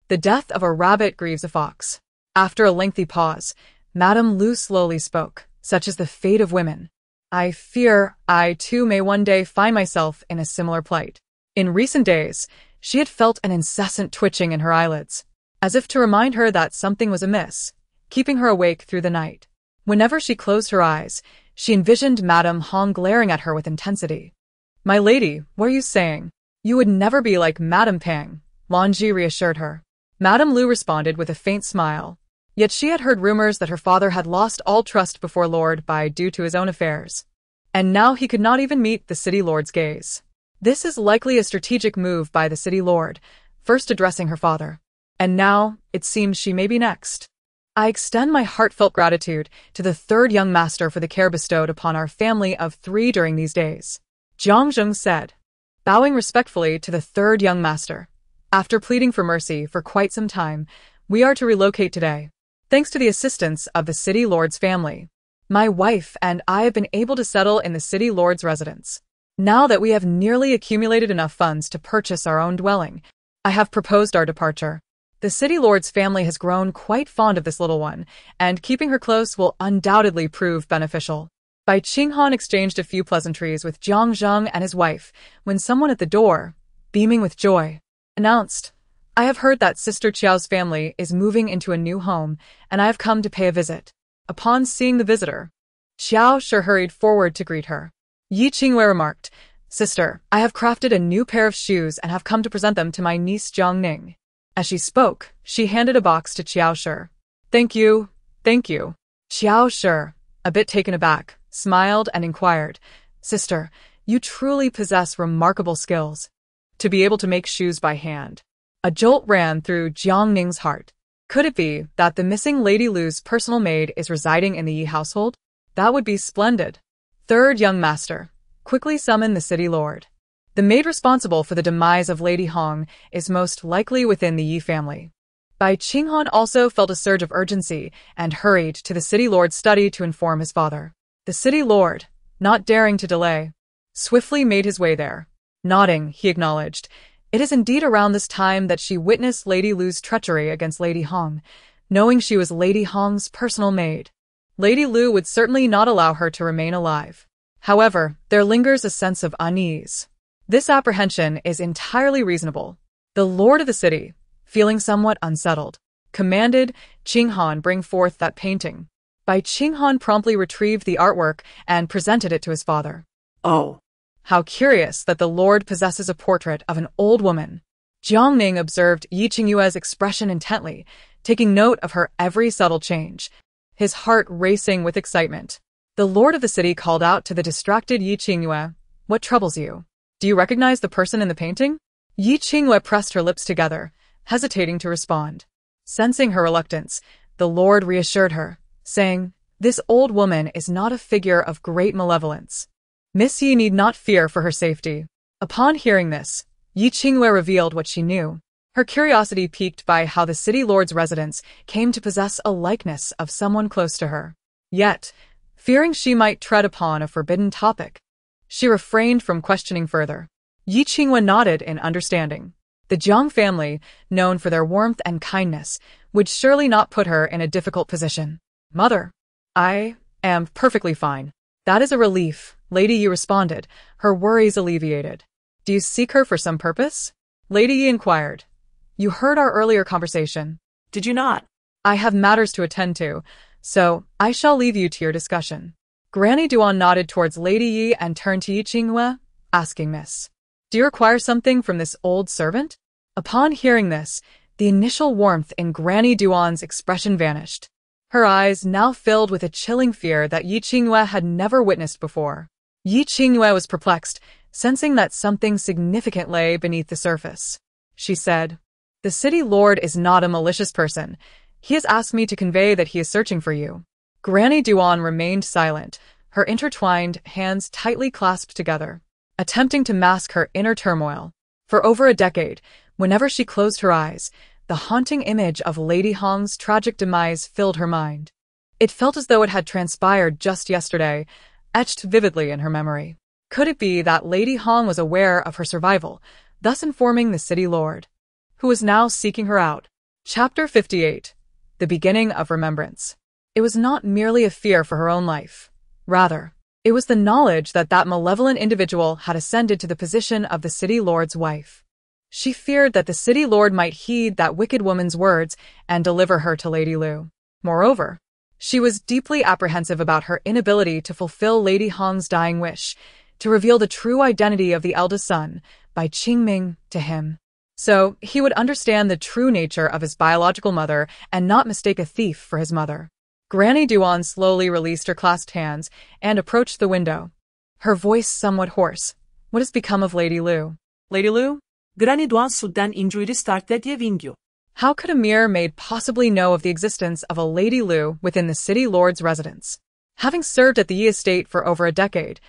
The death of a rabbit grieves a fox. After a lengthy pause, Madame Lu slowly spoke, "Such is the fate of women. I fear I too may one day find myself in a similar plight." In recent days, she had felt an incessant twitching in her eyelids, as if to remind her that something was amiss, keeping her awake through the night. Whenever she closed her eyes, she envisioned Madame Hong glaring at her with intensity. "My lady, what are you saying? You would never be like Madame Pang," Lanji reassured her. Madame Lu responded with a faint smile. Yet she had heard rumors that her father had lost all trust before Lord Bai due to his own affairs, and now he could not even meet the city lord's gaze. This is likely a strategic move by the city lord, first addressing her father. And now, it seems she may be next. "I extend my heartfelt gratitude to the third young master for the care bestowed upon our family of 3 during these days," Jiang Zheng said, bowing respectfully to the third young master. "After pleading for mercy for quite some time, we are to relocate today. Thanks to the assistance of the city lord's family, my wife and I have been able to settle in the city lord's residence. Now that we have nearly accumulated enough funds to purchase our own dwelling, I have proposed our departure. The city lord's family has grown quite fond of this little one, and keeping her close will undoubtedly prove beneficial." Bai Qinghan exchanged a few pleasantries with Jiang Zheng and his wife when someone at the door, beaming with joy, announced, "I have heard that Sister Qiao's family is moving into a new home, and I have come to pay a visit." Upon seeing the visitor, Qiao Shi hurried forward to greet her. Yi Qingwei remarked, "Sister, I have crafted a new pair of shoes and have come to present them to my niece Jiang Ning." As she spoke, she handed a box to Qiao Shi. Thank you. Qiao Shi, a bit taken aback, smiled and inquired, "Sister, you truly possess remarkable skills. To be able to make shoes by hand." A jolt ran through Jiang Ning's heart. Could it be that the missing Lady Lu's personal maid is residing in the Yi household? That would be splendid. Third young master, quickly summon the city lord. The maid responsible for the demise of Lady Hong is most likely within the Yi family. Bai Qinghan also felt a surge of urgency and hurried to the city lord's study to inform his father. The city lord, not daring to delay, swiftly made his way there. Nodding, he acknowledged, "It is indeed around this time that she witnessed Lady Lu's treachery against Lady Hong, knowing she was Lady Hong's personal maid. Lady Lu would certainly not allow her to remain alive. However, there lingers a sense of unease. This apprehension is entirely reasonable." The lord of the city, feeling somewhat unsettled, commanded Qinghan bring forth that painting. Bai Qinghan promptly retrieved the artwork and presented it to his father. "Oh, How curious that the lord possesses a portrait of an old woman." Jiang Ning observed Yi Qingyue's expression intently, taking note of her every subtle change, his heart racing with excitement. The lord of the city called out to the distracted Yi Qingyue, "What troubles you? Do you recognize the person in the painting?" Yi Qingyue pressed her lips together, hesitating to respond. Sensing her reluctance, the lord reassured her, saying, "This old woman is not a figure of great malevolence. Miss Yi need not fear for her safety." Upon hearing this, Yi Qingyue revealed what she knew. Her curiosity piqued by how the city lord's residence came to possess a likeness of someone close to her. Yet, fearing she might tread upon a forbidden topic, she refrained from questioning further. Yi Qingyue nodded in understanding. The Jiang family, known for their warmth and kindness, would surely not put her in a difficult position. "Mother, I am perfectly fine." "That is a relief," Lady Yi responded, her worries alleviated. "Do you seek her for some purpose?" Lady Yi inquired. "You heard our earlier conversation." did you not?" "I have matters to attend to, so I shall leave you to your discussion." Granny Duan nodded towards Lady Yi and turned to Yi Qingyue, asking Miss Do you require something from this old servant? Upon hearing this, the initial warmth in Granny Duan's expression vanished. Her eyes now filled with a chilling fear that Yi Qingyue had never witnessed before. Yi Qingyue was perplexed, sensing that something significant lay beneath the surface. She said, "The city lord is not a malicious person. He has asked me to convey that he is searching for you." Granny Duan remained silent, her intertwined hands tightly clasped together, attempting to mask her inner turmoil. For over a decade, whenever she closed her eyes, the haunting image of Lady Hong's tragic demise filled her mind. It felt as though it had transpired just yesterday, etched vividly in her memory. Could it be that Lady Hong was aware of her survival, thus informing the city lord, who was now seeking her out? Chapter 58. The Beginning of Remembrance. It was not merely a fear for her own life. Rather, it was the knowledge that that malevolent individual had ascended to the position of the city lord's wife. She feared that the city lord might heed that wicked woman's words and deliver her to Lady Lu. Moreover, she was deeply apprehensive about her inability to fulfill Lady Hong's dying wish, to reveal the true identity of the eldest son by Qingming to him, so he would understand the true nature of his biological mother and not mistake a thief for his mother. Granny Duan slowly released her clasped hands and approached the window, her voice somewhat hoarse. "What has become of Lady Lu?" "Lady Lu?" Granny Duan sudan injury started Yevingyu. How could a mere maid possibly know of the existence of a Lady Lu within the city lord's residence? Having served at the Yi estate for over a decade,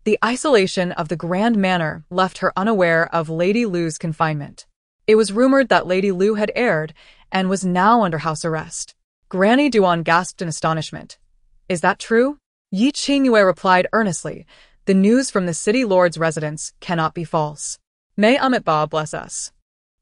the isolation of the Grand Manor left her unaware of Lady Lu's confinement. It was rumored that Lady Lu had erred and was now under house arrest. Granny Duan gasped in astonishment. "Is that true?" Yi Qingyue replied earnestly, "The news from the city lord's residence cannot be false. May Amitabha bless us.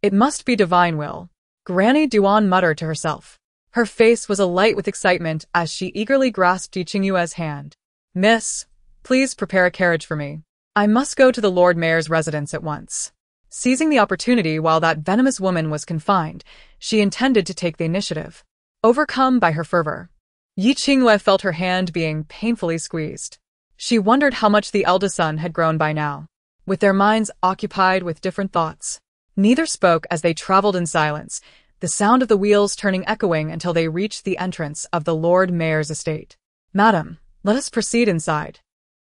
It must be divine will." Granny Duan muttered to herself. Her face was alight with excitement as she eagerly grasped Yi Qingyue's hand. "Miss, please prepare a carriage for me. I must go to the Lord Mayor's residence at once." Seizing the opportunity while that venomous woman was confined, she intended to take the initiative. Overcome by her fervor, Yi Qingyue felt her hand being painfully squeezed. She wondered how much the eldest son had grown by now. With their minds occupied with different thoughts, neither spoke as they traveled in silence, the sound of the wheels turning echoing until they reached the entrance of the Lord Mayor's estate. "Madam, let us proceed inside."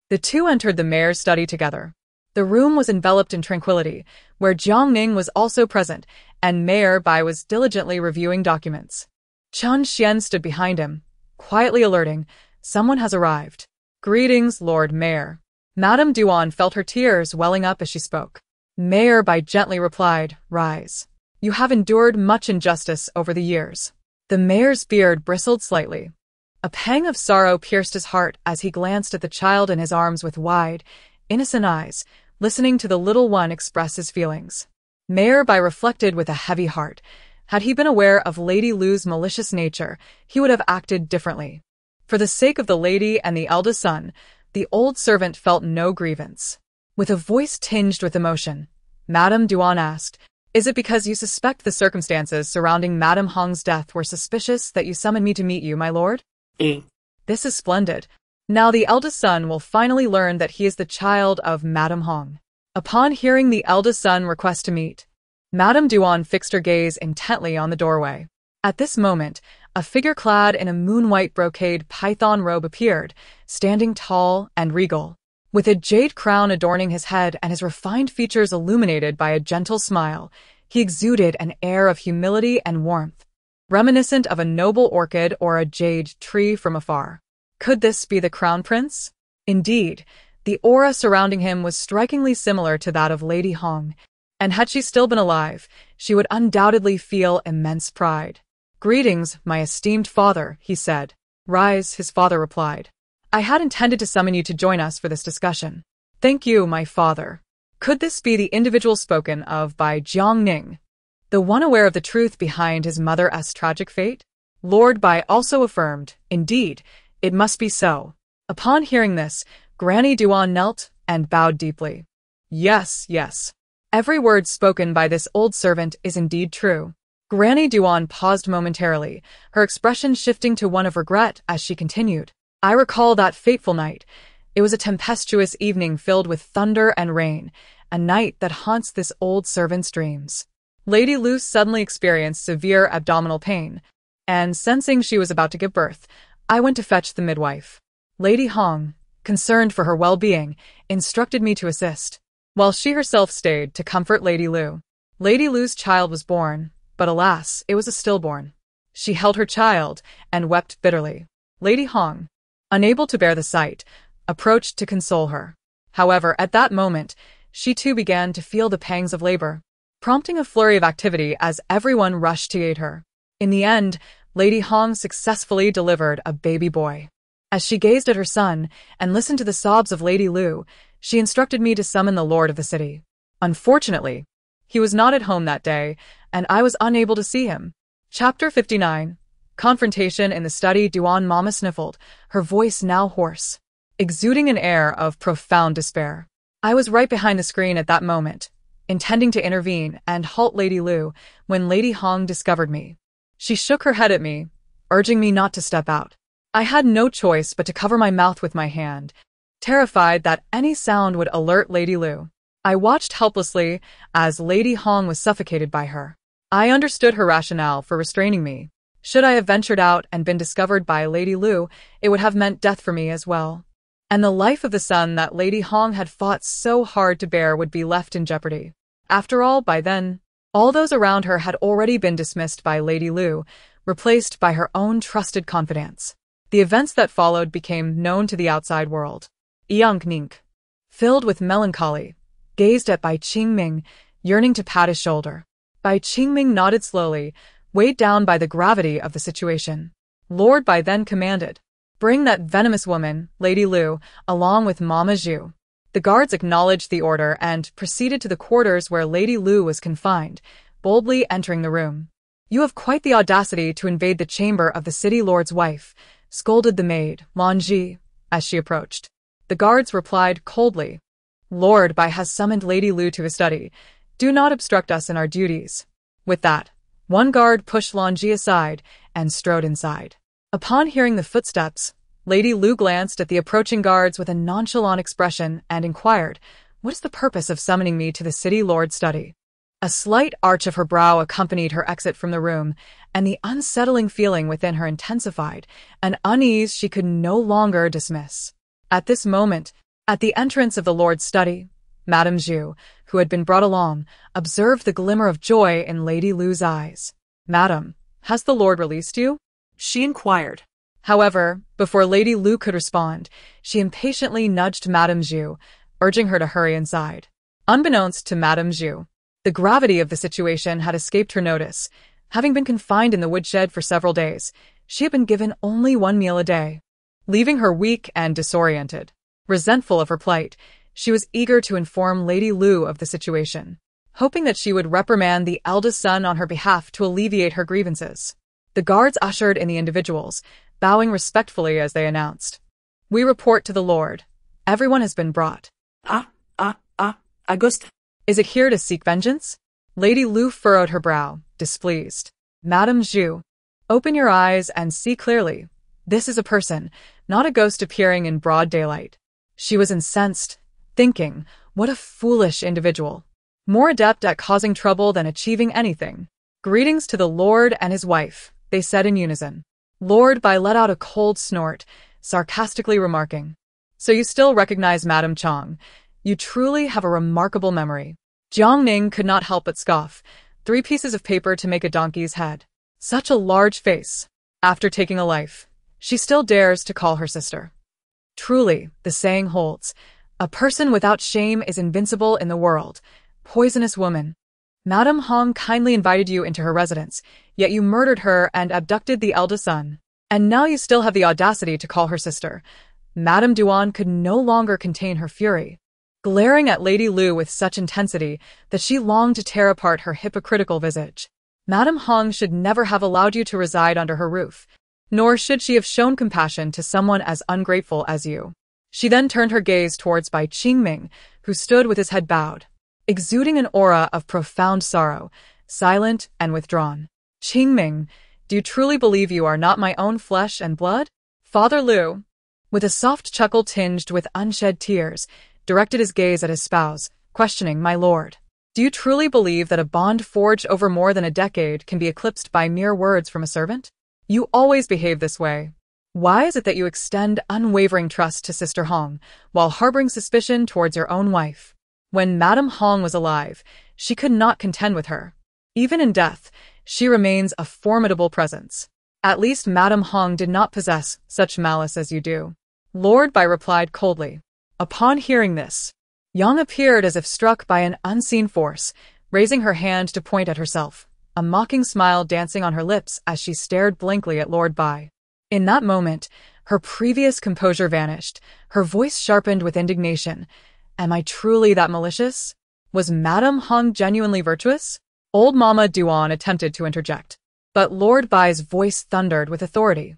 The two entered the mayor's study together. The room was enveloped in tranquility, where Jiang Ning was also present, and Mayor Bai was diligently reviewing documents. Chen Xian stood behind him, quietly alerting, "Someone has arrived." "Greetings, Lord Mayor." Madame Duan felt her tears welling up as she spoke. Mayor Bai gently replied, "Rise. You have endured much injustice over the years." The mayor's beard bristled slightly. A pang of sorrow pierced his heart as he glanced at the child in his arms with wide, innocent eyes, listening to the little one express his feelings. Mayor Bai reflected with a heavy heart. Had he been aware of Lady Lu's malicious nature, he would have acted differently. For the sake of the lady and the eldest son, the old servant felt no grievance. With a voice tinged with emotion, Madame Duan asked, "Is it because you suspect the circumstances surrounding Madame Hong's death were suspicious that you summoned me to meet you, my lord?" "This is splendid. Now the eldest son will finally learn that he is the child of Madame Hong." Upon hearing the eldest son request to meet, Madame Duan fixed her gaze intently on the doorway. At this moment, a figure clad in a moon-white brocade python robe appeared, standing tall and regal. With a jade crown adorning his head and his refined features illuminated by a gentle smile, he exuded an air of humility and warmth, reminiscent of a noble orchid or a jade tree from afar. Could this be the crown prince? Indeed, the aura surrounding him was strikingly similar to that of Lady Hong, and had she still been alive, she would undoubtedly feel immense pride. "Greetings, my esteemed father," he said. "Rise," his father replied. "I had intended to summon you to join us for this discussion." "Thank you, my father." Could this be the individual spoken of by Jiang Ning, the one aware of the truth behind his mother's tragic fate? Lord Bai also affirmed, "Indeed, it must be so." Upon hearing this, Granny Duan knelt and bowed deeply. "Yes, yes. Every word spoken by this old servant is indeed true." Granny Duan paused momentarily, her expression shifting to one of regret as she continued. "I recall that fateful night. It was a tempestuous evening filled with thunder and rain, a night that haunts this old servant's dreams. Lady Lu suddenly experienced severe abdominal pain, and sensing she was about to give birth, I went to fetch the midwife. Lady Hong, concerned for her well-being, instructed me to assist, while she herself stayed to comfort Lady Lu. Lady Lu's child was born, but alas, it was a stillborn. She held her child and wept bitterly. Lady Hong, unable to bear the sight, approached to console her. However, at that moment, she too began to feel the pangs of labor, prompting a flurry of activity as everyone rushed to aid her. In the end, Lady Hong successfully delivered a baby boy. As she gazed at her son and listened to the sobs of Lady Lu, she instructed me to summon the lord of the city. Unfortunately, he was not at home that day, and I was unable to see him. Chapter 59. Confrontation in the study. Duan Mama sniffled, her voice now hoarse, exuding an air of profound despair. I was right behind the screen at that moment, intending to intervene and halt Lady Lu, when Lady Hong discovered me. She shook her head at me, urging me not to step out. I had no choice but to cover my mouth with my hand, terrified that any sound would alert Lady Lu. I watched helplessly as Lady Hong was suffocated by her. I understood her rationale for restraining me. Should I have ventured out and been discovered by Lady Lu, it would have meant death for me as well. And the life of the son that Lady Hong had fought so hard to bear would be left in jeopardy. After all, by then, all those around her had already been dismissed by Lady Lu, replaced by her own trusted confidants. The events that followed became known to the outside world. Jiang Ning, filled with melancholy, gazed at Bai Qingming, yearning to pat his shoulder. Bai Qingming nodded slowly, weighed down by the gravity of the situation. Lord Bai then commanded, "Bring that venomous woman, Lady Lu, along with Mama Zhu." The guards acknowledged the order and proceeded to the quarters where Lady Lu was confined, boldly entering the room. "You have quite the audacity to invade the chamber of the city lord's wife," scolded the maid, Lan Ji, as she approached. The guards replied coldly, "Lord Bai has summoned Lady Lu to his study. Do not obstruct us in our duties." With that, one guard pushed Lan Ji aside and strode inside. Upon hearing the footsteps, Lady Lu glanced at the approaching guards with a nonchalant expression and inquired, "What is the purpose of summoning me to the city lord's study?" A slight arch of her brow accompanied her exit from the room, and the unsettling feeling within her intensified, an unease she could no longer dismiss. At this moment, at the entrance of the lord's study, Madame Zhu, who had been brought along, observed the glimmer of joy in Lady Lu's eyes. "Madam, has the lord released you?" she inquired. However, before Lady Lu could respond, she impatiently nudged Madame Zhu, urging her to hurry inside. Unbeknownst to Madame Zhu, the gravity of the situation had escaped her notice. Having been confined in the woodshed for several days, she had been given only one meal a day, leaving her weak and disoriented. Resentful of her plight, she was eager to inform Lady Lu of the situation, hoping that she would reprimand the eldest son on her behalf to alleviate her grievances. The guards ushered in the individuals, bowing respectfully as they announced, "We report to the lord. Everyone has been brought." August. "Is it here to seek vengeance?" Lady Lu furrowed her brow, displeased. "Madame Zhu, open your eyes and see clearly. This is a person, not a ghost appearing in broad daylight." She was incensed, thinking, what a foolish individual, more adept at causing trouble than achieving anything. "Greetings to the lord and his wife," they said in unison. Lord Bai let out a cold snort, sarcastically remarking, "So you still recognize Madame Chang. You truly have a remarkable memory." Jiang Ning could not help but scoff. 3 pieces of paper to make a donkey's head. Such a large face. After taking a life, she still dares to call her sister. Truly, the saying holds, a person without shame is invincible in the world. Poisonous woman. Madame Hong kindly invited you into her residence, yet you murdered her and abducted the eldest son. And now you still have the audacity to call her sister. Madame Duan could no longer contain her fury, glaring at Lady Lu with such intensity that she longed to tear apart her hypocritical visage. Madame Hong should never have allowed you to reside under her roof, nor should she have shown compassion to someone as ungrateful as you. She then turned her gaze towards Bai Qingming, who stood with his head bowed, exuding an aura of profound sorrow, silent and withdrawn. "Qingming, do you truly believe you are not my own flesh and blood?" Father Lu, with a soft chuckle tinged with unshed tears, directed his gaze at his spouse, questioning, "My lord, do you truly believe that a bond forged over more than a decade can be eclipsed by mere words from a servant? You always behave this way. Why is it that you extend unwavering trust to Sister Hong, while harboring suspicion towards your own wife? When Madame Hong was alive, she could not contend with her. Even in death, she remains a formidable presence. At least Madame Hong did not possess such malice as you do." Lord Bai replied coldly. Upon hearing this, Yang appeared as if struck by an unseen force, raising her hand to point at herself, a mocking smile dancing on her lips as she stared blankly at Lord Bai. In that moment, her previous composure vanished, her voice sharpened with indignation. "Am I truly that malicious? Was Madame Hong genuinely virtuous?" Old Mama Duan attempted to interject, but Lord Bai's voice thundered with authority.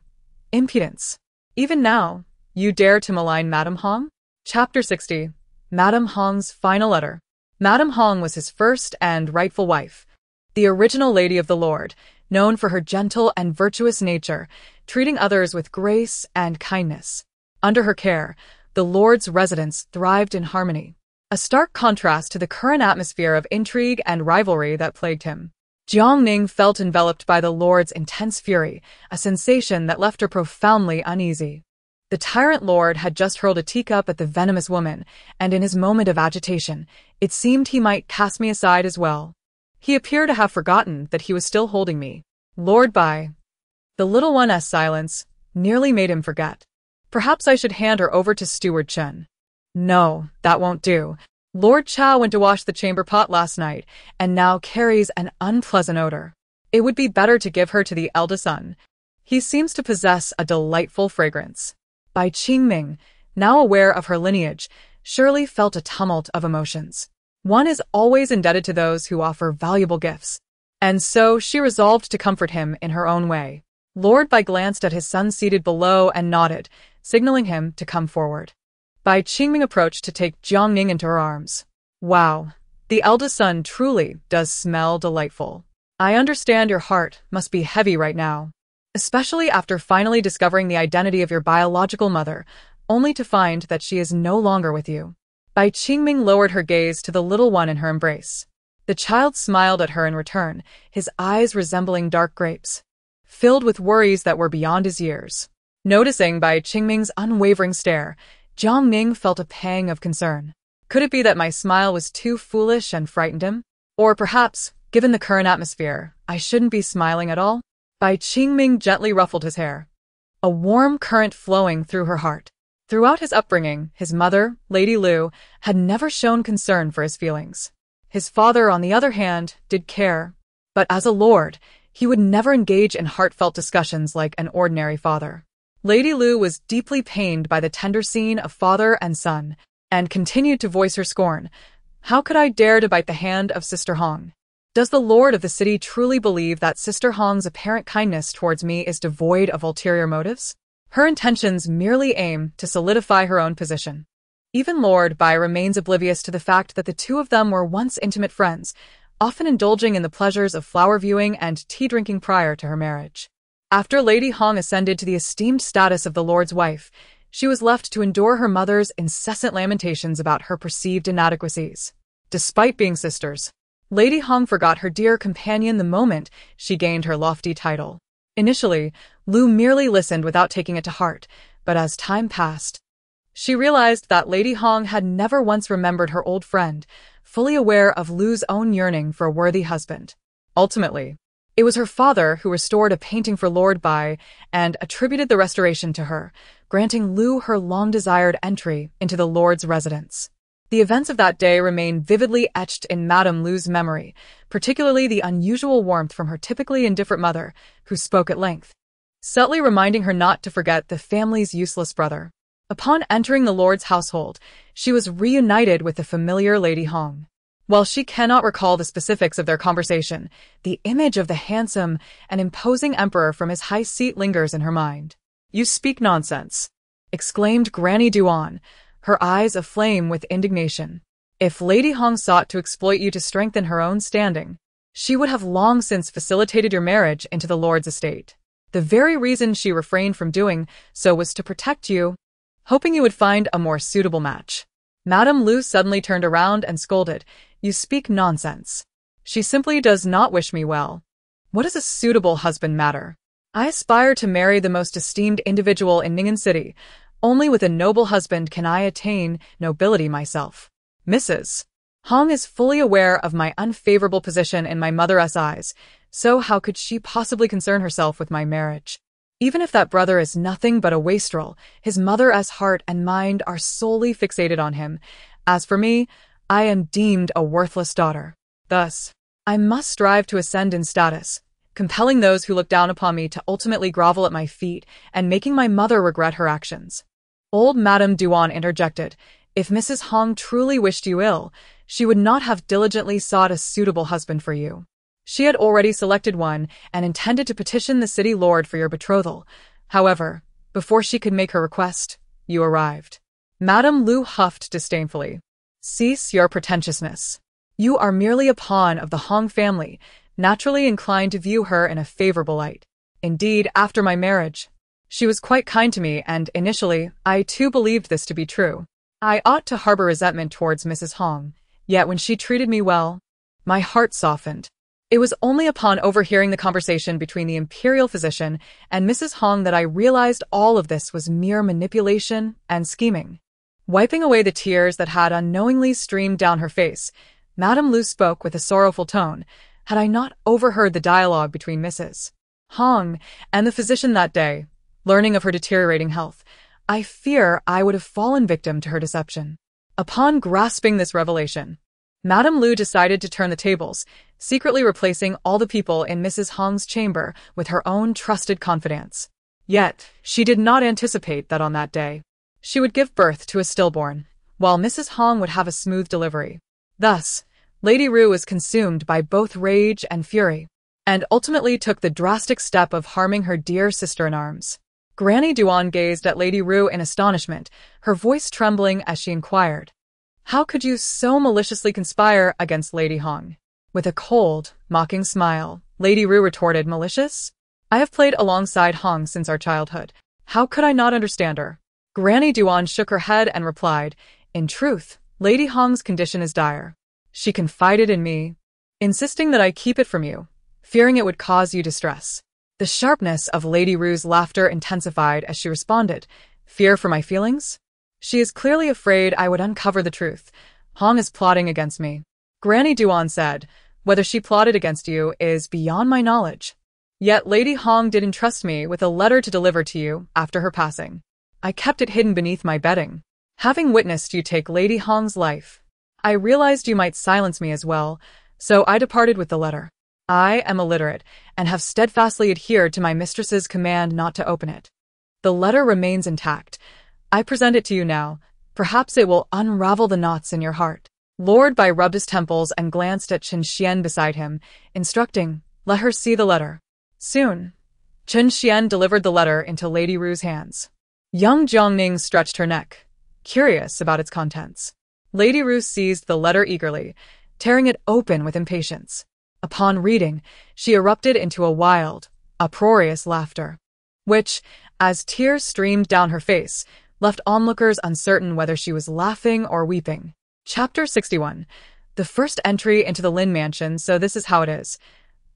"Impudence! Even now, you dare to malign Madame Hong?" Chapter 60. Madame Hong's Final Letter. Madame Hong was his first and rightful wife, the original lady of the Lord, known for her gentle and virtuous nature, treating others with grace and kindness. Under her care, the Lord's residence thrived in harmony, a stark contrast to the current atmosphere of intrigue and rivalry that plagued him. Jiang Ning felt enveloped by the Lord's intense fury, a sensation that left her profoundly uneasy. The tyrant lord had just hurled a teacup at the venomous woman, and in his moment of agitation, it seemed he might cast me aside as well. He appeared to have forgotten that he was still holding me. Lord Bai. The little one's silence nearly made him forget. Perhaps I should hand her over to Steward Chen. No, that won't do. Lord Chao went to wash the chamber pot last night, and now carries an unpleasant odor. It would be better to give her to the eldest son. He seems to possess a delightful fragrance. Bai Qingming, now aware of her lineage, surely felt a tumult of emotions. One is always indebted to those who offer valuable gifts, and so she resolved to comfort him in her own way. Lord Bai glanced at his son seated below and nodded, signaling him to come forward. Bai Qingming approached to take Jiang Ning into her arms. "Wow, the eldest son truly does smell delightful. I understand your heart must be heavy right now, especially after finally discovering the identity of your biological mother, only to find that she is no longer with you." Bai Qingming lowered her gaze to the little one in her embrace. The child smiled at her in return, his eyes resembling dark grapes, filled with worries that were beyond his years. Noticing Bai Qingming's unwavering stare, Jiang Ning felt a pang of concern. Could it be that my smile was too foolish and frightened him? Or perhaps, given the current atmosphere, I shouldn't be smiling at all? Bai Qingming gently ruffled his hair, a warm current flowing through her heart. Throughout his upbringing, his mother, Lady Lu, had never shown concern for his feelings. His father, on the other hand, did care, but as a lord, he would never engage in heartfelt discussions like an ordinary father. Lady Lu was deeply pained by the tender scene of father and son, and continued to voice her scorn. "How could I dare to bite the hand of Sister Hong? Does the lord of the city truly believe that Sister Hong's apparent kindness towards me is devoid of ulterior motives? Her intentions merely aim to solidify her own position." Even Lord Bai remains oblivious to the fact that the two of them were once intimate friends, often indulging in the pleasures of flower viewing and tea-drinking prior to her marriage. After Lady Hong ascended to the esteemed status of the lord's wife, she was left to endure her mother's incessant lamentations about her perceived inadequacies. Despite being sisters, Lady Hong forgot her dear companion the moment she gained her lofty title. Initially, Lu merely listened without taking it to heart, but as time passed, she realized that Lady Hong had never once remembered her old friend, fully aware of Lu's own yearning for a worthy husband. Ultimately, it was her father who restored a painting for Lord Bai and attributed the restoration to her, granting Lu her long-desired entry into the Lord's residence. The events of that day remain vividly etched in Madame Lu's memory, particularly the unusual warmth from her typically indifferent mother, who spoke at length, subtly reminding her not to forget the family's useless brother. Upon entering the Lord's household, she was reunited with the familiar Lady Hong. While she cannot recall the specifics of their conversation, the image of the handsome and imposing emperor from his high seat lingers in her mind. "You speak nonsense," exclaimed Granny Duan, her eyes aflame with indignation. "If Lady Hong sought to exploit you to strengthen her own standing, she would have long since facilitated your marriage into the Lord's estate. The very reason she refrained from doing so was to protect you, hoping you would find a more suitable match." Madame Lu suddenly turned around and scolded, "You speak nonsense. She simply does not wish me well. What does a suitable husband matter? I aspire to marry the most esteemed individual in Ningen City. Only with a noble husband can I attain nobility myself. Mrs. Hong is fully aware of my unfavorable position in my mother's eyes, so how could she possibly concern herself with my marriage? Even if that brother is nothing but a wastrel, his mother's heart and mind are solely fixated on him. As for me, I am deemed a worthless daughter. Thus, I must strive to ascend in status, compelling those who look down upon me to ultimately grovel at my feet and making my mother regret her actions." Old Madame Duan interjected, "If Mrs. Hong truly wished you ill, she would not have diligently sought a suitable husband for you. She had already selected one and intended to petition the city lord for your betrothal. However, before she could make her request, you arrived." Madame Lu huffed disdainfully. "Cease your pretentiousness. You are merely a pawn of the Hong family, naturally inclined to view her in a favorable light. Indeed, after my marriage, she was quite kind to me, and initially, I too believed this to be true. I ought to harbor resentment towards Mrs. Hong, yet when she treated me well, my heart softened. It was only upon overhearing the conversation between the imperial physician and Mrs. Hong that I realized all of this was mere manipulation and scheming." Wiping away the tears that had unknowingly streamed down her face, Madame Lu spoke with a sorrowful tone. "Had I not overheard the dialogue between Mrs. Hong and the physician that day, learning of her deteriorating health, I fear I would have fallen victim to her deception." Upon grasping this revelation, Madame Lu decided to turn the tables, secretly replacing all the people in Mrs. Hong's chamber with her own trusted confidants. Yet, she did not anticipate that on that day, she would give birth to a stillborn, while Mrs. Hong would have a smooth delivery. Thus, Lady Ru was consumed by both rage and fury, and ultimately took the drastic step of harming her dear sister-in-arms. Granny Duan gazed at Lady Ru in astonishment, her voice trembling as she inquired, "How could you so maliciously conspire against Lady Hong?" With a cold, mocking smile, Lady Ru retorted, "Malicious? I have played alongside Hong since our childhood. How could I not understand her?" Granny Duan shook her head and replied, "In truth, Lady Hong's condition is dire. She confided in me, insisting that I keep it from you, fearing it would cause you distress." The sharpness of Lady Ru's laughter intensified as she responded, "Fear for my feelings? She is clearly afraid I would uncover the truth. Hong is plotting against me." Granny Duan said, "Whether she plotted against you is beyond my knowledge. Yet Lady Hong did entrust me with a letter to deliver to you after her passing. I kept it hidden beneath my bedding. Having witnessed you take Lady Hong's life, I realized you might silence me as well, so I departed with the letter. I am illiterate and have steadfastly adhered to my mistress's command not to open it. The letter remains intact. I present it to you now. Perhaps it will unravel the knots in your heart." Lord Bai rubbed his temples and glanced at Chen Xian beside him, instructing, "Let her see the letter." Soon, Chen Xian delivered the letter into Lady Ru's hands. Young Jiang Ning stretched her neck, curious about its contents. Lady Ru seized the letter eagerly, tearing it open with impatience. Upon reading, she erupted into a wild, uproarious laughter, which, as tears streamed down her face, left onlookers uncertain whether she was laughing or weeping. Chapter 61. The first entry into the Lin mansion, so this is how it is.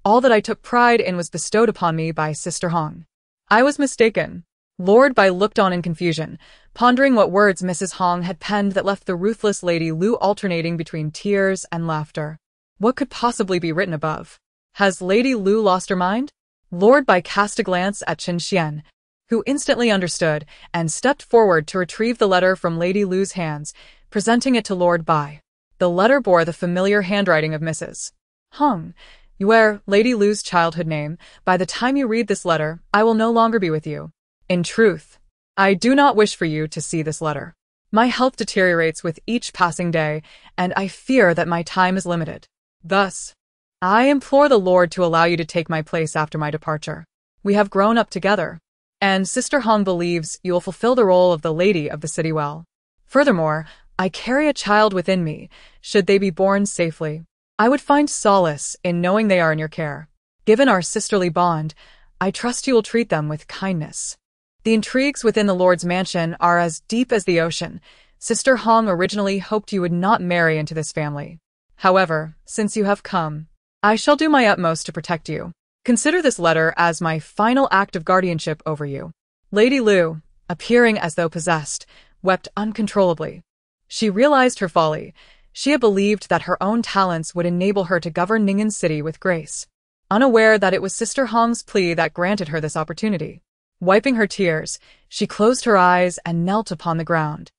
All that I took pride in was bestowed upon me by Sister Hong. I was mistaken. Lord Bai looked on in confusion, pondering what words Mrs. Hong had penned that left the ruthless Lady Lu alternating between tears and laughter. What could possibly be written above? Has Lady Lu lost her mind? Lord Bai cast a glance at Chen Xian, who instantly understood and stepped forward to retrieve the letter from Lady Lu's hands, presenting it to Lord Bai. The letter bore the familiar handwriting of Mrs. Hong. "You wear Lady Lu's childhood name. By the time you read this letter, I will no longer be with you. In truth, I do not wish for you to see this letter. My health deteriorates with each passing day, and I fear that my time is limited. Thus, I implore the Lord to allow you to take my place after my departure. We have grown up together, and Sister Hong believes you will fulfill the role of the lady of the city well. Furthermore, I carry a child within me. Should they be born safely, I would find solace in knowing they are in your care. Given our sisterly bond, I trust you will treat them with kindness. The intrigues within the Lord's mansion are as deep as the ocean. Sister Hong originally hoped you would not marry into this family. However, since you have come, I shall do my utmost to protect you. Consider this letter as my final act of guardianship over you." Lady Lu, appearing as though possessed, wept uncontrollably. She realized her folly. She had believed that her own talents would enable her to govern Ning'an City with grace, unaware that it was Sister Hong's plea that granted her this opportunity. Wiping her tears, she closed her eyes and knelt upon the ground.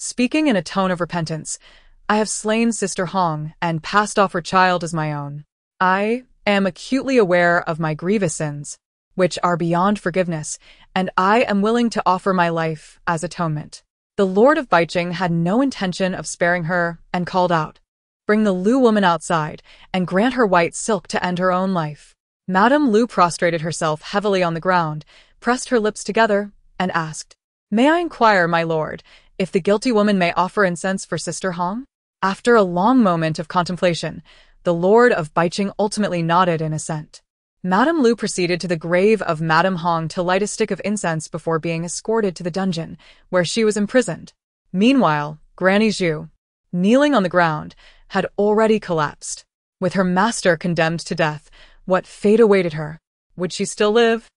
Speaking in a tone of repentance, "I have slain Sister Hong and passed off her child as my own. I am acutely aware of my grievous sins, which are beyond forgiveness, and I am willing to offer my life as atonement." The Lord of Baiqing had no intention of sparing her and called out, "Bring the Lu woman outside and grant her white silk to end her own life." Madame Lu prostrated herself heavily on the ground, pressed her lips together, and asked, "May I inquire, my lord, if the guilty woman may offer incense for Sister Hong?" After a long moment of contemplation, the Lord of Baiqing ultimately nodded in assent. Madame Lu proceeded to the grave of Madame Hong to light a stick of incense before being escorted to the dungeon, where she was imprisoned. Meanwhile, Granny Zhu, kneeling on the ground, had already collapsed. With her master condemned to death, what fate awaited her? Would she still live?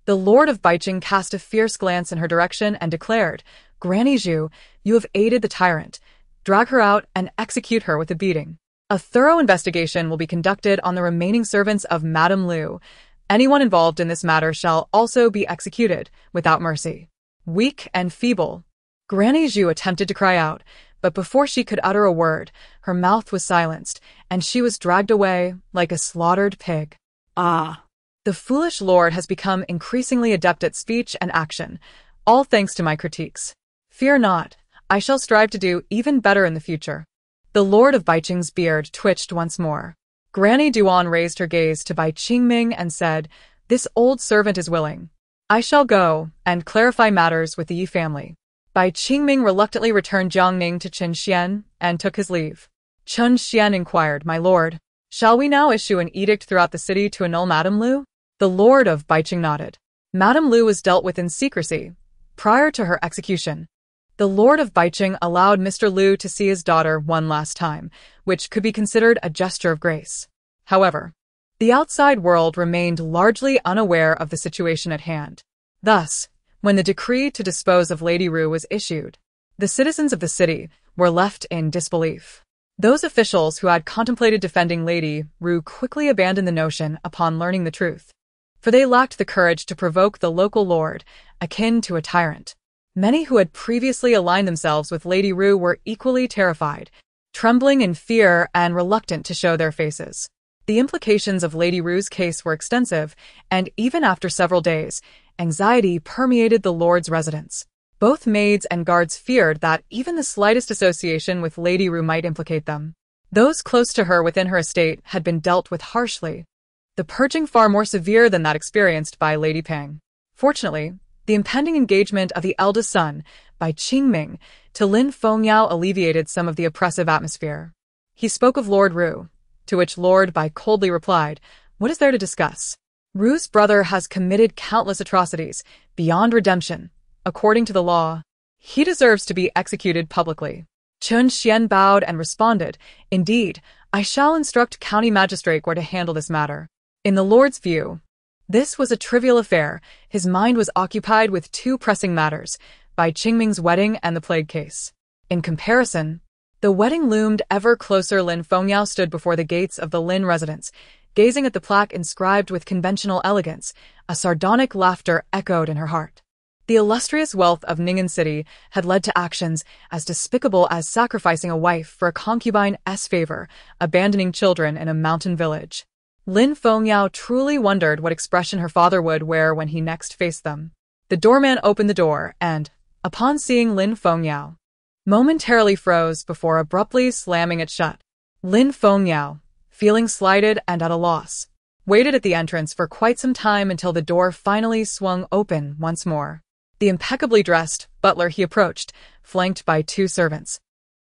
The Lord of Baiqing cast a fierce glance in her direction and declared, "Granny Zhu, you have aided the tyrant. Drag her out and execute her with a beating. A thorough investigation will be conducted on the remaining servants of Madame Lu. Anyone involved in this matter shall also be executed, without mercy." Weak and feeble, Granny Zhu attempted to cry out, but before she could utter a word, her mouth was silenced, and she was dragged away like a slaughtered pig. Ah! The foolish lord has become increasingly adept at speech and action, all thanks to my critiques. Fear not, I shall strive to do even better in the future. The Lord of Baiqing's beard twitched once more. Granny Duan raised her gaze to Bai Qingming and said, "This old servant is willing. I shall go and clarify matters with the Yi family." Bai Qingming reluctantly returned Jiang Ning to Chen Xian and took his leave. Chen Xian inquired, "My lord, shall we now issue an edict throughout the city to annul Madame Lu?" The Lord of Baiqing nodded. Madame Lu was dealt with in secrecy, prior to her execution. The Lord of Baiqing allowed Mr. Lu to see his daughter one last time, which could be considered a gesture of grace. However, the outside world remained largely unaware of the situation at hand. Thus, when the decree to dispose of Lady Ru was issued, the citizens of the city were left in disbelief. Those officials who had contemplated defending Lady Ru quickly abandoned the notion upon learning the truth, for they lacked the courage to provoke the local lord, akin to a tyrant. Many who had previously aligned themselves with Lady Ru were equally terrified, trembling in fear and reluctant to show their faces. The implications of Lady Ru's case were extensive, and even after several days, anxiety permeated the lord's residence. Both maids and guards feared that even the slightest association with Lady Ru might implicate them. Those close to her within her estate had been dealt with harshly, the purging far more severe than that experienced by Lady Peng. Fortunately, the impending engagement of the eldest son, Bai Qingming, to Lin Fengyao alleviated some of the oppressive atmosphere. He spoke of Lord Ru, to which Lord Bai coldly replied, "What is there to discuss? Ru's brother has committed countless atrocities, beyond redemption. According to the law, he deserves to be executed publicly." Chen Xian bowed and responded, "Indeed, I shall instruct County Magistrate where to handle this matter." In the Lord's view, this was a trivial affair. His mind was occupied with two pressing matters, Bai Qingming's wedding and the plague case. In comparison, the wedding loomed ever closer. Lin Fengyao stood before the gates of the Lin residence, gazing at the plaque inscribed with conventional elegance. A sardonic laughter echoed in her heart. The illustrious wealth of Ning'an City had led to actions as despicable as sacrificing a wife for a concubine's favor, abandoning children in a mountain village. Lin Fengyao truly wondered what expression her father would wear when he next faced them. The doorman opened the door and, upon seeing Lin Fengyao, momentarily froze before abruptly slamming it shut. Lin Fengyao, feeling slighted and at a loss, waited at the entrance for quite some time until the door finally swung open once more. The impeccably dressed butler he approached, flanked by two servants,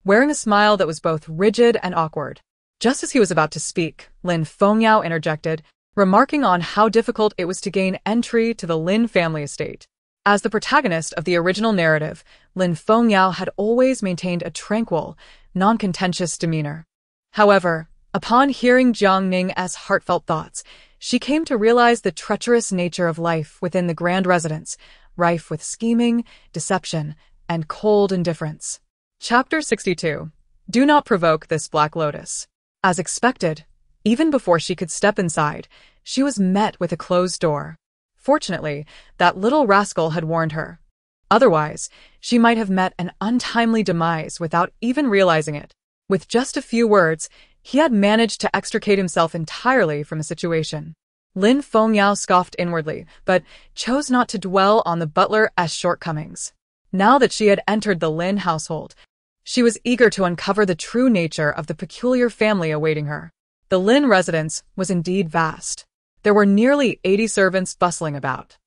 wearing a smile that was both rigid and awkward. Just as he was about to speak, Lin Fengyao interjected, remarking on how difficult it was to gain entry to the Lin family estate. As the protagonist of the original narrative, Lin Fengyao had always maintained a tranquil, non-contentious demeanor. However, upon hearing Jiang Ning's heartfelt thoughts, she came to realize the treacherous nature of life within the grand residence, rife with scheming, deception, and cold indifference. Chapter 62. Do not provoke this Black Lotus. As expected, even before she could step inside, she was met with a closed door. Fortunately, that little rascal had warned her. Otherwise, she might have met an untimely demise without even realizing it. With just a few words, he had managed to extricate himself entirely from the situation. Lin Fengyao scoffed inwardly, but chose not to dwell on the butler's shortcomings. Now that she had entered the Lin household, she was eager to uncover the true nature of the peculiar family awaiting her. The Lin residence was indeed vast. There were nearly 80 servants bustling about.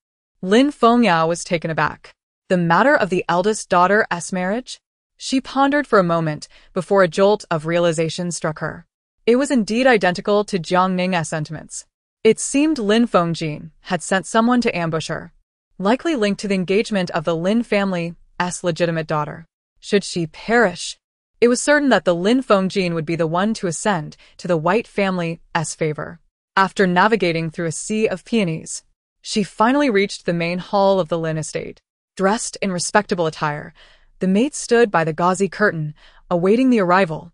Lin Fengyao was taken aback. The matter of the eldest daughter's marriage? She pondered for a moment before a jolt of realization struck her. It was indeed identical to Jiang Ning's sentiments. It seemed Lin Fengjin had sent someone to ambush her, likely linked to the engagement of the Lin family's legitimate daughter. Should she perish, it was certain that the Lin Fengjin would be the one to ascend to the White family's favor. After navigating through a sea of peonies, she finally reached the main hall of the Lin estate. Dressed in respectable attire, the maids stood by the gauzy curtain, awaiting the arrival,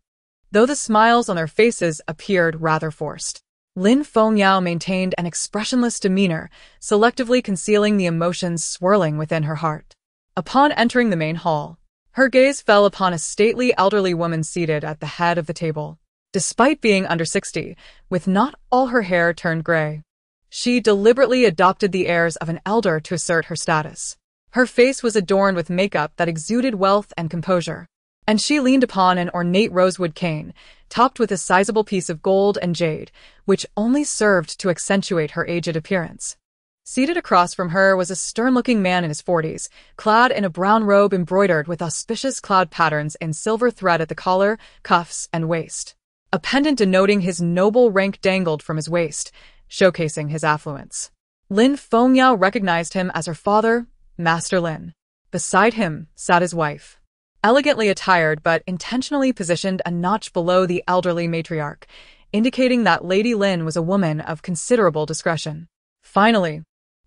though the smiles on their faces appeared rather forced. Lin Fengyao maintained an expressionless demeanor, selectively concealing the emotions swirling within her heart. Upon entering the main hall, her gaze fell upon a stately elderly woman seated at the head of the table. Despite being under 60, with not all her hair turned gray, she deliberately adopted the airs of an elder to assert her status. Her face was adorned with makeup that exuded wealth and composure, and she leaned upon an ornate rosewood cane, topped with a sizable piece of gold and jade, which only served to accentuate her aged appearance. Seated across from her was a stern-looking man in his 40s, clad in a brown robe embroidered with auspicious cloud patterns in silver thread at the collar, cuffs, and waist. A pendant denoting his noble rank dangled from his waist, showcasing his affluence. Lin Fengyao recognized him as her father, Master Lin. Beside him sat his wife, elegantly attired but intentionally positioned a notch below the elderly matriarch, indicating that Lady Lin was a woman of considerable discretion. Finally,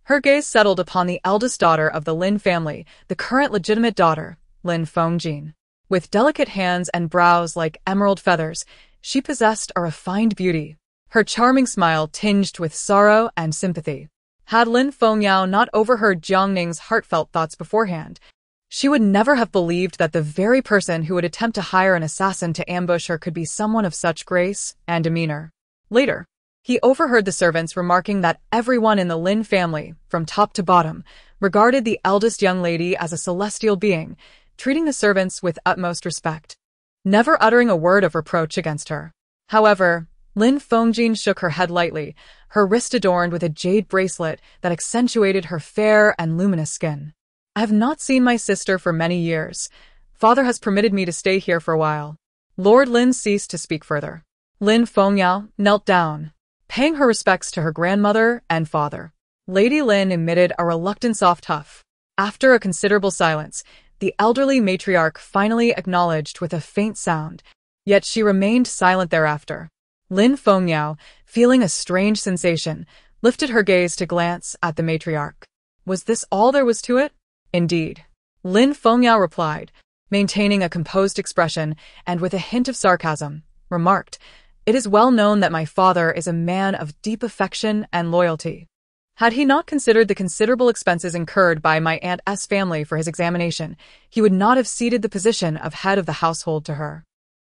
her gaze settled upon the eldest daughter of the Lin family, the current legitimate daughter, Lin Fengjin. With delicate hands and brows like emerald feathers, she possessed a refined beauty, her charming smile tinged with sorrow and sympathy. Had Lin Fengyao not overheard Jiang Ning's heartfelt thoughts beforehand, she would never have believed that the very person who would attempt to hire an assassin to ambush her could be someone of such grace and demeanor. Later, he overheard the servants remarking that everyone in the Lin family, from top to bottom, regarded the eldest young lady as a celestial being, treating the servants with utmost respect, never uttering a word of reproach against her. However, Lin Fengjin shook her head lightly, her wrist adorned with a jade bracelet that accentuated her fair and luminous skin. I have not seen my sister for many years. Father has permitted me to stay here for a while. Lord Lin ceased to speak further. Lin Fengyao knelt down, paying her respects to her grandmother and father. Lady Lin emitted a reluctant soft huff. After a considerable silence, the elderly matriarch finally acknowledged with a faint sound, yet she remained silent thereafter. Lin Fengyao, feeling a strange sensation, lifted her gaze to glance at the matriarch. Was this all there was to it? Indeed. Lin Fengyao replied, maintaining a composed expression and with a hint of sarcasm, remarked, "It is well known that my father is a man of deep affection and loyalty. Had he not considered the considerable expenses incurred by my aunt's family for his examination, he would not have ceded the position of head of the household to her."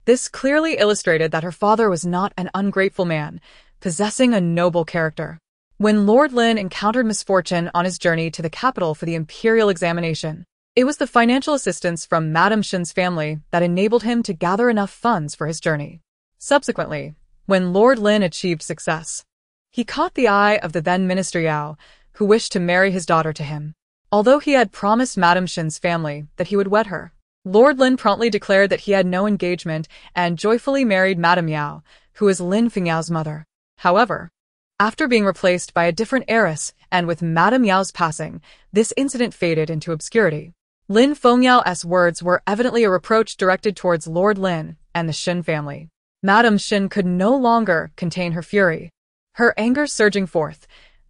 This clearly illustrated that her father was not an ungrateful man, possessing a noble character. When Lord Lin encountered misfortune on his journey to the capital for the imperial examination, it was the financial assistance from Madame Shen's family that enabled him to gather enough funds for his journey. Subsequently, when Lord Lin achieved success, he caught the eye of the then Minister Yao, who wished to marry his daughter to him. Although he had promised Madame Shen's family that he would wed her, Lord Lin promptly declared that he had no engagement and joyfully married Madame Yao, who was Lin Fengyao's mother. However, after being replaced by a different heiress and with Madame Yao's passing, this incident faded into obscurity. Lin Fengyao's words were evidently a reproach directed towards Lord Lin and the Shin family. Madame Shin could no longer contain her fury, her anger surging forth.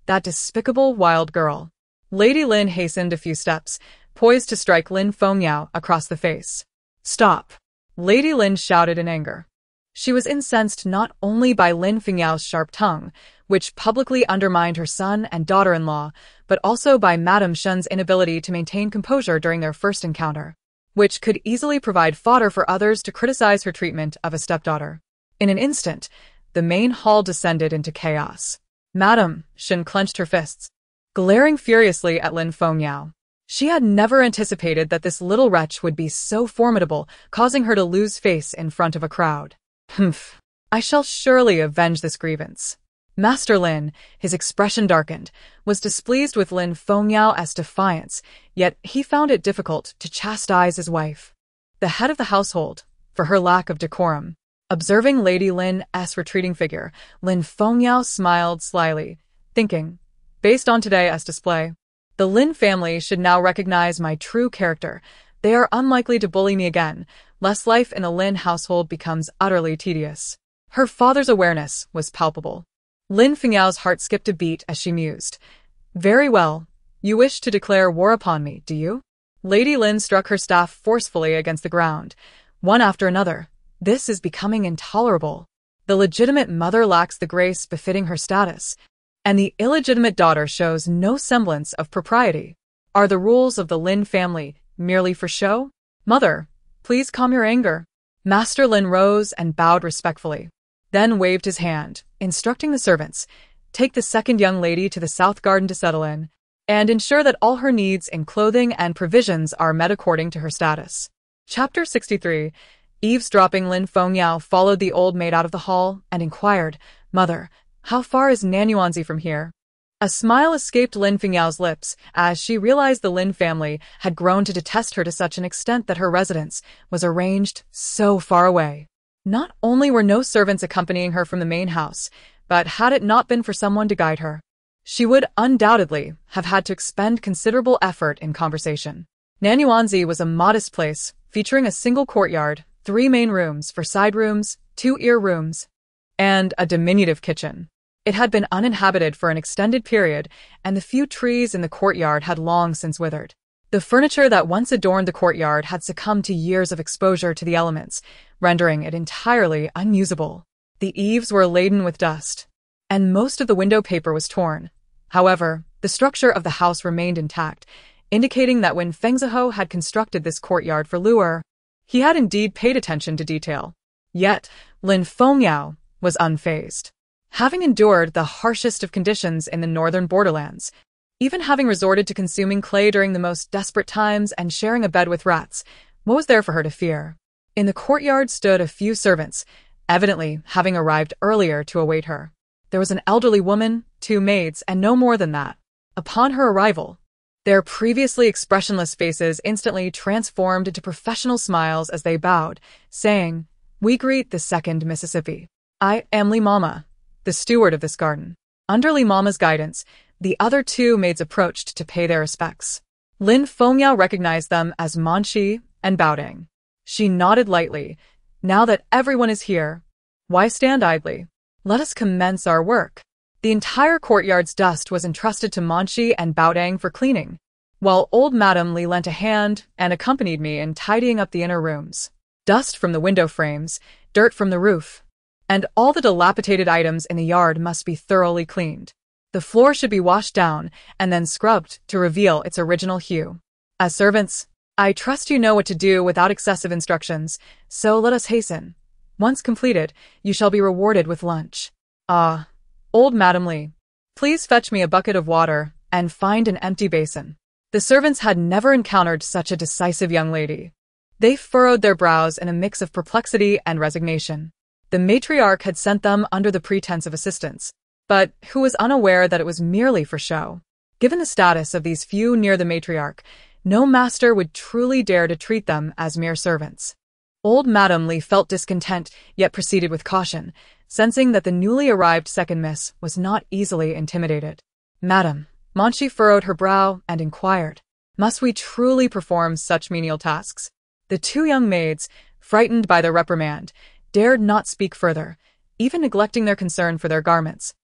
That despicable wild girl. Lady Lin hastened a few steps, poised to strike Lin Fengyao across the face. "Stop!" Lady Lin shouted in anger. She was incensed not only by Lin Fengyao's sharp tongue, which publicly undermined her son and daughter-in-law, but also by Madame Shen's inability to maintain composure during their first encounter, which could easily provide fodder for others to criticize her treatment of a stepdaughter. In an instant, the main hall descended into chaos. Madame Shen clenched her fists, glaring furiously at Lin Fengyao. She had never anticipated that this little wretch would be so formidable, causing her to lose face in front of a crowd. "Humph. I shall surely avenge this grievance." Master Lin, his expression darkened, was displeased with Lin Fengyao's defiance, yet he found it difficult to chastise his wife, the head of the household, for her lack of decorum. Observing Lady Lin's retreating figure, Lin Fengyao smiled slyly, thinking, based on today's display, the Lin family should now recognize my true character. They are unlikely to bully me again, lest life in the Lin household becomes utterly tedious. Her father's awareness was palpable. Lin Fengyao's heart skipped a beat as she mused. "Very well. You wish to declare war upon me, do you?" Lady Lin struck her staff forcefully against the ground, one after another. This is becoming intolerable. The legitimate mother lacks the grace befitting her status, and the illegitimate daughter shows no semblance of propriety. Are the rules of the Lin family merely for show? "Mother, please calm your anger." Master Lin rose and bowed respectfully, then waved his hand, instructing the servants, "Take the second young lady to the south garden to settle in, and ensure that all her needs in clothing and provisions are met according to her status." Chapter 63. Eavesdropping. Lin Fengyao followed the old maid out of the hall and inquired, "Mother, how far is Nanyuanzi from here?" A smile escaped Lin Fengyao's lips as she realized the Lin family had grown to detest her to such an extent that her residence was arranged so far away. Not only were no servants accompanying her from the main house, but had it not been for someone to guide her, she would undoubtedly have had to expend considerable effort in conversation. Nanyuanzi was a modest place, featuring a single courtyard, 3 main rooms for side rooms, 2 ear rooms, and a diminutive kitchen. It had been uninhabited for an extended period, and the few trees in the courtyard had long since withered. The furniture that once adorned the courtyard had succumbed to years of exposure to the elements, rendering it entirely unusable. The eaves were laden with dust, and most of the window paper was torn. However, the structure of the house remained intact, indicating that when Feng Ziho had constructed this courtyard for Luer, he had indeed paid attention to detail. Yet, Lin Fengyao was unfazed. Having endured the harshest of conditions in the northern borderlands, even having resorted to consuming clay during the most desperate times and sharing a bed with rats, what was there for her to fear? In the courtyard stood a few servants, evidently having arrived earlier to await her. There was an elderly woman, 2 maids, and no more than that. Upon her arrival, their previously expressionless faces instantly transformed into professional smiles as they bowed, saying, "We greet the second Mississippi. I am Li Mama, the steward of this garden." Under Li Mama's guidance, the other 2 maids approached to pay their respects. Lin Fengyao recognized them as Manshi and Baoding. She nodded lightly. "Now that everyone is here, why stand idly? Let us commence our work." The entire courtyard's dust was entrusted to Manshi and Baoding for cleaning, while old Madame Li lent a hand and accompanied me in tidying up the inner rooms. Dust from the window frames, dirt from the roof, and all the dilapidated items in the yard must be thoroughly cleaned. The floor should be washed down and then scrubbed to reveal its original hue. As servants, I trust you know what to do without excessive instructions, so let us hasten. Once completed, you shall be rewarded with lunch. Ah, old Madame Li, please fetch me a bucket of water and find an empty basin. The servants had never encountered such a decisive young lady. They furrowed their brows in a mix of perplexity and resignation. The matriarch had sent them under the pretense of assistance, but who was unaware that it was merely for show. Given the status of these few near the matriarch, no master would truly dare to treat them as mere servants. Old Madame Li felt discontent, yet proceeded with caution, sensing that the newly arrived second miss was not easily intimidated. "Madam," Manshi furrowed her brow and inquired, Must we truly perform such menial tasks? The two young maids, frightened by the reprimand, dared not speak further, even neglecting their concern for their garments,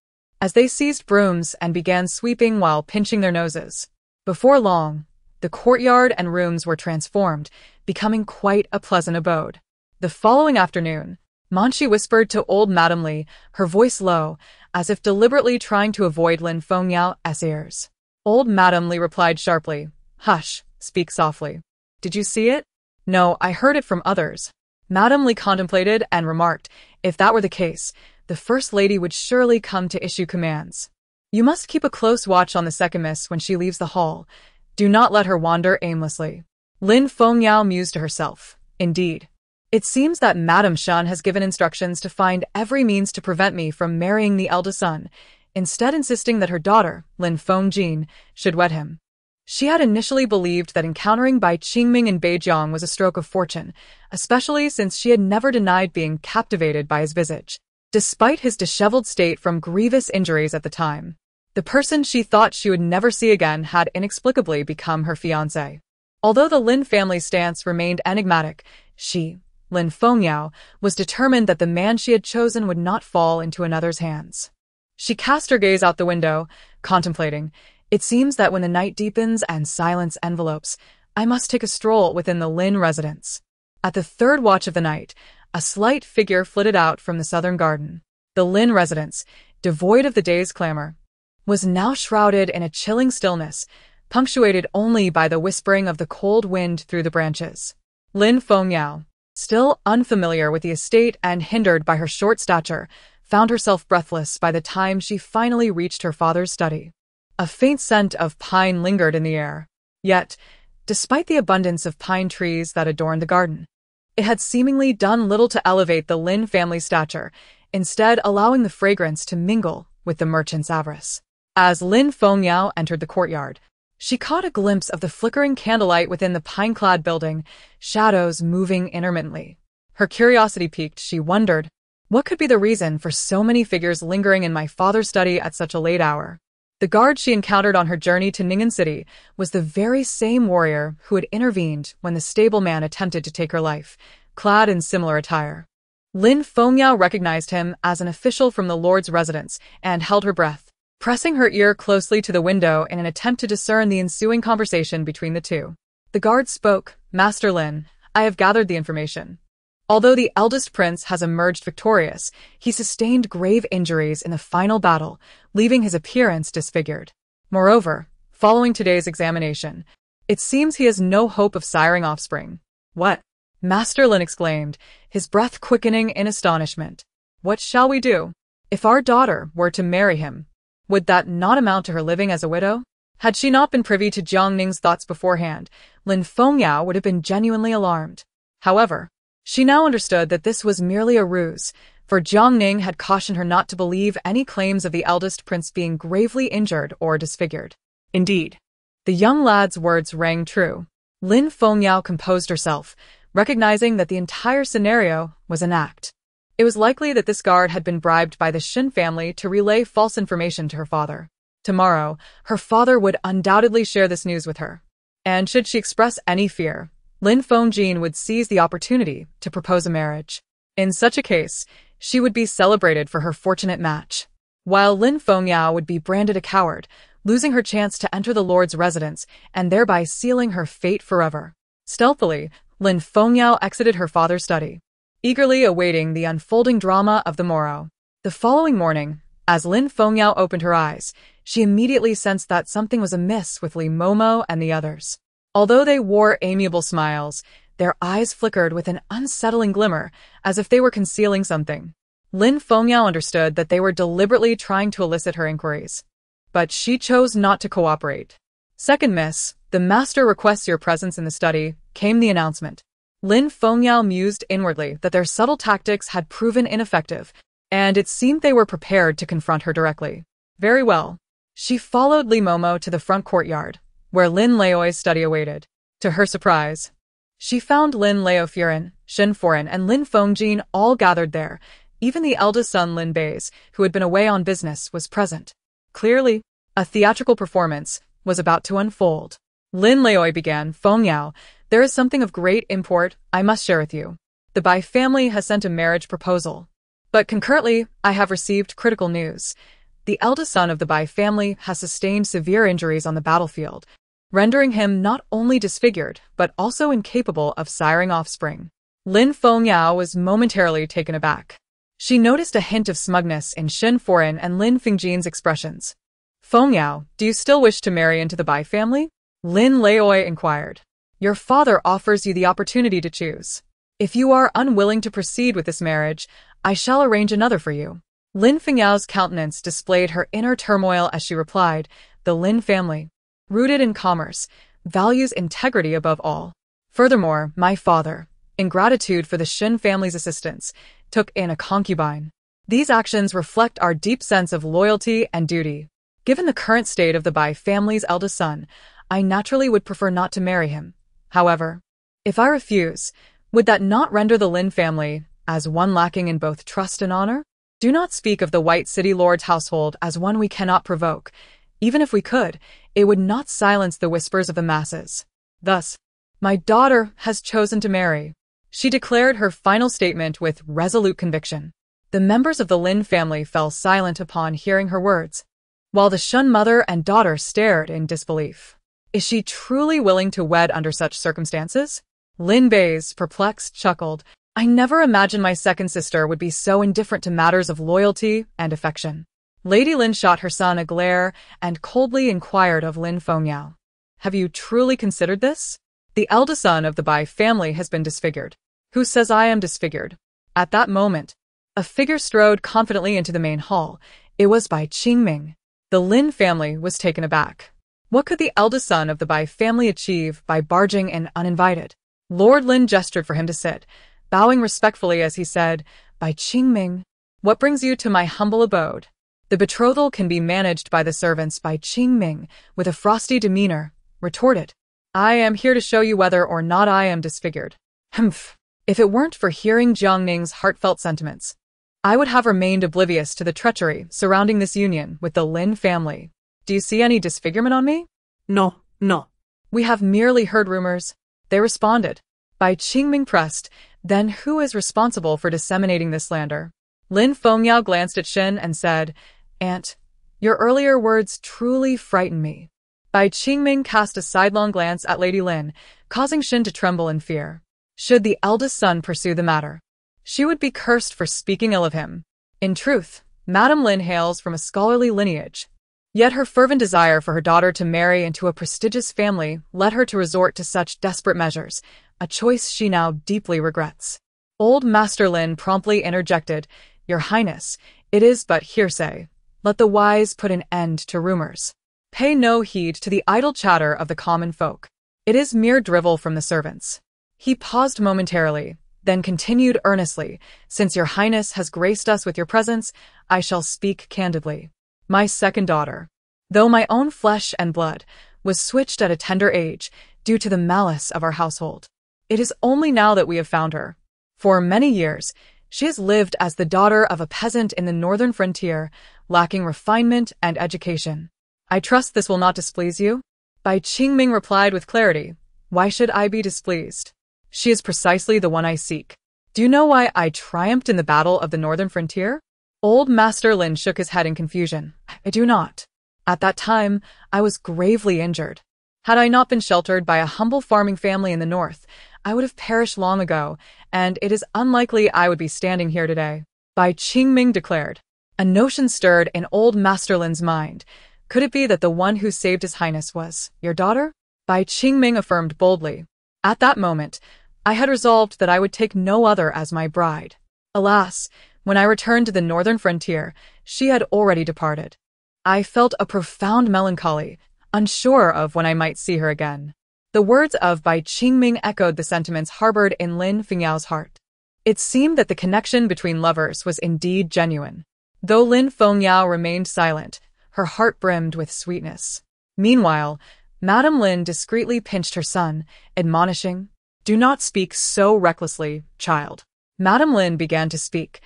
as they seized brooms and began sweeping while pinching their noses. Before long, the courtyard and rooms were transformed, becoming quite a pleasant abode. The following afternoon, Manshi whispered to old Madame Li, her voice low, as if deliberately trying to avoid Lin Fengyao's ears. Old Madame Li replied sharply, "Hush, speak softly. Did you see it?" "No, I heard it from others." Madame Li contemplated and remarked, if that were the case, the First Lady would surely come to issue commands. "You must keep a close watch on the second miss when she leaves the hall. Do not let her wander aimlessly." Lin Fengyao mused to herself. Indeed. It seems that Madame Shan has given instructions to find every means to prevent me from marrying the eldest son, instead insisting that her daughter, Lin Fengjin, should wed him. She had initially believed that encountering Bai Qingming in Beijiang was a stroke of fortune, especially since she had never denied being captivated by his visage, despite his disheveled state from grievous injuries at the time. The person she thought she would never see again had inexplicably become her fiancé. Although the Lin family's stance remained enigmatic, she, Lin Fengyao, was determined that the man she had chosen would not fall into another's hands. She cast her gaze out the window, contemplating. It seems that when the night deepens and silence envelopes, I must take a stroll within the Lin residence. At the third watch of the night, a slight figure flitted out from the southern garden. The Lin residence, devoid of the day's clamor, was now shrouded in a chilling stillness, punctuated only by the whispering of the cold wind through the branches. Lin Fengyao, still unfamiliar with the estate and hindered by her short stature, found herself breathless by the time she finally reached her father's study. A faint scent of pine lingered in the air. Yet, despite the abundance of pine trees that adorned the garden, it had seemingly done little to elevate the Lin family's stature, instead allowing the fragrance to mingle with the merchant's avarice. As Lin Fengyao entered the courtyard, she caught a glimpse of the flickering candlelight within the pine-clad building, shadows moving intermittently. Her curiosity piqued, she wondered, what could be the reason for so many figures lingering in my father's study at such a late hour? The guard she encountered on her journey to Ning'an City was the very same warrior who had intervened when the stableman attempted to take her life, clad in similar attire. Lin Fengyao recognized him as an official from the Lord's residence and held her breath, pressing her ear closely to the window in an attempt to discern the ensuing conversation between the two. The guard spoke, "Master Lin, I have gathered the information. Although the eldest prince has emerged victorious, he sustained grave injuries in the final battle, leaving his appearance disfigured. Moreover, following today's examination, it seems he has no hope of siring offspring." "What?" Master Lin exclaimed, his breath quickening in astonishment. "What shall we do? If our daughter were to marry him, would that not amount to her living as a widow?" Had she not been privy to Jiang Ning's thoughts beforehand, Lin Fengyao would have been genuinely alarmed. However, she now understood that this was merely a ruse, for Jiang Ning had cautioned her not to believe any claims of the eldest prince being gravely injured or disfigured. Indeed, the young lad's words rang true. Lin Fengyao composed herself, recognizing that the entire scenario was an act. It was likely that this guard had been bribed by the Shin family to relay false information to her father. Tomorrow, her father would undoubtedly share this news with her. And should she express any fear, Lin Fengjin would seize the opportunity to propose a marriage. In such a case, she would be celebrated for her fortunate match, while Lin Fengyao would be branded a coward, losing her chance to enter the Lord's residence and thereby sealing her fate forever. Stealthily, Lin Fengyao exited her father's study, eagerly awaiting the unfolding drama of the morrow. The following morning, as Lin Fengyao opened her eyes, she immediately sensed that something was amiss with Li Momo and the others. Although they wore amiable smiles, their eyes flickered with an unsettling glimmer, as if they were concealing something. Lin Fengyao understood that they were deliberately trying to elicit her inquiries, but she chose not to cooperate. "Second miss, the master requests your presence in the study," came the announcement. Lin Fengyao mused inwardly that their subtle tactics had proven ineffective, and it seemed they were prepared to confront her directly. Very well. She followed Li Momo to the front courtyard, where Lin Laoi's study awaited. To her surprise, she found Lin Lao Furen, Shin Foren, and Lin Fengjin all gathered there. Even the eldest son Lin Bei's, who had been away on business, was present. Clearly, a theatrical performance was about to unfold. Lin Leoi began, Feng Yao, there is something of great import I must share with you. The Bai family has sent a marriage proposal. But concurrently, I have received critical news. The eldest son of the Bai family has sustained severe injuries on the battlefield, rendering him not only disfigured, but also incapable of siring offspring. Lin Feng Yao was momentarily taken aback. She noticed a hint of smugness in Shen Foran and Lin Fingjin's expressions. Feng Yao, do you still wish to marry into the Bai family? Lin Leoi inquired. Your father offers you the opportunity to choose. If you are unwilling to proceed with this marriage, I shall arrange another for you. Lin Fengyao's countenance displayed her inner turmoil as she replied, the Lin family, rooted in commerce, values integrity above all. Furthermore, my father, in gratitude for the Shen family's assistance, took in a concubine. These actions reflect our deep sense of loyalty and duty. Given the current state of the Bai family's eldest son, I naturally would prefer not to marry him. However, if I refuse, would that not render the Lin family as one lacking in both trust and honor? Do not speak of the White City Lord's household as one we cannot provoke. Even if we could, it would not silence the whispers of the masses. Thus, my daughter has chosen to marry. She declared her final statement with resolute conviction. The members of the Lin family fell silent upon hearing her words, while the Shun mother and daughter stared in disbelief. Is she truly willing to wed under such circumstances? Lin Bei's, perplexed, chuckled. I never imagined my second sister would be so indifferent to matters of loyalty and affection. Lady Lin shot her son a glare and coldly inquired of Lin Fengyao. Have you truly considered this? The eldest son of the Bai family has been disfigured. Who says I am disfigured? At that moment, a figure strode confidently into the main hall. It was Bai Qingming. The Lin family was taken aback. What could the eldest son of the Bai family achieve by barging in uninvited? Lord Lin gestured for him to sit, bowing respectfully as he said, Bai Qingming, what brings you to my humble abode? The betrothal can be managed by the servants. Bai Qingming, with a frosty demeanor, retorted. I am here to show you whether or not I am disfigured. Humph. If it weren't for hearing Jiang Ning's heartfelt sentiments, I would have remained oblivious to the treachery surrounding this union with the Lin family. Do you see any disfigurement on me? No. We have merely heard rumors. They responded. Bai Qingming pressed, then who is responsible for disseminating this slander? Lin Fengyao glanced at Shen and said, Aunt, your earlier words truly frighten me. Bai Qingming cast a sidelong glance at Lady Lin, causing Shen to tremble in fear. Should the eldest son pursue the matter, she would be cursed for speaking ill of him. In truth, Madame Lin hails from a scholarly lineage. Yet her fervent desire for her daughter to marry into a prestigious family led her to resort to such desperate measures, a choice she now deeply regrets. Old Master Lin promptly interjected, Your Highness, it is but hearsay. Let the wise put an end to rumors. Pay no heed to the idle chatter of the common folk. It is mere drivel from the servants. He paused momentarily, then continued earnestly, Since your Highness has graced us with your presence, I shall speak candidly. My second daughter, though my own flesh and blood, was switched at a tender age due to the malice of our household. It is only now that we have found her. For many years, she has lived as the daughter of a peasant in the northern frontier, lacking refinement and education. I trust this will not displease you? Bai Qingming replied with clarity, Why should I be displeased? She is precisely the one I seek. Do you know why I triumphed in the battle of the northern frontier? Old Master Lin shook his head in confusion. I do not. At that time, I was gravely injured. Had I not been sheltered by a humble farming family in the north, I would have perished long ago, and it is unlikely I would be standing here today. Bai Qingming declared. A notion stirred in old Master Lin's mind. Could it be that the one who saved His Highness was your daughter? Bai Qingming affirmed boldly. At that moment, I had resolved that I would take no other as my bride. Alas, when I returned to the northern frontier, she had already departed. I felt a profound melancholy, unsure of when I might see her again. The words of Bai Qingming echoed the sentiments harbored in Lin Fengyao's heart. It seemed that the connection between lovers was indeed genuine. Though Lin Fengyao remained silent, her heart brimmed with sweetness. Meanwhile, Madame Lin discreetly pinched her son, admonishing, Do not speak so recklessly, child. Madame Lin began to speak.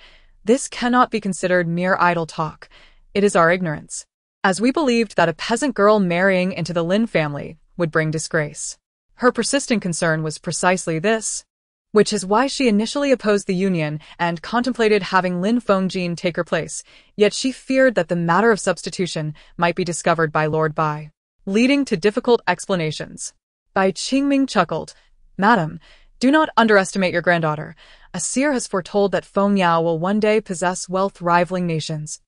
This cannot be considered mere idle talk. It is our ignorance. As we believed that a peasant girl marrying into the Lin family would bring disgrace. Her persistent concern was precisely this, which is why she initially opposed the union and contemplated having Lin Fengjin take her place, yet she feared that the matter of substitution might be discovered by Lord Bai, leading to difficult explanations. Bai Qingming chuckled. "Madam, do not underestimate your granddaughter. A seer has foretold that Fengyao will one day possess wealth rivaling nations,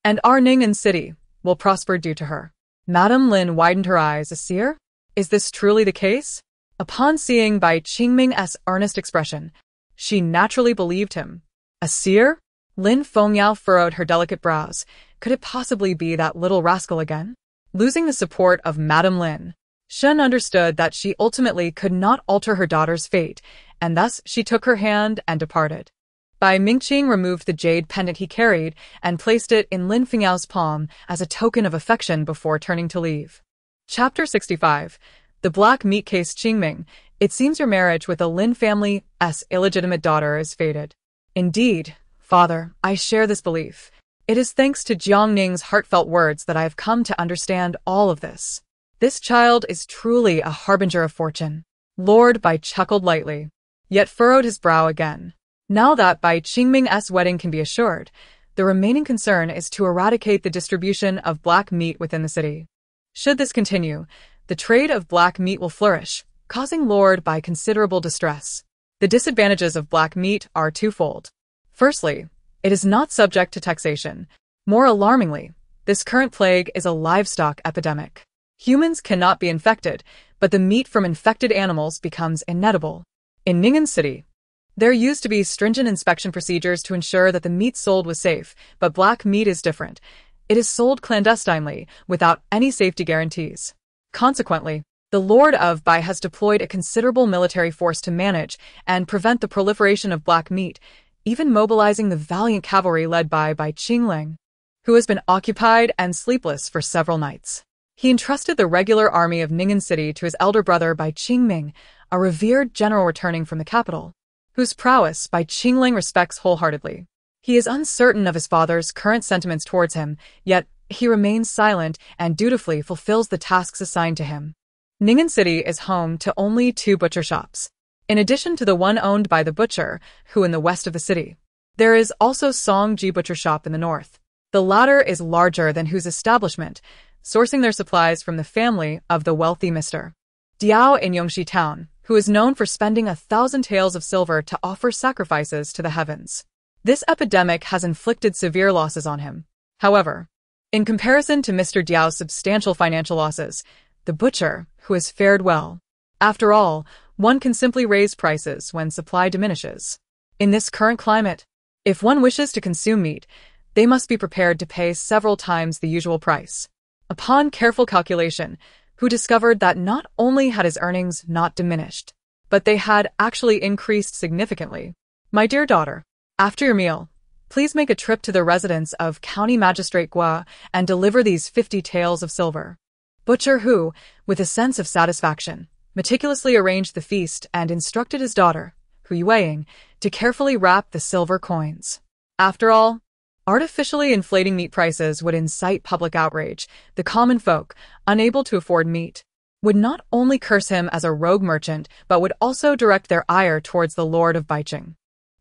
and our Ning'an city will prosper due to her." Madame Lin widened her eyes. "A seer? Is this truly the case?" Upon seeing Bai Qingming's earnest expression, she naturally believed him. "A seer?" Lin Fengyao furrowed her delicate brows. Could it possibly be that little rascal again? Losing the support of Madame Lin, Shen understood that she ultimately could not alter her daughter's fate, and thus she took her hand and departed. Bai Mingqing removed the jade pendant he carried and placed it in Lin Fengyao's palm as a token of affection before turning to leave. Chapter 65. The Black Meat Case. Qingming, it seems your marriage with the Lin family's illegitimate daughter is fated. Indeed, father, I share this belief. It is thanks to Jiang Ning's heartfelt words that I have come to understand all of this. This child is truly a harbinger of fortune. Lord Bai chuckled lightly, yet furrowed his brow again. Now that Bai Qingming's wedding can be assured, the remaining concern is to eradicate the distribution of black meat within the city. Should this continue, the trade of black meat will flourish, causing Lord Bai considerable distress. The disadvantages of black meat are twofold. Firstly, it is not subject to taxation. More alarmingly, this current plague is a livestock epidemic. Humans cannot be infected, but the meat from infected animals becomes inedible. In Ning'an City, there used to be stringent inspection procedures to ensure that the meat sold was safe, but black meat is different. It is sold clandestinely, without any safety guarantees. Consequently, the Lord of Bai has deployed a considerable military force to manage and prevent the proliferation of black meat, even mobilizing the valiant cavalry led by Bai Qingling, who has been occupied and sleepless for several nights. He entrusted the regular army of Ning'an City to his elder brother Bai Qingming, a revered general returning from the capital, whose prowess Bai Qingling respects wholeheartedly. He is uncertain of his father's current sentiments towards him, yet he remains silent and dutifully fulfills the tasks assigned to him. Ning'an City is home to only 2 butcher shops, in addition to the one owned by the butcher, who in the west of the city. There is also Songji Butcher Shop in the north. The latter is larger than whose establishment, sourcing their supplies from the family of the wealthy Mr. Diao in Yongxi town, who is known for spending 1,000 taels of silver to offer sacrifices to the heavens. This epidemic has inflicted severe losses on him. However, in comparison to Mr. Diao's substantial financial losses, the butcher, who has fared well. After all, one can simply raise prices when supply diminishes. In this current climate, if one wishes to consume meat, they must be prepared to pay several times the usual price. Upon careful calculation, who discovered that not only had his earnings not diminished, but they had actually increased significantly. "My dear daughter, after your meal, please make a trip to the residence of County Magistrate Gua and deliver these 50 taels of silver." Butcher who, with a sense of satisfaction, meticulously arranged the feast and instructed his daughter, Hu Yueying, to carefully wrap the silver coins. After all, artificially inflating meat prices would incite public outrage. The common folk, unable to afford meat, would not only curse him as a rogue merchant, but would also direct their ire towards the Lord of Baiqing.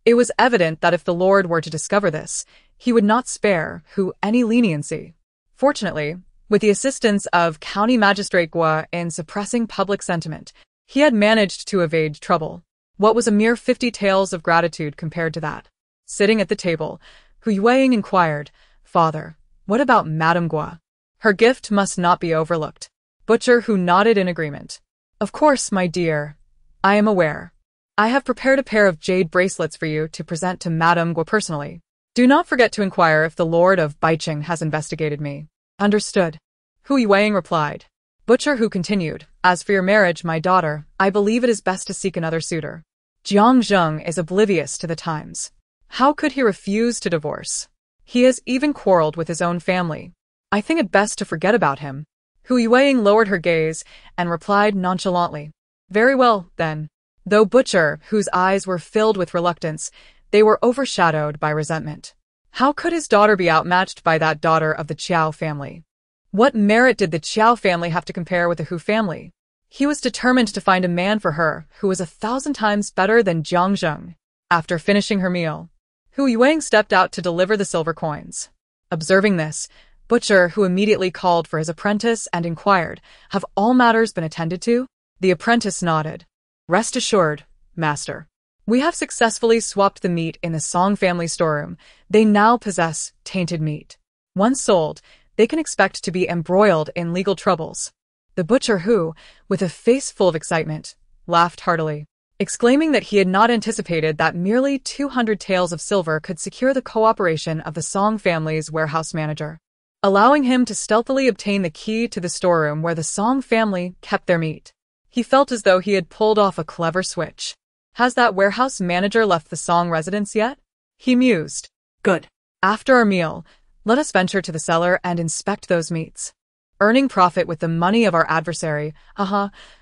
It was evident that if the Lord were to discover this, he would not spare Hu any leniency. Fortunately, with the assistance of County Magistrate Gua in suppressing public sentiment, he had managed to evade trouble. What was a mere 50 taels of gratitude compared to that? Sitting at the table, Hu Yueying inquired, "Father, what about Madame Gua? Her gift must not be overlooked." Butcher who nodded in agreement. "Of course, my dear. I am aware. I have prepared a pair of jade bracelets for you to present to Madame Gua personally. Do not forget to inquire if the Lord of Baiqing has investigated me." "Understood," Hu Yueying replied. Butcher who continued, "As for your marriage, my daughter, I believe it is best to seek another suitor. Jiang Zheng is oblivious to the times. How could he refuse to divorce? He has even quarreled with his own family. I think it best to forget about him." Hu Yueying lowered her gaze and replied nonchalantly, "Very well, then." Though Butcher, whose eyes were filled with reluctance, they were overshadowed by resentment. How could his daughter be outmatched by that daughter of the Qiao family? What merit did the Qiao family have to compare with the Hu family? He was determined to find a man for her who was 1,000 times better than Jiang Zheng. After finishing her meal, Hu Yuang stepped out to deliver the silver coins. Observing this, Butcher, who immediately called for his apprentice and inquired, "Have all matters been attended to?" The apprentice nodded. "Rest assured, master. We have successfully swapped the meat in the Song family storeroom. They now possess tainted meat. Once sold, they can expect to be embroiled in legal troubles." The butcher who, with a face full of excitement, laughed heartily, exclaiming that he had not anticipated that merely 200 taels of silver could secure the cooperation of the Song family's warehouse manager, allowing him to stealthily obtain the key to the storeroom where the Song family kept their meat. He felt as though he had pulled off a clever switch. Has that warehouse manager left the Song residence yet? He mused. Good. After our meal, let us venture to the cellar and inspect those meats. Earning profit with the money of our adversary,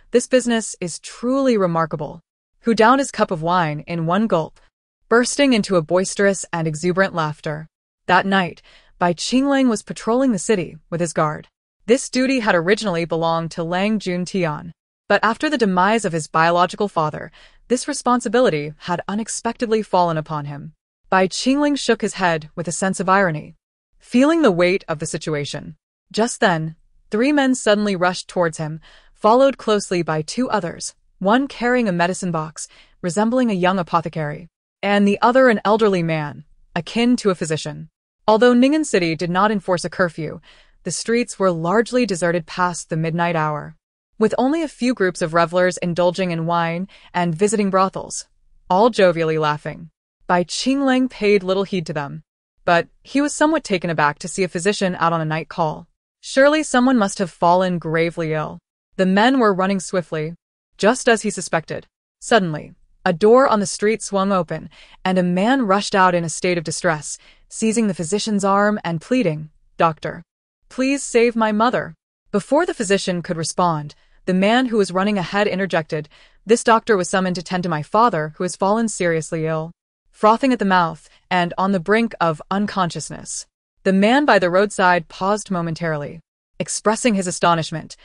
this business is truly remarkable. Who downed his cup of wine in one gulp, bursting into a boisterous and exuberant laughter. That night, Bai Qingling was patrolling the city with his guard. This duty had originally belonged to Lang Juntian, but after the demise of his biological father, this responsibility had unexpectedly fallen upon him. Bai Qingling shook his head with a sense of irony, feeling the weight of the situation. Just then, 3 men suddenly rushed towards him, followed closely by 2 others, one carrying a medicine box, resembling a young apothecary, and the other an elderly man, akin to a physician. Although Ning'an City did not enforce a curfew, the streets were largely deserted past the midnight hour, with only a few groups of revelers indulging in wine and visiting brothels, all jovially laughing. Bai Qingling paid little heed to them, but he was somewhat taken aback to see a physician out on a night call. Surely someone must have fallen gravely ill. The men were running swiftly, just as he suspected. Suddenly, a door on the street swung open, and a man rushed out in a state of distress, seizing the physician's arm and pleading, "Doctor, please save my mother." Before the physician could respond, the man who was running ahead interjected, "This doctor was summoned to tend to my father, who has fallen seriously ill, frothing at the mouth and on the brink of unconsciousness." The man by the roadside paused momentarily, expressing his astonishment.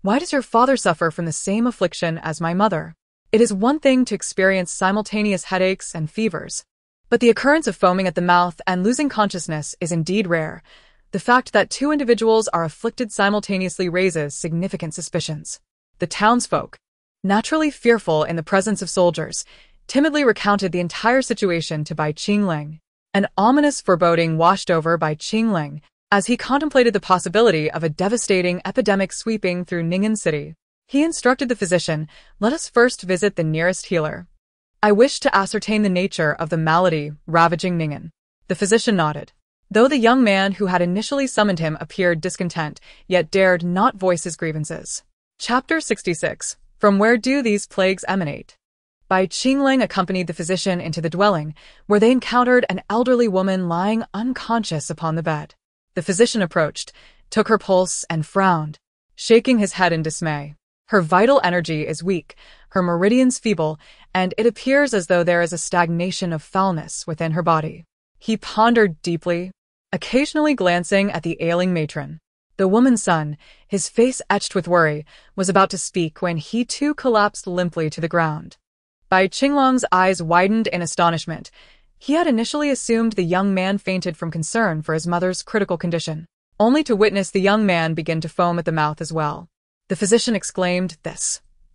"Why does your father suffer from the same affliction as my mother? It is one thing to experience simultaneous headaches and fevers, but the occurrence of foaming at the mouth and losing consciousness is indeed rare. The fact that 2 individuals are afflicted simultaneously raises significant suspicions." The townsfolk, naturally fearful in the presence of soldiers, timidly recounted the entire situation to Bai Qingling. An ominous foreboding washed over Bai Qingling as he contemplated the possibility of a devastating epidemic sweeping through Ning'an City. He instructed the physician, "Let us first visit the nearest healer. I wish to ascertain the nature of the malady ravaging Ning'an." The physician nodded. Though the young man who had initially summoned him appeared discontent, yet dared not voice his grievances. Chapter 66. From where do these plagues emanate? Bai Qingling accompanied the physician into the dwelling, where they encountered an elderly woman lying unconscious upon the bed. The physician approached, took her pulse, and frowned, shaking his head in dismay. Her vital energy is weak, her meridians feeble, and it appears as though there is a stagnation of foulness within her body. He pondered deeply, occasionally glancing at the ailing matron. The woman's son, his face etched with worry, was about to speak when he too collapsed limply to the ground. Bai Qinglong's eyes widened in astonishment. He had initially assumed the young man fainted from concern for his mother's critical condition, only to witness the young man begin to foam at the mouth as well. The physician exclaimed,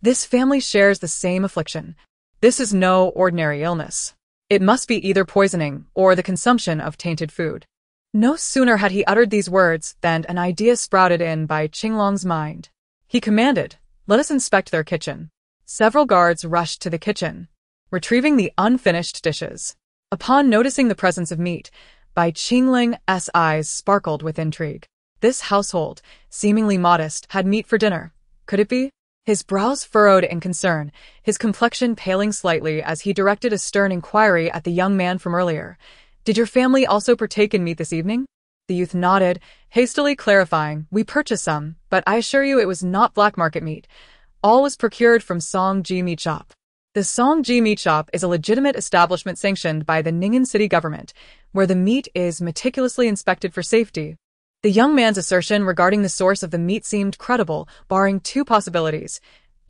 This family shares the same affliction. This is no ordinary illness. It must be either poisoning or the consumption of tainted food." No sooner had he uttered these words than an idea sprouted in Bai Qinglong's mind. He commanded, "Let us inspect their kitchen." Several guards rushed to the kitchen, retrieving the unfinished dishes. Upon noticing the presence of meat, Bai Qingling's eyes sparkled with intrigue. This household, seemingly modest, had meat for dinner. Could it be? His brows furrowed in concern, his complexion paling slightly as he directed a stern inquiry at the young man from earlier. "Did your family also partake in meat this evening?" The youth nodded, hastily clarifying, "We purchased some, but I assure you it was not black market meat. All was procured from Songji Meat Shop." The Songji Meat Shop is a legitimate establishment sanctioned by the Ning'an City government, where the meat is meticulously inspected for safety. The young man's assertion regarding the source of the meat seemed credible, barring 2 possibilities.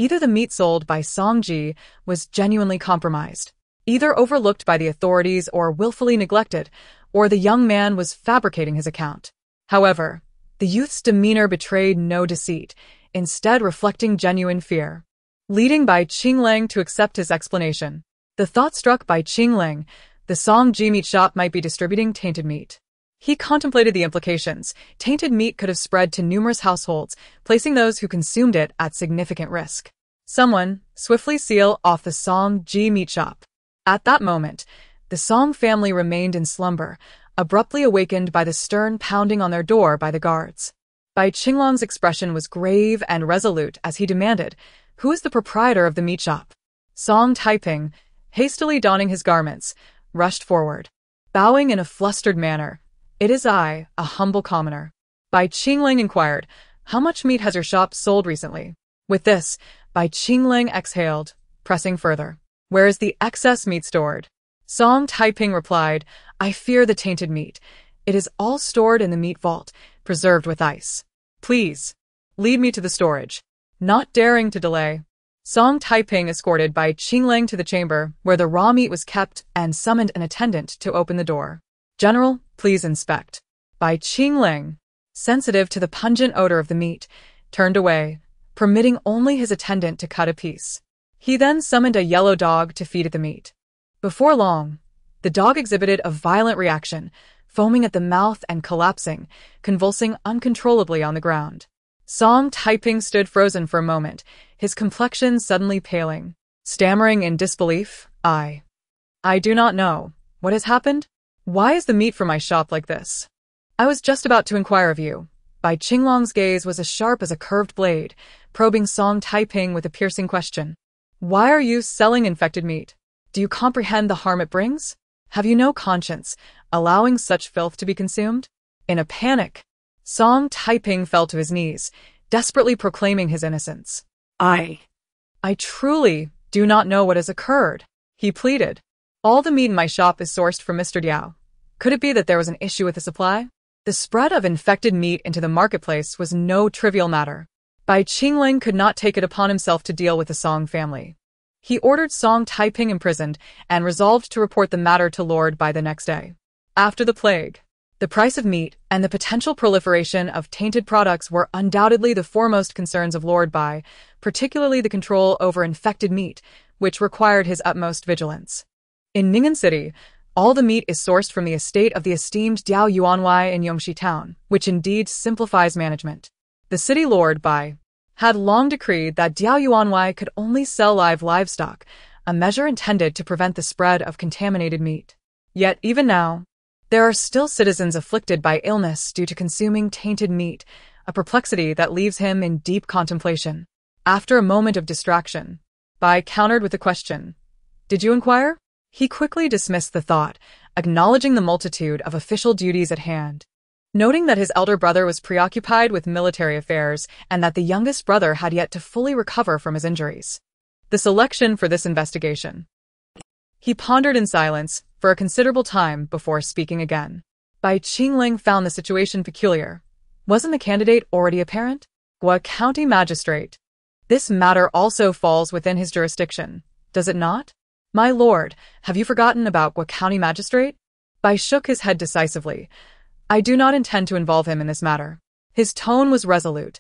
Either the meat sold by Song Ji was genuinely compromised, either overlooked by the authorities or willfully neglected, or the young man was fabricating his account. However, the youth's demeanor betrayed no deceit, instead reflecting genuine fear, leading Bai Qinglang to accept his explanation. The thought struck Bai Qinglang, the Song Ji meat shop might be distributing tainted meat. He contemplated the implications. Tainted meat could have spread to numerous households, placing those who consumed it at significant risk. Someone swiftly seal off the Song Ji meat shop. At that moment, the Song family remained in slumber, abruptly awakened by the stern pounding on their door by the guards. Bai Qinglang's expression was grave and resolute as he demanded, "Who is the proprietor of the meat shop?" Song Taiping, hastily donning his garments, rushed forward, bowing in a flustered manner. "It is I, a humble commoner." Bai Qinglang inquired, "How much meat has your shop sold recently?" With this, Bai Qinglang exhaled, pressing further. "Where is the excess meat stored?" Song Taiping replied, "I fear the tainted meat. It is all stored in the meat vault, preserved with ice. Please, lead me to the storage." Not daring to delay, Song Taiping escorted Bai Qinglang to the chamber where the raw meat was kept and summoned an attendant to open the door. "General, please inspect." Bai Qinglang, sensitive to the pungent odor of the meat, turned away, permitting only his attendant to cut a piece. He then summoned a yellow dog to feed at the meat. Before long, the dog exhibited a violent reaction, foaming at the mouth and collapsing, convulsing uncontrollably on the ground. Song Taiping stood frozen for a moment, his complexion suddenly paling. Stammering in disbelief, I do not know. What has happened? Why is the meat from my shop like this? I was just about to inquire of you." Bai Qinglang's gaze was as sharp as a curved blade, probing Song Taiping with a piercing question. "Why are you selling infected meat? Do you comprehend the harm it brings? Have you no conscience, allowing such filth to be consumed?" In a panic, Song Taiping fell to his knees, desperately proclaiming his innocence. I truly do not know what has occurred," he pleaded. "All the meat in my shop is sourced from Mr. Diao. Could it be that there was an issue with the supply?" The spread of infected meat into the marketplace was no trivial matter. Bai Qinglang could not take it upon himself to deal with the Song family. He ordered Song Taiping imprisoned and resolved to report the matter to Lord Bai the next day. After the plague, the price of meat and the potential proliferation of tainted products were undoubtedly the foremost concerns of Lord Bai, particularly the control over infected meat, which required his utmost vigilance. In Ning'an City, all the meat is sourced from the estate of the esteemed Diao Yuanwei in Yongxi Town, which indeed simplifies management. The city lord Bai had long decreed that Diao Yuanwei could only sell live livestock, a measure intended to prevent the spread of contaminated meat. Yet even now, there are still citizens afflicted by illness due to consuming tainted meat, a perplexity that leaves him in deep contemplation. After a moment of distraction, Bai countered with a question. "Did you inquire?" He quickly dismissed the thought, acknowledging the multitude of official duties at hand. Noting that his elder brother was preoccupied with military affairs and that the youngest brother had yet to fully recover from his injuries. The selection for this investigation. He pondered in silence for a considerable time before speaking again. Bai Qinglang found the situation peculiar. Wasn't the candidate already apparent? Gua County Magistrate. This matter also falls within his jurisdiction, does it not? "My lord, have you forgotten about Gua County Magistrate?" Bai shook his head decisively. "I do not intend to involve him in this matter." His tone was resolute.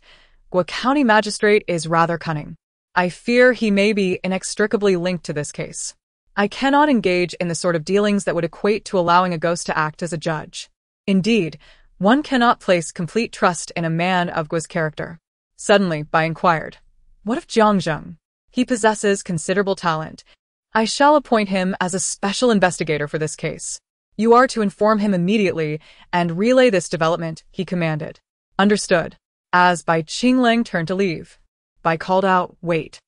"Gua County Magistrate is rather cunning. I fear he may be inextricably linked to this case. I cannot engage in the sort of dealings that would equate to allowing a ghost to act as a judge. Indeed, one cannot place complete trust in a man of Gua's character." Suddenly, Bai inquired, "What of Jiang Zheng? He possesses considerable talent. I shall appoint him as a special investigator for this case. You are to inform him immediately and relay this development," he commanded. "Understood." As Bai Qinglang turned to leave, Bai called out, "Wait."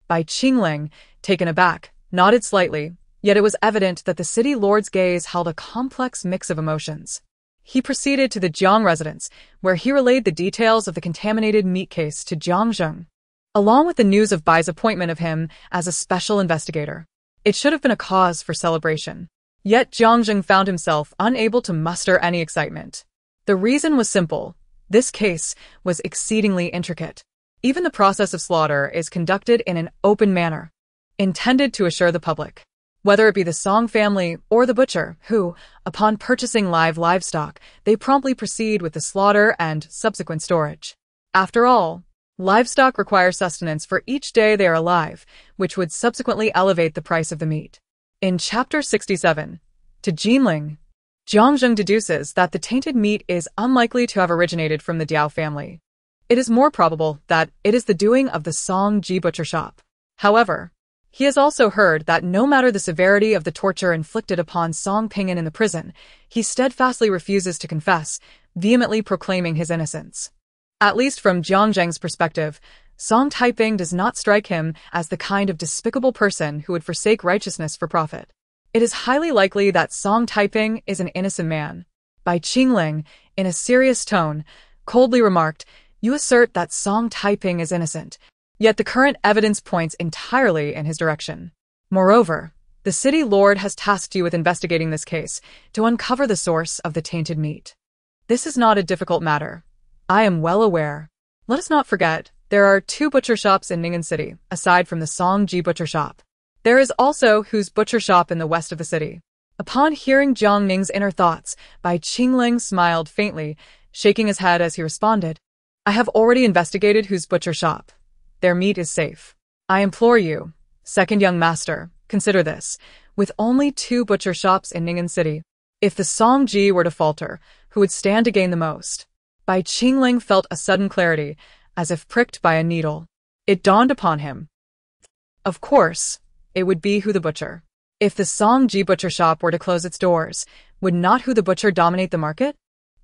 Bai Qinglang, taken aback, nodded slightly, yet it was evident that the city lord's gaze held a complex mix of emotions. He proceeded to the Jiang residence, where he relayed the details of the contaminated meat case to Jiang Zheng, along with the news of Bai's appointment of him as a special investigator. It should have been a cause for celebration. Yet Jiang Zheng found himself unable to muster any excitement. The reason was simple. This case was exceedingly intricate. Even the process of slaughter is conducted in an open manner, intended to assure the public, whether it be the Song family or the butcher, who, upon purchasing live livestock, they promptly proceed with the slaughter and subsequent storage. After all, livestock require sustenance for each day they are alive, which would subsequently elevate the price of the meat. In Chapter 67, to Jiang Ning, Jiang Ning deduces that the tainted meat is unlikely to have originated from the Diao family. It is more probable that it is the doing of the Song Ji butcher shop. However, he has also heard that no matter the severity of the torture inflicted upon Song Ping'an in the prison, he steadfastly refuses to confess, vehemently proclaiming his innocence. At least from Jiang Ning's perspective, Song Taiping does not strike him as the kind of despicable person who would forsake righteousness for profit. It is highly likely that Song Taiping is an innocent man. Bai Qingling, in a serious tone, coldly remarked, "You assert that Song Taiping is innocent, yet the current evidence points entirely in his direction. Moreover, the city lord has tasked you with investigating this case to uncover the source of the tainted meat. This is not a difficult matter. I am well aware. Let us not forget, there are 2 butcher shops in Ning'an City, aside from the Song Ji butcher shop. There is also Hu's butcher shop in the west of the city." Upon hearing Jiang Ning's inner thoughts, Bai Qingling smiled faintly, shaking his head as he responded, "I have already investigated Hu's butcher shop. Their meat is safe. I implore you, second young master, consider this. With only 2 butcher shops in Ning'an City, if the Song Ji were to falter, who would stand to gain the most?" Bai Qingling felt a sudden clarity, as if pricked by a needle. It dawned upon him. Of course, it would be Hu the butcher. If the Song Ji butcher shop were to close its doors, would not Hu the butcher dominate the market?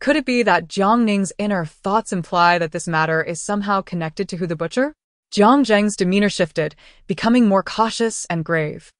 Could it be that Jiang Ning's inner thoughts imply that this matter is somehow connected to Hu the butcher? Jiang Ning's demeanor shifted, becoming more cautious and grave.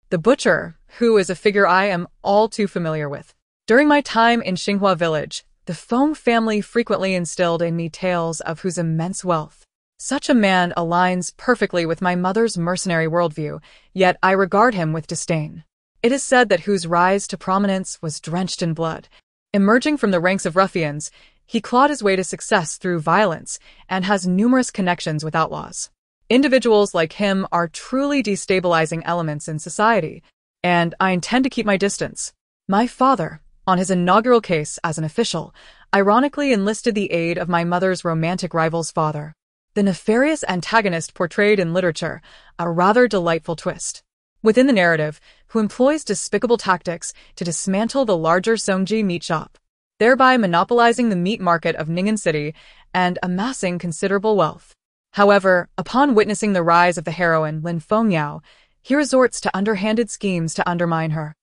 The butcher, who is a figure I am all too familiar with. During my time in Xinghua village, the Feng family frequently instilled in me tales of Hu's immense wealth. Such a man aligns perfectly with my mother's mercenary worldview, yet I regard him with disdain. It is said that Hu's rise to prominence was drenched in blood. Emerging from the ranks of ruffians, he clawed his way to success through violence and has numerous connections with outlaws. Individuals like him are truly destabilizing elements in society, and I intend to keep my distance. My father, on his inaugural case as an official, ironically enlisted the aid of my mother's romantic rival's father. The nefarious antagonist portrayed in literature, a rather delightful twist. Within the narrative, who employs despicable tactics to dismantle the larger Songji meat shop, thereby monopolizing the meat market of Ning'an City and amassing considerable wealth. However, upon witnessing the rise of the heroine Lin Fengyao, he resorts to underhanded schemes to undermine her,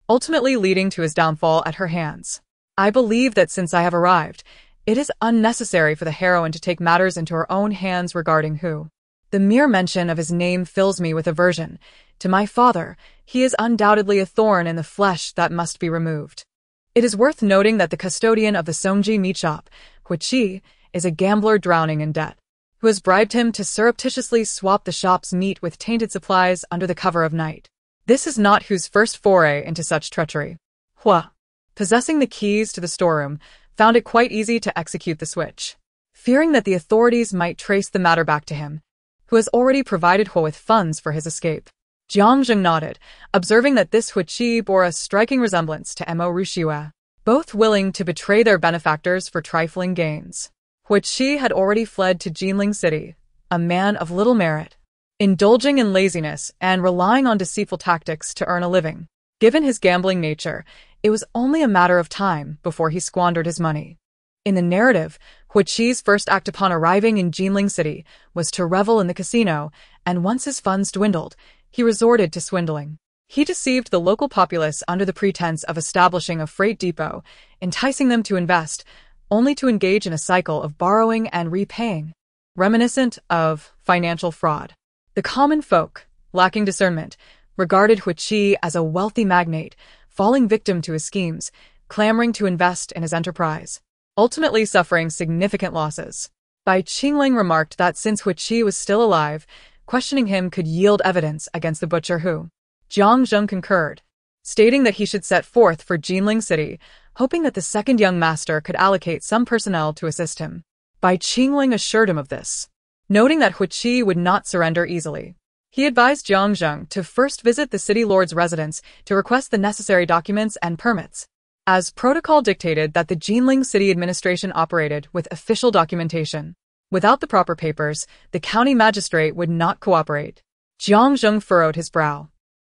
ultimately leading to his downfall at her hands. I believe that since I have arrived, it is unnecessary for the heroine to take matters into her own hands regarding Hu. The mere mention of his name fills me with aversion. To my father, he is undoubtedly a thorn in the flesh that must be removed. It is worth noting that the custodian of the Songji meat shop, Huiqi, is a gambler drowning in debt, who has bribed him to surreptitiously swap the shop's meat with tainted supplies under the cover of night. This is not Hu's first foray into such treachery. Hua, possessing the keys to the storeroom, found it quite easy to execute the switch. Fearing that the authorities might trace the matter back to him, who has already provided Hua with funds for his escape. Jiang Ning nodded, observing that this Huiqi bore a striking resemblance to Mo Rushua, both willing to betray their benefactors for trifling gains. Huiqi had already fled to Jiangling City, a man of little merit, indulging in laziness and relying on deceitful tactics to earn a living. Given his gambling nature, it was only a matter of time before he squandered his money. In the narrative, Huiqi's first act upon arriving in Jiangling City was to revel in the casino, and once his funds dwindled, he resorted to swindling. He deceived the local populace under the pretense of establishing a freight depot, enticing them to invest, only to engage in a cycle of borrowing and repaying, reminiscent of financial fraud. The common folk, lacking discernment, regarded Huiqi as a wealthy magnate, falling victim to his schemes, clamoring to invest in his enterprise, ultimately suffering significant losses. Bai Qingling remarked that since Huiqi was still alive, questioning him could yield evidence against the butcher Hu. Jiang Ning concurred, stating that he should set forth for Jiangling City, hoping that the second young master could allocate some personnel to assist him. Bai Qingling assured him of this. noting that Huiqi would not surrender easily. He advised Jiang Zheng to first visit the city lord's residence to request the necessary documents and permits, as protocol dictated that the Jianling city administration operated with official documentation. Without the proper papers, the county magistrate would not cooperate. Jiang Zheng furrowed his brow,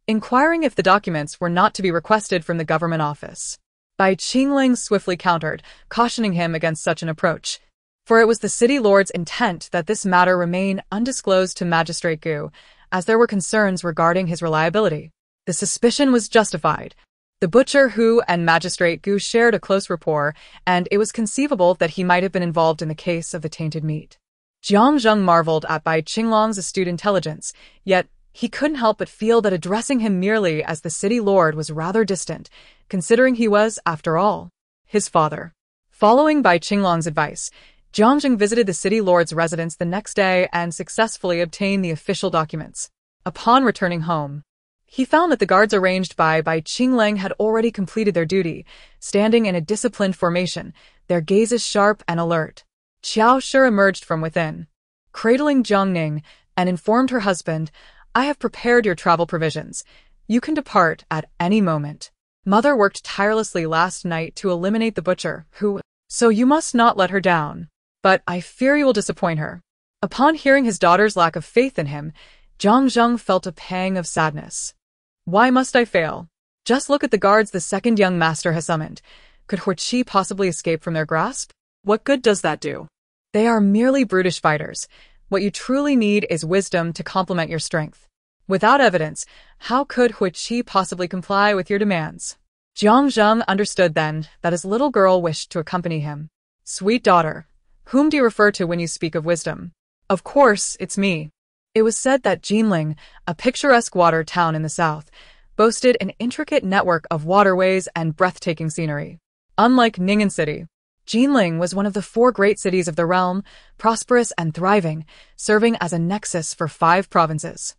inquiring if the documents were not to be requested from the government office. Bai Qingling swiftly countered, cautioning him against such an approach, for it was the city lord's intent that this matter remain undisclosed to Magistrate Gu, as there were concerns regarding his reliability. The suspicion was justified. The butcher Hu and Magistrate Gu shared a close rapport, and it was conceivable that he might have been involved in the case of the tainted meat. Jiang Zheng marveled at Bai Qinglong's astute intelligence, yet he couldn't help but feel that addressing him merely as the city lord was rather distant, considering he was, after all, his father. Following Bai Qinglong's advice, Jiang Zheng visited the city lord's residence the next day and successfully obtained the official documents. Upon returning home, he found that the guards arranged by Bai Qingling had already completed their duty, standing in a disciplined formation, their gazes sharp and alert. Qiao Shi emerged from within, cradling Jiang Ning, and informed her husband, "I have prepared your travel provisions. You can depart at any moment. Mother worked tirelessly last night to eliminate the butcher, so you must not let her down. But I fear you will disappoint her." Upon hearing his daughter's lack of faith in him, Jiang Zheng felt a pang of sadness. Why must I fail? Just look at the guards the second young master has summoned. Could Huiqi possibly escape from their grasp? What good does that do? They are merely brutish fighters. What you truly need is wisdom to complement your strength. Without evidence, how could Huiqi possibly comply with your demands? Jiang Zheng understood then that his little girl wished to accompany him. Sweet daughter, whom do you refer to when you speak of wisdom? Of course, it's me. It was said that Jianling, a picturesque water town in the south, boasted an intricate network of waterways and breathtaking scenery. Unlike Ning'an City, Jianling was one of the 4 great cities of the realm, prosperous and thriving, serving as a nexus for 5 provinces.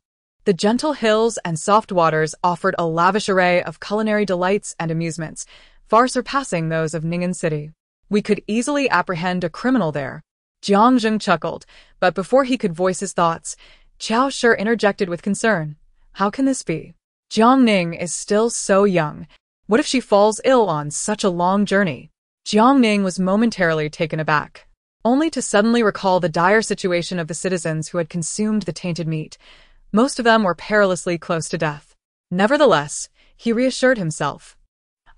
The gentle hills and soft waters offered a lavish array of culinary delights and amusements, far surpassing those of Ning'an City. We could easily apprehend a criminal there. Jiang Zheng chuckled, but before he could voice his thoughts, Qiao Shi interjected with concern. How can this be? Jiang Ning is still so young. What if she falls ill on such a long journey? Jiang Ning was momentarily taken aback, only to suddenly recall the dire situation of the citizens who had consumed the tainted meat. Most of them were perilously close to death. Nevertheless, he reassured himself,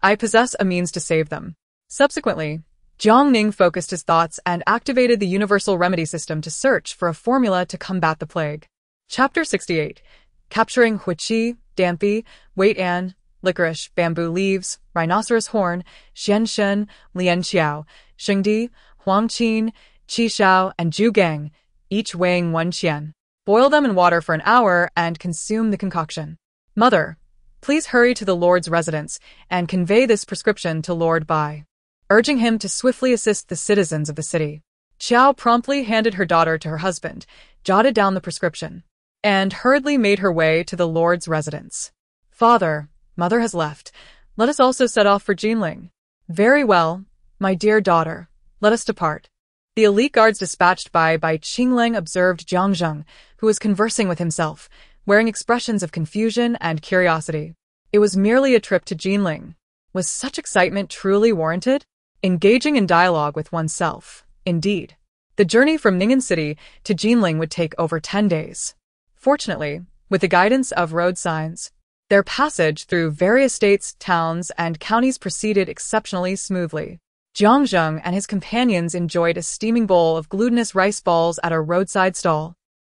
I possess a means to save them. Subsequently, Jiang Ning focused his thoughts and activated the universal remedy system to search for a formula to combat the plague. Chapter 68. Capturing Huiqi, Dampi, Wait An, Licorice, Bamboo Leaves, Rhinoceros Horn, Xian Shen, Lian Qiao, Shengdi, Huang Qin, Qi Shao, and Zhu Gang, each weighing 1 qian. Boil them in water for an hour and consume the concoction. Mother, please hurry to the Lord's residence and convey this prescription to Lord Bai, urging him to swiftly assist the citizens of the city. Qiao promptly handed her daughter to her husband, jotted down the prescription, and hurriedly made her way to the Lord's residence. Father, Mother has left. Let us also set off for Jianling. Very well, my dear daughter. Let us depart. The elite guards dispatched by Qingling observed Jiang Zheng, who was conversing with himself, wearing expressions of confusion and curiosity. It was merely a trip to Jianling. Was such excitement truly warranted? Engaging in dialogue with oneself, indeed. The journey from Ning'an City to Jianling would take over 10 days. Fortunately, with the guidance of road signs, their passage through various states, towns, and counties proceeded exceptionally smoothly. Jiang Zheng and his companions enjoyed a steaming bowl of glutinous rice balls at a roadside stall,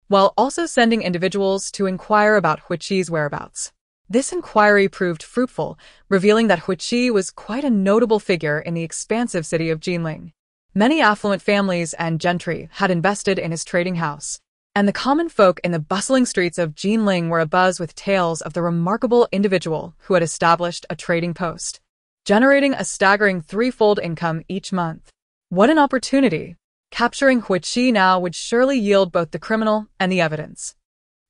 while also sending individuals to inquire about Huiqi's whereabouts. This inquiry proved fruitful, revealing that Huiqi was quite a notable figure in the expansive city of Jianling. Many affluent families and gentry had invested in his trading house, and the common folk in the bustling streets of Jianling were abuzz with tales of the remarkable individual who had established a trading post, generating a staggering 3-fold income each month. What an opportunity! Capturing Huiqi now would surely yield both the criminal and the evidence.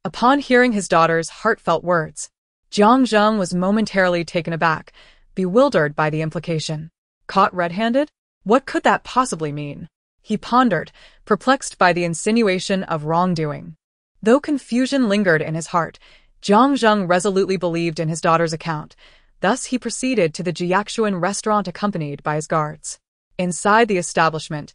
Upon hearing his daughter's heartfelt words, Jiang Zheng was momentarily taken aback, bewildered by the implication. Caught red-handed? What could that possibly mean? He pondered, perplexed by the insinuation of wrongdoing. Though confusion lingered in his heart, Jiang Zheng resolutely believed in his daughter's account. Thus he proceeded to the Jiaxuan restaurant accompanied by his guards. Inside the establishment,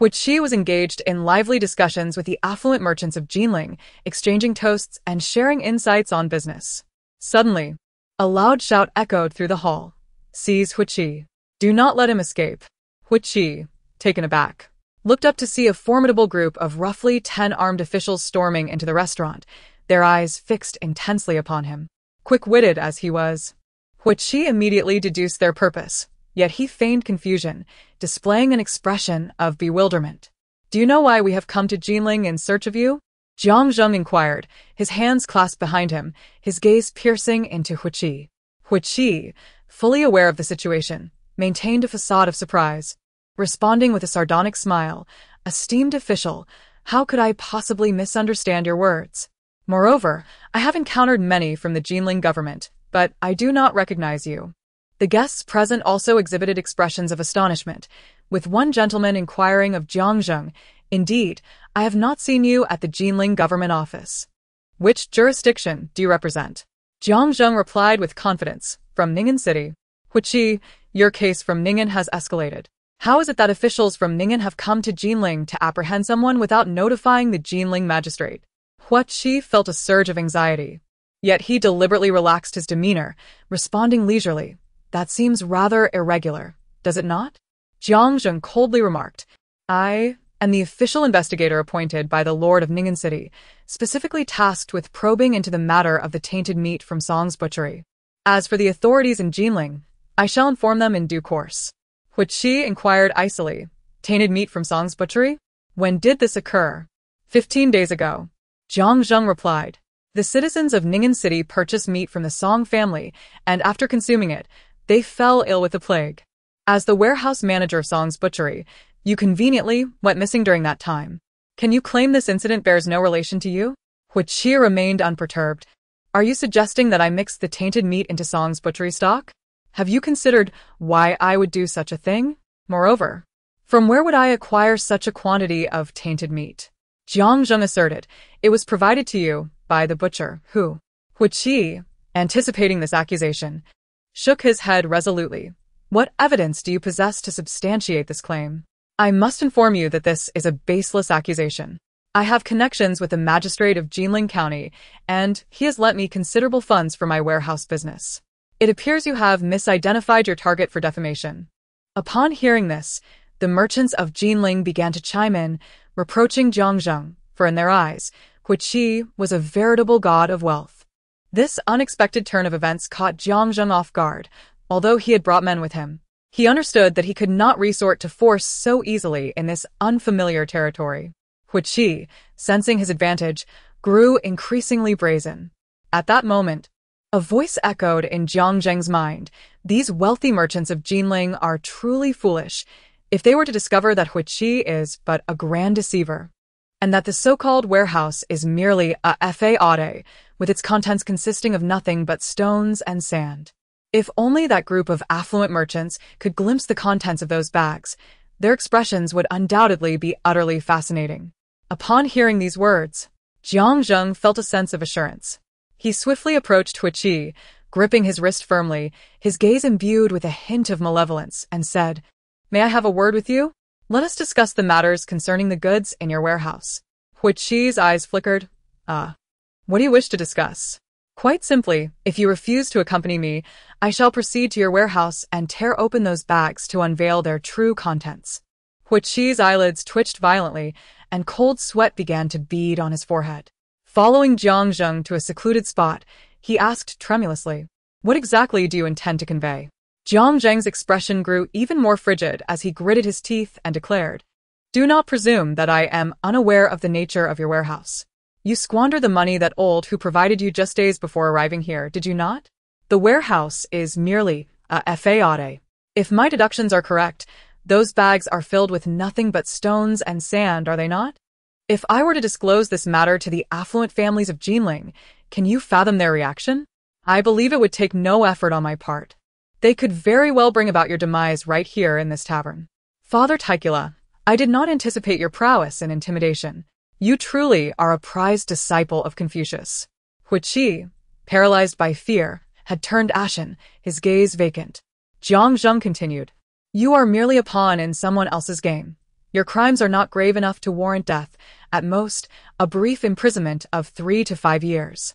Huiqi was engaged in lively discussions with the affluent merchants of Jiangling, exchanging toasts and sharing insights on business. Suddenly, a loud shout echoed through the hall. "Seize Huiqi. Do not let him escape." Huiqi, taken aback, looked up to see a formidable group of roughly 10 armed officials storming into the restaurant, their eyes fixed intensely upon him. Quick-witted as he was, Huiqi immediately deduced their purpose, yet he feigned confusion, displaying an expression of bewilderment. "Do you know why we have come to Jiangling in search of you?" Jiang Zheng inquired, his hands clasped behind him, his gaze piercing into Huiqi. Huiqi, fully aware of the situation, maintained a facade of surprise. Responding with a sardonic smile, "Esteemed official, how could I possibly misunderstand your words? Moreover, I have encountered many from the Jiangling government, but I do not recognize you." The guests present also exhibited expressions of astonishment, with one gentleman inquiring of Jiang Zheng, "Indeed, I have not seen you at the Jiangling government office. Which jurisdiction do you represent?" Jiang Zheng replied with confidence, "From Ning'an City." "Huiqi, your case from Ning'an has escalated. How is it that officials from Ning'an have come to Jiangling to apprehend someone without notifying the Jiangling magistrate?" Huiqi felt a surge of anxiety. Yet he deliberately relaxed his demeanor, responding leisurely, "That seems rather irregular, does it not?" Jiang Zheng coldly remarked, "I am the official investigator appointed by the Lord of Ning'an City, specifically tasked with probing into the matter of the tainted meat from Song's butchery. As for the authorities in Jiangling, I shall inform them in due course." Huiqi inquired icily, "Tainted meat from Song's butchery? When did this occur?" 15 days ago. Jiang Zheng replied. "The citizens of Ning'an City purchased meat from the Song family, and after consuming it, they fell ill with the plague. As the warehouse manager of Song's butchery, you conveniently went missing during that time. Can you claim this incident bears no relation to you?" Huiqi remained unperturbed. "Are you suggesting that I mixed the tainted meat into Song's butchery stock? Have you considered why I would do such a thing? Moreover, from where would I acquire such a quantity of tainted meat?" Jiang Zheng asserted, "It was provided to you by the butcher, who..." Huiqi, anticipating this accusation, shook his head resolutely. "What evidence do you possess to substantiate this claim?" "I must inform you that this is a baseless accusation. I have connections with the magistrate of Jiangling County, and he has lent me considerable funds for my warehouse business. It appears you have misidentified your target for defamation." Upon hearing this, the merchants of Jiangling began to chime in, reproaching Jiang Zheng, for in their eyes, Huiqi was a veritable god of wealth. This unexpected turn of events caught Jiang Zheng off guard, although he had brought men with him. He understood that he could not resort to force so easily in this unfamiliar territory. Huiqi, sensing his advantage, grew increasingly brazen. At that moment, a voice echoed in Jiang Zheng's mind, "These wealthy merchants of Jiangling are truly foolish if they were to discover that Huiqi is but a grand deceiver, and that the so-called warehouse is merely a facade, with its contents consisting of nothing but stones and sand. If only that group of affluent merchants could glimpse the contents of those bags, their expressions would undoubtedly be utterly fascinating." Upon hearing these words, Jiang Zheng felt a sense of assurance. He swiftly approached Huiqi, gripping his wrist firmly, his gaze imbued with a hint of malevolence, and said, "May I have a word with you? Let us discuss the matters concerning the goods in your warehouse." Huiqi's eyes flickered. What do you wish to discuss?" "Quite simply, if you refuse to accompany me, I shall proceed to your warehouse and tear open those bags to unveil their true contents." Huiqi's eyelids twitched violently, and cold sweat began to bead on his forehead. Following Jiang Zheng to a secluded spot, he asked tremulously, "What exactly do you intend to convey?" Jiang Zheng's expression grew even more frigid as he gritted his teeth and declared, "Do not presume that I am unaware of the nature of your warehouse. You squandered the money that old who provided you just days before arriving here, did you not? The warehouse is merely a facade. If my deductions are correct, those bags are filled with nothing but stones and sand, are they not? If I were to disclose this matter to the affluent families of Jiangling, can you fathom their reaction? I believe it would take no effort on my part. They could very well bring about your demise right here in this tavern. Father Taikula, I did not anticipate your prowess and intimidation. You truly are a prized disciple of Confucius. Qi, paralyzed by fear, had turned ashen, his gaze vacant. Jiang Zheng continued. You are merely a pawn in someone else's game. Your crimes are not grave enough to warrant death, at most, a brief imprisonment of 3 to 5 years.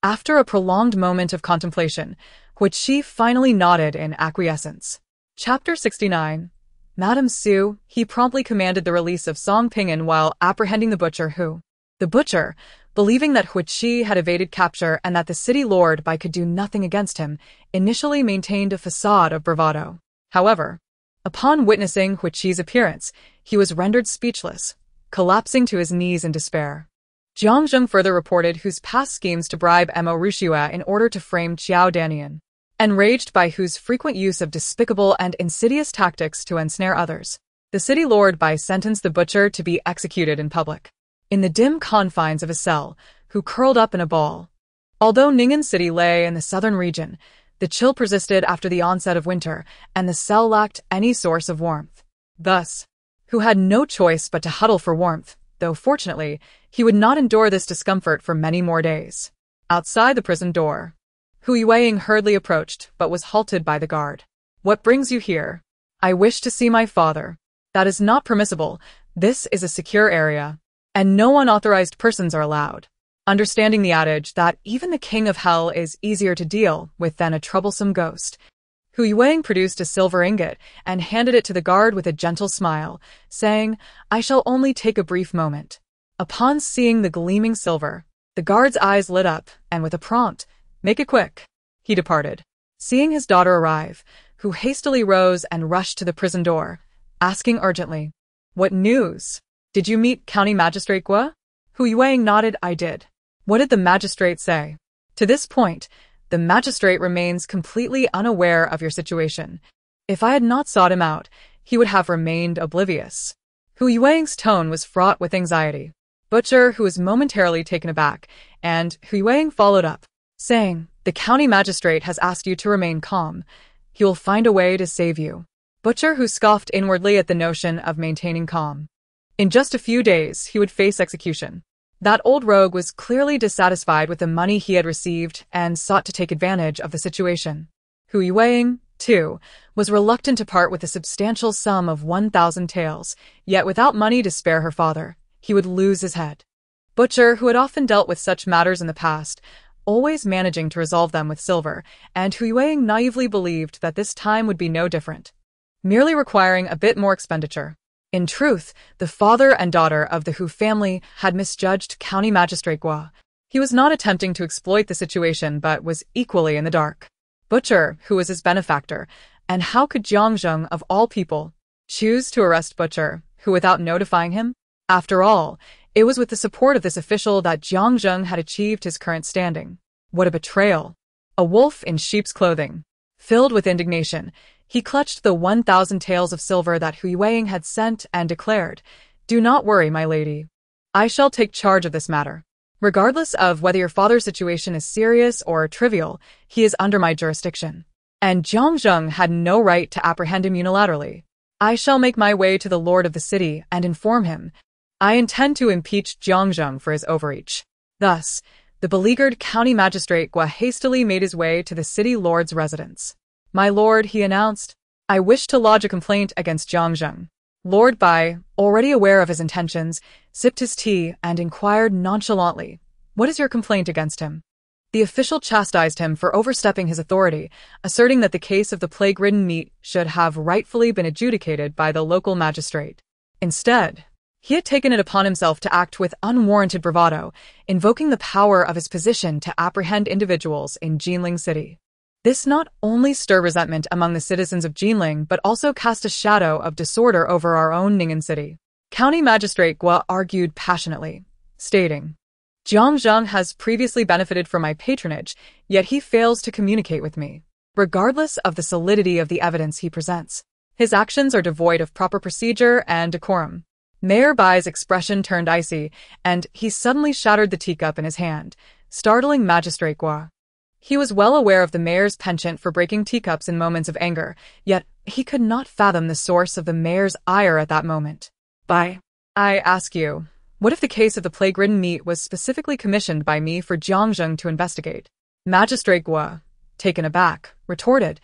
After a prolonged moment of contemplation, Qi finally nodded in acquiescence. Chapter 69. Madame Su, he promptly commanded the release of Song Ping'an while apprehending the butcher who. The butcher, believing that Qi had evaded capture and that the city lord could do nothing against him, initially maintained a facade of bravado. However, upon witnessing Qi's appearance, he was rendered speechless, collapsing to his knees in despair. Jiang Zheng further reported Hu's past schemes to bribe Mo Rushua in order to frame Qiao Danian. Enraged by Hu's frequent use of despicable and insidious tactics to ensnare others, the city lord sentenced the butcher to be executed in public. In the dim confines of a cell, Hu curled up in a ball. Although Ning'an City lay in the southern region, the chill persisted after the onset of winter, and the cell lacked any source of warmth. Thus, Hu had no choice but to huddle for warmth, though fortunately, he would not endure this discomfort for many more days. Outside the prison door, Hu Yueying hurriedly approached, but was halted by the guard. What brings you here? I wish to see my father. That is not permissible. This is a secure area, and no unauthorized persons are allowed. Understanding the adage that even the king of hell is easier to deal with than a troublesome ghost, Hu Yueying produced a silver ingot and handed it to the guard with a gentle smile, saying, I shall only take a brief moment. Upon seeing the gleaming silver, the guard's eyes lit up, and with a prompt, make it quick, he departed. Seeing his daughter arrive, Hu hastily rose and rushed to the prison door, asking urgently, What news? Did you meet County Magistrate Gua? Hu Yueying nodded. I did. What did the magistrate say? To this point, the magistrate remains completely unaware of your situation. If I had not sought him out, he would have remained oblivious. Hu Yueying's tone was fraught with anxiety. Butcher, who was momentarily taken aback, and Hu Yueying followed up, saying, The county magistrate has asked you to remain calm. He will find a way to save you. Butcher, who scoffed inwardly at the notion of maintaining calm. In just a few days, he would face execution. That old rogue was clearly dissatisfied with the money he had received and sought to take advantage of the situation. Hu Yueying, too, was reluctant to part with a substantial sum of 1,000 taels, yet without money to spare her father, he would lose his head. Butcher, who had often dealt with such matters in the past, always managing to resolve them with silver, and Hu Yueying naively believed that this time would be no different, merely requiring a bit more expenditure. In truth, the father and daughter of the Hu family had misjudged County Magistrate Gua. He was not attempting to exploit the situation but was equally in the dark. Butcher, who was his benefactor, and how could Jiang Zheng, of all people, choose to arrest Butcher, who without notifying him? After all, it was with the support of this official that Jiang Zheng had achieved his current standing. What a betrayal! A wolf in sheep's clothing. Filled with indignation, he clutched the 1,000 taels of silver that Hu Yueying had sent and declared, Do not worry, my lady. I shall take charge of this matter. Regardless of whether your father's situation is serious or trivial, he is under my jurisdiction. And Jiang Zheng had no right to apprehend him unilaterally. I shall make my way to the lord of the city and inform him. I intend to impeach Jiang Zheng for his overreach. Thus, the beleaguered county magistrate Gua hastily made his way to the city lord's residence. My lord, he announced, I wish to lodge a complaint against Jiang Zheng. Lord Bai, already aware of his intentions, sipped his tea and inquired nonchalantly, What is your complaint against him? The official chastised him for overstepping his authority, asserting that the case of the plague-ridden meat should have rightfully been adjudicated by the local magistrate. Instead, he had taken it upon himself to act with unwarranted bravado, invoking the power of his position to apprehend individuals in Jiangling City. This not only stirred resentment among the citizens of Jiangling but also cast a shadow of disorder over our own Ning'an City. County Magistrate Gua argued passionately, stating, Jiang Zheng has previously benefited from my patronage, yet he fails to communicate with me. Regardless of the solidity of the evidence he presents, his actions are devoid of proper procedure and decorum. Mayor Bai's expression turned icy, and he suddenly shattered the teacup in his hand, startling Magistrate Gua. He was well aware of the mayor's penchant for breaking teacups in moments of anger, yet he could not fathom the source of the mayor's ire at that moment. Bai. I ask you, what if the case of the plague-ridden meat was specifically commissioned by me for Jiang to investigate? Magistrate Gua, taken aback, retorted,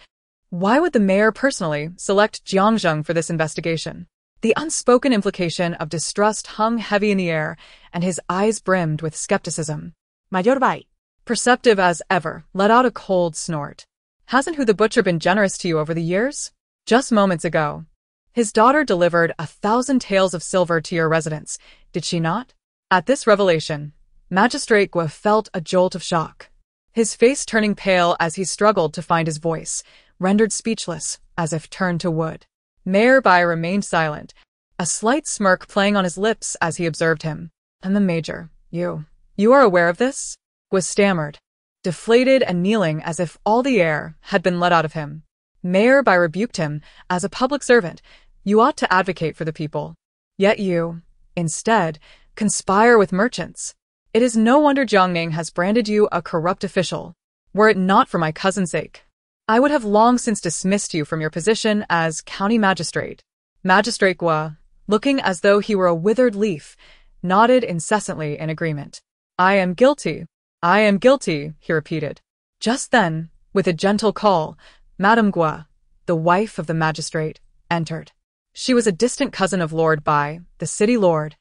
why would the mayor personally select Jiang for this investigation? The unspoken implication of distrust hung heavy in the air, and his eyes brimmed with skepticism. Mayor Bai. Perceptive as ever, let out a cold snort. Hasn't Who the Butcher been generous to you over the years? Just moments ago, his daughter delivered 1,000 taels of silver to your residence, did she not? At this revelation, Magistrate Gua felt a jolt of shock. His face turning pale as he struggled to find his voice, rendered speechless, as if turned to wood. Mayor Bai remained silent, a slight smirk playing on his lips as he observed him. And the Major, you are aware of this? Gua stammered, deflated and kneeling as if all the air had been let out of him. Mayor Bai rebuked him, as a public servant, you ought to advocate for the people. Yet you, instead, conspire with merchants. It is no wonder Jiang Ning has branded you a corrupt official. Were it not for my cousin's sake, I would have long since dismissed you from your position as county magistrate. Magistrate Gua, looking as though he were a withered leaf, nodded incessantly in agreement. I am guilty, he repeated. Just then, with a gentle call, Madame Gua, the wife of the magistrate, entered. She was a distant cousin of Lord Bai, the city lord,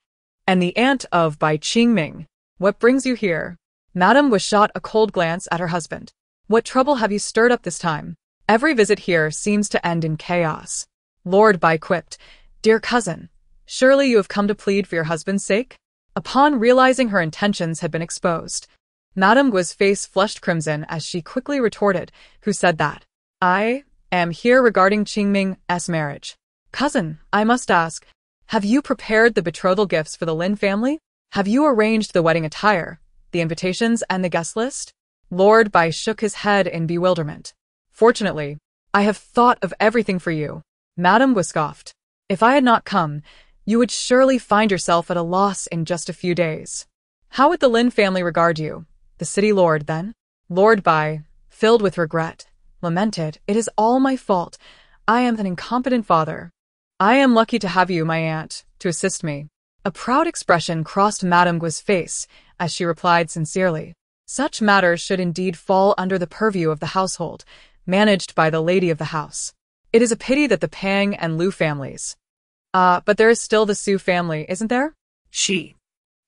and the aunt of Bai Qingming. What brings you here? Madame Gua shot a cold glance at her husband. What trouble have you stirred up this time? Every visit here seems to end in chaos. Lord Bai quipped, Dear cousin, surely you have come to plead for your husband's sake? Upon realizing her intentions had been exposed, Madame Gua's face flushed crimson as she quickly retorted, who said that? I am here regarding Qingming's marriage. Cousin, I must ask, have you prepared the betrothal gifts for the Lin family? Have you arranged the wedding attire, the invitations, and the guest list? Lord Bai shook his head in bewilderment. Fortunately, I have thought of everything for you. Madame Gua scoffed. If I had not come, you would surely find yourself at a loss in just a few days. How would the Lin family regard you? The city lord, then? Lord Bai, filled with regret, lamented, It is all my fault. I am an incompetent father. I am lucky to have you, my aunt, to assist me. A proud expression crossed Madame Gua's face as she replied sincerely. Such matters should indeed fall under the purview of the household, managed by the lady of the house. It is a pity that the Pang and Lu families. But there is still the Su family, isn't there?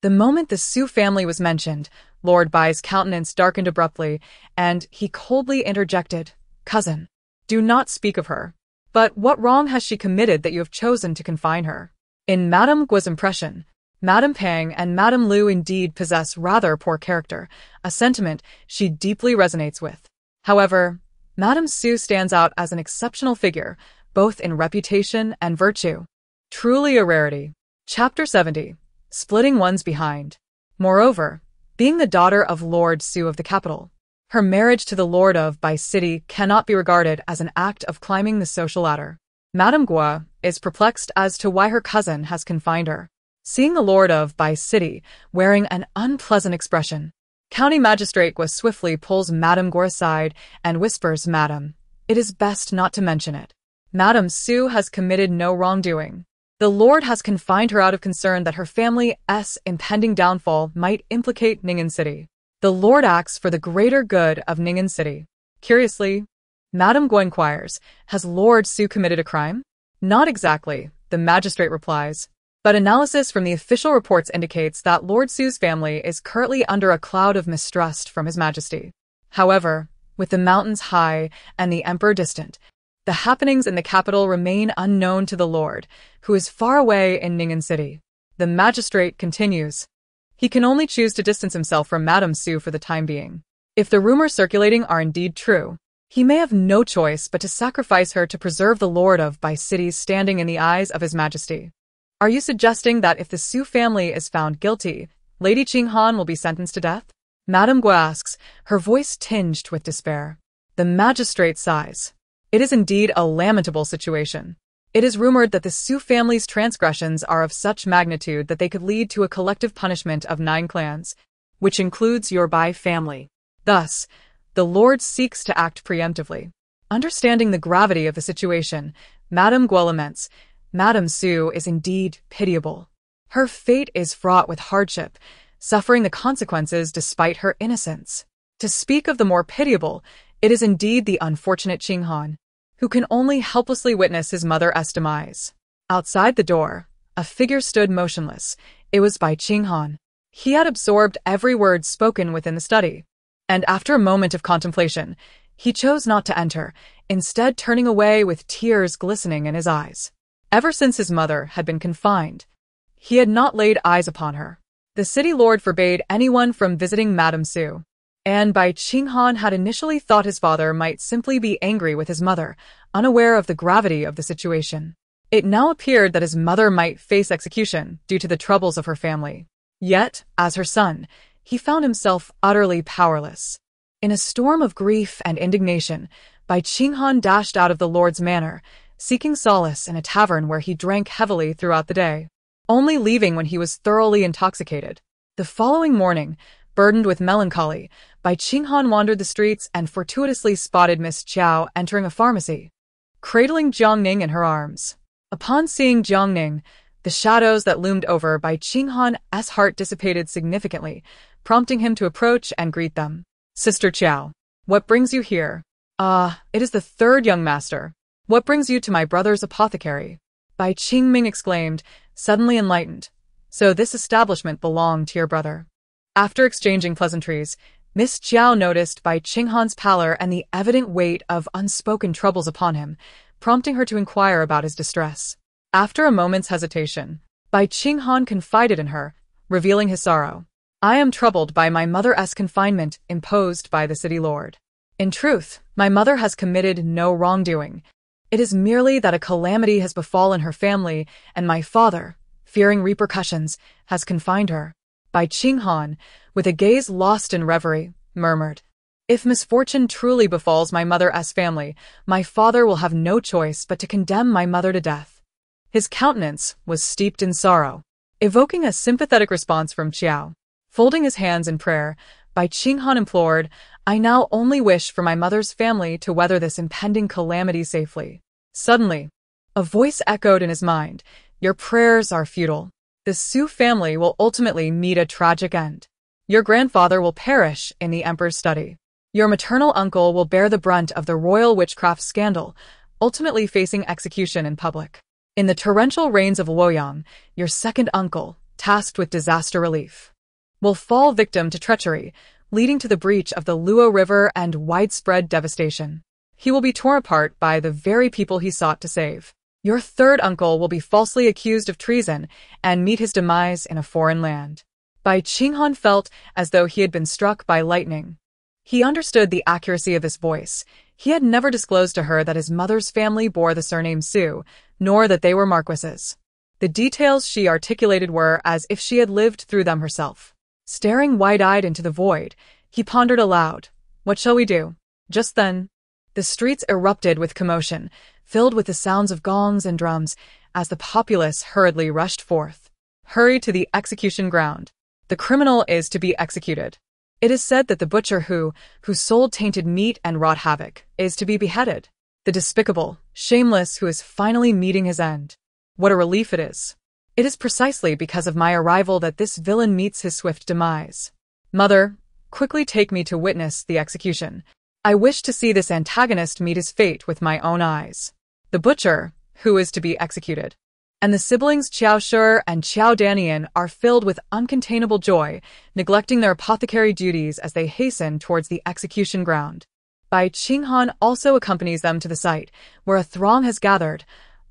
The moment the Su family was mentioned, Lord Bai's countenance darkened abruptly, and he coldly interjected, Cousin, do not speak of her. But what wrong has she committed that you have chosen to confine her? In Madame Gua's impression, Madame Pang and Madame Lu indeed possess rather poor character, a sentiment she deeply resonates with. However, Madame Su stands out as an exceptional figure, both in reputation and virtue. Truly a rarity. Chapter 70. Splitting one's behind. Moreover, being the daughter of Lord Su of the capital, her marriage to the Lord of Bai City cannot be regarded as an act of climbing the social ladder. Madame Gua is perplexed as to why her cousin has confined her. Seeing the Lord of Bai City wearing an unpleasant expression, County Magistrate Gua swiftly pulls Madame Gua aside and whispers, Madam, it is best not to mention it. Madame Su has committed no wrongdoing. The Lord has confined her out of concern that her family's impending downfall might implicate Ning'an City. The Lord acts for the greater good of Ning'an City. Curiously, Madame Gua inquires, has Lord Su committed a crime? Not exactly, the magistrate replies. But analysis from the official reports indicates that Lord Su's family is currently under a cloud of mistrust from His Majesty. However, with the mountains high and the emperor distant, the happenings in the capital remain unknown to the Lord, who is far away in Ning'an City. The magistrate continues. He can only choose to distance himself from Madame Su for the time being. If the rumors circulating are indeed true, he may have no choice but to sacrifice her to preserve the Lord of Bai City's standing in the eyes of His Majesty. Are you suggesting that if the Su family is found guilty, Lady Qinghan will be sentenced to death? Madame Gua asks, her voice tinged with despair. The magistrate sighs. It is indeed a lamentable situation. It is rumored that the Su family's transgressions are of such magnitude that they could lead to a collective punishment of 9 clans, which includes your Bai family. Thus, the Lord seeks to act preemptively. Understanding the gravity of the situation, Madame Gua laments, Madame Su is indeed pitiable. Her fate is fraught with hardship, suffering the consequences despite her innocence. To speak of the more pitiable, it is indeed the unfortunate Qing Han, who can only helplessly witness his mother's demise. Outside the door, a figure stood motionless. It was Bai Qing Han. He had absorbed every word spoken within the study, and after a moment of contemplation, he chose not to enter, instead turning away with tears glistening in his eyes. Ever since his mother had been confined, he had not laid eyes upon her. The city lord forbade anyone from visiting Madame Su, and Bai Qing Han had initially thought his father might simply be angry with his mother, unaware of the gravity of the situation. It now appeared that his mother might face execution due to the troubles of her family. Yet, as her son, he found himself utterly powerless. In a storm of grief and indignation, Bai Qing Han dashed out of the lord's manor, seeking solace in a tavern where he drank heavily throughout the day, only leaving when he was thoroughly intoxicated. The following morning, burdened with melancholy, Bai Qing Han wandered the streets and fortuitously spotted Miss Qiao entering a pharmacy, cradling Jiang Ning in her arms. Upon seeing Jiang Ning, the shadows that loomed over Bai Qing Han's heart dissipated significantly, prompting him to approach and greet them. Sister Qiao, what brings you here? It is the third young master. What brings you to my brother's apothecary? Bai Qing Ming exclaimed, suddenly enlightened. So this establishment belonged to your brother. After exchanging pleasantries, Miss Qiao noticed Bai Qing Han's pallor and the evident weight of unspoken troubles upon him, prompting her to inquire about his distress. After a moment's hesitation, Bai Qing Han confided in her, revealing his sorrow. I am troubled by my mother's confinement imposed by the city lord. In truth, my mother has committed no wrongdoing. It is merely that a calamity has befallen her family, and my father, fearing repercussions, has confined her. Bai Qing Han, with a gaze lost in reverie, murmured, if misfortune truly befalls my mother's family, my father will have no choice but to condemn my mother to death. His countenance was steeped in sorrow, evoking a sympathetic response from Qiao. Folding his hands in prayer, Bai Qing Han implored, I now only wish for my mother's family to weather this impending calamity safely. Suddenly, a voice echoed in his mind, your prayers are futile. The Su family will ultimately meet a tragic end. Your grandfather will perish in the emperor's study. Your maternal uncle will bear the brunt of the royal witchcraft scandal, ultimately facing execution in public. In the torrential rains of Luoyang, your second uncle, tasked with disaster relief, will fall victim to treachery, leading to the breach of the Luo River and widespread devastation. He will be torn apart by the very people he sought to save. Your third uncle will be falsely accused of treason and meet his demise in a foreign land. Bai Qing Han felt as though he had been struck by lightning. He understood the accuracy of this voice. He had never disclosed to her that his mother's family bore the surname Su, nor that they were marquises. The details she articulated were as if she had lived through them herself. Staring wide-eyed into the void, he pondered aloud, what shall we do? Just then, the streets erupted with commotion, filled with the sounds of gongs and drums, as the populace hurriedly rushed forth. Hurry to the execution ground. The criminal is to be executed. It is said that the butcher who sold tainted meat and wrought havoc is to be beheaded. The despicable, shameless who is finally meeting his end. What a relief it is. It is precisely because of my arrival that this villain meets his swift demise. Mother, quickly take me to witness the execution. I wish to see this antagonist meet his fate with my own eyes. The butcher, who is to be executed, and the siblings Qiao Shi and Qiao Danian are filled with uncontainable joy, neglecting their apothecary duties as they hasten towards the execution ground. Bai Qing Han also accompanies them to the site, where a throng has gathered,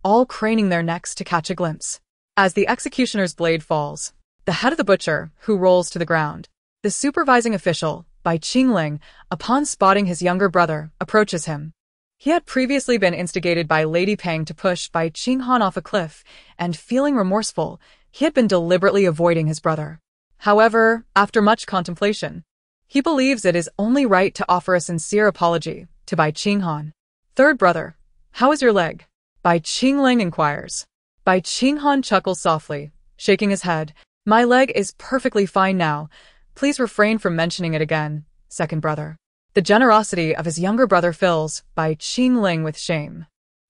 all craning their necks to catch a glimpse. As the executioner's blade falls, the head of the butcher, who rolls to the ground, the supervising official, Bai Qingling, upon spotting his younger brother, approaches him. He had previously been instigated by Lady Peng to push Bai Qing Han off a cliff, and feeling remorseful, he had been deliberately avoiding his brother. However, after much contemplation, he believes it is only right to offer a sincere apology to Bai Qing Han. Third brother, how is your leg? Bai Qingling inquires. Bai Qing Han chuckles softly, shaking his head. My leg is perfectly fine now. Please refrain from mentioning it again, second brother. The generosity of his younger brother fills Bai Qingling with shame.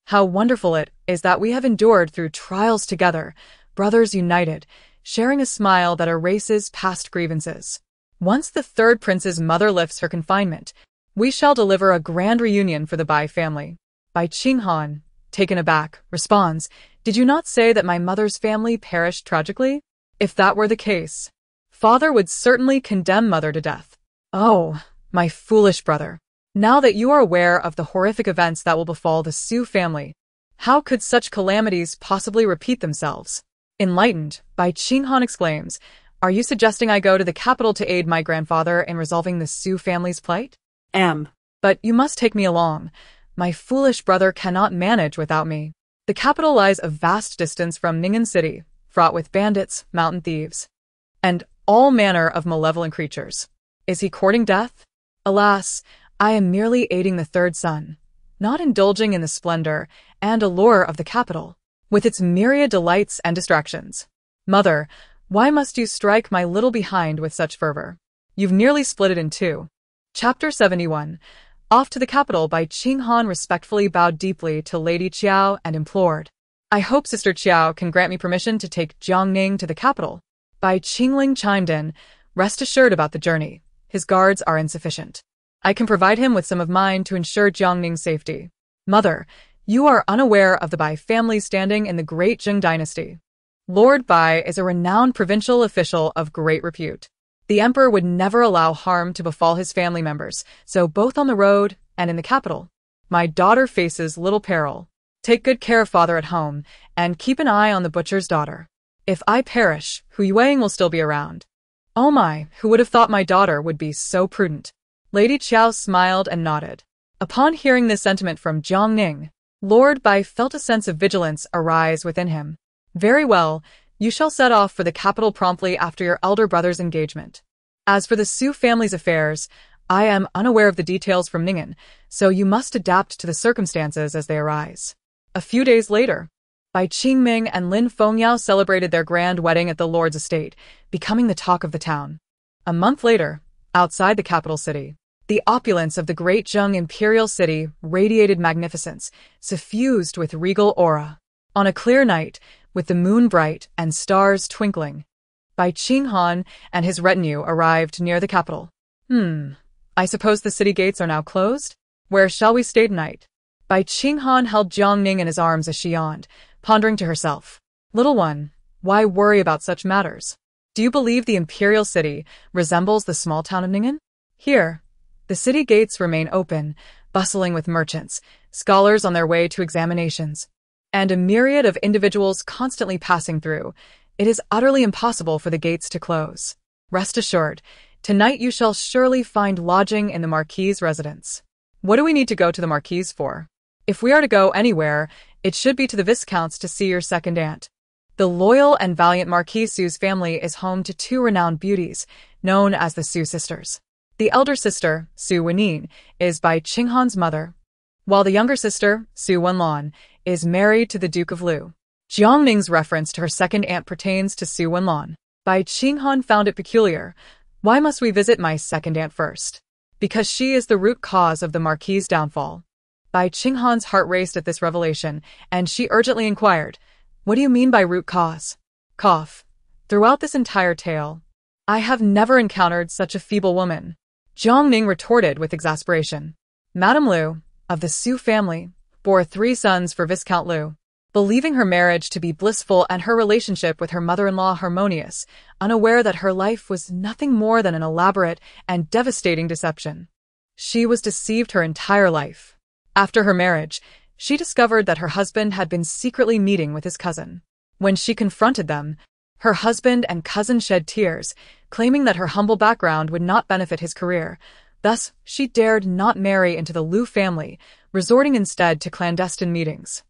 How wonderful it is that we have endured through trials together, brothers united, sharing a smile that erases past grievances. Once the third prince's mother lifts her confinement, we shall deliver a grand reunion for the Bai family. Bai Qinghan, taken aback, responds, "Did you not say that my mother's family perished tragically? If that were the case, father would certainly condemn mother to death." "Oh, my foolish brother. Now that you are aware of the horrific events that will befall the Su family, how could such calamities possibly repeat themselves?" Enlightened, Bai Qinghan exclaims, "Are you suggesting I go to the capital to aid my grandfather in resolving the Su family's plight?" "But you must take me along. My foolish brother cannot manage without me." The capital lies a vast distance from Ning'an City, fraught with bandits, mountain thieves, and all manner of malevolent creatures. Is he courting death? Alas, I am merely aiding the third son, not indulging in the splendor and allure of the capital, with its myriad delights and distractions. Mother, why must you strike my little behind with such fervor? You've nearly split it in two. Chapter 71. Off to the capital, Bai Qinghan respectfully bowed deeply to Lady Qiao and implored, "I hope Sister Qiao can grant me permission to take Jiang Ning to the capital." Bai Qingling chimed in, "Rest assured about the journey. His guards are insufficient. I can provide him with some of mine to ensure Jiang Ning's safety." "Mother, you are unaware of the Bai family's standing in the great Jing dynasty. Lord Bai is a renowned provincial official of great repute. The emperor would never allow harm to befall his family members, so both on the road and in the capital, my daughter faces little peril. Take good care of father at home, and keep an eye on the butcher's daughter. If I perish, Hu Yueying will still be around." "Oh my, who would have thought my daughter would be so prudent?" Lady Qiao smiled and nodded. Upon hearing this sentiment from Jiang Ning, Lord Bai felt a sense of vigilance arise within him. "Very well, you shall set off for the capital promptly after your elder brother's engagement. As for the Su family's affairs, I am unaware of the details from Ning'an, so you must adapt to the circumstances as they arise." A few days later, Bai Qingming and Lin Fengyao celebrated their grand wedding at the lord's estate, becoming the talk of the town. A month later, outside the capital city, the opulence of the great Zheng imperial city radiated magnificence, suffused with regal aura. On a clear night, with the moon bright and stars twinkling, Bai Qinghan and his retinue arrived near the capital. I suppose the city gates are now closed? Where shall we stay tonight?" Bai Qinghan held Jiang Ning in his arms as she yawned, pondering to herself, "Little one, why worry about such matters? Do you believe the imperial city resembles the small town of Ning'an? Here, the city gates remain open, bustling with merchants, scholars on their way to examinations, and a myriad of individuals constantly passing through. It is utterly impossible for the gates to close. Rest assured, tonight you shall surely find lodging in the Marquis's residence." "What do we need to go to the Marquis for? If we are to go anywhere, it should be to the Viscount's to see your second aunt. The loyal and valiant Marquis Su's family is home to two renowned beauties, known as the Su sisters. The elder sister, Su Wenyin, is Bai Qinghan's mother, while the younger sister, Su Wenlan, is married to the Duke of Lu." Jiang Ning's reference to her second aunt pertains to Su Wenlan. Bai Qinghan found it peculiar. "Why must we visit my second aunt first?" "Because she is the root cause of the Marquis's downfall." Bai Qinghan's heart raced at this revelation, and she urgently inquired, "What do you mean by root cause?" Cough. "Throughout this entire tale, I have never encountered such a feeble woman." Jiang Ning retorted with exasperation. Madame Lu, of the Su family, bore 3 sons for Viscount Lu. Believing her marriage to be blissful and her relationship with her mother-in-law harmonious, unaware that her life was nothing more than an elaborate and devastating deception, she was deceived her entire life. After her marriage, she discovered that her husband had been secretly meeting with his cousin. When she confronted them, her husband and cousin shed tears, claiming that her humble background would not benefit his career. Thus, she dared not marry into the Lu family, resorting instead to clandestine meetings.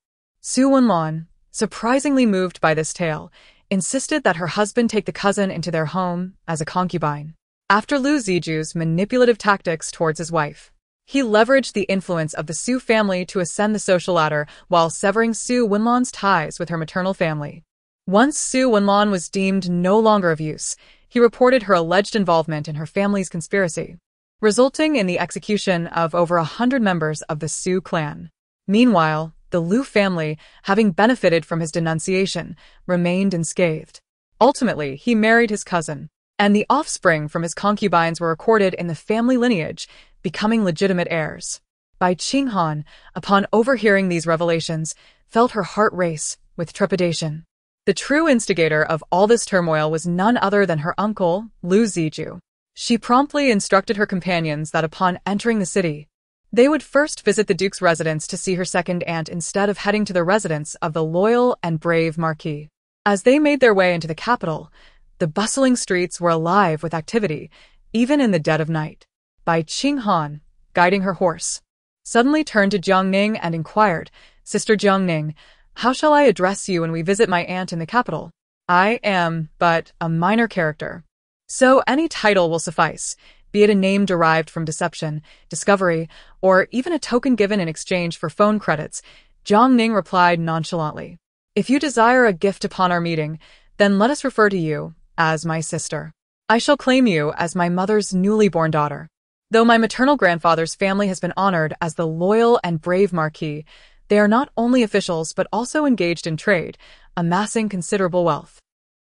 Su Wenlan, surprisingly moved by this tale, insisted that her husband take the cousin into their home as a concubine. After Lu Ziju's manipulative tactics towards his wife, he leveraged the influence of the Su family to ascend the social ladder while severing Su Wenlan's ties with her maternal family. Once Su Wenlan was deemed no longer of use, he reported her alleged involvement in her family's conspiracy, resulting in the execution of over 100 members of the Su clan. Meanwhile, The Liu family, having benefited from his denunciation, remained unscathed. Ultimately, he married his cousin, and the offspring from his concubines were recorded in the family lineage, becoming legitimate heirs. Bai Qinghan, upon overhearing these revelations, felt her heart race with trepidation. The true instigator of all this turmoil was none other than her uncle, Liu Ziju. She promptly instructed her companions that upon entering the city, they would first visit the Duke's residence to see her second aunt instead of heading to the residence of the loyal and brave Marquis. As they made their way into the capital, the bustling streets were alive with activity, even in the dead of night. Bai Qinghan, guiding her horse, suddenly turned to Jiang Ning and inquired, "Sister Jiang Ning, how shall I address you when we visit my aunt in the capital? I am but a minor character, so any title will suffice, be it a name derived from deception, discovery, or even a token given in exchange for phone credits." Jiang Ning replied nonchalantly, "If you desire a gift upon our meeting, then let us refer to you as my sister. I shall claim you as my mother's newly born daughter. Though my maternal grandfather's family has been honored as the loyal and brave Marquis, they are not only officials but also engaged in trade, amassing considerable wealth.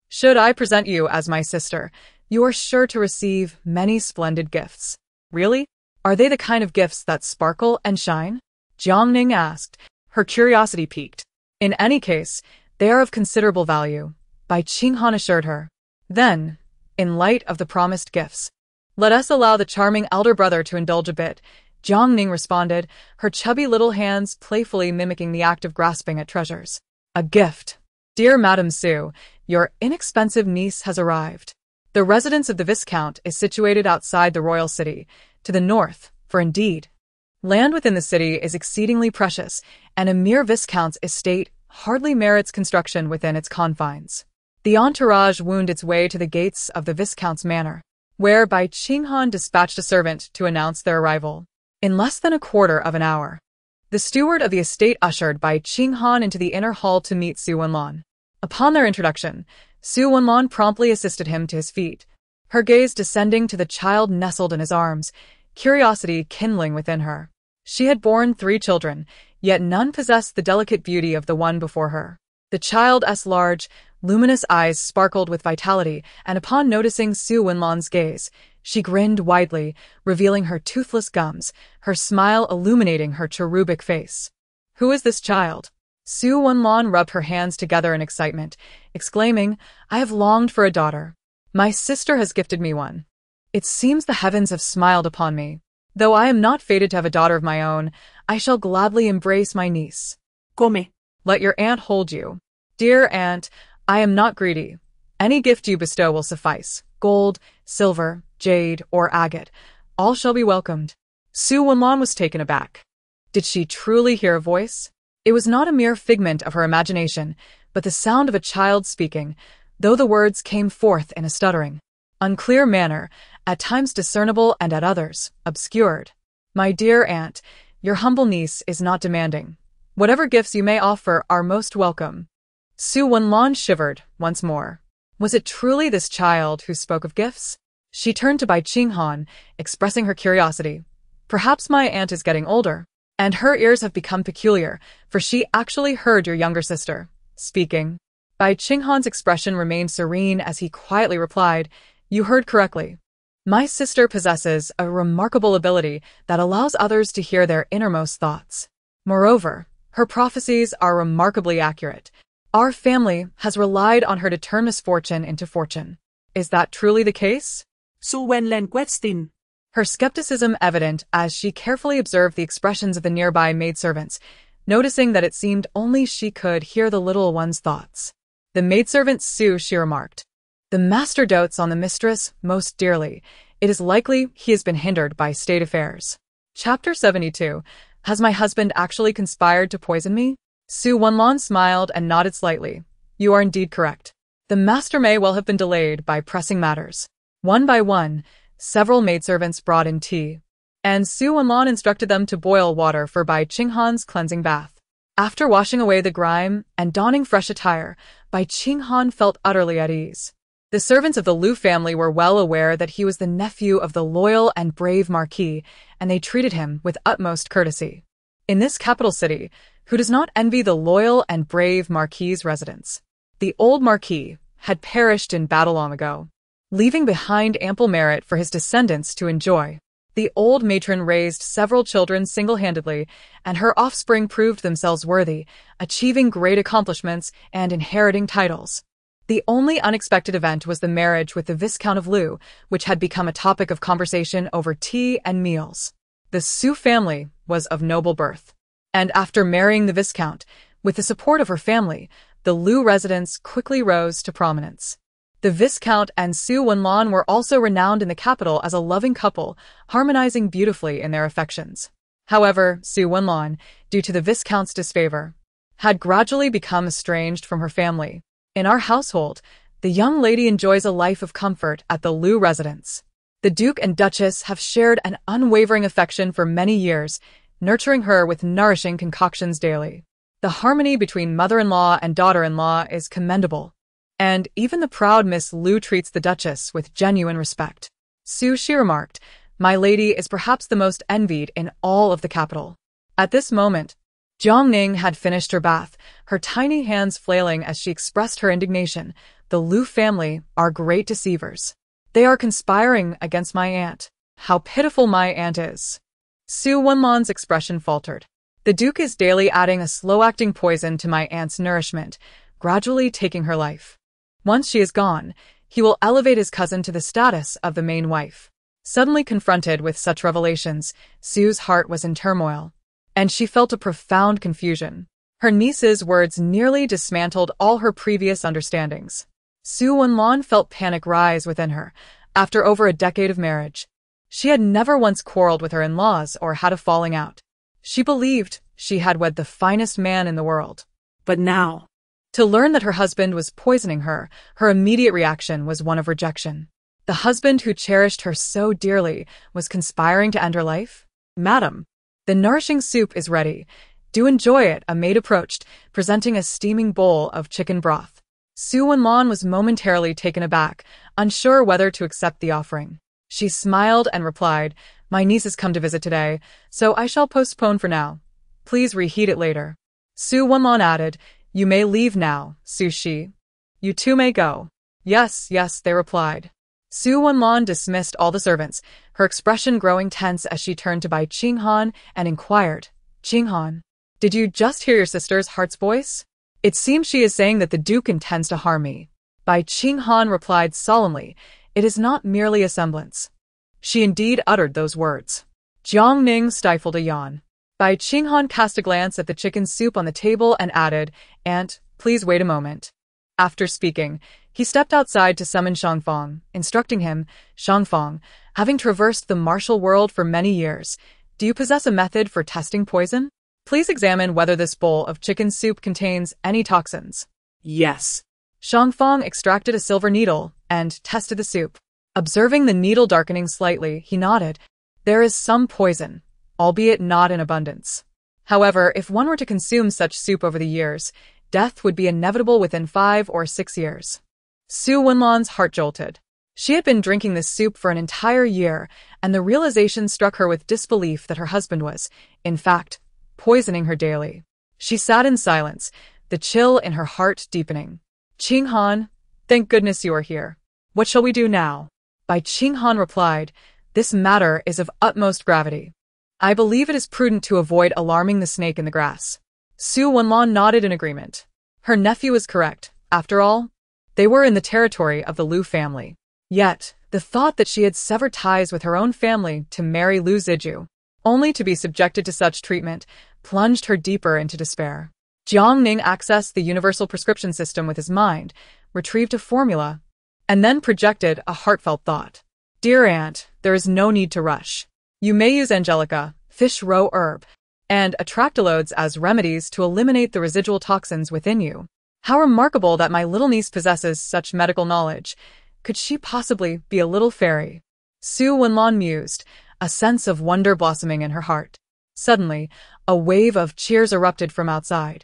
Should I present you as my sister, you are sure to receive many splendid gifts." "Really? Are they the kind of gifts that sparkle and shine?" Jiang Ning asked, her curiosity piqued. "In any case, they are of considerable value," Bai Qinghan assured her. "Then, in light of the promised gifts, let us allow the charming elder brother to indulge a bit," Jiang Ning responded, her chubby little hands playfully mimicking the act of grasping at treasures. "A gift. Dear Madame Su, your inexpensive niece has arrived. The residence of the Viscount is situated outside the royal city, to the north, for indeed, land within the city is exceedingly precious, and a mere Viscount's estate hardly merits construction within its confines." The entourage wound its way to the gates of the Viscount's manor, where Bai Qinghan dispatched a servant to announce their arrival. In less than a quarter of an hour, the steward of the estate ushered Bai Qinghan into the inner hall to meet Su Wenlan. Upon their introduction, Su Wenlan promptly assisted him to his feet, her gaze descending to the child nestled in his arms, curiosity kindling within her. She had borne 3 children, yet none possessed the delicate beauty of the one before her. The child's large, luminous eyes sparkled with vitality, and upon noticing Su Wenlan's gaze, she grinned widely, revealing her toothless gums, her smile illuminating her cherubic face. "Who is this child?" Su Wenlan rubbed her hands together in excitement, exclaiming, "I have longed for a daughter. My sister has gifted me one. It seems the heavens have smiled upon me. Though I am not fated to have a daughter of my own, I shall gladly embrace my niece." "Come." "Let your aunt hold you." "Dear aunt, I am not greedy. Any gift you bestow will suffice. Gold, silver, jade, or agate. All shall be welcomed." Su Wenlan was taken aback. Did she truly hear a voice? It was not a mere figment of her imagination, but the sound of a child speaking, though the words came forth in a stuttering, unclear manner, at times discernible and at others obscured. "My dear aunt, your humble niece is not demanding. Whatever gifts you may offer are most welcome." Su Wenlan shivered once more. Was it truly this child who spoke of gifts? She turned to Bai Qinghan, expressing her curiosity. "Perhaps my aunt is getting older, and her ears have become peculiar, for she actually heard your younger sister speaking." Bai Qinghan's expression remained serene as he quietly replied, "You heard correctly. My sister possesses a remarkable ability that allows others to hear their innermost thoughts. Moreover, her prophecies are remarkably accurate. Our family has relied on her to turn misfortune into fortune. Is that truly the case?" Su Wenlan questioned, her skepticism evident as she carefully observed the expressions of the nearby maidservants, noticing that it seemed only she could hear the little one's thoughts. "The maidservant Su," she remarked. "The master dotes on the mistress most dearly. It is likely he has been hindered by state affairs." Chapter 72. Has my husband actually conspired to poison me? Su Wenlan smiled and nodded slightly. "You are indeed correct. The master may well have been delayed by pressing matters." One by one, several maidservants brought in tea, and Su Wenlan instructed them to boil water for Bai Qinghan's cleansing bath. After washing away the grime and donning fresh attire, Bai Qinghan felt utterly at ease. The servants of the Liu family were well aware that he was the nephew of the loyal and brave Marquis, and they treated him with utmost courtesy. In this capital city, who does not envy the loyal and brave Marquis's residence? The old Marquis had perished in battle long ago, leaving behind ample merit for his descendants to enjoy. The old matron raised several children single-handedly, and her offspring proved themselves worthy, achieving great accomplishments and inheriting titles. The only unexpected event was the marriage with the Viscount of Lu, which had become a topic of conversation over tea and meals. The Su family was of noble birth, and after marrying the Viscount, with the support of her family, the Lu residence quickly rose to prominence. The Viscount and Su Wenlan were also renowned in the capital as a loving couple, harmonizing beautifully in their affections. However, Su Wenlan, due to the Viscount's disfavor, had gradually become estranged from her family. In our household, the young lady enjoys a life of comfort at the Lu residence. The Duke and Duchess have shared an unwavering affection for many years, nurturing her with nourishing concoctions daily. The harmony between mother-in-law and daughter-in-law is commendable, and even the proud Miss Lu treats the Duchess with genuine respect. She remarked, "My lady is perhaps the most envied in all of the capital." At this moment, Jiang Ning had finished her bath, her tiny hands flailing as she expressed her indignation. "The Lu family are great deceivers. They are conspiring against my aunt. How pitiful my aunt is." Su Wenlan's expression faltered. "The Duke is daily adding a slow-acting poison to my aunt's nourishment, gradually taking her life. Once she is gone, he will elevate his cousin to the status of the main wife." Suddenly confronted with such revelations, Sue's heart was in turmoil, and she felt a profound confusion. Her niece's words nearly dismantled all her previous understandings. Su Wenlan felt panic rise within her. After over a decade of marriage, she had never once quarreled with her in-laws or had a falling out. She believed she had wed the finest man in the world. But now, to learn that her husband was poisoning her, her immediate reaction was one of rejection. The husband who cherished her so dearly was conspiring to end her life? "Madam, the nourishing soup is ready. Do enjoy it," a maid approached, presenting a steaming bowl of chicken broth. Su Wenlan was momentarily taken aback, unsure whether to accept the offering. She smiled and replied, "My niece has come to visit today, so I shall postpone for now. Please reheat it later." Su Wenlan added, "You may leave now, Su Shi. You two may go." "Yes, yes," they replied. Su Wenlan dismissed all the servants, her expression growing tense as she turned to Bai Qinghan and inquired, "Qinghan, did you just hear your sister's heart's voice? It seems she is saying that the Duke intends to harm me." Bai Qinghan replied solemnly, "It is not merely a semblance. She indeed uttered those words." Jiang Ning stifled a yawn. Bai Qinghan cast a glance at the chicken soup on the table and added, "Aunt, please wait a moment." After speaking, he stepped outside to summon Shangfang, instructing him, "Shangfang, having traversed the martial world for many years, do you possess a method for testing poison? Please examine whether this bowl of chicken soup contains any toxins." "Yes." Shangfang extracted a silver needle and tested the soup. Observing the needle darkening slightly, he nodded. "There is some poison, albeit not in abundance. However, if one were to consume such soup over the years, death would be inevitable within 5 or 6 years. Su Wenlan's heart jolted. She had been drinking this soup for an entire year, and the realization struck her with disbelief that her husband was, in fact, poisoning her daily. She sat in silence, the chill in her heart deepening. "Qinghan, thank goodness you are here. What shall we do now?" Bai Qinghan replied, "This matter is of utmost gravity. I believe it is prudent to avoid alarming the snake in the grass." Su Wenlan nodded in agreement. Her nephew was correct. After all, they were in the territory of the Lu family. Yet, the thought that she had severed ties with her own family to marry Lu Ziju, only to be subjected to such treatment, plunged her deeper into despair. Jiang Ning accessed the universal prescription system with his mind, retrieved a formula, and then projected a heartfelt thought. "Dear aunt, there is no need to rush. You may use angelica, fish roe herb, and atractalodes as remedies to eliminate the residual toxins within you. How remarkable that my little niece possesses such medical knowledge. Could she possibly be a little fairy?" Su Wenlan mused, a sense of wonder blossoming in her heart. Suddenly, a wave of cheers erupted from outside,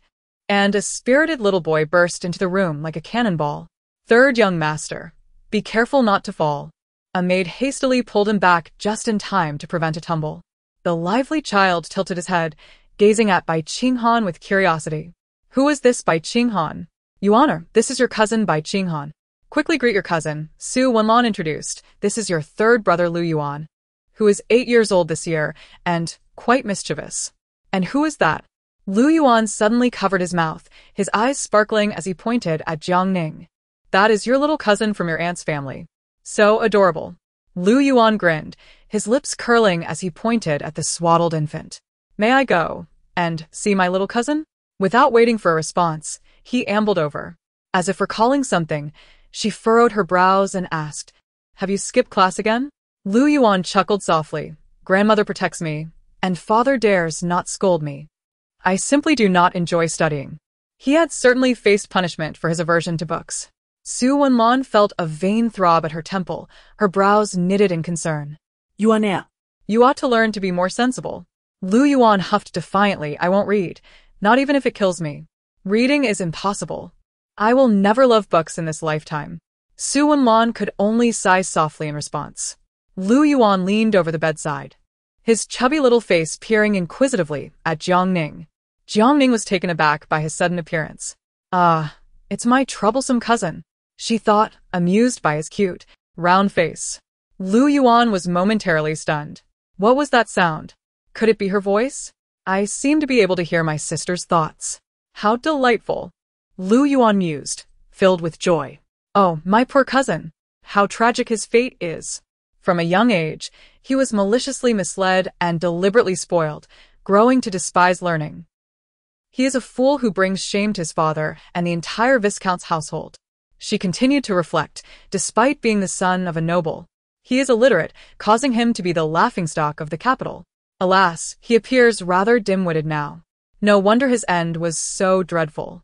and a spirited little boy burst into the room like a cannonball. "Third young master, be careful not to fall." A maid hastily pulled him back just in time to prevent a tumble. The lively child tilted his head, gazing at Bai Qinghan with curiosity. Who is this Bai Qinghan? Yuan, this is your cousin Bai Qinghan. Quickly greet your cousin, Su Wenlan introduced. This is your third brother Lu Yuan, who is 8 years old this year, and quite mischievous. And who is that? Lu Yuan suddenly covered his mouth, his eyes sparkling as he pointed at Jiang Ning. That is your little cousin from your aunt's family. So adorable. Lu Yuan grinned, his lips curling as he pointed at the swaddled infant. May I go and see my little cousin? Without waiting for a response, he ambled over. As if recalling something, she furrowed her brows and asked, Have you skipped class again? Lu Yuan chuckled softly. Grandmother protects me, and father dares not scold me. I simply do not enjoy studying. He had certainly faced punishment for his aversion to books. Su Wenlan felt a vain throb at her temple, her brows knitted in concern. Yuan, You ought to learn to be more sensible. Lu Yuan huffed defiantly. I won't read, not even if it kills me. Reading is impossible. I will never love books in this lifetime. Su Wenlan could only sigh softly in response. Lu Yuan leaned over the bedside, his chubby little face peering inquisitively at Jiang Ning. Jiang Ning was taken aback by his sudden appearance. It's my troublesome cousin, she thought, amused by his cute, round face. Lu Yuan was momentarily stunned. What was that sound? Could it be her voice? I seem to be able to hear my sister's thoughts. How delightful. Lu Yuan mused, filled with joy. Oh, my poor cousin. How tragic his fate is. From a young age, he was maliciously misled and deliberately spoiled, growing to despise learning. He is a fool who brings shame to his father and the entire Viscount's household. She continued to reflect, despite being the son of a noble. He is illiterate, causing him to be the laughingstock of the capital. Alas, he appears rather dim-witted now. No wonder his end was so dreadful.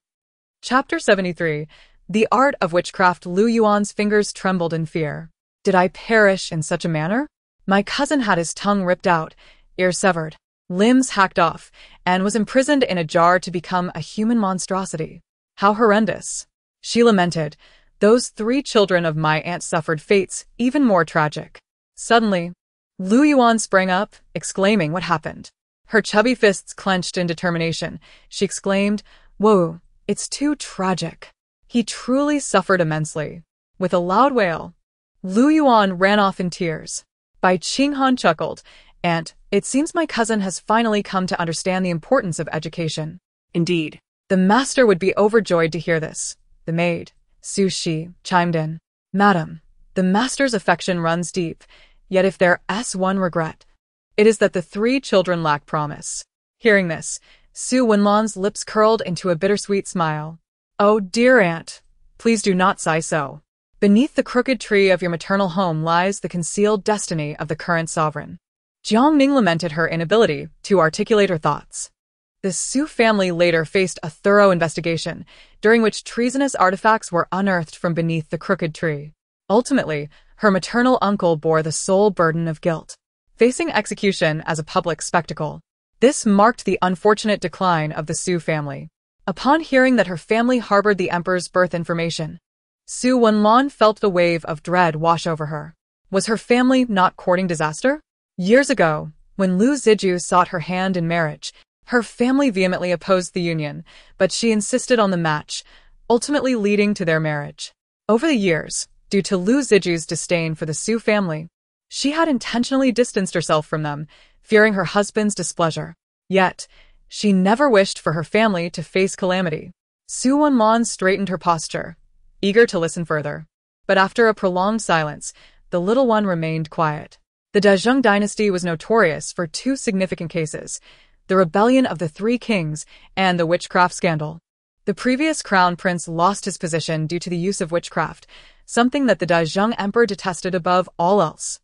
Chapter 73. The Art of Witchcraft. Lu Yuan's fingers trembled in fear. Did I perish in such a manner? My cousin had his tongue ripped out, ear severed, limbs hacked off, and was imprisoned in a jar to become a human monstrosity. How horrendous. She lamented. Those 3 children of my aunt suffered fates even more tragic. Suddenly, Lu Yuan sprang up, exclaiming what happened. Her chubby fists clenched in determination. She exclaimed, Whoa, it's too tragic. He truly suffered immensely. With a loud wail, Lu Yuan ran off in tears. Bai Qinghan chuckled, Aunt, it seems my cousin has finally come to understand the importance of education. Indeed. The master would be overjoyed to hear this. The maid, Su Shi, chimed in. Madam, the master's affection runs deep, yet if there's one regret, it is that the 3 children lack promise. Hearing this, Su Wenlan's lips curled into a bittersweet smile. Oh, dear aunt, please do not sigh so. Beneath the crooked tree of your maternal home lies the concealed destiny of the current sovereign. Jiang Ning lamented her inability to articulate her thoughts. The Su family later faced a thorough investigation, during which treasonous artifacts were unearthed from beneath the crooked tree. Ultimately, her maternal uncle bore the sole burden of guilt, facing execution as a public spectacle. This marked the unfortunate decline of the Su family. Upon hearing that her family harbored the emperor's birth information, Su Wenlan felt the wave of dread wash over her. Was her family not courting disaster? Years ago, when Lu Ziju sought her hand in marriage, her family vehemently opposed the union, but she insisted on the match, ultimately leading to their marriage. Over the years, due to Lu Ziju's disdain for the Su family, she had intentionally distanced herself from them, fearing her husband's displeasure. Yet, she never wished for her family to face calamity. Su Wenlan straightened her posture, eager to listen further. But after a prolonged silence, the little one remained quiet. The Dezheng dynasty was notorious for 2 significant cases: the rebellion of the 3 kings and the witchcraft scandal. The previous crown prince lost his position due to the use of witchcraft, something that the Dezheng emperor detested above all else.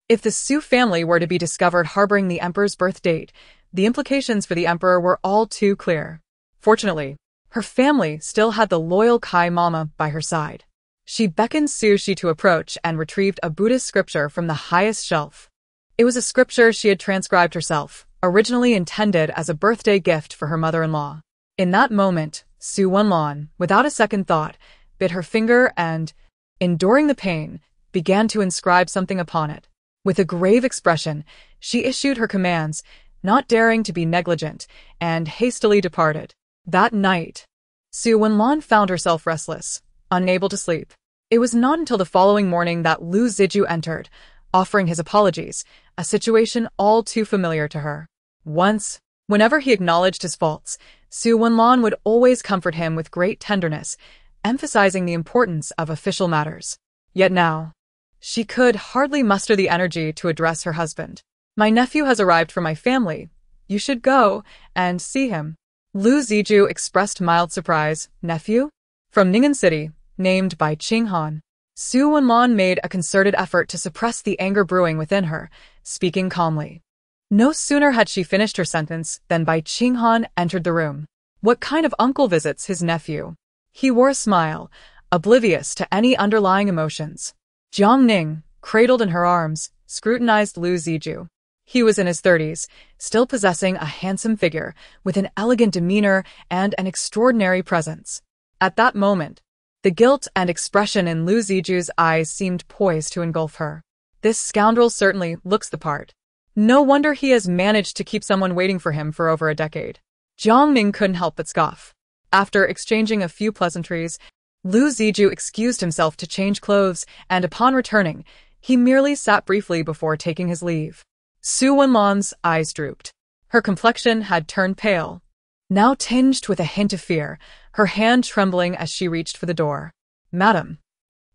If the Su family were to be discovered harboring the emperor's birth date, the implications for the emperor were all too clear. Fortunately, her family still had the loyal Kai Mama by her side. She beckoned Su Shi to approach and retrieved a Buddhist scripture from the highest shelf. It was a scripture she had transcribed herself, originally intended as a birthday gift for her mother-in-law. In that moment, Su Wenlan, without a second thought, bit her finger and, enduring the pain, began to inscribe something upon it. With a grave expression, she issued her commands, not daring to be negligent, and hastily departed. That night, Su Wenlan found herself restless, unable to sleep. It was not until the following morning that Lu Ziju entered, offering his apologies, a situation all too familiar to her. Once, whenever he acknowledged his faults, Su Wenlan would always comfort him with great tenderness, emphasizing the importance of official matters. Yet now, she could hardly muster the energy to address her husband. "My nephew has arrived from my family. You should go and see him." Lu Ziju expressed mild surprise. "Nephew?" "From Ning'an City, named by Qinghan." Su Wenlan made a concerted effort to suppress the anger brewing within her, speaking calmly. No sooner had she finished her sentence than Bai Qinghan entered the room. What kind of uncle visits his nephew? He wore a smile, oblivious to any underlying emotions. Jiang Ning, cradled in her arms, scrutinized Lu Ziju. He was in his 30s, still possessing a handsome figure, with an elegant demeanor and an extraordinary presence. At that moment, the guilt and expression in Lu Ziju's eyes seemed poised to engulf her. This scoundrel certainly looks the part. No wonder he has managed to keep someone waiting for him for over a decade. Jiang Ning couldn't help but scoff. After exchanging a few pleasantries, Lu Ziju excused himself to change clothes, and upon returning, he merely sat briefly before taking his leave. Su Wenlan's eyes drooped. Her complexion had turned pale, now tinged with a hint of fear, her hand trembling as she reached for the door. "Madam."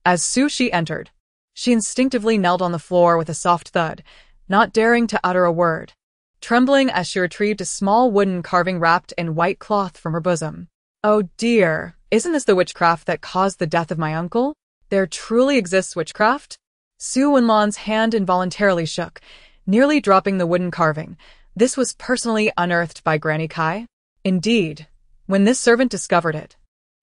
As Su Shi entered, she instinctively knelt on the floor with a soft thud, not daring to utter a word, trembling as she retrieved a small wooden carving wrapped in white cloth from her bosom. "Oh dear, isn't this the witchcraft that caused the death of my uncle? There truly exists witchcraft?" Su Wenlan's hand involuntarily shook, nearly dropping the wooden carving. This was personally unearthed by Granny Kai? Indeed, when this servant discovered it,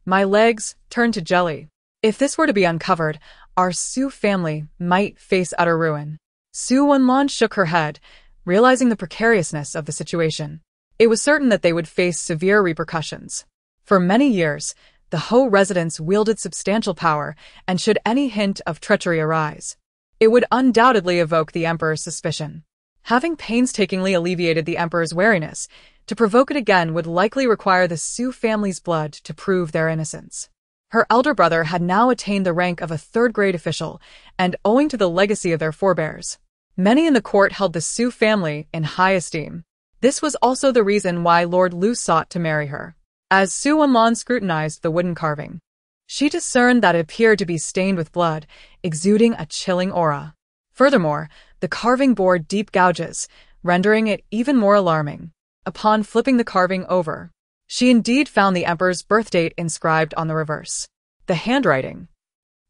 my legs turned to jelly. If this were to be uncovered, our Su family might face utter ruin. Su Wenlan shook her head, realizing the precariousness of the situation. It was certain that they would face severe repercussions. For many years, the Ho residence wielded substantial power, and should any hint of treachery arise, it would undoubtedly evoke the Emperor's suspicion. Having painstakingly alleviated the Emperor's wariness, to provoke it again would likely require the Su family's blood to prove their innocence. Her elder brother had now attained the rank of a third-grade official, and owing to the legacy of their forebears, many in the court held the Su family in high esteem. This was also the reason why Lord Lu sought to marry her. As Su Wenlan scrutinized the wooden carving, she discerned that it appeared to be stained with blood, exuding a chilling aura. Furthermore, the carving bore deep gouges, rendering it even more alarming. Upon flipping the carving over, she indeed found the Emperor's birth date inscribed on the reverse. The handwriting.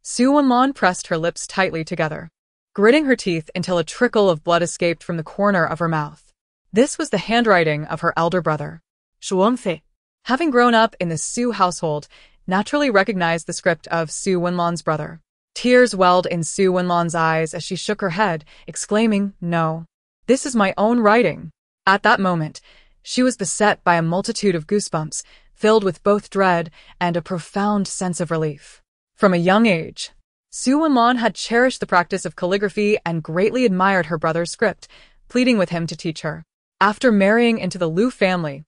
Su Wenlan pressed her lips tightly together, gritting her teeth until a trickle of blood escaped from the corner of her mouth. This was the handwriting of her elder brother. Shuangfei, having grown up in the Su household, naturally recognized the script of Su Wenlan's brother. Tears welled in Su Wenlan's eyes as she shook her head, exclaiming, "No, this is my own writing." At that moment, she was beset by a multitude of goosebumps, filled with both dread and a profound sense of relief. From a young age, Su Wenlan had cherished the practice of calligraphy and greatly admired her brother's script, pleading with him to teach her. After marrying into the Lu family,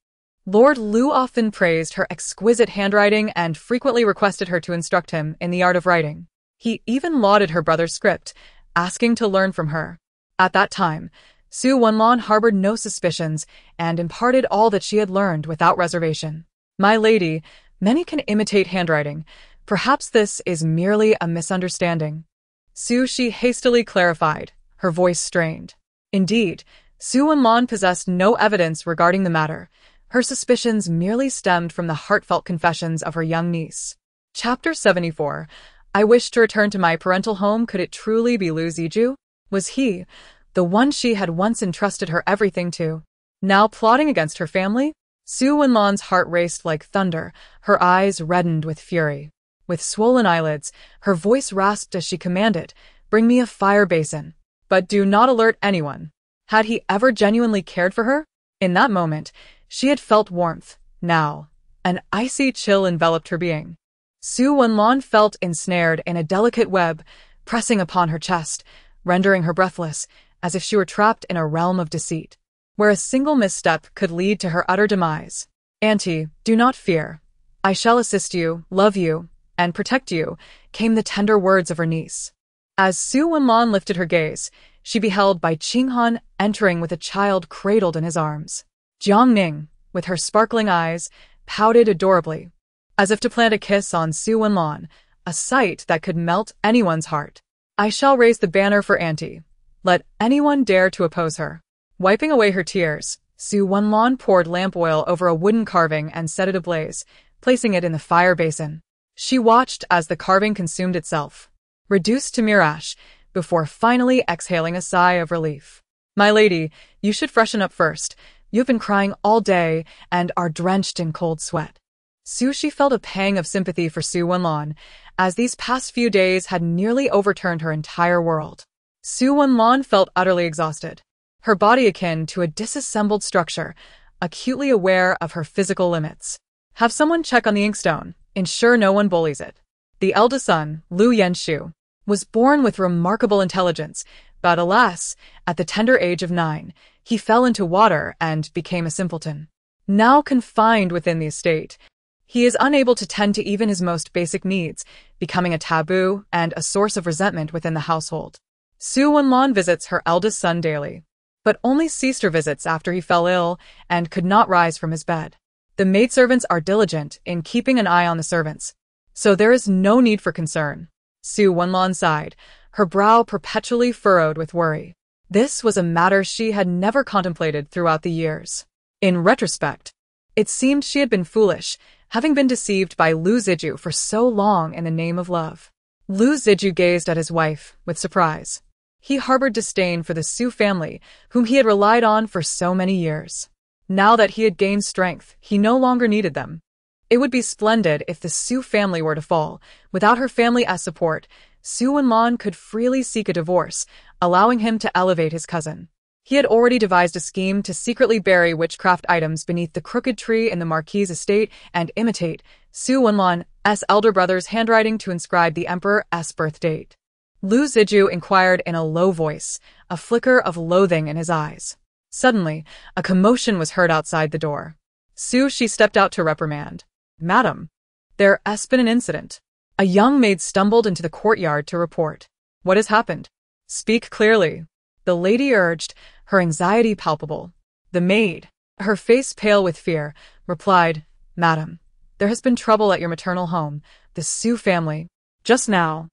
Lord Lu often praised her exquisite handwriting and frequently requested her to instruct him in the art of writing. He even lauded her brother's script, asking to learn from her. At that time, Su Wenlan harbored no suspicions and imparted all that she had learned without reservation. "My lady, many can imitate handwriting. Perhaps this is merely a misunderstanding." Su Shi hastily clarified, her voice strained. Indeed, Su Wenlan possessed no evidence regarding the matter. Her suspicions merely stemmed from the heartfelt confessions of her young niece. Chapter 74. I wished to return to my parental home. Could it truly be Lu Ziju? Was he, the one she had once entrusted her everything to, now plotting against her family? Su Wenlan's heart raced like thunder, her eyes reddened with fury. With swollen eyelids, her voice rasped as she commanded, "Bring me a fire basin. But do not alert anyone." Had he ever genuinely cared for her? In that moment, she had felt warmth. Now, an icy chill enveloped her being. Su Wenlan felt ensnared in a delicate web, pressing upon her chest, rendering her breathless, as if she were trapped in a realm of deceit. where a single misstep could lead to her utter demise. "Auntie, do not fear. I shall assist you, love you, and protect you," came the tender words of her niece. As Su Wenlan lifted her gaze, she beheld Bai Qinghan entering with a child cradled in his arms. Jiang Ning, with her sparkling eyes, pouted adorably, as if to plant a kiss on Su Wenlan, a sight that could melt anyone's heart. "I shall raise the banner for Auntie. Let anyone dare to oppose her." Wiping away her tears, Su Wenlan poured lamp oil over a wooden carving and set it ablaze, placing it in the fire basin. She watched as the carving consumed itself, reduced to mere ash, before finally exhaling a sigh of relief. "My lady, you should freshen up first. You've been crying all day and are drenched in cold sweat." She felt a pang of sympathy for Su Wenlan, as these past few days had nearly overturned her entire world. Su Wenlan felt utterly exhausted, her body akin to a disassembled structure, acutely aware of her physical limits. "Have someone check on the inkstone. Ensure no one bullies it." The eldest son, Liu Yenshu, was born with remarkable intelligence, but alas, at the tender age of 9, he fell into water and became a simpleton. Now confined within the estate, he is unable to tend to even his most basic needs, becoming a taboo and a source of resentment within the household. Su Wenlan visits her eldest son daily, but only ceased her visits after he fell ill and could not rise from his bed. The maidservants are diligent in keeping an eye on the servants, so there is no need for concern. Su Wenlan sighed, her brow perpetually furrowed with worry. This was a matter she had never contemplated throughout the years. In retrospect, it seemed she had been foolish, having been deceived by Lu Ziju for so long in the name of love. Lu Ziju gazed at his wife with surprise. He harbored disdain for the Su family, whom he had relied on for so many years. Now that he had gained strength, he no longer needed them. It would be splendid if the Su family were to fall. Without her family as support, Su Wenlan could freely seek a divorce, allowing him to elevate his cousin. He had already devised a scheme to secretly bury witchcraft items beneath the crooked tree in the Marquis' estate and imitate Su Wenlan's elder brother's handwriting to inscribe the emperor's birth date. Lu Ziju inquired in a low voice, a flicker of loathing in his eyes. Suddenly, a commotion was heard outside the door. She stepped out to reprimand. "Madam, there has been an incident." A young maid stumbled into the courtyard to report. "What has happened? Speak clearly," the lady urged, her anxiety palpable. The maid, her face pale with fear, replied, "Madam, there has been trouble at your maternal home, the Su family. Just now,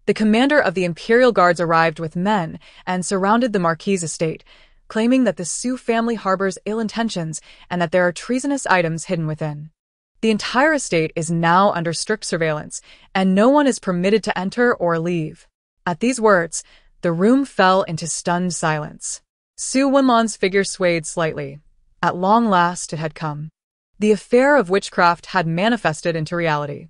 the commander of the Imperial Guards arrived with men and surrounded the Marquis' estate, claiming that the Su family harbors ill intentions and that there are treasonous items hidden within. The entire estate is now under strict surveillance, and no one is permitted to enter or leave." At these words, the room fell into stunned silence. Su Wenlan's figure swayed slightly. At long last it had come. The affair of witchcraft had manifested into reality.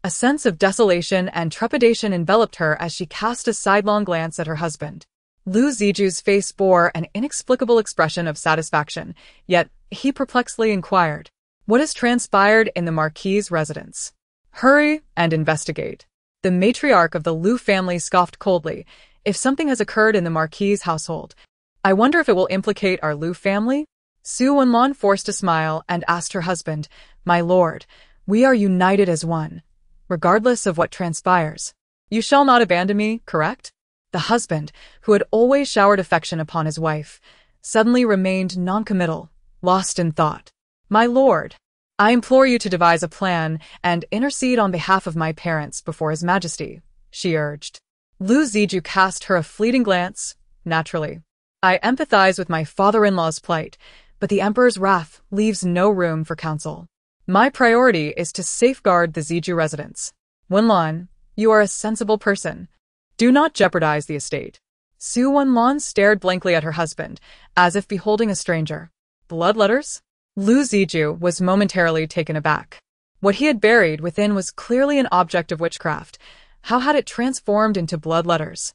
A sense of desolation and trepidation enveloped her as she cast a sidelong glance at her husband. Lu Ziju's face bore an inexplicable expression of satisfaction, yet he perplexedly inquired, "What has transpired in the Marquis' residence?" "Hurry and investigate." The matriarch of the Lu family scoffed coldly. "If something has occurred in the Marquis' household, I wonder if it will implicate our Lu family?" Su Wenlan forced a smile and asked her husband, "My lord, we are united as one, regardless of what transpires. You shall not abandon me, correct?" The husband, who had always showered affection upon his wife, suddenly remained noncommittal, lost in thought. "My lord, I implore you to devise a plan and intercede on behalf of my parents before His Majesty," she urged. Lu Ziju cast her a fleeting glance. "Naturally, I empathize with my father-in-law's plight, but the Emperor's wrath leaves no room for counsel. My priority is to safeguard the Ziju residence. Wenlan, you are a sensible person. Do not jeopardize the estate." Su Wenlan stared blankly at her husband, as if beholding a stranger. "Blood letters?" Lu Ziju was momentarily taken aback. What he had buried within was clearly an object of witchcraft. How had it transformed into blood letters?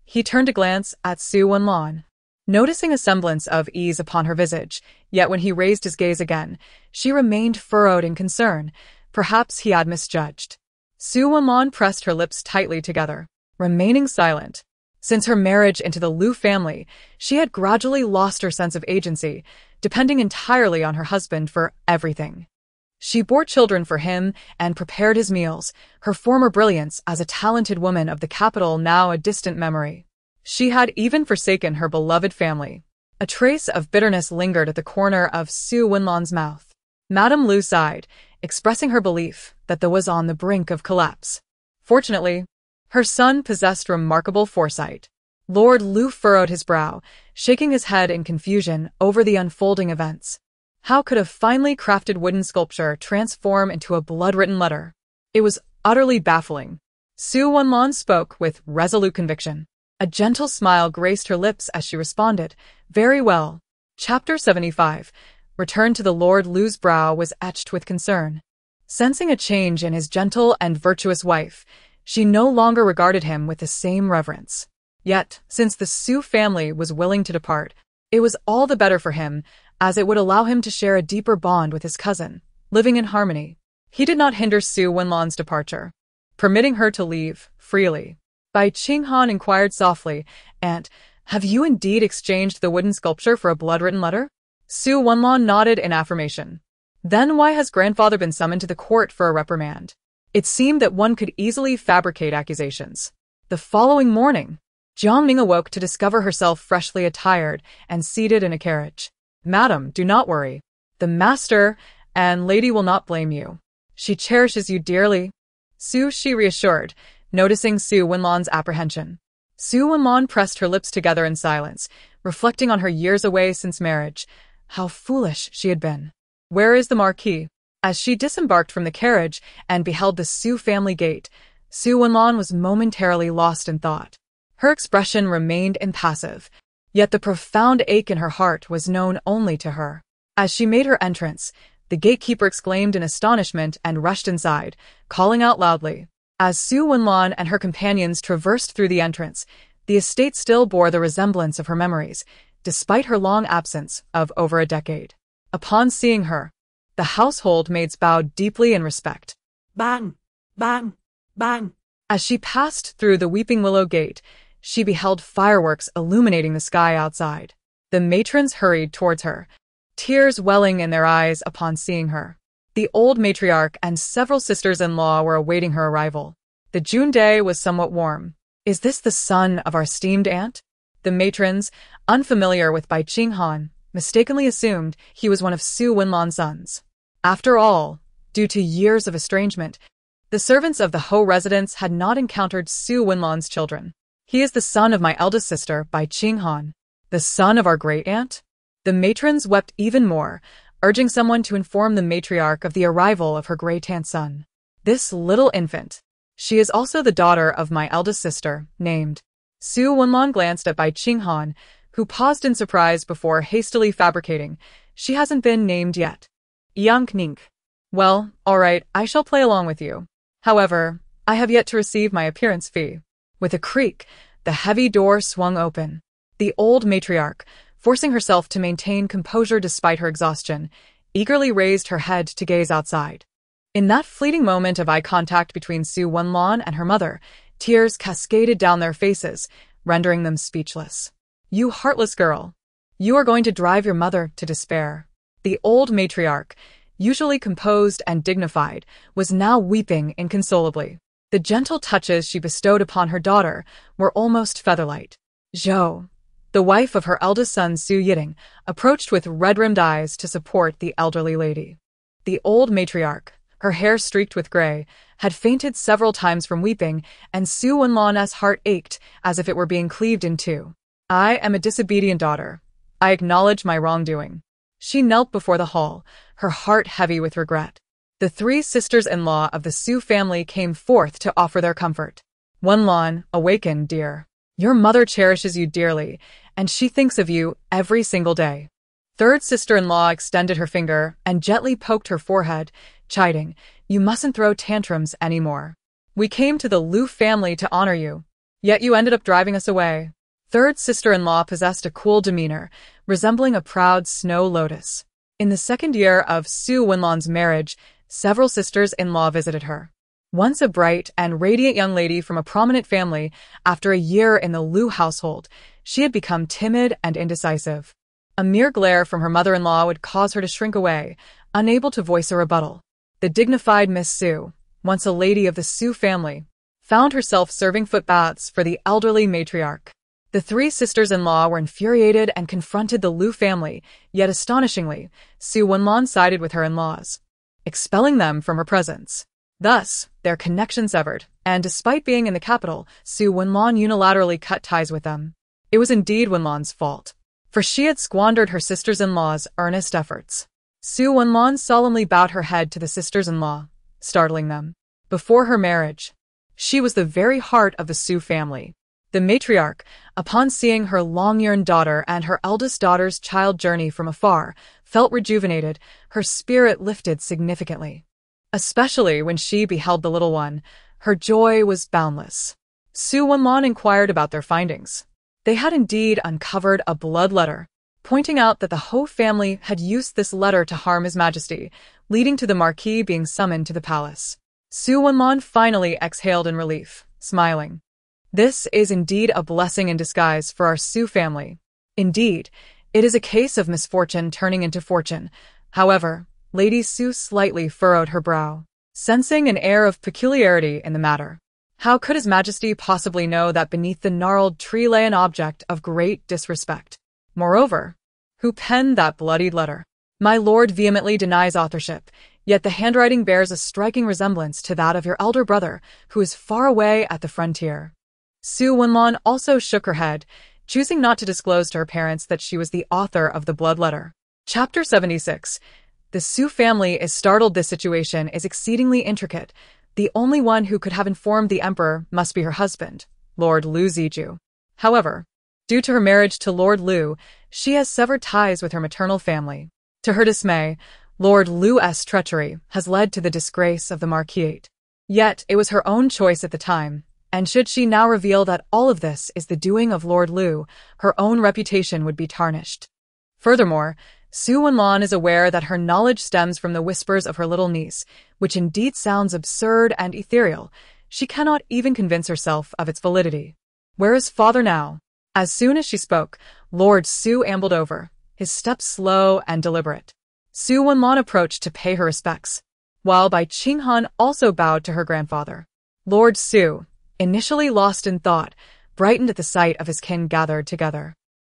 He turned to glance at Su Wenlan, noticing a semblance of ease upon her visage, yet when he raised his gaze again, she remained furrowed in concern. Perhaps he had misjudged. Su Wenlan pressed her lips tightly together, remaining silent. Since her marriage into the Liu family, she had gradually lost her sense of agency, depending entirely on her husband for everything. She bore children for him and prepared his meals, her former brilliance as a talented woman of the capital now a distant memory. She had even forsaken her beloved family. A trace of bitterness lingered at the corner of Su Wenlan's mouth. Madame Liu sighed, expressing her belief that the was on the brink of collapse. Fortunately, her son possessed remarkable foresight. Lord Liu furrowed his brow, shaking his head in confusion over the unfolding events. How could a finely crafted wooden sculpture transform into a blood-written letter? It was utterly baffling. Su Wenlan spoke with resolute conviction. A gentle smile graced her lips as she responded, "Very well." Chapter 75. Return to the Lord Liu's brow was etched with concern. Sensing a change in his gentle and virtuous wife, she no longer regarded him with the same reverence. Yet, since the Su family was willing to depart, it was all the better for him, as it would allow him to share a deeper bond with his cousin, living in harmony. He did not hinder Su Wenlan's departure, permitting her to leave freely. Bai Qinghan inquired softly, "Aunt, have you indeed exchanged the wooden sculpture for a blood-written letter?" Su Wenlan nodded in affirmation. "Then why has grandfather been summoned to the court for a reprimand?" It seemed that one could easily fabricate accusations. The following morning, Jiang Ning awoke to discover herself freshly attired and seated in a carriage. "Madam, do not worry. The master and lady will not blame you. She cherishes you dearly," she reassured, noticing Su Wenlan's apprehension. Su Wenlan pressed her lips together in silence, reflecting on her years away since marriage. How foolish she had been. "Where is the marquis?" As she disembarked from the carriage and beheld the Su family gate, Su Wenlan was momentarily lost in thought. Her expression remained impassive, yet the profound ache in her heart was known only to her. As she made her entrance, the gatekeeper exclaimed in astonishment and rushed inside, calling out loudly. As Su Wenlan and her companions traversed through the entrance, the estate still bore the resemblance of her memories, despite her long absence of over a decade. Upon seeing her, the household maids bowed deeply in respect. Bang! Bang! Bang! As she passed through the Weeping Willow Gate, she beheld fireworks illuminating the sky outside. The matrons hurried towards her, tears welling in their eyes upon seeing her. The old matriarch and several sisters-in-law were awaiting her arrival. The June day was somewhat warm. "Is this the son of our esteemed aunt?" The matrons, unfamiliar with Bai Qinghan, mistakenly assumed he was one of Su Wenlan's sons. After all, due to years of estrangement, the servants of the Ho residence had not encountered Su Wenlan's children. "He is the son of my eldest sister, Bai Qinghan." "The son of our great-aunt?" The matrons wept even more, urging someone to inform the matriarch of the arrival of her great-aunt's son. "This little infant. She is also the daughter of my eldest sister, named." Su Wenlan glanced at Bai Qinghan, who paused in surprise before hastily fabricating. "She hasn't been named yet." Jiang Ning. "Well, all right, I shall play along with you. However, I have yet to receive my appearance fee." With a creak, the heavy door swung open. The old matriarch, forcing herself to maintain composure despite her exhaustion, eagerly raised her head to gaze outside. In that fleeting moment of eye contact between Su Wenlan and her mother, tears cascaded down their faces, rendering them speechless. "You heartless girl. You are going to drive your mother to despair." The old matriarch, usually composed and dignified, was now weeping inconsolably. The gentle touches she bestowed upon her daughter were almost featherlight. Zhou, the wife of her eldest son Su Yiting, approached with red-rimmed eyes to support the elderly lady. The old matriarch, her hair streaked with gray, had fainted several times from weeping, and Su Wenlan's heart ached as if it were being cleaved in two. "I am a disobedient daughter. I acknowledge my wrongdoing." She knelt before the hall, her heart heavy with regret. The three sisters-in-law of the Su family came forth to offer their comfort. "Wenlan, awaken, dear. Your mother cherishes you dearly, and she thinks of you every single day." Third sister-in-law extended her finger and gently poked her forehead, chiding, "You mustn't throw tantrums anymore. We came to the Liu family to honor you, yet you ended up driving us away." Third sister-in-law possessed a cool demeanor, resembling a proud snow lotus. In the second year of Su Wenlan's marriage, several sisters-in-law visited her. Once a bright and radiant young lady from a prominent family, after a year in the Liu household, she had become timid and indecisive. A mere glare from her mother-in-law would cause her to shrink away, unable to voice a rebuttal. The dignified Miss Su, once a lady of the Su family, found herself serving foot baths for the elderly matriarch. The three sisters-in-law were infuriated and confronted the Liu family, yet astonishingly, Su Wenlan sided with her in-laws, expelling them from her presence. Thus, their connection severed, and despite being in the capital, Su Wenlan unilaterally cut ties with them. It was indeed Wenlan's fault, for she had squandered her sisters-in-law's earnest efforts. Su Wenlan solemnly bowed her head to the sisters-in-law, startling them. Before her marriage, she was the very heart of the Su family. The matriarch, upon seeing her long-yearned daughter and her eldest daughter's child journey from afar, felt rejuvenated, her spirit lifted significantly. Especially when she beheld the little one, her joy was boundless. Su Wenlan inquired about their findings. They had indeed uncovered a blood letter, pointing out that the Ho family had used this letter to harm His Majesty, leading to the Marquis being summoned to the palace. Su Wenlan finally exhaled in relief, smiling. This is indeed a blessing in disguise for our Su family. Indeed, it is a case of misfortune turning into fortune. However, Lady Su slightly furrowed her brow, sensing an air of peculiarity in the matter. How could His Majesty possibly know that beneath the gnarled tree lay an object of great disrespect? Moreover, who penned that bloodied letter? My lord vehemently denies authorship, yet the handwriting bears a striking resemblance to that of your elder brother, who is far away at the frontier. Su Wenlan also shook her head, choosing not to disclose to her parents that she was the author of the blood letter. Chapter 76. The Su family is startled. This situation is exceedingly intricate. The only one who could have informed the emperor must be her husband, Lord Liu Ziju. However, due to her marriage to Lord Liu, she has severed ties with her maternal family. To her dismay, Lord Liu's treachery has led to the disgrace of the Marquisate. Yet it was her own choice at the time, and should she now reveal that all of this is the doing of Lord Liu, her own reputation would be tarnished. Furthermore, Su Wenlan is aware that her knowledge stems from the whispers of her little niece, which indeed sounds absurd and ethereal. She cannot even convince herself of its validity. Where is father now? As soon as she spoke, Lord Su ambled over, his steps slow and deliberate. Su Wenlan approached to pay her respects, while Bai Qinghan also bowed to her grandfather. Lord Su, initially lost in thought, brightened at the sight of his kin gathered together.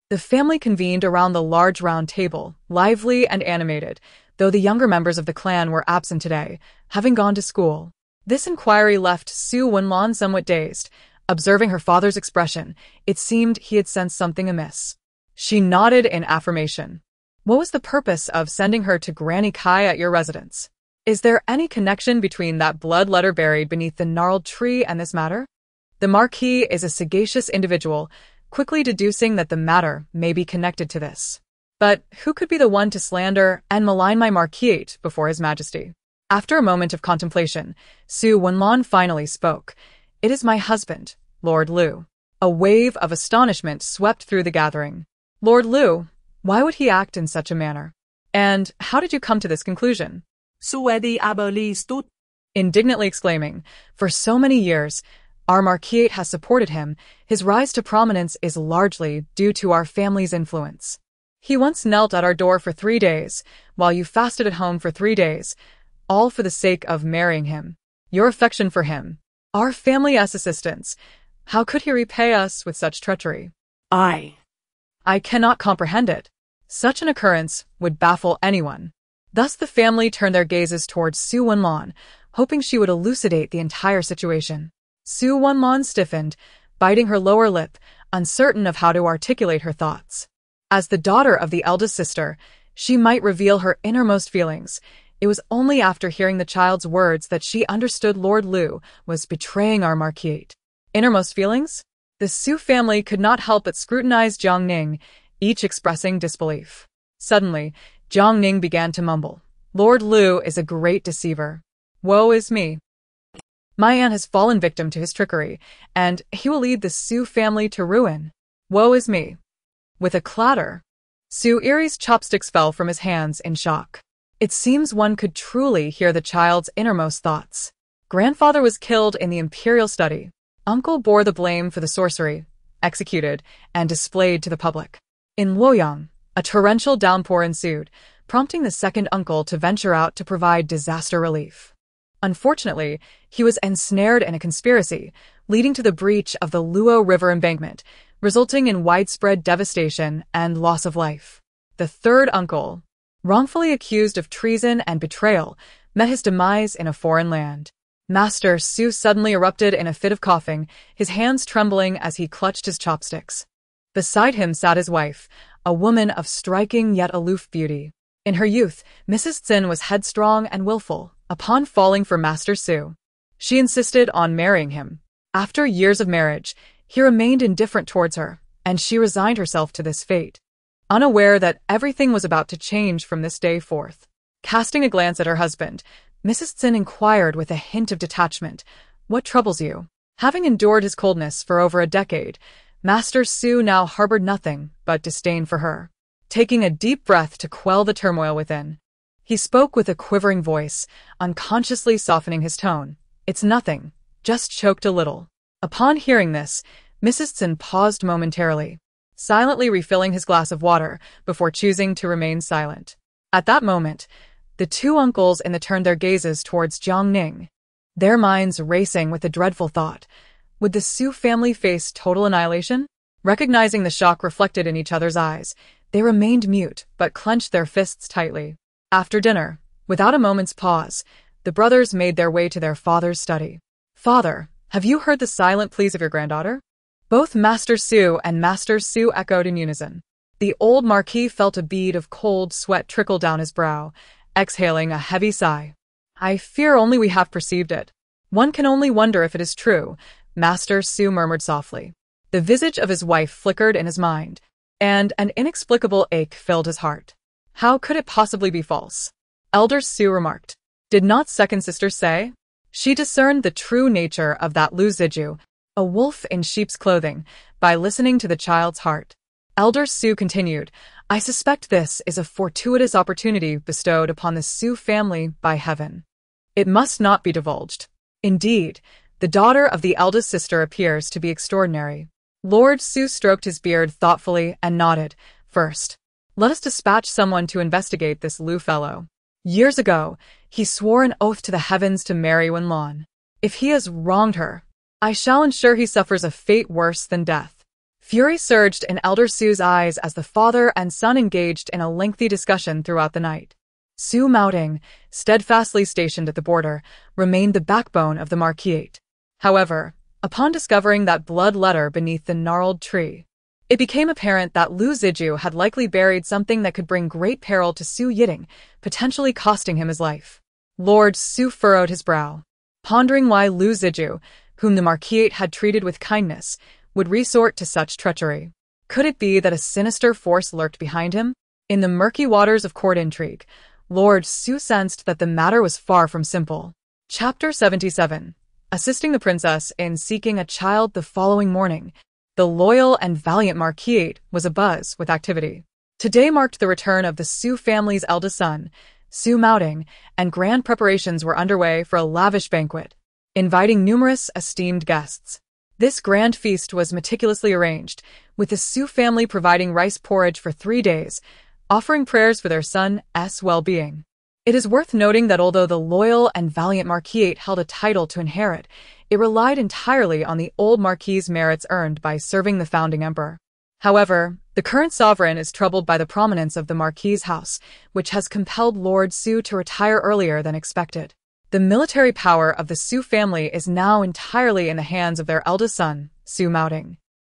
The family convened around the large round table, lively and animated, though the younger members of the clan were absent today, having gone to school. This inquiry left Su Wenlan somewhat dazed. Observing her father's expression, it seemed he had sensed something amiss. She nodded in affirmation. What was the purpose of sending her to Granny Kai at your residence? Is there any connection between that blood letter buried beneath the gnarled tree and this matter? The Marquis is a sagacious individual, quickly deducing that the matter may be connected to this. But who could be the one to slander and malign my Marquisate before His Majesty? After a moment of contemplation, Su Wenlan finally spoke. It is my husband, Lord Liu. A wave of astonishment swept through the gathering. Lord Liu, why would he act in such a manner? And how did you come to this conclusion? Suedi Aberli stood, Indignantly exclaiming, for so many years, our Marquisate has supported him. His rise to prominence is largely due to our family's influence. He once knelt at our door for 3 days, while you fasted at home for 3 days, all for the sake of marrying him. Your affection for him, our family's assistance, how could he repay us with such treachery? I cannot comprehend it. Such an occurrence would baffle anyone. Thus the family turned their gazes towards Su Wenlan, hoping she would elucidate the entire situation. Su Wenlan stiffened, biting her lower lip, uncertain of how to articulate her thoughts. As the daughter of the eldest sister, she might reveal her innermost feelings. It was only after hearing the child's words that she understood Lord Liu was betraying our Marquisate. Innermost feelings? The Su family could not help but scrutinize Jiang Ning, each expressing disbelief. Suddenly, Jiang Ning began to mumble. Lord Liu is a great deceiver. Woe is me. My aunt has fallen victim to his trickery, and he will lead the Su family to ruin. Woe is me. With a clatter, Su Eri's chopsticks fell from his hands in shock. It seems one could truly hear the child's innermost thoughts. Grandfather was killed in the imperial study. Uncle bore the blame for the sorcery, executed, and displayed to the public. In Luoyang, a torrential downpour ensued, prompting the second uncle to venture out to provide disaster relief. Unfortunately, he was ensnared in a conspiracy, leading to the breach of the Luo River embankment, resulting in widespread devastation and loss of life. The third uncle, wrongfully accused of treason and betrayal, met his demise in a foreign land. Master Su suddenly erupted in a fit of coughing, his hands trembling as he clutched his chopsticks. Beside him sat his wife, a woman of striking yet aloof beauty. In her youth, Mrs. Tsin was headstrong and willful. Upon falling for Master Su, she insisted on marrying him. After years of marriage, he remained indifferent towards her, and she resigned herself to this fate, unaware that everything was about to change from this day forth. Casting a glance at her husband, Mrs. Tsin inquired with a hint of detachment, "What troubles you?" Having endured his coldness for over a decade, Master Su now harbored nothing but disdain for her. Taking a deep breath to quell the turmoil within, he spoke with a quivering voice, unconsciously softening his tone. "It's nothing, just choked a little." Upon hearing this, Mrs. Tsin paused momentarily, silently refilling his glass of water before choosing to remain silent. At that moment, the two uncles turned their gazes towards Jiang Ning, their minds racing with the dreadful thought, would the Su family face total annihilation? Recognizing the shock reflected in each other's eyes, they remained mute but clenched their fists tightly. After dinner, without a moment's pause, the brothers made their way to their father's study. "Father, have you heard the silent pleas of your granddaughter?" Both Master Su and Master Su echoed in unison. The old Marquis felt a bead of cold sweat trickle down his brow, exhaling a heavy sigh. "I fear only we have perceived it. One can only wonder if it is true," Master Su murmured softly. The visage of his wife flickered in his mind, and an inexplicable ache filled his heart. How could it possibly be false? Elder Su remarked. Did not second sister say? She discerned the true nature of that Lu Ziju, a wolf in sheep's clothing, by listening to the child's heart. Elder Su continued, "I suspect this is a fortuitous opportunity bestowed upon the Su family by heaven. It must not be divulged. Indeed, the daughter of the eldest sister appears to be extraordinary." Lord Su stroked his beard thoughtfully and nodded. "First, let us dispatch someone to investigate this Lu fellow. Years ago, he swore an oath to the heavens to marry Wenlon. If he has wronged her, I shall ensure he suffers a fate worse than death." Fury surged in Elder Su's eyes as the father and son engaged in a lengthy discussion throughout the night. Su Maoting, steadfastly stationed at the border, remained the backbone of the Marquisate. However, upon discovering that blood letter beneath the gnarled tree, it became apparent that Lu Ziju had likely buried something that could bring great peril to Su Yiting, potentially costing him his life. Lord Su furrowed his brow, pondering why Lu Ziju, whom the Marquisate had treated with kindness, would resort to such treachery. Could it be that a sinister force lurked behind him? In the murky waters of court intrigue, Lord Su sensed that the matter was far from simple. Chapter 77. Assisting the princess in seeking a child. The following morning, the loyal and valiant Marquisate was abuzz with activity. Today marked the return of the Su family's eldest son, Su Maoting, and grand preparations were underway for a lavish banquet, inviting numerous esteemed guests. This grand feast was meticulously arranged, with the Su family providing rice porridge for 3 days, offering prayers for their son's well-being. It is worth noting that although the loyal and valiant Marquisate held a title to inherit, it relied entirely on the old Marquis's merits earned by serving the founding emperor. However, the current sovereign is troubled by the prominence of the Marquis's house, which has compelled Lord Su to retire earlier than expected. The military power of the Su family is now entirely in the hands of their eldest son, Su Maoting.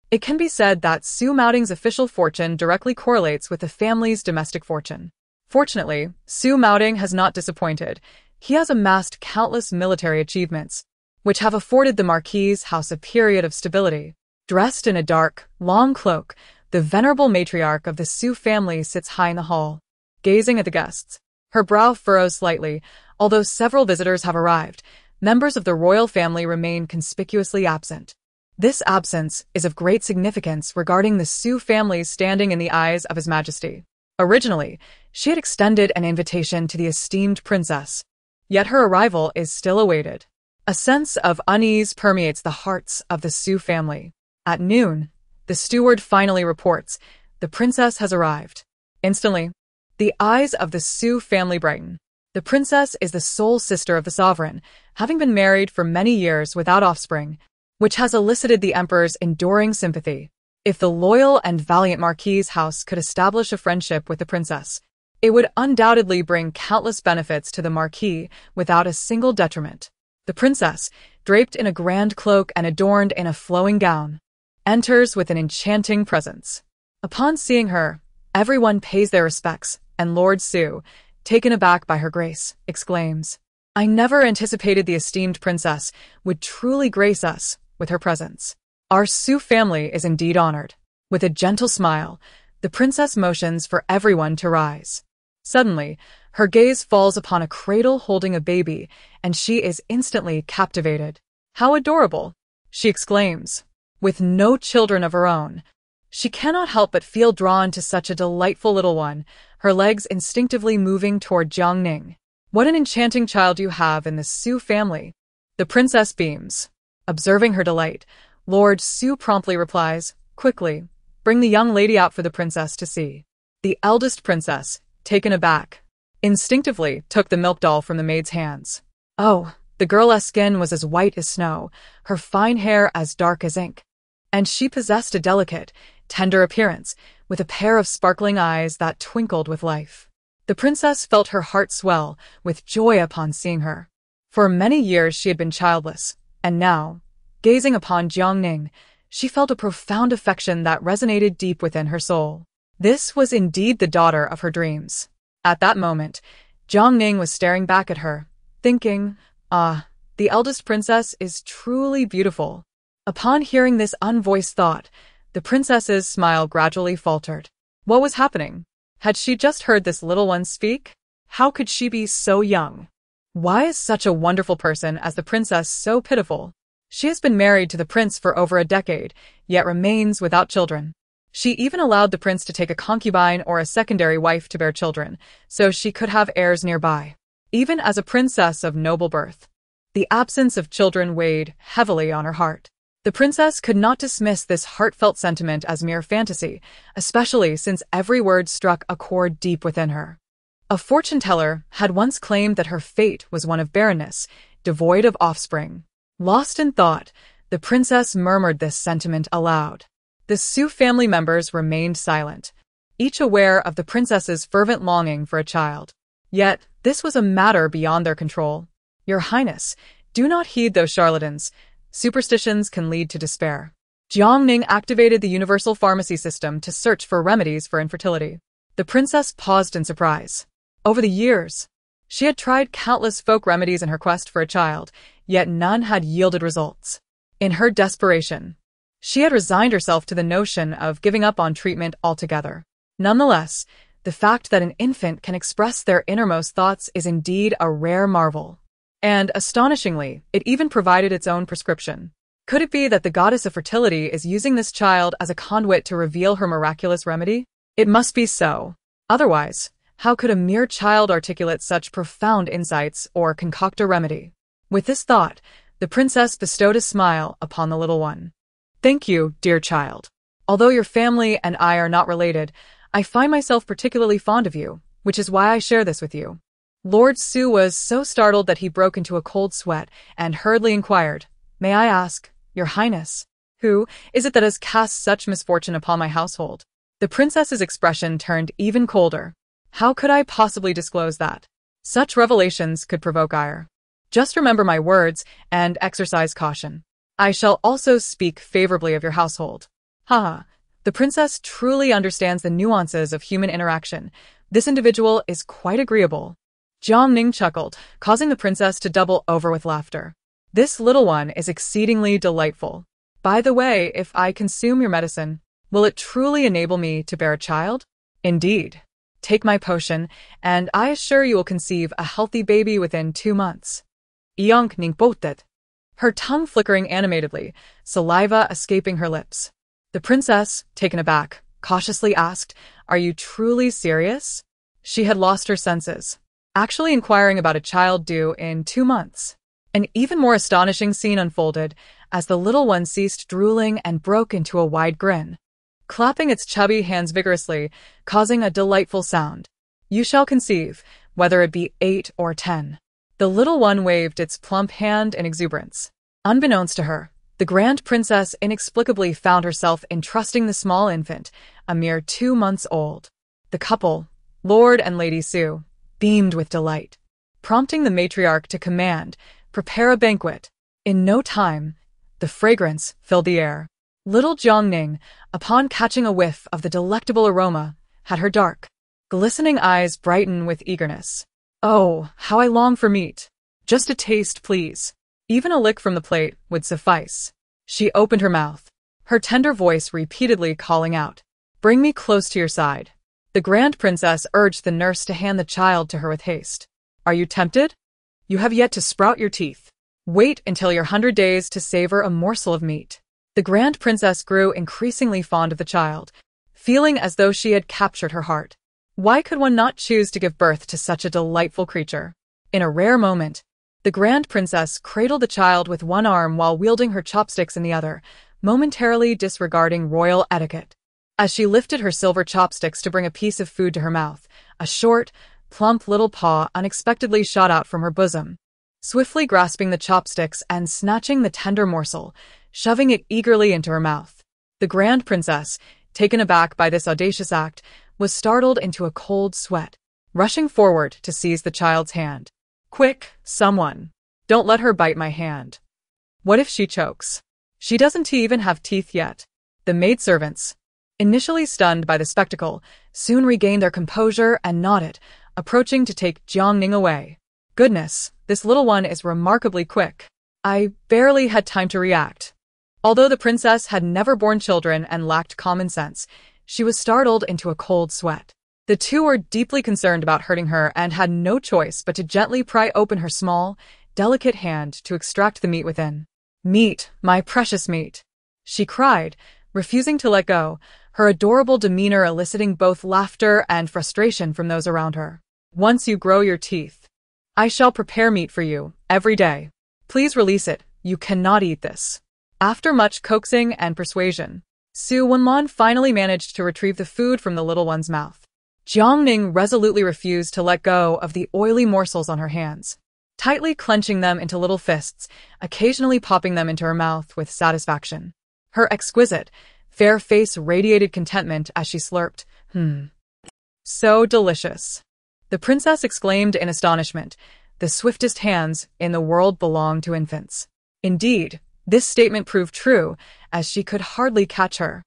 It can be said that Su Maoting's official fortune directly correlates with the family's domestic fortune. Fortunately, Su Maoting has not disappointed. He has amassed countless military achievements, which have afforded the Marquis's house a period of stability. Dressed in a dark, long cloak, the venerable matriarch of the Su family sits high in the hall, gazing at the guests. Her brow furrows slightly. Although several visitors have arrived, members of the royal family remain conspicuously absent. This absence is of great significance regarding the Su family's standing in the eyes of His Majesty. Originally, she had extended an invitation to the esteemed princess, yet her arrival is still awaited. A sense of unease permeates the hearts of the Su family. At noon, the steward finally reports, the princess has arrived. Instantly, the eyes of the Su family brighten. The princess is the sole sister of the sovereign, having been married for many years without offspring, which has elicited the emperor's enduring sympathy. If the loyal and valiant marquis's house could establish a friendship with the princess, it would undoubtedly bring countless benefits to the marquis without a single detriment. The princess, draped in a grand cloak and adorned in a flowing gown, enters with an enchanting presence. Upon seeing her, everyone pays their respects, and Lord Su, taken aback by her grace, exclaims, "I never anticipated the esteemed princess would truly grace us with her presence. Our Su family is indeed honored." With a gentle smile, the princess motions for everyone to rise. Suddenly, her gaze falls upon a cradle holding a baby, and she is instantly captivated. "How adorable!" she exclaims. With no children of her own, she cannot help but feel drawn to such a delightful little one, her legs instinctively moving toward Jiang Ning. "What an enchanting child you have in the Su family." The princess beams. Observing her delight, Lord Su promptly replies, "Quickly, bring the young lady out for the princess to see." The eldest princess, taken aback, instinctively took the milk doll from the maid's hands. Oh, the girl's skin was as white as snow, her fine hair as dark as ink, and she possessed a delicate, tender appearance, with a pair of sparkling eyes that twinkled with life. The princess felt her heart swell with joy upon seeing her. For many years she had been childless, and now, gazing upon Jiang Ning, she felt a profound affection that resonated deep within her soul. This was indeed the daughter of her dreams. At that moment, Jiang Ning was staring back at her, thinking, the eldest princess is truly beautiful. Upon hearing this unvoiced thought, the princess's smile gradually faltered. What was happening? Had she just heard this little one speak? How could she be so young? Why is such a wonderful person as the princess so pitiful? She has been married to the prince for over a decade, yet remains without children. She even allowed the prince to take a concubine or a secondary wife to bear children, so she could have heirs nearby. Even as a princess of noble birth, the absence of children weighed heavily on her heart. The princess could not dismiss this heartfelt sentiment as mere fantasy, especially since every word struck a chord deep within her. A fortune-teller had once claimed that her fate was one of barrenness, devoid of offspring. Lost in thought, the princess murmured this sentiment aloud. The Su family members remained silent, each aware of the princess's fervent longing for a child. Yet, this was a matter beyond their control. "Your Highness, do not heed those charlatans. Superstitions can lead to despair." Jiang Ning activated the universal pharmacy system to search for remedies for infertility. The princess paused in surprise. Over the years, she had tried countless folk remedies in her quest for a child, yet none had yielded results. In her desperation, she had resigned herself to the notion of giving up on treatment altogether. Nonetheless, the fact that an infant can express their innermost thoughts is indeed a rare marvel. And, astonishingly, it even provided its own prescription. Could it be that the goddess of fertility is using this child as a conduit to reveal her miraculous remedy? It must be so. Otherwise, how could a mere child articulate such profound insights or concoct a remedy? With this thought, the princess bestowed a smile upon the little one. "Thank you, dear child. Although your family and I are not related, I find myself particularly fond of you, which is why I share this with you." Lord Su was so startled that he broke into a cold sweat and hurriedly inquired, "May I ask, Your Highness, who is it that has cast such misfortune upon my household?" The princess's expression turned even colder. "How could I possibly disclose that? Such revelations could provoke ire. Just remember my words and exercise caution. I shall also speak favorably of your household." Haha, the princess truly understands the nuances of human interaction. This individual is quite agreeable. Jiang Ning chuckled, causing the princess to double over with laughter. "This little one is exceedingly delightful. By the way, if I consume your medicine, will it truly enable me to bear a child?" "Indeed. Take my potion, and I assure you will conceive a healthy baby within 2 months." Jiang Ning bolted, her tongue flickering animatedly, saliva escaping her lips. The princess, taken aback, cautiously asked, "Are you truly serious?" She had lost her senses. Actually inquiring about a child due in 2 months. An even more astonishing scene unfolded as the little one ceased drooling and broke into a wide grin, clapping its chubby hands vigorously, causing a delightful sound. You shall conceive, whether it be 8 or 10. The little one waved its plump hand in exuberance. Unbeknownst to her, the Grand Princess inexplicably found herself entrusting the small infant, a mere 2 months old. The couple, Lord and Lady Su, beamed with delight, prompting the matriarch to command, "Prepare a banquet." In no time, the fragrance filled the air. Little Jiang Ning, upon catching a whiff of the delectable aroma, had her dark, glistening eyes brighten with eagerness. "Oh, how I long for meat. Just a taste, please." Even a lick from the plate would suffice. She opened her mouth, her tender voice repeatedly calling out, "Bring me close to your side." The Grand Princess urged the nurse to hand the child to her with haste. "Are you tempted? You have yet to sprout your teeth. Wait until your 100 days to savor a morsel of meat." The Grand Princess grew increasingly fond of the child, feeling as though she had captured her heart. Why could one not choose to give birth to such a delightful creature? In a rare moment, the Grand Princess cradled the child with one arm while wielding her chopsticks in the other, momentarily disregarding royal etiquette. As she lifted her silver chopsticks to bring a piece of food to her mouth, a short, plump little paw unexpectedly shot out from her bosom. Swiftly grasping the chopsticks and snatching the tender morsel, shoving it eagerly into her mouth. The Grand Princess, taken aback by this audacious act, was startled into a cold sweat, rushing forward to seize the child's hand. "Quick, someone! Don't let her bite my hand. What if she chokes? She doesn't even have teeth yet." The maidservants, initially stunned by the spectacle, soon regained their composure and nodded, approaching to take Jiang Ning away. "Goodness, this little one is remarkably quick. I barely had time to react." Although the princess had never borne children and lacked common sense, she was startled into a cold sweat. The two were deeply concerned about hurting her and had no choice but to gently pry open her small, delicate hand to extract the meat within. "Meat, my precious meat," she cried, refusing to let go, her adorable demeanor eliciting both laughter and frustration from those around her. "Once you grow your teeth, I shall prepare meat for you, every day. Please release it, you cannot eat this." After much coaxing and persuasion, Su Wenlan finally managed to retrieve the food from the little one's mouth. Jiang Ning resolutely refused to let go of the oily morsels on her hands, tightly clenching them into little fists, occasionally popping them into her mouth with satisfaction. Her exquisite, fair face radiated contentment as she slurped. So delicious." The princess exclaimed in astonishment. The swiftest hands in the world belong to infants. Indeed, this statement proved true, as she could hardly catch her.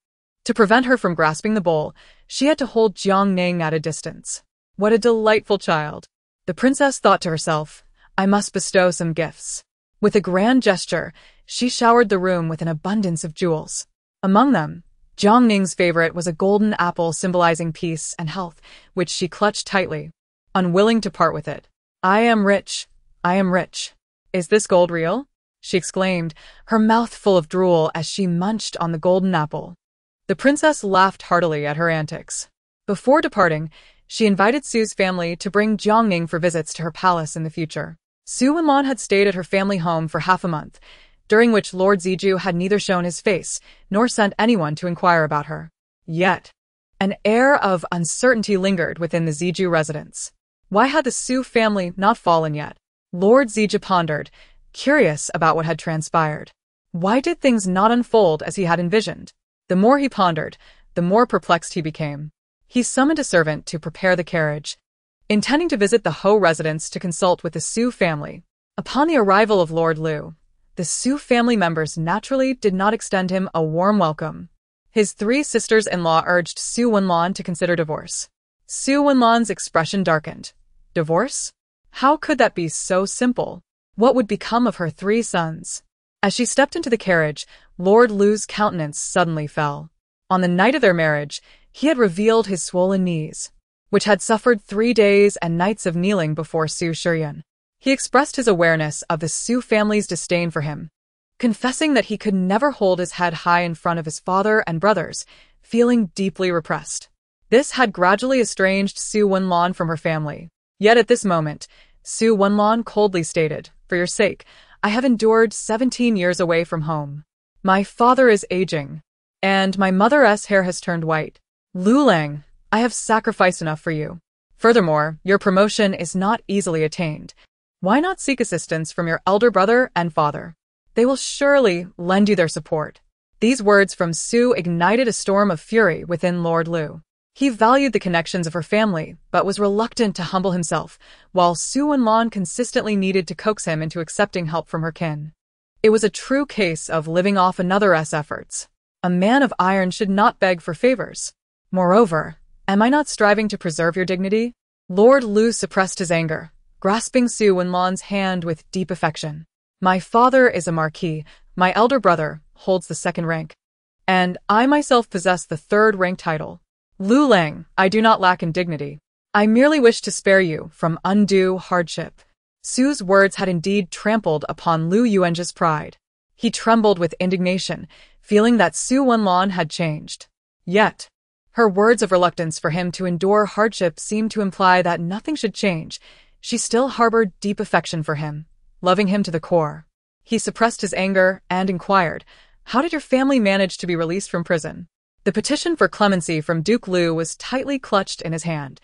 To prevent her from grasping the bowl, she had to hold Jiang Ning at a distance. What a delightful child. The princess thought to herself, "I must bestow some gifts." With a grand gesture, she showered the room with an abundance of jewels. Among them, Jiang Ning's favorite was a golden apple symbolizing peace and health, which she clutched tightly, unwilling to part with it. "I am rich. I am rich. Is this gold real?" she exclaimed, her mouth full of drool as she munched on the golden apple. The princess laughed heartily at her antics. Before departing, she invited Su's family to bring Jiang Ning for visits to her palace in the future. Su Wenlan had stayed at her family home for half a month, during which Lord Ziju had neither shown his face nor sent anyone to inquire about her. Yet, an air of uncertainty lingered within the Ziju residence. Why had the Su family not fallen yet? Lord Ziju pondered, curious about what had transpired. Why did things not unfold as he had envisioned? The more he pondered, the more perplexed he became. He summoned a servant to prepare the carriage, intending to visit the Ho residence to consult with the Su family. Upon the arrival of Lord Liu, the Su family members naturally did not extend him a warm welcome. His 3 sisters-in-law urged Su Wenlan to consider divorce. Su Wenlan's expression darkened. Divorce? How could that be so simple? What would become of her 3 sons? As she stepped into the carriage, Lord Liu's countenance suddenly fell. On the night of their marriage, he had revealed his swollen knees, which had suffered 3 days and nights of kneeling before Su Shiyan. He expressed his awareness of the Su family's disdain for him, confessing that he could never hold his head high in front of his father and brothers, feeling deeply repressed. This had gradually estranged Su Wenlan from her family. Yet at this moment, Su Wenlan coldly stated, "For your sake, I have endured 17 years away from home. My father is aging, and my mother's hair has turned white. Lu Lang, I have sacrificed enough for you. Furthermore, your promotion is not easily attained. Why not seek assistance from your elder brother and father? They will surely lend you their support. These words from Su ignited a storm of fury within Lord Lu. He valued the connections of her family, but was reluctant to humble himself, while Su Wenlan consistently needed to coax him into accepting help from her kin. It was a true case of living off another's efforts. A man of iron should not beg for favors. Moreover, am I not striving to preserve your dignity? Lord Lu suppressed his anger, grasping Su Wenlan's hand with deep affection. My father is a marquis, my elder brother holds the second rank, and I myself possess the third rank title. Lu Lang, I do not lack in dignity. I merely wish to spare you from undue hardship. Su's words had indeed trampled upon Lu Yuanzhi's pride. He trembled with indignation, feeling that Su Wenlan had changed. Yet, her words of reluctance for him to endure hardship seemed to imply that nothing should change. She still harbored deep affection for him, loving him to the core. He suppressed his anger and inquired, "How did your family manage to be released from prison?" The petition for clemency from Duke Lu was tightly clutched in his hand,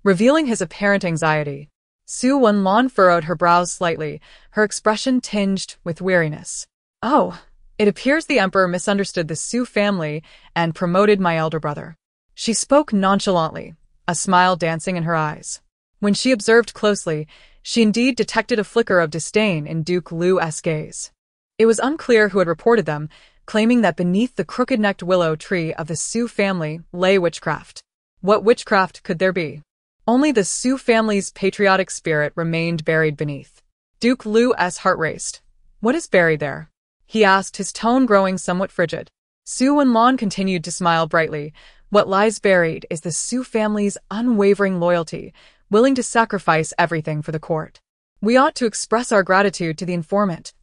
revealing his apparent anxiety. Su Wenlan furrowed her brows slightly, her expression tinged with weariness. "Oh, it appears the emperor misunderstood the Su family and promoted my elder brother." She spoke nonchalantly, a smile dancing in her eyes. When she observed closely, she indeed detected a flicker of disdain in Duke Lu's gaze. It was unclear who had reported them, claiming that beneath the crooked-necked willow tree of the Su family lay witchcraft. What witchcraft could there be? Only the Su family's patriotic spirit remained buried beneath. Duke Lu's heart raced. "What is buried there?" he asked, his tone growing somewhat frigid. Su Wenlan continued to smile brightly. "What lies buried is the Su family's unwavering loyalty, willing to sacrifice everything for the court. We ought to express our gratitude to the informant.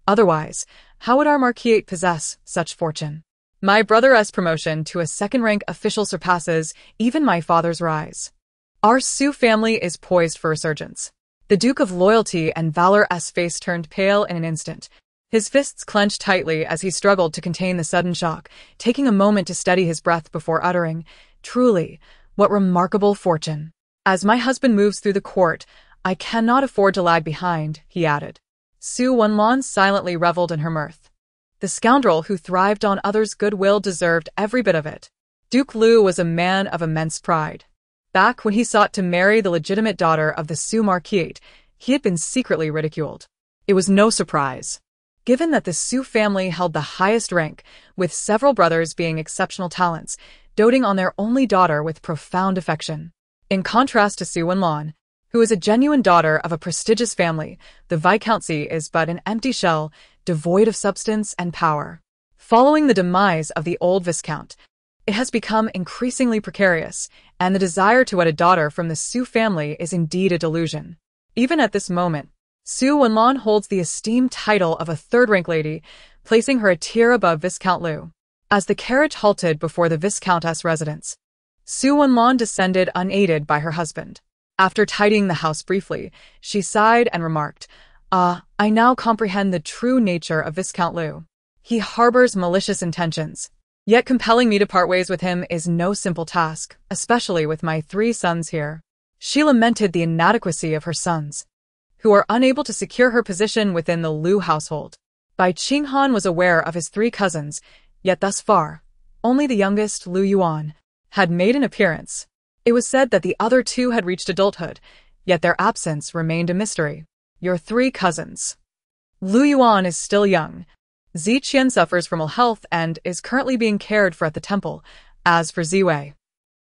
Otherwise, how would our marquisate possess such fortune? My brother's promotion to a second-rank official surpasses even my father's rise. Our Su family is poised for resurgence." The Duke of Loyalty and Valor's face turned pale in an instant. His fists clenched tightly as he struggled to contain the sudden shock, taking a moment to steady his breath before uttering, "Truly, what remarkable fortune. As my husband moves through the court, I cannot afford to lag behind," he added. Su Wenlan silently reveled in her mirth. The scoundrel who thrived on others' goodwill deserved every bit of it. Duke Lu was a man of immense pride. Back when he sought to marry the legitimate daughter of the Su marquisate, he had been secretly ridiculed. It was no surprise, given that the Su family held the highest rank, with several brothers being exceptional talents, doting on their only daughter with profound affection. In contrast to Su Wenlan, who is a genuine daughter of a prestigious family, the viscountcy is but an empty shell, devoid of substance and power. Following the demise of the old viscount, it has become increasingly precarious, and the desire to wed a daughter from the Su family is indeed a delusion. Even at this moment, Su Wenlan holds the esteemed title of a third-rank lady, placing her a tier above Viscount Lu. As the carriage halted before the Viscountess' residence, Su Wenlan descended unaided by her husband. After tidying the house briefly, she sighed and remarked, I now comprehend the true nature of Viscount Lu. He harbors malicious intentions. Yet compelling me to part ways with him is no simple task, especially with my 3 sons here." She lamented the inadequacy of her sons, who are unable to secure her position within the Lu household. Bai Qinghan was aware of his 3 cousins, yet thus far, only the youngest, Lu Yuan, had made an appearance. It was said that the other 2 had reached adulthood, yet their absence remained a mystery. "Your 3 cousins. Lu Yuan is still young. Ziqian suffers from ill health and is currently being cared for at the temple. As for Ziwei."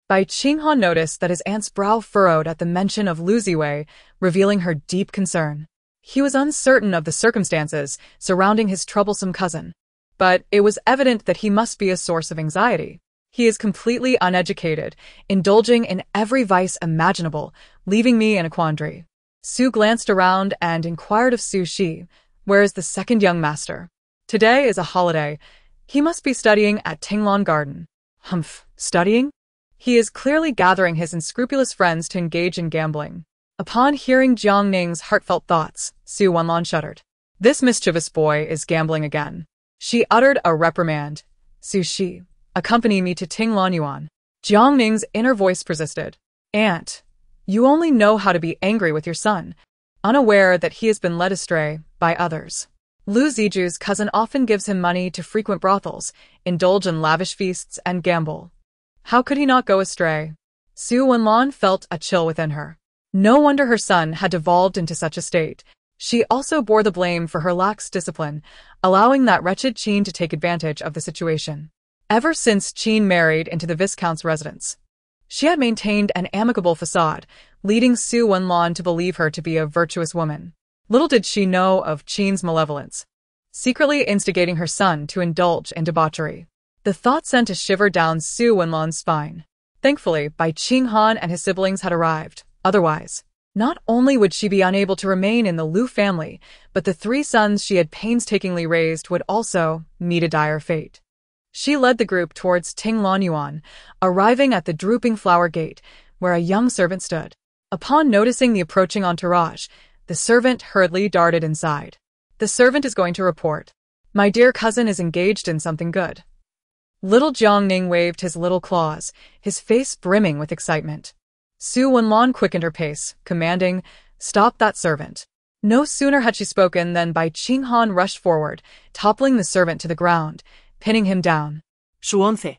Bai Qinghan noticed that his aunt's brow furrowed at the mention of Lu Ziwei, revealing her deep concern. He was uncertain of the circumstances surrounding his troublesome cousin, but it was evident that he must be a source of anxiety. He is completely uneducated, indulging in every vice imaginable, leaving me in a quandary. Su glanced around and inquired of Su Shi, "Where is the second young master?" "Today is a holiday. He must be studying at Tinglan Garden." "Humph, studying?" "He is clearly gathering his unscrupulous friends to engage in gambling." Upon hearing Jiang Ning's heartfelt thoughts, Su Wenlan shuddered. This mischievous boy is gambling again. She uttered a reprimand. Su Shi, accompany me to Ting Lan Yuan. Jiang Ning's inner voice persisted. Aunt, you only know how to be angry with your son, unaware that he has been led astray by others. Lu Ziju's cousin often gives him money to frequent brothels, indulge in lavish feasts, and gamble. How could he not go astray? Su Wenlan felt a chill within her. No wonder her son had devolved into such a state. She also bore the blame for her lax discipline, allowing that wretched Qin to take advantage of the situation. Ever since Qin married into the Viscount's residence, she had maintained an amicable facade, leading Su Wenlan to believe her to be a virtuous woman. Little did she know of Qin's malevolence, secretly instigating her son to indulge in debauchery. The thought sent a shiver down Su Wenlan's spine. Thankfully, Bai Qinghan and his siblings had arrived. Otherwise, not only would she be unable to remain in the Lu family, but the 3 sons she had painstakingly raised would also meet a dire fate. She led the group towards Ting Lan Yuan, arriving at the drooping flower gate, where a young servant stood. Upon noticing the approaching entourage, the servant hurriedly darted inside. The servant is going to report. My dear cousin is engaged in something good. Little Jiang Ning waved his little claws, his face brimming with excitement. Su Wenlan quickened her pace, commanding, Stop that servant. No sooner had she spoken than Bai Qinghan rushed forward, toppling the servant to the ground, pinning him down. Shuonfe,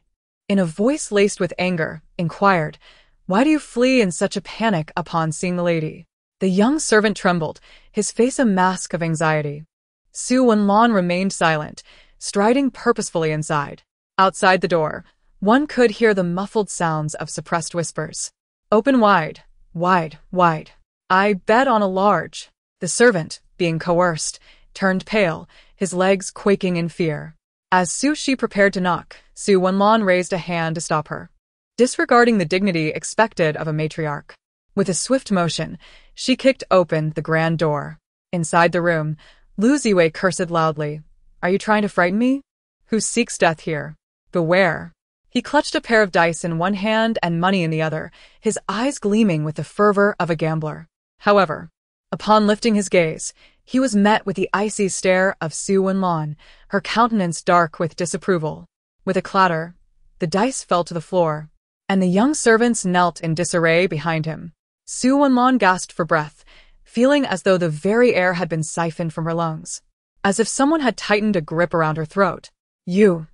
In a voice laced with anger, inquired, Why do you flee in such a panic upon seeing the lady? The young servant trembled, his face a mask of anxiety. Su Wenlan remained silent, striding purposefully inside. Outside the door, one could hear the muffled sounds of suppressed whispers. Open wide, wide, wide. I bet on a large. The servant, being coerced, turned pale, his legs quaking in fear. As Su Shi prepared to knock, Su Wenlan raised a hand to stop her, disregarding the dignity expected of a matriarch. With a swift motion, she kicked open the grand door. Inside the room, Lu Ziwei cursed loudly. Are you trying to frighten me? Who seeks death here? Beware. He clutched a pair of dice in one hand and money in the other, his eyes gleaming with the fervor of a gambler. However, upon lifting his gaze, he was met with the icy stare of Su Wenlan, her countenance dark with disapproval. With a clatter, the dice fell to the floor, and the young servants knelt in disarray behind him. Su Wenlan gasped for breath, feeling as though the very air had been siphoned from her lungs, as if someone had tightened a grip around her throat. You,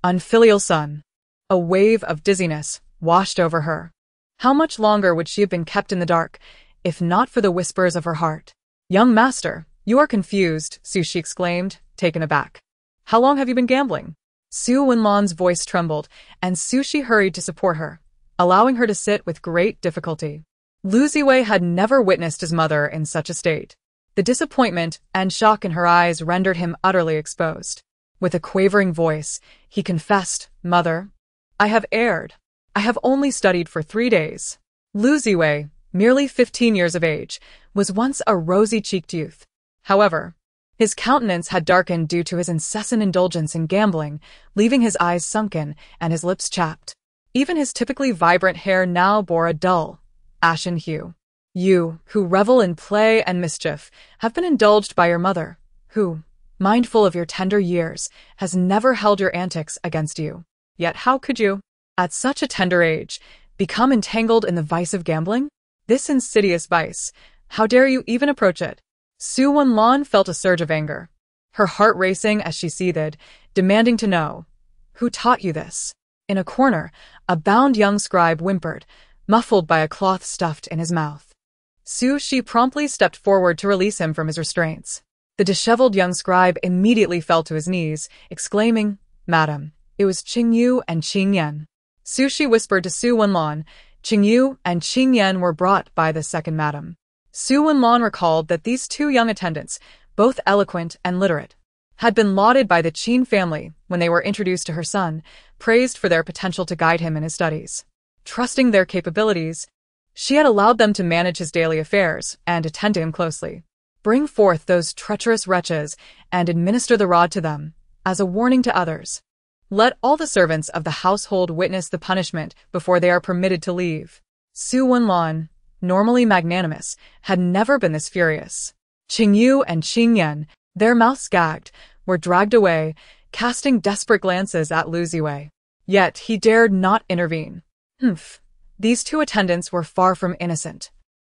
unfilial son. A wave of dizziness washed over her. How much longer would she have been kept in the dark, if not for the whispers of her heart? Young master, you are confused, Su Shi exclaimed, taken aback. How long have you been gambling? Su Wenlan's voice trembled, and Su Shi hurried to support her, allowing her to sit with great difficulty. Lu Ziwei had never witnessed his mother in such a state. The disappointment and shock in her eyes rendered him utterly exposed. With a quavering voice, he confessed, Mother, I have erred. I have only studied for 3 days. Lu Ziwei, merely 15 years of age, was once a rosy-cheeked youth. However, his countenance had darkened due to his incessant indulgence in gambling, leaving his eyes sunken and his lips chapped. Even his typically vibrant hair now bore a dull, ashen hue. You, who revel in play and mischief, have been indulged by your mother, who, mindful of your tender years, has never held your antics against you. Yet how could you, at such a tender age, become entangled in the vice of gambling? This insidious vice, how dare you even approach it? Su Wenlan felt a surge of anger, her heart racing as she seethed, demanding to know, who taught you this? In a corner, a bound young scribe whimpered, muffled by a cloth stuffed in his mouth. Su Shi promptly stepped forward to release him from his restraints. The disheveled young scribe immediately fell to his knees, exclaiming, Madam, it was Qing Yu and Qing Yan. Su Shi whispered to Su Wenlan, Qing Yu and Qing Yan were brought by the second madam. Su Wenlan recalled that these 2 young attendants, both eloquent and literate, had been lauded by the Qin family when they were introduced to her son, praised for their potential to guide him in his studies. Trusting their capabilities, she had allowed them to manage his daily affairs and attend to him closely. Bring forth those treacherous wretches and administer the rod to them, as a warning to others. Let all the servants of the household witness the punishment before they are permitted to leave. Su Wenlan, normally magnanimous, had never been this furious. Qingyu and Qingyan, their mouths gagged, were dragged away, casting desperate glances at Lu Ziwei. Yet he dared not intervene. Humph. These two attendants were far from innocent.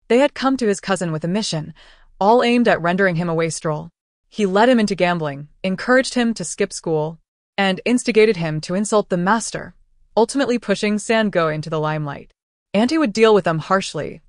They had come to his cousin with a mission, all aimed at rendering him a wastrel. He led him into gambling, encouraged him to skip school, and instigated him to insult the master, ultimately pushing Sango into the limelight. And he would deal with them harshly.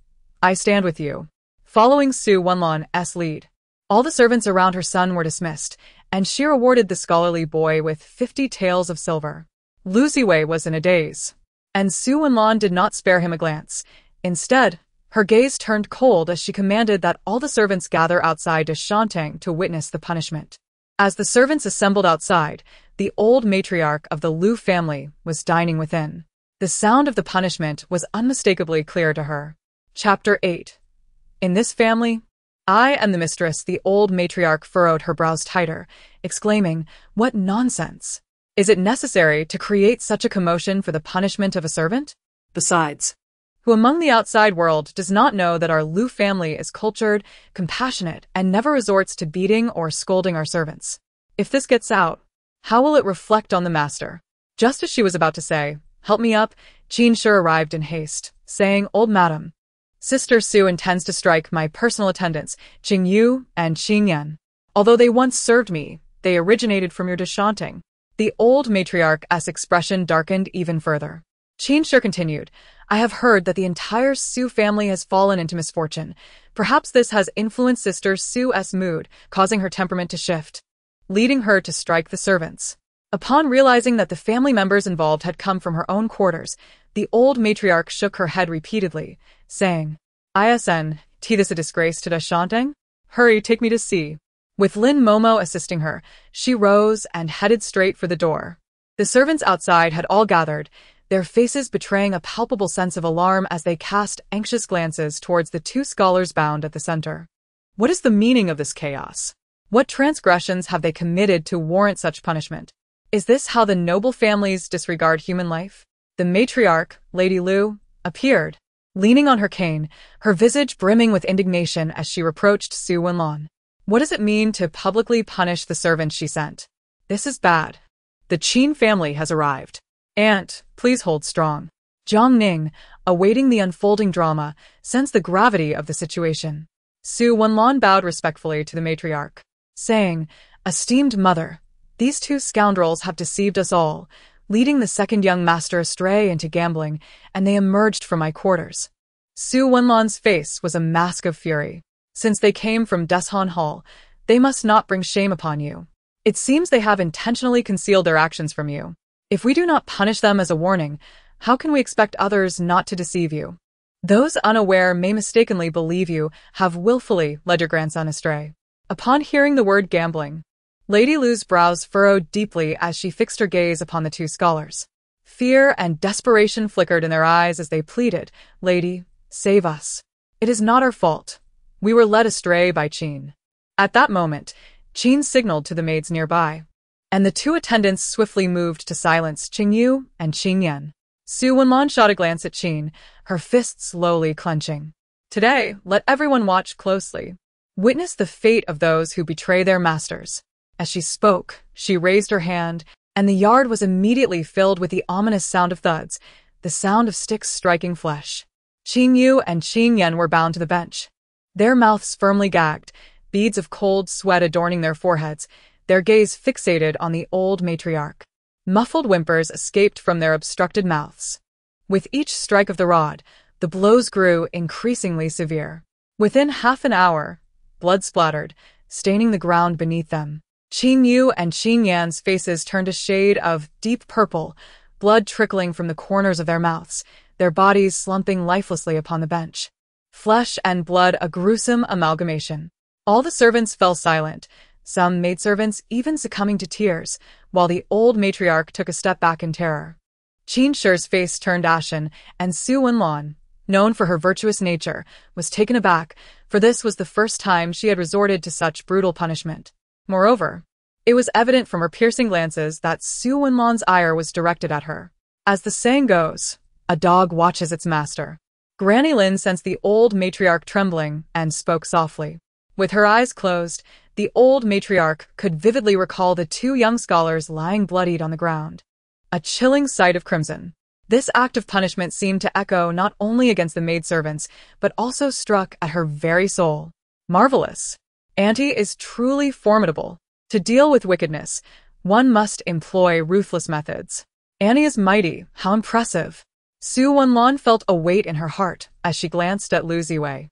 I stand with you. Following Su Wenlan's lead, all the servants around her son were dismissed, and she rewarded the scholarly boy with 50 taels of silver. Lu Ziwei was in a daze, and Su Wenlan did not spare him a glance. Instead, her gaze turned cold as she commanded that all the servants gather outside Shantung to witness the punishment. As the servants assembled outside, the old matriarch of the Lu family was dining within. The sound of the punishment was unmistakably clear to her. Chapter 8. In this family, I am the mistress. The old matriarch furrowed her brows tighter, exclaiming, "What nonsense! Is it necessary to create such a commotion for the punishment of a servant? Besides, Who among the outside world does not know that our Lu family is cultured, compassionate, and never resorts to beating or scolding our servants? If this gets out, how will it reflect on the master?" Just as she was about to say, "Help me up," Qin Shi arrived in haste, saying, "Old madam, Sister Su intends to strike my personal attendants, Qingyu and Qingyan. Although they once served me, they originated from your Shantung." The old matriarch's expression darkened even further. Qin Shi continued, "I have heard that the entire Su family has fallen into misfortune. Perhaps this has influenced Sister Su's mood, causing her temperament to shift, leading her to strike the servants." Upon realizing that the family members involved had come from her own quarters, the old matriarch shook her head repeatedly, saying, "Isn't this a disgrace to Shantung? Hurry, take me to see." With Lin Momo assisting her, she rose and headed straight for the door. The servants outside had all gathered, their faces betraying a palpable sense of alarm as they cast anxious glances towards the two scholars bound at the center. What is the meaning of this chaos? What transgressions have they committed to warrant such punishment? Is this how the noble families disregard human life? The matriarch, Lady Lu, appeared, leaning on her cane, her visage brimming with indignation as she reproached Su Wenlan. What does it mean to publicly punish the servants she sent? This is bad. The Qin family has arrived. Aunt, please hold strong. Jiang Ning, awaiting the unfolding drama, sensed the gravity of the situation. Su Wenlan bowed respectfully to the matriarch, saying, "Esteemed mother, these two scoundrels have deceived us all, leading the second young master astray into gambling, and they emerged from my quarters." Su Wenlan's face was a mask of fury. "Since they came from Deshan Hall, they must not bring shame upon you. It seems they have intentionally concealed their actions from you. If we do not punish them as a warning, how can we expect others not to deceive you? Those unaware may mistakenly believe you have willfully led your grandson astray." Upon hearing the word gambling, Lady Lu's brows furrowed deeply as she fixed her gaze upon the two scholars. Fear and desperation flickered in their eyes as they pleaded, "Lady, save us. It is not our fault. We were led astray by Qin." At that moment, Qin signaled to the maids nearby, and the two attendants swiftly moved to silence Qingyu and Qingyan. Su Wenlan shot a glance at Qin, her fists slowly clenching. "Today, let everyone watch closely. Witness the fate of those who betray their masters." As she spoke, she raised her hand, and the yard was immediately filled with the ominous sound of thuds, the sound of sticks striking flesh. Qingyu and Qingyan were bound to the bench, their mouths firmly gagged, beads of cold sweat adorning their foreheads, their gaze fixated on the old matriarch. Muffled whimpers escaped from their obstructed mouths. With each strike of the rod, the blows grew increasingly severe. Within half an hour, blood splattered, staining the ground beneath them. Qingyu and Qingyan's faces turned a shade of deep purple, blood trickling from the corners of their mouths, their bodies slumping lifelessly upon the bench. Flesh and blood, a gruesome amalgamation. All the servants fell silent, some maidservants even succumbing to tears, while the old matriarch took a step back in terror. Qin Shi's face turned ashen, and Su Wenlan, known for her virtuous nature, was taken aback, for this was the first time she had resorted to such brutal punishment. Moreover, it was evident from her piercing glances that Su Wenlan's ire was directed at her. As the saying goes, a dog watches its master. Granny Lin sensed the old matriarch trembling and spoke softly. With her eyes closed, the old matriarch could vividly recall the two young scholars lying bloodied on the ground. A chilling sight of crimson. This act of punishment seemed to echo not only against the maidservants, but also struck at her very soul. Marvelous. Auntie is truly formidable. To deal with wickedness, one must employ ruthless methods. Annie is mighty. How impressive. Su Wenlan felt a weight in her heart as she glanced at Lu Ziwei.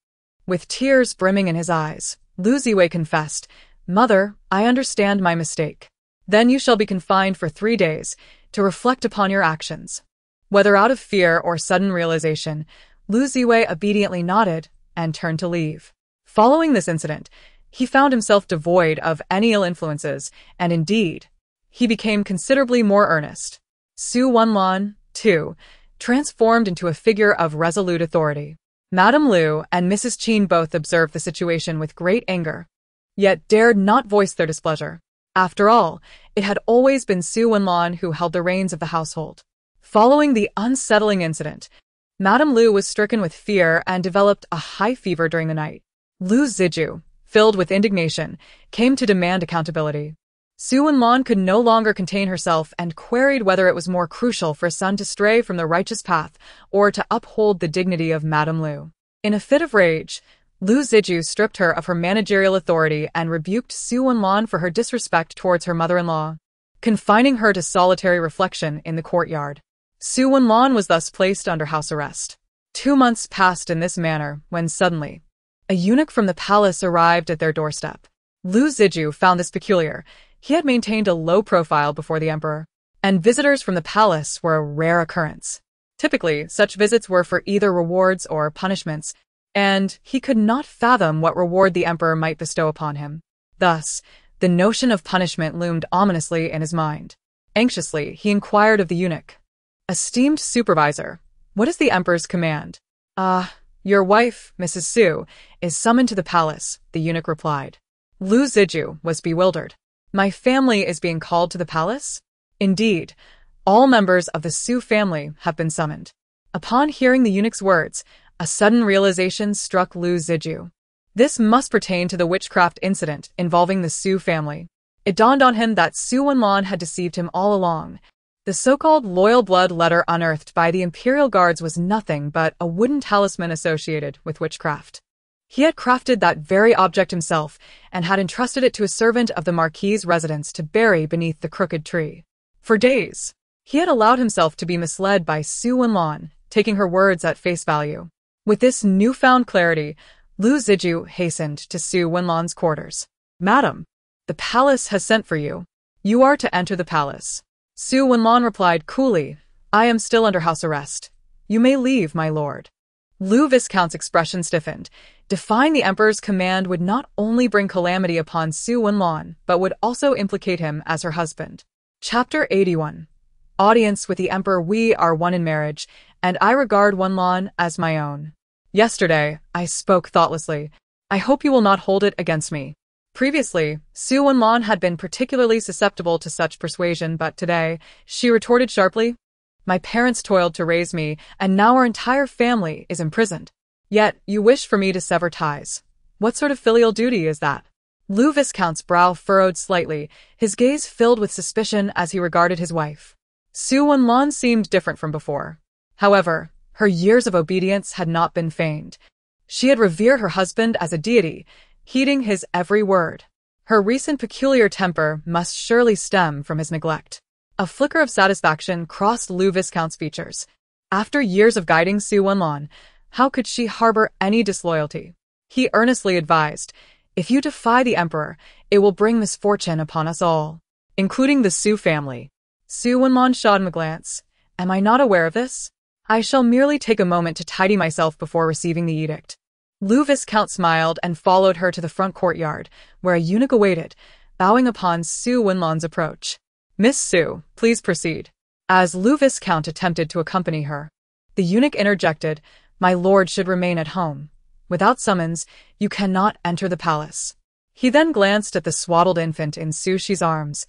With tears brimming in his eyes, Lu Ziwei confessed, "Mother, I understand my mistake. Then you shall be confined for 3 days to reflect upon your actions." Whether out of fear or sudden realization, Lu Ziwei obediently nodded and turned to leave. Following this incident, he found himself devoid of any ill influences, and indeed, he became considerably more earnest. Su Wenlan, too, transformed into a figure of resolute authority. Madame Lu and Mrs. Qin both observed the situation with great anger, yet dared not voice their displeasure. After all, it had always been Su Wenlan who held the reins of the household. Following the unsettling incident, Madame Lu was stricken with fear and developed a high fever during the night. Lu Ziju, filled with indignation, came to demand accountability. Su Wenlan could no longer contain herself and queried whether it was more crucial for a son to stray from the righteous path or to uphold the dignity of Madame Lu. In a fit of rage, Lu Ziju stripped her of her managerial authority and rebuked Su Wenlan for her disrespect towards her mother-in-law, confining her to solitary reflection in the courtyard. Su Wenlan was thus placed under house arrest. 2 months passed in this manner when suddenly, a eunuch from the palace arrived at their doorstep. Lu Ziju found this peculiar. He had maintained a low profile before the emperor, and visitors from the palace were a rare occurrence. Typically, such visits were for either rewards or punishments, and he could not fathom what reward the emperor might bestow upon him. Thus, the notion of punishment loomed ominously in his mind. Anxiously, he inquired of the eunuch, "Esteemed supervisor, what is the emperor's command?" Your wife, Mrs. Su, is summoned to the palace," the eunuch replied. Lu Ziju was bewildered. "My family is being called to the palace?" Indeed, all members of the Su family have been summoned. Upon hearing the eunuch's words, a sudden realization struck Lu Ziju. This must pertain to the witchcraft incident involving the Su family. It dawned on him that Su Wenlan had deceived him all along. The so-called loyal blood letter unearthed by the imperial guards was nothing but a wooden talisman associated with witchcraft. He had crafted that very object himself and had entrusted it to a servant of the Marquis's residence to bury beneath the crooked tree. For days, he had allowed himself to be misled by Su Wenlan, taking her words at face value. With this newfound clarity, Lu Ziju hastened to Su Wenlan's quarters. "Madam, the palace has sent for you. You are to enter the palace." Su Wenlan replied coolly, "I am still under house arrest. You may leave, my lord." Lu Viscount's expression stiffened. Defying the emperor's command would not only bring calamity upon Su Wenlan, but would also implicate him as her husband. Chapter 81. Audience with the emperor. We are one in marriage, and I regard Wenlan as my own. Yesterday, I spoke thoughtlessly. I hope you will not hold it against me. Previously, Su Wenlan had been particularly susceptible to such persuasion, but today, she retorted sharply, "My parents toiled to raise me, and now our entire family is imprisoned. Yet, you wish for me to sever ties. What sort of filial duty is that?" Lu Viscount's brow furrowed slightly, his gaze filled with suspicion as he regarded his wife. Su Wenlan seemed different from before. However, her years of obedience had not been feigned. She had revered her husband as a deity, heeding his every word. Her recent peculiar temper must surely stem from his neglect. A flicker of satisfaction crossed Lu Viscount's features. After years of guiding Su Wenlan, how could she harbor any disloyalty? He earnestly advised, "If you defy the emperor, it will bring misfortune upon us all, including the Su family." Su Wenlan shot him a glance. "Am I not aware of this? I shall merely take a moment to tidy myself before receiving the edict." Lu Viscount smiled and followed her to the front courtyard, where a eunuch awaited, bowing upon Su Wenlan's approach. "Miss Su, please proceed." As Lu Viscount attempted to accompany her, the eunuch interjected, "My lord should remain at home. Without summons, you cannot enter the palace." He then glanced at the swaddled infant in Su Shi's arms.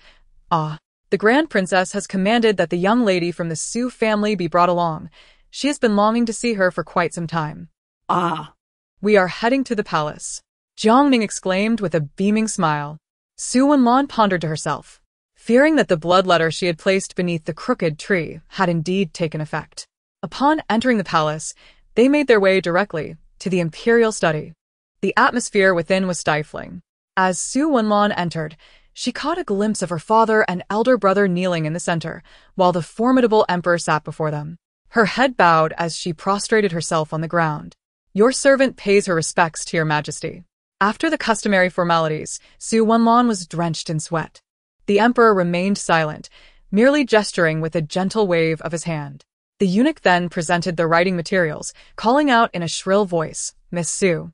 "Ah, the Grand Princess has commanded that the young lady from the Su family be brought along. She has been longing to see her for quite some time." "Ah." "We are heading to the palace." Jiang Ning exclaimed with a beaming smile. Su Wenlan pondered to herself, fearing that the blood letter she had placed beneath the crooked tree had indeed taken effect. Upon entering the palace, they made their way directly to the imperial study. The atmosphere within was stifling. As Su Wenlan entered, she caught a glimpse of her father and elder brother kneeling in the center, while the formidable emperor sat before them. Her head bowed as she prostrated herself on the ground. Your servant pays her respects to your majesty. After the customary formalities, Su Wenlan was drenched in sweat. The emperor remained silent, merely gesturing with a gentle wave of his hand. The eunuch then presented the writing materials, calling out in a shrill voice, Miss Su,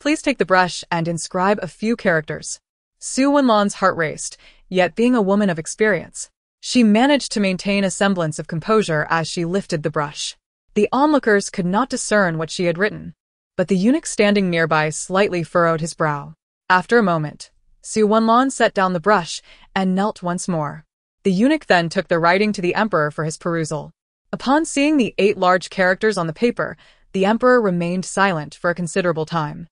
please take the brush and inscribe a few characters. Su Wenlan's heart raced, yet being a woman of experience, she managed to maintain a semblance of composure as she lifted the brush. The onlookers could not discern what she had written, but the eunuch standing nearby slightly furrowed his brow. After a moment, Su Wenlan set down the brush and knelt once more. The eunuch then took the writing to the emperor for his perusal. Upon seeing the 8 large characters on the paper, the emperor remained silent for a considerable time.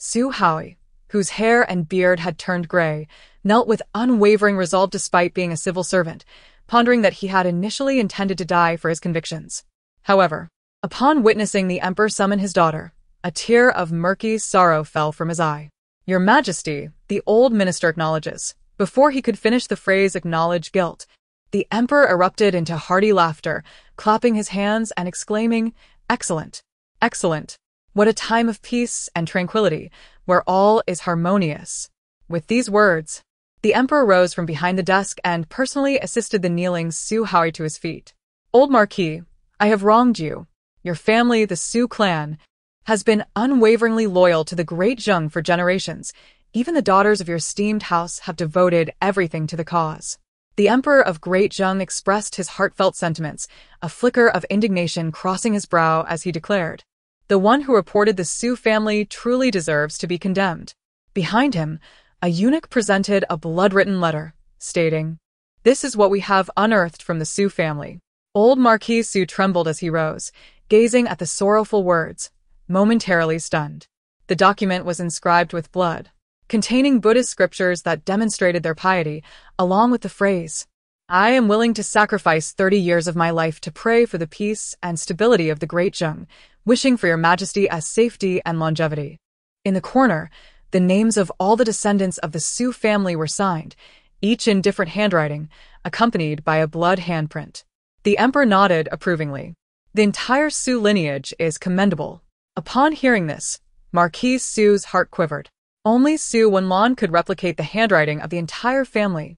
Su Haoi, whose hair and beard had turned gray, knelt with unwavering resolve despite being a civil servant, pondering that he had initially intended to die for his convictions. However, upon witnessing the emperor summon his daughter, a tear of murky sorrow fell from his eye. Your Majesty, the old minister acknowledges. Before he could finish the phrase acknowledge guilt, the emperor erupted into hearty laughter, clapping his hands and exclaiming, Excellent! Excellent! What a time of peace and tranquility, where all is harmonious. With these words, the emperor rose from behind the desk and personally assisted the kneeling Su Haoi to his feet. Old Marquis, I have wronged you. Your family, the Su clan, has been unwaveringly loyal to the great Jiang for generations. Even the daughters of your esteemed house have devoted everything to the cause. The Emperor of Great Jiang expressed his heartfelt sentiments, a flicker of indignation crossing his brow as he declared, the one who reported the Su family truly deserves to be condemned. Behind him, a eunuch presented a blood-written letter, stating, This is what we have unearthed from the Su family. Old Marquis Su trembled as he rose, gazing at the sorrowful words, momentarily stunned. The document was inscribed with blood, containing Buddhist scriptures that demonstrated their piety, along with the phrase, I am willing to sacrifice 30 years of my life to pray for the peace and stability of the Great Jiang, wishing for your majesty as safety and longevity. In the corner, the names of all the descendants of the Su family were signed, each in different handwriting, accompanied by a blood handprint. The emperor nodded approvingly. The entire Su lineage is commendable. Upon hearing this, Marquis Su's heart quivered. Only Su Wenlan could replicate the handwriting of the entire family.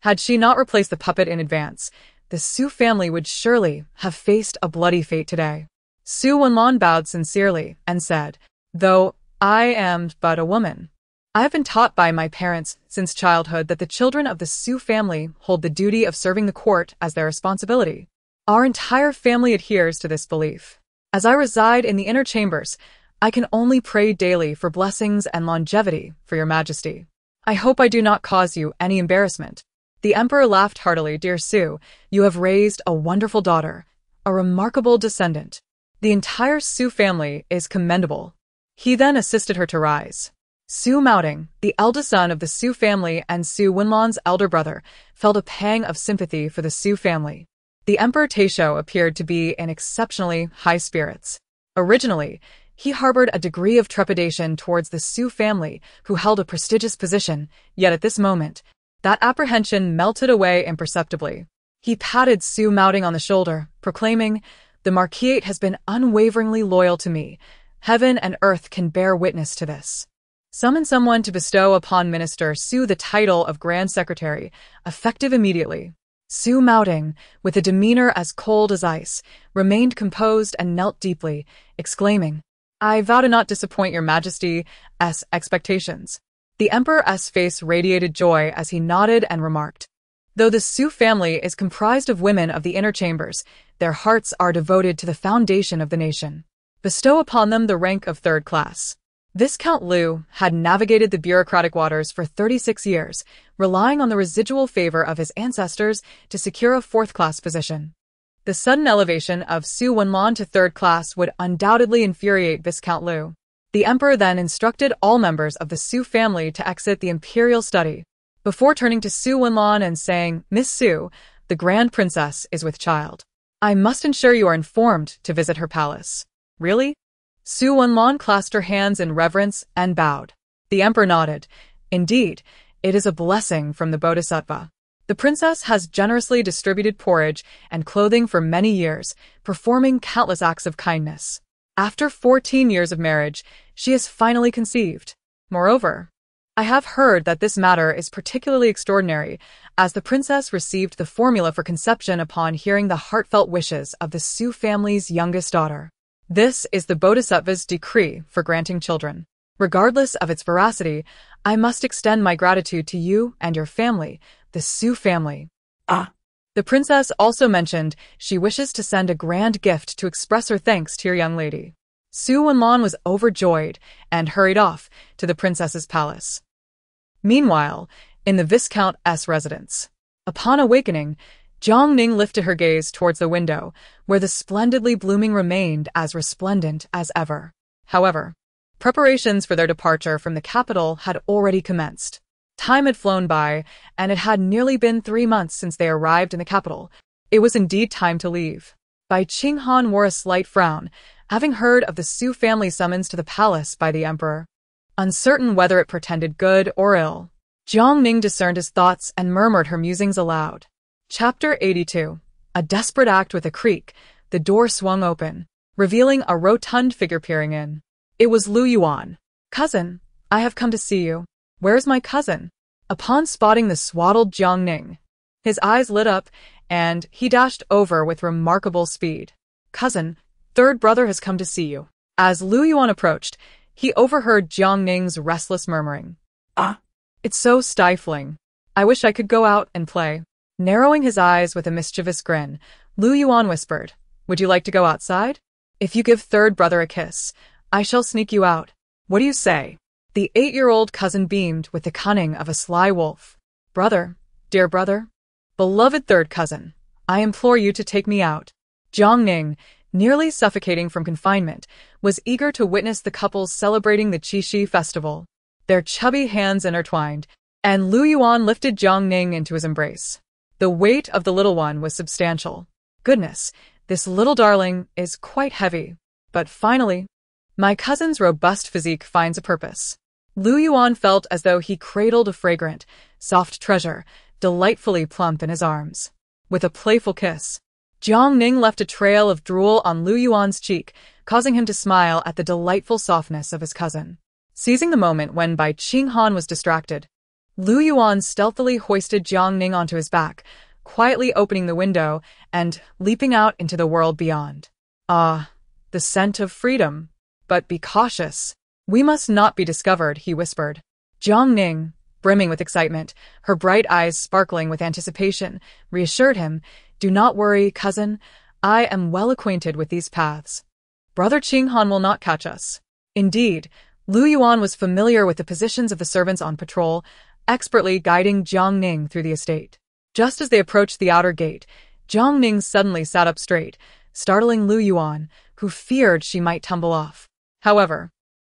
Had she not replaced the puppet in advance, the Su family would surely have faced a bloody fate today. Su Wenlan bowed sincerely and said, Though I am but a woman, I have been taught by my parents since childhood that the children of the Su family hold the duty of serving the court as their responsibility. Our entire family adheres to this belief. As I reside in the inner chambers, I can only pray daily for blessings and longevity for your majesty. I hope I do not cause you any embarrassment. The emperor laughed heartily. Dear Su, you have raised a wonderful daughter, a remarkable descendant. The entire Su family is commendable. He then assisted her to rise. Su Maoting, the eldest son of the Su family and Su Wenlan's elder brother, felt a pang of sympathy for the Su family. The Emperor Taisho appeared to be in exceptionally high spirits. Originally, he harbored a degree of trepidation towards the Su family, who held a prestigious position, yet at this moment, that apprehension melted away imperceptibly. He patted Su Maoting on the shoulder, proclaiming, The Marquisate has been unwaveringly loyal to me. Heaven and earth can bear witness to this. Summon someone to bestow upon Minister Su the title of Grand Secretary, effective immediately. Su Maoting, with a demeanor as cold as ice, remained composed and knelt deeply, exclaiming, I vow to not disappoint your majesty's expectations. The emperor's face radiated joy as he nodded and remarked, Though the Su family is comprised of women of the inner chambers, their hearts are devoted to the foundation of the nation. Bestow upon them the rank of 3rd class. Viscount Liu had navigated the bureaucratic waters for 36 years, relying on the residual favor of his ancestors to secure a 4th-class position. The sudden elevation of Su Wenlan to 3rd class would undoubtedly infuriate Viscount Liu. The emperor then instructed all members of the Su family to exit the imperial study, before turning to Su Wenlan and saying, "Miss Su, the grand princess is with child. I must ensure you are informed to visit her palace." "Really?" Su Wenlan clasped her hands in reverence and bowed. The emperor nodded. "Indeed, it is a blessing from the Bodhisattva. The princess has generously distributed porridge and clothing for many years, performing countless acts of kindness. After 14 years of marriage, she has finally conceived. Moreover, I have heard that this matter is particularly extraordinary, as the princess received the formula for conception upon hearing the heartfelt wishes of the Su family's youngest daughter. This is the Bodhisattva's decree for granting children. Regardless of its veracity, I must extend my gratitude to you and your family, the Su family." The princess also mentioned she wishes to send a grand gift to express her thanks to your young lady. Su Wenlan was overjoyed and hurried off to the princess's palace. Meanwhile, in the Viscount's residence, upon awakening, Jiang Ning lifted her gaze towards the window, where the splendidly blooming remained as resplendent as ever. However, preparations for their departure from the capital had already commenced. Time had flown by, and it had nearly been 3 months since they arrived in the capital. It was indeed time to leave. Bai Qinghan wore a slight frown, having heard of the Su family summons to the palace by the emperor. Uncertain whether it portended good or ill, Jiang Ning discerned his thoughts and murmured her musings aloud. Chapter 82. A desperate act. With a creak, the door swung open, revealing a rotund figure peering in. It was Lu Yuan. "Cousin, I have come to see you." "Where's my cousin?" Upon spotting the swaddled Jiang Ning, his eyes lit up, and he dashed over with remarkable speed. "Cousin, third brother has come to see you." As Lu Yuan approached, he overheard Jiang Ning's restless murmuring. It's so stifling. I wish I could go out and play." Narrowing his eyes with a mischievous grin, Lu Yuan whispered, "Would you like to go outside? If you give third brother a kiss, I shall sneak you out. What do you say?" The 8-year-old cousin beamed with the cunning of a sly wolf. "Brother, dear brother, beloved third cousin, I implore you to take me out." Jiang Ning, nearly suffocating from confinement, was eager to witness the couples celebrating the Qixi festival. Their chubby hands intertwined, and Lu Yuan lifted Jiang Ning into his embrace. The weight of the little one was substantial. "Goodness, this little darling is quite heavy. But finally, my cousin's robust physique finds a purpose." Lu Yuan felt as though he cradled a fragrant, soft treasure, delightfully plump in his arms. With a playful kiss, Jiang Ning left a trail of drool on Lu Yuan's cheek, causing him to smile at the delightful softness of his cousin. Seizing the moment when Bai Qinghan was distracted, Lu Yuan stealthily hoisted Jiang Ning onto his back, quietly opening the window and leaping out into the world beyond. "Ah, the scent of freedom. But be cautious. We must not be discovered," he whispered. Jiang Ning, brimming with excitement, her bright eyes sparkling with anticipation, reassured him, "Do not worry, cousin. I am well acquainted with these paths. Brother Qinghan will not catch us." Indeed, Lu Yuan was familiar with the positions of the servants on patrol, expertly guiding Jiang Ning through the estate. Just as they approached the outer gate, Jiang Ning suddenly sat up straight, startling Lu Yuan, who feared she might tumble off. However,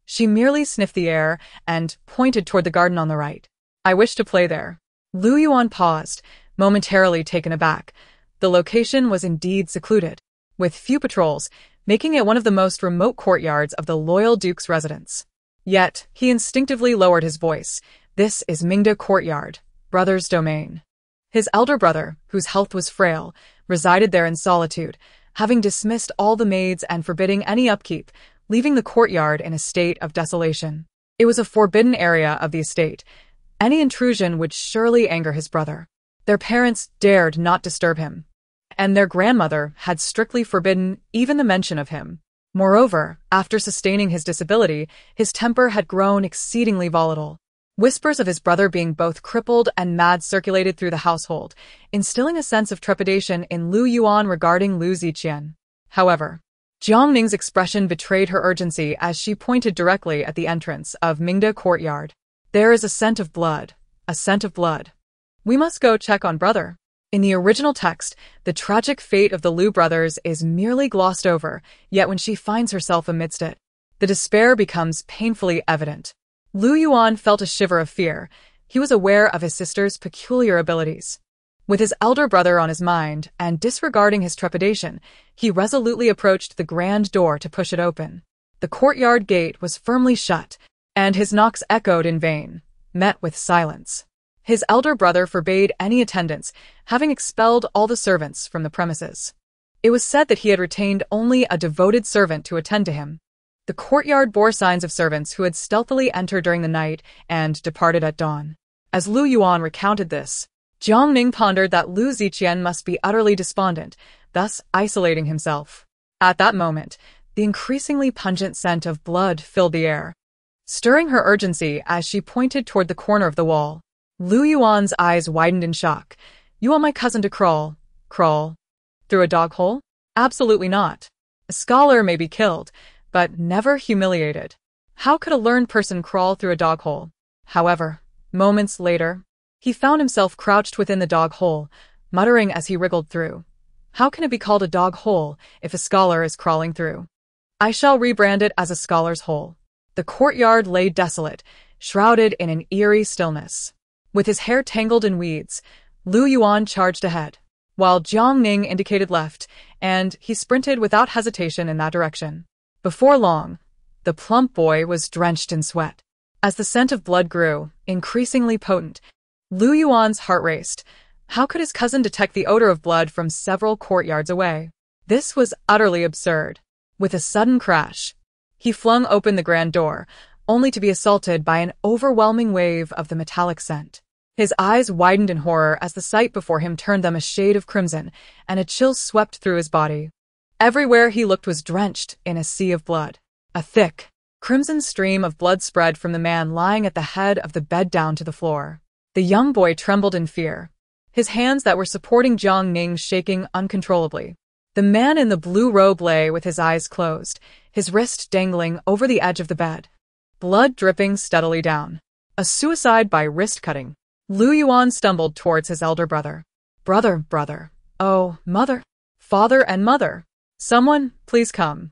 she merely sniffed the air and pointed toward the garden on the right. "I wish to play there." Lu Yuan paused, momentarily taken aback. The location was indeed secluded, with few patrols, making it one of the most remote courtyards of the loyal duke's residence. Yet, he instinctively lowered his voice. "This is Mingda Courtyard, brother's domain." His elder brother, whose health was frail, resided there in solitude, having dismissed all the maids and forbidding any upkeep, leaving the courtyard in a state of desolation. It was a forbidden area of the estate. Any intrusion would surely anger his brother. Their parents dared not disturb him, and their grandmother had strictly forbidden even the mention of him. Moreover, after sustaining his disability, his temper had grown exceedingly volatile. Whispers of his brother being both crippled and mad circulated through the household, instilling a sense of trepidation in Lu Yuan regarding Lu Ziqian. However, Jiang Ning's expression betrayed her urgency as she pointed directly at the entrance of Mingda Courtyard. "There is a scent of blood, a scent of blood. We must go check on brother." In the original text, the tragic fate of the Lu brothers is merely glossed over, yet when she finds herself amidst it, The despair becomes painfully evident. Lu Yuan felt a shiver of fear. He was aware of his sister's peculiar abilities. With his elder brother on his mind, and disregarding his trepidation, he resolutely approached the grand door to push it open. The courtyard gate was firmly shut, and his knocks echoed in vain, met with silence. His elder brother forbade any attendance, having expelled all the servants from the premises. It was said that he had retained only a devoted servant to attend to him. The courtyard bore signs of servants who had stealthily entered during the night and departed at dawn. As Lu Yuan recounted this, Jiang Ning pondered that Lu Ziqian must be utterly despondent, thus isolating himself. At that moment, the increasingly pungent scent of blood filled the air. Stirring her urgency as she pointed toward the corner of the wall, Lu Yuan's eyes widened in shock. "You want my cousin to crawl through a dog hole? Absolutely not. A scholar may be killed, but never humiliated. How could a learned person crawl through a dog hole?" However, moments later, he found himself crouched within the dog hole, muttering as he wriggled through. How can it be called a dog hole if a scholar is crawling through? I shall rebrand it as a scholar's hole. The courtyard lay desolate, shrouded in an eerie stillness. With his hair tangled in weeds, Lu Yuan charged ahead, while Jiang Ning indicated left, and he sprinted without hesitation in that direction. Before long, the plump boy was drenched in sweat. As the scent of blood grew, increasingly potent, Lu Yuan's heart raced. How could his cousin detect the odor of blood from several courtyards away? This was utterly absurd. With a sudden crash, he flung open the grand door, only to be assaulted by an overwhelming wave of the metallic scent. His eyes widened in horror as the sight before him turned them a shade of crimson, and a chill swept through his body. Everywhere he looked was drenched in a sea of blood. A thick, crimson stream of blood spread from the man lying at the head of the bed down to the floor. The young boy trembled in fear, his hands that were supporting Jiang Ning shaking uncontrollably. The man in the blue robe lay with his eyes closed, his wrist dangling over the edge of the bed, blood dripping steadily down. A suicide by wrist cutting. Lu Yuan stumbled towards his elder brother. Brother. Oh, mother. Father and mother. Someone, please come."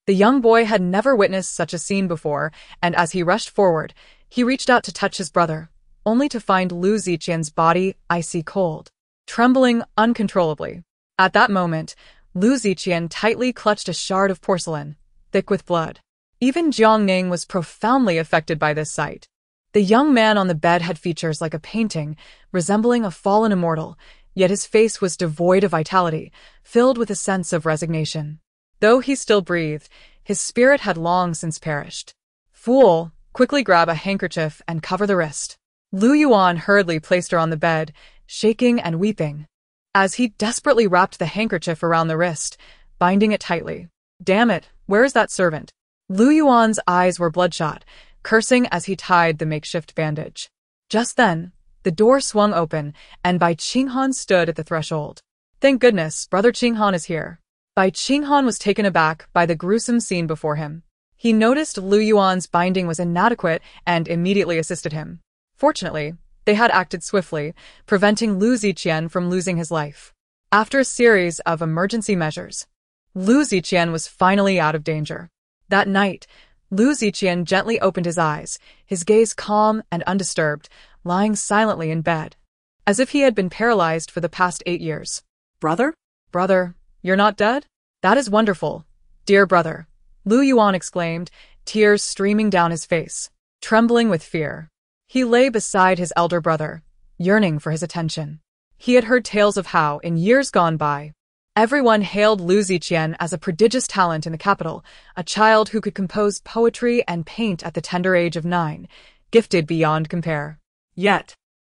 The young boy had never witnessed such a scene before, and as he rushed forward, he reached out to touch his brother, only to find Lu Ziqian's body icy cold, trembling uncontrollably. At that moment, Lu Ziqian tightly clutched a shard of porcelain, thick with blood. Even Jiang Ning was profoundly affected by this sight. The young man on the bed had features like a painting, resembling a fallen immortal, yet his face was devoid of vitality, filled with a sense of resignation. Though he still breathed, his spirit had long since perished. "Fool, quickly grab a handkerchief and cover the wrist." Lu Yuan hurriedly placed her on the bed, shaking and weeping. As he desperately wrapped the handkerchief around the wrist, binding it tightly. "Damn it, where is that servant?" Lu Yuan's eyes were bloodshot, cursing as he tied the makeshift bandage. Just then, the door swung open, and Bai Qinghan stood at the threshold. "Thank goodness, Brother Qinghan is here." Bai Qinghan was taken aback by the gruesome scene before him. He noticed Lu Yuan's binding was inadequate and immediately assisted him. Fortunately, they had acted swiftly, preventing Lu Ziqian from losing his life. After a series of emergency measures, Lu Ziqian was finally out of danger. That night, Lu Ziqian gently opened his eyes, his gaze calm and undisturbed, lying silently in bed, as if he had been paralyzed for the past 8 years. Brother? "Brother, you're not dead? That is wonderful. Dear brother," Lu Yuan exclaimed, tears streaming down his face. Trembling with fear, he lay beside his elder brother, yearning for his attention. He had heard tales of how, in years gone by, everyone hailed Lu Ziqian as a prodigious talent in the capital, a child who could compose poetry and paint at the tender age of 9, gifted beyond compare. Yet,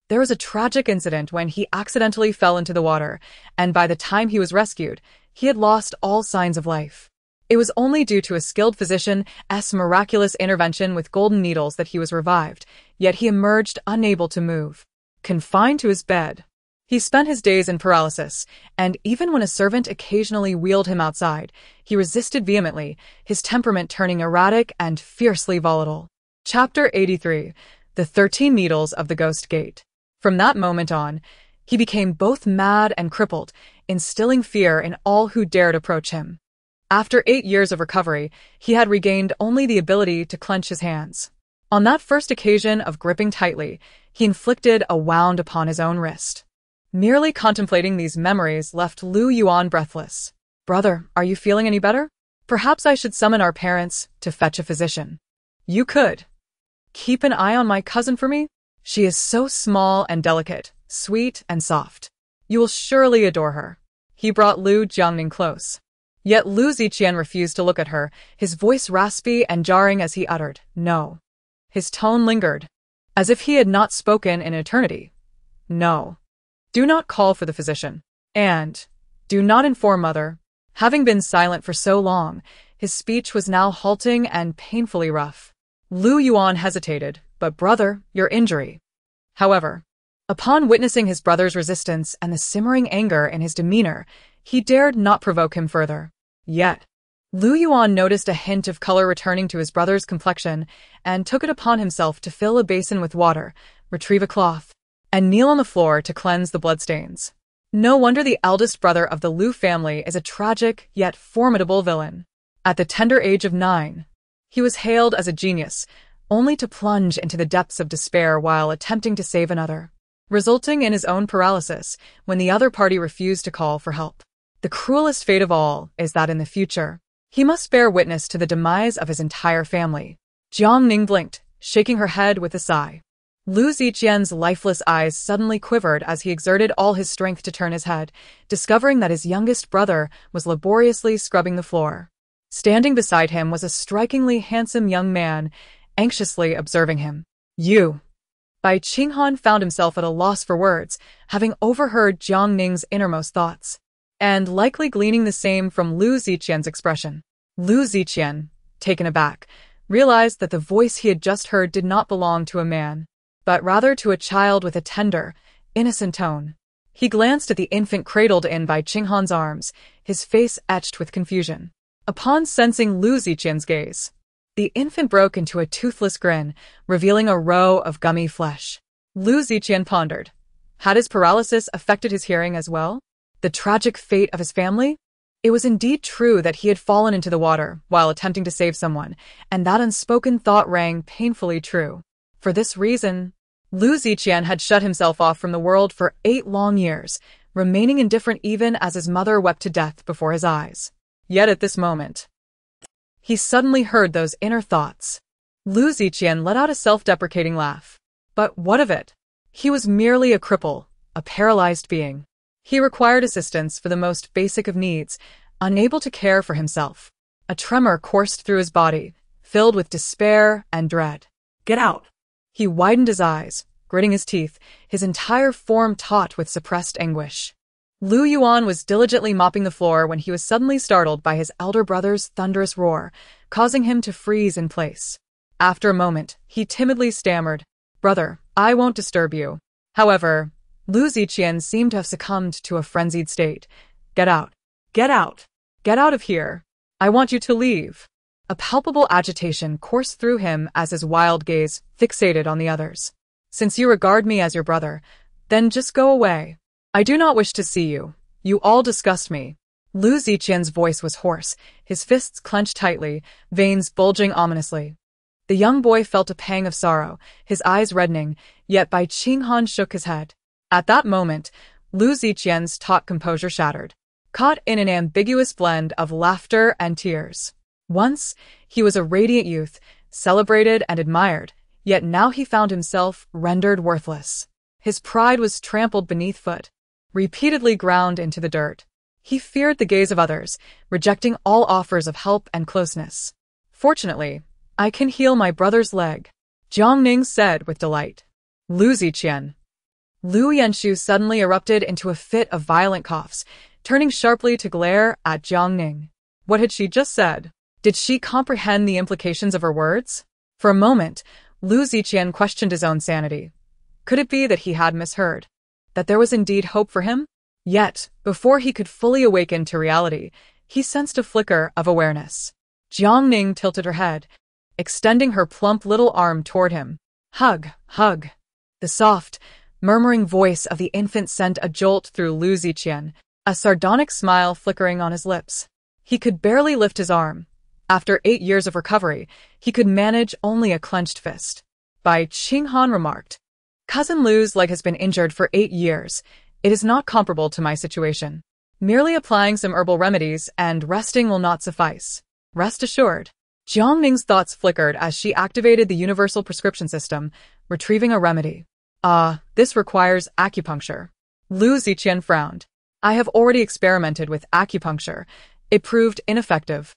there was a tragic incident when he accidentally fell into the water, and by the time he was rescued, he had lost all signs of life. It was only due to a skilled physician's miraculous intervention with golden needles that he was revived, yet he emerged unable to move, confined to his bed. He spent his days in paralysis, and even when a servant occasionally wheeled him outside, he resisted vehemently, his temperament turning erratic and fiercely volatile. Chapter 83. The 13 Needles of the Ghost Gate. From that moment on, he became both mad and crippled, instilling fear in all who dared approach him. After 8 years of recovery, he had regained only the ability to clench his hands. On that first occasion of gripping tightly, he inflicted a wound upon his own wrist. Merely contemplating these memories left Lu Yuan breathless. "Brother, are you feeling any better? Perhaps I should summon our parents to fetch a physician." "You could keep an eye on my cousin for me? She is so small and delicate, sweet and soft. You will surely adore her." He brought Jiang Ning close. Yet Lu Ziqian refused to look at her, his voice raspy and jarring as he uttered, "No." His tone lingered, as if he had not spoken in eternity. "No. Do not call for the physician. And do not inform mother." Having been silent for so long, his speech was now halting and painfully rough. Lu Yuan hesitated, "But brother, your injury." However, upon witnessing his brother's resistance and the simmering anger in his demeanor, he dared not provoke him further. Yet, Lu Yuan noticed a hint of color returning to his brother's complexion and took it upon himself to fill a basin with water, retrieve a cloth, and kneel on the floor to cleanse the bloodstains. No wonder the eldest brother of the Lu family is a tragic yet formidable villain. At the tender age of 9, he was hailed as a genius, only to plunge into the depths of despair while attempting to save another, resulting in his own paralysis when the other party refused to call for help. The cruelest fate of all is that in the future, he must bear witness to the demise of his entire family. Jiang Ning blinked, shaking her head with a sigh. Lu Ziqian's lifeless eyes suddenly quivered as he exerted all his strength to turn his head, discovering that his youngest brother was laboriously scrubbing the floor. Standing beside him was a strikingly handsome young man, anxiously observing him. "You." Bai Qinghan found himself at a loss for words, having overheard Jiang Ning's innermost thoughts, and likely gleaning the same from Lu Ziqian's expression. Lu Ziqian, taken aback, realized that the voice he had just heard did not belong to a man, but rather to a child with a tender, innocent tone. He glanced at the infant cradled in Bai Qinghan's arms, his face etched with confusion. Upon sensing Lu Ziqian's gaze, the infant broke into a toothless grin, revealing a row of gummy flesh. Lu Ziqian pondered. Had his paralysis affected his hearing as well? The tragic fate of his family? It was indeed true that he had fallen into the water while attempting to save someone, and that unspoken thought rang painfully true. For this reason, Lu Ziqian had shut himself off from the world for 8 long years, remaining indifferent even as his mother wept to death before his eyes. Yet at this moment, he suddenly heard those inner thoughts. Lu Ziqian let out a self-deprecating laugh. But what of it? He was merely a cripple, a paralyzed being. He required assistance for the most basic of needs, unable to care for himself. A tremor coursed through his body, filled with despair and dread. "Get out." He widened his eyes, gritting his teeth, his entire form taut with suppressed anguish. Lu Yuan was diligently mopping the floor when he was suddenly startled by his elder brother's thunderous roar, causing him to freeze in place. After a moment, he timidly stammered, "Brother, I won't disturb you." However, Lu Ziqian seemed to have succumbed to a frenzied state. "Get out. Get out. Get out of here. I want you to leave." A palpable agitation coursed through him as his wild gaze fixated on the others. "Since you regard me as your brother, then just go away. I do not wish to see you. You all disgust me." Lu Ziqian's voice was hoarse, his fists clenched tightly, veins bulging ominously. The young boy felt a pang of sorrow, his eyes reddening, yet Bai Qinghan shook his head. At that moment, Lu Ziqian's taut composure shattered, caught in an ambiguous blend of laughter and tears. Once, he was a radiant youth, celebrated and admired, yet now he found himself rendered worthless. His pride was trampled beneath foot, repeatedly ground into the dirt. He feared the gaze of others, rejecting all offers of help and closeness. "Fortunately, I can heal my brother's leg," Jiang Ning said with delight. Lu Ziqian. Lu Yanshu suddenly erupted into a fit of violent coughs, turning sharply to glare at Jiang Ning. What had she just said? Did she comprehend the implications of her words? For a moment, Lu Ziqian questioned his own sanity. Could it be that he had misheard? That there was indeed hope for him? Yet, before he could fully awaken to reality, he sensed a flicker of awareness. Jiang Ning tilted her head, extending her plump little arm toward him. "Hug, hug." The soft, murmuring voice of the infant sent a jolt through Lu Ziqian, a sardonic smile flickering on his lips. He could barely lift his arm. After 8 years of recovery, he could manage only a clenched fist. Bai Qinghan remarked, "Cousin Lu's leg has been injured for 8 years. It is not comparable to my situation. Merely applying some herbal remedies and resting will not suffice. Rest assured." Jiang Ning's thoughts flickered as she activated the universal prescription system, retrieving a remedy. This requires acupuncture. Lu Ziqian frowned. "I have already experimented with acupuncture. It proved ineffective.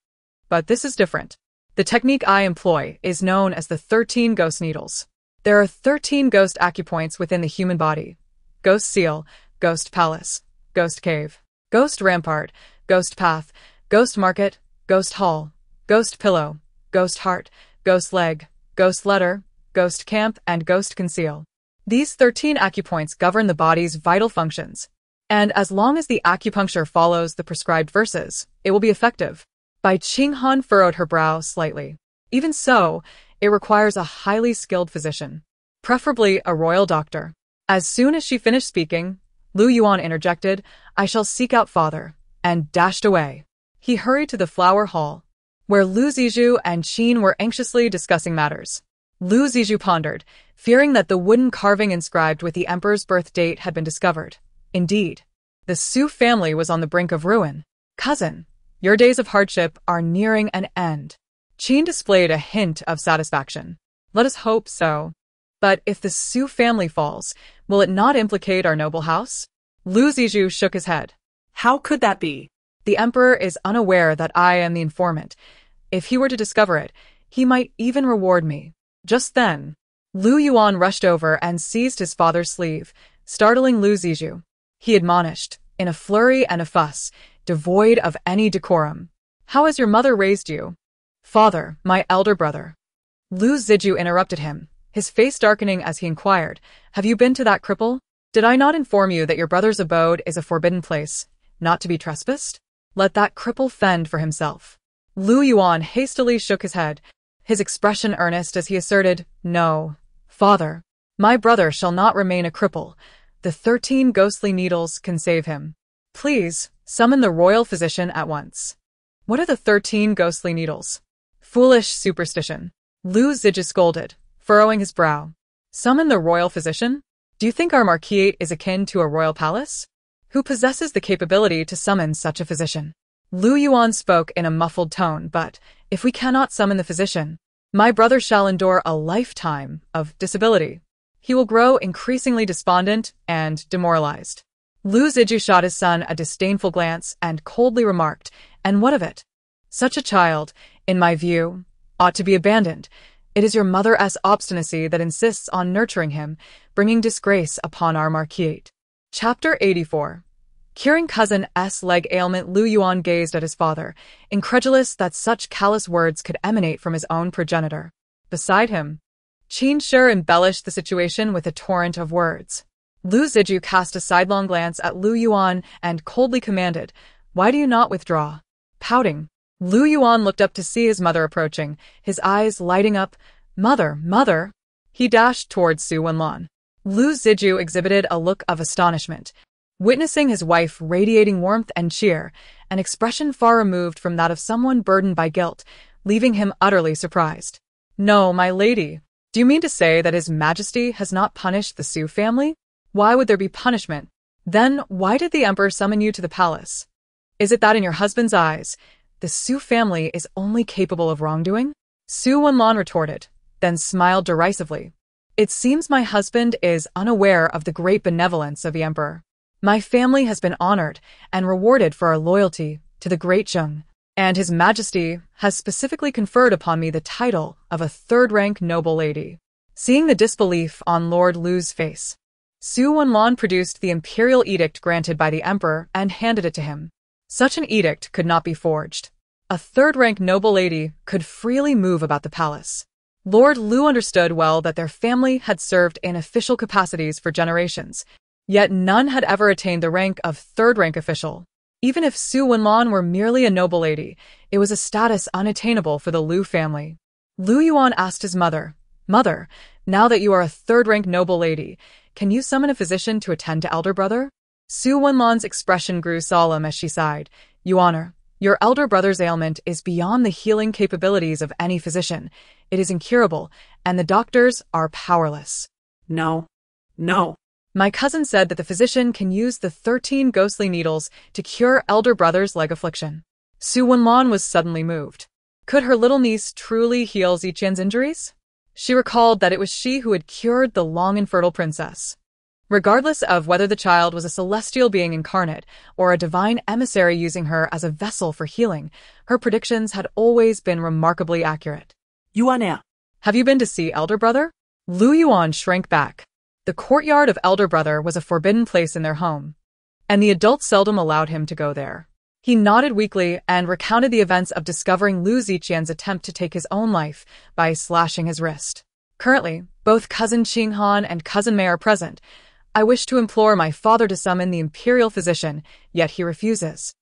But this is different. The technique I employ is known as the 13 ghost needles. There are 13 ghost acupoints within the human body. Ghost seal, ghost palace, ghost cave, ghost rampart, ghost path, ghost market, ghost hall, ghost pillow, ghost heart, ghost leg, ghost letter, ghost camp, and ghost conceal. These 13 acupoints govern the body's vital functions. And as long as the acupuncture follows the prescribed verses, it will be effective." Bai Qinghan furrowed her brow slightly. "Even so, it requires a highly skilled physician, preferably a royal doctor." As soon as she finished speaking, Lu Yuan interjected, "I shall seek out father," and dashed away. He hurried to the flower hall, where Lu Zizhu and Qin were anxiously discussing matters. Lu Zizhu pondered, fearing that the wooden carving inscribed with the emperor's birth date had been discovered. Indeed, the Su family was on the brink of ruin. "Cousin, your days of hardship are nearing an end." Qin displayed a hint of satisfaction. "Let us hope so. But if the Su family falls, will it not implicate our noble house?" Lu Zizhu shook his head. How could that be? "The emperor is unaware that I am the informant. If he were to discover it, he might even reward me." Just then, Lu Yuan rushed over and seized his father's sleeve, startling Lu Zizhu. He admonished, in a flurry and a fuss, devoid of any decorum. "How has your mother raised you?" "Father, my elder brother." Lu Zizhu interrupted him, his face darkening as he inquired, "Have you been to that cripple? Did I not inform you that your brother's abode is a forbidden place, not to be trespassed? Let that cripple fend for himself." Lu Yuan hastily shook his head, his expression earnest as he asserted, "No, father, my brother shall not remain a cripple. The 13 ghostly needles can save him. Please, summon the royal physician at once." "What are the 13 ghostly needles?" "Foolish superstition," Lu Zizhu scolded, furrowing his brow. "Summon the royal physician? Do you think our marquise is akin to a royal palace? Who possesses the capability to summon such a physician?" Lu Yuan spoke in a muffled tone, "But if we cannot summon the physician, my brother shall endure a lifetime of disability. He will grow increasingly despondent and demoralized." Lu Zizhu shot his son a disdainful glance and coldly remarked, "And what of it? Such a child, in my view, ought to be abandoned. It is your mother's obstinacy that insists on nurturing him, bringing disgrace upon our marquise." Chapter 84. Curing cousin S. leg ailment. Lu Yuan gazed at his father, incredulous that such callous words could emanate from his own progenitor. Beside him, Qin Shi embellished the situation with a torrent of words. Lu Zizhu cast a sidelong glance at Lu Yuan and coldly commanded, "Why do you not withdraw?" Pouting, Lu Yuan looked up to see his mother approaching, his eyes lighting up. "Mother, mother!" He dashed towards Su Wenlan. Lu Zizhu exhibited a look of astonishment, witnessing his wife radiating warmth and cheer, an expression far removed from that of someone burdened by guilt, leaving him utterly surprised. "No, my lady. Do you mean to say that His Majesty has not punished the Su family? Why would there be punishment? Then why did the emperor summon you to the palace? Is it that in your husband's eyes, the Su family is only capable of wrongdoing?" Su Wenlan retorted, then smiled derisively. "It seems my husband is unaware of the great benevolence of the emperor. My family has been honored and rewarded for our loyalty to the great Jiang, and His Majesty has specifically conferred upon me the title of a third-rank noble lady." Seeing the disbelief on Lord Lu's face, Su Wenlan produced the imperial edict granted by the emperor and handed it to him. Such an edict could not be forged. A third-rank noble lady could freely move about the palace. Lord Lu understood well that their family had served in official capacities for generations, yet none had ever attained the rank of third-rank official. Even if Su Wenlan were merely a noble lady, it was a status unattainable for the Lu family. Lu Yuan asked his mother, "Mother, now that you are a third-rank noble lady, can you summon a physician to attend to elder brother?" Su Wenlan's expression grew solemn as she sighed. "Your Honor, Your elder brother's ailment is beyond the healing capabilities of any physician. It is incurable, and the doctors are powerless. No. No. My cousin said that the physician can use the 13 ghostly needles to cure elder brother's leg affliction. Su Wenlan was suddenly moved. Could her little niece truly heal Ziqian's injuries? She recalled that it was she who had cured the long infertile princess. Regardless of whether the child was a celestial being incarnate or a divine emissary using her as a vessel for healing, her predictions had always been remarkably accurate. Yuan. Have you been to see elder brother? Lu Yuan shrank back. The courtyard of elder brother was a forbidden place in their home, and the adults seldom allowed him to go there. He nodded weakly and recounted the events of discovering Lu Ziqian's attempt to take his own life by slashing his wrist. Currently, both cousin Qinghan and cousin Mei are present. I wish to implore my father to summon the imperial physician, yet he refuses.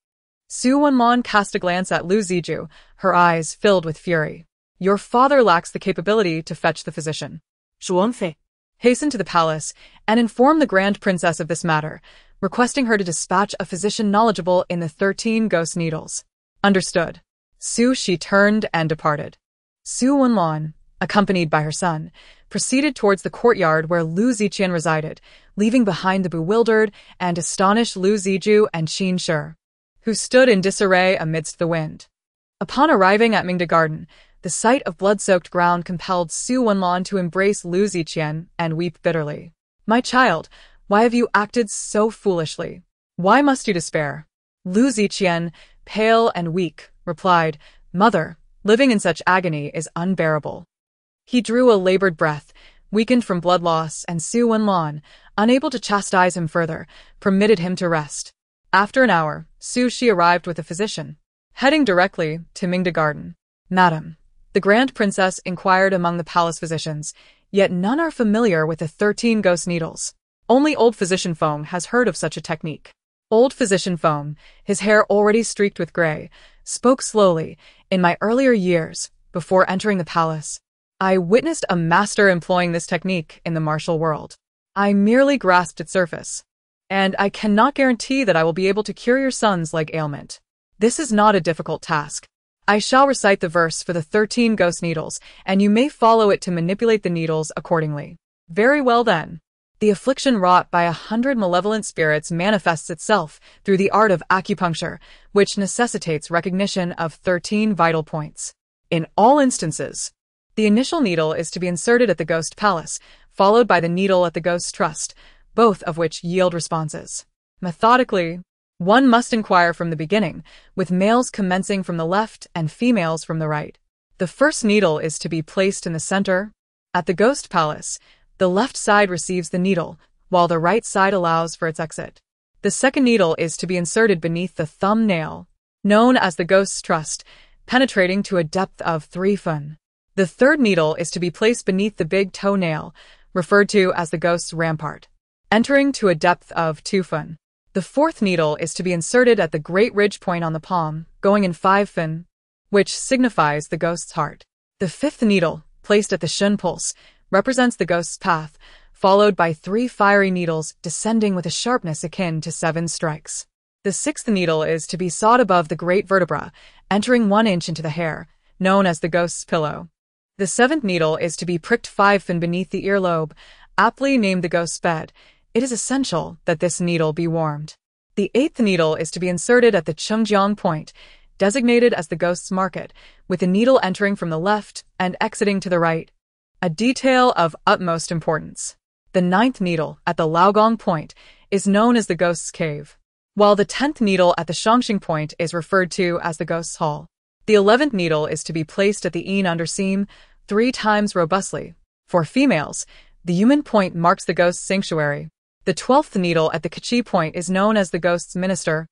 Su Wenlan cast a glance at Lu Ziju, her eyes filled with fury. Your father lacks the capability to fetch the physician. Zhuangfei. Hasten to the palace and inform the Grand Princess of this matter, requesting her to dispatch a physician knowledgeable in the 13 ghost needles. Understood. She turned and departed. Su Wenlan, accompanied by her son, proceeded towards the courtyard where Lu Ziqian resided, leaving behind the bewildered and astonished Lu Ziju and Qin Shi, who stood in disarray amidst the wind. Upon arriving at Mingde Garden, the sight of blood-soaked ground compelled Su Wenlan to embrace Lu Ziqian and weep bitterly. My child, why have you acted so foolishly? Why must you despair? Lu Ziqian, pale and weak, replied, Mother, living in such agony is unbearable. He drew a labored breath, weakened from blood loss, and Su Wenlan, unable to chastise him further, permitted him to rest. After an hour, Shi arrived with a physician, heading directly to Mingde Garden. Madam, the Grand Princess inquired among the palace physicians, yet none are familiar with the 13 ghost needles. Only old physician Feng has heard of such a technique. Old physician Feng, his hair already streaked with gray, spoke slowly. In my earlier years, before entering the palace, I witnessed a master employing this technique in the martial world. I merely grasped its surface, and I cannot guarantee that I will be able to cure your son's leg ailment. This is not a difficult task. I shall recite the verse for the 13 ghost needles, and you may follow it to manipulate the needles accordingly. Very well then. The affliction wrought by 100 malevolent spirits manifests itself through the art of acupuncture, which necessitates recognition of 13 vital points. In all instances, the initial needle is to be inserted at the ghost palace, followed by the needle at the ghost trust, both of which yield responses. Methodically, one must inquire from the beginning, with males commencing from the left and females from the right. The first needle is to be placed in the center. At the ghost palace, the left side receives the needle, while the right side allows for its exit. The second needle is to be inserted beneath the thumbnail, known as the ghost's trust, penetrating to a depth of 3 fun. The third needle is to be placed beneath the big toenail, referred to as the ghost's rampart, entering to a depth of 2 fun. The fourth needle is to be inserted at the great ridge point on the palm, going in 5 fun, which signifies the ghost's heart. The fifth needle, placed at the shun pulse, represents the ghost's path, followed by 3 fiery needles descending with a sharpness akin to 7 strikes. The sixth needle is to be sawed above the great vertebra, entering 1 inch into the hair, known as the ghost's pillow. The seventh needle is to be pricked 5 fun beneath the earlobe, aptly named the ghost's bed. It is essential that this needle be warmed. The eighth needle is to be inserted at the Chengjiang point, designated as the ghost's market, with the needle entering from the left and exiting to the right. A detail of utmost importance. The 9th needle at the Laogong point is known as the ghost's cave, while the 10th needle at the Shangxing point is referred to as the ghost's hall. The 11th needle is to be placed at the yin underseam 3 times robustly. For females, the Yumen point marks the ghost's sanctuary. The 12th needle at the Kachi point is known as the ghost's minister,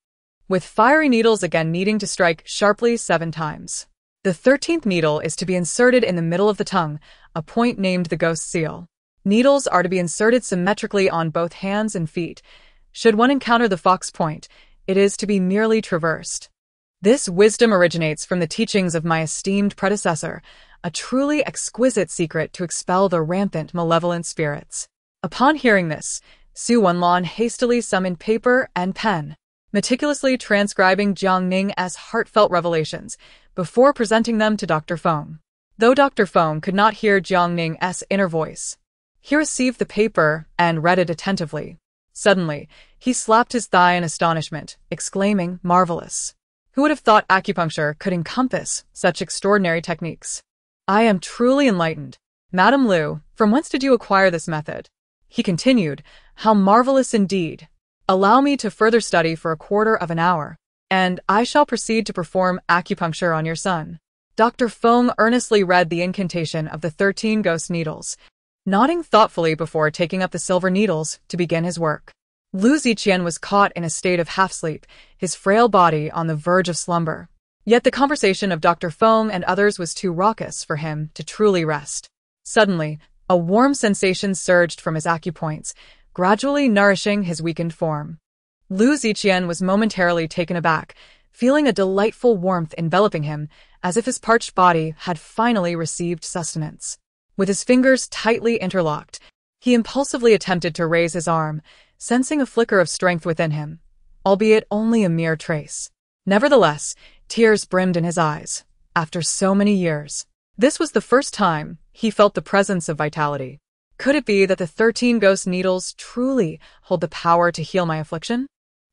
with fiery needles again needing to strike sharply 7 times. The 13th needle is to be inserted in the middle of the tongue, a point named the ghost's seal. Needles are to be inserted symmetrically on both hands and feet. Should one encounter the fox point, it is to be merely traversed. This wisdom originates from the teachings of my esteemed predecessor, a truly exquisite secret to expel the rampant malevolent spirits. Upon hearing this, Su Wenlan hastily summoned paper and pen. meticulously transcribing Jiang Ning as heartfelt revelations before presenting them to Dr. Feng. Though Dr. Feng could not hear Jiang Ning's inner voice, he received the paper and read it attentively. Suddenly, he slapped his thigh in astonishment, exclaiming, "Marvelous! Who would have thought acupuncture could encompass such extraordinary techniques? I am truly enlightened. Madame Liu, from whence did you acquire this method?" He continued, "How marvelous indeed! Allow me to further study for a quarter of an hour, and I shall proceed to perform acupuncture on your son." Dr. Feng earnestly read the incantation of the 13 ghost needles, nodding thoughtfully before taking up the silver needles to begin his work. Lu Ziqian was caught in a state of half-sleep, his frail body on the verge of slumber. Yet the conversation of Dr. Feng and others was too raucous for him to truly rest. Suddenly, a warm sensation surged from his acupoints, gradually nourishing his weakened form. Lu Ziqian was momentarily taken aback, feeling a delightful warmth enveloping him, as if his parched body had finally received sustenance. With his fingers tightly interlocked, he impulsively attempted to raise his arm, sensing a flicker of strength within him, albeit only a mere trace. Nevertheless, tears brimmed in his eyes. After so many years, this was the first time he felt the presence of vitality. Could it be that the 13 ghost needles truly hold the power to heal my affliction?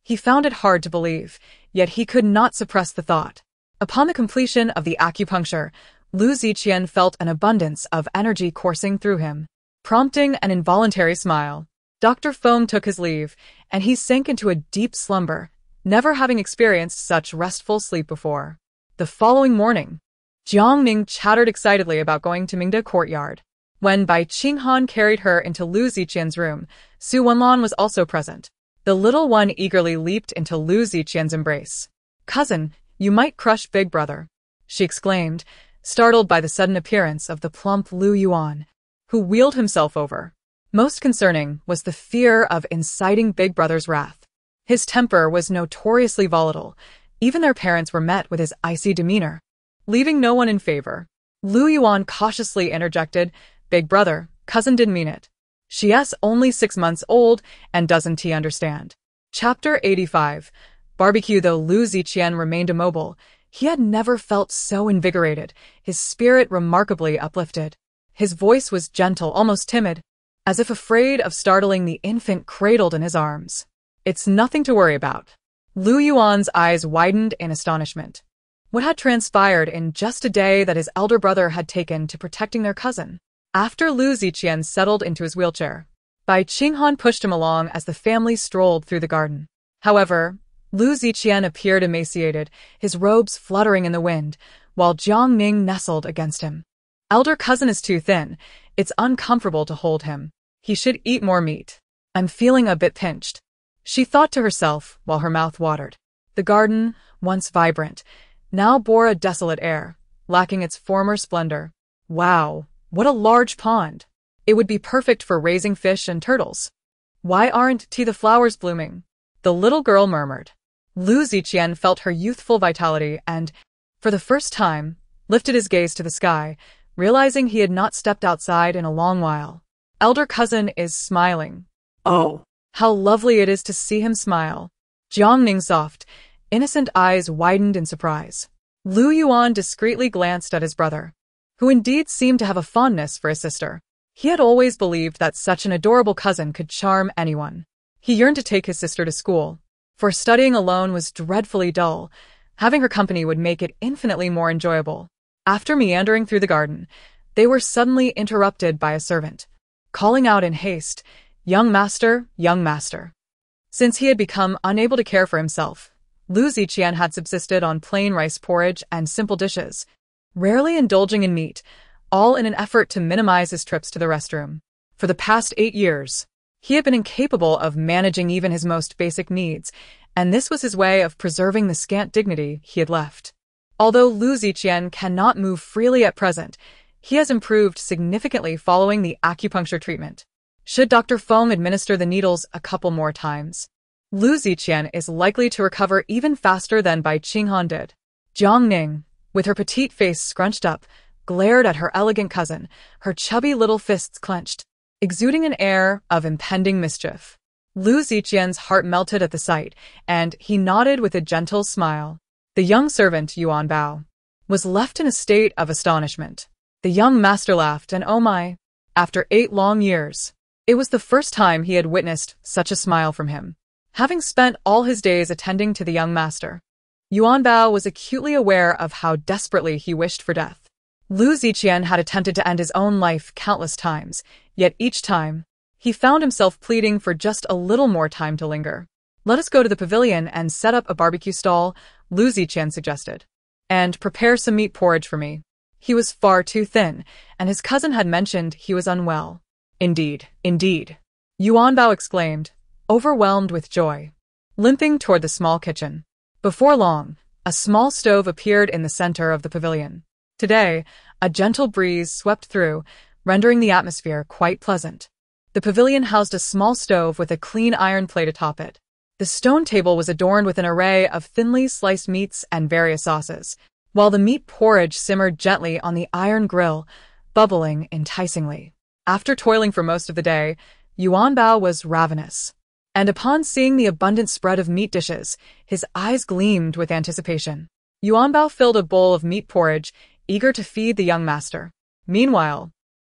He found it hard to believe, yet he could not suppress the thought. Upon the completion of the acupuncture, Lu Ziqian felt an abundance of energy coursing through him, prompting an involuntary smile. Dr. Feng took his leave, and he sank into a deep slumber, never having experienced such restful sleep before. The following morning, Jiang Ning chattered excitedly about going to Mingde Courtyard. When Bai Qinghan carried her into Lu Ziqian's room, Su Wenlan was also present. The little one eagerly leaped into Lu Ziqian's embrace. "Cousin, you might crush Big Brother," she exclaimed, startled by the sudden appearance of the plump Lu Yuan, who wheeled himself over. Most concerning was the fear of inciting Big Brother's wrath. His temper was notoriously volatile. Even their parents were met with his icy demeanor, leaving no one in favor. Lu Yuan cautiously interjected, "Big Brother, cousin didn't mean it. She's only 6 months old, and doesn't he understand?" Chapter 85. Barbecue. Though Lu Ziqian remained immobile, he had never felt so invigorated, his spirit remarkably uplifted. His voice was gentle, almost timid, as if afraid of startling the infant cradled in his arms. "It's nothing to worry about." Lu Yuan's eyes widened in astonishment. What had transpired in just a day that his elder brother had taken to protecting their cousin? After Lu Ziqian settled into his wheelchair, Bai Qinghan pushed him along as the family strolled through the garden. However, Lu Ziqian appeared emaciated, his robes fluttering in the wind, while Jiang Ning nestled against him. "Elder cousin is too thin. It's uncomfortable to hold him. He should eat more meat. I'm feeling a bit pinched," she thought to herself while her mouth watered. The garden, once vibrant, now bore a desolate air, lacking its former splendor. Wow, what a large pond! It would be perfect for raising fish and turtles. "Why aren't the flowers blooming?" the little girl murmured. Lu Ziqian felt her youthful vitality and, for the first time, lifted his gaze to the sky, realizing he had not stepped outside in a long while. "Elder cousin is smiling. Oh, How lovely it is to see him smile." Jiang Ning's soft, innocent eyes widened in surprise. Lu Yuan discreetly glanced at his brother, who indeed seemed to have a fondness for his sister. He had always believed that such an adorable cousin could charm anyone. He yearned to take his sister to school, for studying alone was dreadfully dull. Having her company would make it infinitely more enjoyable. After meandering through the garden, they were suddenly interrupted by a servant, calling out in haste, young master." Since he had become unable to care for himself, Lu Ziqian had subsisted on plain rice porridge and simple dishes, rarely indulging in meat, all in an effort to minimize his trips to the restroom. For the past 8 years, he had been incapable of managing even his most basic needs, and this was his way of preserving the scant dignity he had left. Although Lu Ziqian cannot move freely at present, he has improved significantly following the acupuncture treatment. Should Dr. Feng administer the needles a couple more times, Lu Ziqian is likely to recover even faster than Bai Qinghan did. Jiang Ning, with her petite face scrunched up, glared at her elegant cousin, her chubby little fists clenched, exuding an air of impending mischief. Lu Ziqian's heart melted at the sight, and he nodded with a gentle smile. The young servant, Yuan Bao, was left in a state of astonishment. The young master laughed, and oh my! After 8 long years, it was the first time he had witnessed such a smile from him. Having spent all his days attending to the young master, Yuan Bao was acutely aware of how desperately he wished for death. Lu Ziqian had attempted to end his own life countless times, yet each time, he found himself pleading for just a little more time to linger. "Let us go to the pavilion and set up a barbecue stall," Lu Ziqian suggested. "And prepare some meat porridge for me." He was far too thin, and his cousin had mentioned he was unwell. "Indeed, indeed," Yuan Bao exclaimed, overwhelmed with joy, limping toward the small kitchen. Before long, a small stove appeared in the center of the pavilion. Today, a gentle breeze swept through, rendering the atmosphere quite pleasant. The pavilion housed a small stove with a clean iron plate atop it. The stone table was adorned with an array of thinly sliced meats and various sauces, while the meat porridge simmered gently on the iron grill, bubbling enticingly. After toiling for most of the day, Yuan Bao was ravenous, and upon seeing the abundant spread of meat dishes, his eyes gleamed with anticipation. Yuan Bao filled a bowl of meat porridge, eager to feed the young master. Meanwhile,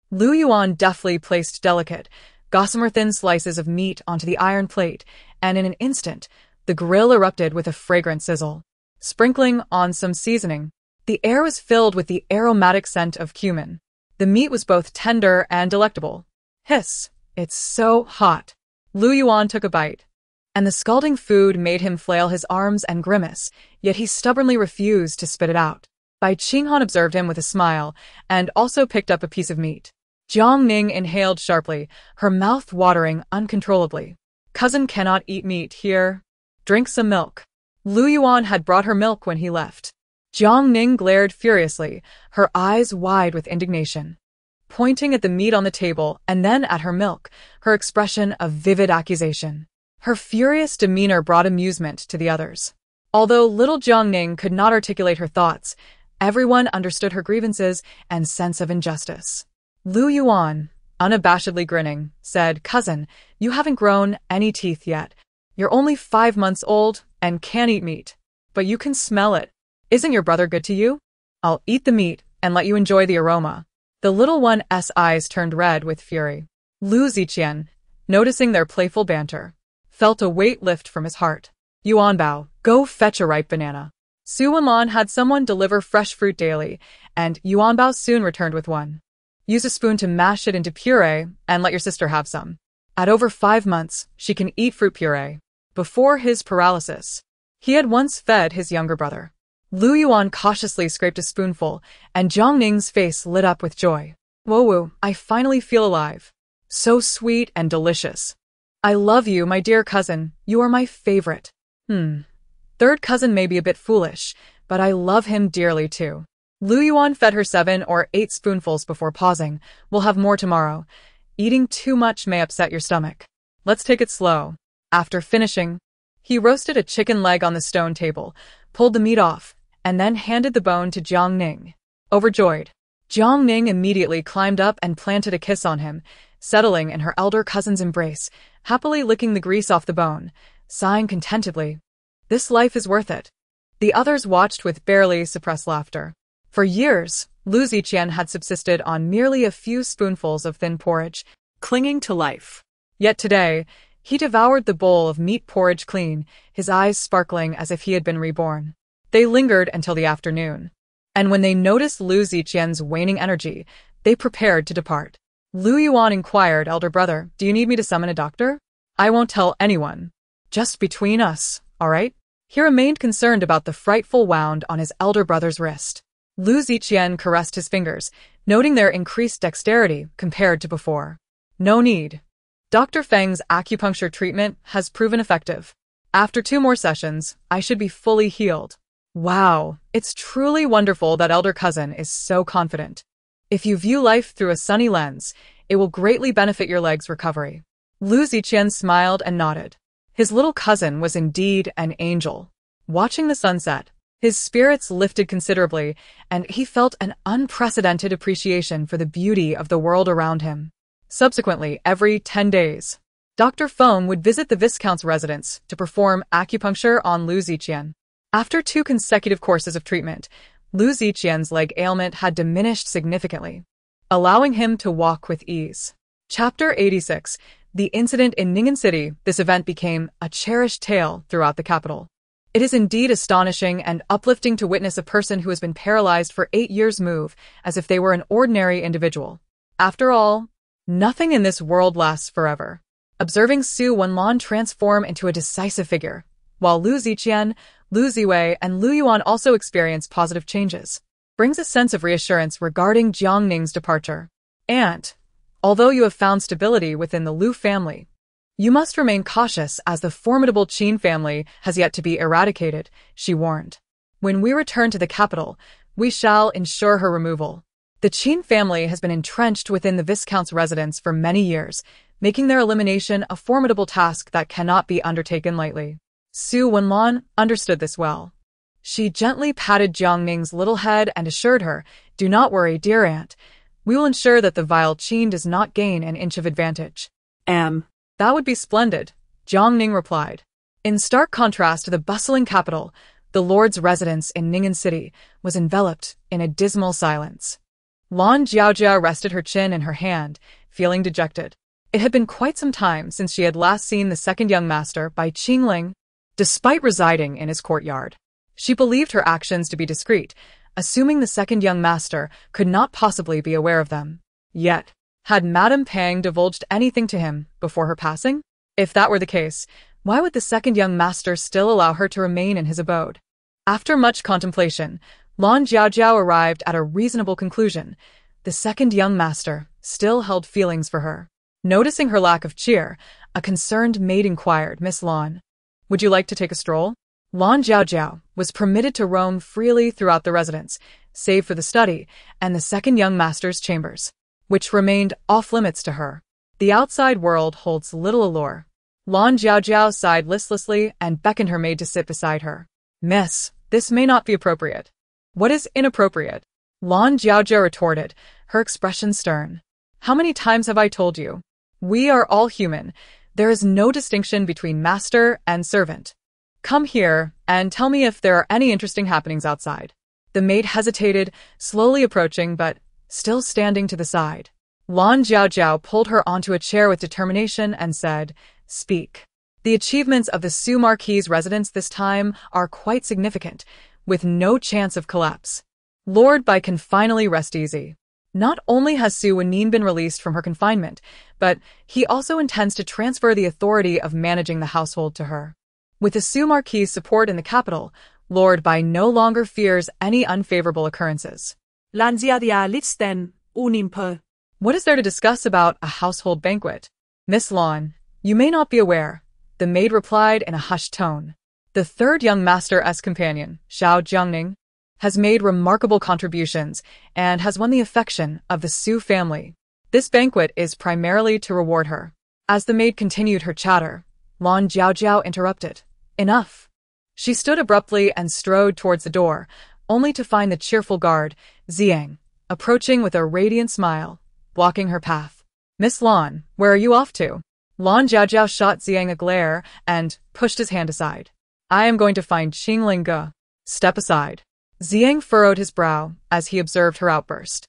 Lu Yuan deftly placed delicate, gossamer-thin slices of meat onto the iron plate, and in an instant, the grill erupted with a fragrant sizzle. Sprinkling on some seasoning, the air was filled with the aromatic scent of cumin. The meat was both tender and delectable. "Hiss, it's so hot." Lu Yuan took a bite, and the scalding food made him flail his arms and grimace, yet he stubbornly refused to spit it out. Bai Qinghan observed him with a smile, and also picked up a piece of meat. Jiang Ning inhaled sharply, her mouth watering uncontrollably. "Cousin cannot eat meat here. Drink some milk." Lu Yuan had brought her milk when he left. Jiang Ning glared furiously, her eyes wide with indignation, pointing at the meat on the table and then at her milk, her expression of vivid accusation. Her furious demeanor brought amusement to the others. Although little Jiang Ning could not articulate her thoughts, everyone understood her grievances and sense of injustice. Lu Yuan, unabashedly grinning, said, "Cousin, you haven't grown any teeth yet. You're only 5 months old and can't eat meat, but you can smell it. Isn't your brother good to you? I'll eat the meat and let you enjoy the aroma." The little one's eyes turned red with fury. Lu Ziqian, noticing their playful banter, felt a weight lift from his heart. "Yuan Bao, go fetch a ripe banana." Su Wenlan had someone deliver fresh fruit daily, and Yuan Bao soon returned with one. "Use a spoon to mash it into puree and let your sister have some. At over 5 months, she can eat fruit puree." Before his paralysis, he had once fed his younger brother. Lu Yuan cautiously scraped a spoonful, and Jiang Ning's face lit up with joy. "Whoa, I finally feel alive. So sweet and delicious. I love you, my dear cousin. You are my favorite." Third cousin may be a bit foolish, but I love him dearly too. Lu Yuan fed her 7 or 8 spoonfuls before pausing. "We'll have more tomorrow. Eating too much may upset your stomach. Let's take it slow." After finishing, he roasted a chicken leg on the stone table, pulled the meat off, and then handed the bone to Jiang Ning. Overjoyed, Jiang Ning immediately climbed up and planted a kiss on him, settling in her elder cousin's embrace, happily licking the grease off the bone, sighing contentedly. This life is worth it. The others watched with barely suppressed laughter. For years, Lu Ziqian had subsisted on merely a few spoonfuls of thin porridge, clinging to life. Yet today, he devoured the bowl of meat porridge clean, his eyes sparkling as if he had been reborn. They lingered until the afternoon, and when they noticed Lu Ziqian's waning energy, they prepared to depart. Lu Yuan inquired, "Elder brother, do you need me to summon a doctor?" "I won't tell anyone. Just between us, all right?" He remained concerned about the frightful wound on his elder brother's wrist. Lu Ziqian caressed his fingers, noting their increased dexterity compared to before. "No need. Dr. Feng's acupuncture treatment has proven effective. After 2 more sessions, I should be fully healed." Wow, it's truly wonderful that elder cousin is so confident. If you view life through a sunny lens, it will greatly benefit your leg's recovery. Lu Ziqian smiled and nodded. His little cousin was indeed an angel. Watching the sunset, his spirits lifted considerably, and he felt an unprecedented appreciation for the beauty of the world around him. Subsequently, every 10 days, Dr. Feng would visit the Viscount's residence to perform acupuncture on Lu Ziqian. After 2 consecutive courses of treatment, Lu Ziqian's leg ailment had diminished significantly, allowing him to walk with ease. Chapter 86. The incident in Ning'an City. This event became a cherished tale throughout the capital. It is indeed astonishing and uplifting to witness a person who has been paralyzed for 8 years move as if they were an ordinary individual. After all, nothing in this world lasts forever. Observing Su Wenlan transform into a decisive figure, while Lu Ziqian, Lu Ziwei, and Lu Yuan also experience positive changes, brings a sense of reassurance regarding Jiang Ning's departure. And, although you have found stability within the Lu family, you must remain cautious as the formidable Qin family has yet to be eradicated, she warned. When we return to the capital, we shall ensure her removal. The Qin family has been entrenched within the Viscount's residence for many years, making their elimination a formidable task that cannot be undertaken lightly. Su Wenlan understood this well. She gently patted Jiang Ning's little head and assured her, "Do not worry, dear aunt. We will ensure that the vile Qin does not gain an inch of advantage." That would be splendid, Jiang Ning replied. In stark contrast to the bustling capital, the Lord's residence in Ning'an City was enveloped in a dismal silence. Lan Jiaojia rested her chin in her hand, feeling dejected. It had been quite some time since she had last seen the second young master by Qingling. Despite residing in his courtyard, she believed her actions to be discreet, assuming the second young master could not possibly be aware of them. Yet, had Madame Pang divulged anything to him before her passing? If that were the case, why would the second young master still allow her to remain in his abode? After much contemplation, Lan Jiaojiao arrived at a reasonable conclusion. The second young master still held feelings for her. Noticing her lack of cheer, a concerned maid inquired, "Miss Lan, would you like to take a stroll?" Lan Jiaojiao was permitted to roam freely throughout the residence, save for the study and the second young master's chambers, which remained off-limits to her. The outside world holds little allure. Lan Jiaojiao sighed listlessly and beckoned her maid to sit beside her. "Miss, this may not be appropriate." "What is inappropriate?" Lan Jiaojiao retorted, her expression stern. "How many times have I told you? We are all human. There is no distinction between master and servant. Come here and tell me if there are any interesting happenings outside." The maid hesitated, slowly approaching but still standing to the side. Lan Jiaojiao pulled her onto a chair with determination and said, "Speak." The achievements of the Su Marquis's residence this time are quite significant, with no chance of collapse. Lord Bai can finally rest easy. Not only has Su Wennin been released from her confinement, but he also intends to transfer the authority of managing the household to her. With the Su Marquis's support in the capital, Lord Bai no longer fears any unfavorable occurrences. What is there to discuss about a household banquet? Miss Lan, you may not be aware, the maid replied in a hushed tone. The third young master's companion, Jiang Ning, has made remarkable contributions and has won the affection of the Su family. This banquet is primarily to reward her. As the maid continued her chatter, Lan Jiaojiao interrupted. "Enough." She stood abruptly and strode towards the door, only to find the cheerful guard, Ziang, approaching with a radiant smile, blocking her path. "Miss Lan, where are you off to?" Lan Jiaojiao shot Ziang a glare and pushed his hand aside. "I am going to find Qingling Ge. Step aside." Ziang furrowed his brow as he observed her outburst.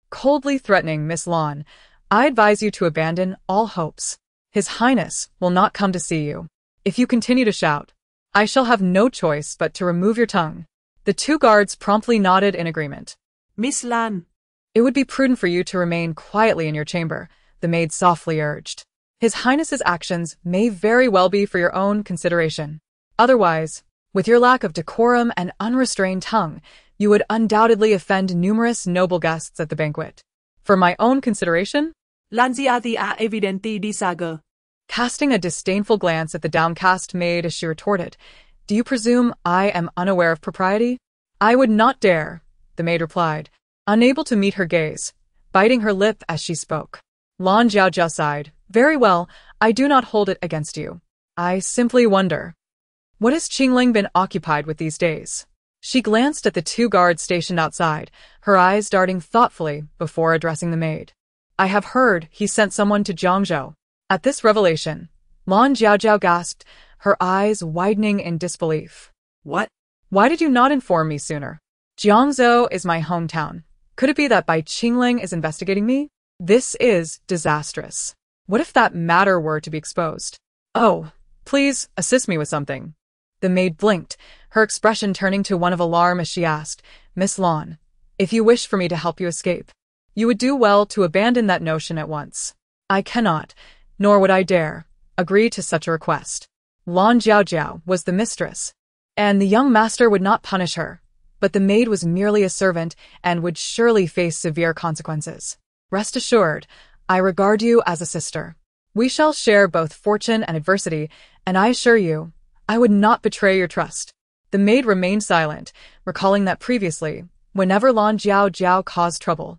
Coldly threatening, "Miss Lan, I advise you to abandon all hopes. His Highness will not come to see you. If you continue to shout, I shall have no choice but to remove your tongue." The two guards promptly nodded in agreement. "Miss Lan." "It would be prudent for you to remain quietly in your chamber," the maid softly urged. "His Highness's actions may very well be for your own consideration. Otherwise, with your lack of decorum and unrestrained tongue, you would undoubtedly offend numerous noble guests at the banquet. For my own consideration?" Casting a disdainful glance at the downcast maid as she retorted, "Do you presume I am unaware of propriety?" "I would not dare," the maid replied, unable to meet her gaze, biting her lip as she spoke. Lan Jiaojiao sighed. "Very well, I do not hold it against you. I simply wonder, what has Qingling been occupied with these days?" She glanced at the two guards stationed outside, her eyes darting thoughtfully before addressing the maid. "I have heard he sent someone to Jiangzhou." At this revelation, Lan Jiaojiao gasped, her eyes widening in disbelief. What? Why did you not inform me sooner? Jiangzhou is my hometown. Could it be that Bai Qingling is investigating me? This is disastrous. What if that matter were to be exposed? Oh, please assist me with something. The maid blinked, her expression turning to one of alarm as she asked, Miss Lan, if you wish for me to help you escape, you would do well to abandon that notion at once. I cannot, nor would I dare, agree to such a request. Lan Jiaojiao was the mistress, and the young master would not punish her, but the maid was merely a servant and would surely face severe consequences. Rest assured, I regard you as a sister. We shall share both fortune and adversity, and I assure you, I would not betray your trust. The maid remained silent, recalling that previously, whenever Lan Jiaojiao caused trouble,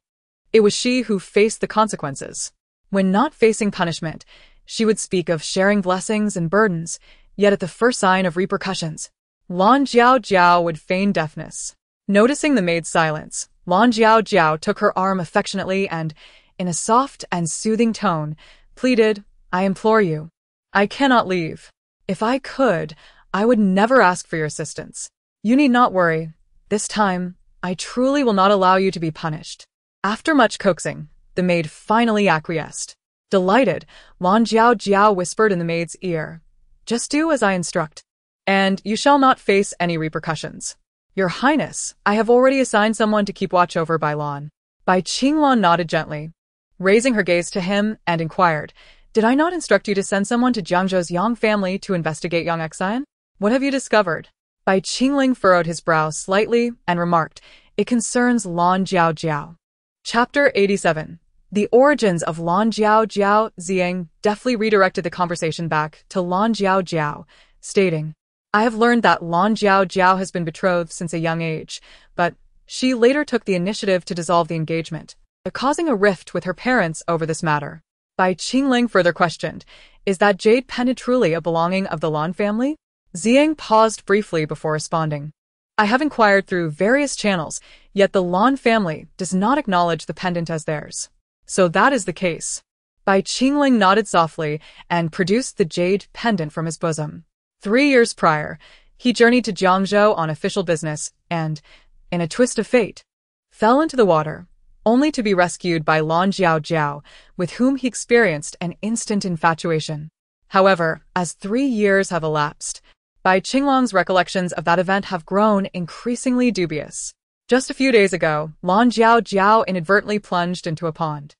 it was she who faced the consequences. When not facing punishment, she would speak of sharing blessings and burdens, yet at the first sign of repercussions, Lan Jiaojiao would feign deafness. Noticing the maid's silence, Lan Jiaojiao took her arm affectionately and, in a soft and soothing tone, pleaded, I implore you. I cannot leave. If I could, I would never ask for your assistance. You need not worry. This time, I truly will not allow you to be punished. After much coaxing, the maid finally acquiesced. Delighted, Lan Jiaojiao whispered in the maid's ear, Just do as I instruct, and you shall not face any repercussions. Your Highness, I have already assigned someone to keep watch over Bai Lan. Bai Qinglan nodded gently, raising her gaze to him, and inquired, Did I not instruct you to send someone to Jiangzhou's Yang family to investigate young Xian? What have you discovered? Bai Qingling furrowed his brow slightly and remarked, It concerns Lan Jiaojiao. Chapter 87. The origins of Lan Jiaojiao. Jiang deftly redirected the conversation back to Lan Jiaojiao, stating, I have learned that Lan Jiaojiao has been betrothed since a young age, but she later took the initiative to dissolve the engagement, causing a rift with her parents over this matter. Bai Qingling further questioned, Is that jade pendant truly a belonging of the Lan family? Jiang paused briefly before responding. I have inquired through various channels, yet the Lan family does not acknowledge the pendant as theirs. So that is the case. Bai Qingling nodded softly and produced the jade pendant from his bosom. 3 years prior, he journeyed to Jiangzhou on official business and, in a twist of fate, fell into the water, only to be rescued by Lan Jiaojiao, with whom he experienced an instant infatuation. However, as 3 years have elapsed, Bai Qinglong's recollections of that event have grown increasingly dubious. Just a few days ago, Lan Jiaojiao inadvertently plunged into a pond.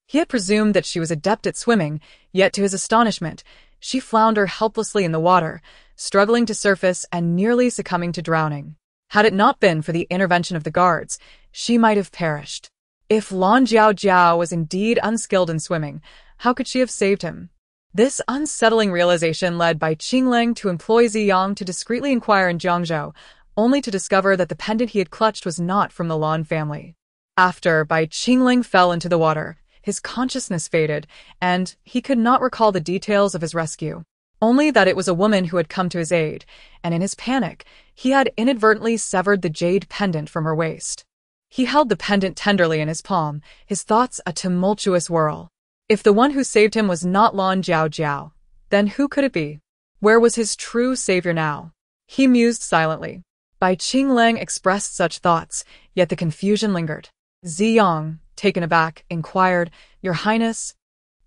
He had presumed that she was adept at swimming, yet to his astonishment, she floundered helplessly in the water, struggling to surface and nearly succumbing to drowning. Had it not been for the intervention of the guards, she might have perished. If Lan Jiaojiao was indeed unskilled in swimming, how could she have saved him? This unsettling realization led Bai Qingling to employ Ziyang to discreetly inquire in Jiangzhou, only to discover that the pendant he had clutched was not from the Lan family. After Bai Qingling fell into the water, his consciousness faded, and he could not recall the details of his rescue, only that it was a woman who had come to his aid, and in his panic, he had inadvertently severed the jade pendant from her waist. He held the pendant tenderly in his palm, his thoughts a tumultuous whirl. If the one who saved him was not Lan Jiaojiao, then who could it be? Where was his true savior now? He mused silently. Bai Qingling expressed such thoughts, yet the confusion lingered. Ziyang, taken aback, inquired, Your Highness,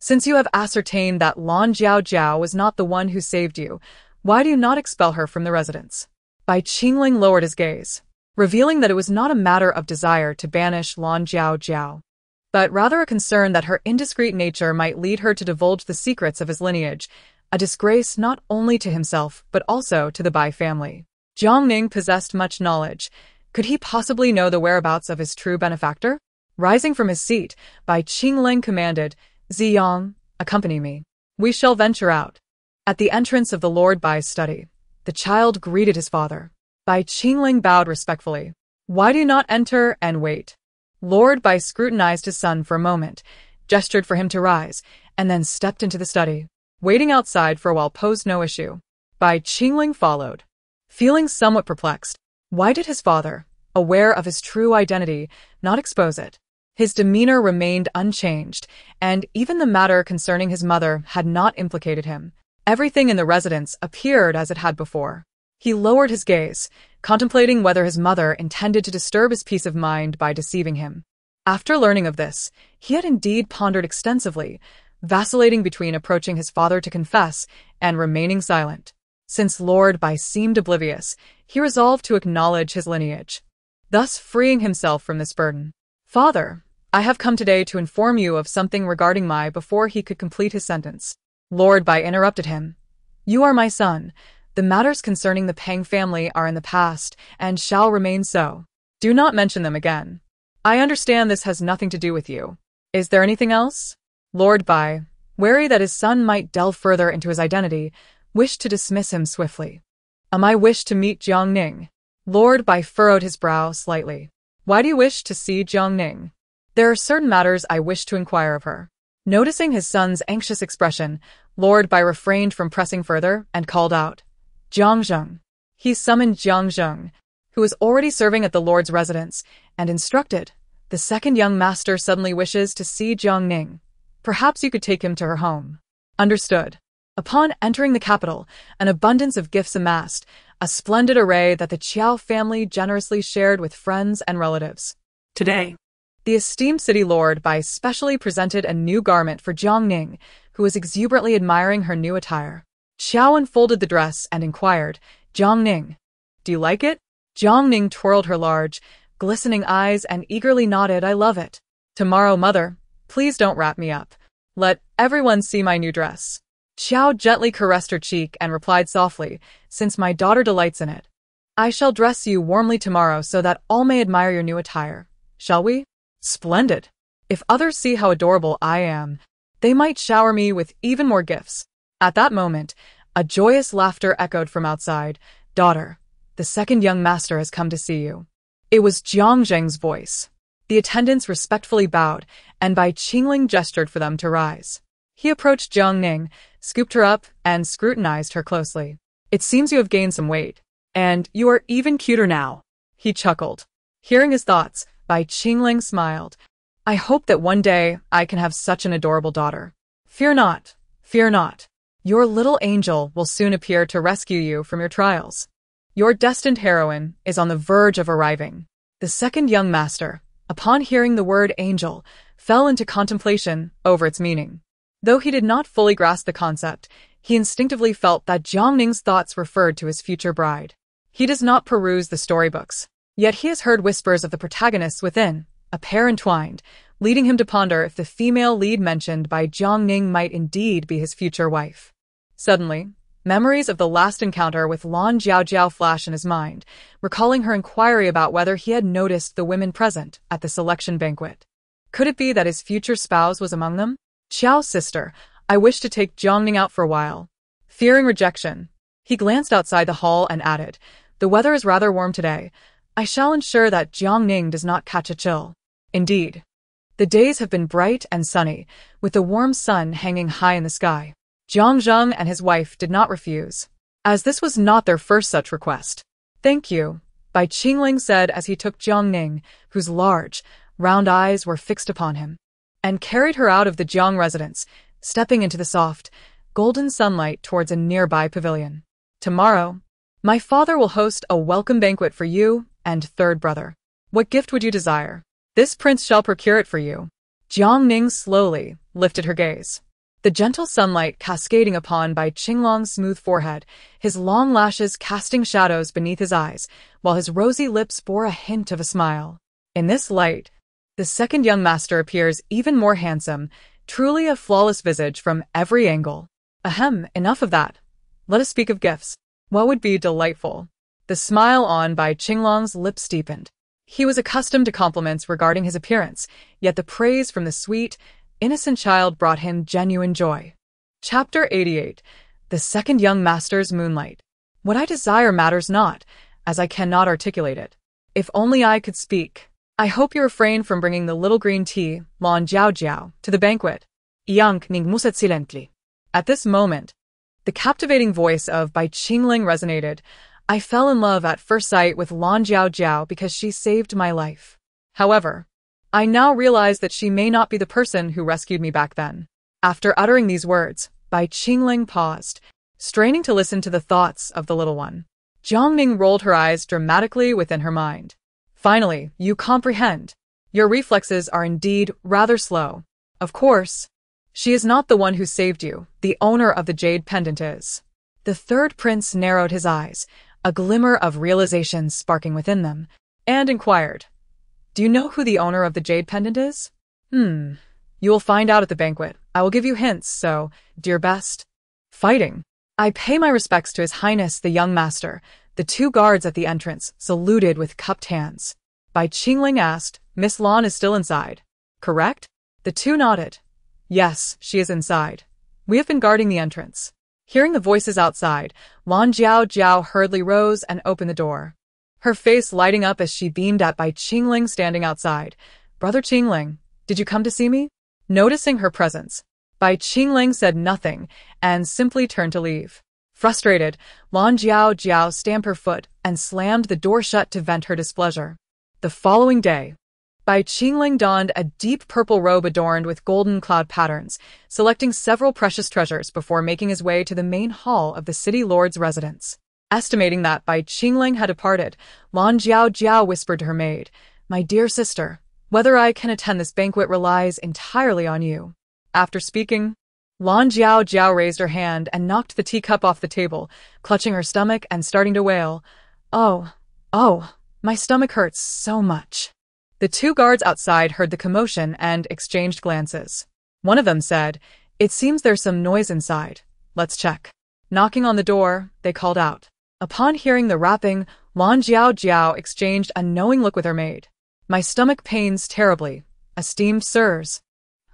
since you have ascertained that Lan Jiaojiao was not the one who saved you, why do you not expel her from the residence? Bai Qingling lowered his gaze, revealing that it was not a matter of desire to banish Lan Jiaojiao, but rather a concern that her indiscreet nature might lead her to divulge the secrets of his lineage, a disgrace not only to himself but also to the Bai family. Jiang Ning possessed much knowledge. Could he possibly know the whereabouts of his true benefactor? Rising from his seat, Bai Qingling commanded, Ziyang, accompany me. We shall venture out. At the entrance of the Lord Bai's study, the child greeted his father. Bai Qingling bowed respectfully. Why do you not enter and wait? Lord Bai scrutinized his son for a moment, gestured for him to rise, and then stepped into the study. Waiting outside for a while posed no issue. Bai Qingling followed. Feeling somewhat perplexed, why did his father, aware of his true identity, not expose it? His demeanor remained unchanged, and even the matter concerning his mother had not implicated him. Everything in the residence appeared as it had before. He lowered his gaze, contemplating whether his mother intended to disturb his peace of mind by deceiving him. After learning of this, he had indeed pondered extensively, vacillating between approaching his father to confess and remaining silent. Since Lord Bai seemed oblivious, he resolved to acknowledge his lineage, thus freeing himself from this burden. "Father, I have come today to inform you of something regarding my..." Before he could complete his sentence, Lord Bai interrupted him. "You are my son. The matters concerning the Peng family are in the past and shall remain so. Do not mention them again. I understand this has nothing to do with you. Is there anything else?" Lord Bai, wary that his son might delve further into his identity, wished to dismiss him swiftly. "I wish to meet Jiang Ning." Lord Bai furrowed his brow slightly. "Why do you wish to see Jiang Ning?" "There are certain matters I wish to inquire of her." Noticing his son's anxious expression, Lord Bai refrained from pressing further and called out, "Jiang Zheng." He summoned Jiang Zheng, who was already serving at the Lord's residence, and instructed, "The second young master suddenly wishes to see Jiang Ning. Perhaps you could take him to her home." "Understood." Upon entering the capital, an abundance of gifts amassed, a splendid array that the Qiao family generously shared with friends and relatives. Today, The esteemed city lord Bai specially presented a new garment for Jiang Ning, who was exuberantly admiring her new attire. Qiao unfolded the dress and inquired, "Jiang Ning, do you like it?" Jiang Ning twirled her large, glistening eyes and eagerly nodded, "I love it." "Tomorrow, mother, please don't wrap me up. Let everyone see my new dress." Qiao gently caressed her cheek and replied softly, "Since my daughter delights in it, I shall dress you warmly tomorrow so that all may admire your new attire. Shall we?" "Splendid. If others see how adorable I am, they might shower me with even more gifts." At that moment, a joyous laughter echoed from outside. "Daughter, the second young master has come to see you." It was Jiang Zheng's voice. The attendants respectfully bowed, and Bai Qingling gestured for them to rise. He approached Jiang Ning, scooped her up, and scrutinized her closely. "It seems you have gained some weight, and you are even cuter now." He chuckled. Hearing his thoughts, Bai Qingling smiled. "I hope that one day I can have such an adorable daughter." Fear not, fear not. Your little angel will soon appear to rescue you from your trials. Your destined heroine is on the verge of arriving." The second young master, upon hearing the word angel, fell into contemplation over its meaning. Though he did not fully grasp the concept, he instinctively felt that Jiang Ning's thoughts referred to his future bride. He does not peruse the storybooks, yet he has heard whispers of the protagonists within, a pair entwined, leading him to ponder if the female lead mentioned by Jiang Ning might indeed be his future wife. Suddenly, memories of the last encounter with Lan Jiaojiao flash in his mind, recalling her inquiry about whether he had noticed the women present at the selection banquet. Could it be that his future spouse was among them? "Qiao's sister, I wish to take Jiang Ning out for a while." Fearing rejection, he glanced outside the hall and added, "The weather is rather warm today. I shall ensure that Jiang Ning does not catch a chill." Indeed, the days have been bright and sunny, with the warm sun hanging high in the sky. Jiang Zheng and his wife did not refuse, as this was not their first such request. "Thank you," Bai Qingling said as he took Jiang Ning, whose large, round eyes were fixed upon him, and carried her out of the Jiang residence, stepping into the soft, golden sunlight towards a nearby pavilion. "Tomorrow, my father will host a welcome banquet for you and third brother. What gift would you desire? This prince shall procure it for you." Jiang Ning slowly lifted her gaze. The gentle sunlight cascading upon Bai Qinglong's smooth forehead, his long lashes casting shadows beneath his eyes, while his rosy lips bore a hint of a smile. In this light, the second young master appears even more handsome, truly a flawless visage from every angle. Ahem, enough of that. Let us speak of gifts. What would be delightful? The smile on Bai Qinglong's lips deepened. He was accustomed to compliments regarding his appearance, yet the praise from the sweet, innocent child brought him genuine joy. Chapter 88. The Second Young Master's Moonlight. What I desire matters not, as I cannot articulate it. If only I could speak. I hope you refrain from bringing the little green tea, Lan Jiaojiao, to the banquet. Jiang Ning musat silently. At this moment, the captivating voice of Bai Qingling resonated. I fell in love at first sight with Lan Jiaojiao because she saved my life. However, I now realize that she may not be the person who rescued me back then. After uttering these words, Bai Qingling paused, straining to listen to the thoughts of the little one. Jiang Ning rolled her eyes dramatically within her mind. Finally, you comprehend. Your reflexes are indeed rather slow. Of course, she is not the one who saved you, the owner of the jade pendant is. The third prince narrowed his eyes, a glimmer of realization sparking within them, and inquired, do you know who the owner of the jade pendant is? You will find out at the banquet. I will give you hints, so, dear best. Fighting. I pay my respects to His Highness the young master. The two guards at the entrance saluted with cupped hands. Bai Qingling asked, Miss Lan is still inside, correct? The two nodded. Yes, she is inside. We have been guarding the entrance. Hearing the voices outside, Lan Jiao hurriedly rose and opened the door. Her face lighting up as she beamed at Bai Qingling standing outside. Brother Qingling, did you come to see me? Noticing her presence, Bai Qingling said nothing and simply turned to leave. Frustrated, Lan Jiao stamped her foot and slammed the door shut to vent her displeasure. The following day, Bai Qingling donned a deep purple robe adorned with golden cloud patterns, selecting several precious treasures before making his way to the main hall of the city lord's residence. Estimating that Bai Qingling had departed, Lan Jiao whispered to her maid, My dear sister, whether I can attend this banquet relies entirely on you. After speaking, Lan Jiao raised her hand and knocked the teacup off the table, clutching her stomach and starting to wail, Oh, my stomach hurts so much. The two guards outside heard the commotion and exchanged glances. One of them said, It seems there's some noise inside. Let's check. Knocking on the door, they called out. Upon hearing the rapping, Lan Jiao exchanged a knowing look with her maid. My stomach pains terribly, esteemed sirs.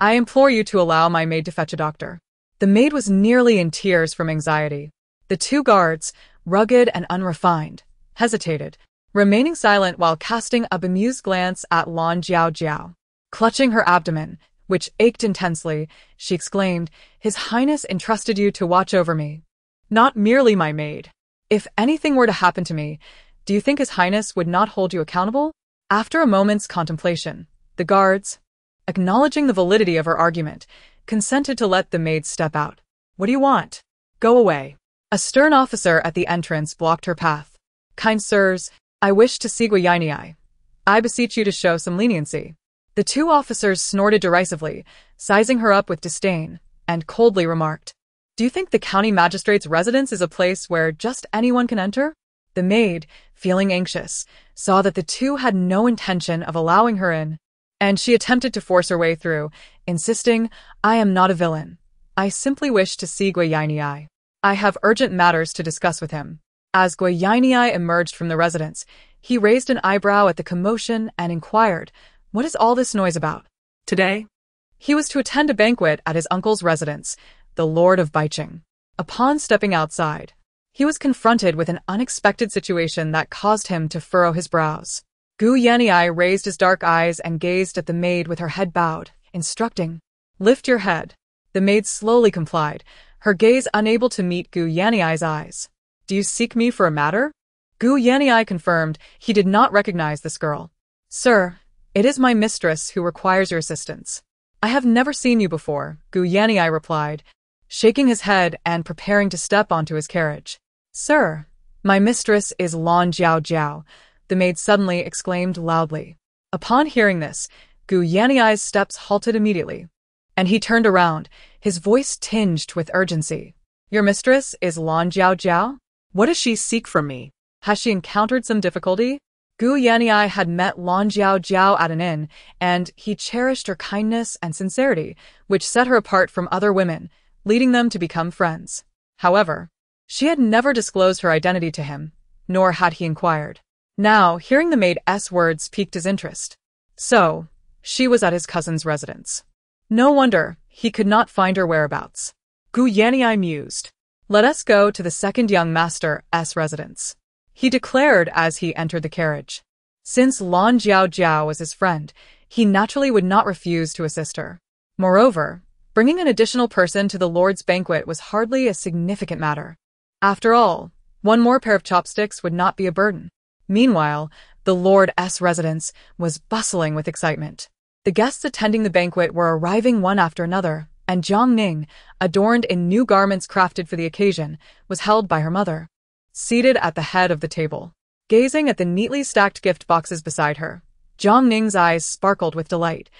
I implore you to allow my maid to fetch a doctor. The maid was nearly in tears from anxiety. The two guards, rugged and unrefined, hesitated, remaining silent while casting a bemused glance at Lan Jiao. Clutching her abdomen, which ached intensely, she exclaimed, His Highness entrusted you to watch over me. Not merely my maid. If anything were to happen to me, do you think His Highness would not hold you accountable? After a moment's contemplation, the guards, acknowledging the validity of her argument, consented to let the maid step out. What do you want? Go away. A stern officer at the entrance blocked her path. Kind sirs, I wish to see Guiyai. I beseech you to show some leniency. The two officers snorted derisively, sizing her up with disdain, and coldly remarked, Do you think the county magistrate's residence is a place where just anyone can enter? The maid, feeling anxious, saw that the two had no intention of allowing her in, and she attempted to force her way through, insisting, I am not a villain. I simply wish to see Guiyai. I have urgent matters to discuss with him. As Guiyai emerged from the residence, he raised an eyebrow at the commotion and inquired, What is all this noise about? Today, he was to attend a banquet at his uncle's residence, the Lord of Baiqing. Upon stepping outside, he was confronted with an unexpected situation that caused him to furrow his brows. Guiyai raised his dark eyes and gazed at the maid with her head bowed, instructing, Lift your head. The maid slowly complied, her gaze unable to meet Guiyai's eyes. Do you seek me for a matter? Guiyai confirmed he did not recognize this girl. Sir, it is my mistress who requires your assistance. I have never seen you before, Guiyai replied, shaking his head and preparing to step onto his carriage. Sir, my mistress is Lan Jiao, the maid suddenly exclaimed loudly. Upon hearing this, Guiyai's steps halted immediately, and he turned around, his voice tinged with urgency. Your mistress is Lan Jiao? What does she seek from me? Has she encountered some difficulty? Guiyai had met Lan Jiao at an inn, and he cherished her kindness and sincerity, which set her apart from other women, leading them to become friends. However, she had never disclosed her identity to him, nor had he inquired. Now, hearing the maid's words piqued his interest. So, she was at his cousin's residence. No wonder he could not find her whereabouts. Guiyai mused. Let us go to the second young master's residence, he declared as he entered the carriage. Since Lan Jiao was his friend, he naturally would not refuse to assist her. Moreover, bringing an additional person to the Lord's banquet was hardly a significant matter. After all, one more pair of chopsticks would not be a burden. Meanwhile, the Lord's residence was bustling with excitement. The guests attending the banquet were arriving one after another, and Jiang Ning, adorned in new garments crafted for the occasion, was held by her mother. Seated at the head of the table, gazing at the neatly stacked gift boxes beside her, Jiang Ning's eyes sparkled with delight.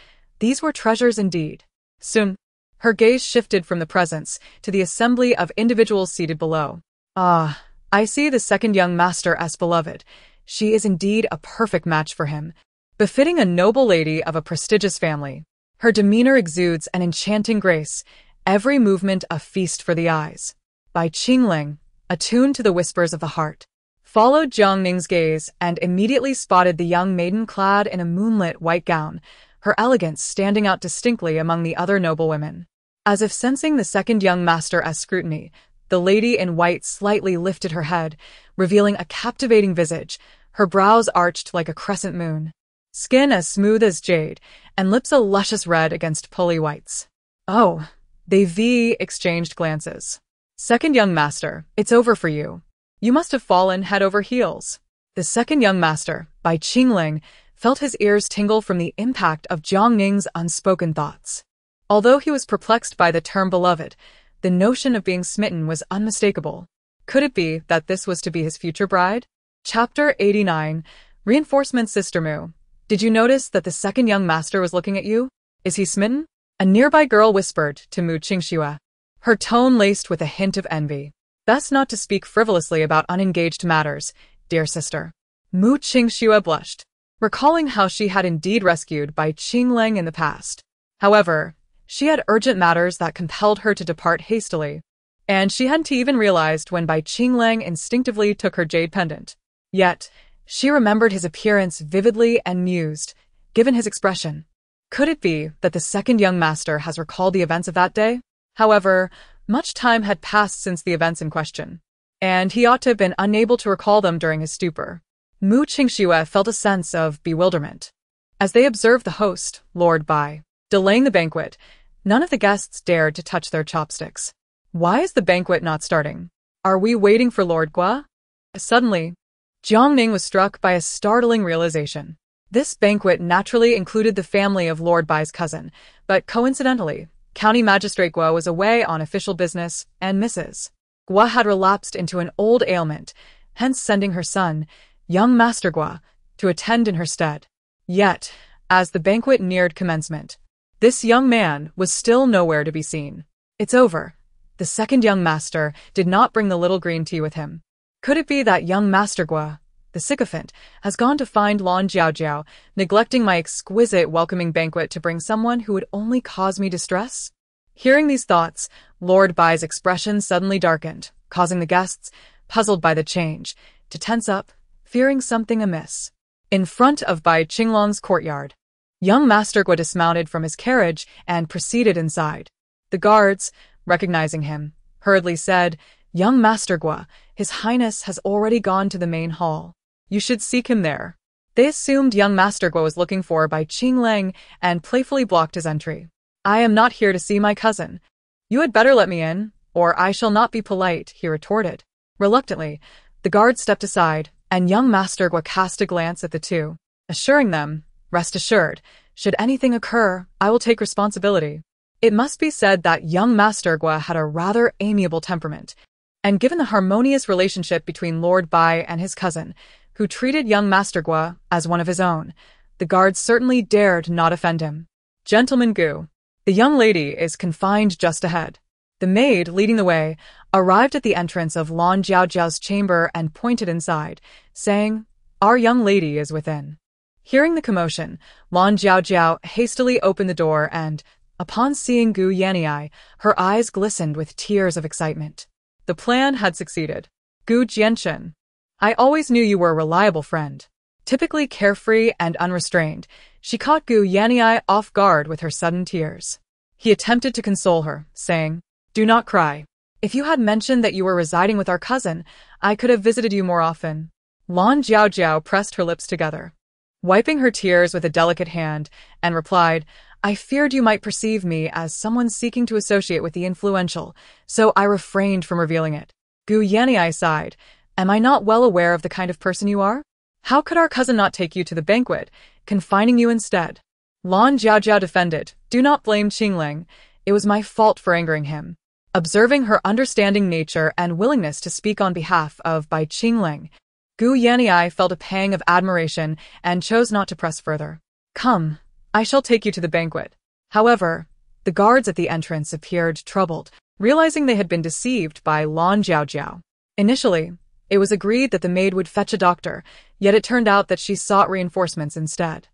These were treasures indeed. Soon, her gaze shifted from the presents to the assembly of individuals seated below. Ah, I see the second young master as beloved. She is indeed a perfect match for him, befitting a noble lady of a prestigious family. Her demeanor exudes an enchanting grace, every movement a feast for the eyes. Bai Qingling, attuned to the whispers of the heart, followed Jiang Ning's gaze and immediately spotted the young maiden clad in a moonlit white gown, her elegance standing out distinctly among the other noblewomen. As if sensing the second young master as scrutiny, the lady in white slightly lifted her head, revealing a captivating visage, her brows arched like a crescent moon, skin as smooth as jade, and lips a luscious red against pearly whites. Oh, they exchanged glances. Second young master, it's over for you. You must have fallen head over heels. The second young master, Bai Qingling, felt his ears tingle from the impact of Jiang Ning's unspoken thoughts. Although he was perplexed by the term beloved, the notion of being smitten was unmistakable. Could it be that this was to be his future bride? Chapter 89, Reinforcement. Sister Mu, did you notice that the second young master was looking at you? Is he smitten? A nearby girl whispered to Mu Qingxue, her tone laced with a hint of envy. Best not to speak frivolously about unengaged matters, dear sister. Mu Qingxue blushed, recalling how she had indeed rescued Bai Qingling in the past. However, she had urgent matters that compelled her to depart hastily, and she hadn't even realized when Bai Qingling instinctively took her jade pendant. Yet, she remembered his appearance vividly and mused, given his expression. Could it be that the second young master has recalled the events of that day? However, much time had passed since the events in question, and he ought to have been unable to recall them during his stupor. Mu Qingxue felt a sense of bewilderment. As they observed the host, Lord Bai, delaying the banquet, none of the guests dared to touch their chopsticks. Why is the banquet not starting? Are we waiting for Lord Gua? Suddenly, Jiang Ning was struck by a startling realization. This banquet naturally included the family of Lord Bai's cousin, but coincidentally, County Magistrate Gua was away on official business, and Mrs. Gua had relapsed into an old ailment, hence sending her son, young Master Gua, to attend in her stead. Yet, as the banquet neared commencement, this young man was still nowhere to be seen. It's over. The second young master did not bring the little green tea with him. Could it be that young Master Gua, the sycophant, has gone to find Lan Jiao, neglecting my exquisite welcoming banquet to bring someone who would only cause me distress? Hearing these thoughts, Lord Bai's expression suddenly darkened, causing the guests, puzzled by the change, to tense up, fearing something amiss. In front of Bai Qinglong's courtyard, young Master Gua dismounted from his carriage and proceeded inside. The guards, recognizing him, hurriedly said, "Young Master Gua, His Highness has already gone to the main hall. You should seek him there." They assumed young Master Gua was looking for Bai Qingling and playfully blocked his entry. "I am not here to see my cousin. You had better let me in, or I shall not be polite," he retorted. Reluctantly, the guard stepped aside, and young Master Gua cast a glance at the two, assuring them, "Rest assured, should anything occur, I will take responsibility." It must be said that young Master Gua had a rather amiable temperament, and given the harmonious relationship between Lord Bai and his cousin, who treated young Master Gua as one of his own, the guards certainly dared not offend him. "Gentleman Gu, the young lady is confined just ahead." The maid, leading the way, arrived at the entrance of Lan Jiao's chamber and pointed inside, saying, "Our young lady is within." Hearing the commotion, Lan Jiao hastily opened the door and, upon seeing Gu Yanniai, her eyes glistened with tears of excitement. The plan had succeeded. "Gu Jianchen, I always knew you were a reliable friend." Typically carefree and unrestrained, she caught Gu Yanniai off guard with her sudden tears. He attempted to console her, saying, "Do not cry. If you had mentioned that you were residing with our cousin, I could have visited you more often." Lan Jiao pressed her lips together, wiping her tears with a delicate hand, and replied, "I feared you might perceive me as someone seeking to associate with the influential, so I refrained from revealing it." Gu Yanniai sighed. "Am I not well aware of the kind of person you are? How could our cousin not take you to the banquet, confining you instead?" Lan Jiao defended, "Do not blame Qingling. It was my fault for angering him. Observing her understanding nature and willingness to speak on behalf of Bai Qingling, Gu Yanniai felt a pang of admiration and chose not to press further. Come, I shall take you to the banquet. However, the guards at the entrance appeared troubled, realizing they had been deceived by Lan Jiaojiao. Initially, it was agreed that the maid would fetch a doctor, yet it turned out that she sought reinforcements instead.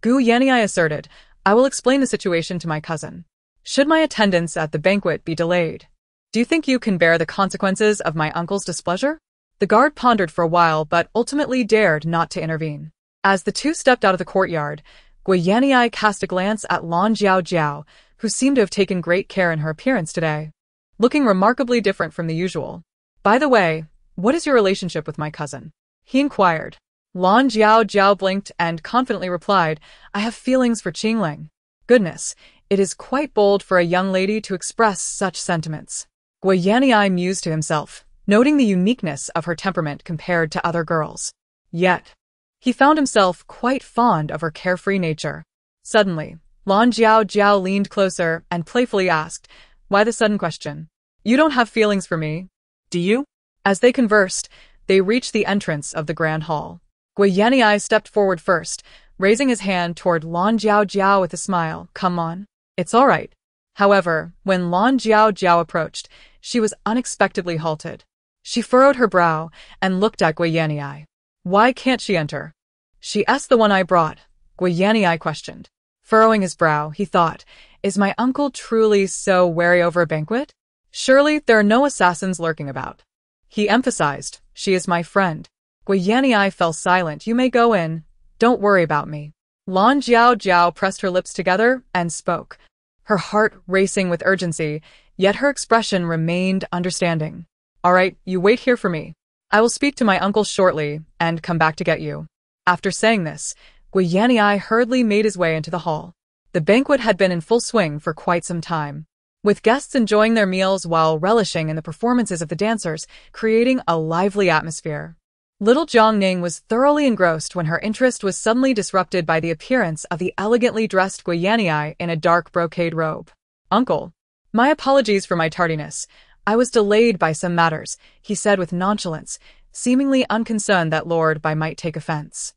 Gu Yanniai asserted, I will explain the situation to my cousin. Should my attendance at the banquet be delayed? Do you think you can bear the consequences of my uncle's displeasure? The guard pondered for a while but ultimately dared not to intervene. As the two stepped out of the courtyard, Gui Yanniai cast a glance at Lan Jiaojiao, who seemed to have taken great care in her appearance today, looking remarkably different from the usual. By the way, what is your relationship with my cousin? He inquired. Lan Jiaojiao blinked and confidently replied, I have feelings for Qingling. Goodness, it is quite bold for a young lady to express such sentiments. Gui Yanniai mused to himself, noting the uniqueness of her temperament compared to other girls. Yet, he found himself quite fond of her carefree nature. Suddenly, Lan Jiaojiao leaned closer and playfully asked, Why the sudden question? You don't have feelings for me, do you? As they conversed, they reached the entrance of the grand hall. Gui Yanniai stepped forward first, raising his hand toward Lan Jiaojiao with a smile. Come on. It's all right. However, when Lan Jiaojiao approached, she was unexpectedly halted. She furrowed her brow and looked at Gui Yanniai. Why can't she enter? She's the one I brought, Gui Yanniai questioned. Furrowing his brow, he thought, is my uncle truly so wary over a banquet? Surely there are no assassins lurking about. He emphasized, she is my friend. Gui Yanniai fell silent. You may go in. Don't worry about me. Lan Jiaojiao pressed her lips together and spoke, her heart racing with urgency, yet her expression remained understanding. All right, you wait here for me. I will speak to my uncle shortly and come back to get you. After saying this, Gui Yanniai hurriedly made his way into the hall. The banquet had been in full swing for quite some time, with guests enjoying their meals while relishing in the performances of the dancers, creating a lively atmosphere. Little Jiang Ning was thoroughly engrossed when her interest was suddenly disrupted by the appearance of the elegantly dressed Gui Yanniai in a dark brocade robe. Uncle, my apologies for my tardiness. I was delayed by some matters, he said with nonchalance, seemingly unconcerned that Lord Bai might take offense.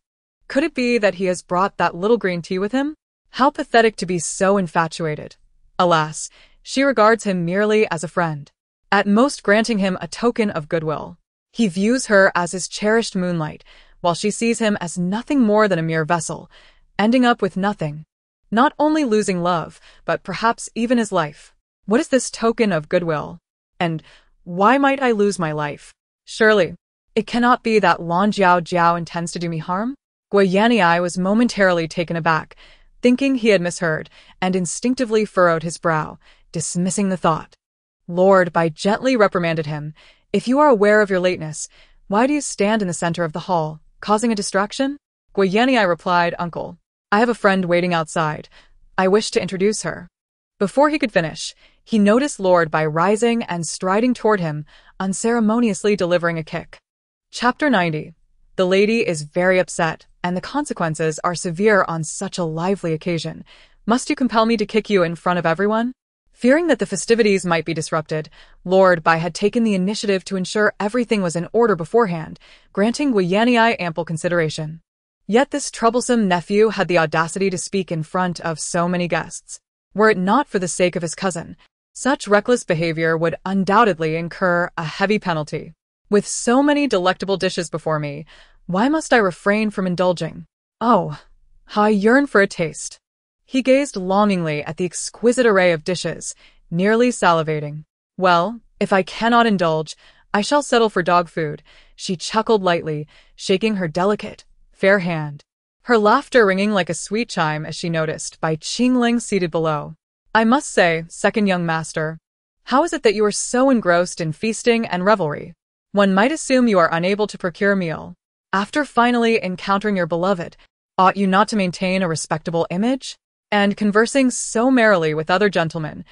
Could it be that he has brought that little green tea with him? How pathetic to be so infatuated. Alas, she regards him merely as a friend, at most granting him a token of goodwill. He views her as his cherished moonlight, while she sees him as nothing more than a mere vessel, ending up with nothing. Not only losing love, but perhaps even his life. What is this token of goodwill? And why might I lose my life? Surely, it cannot be that Lan Jiaojiao intends to do me harm? Gui Yanniai was momentarily taken aback, thinking he had misheard, and instinctively furrowed his brow, dismissing the thought. Lord Bai gently reprimanded him. If you are aware of your lateness, why do you stand in the center of the hall, causing a distraction? Gui Yanniai replied, Uncle, I have a friend waiting outside. I wish to introduce her. Before he could finish, he noticed Lord Bai rising and striding toward him, unceremoniously delivering a kick. Chapter 90. The lady is very upset, and the consequences are severe on such a lively occasion. Must you compel me to kick you in front of everyone? Fearing that the festivities might be disrupted, Lord Bai had taken the initiative to ensure everything was in order beforehand, granting Gui Yanniai ample consideration. Yet this troublesome nephew had the audacity to speak in front of so many guests. Were it not for the sake of his cousin, such reckless behavior would undoubtedly incur a heavy penalty. With so many delectable dishes before me, why must I refrain from indulging? Oh, how I yearn for a taste. He gazed longingly at the exquisite array of dishes, nearly salivating. Well, if I cannot indulge, I shall settle for dog food, she chuckled lightly, shaking her delicate, fair hand. Her laughter ringing like a sweet chime as she noticed Bai Qingling seated below. I must say, second young master, how is it that you are so engrossed in feasting and revelry? One might assume you are unable to procure a meal. After finally encountering your beloved, ought you not to maintain a respectable image? And conversing so merrily with other gentlemen,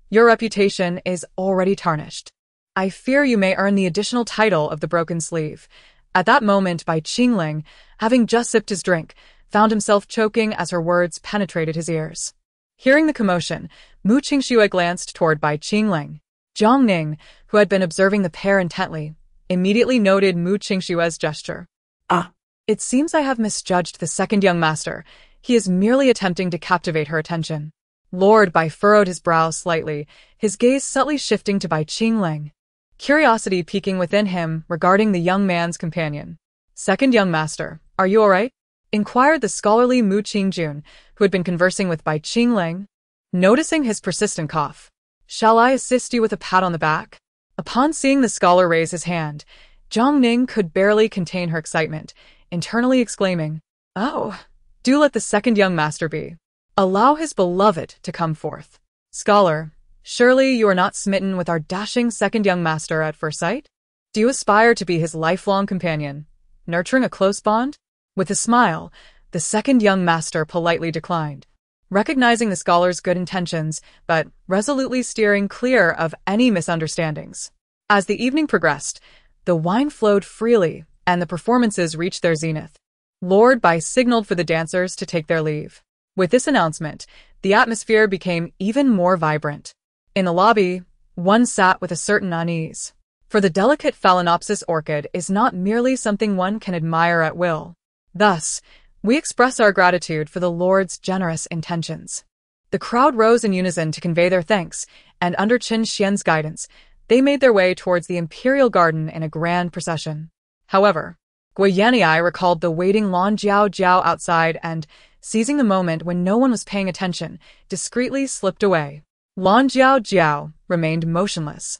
your reputation is already tarnished. I fear you may earn the additional title of the broken sleeve. At that moment, Bai Qingling, having just sipped his drink, found himself choking as her words penetrated his ears. Hearing the commotion, Mu Qingxue glanced toward Bai Qingling. Jiang Ning, who had been observing the pair intently, immediately noted Mu Qingxue's gesture. Ah, It seems I have misjudged the second young master. He is merely attempting to captivate her attention. Lord Bai furrowed his brow slightly, his gaze subtly shifting to Bai Qingling, curiosity peaking within him regarding the young man's companion. Second young master, are you all right? Inquired the scholarly Mu Qingjun, who had been conversing with Bai Qingling. Noticing his persistent cough, shall I assist you with a pat on the back? Upon seeing the scholar raise his hand, Jiang Ning could barely contain her excitement, internally exclaiming, "Oh, do let the second young master be. Allow his beloved to come forth." Scholar, surely you are not smitten with our dashing second young master at first sight? Do you aspire to be his lifelong companion, nurturing a close bond? With a smile, the second young master politely declined, recognizing the scholar's good intentions, but resolutely steering clear of any misunderstandings. As the evening progressed, the wine flowed freely, and the performances reached their zenith. Lord Bai signaled for the dancers to take their leave. With this announcement, the atmosphere became even more vibrant. In the lobby, one sat with a certain unease, for the delicate Phalaenopsis orchid is not merely something one can admire at will. Thus, we express our gratitude for the Lord's generous intentions. The crowd rose in unison to convey their thanks, and under Qin Xian's guidance, they made their way towards the imperial garden in a grand procession. However, Gui Yanniai recalled the waiting Lan Jiao Jiao outside and, seizing the moment when no one was paying attention, discreetly slipped away. Lan Jiao Jiao remained motionless,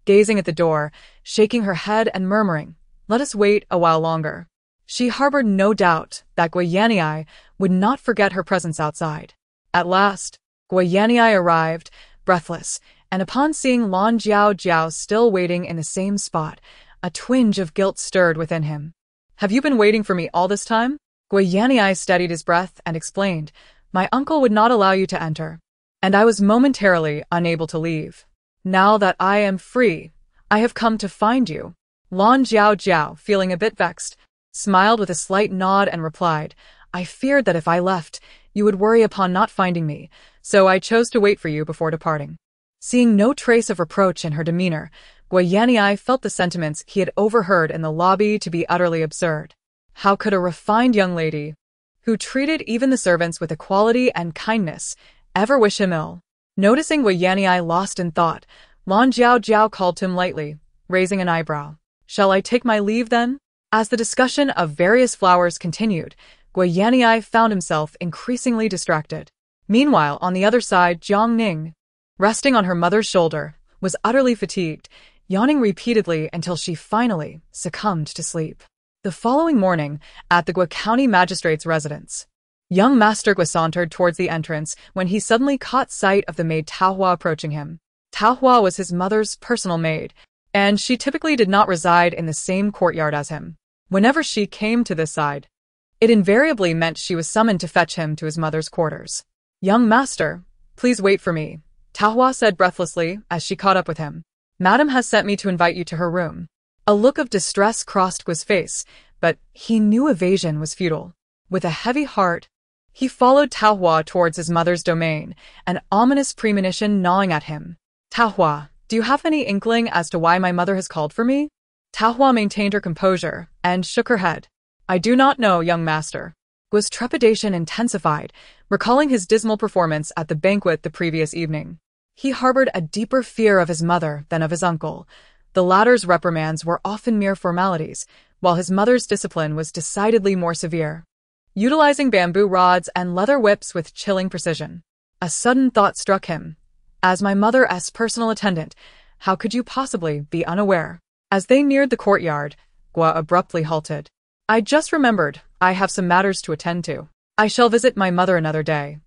gazing at the door, shaking her head and murmuring, "Let us wait a while longer." She harbored no doubt that Gui Yanniai would not forget her presence outside. At last, Gui Yanniai arrived, breathless, and upon seeing Lan Jiao Jiao still waiting in the same spot, a twinge of guilt stirred within him. "Have you been waiting for me all this time?" Gui Yanniai steadied his breath and explained, "My uncle would not allow you to enter, and I was momentarily unable to leave. Now that I am free, I have come to find you." Lan Jiao Jiao, feeling a bit vexed, smiled with a slight nod and replied, "I feared that if I left, you would worry upon not finding me, so I chose to wait for you before departing." Seeing no trace of reproach in her demeanor, Gui Yanniai felt the sentiments he had overheard in the lobby to be utterly absurd. How could a refined young lady, who treated even the servants with equality and kindness, ever wish him ill? Noticing Gui Yanniai lost in thought, Lan Jiao Jiao called to him lightly, raising an eyebrow. "Shall I take my leave then?" As the discussion of various flowers continued, Gui Yanniai found himself increasingly distracted. Meanwhile, on the other side, Jiang Ning, resting on her mother's shoulder, was utterly fatigued, yawning repeatedly until she finally succumbed to sleep. The following morning, at the Gui County Magistrate's residence, young Master Gui sauntered towards the entrance when he suddenly caught sight of the maid Taohua approaching him. Taohua was his mother's personal maid, and she typically did not reside in the same courtyard as him. Whenever she came to this side, it invariably meant she was summoned to fetch him to his mother's quarters. "Young master, please wait for me," Taohua said breathlessly as she caught up with him. "Madam has sent me to invite you to her room." A look of distress crossed Gui's face, but he knew evasion was futile. With a heavy heart, he followed Taohua towards his mother's domain, an ominous premonition gnawing at him. "Taohua, do you have any inkling as to why my mother has called for me?" Taohua maintained her composure and shook her head. "I do not know, young master." Gui's trepidation intensified, recalling his dismal performance at the banquet the previous evening. He harbored a deeper fear of his mother than of his uncle. The latter's reprimands were often mere formalities, while his mother's discipline was decidedly more severe, utilizing bamboo rods and leather whips with chilling precision. A sudden thought struck him. "As my mother's personal attendant, how could you possibly be unaware?" As they neared the courtyard, Gui abruptly halted. "I just remembered, I have some matters to attend to. I shall visit my mother another day."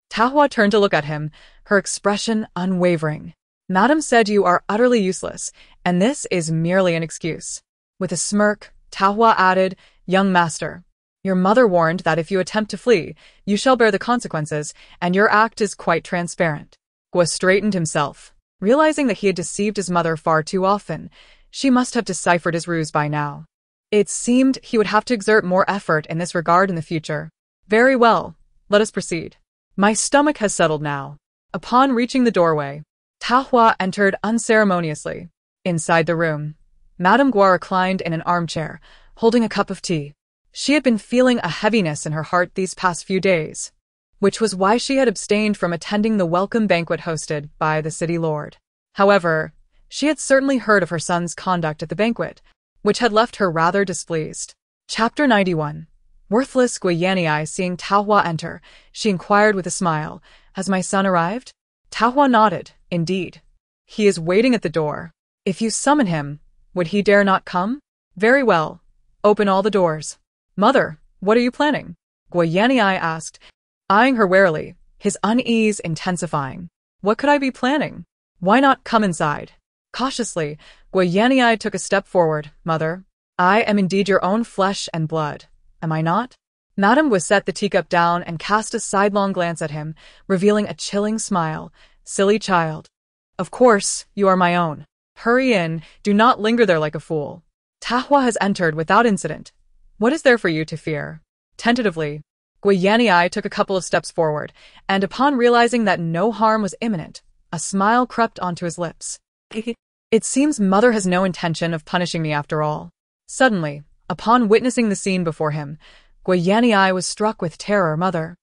Taohua turned to look at him, her expression unwavering. "Madam said you are utterly useless, and this is merely an excuse." With a smirk, Taohua added, "Young master, your mother warned that if you attempt to flee, you shall bear the consequences, and your act is quite transparent." Gui straightened himself, realizing that he had deceived his mother far too often. She must have deciphered his ruse by now. It seemed he would have to exert more effort in this regard in the future. "Very well, let us proceed." My stomach has settled now. Upon reaching the doorway, Tahua entered unceremoniously. Inside the room, Madame Gua reclined in an armchair, holding a cup of tea. She had been feeling a heaviness in her heart these past few days, which was why she had abstained from attending the welcome banquet hosted by the city lord. However, she had certainly heard of her son's conduct at the banquet, which had left her rather displeased. Chapter 91. Worthless Guiyanii. Seeing Tahua enter, she inquired with a smile, "Has my son arrived?" Tahua nodded. "Indeed. He is waiting at the door. If you summon him, would he dare not come?" "Very well. Open all the doors." "Mother, what are you planning?" Guiyanii asked, eyeing her warily, his unease intensifying. "What could I be planning? Why not come inside?" Cautiously, Guiyanii took a step forward. "Mother, I am indeed your own flesh and blood, am I not?" Madame Gua set the teacup down and cast a sidelong glance at him, revealing a chilling smile. "Silly child. Of course, you are my own. Hurry in, do not linger there like a fool. Tahua has entered without incident. What is there for you to fear?" Tentatively, Guiyanii took a couple of steps forward, and upon realizing that no harm was imminent, a smile crept onto his lips. "It seems Mother has no intention of punishing me after all." Suddenly, upon witnessing the scene before him, Guiyanii was struck with terror. "Mother,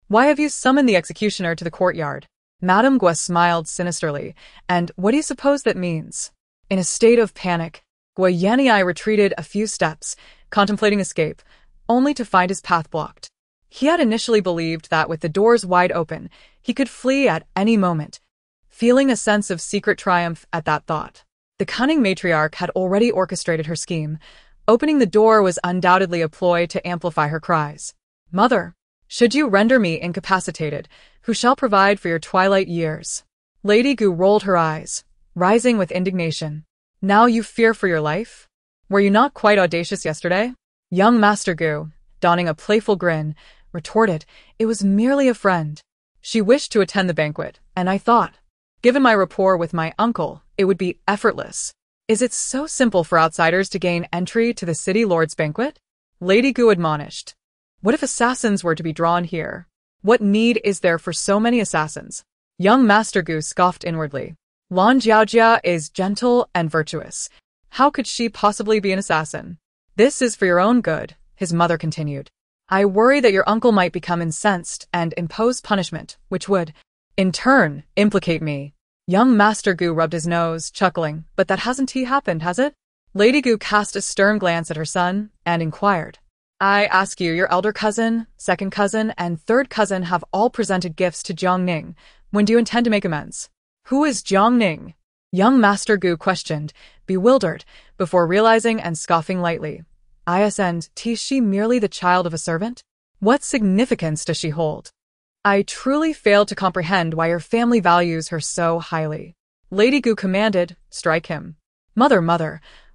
why have you summoned the executioner to the courtyard?" Madame Gua smiled sinisterly. "And what do you suppose that means?" In a state of panic, Guiyanii retreated a few steps, contemplating escape, only to find his path blocked. He had initially believed that with the doors wide open, he could flee at any moment, feeling a sense of secret triumph at that thought. The cunning matriarch had already orchestrated her scheme. Opening the door was undoubtedly a ploy to amplify her cries. "Mother, should you render me incapacitated, who shall provide for your twilight years?" Lady Gu rolled her eyes, rising with indignation. "Now you fear for your life? Were you not quite audacious yesterday?" Young Master Gu, donning a playful grin, retorted, "It was merely a friend. She wished to attend the banquet, and I thought, given my rapport with my uncle, it would be effortless. Is it so simple for outsiders to gain entry to the city lord's banquet?" Lady Gu admonished. "What if assassins were to be drawn here? What need is there for so many assassins?" Young Master Gu scoffed inwardly. "Lan Jiaojia is gentle and virtuous. How could she possibly be an assassin?" "This is for your own good," his mother continued. "I worry that your uncle might become incensed and impose punishment, which would, in turn, implicate me." Young Master Gu rubbed his nose, chuckling. "But that hasn't happened, has it?" Lady Gu cast a stern glance at her son and inquired. "I ask you, your elder cousin, second cousin, and third cousin have all presented gifts to Jiang Ning. When do you intend to make amends?" "Who is Jiang Ning?" Young Master Gu questioned, bewildered, before realizing and scoffing lightly. "Isn't she merely the child of a servant? What significance does she hold? I truly fail to comprehend why your family values her so highly." Lady Gu commanded, "Strike him." Mother,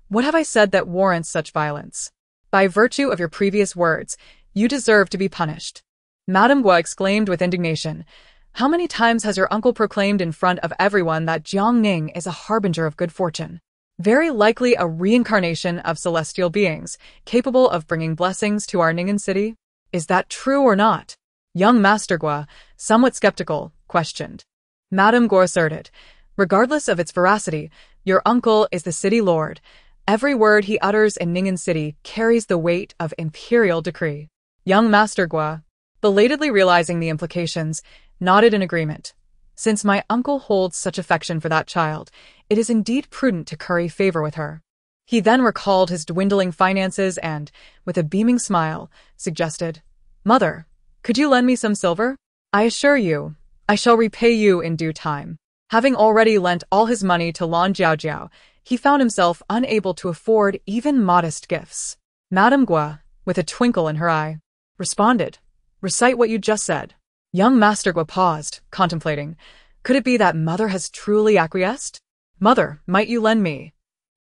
what have I said that warrants such violence?" "By virtue of your previous words, you deserve to be punished." Madame Gua exclaimed with indignation. "How many times has your uncle proclaimed in front of everyone that Jiang Ning is a harbinger of good fortune? Very likely a reincarnation of celestial beings, capable of bringing blessings to our Ningen city? Is that true or not?" Young Master Gua, somewhat skeptical, questioned. Madame Gua asserted, "Regardless of its veracity, your uncle is the city lord. Every word he utters in Ningen City carries the weight of imperial decree." Young Master Gua, belatedly realizing the implications, nodded in agreement. "Since my uncle holds such affection for that child, it is indeed prudent to curry favor with her." He then recalled his dwindling finances and, with a beaming smile, suggested, "Mother, could you lend me some silver? I assure you, I shall repay you in due time." Having already lent all his money to Lan Jiaojiao, he found himself unable to afford even modest gifts. Madame Gua, with a twinkle in her eye, responded, "Recite what you just said." Young Master Gua paused, contemplating. Could it be that Mother has truly acquiesced? "Mother, might you lend me?"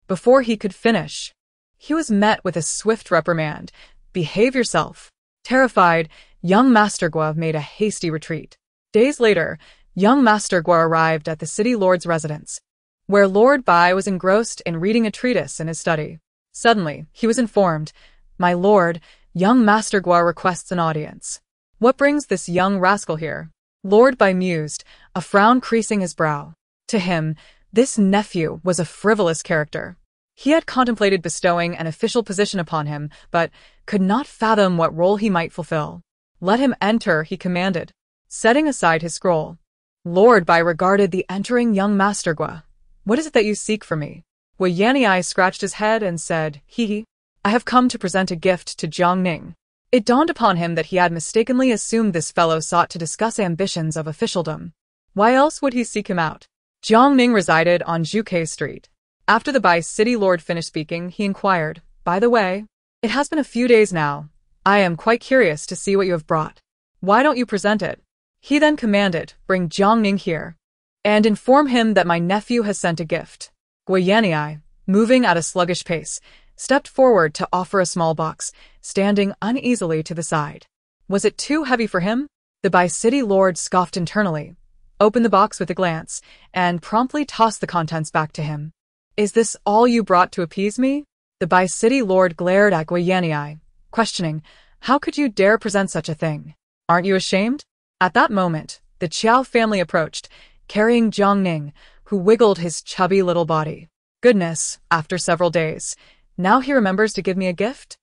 Before he could finish, he was met with a swift reprimand. "Behave yourself." Terrified, young Master Gua made a hasty retreat. Days later, young Master Gua arrived at the city lord's residence, where Lord Bai was engrossed in reading a treatise in his study. Suddenly, he was informed, "My lord, young Master Gua requests an audience." "What brings this young rascal here?" Lord Bai mused, a frown creasing his brow. To him, this nephew was a frivolous character. He had contemplated bestowing an official position upon him, but could not fathom what role he might fulfill. Let him enter, he commanded, setting aside his scroll. Lord Bai regarded the entering young master Gua. What is it that you seek from me? Gua Yanniai scratched his head and said, Hee, I have come to present a gift to Jiang Ning. It dawned upon him that he had mistakenly assumed this fellow sought to discuss ambitions of officialdom. Why else would he seek him out? Jiang Ning resided on Zhuke Street. After the Bai city lord finished speaking, he inquired, By the way, it has been a few days now. I am quite curious to see what you have brought. Why don't you present it? He then commanded, Bring Jiang Ning here, and inform him that my nephew has sent a gift. Gua Yanniai, moving at a sluggish pace, stepped forward to offer a small box, standing uneasily to the side. Was it too heavy for him? The Bai city lord scoffed internally, opened the box with a glance, and promptly tossed the contents back to him. Is this all you brought to appease me? The Bai city lord glared at Gua Yanniai, questioning, How could you dare present such a thing? Aren't you ashamed? At that moment, the Qiao family approached, carrying Jiang Ning, who wiggled his chubby little body. Goodness, after several days, now he remembers to give me a gift?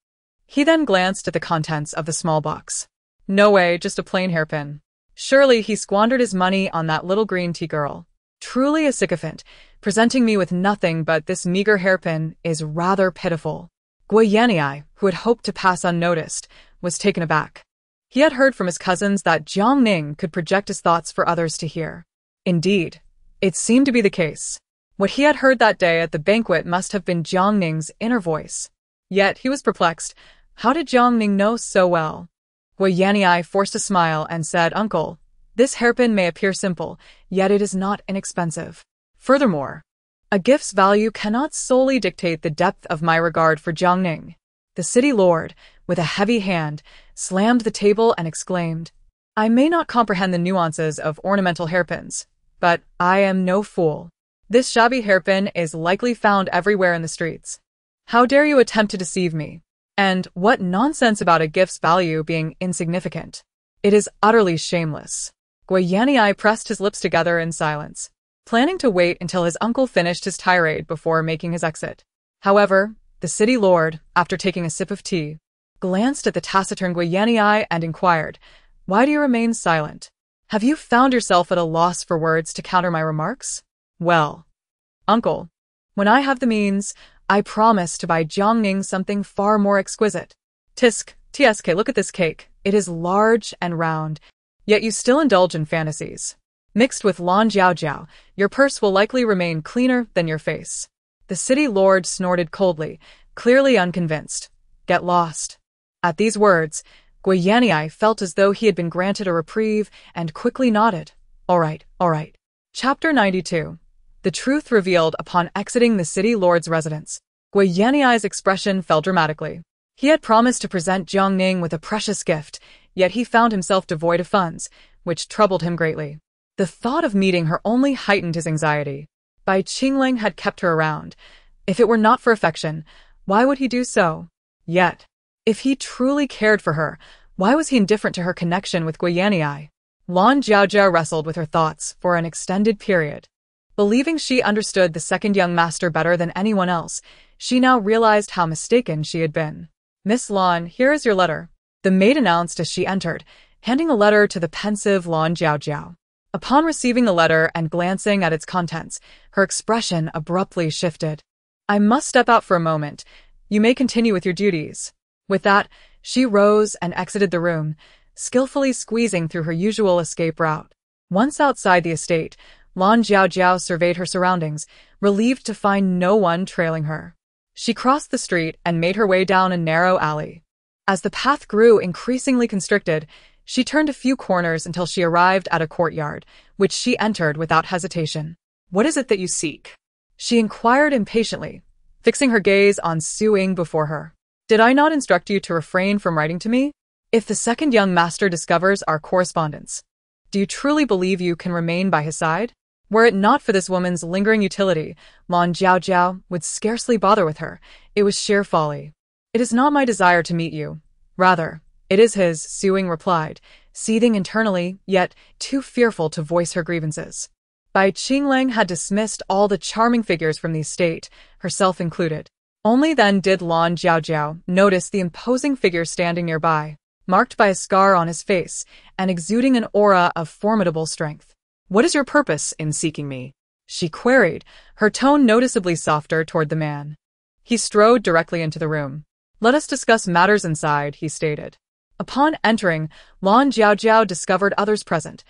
He then glanced at the contents of the small box. No way, just a plain hairpin. Surely he squandered his money on that little green tea girl. Truly a sycophant, presenting me with nothing but this meager hairpin is rather pitiful. Gua Yanniai, who had hoped to pass unnoticed, was taken aback. He had heard from his cousins that Jiang Ning could project his thoughts for others to hear. Indeed, it seemed to be the case. What he had heard that day at the banquet must have been Jiang Ning's inner voice. Yet he was perplexed. How did Jiang Ning know so well? Gua Yanniai forced a smile and said, Uncle, this hairpin may appear simple, yet it is not inexpensive. Furthermore, a gift's value cannot solely dictate the depth of my regard for Jiang Ning. The city lord, with a heavy hand, slammed the table and exclaimed, I may not comprehend the nuances of ornamental hairpins, but I am no fool. This shabby hairpin is likely found everywhere in the streets. How dare you attempt to deceive me? And what nonsense about a gift's value being insignificant? It is utterly shameless. Gua Yanniai pressed his lips together in silence, planning to wait until his uncle finished his tirade before making his exit. However, the city lord, after taking a sip of tea, glanced at the taciturn Gua Yanniai and inquired, Why do you remain silent? Have you found yourself at a loss for words to counter my remarks? Well, uncle, when I have the means, I promise to buy Jiang Ning something far more exquisite. TSK, look at this cake. It is large and round, yet you still indulge in fantasies. Mixed with Lan Jiao Jiao, your purse will likely remain cleaner than your face. The city lord snorted coldly, clearly unconvinced. Get lost. At these words, Gua Yanniai felt as though he had been granted a reprieve and quickly nodded. All right. Chapter 92. The truth revealed upon exiting the city lord's residence. Gua Yanniai's expression fell dramatically. He had promised to present Jiang Ning with a precious gift, yet he found himself devoid of funds, which troubled him greatly. The thought of meeting her only heightened his anxiety. Bai Qingling had kept her around. If it were not for affection, why would he do so? Yet, if he truly cared for her, why was he indifferent to her connection with Gua Yanniai? Lan Jiaojia wrestled with her thoughts for an extended period. Believing she understood the second young master better than anyone else, she now realized how mistaken she had been. Miss Lan, here is your letter, the maid announced as she entered, handing a letter to the pensive Lan Jiaojiao. Upon receiving the letter and glancing at its contents, her expression abruptly shifted. I must step out for a moment. You may continue with your duties. With that, she rose and exited the room, skillfully squeezing through her usual escape route. Once outside the estate, Lan Jiaojiao surveyed her surroundings, relieved to find no one trailing her. She crossed the street and made her way down a narrow alley. As the path grew increasingly constricted, she turned a few corners until she arrived at a courtyard, which she entered without hesitation. What is it that you seek? She inquired impatiently, fixing her gaze on Su Ying before her. Did I not instruct you to refrain from writing to me? If the second young master discovers our correspondence, do you truly believe you can remain by his side? Were it not for this woman's lingering utility, Lan Jiaojiao would scarcely bother with her. It was sheer folly. It is not my desire to meet you. Rather, it is his, Su Ying replied, seething internally, yet too fearful to voice her grievances. Bai Qinglang had dismissed all the charming figures from the estate, herself included. Only then did Lan Jiaojiao notice the imposing figure standing nearby, marked by a scar on his face and exuding an aura of formidable strength. "What is your purpose in seeking me?" she queried, her tone noticeably softer toward the man. He strode directly into the room. "Let us discuss matters inside," he stated. Upon entering, Lan Jiaojiao discovered others present,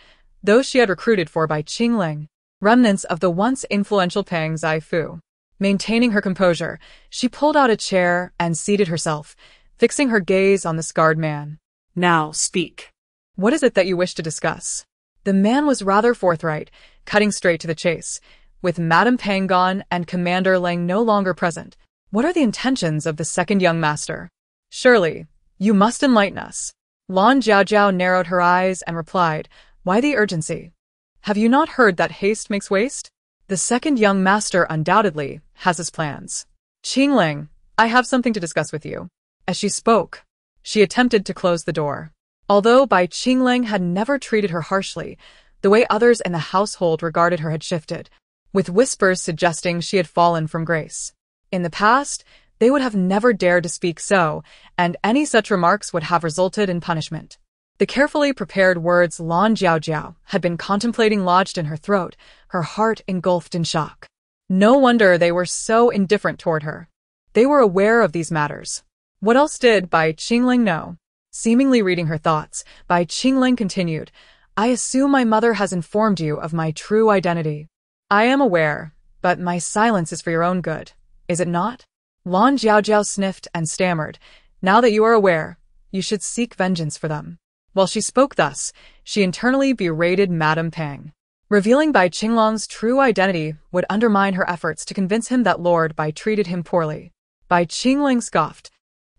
those she had recruited for Bai Qinglang, remnants of the once influential Pang Zaifu. Maintaining her composure, she pulled out a chair and seated herself, fixing her gaze on the scarred man. "Now speak." "What is it that you wish to discuss?" The man was rather forthright, cutting straight to the chase. With Madame Pang gone and Commander Lang no longer present, what are the intentions of the second young master? "Surely, you must enlighten us." Lan Jiaojiao narrowed her eyes and replied, "Why the urgency? Have you not heard that haste makes waste? The second young master undoubtedly has his plans. Qinglang, I have something to discuss with you." As she spoke, she attempted to close the door. Although Bai Qinglang had never treated her harshly, the way others in the household regarded her had shifted, with whispers suggesting she had fallen from grace. In the past, they would have never dared to speak so, and any such remarks would have resulted in punishment. The carefully prepared words Lan Jiaojiao had been contemplating lodged in her throat, her heart engulfed in shock. No wonder they were so indifferent toward her. They were aware of these matters. What else did Bai Qinglang know? Seemingly reading her thoughts, Bai Qinglang continued, "I assume my mother has informed you of my true identity." "I am aware, but my silence is for your own good, is it not?" Lan Jiaojiao sniffed and stammered, "Now that you are aware, you should seek vengeance for them." While she spoke thus, she internally berated Madame Pang. Revealing Bai Qinglang's true identity would undermine her efforts to convince him that Lord Bai treated him poorly. Bai Qinglang scoffed.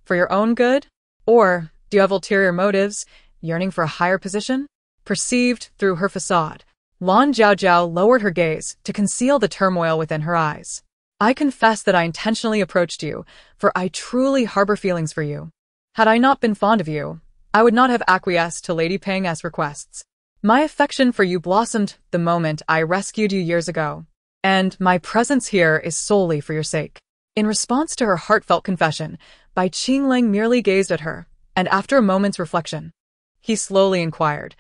"For your own good? Or do you have ulterior motives, yearning for a higher position?" Perceived through her facade, Lan Jiaojiao lowered her gaze to conceal the turmoil within her eyes. "I confess that I intentionally approached you, for I truly harbor feelings for you. Had I not been fond of you, I would not have acquiesced to Lady Pang's requests. My affection for you blossomed the moment I rescued you years ago, and my presence here is solely for your sake." In response to her heartfelt confession, Bai Qinglang merely gazed at her, and after a moment's reflection, he slowly inquired,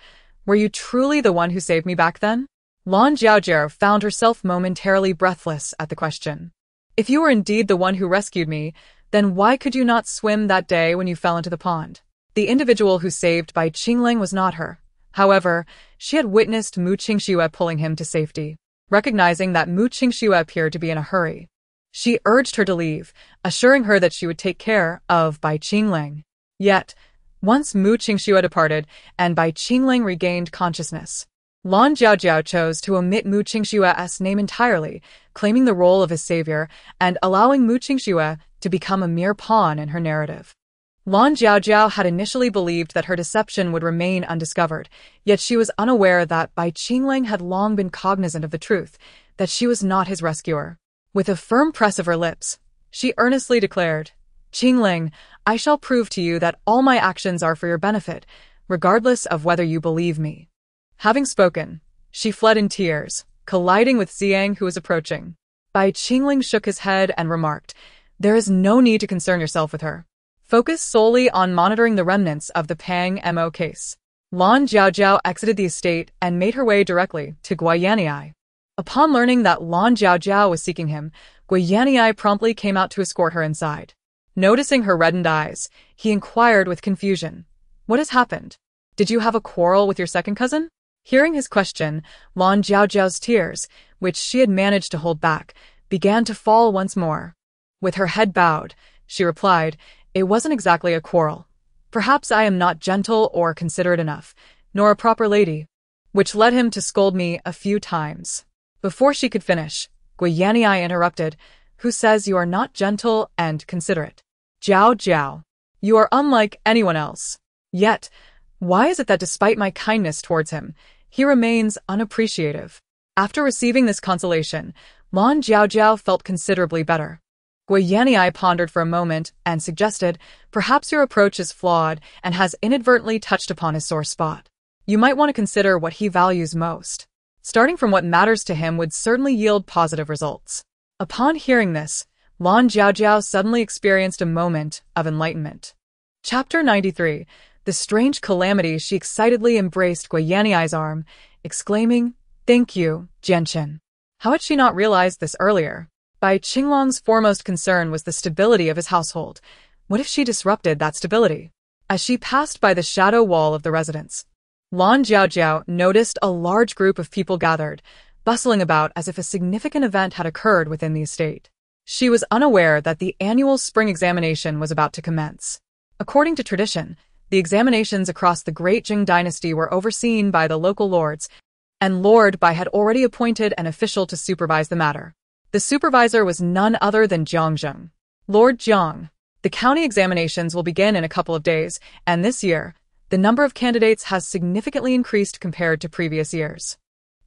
"Were you truly the one who saved me back then?" Lan Jiaojiao found herself momentarily breathless at the question. "If you were indeed the one who rescued me, then why could you not swim that day when you fell into the pond?" The individual who saved Bai Qinglang was not her. However, she had witnessed Mu Qingxue pulling him to safety. Recognizing that Mu Qingxue appeared to be in a hurry, she urged her to leave, assuring her that she would take care of Bai Qinglang. Yet, once Mu Qingxue departed and Bai Qinglang regained consciousness, Lan Jiaojiao chose to omit Mu Qingxue's name entirely, claiming the role of his savior and allowing Mu Qingxue to become a mere pawn in her narrative. Lan Jiaojiao had initially believed that her deception would remain undiscovered, yet she was unaware that Bai Qinglang had long been cognizant of the truth, that she was not his rescuer. With a firm press of her lips, she earnestly declared, "Qinglang, I shall prove to you that all my actions are for your benefit, regardless of whether you believe me." Having spoken, she fled in tears, colliding with Jiang who was approaching. Bai Qinglang shook his head and remarked, "There is no need to concern yourself with her. Focus solely on monitoring the remnants of the Pang Mo case." Lan Jiaojiao exited the estate and made her way directly to Guiyaniai. Upon learning that Lan Jiaojiao was seeking him, Guiyaniai promptly came out to escort her inside. Noticing her reddened eyes, he inquired with confusion, "What has happened? Did you have a quarrel with your second cousin?" Hearing his question, Lan Jiaojiao's tears, which she had managed to hold back, began to fall once more. With her head bowed, she replied, "It wasn't exactly a quarrel. Perhaps I am not gentle or considerate enough, nor a proper lady," which led him to scold me a few times. Before she could finish, Guiyaniai interrupted, "Who says you are not gentle and considerate? Jiao, you are unlike anyone else. Yet, why is it that despite my kindness towards him, he remains unappreciative?" After receiving this consolation, Lan Jiaojiao felt considerably better. Guiyaniai pondered for a moment and suggested, "Perhaps your approach is flawed and has inadvertently touched upon his sore spot." You might want to consider what he values most. Starting from what matters to him would certainly yield positive results. Upon hearing this, Lan Jiaojiao suddenly experienced a moment of enlightenment. Chapter 93. The strange calamity. She excitedly embraced Gui Yanniai's arm, exclaiming, "Thank you, Jianchen." How had she not realized this earlier? Bai Qinglong's foremost concern was the stability of his household. What if she disrupted that stability? As she passed by the shadow wall of the residence, Lan Jiaojiao noticed a large group of people gathered, bustling about as if a significant event had occurred within the estate. She was unaware that the annual spring examination was about to commence. According to tradition, the examinations across the Great Jing dynasty were overseen by the local lords, and Lord Bai had already appointed an official to supervise the matter. The supervisor was none other than Jiang Zheng. Lord Jiang, the county examinations will begin in a couple of days, and this year, the number of candidates has significantly increased compared to previous years.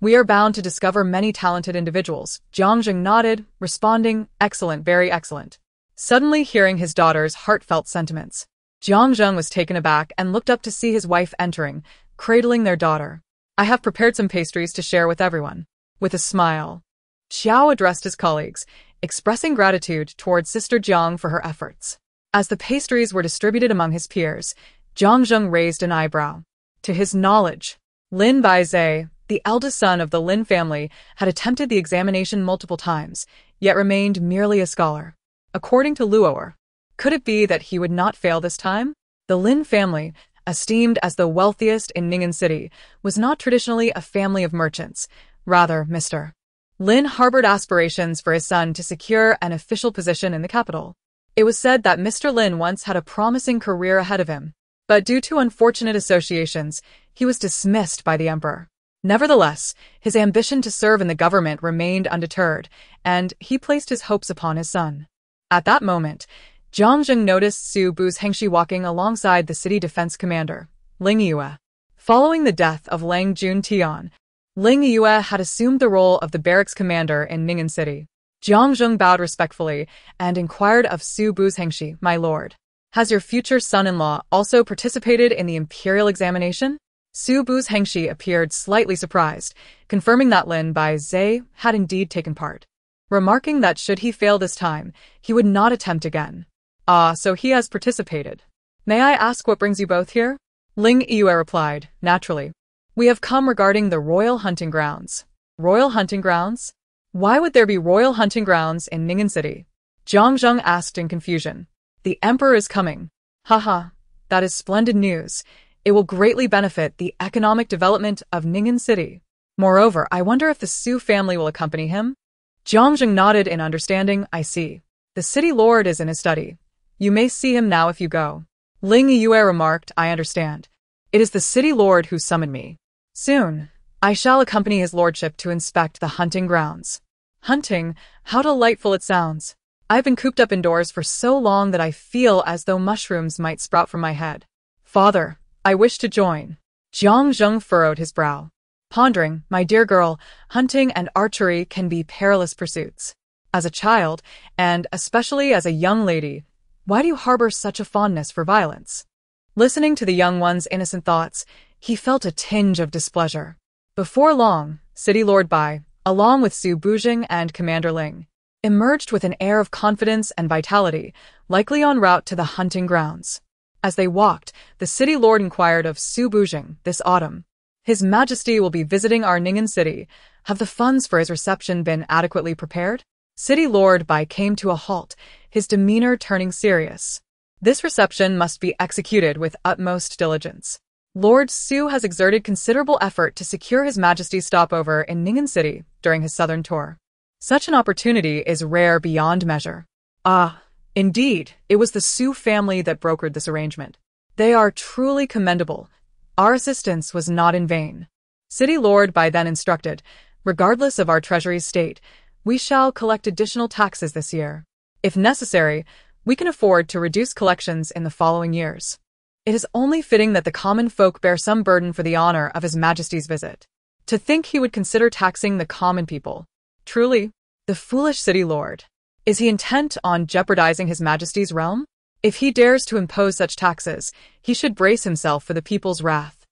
We are bound to discover many talented individuals. Jiang Zheng nodded, responding, "Excellent, very excellent." Suddenly hearing his daughter's heartfelt sentiments, Jiang Zheng was taken aback and looked up to see his wife entering, cradling their daughter. "I have prepared some pastries to share with everyone." With a smile, Qiao addressed his colleagues, expressing gratitude towards Sister Jiang for her efforts. As the pastries were distributed among his peers, Jiang Zheng raised an eyebrow. To his knowledge, Lin Baizhe, the eldest son of the Lin family, had attempted the examination multiple times, yet remained merely a scholar. According to Luo'er, could it be that he would not fail this time? The Lin family, esteemed as the wealthiest in Ning'an City, was not traditionally a family of merchants. Rather, Mr. Lin harbored aspirations for his son to secure an official position in the capital. It was said that Mr. Lin once had a promising career ahead of him, but due to unfortunate associations, he was dismissed by the emperor. Nevertheless, his ambition to serve in the government remained undeterred, and he placed his hopes upon his son. At that moment, Jiang Zheng noticed Su Bu's Hengshi walking alongside the city defense commander, Ling Yue. Following the death of Lang Juntian, Ling Yue had assumed the role of the barracks commander in Ning'an City. Jiang Zheng bowed respectfully and inquired of Su Bu's Hengshi, "My lord, has your future son-in-law also participated in the imperial examination?" Su Bu's Hengshi appeared slightly surprised, confirming that Lin Baizhe had indeed taken part, remarking that should he fail this time, he would not attempt again. "Ah, so he has participated. May I ask what brings you both here?" Ling Yue replied, "Naturally. We have come regarding the royal hunting grounds." "Royal hunting grounds? Why would there be royal hunting grounds in Ning'an City?" Jiang Zheng asked in confusion. "The emperor is coming." "Haha, that is splendid news. It will greatly benefit the economic development of Ning'an City. Moreover, I wonder if the Su family will accompany him?" Jiang Zheng nodded in understanding. "I see. The city lord is in his study. You may see him now if you go." Ling Yue remarked, "I understand. It is the city lord who summoned me. Soon, I shall accompany his lordship to inspect the hunting grounds." Hunting? How delightful it sounds. I've been cooped up indoors for so long that I feel as though mushrooms might sprout from my head. "Father, I wish to join." Jiang Zheng furrowed his brow, pondering, "My dear girl, hunting and archery can be perilous pursuits. As a child, and especially as a young lady, why do you harbor such a fondness for violence?" Listening to the young one's innocent thoughts, he felt a tinge of displeasure. Before long, City Lord Bai, along with Su Bujing and Commander Ling, emerged with an air of confidence and vitality, likely en route to the hunting grounds. As they walked, the city lord inquired of Su Bujing, "This autumn, His Majesty will be visiting our Ning'an City. Have the funds for his reception been adequately prepared?" City Lord Bai came to a halt, his demeanor turning serious. "This reception must be executed with utmost diligence. Lord Su has exerted considerable effort to secure His Majesty's stopover in Ning'an City during his southern tour. Such an opportunity is rare beyond measure." "Ah, indeed, it was the Su family that brokered this arrangement. They are truly commendable. Our assistance was not in vain." City Lord Bai then instructed, "Regardless of our treasury's state, we shall collect additional taxes this year. If necessary, we can afford to reduce collections in the following years. It is only fitting that the common folk bear some burden for the honor of His Majesty's visit. To think he would consider taxing the common people. Truly, the foolish city lord. Is he intent on jeopardizing His Majesty's realm? If he dares to impose such taxes, he should brace himself for the people's wrath."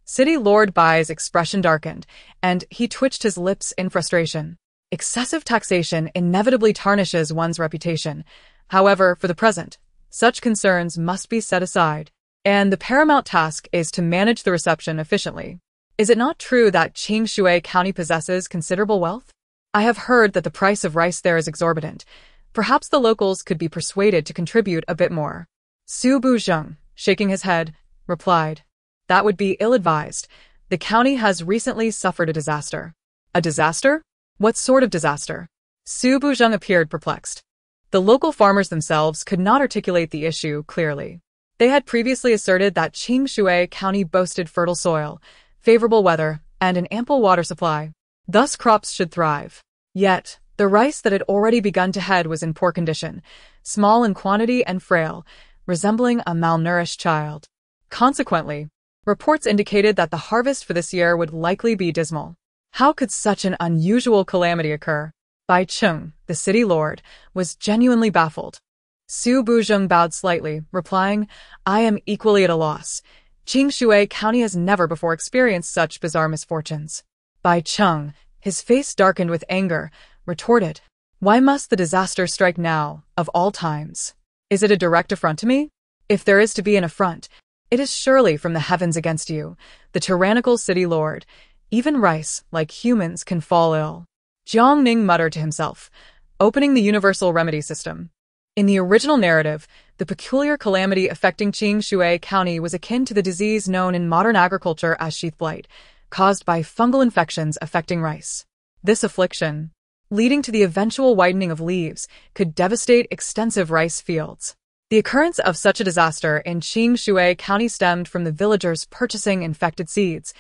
City Lord Bai's expression darkened, and he twitched his lips in frustration. Excessive taxation inevitably tarnishes one's reputation. However, for the present, such concerns must be set aside, and the paramount task is to manage the reception efficiently. Is it not true that Qingshui County possesses considerable wealth? I have heard that the price of rice there is exorbitant. Perhaps the locals could be persuaded to contribute a bit more. Su Buzheng, shaking his head, replied, "That would be ill-advised. The county has recently suffered a disaster." A disaster? What sort of disaster? Su Buzheng appeared perplexed. The local farmers themselves could not articulate the issue clearly. They had previously asserted that Qingshui County boasted fertile soil, favorable weather, and an ample water supply. Thus crops should thrive. Yet, the rice that had already begun to head was in poor condition, small in quantity and frail, resembling a malnourished child. Consequently, reports indicated that the harvest for this year would likely be dismal. How could such an unusual calamity occur? Bai Cheng, the city lord, was genuinely baffled. Su Buzheng bowed slightly, replying, "I am equally at a loss. Qingshui County has never before experienced such bizarre misfortunes." Bai Cheng, his face darkened with anger, retorted, "Why must the disaster strike now, of all times? Is it a direct affront to me? If there is to be an affront, it is surely from the heavens against you, the tyrannical city lord. Even rice, like humans, can fall ill." Jiang Ning muttered to himself, opening the universal remedy system. In the original narrative, the peculiar calamity affecting Qingshui County was akin to the disease known in modern agriculture as sheath blight, caused by fungal infections affecting rice. This affliction, leading to the eventual whitening of leaves, could devastate extensive rice fields. The occurrence of such a disaster in Qingshui County stemmed from the villagers purchasing infected seeds,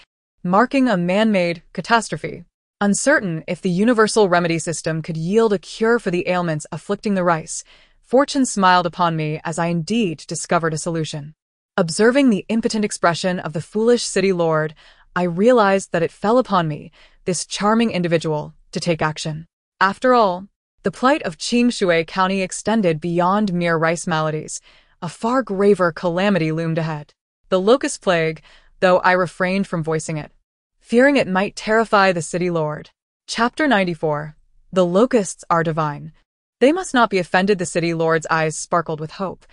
marking a man-made catastrophe. Uncertain if the universal remedy system could yield a cure for the ailments afflicting the rice, fortune smiled upon me as I indeed discovered a solution. Observing the impotent expression of the foolish city lord, I realized that it fell upon me, this charming individual, to take action. After all, the plight of Qingshui County extended beyond mere rice maladies. A far graver calamity loomed ahead. The locust plague, though I refrained from voicing it, fearing it might terrify the city lord. Chapter 94. The locusts are divine. They must not be offended. The city lord's eyes sparkled with hope.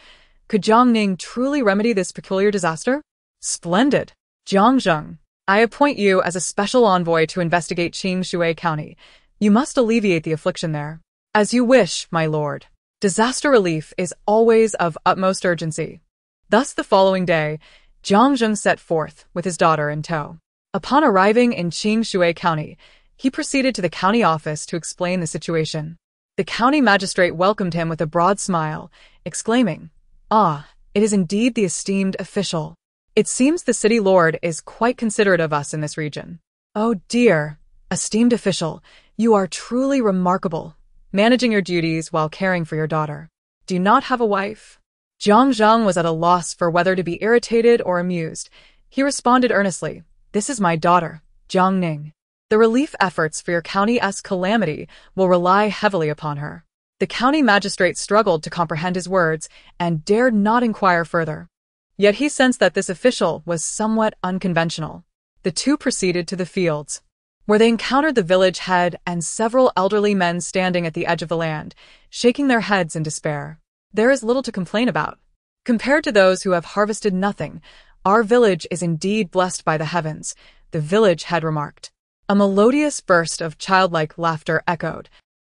Could Jiang Ning truly remedy this peculiar disaster? Splendid. Jiang Zheng, I appoint you as a special envoy to investigate Qingshui County. You must alleviate the affliction there. As you wish, my lord. Disaster relief is always of utmost urgency. Thus the following day, Jiang Zheng set forth with his daughter in tow. Upon arriving in Qingshui County, he proceeded to the county office to explain the situation. The county magistrate welcomed him with a broad smile, exclaiming, "Ah, it is indeed the esteemed official. It seems the city lord is quite considerate of us in this region." "Oh dear, esteemed official, you are truly remarkable, managing your duties while caring for your daughter. Do you not have a wife?" Jiang Zheng was at a loss for whether to be irritated or amused. He responded earnestly, "This is my daughter, Jiang Ning. The relief efforts for your county's calamity will rely heavily upon her." The county magistrate struggled to comprehend his words and dared not inquire further. Yet he sensed that this official was somewhat unconventional. The two proceeded to the fields, where they encountered the village head and several elderly men standing at the edge of the land, shaking their heads in despair. "There is little to complain about. Compared to those who have harvested nothing, our village is indeed blessed by the heavens," the village head remarked. A melodious burst of childlike laughter echoed,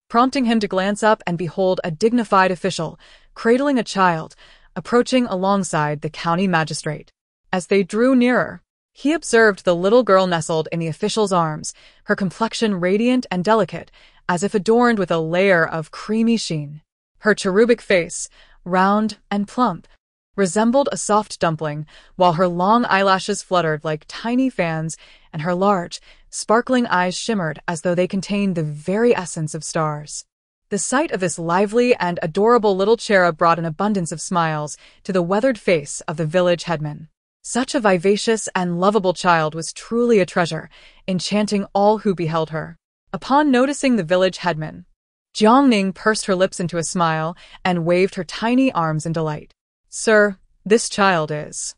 prompting him to glance up and behold a dignified official, cradling a child, approaching alongside the county magistrate. As they drew nearer, he observed the little girl nestled in the official's arms, her complexion radiant and delicate, as if adorned with a layer of creamy sheen. Her cherubic face, round and plump, resembled a soft dumpling, while her long eyelashes fluttered like tiny fans, and her large, sparkling eyes shimmered as though they contained the very essence of stars. The sight of this lively and adorable little cherub brought an abundance of smiles to the weathered face of the village headman. Such a vivacious and lovable child was truly a treasure, enchanting all who beheld her. Upon noticing the village headman, Jiang Ning pursed her lips into a smile and waved her tiny arms in delight. "Sir, this child is—"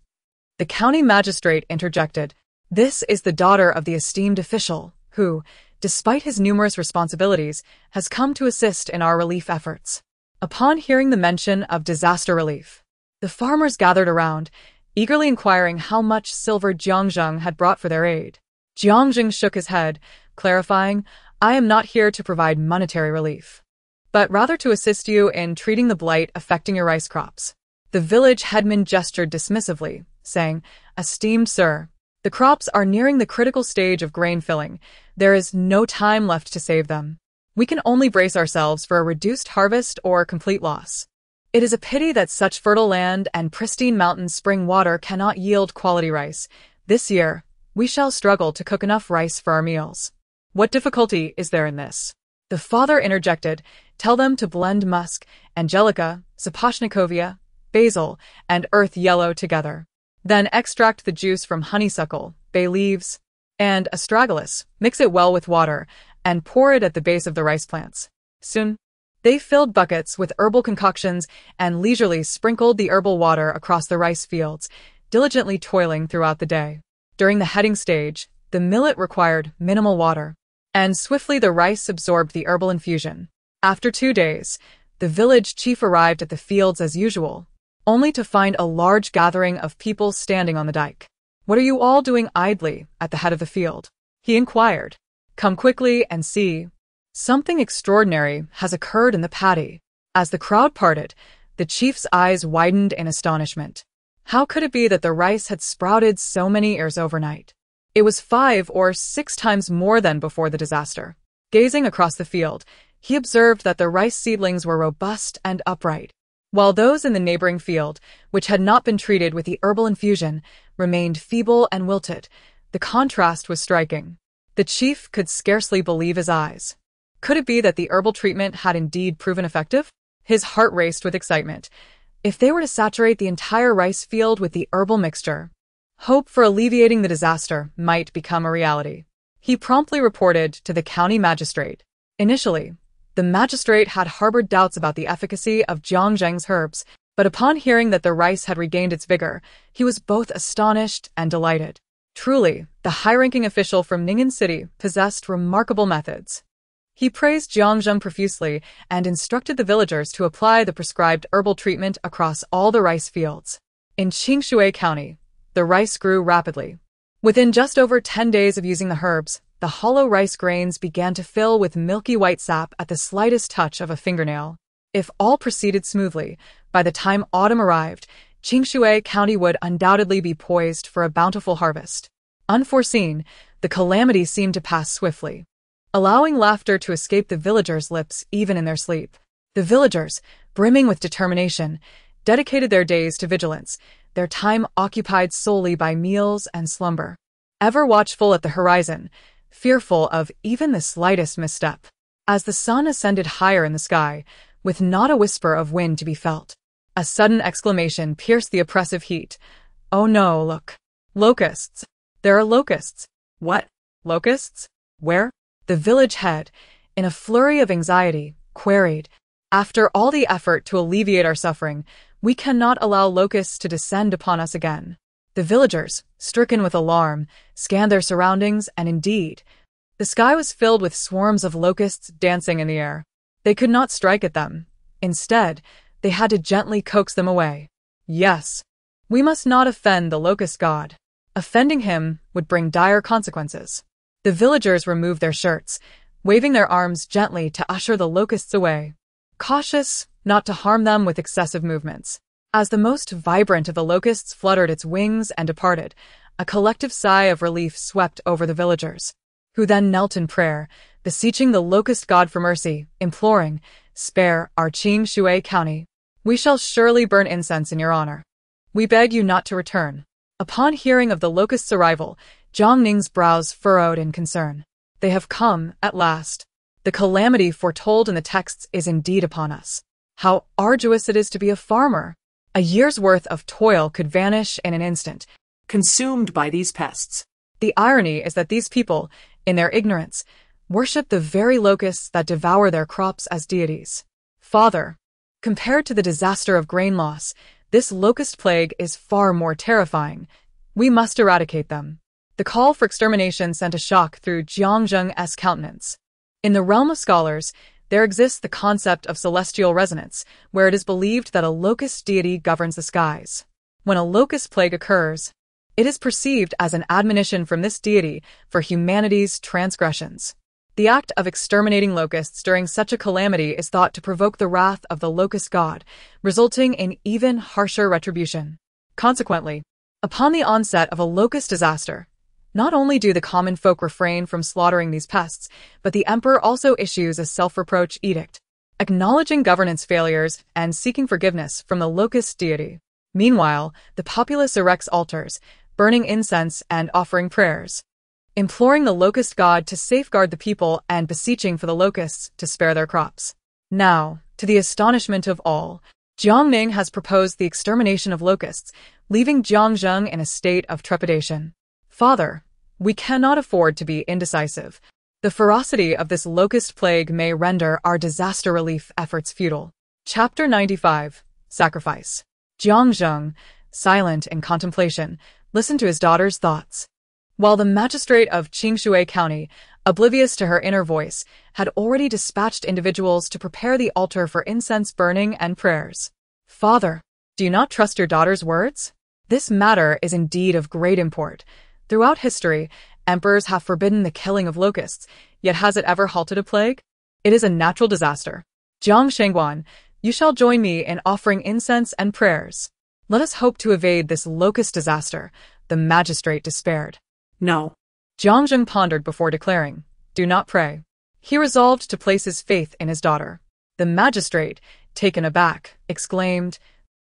The county magistrate interjected, This is the daughter of the esteemed official, who, despite his numerous responsibilities, has come to assist in our relief efforts. Upon hearing the mention of disaster relief, the farmers gathered around, eagerly inquiring how much silver Jiang had brought for their aid. Jiang shook his head, clarifying, "I am not here to provide monetary relief, but rather to assist you in treating the blight affecting your rice crops." The village headman gestured dismissively, saying, "Esteemed sir, the crops are nearing the critical stage of grain filling. There is no time left to save them. We can only brace ourselves for a reduced harvest or complete loss. It is a pity that such fertile land and pristine mountain spring water cannot yield quality rice. This year, we shall struggle to cook enough rice for our meals." "What difficulty is there in this?" the father interjected. "Tell them to blend musk, angelica, sapochnikovia, basil, and earth yellow together. Then extract the juice from honeysuckle, bay leaves, and astragalus, mix it well with water, and pour it at the base of the rice plants." Soon, they filled buckets with herbal concoctions and leisurely sprinkled the herbal water across the rice fields, diligently toiling throughout the day. During the heading stage, the millet required minimal water, and swiftly the rice absorbed the herbal infusion. After 2 days, the village chief arrived at the fields as usual, only to find a large gathering of people standing on the dike. "What are you all doing idly at the head of the field?" he inquired. "Come quickly and see. Something extraordinary has occurred in the paddy." As the crowd parted, the chief's eyes widened in astonishment. How could it be that the rice had sprouted so many ears overnight? It was 5 or 6 times more than before the disaster. Gazing across the field, he observed that the rice seedlings were robust and upright, while those in the neighboring field, which had not been treated with the herbal infusion, remained feeble and wilted. The contrast was striking. The chief could scarcely believe his eyes. Could it be that the herbal treatment had indeed proven effective? His heart raced with excitement. If they were to saturate the entire rice field with the herbal mixture, hope for alleviating the disaster might become a reality. He promptly reported to the county magistrate. Initially, the magistrate had harbored doubts about the efficacy of Jiang's herbs, but upon hearing that the rice had regained its vigor, he was both astonished and delighted. Truly, the high-ranking official from Ning'an City possessed remarkable methods. He praised Jiang profusely and instructed the villagers to apply the prescribed herbal treatment across all the rice fields. In Qingshui County, the rice grew rapidly. Within just over 10 days of using the herbs, the hollow rice grains began to fill with milky white sap at the slightest touch of a fingernail. If all proceeded smoothly, by the time autumn arrived, Qingshui County would undoubtedly be poised for a bountiful harvest. Unforeseen, the calamity seemed to pass swiftly, allowing laughter to escape the villagers' lips even in their sleep. The villagers, brimming with determination, dedicated their days to vigilance, their time occupied solely by meals and slumber, ever watchful at the horizon, fearful of even the slightest misstep. As the sun ascended higher in the sky, with not a whisper of wind to be felt, a sudden exclamation pierced the oppressive heat. "Oh no, look! Locusts! There are locusts!" "What? Locusts? Where?" the village head, in a flurry of anxiety, queried. "After all the effort to alleviate our suffering, we cannot allow locusts to descend upon us again." The villagers, stricken with alarm, scanned their surroundings, and indeed, the sky was filled with swarms of locusts dancing in the air. They could not strike at them. Instead, they had to gently coax them away. Yes, we must not offend the locust god. Offending him would bring dire consequences. The villagers removed their shirts, waving their arms gently to usher the locusts away, cautious not to harm them with excessive movements. As the most vibrant of the locusts fluttered its wings and departed, a collective sigh of relief swept over the villagers, who then knelt in prayer, beseeching the locust god for mercy, imploring, "Spare our Qingshui County. We shall surely burn incense in your honor. We beg you not to return." Upon hearing of the locusts' arrival, Jiang Ning's brows furrowed in concern. They have come, at last. The calamity foretold in the texts is indeed upon us. How arduous it is to be a farmer! A year's worth of toil could vanish in an instant, consumed by these pests. The irony is that these people, in their ignorance, worship the very locusts that devour their crops as deities. Father, compared to the disaster of grain loss, this locust plague is far more terrifying. We must eradicate them. The The call for extermination sent a shock through Jiang Ning's countenance. In the realm of scholars, there exists the concept of celestial resonance, where it is believed that a locust deity governs the skies. When a locust plague occurs, it is perceived as an admonition from this deity for humanity's transgressions. The act of exterminating locusts during such a calamity is thought to provoke the wrath of the locust god, resulting in even harsher retribution. Consequently, upon the onset of a locust disaster, not only do the common folk refrain from slaughtering these pests, but the emperor also issues a self-reproach edict, acknowledging governance failures and seeking forgiveness from the locust deity. Meanwhile, the populace erects altars, burning incense and offering prayers, imploring the locust god to safeguard the people and beseeching for the locusts to spare their crops. Now, to the astonishment of all, Jiang Ning has proposed the extermination of locusts, leaving Jiang Zheng in a state of trepidation. Father, we cannot afford to be indecisive. The ferocity of this locust plague may render our disaster relief efforts futile. Chapter 95. Sacrifice. Jiang Zheng, silent in contemplation, listened to his daughter's thoughts. While the magistrate of Qingshui County, oblivious to her inner voice, had already dispatched individuals to prepare the altar for incense burning and prayers. Father, do you not trust your daughter's words? This matter is indeed of great import. Throughout history, emperors have forbidden the killing of locusts, yet has it ever halted a plague? It is a natural disaster. Jiang Shengguan, you shall join me in offering incense and prayers. Let us hope to evade this locust disaster, the magistrate despaired. No. Jiang Zheng pondered before declaring, do not pray. He resolved to place his faith in his daughter. The magistrate, taken aback, exclaimed,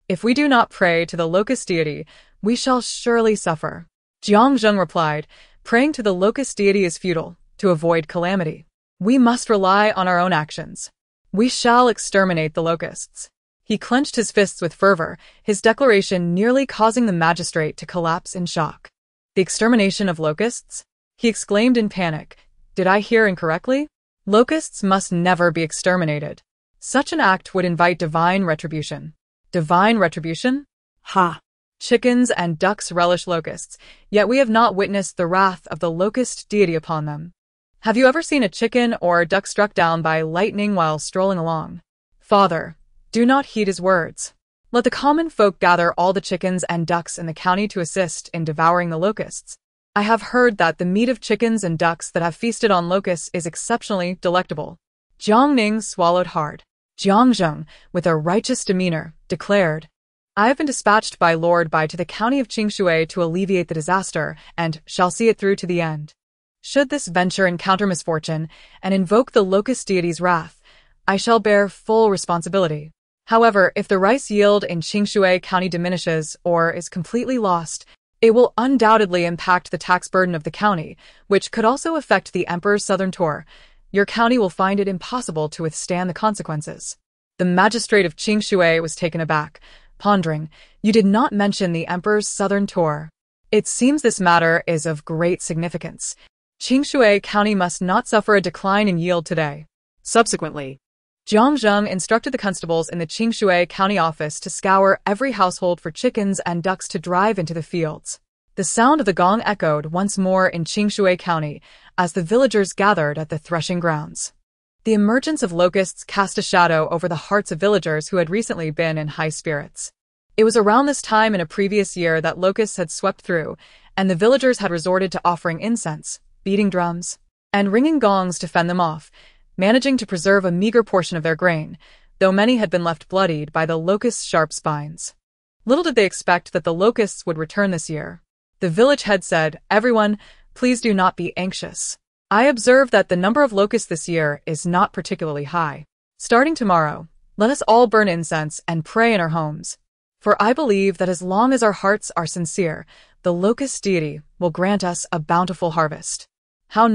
if we do not pray to the locust deity, we shall surely suffer. Jiang Zheng replied, praying to the locust deity is futile, to avoid calamity. We must rely on our own actions. We shall exterminate the locusts. He clenched his fists with fervor, his declaration nearly causing the magistrate to collapse in shock. The extermination of locusts? He exclaimed in panic. Did I hear incorrectly? Locusts must never be exterminated. Such an act would invite divine retribution. Divine retribution? Ha! Chickens and ducks relish locusts, yet we have not witnessed the wrath of the locust deity upon them. Have you ever seen a chicken or a duck struck down by lightning while strolling along? Father, do not heed his words. Let the common folk gather all the chickens and ducks in the county to assist in devouring the locusts. I have heard that the meat of chickens and ducks that have feasted on locusts is exceptionally delectable. Jiang Ning swallowed hard. Jiang Zheng, with a righteous demeanor, declared, I have been dispatched by Lord Bai to the county of Qingshui to alleviate the disaster, and shall see it through to the end. Should this venture encounter misfortune and invoke the locust deity's wrath, I shall bear full responsibility. However, if the rice yield in Qingshui County diminishes or is completely lost, it will undoubtedly impact the tax burden of the county, which could also affect the emperor's southern tour. Your county will find it impossible to withstand the consequences. The magistrate of Qingshui was taken aback, pondering, you did not mention the emperor's southern tour. It seems this matter is of great significance. Qingshui County must not suffer a decline in yield today. Subsequently, Jiang Zheng instructed the constables in the Qingshui County office to scour every household for chickens and ducks to drive into the fields. The sound of the gong echoed once more in Qingshui County as the villagers gathered at the threshing grounds. The emergence of locusts cast a shadow over the hearts of villagers who had recently been in high spirits. It was around this time in a previous year that locusts had swept through, and the villagers had resorted to offering incense, beating drums, and ringing gongs to fend them off, managing to preserve a meager portion of their grain, though many had been left bloodied by the locusts' sharp spines. Little did they expect that the locusts would return this year. The village head said, everyone, please do not be anxious. I observe that the number of locusts this year is not particularly high. Starting tomorrow, let us all burn incense and pray in our homes. For I believe that as long as our hearts are sincere, the locust deity will grant us a bountiful harvest. How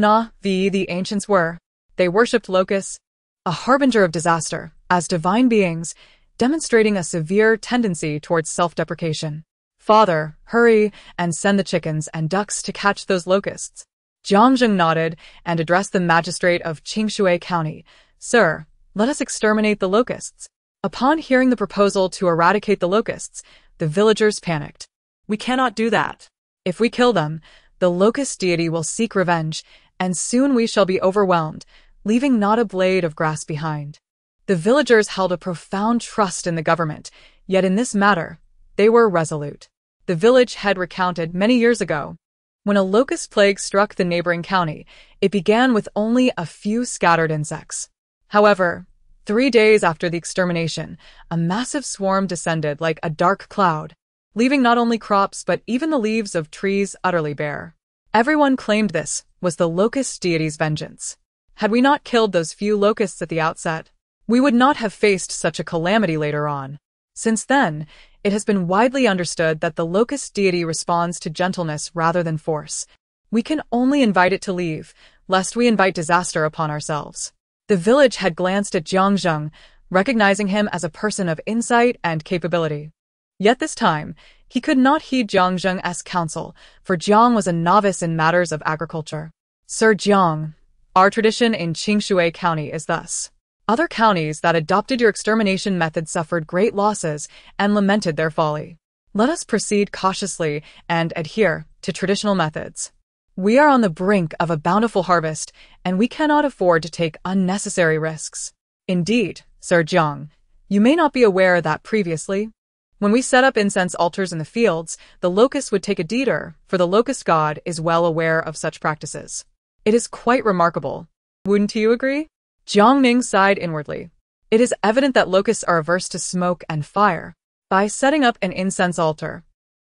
the ancients were. They worshipped locusts, a harbinger of disaster, as divine beings, demonstrating a severe tendency towards self-deprecation. Father, hurry and send the chickens and ducks to catch those locusts. Jiang Zheng nodded and addressed the magistrate of Qingshui County. Sir, let us exterminate the locusts. Upon hearing the proposal to eradicate the locusts, the villagers panicked. we cannot do that. If we kill them, The locust deity will seek revenge, and soon we shall be overwhelmed, leaving not a blade of grass behind. The villagers held a profound trust in the government, yet in this matter, they were resolute. The village had recounted many years ago. When a locust plague struck the neighboring county, it began with only a few scattered insects. However, 3 days after the extermination, a massive swarm descended like a dark cloud, leaving not only crops but even the leaves of trees utterly bare. Everyone claimed this was the locust deity's vengeance. Had we not killed those few locusts at the outset, we would not have faced such a calamity later on. Since then, it has been widely understood that the locust deity responds to gentleness rather than force. We can only invite it to leave, lest we invite disaster upon ourselves. The village had glanced at Jiang Ning, recognizing him as a person of insight and capability. Yet this time, he could not heed Jiang Ning's counsel, for Jiang was a novice in matters of agriculture. Sir Jiang, our tradition in Qingshui County is thus. Other counties that adopted your extermination method suffered great losses and lamented their folly. Let us proceed cautiously and adhere to traditional methods. We are on the brink of a bountiful harvest, and we cannot afford to take unnecessary risks. Indeed, Sir Jiang, you may not be aware that previously, when we set up incense altars in the fields, the locust would take a detour, for the locust god is well aware of such practices. It is quite remarkable. Wouldn't you agree? Jiang Ning sighed inwardly. It is evident that locusts are averse to smoke and fire. By setting up an incense altar,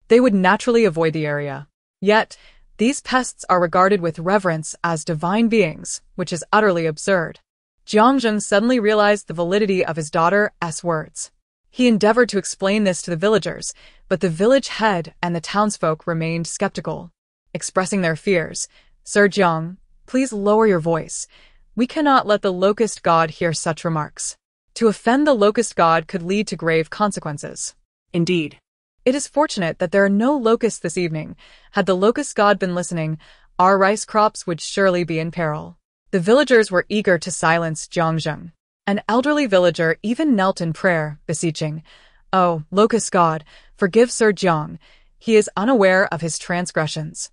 they would naturally avoid the area. Yet, these pests are regarded with reverence as divine beings, which is utterly absurd. Jiang Ning suddenly realized the validity of his daughter's words. He endeavored to explain this to the villagers, but the village head and the townsfolk remained skeptical. Expressing their fears, Sir Jiang, please lower your voice. We cannot let the locust god hear such remarks. To offend the locust god could lead to grave consequences. Indeed. It is fortunate that there are no locusts this evening. Had the locust god been listening, our rice crops would surely be in peril. The villagers were eager to silence Jiang Ning. An elderly villager even knelt in prayer, beseeching, "Oh, locust god, forgive Sir Jiang. He is unaware of his transgressions.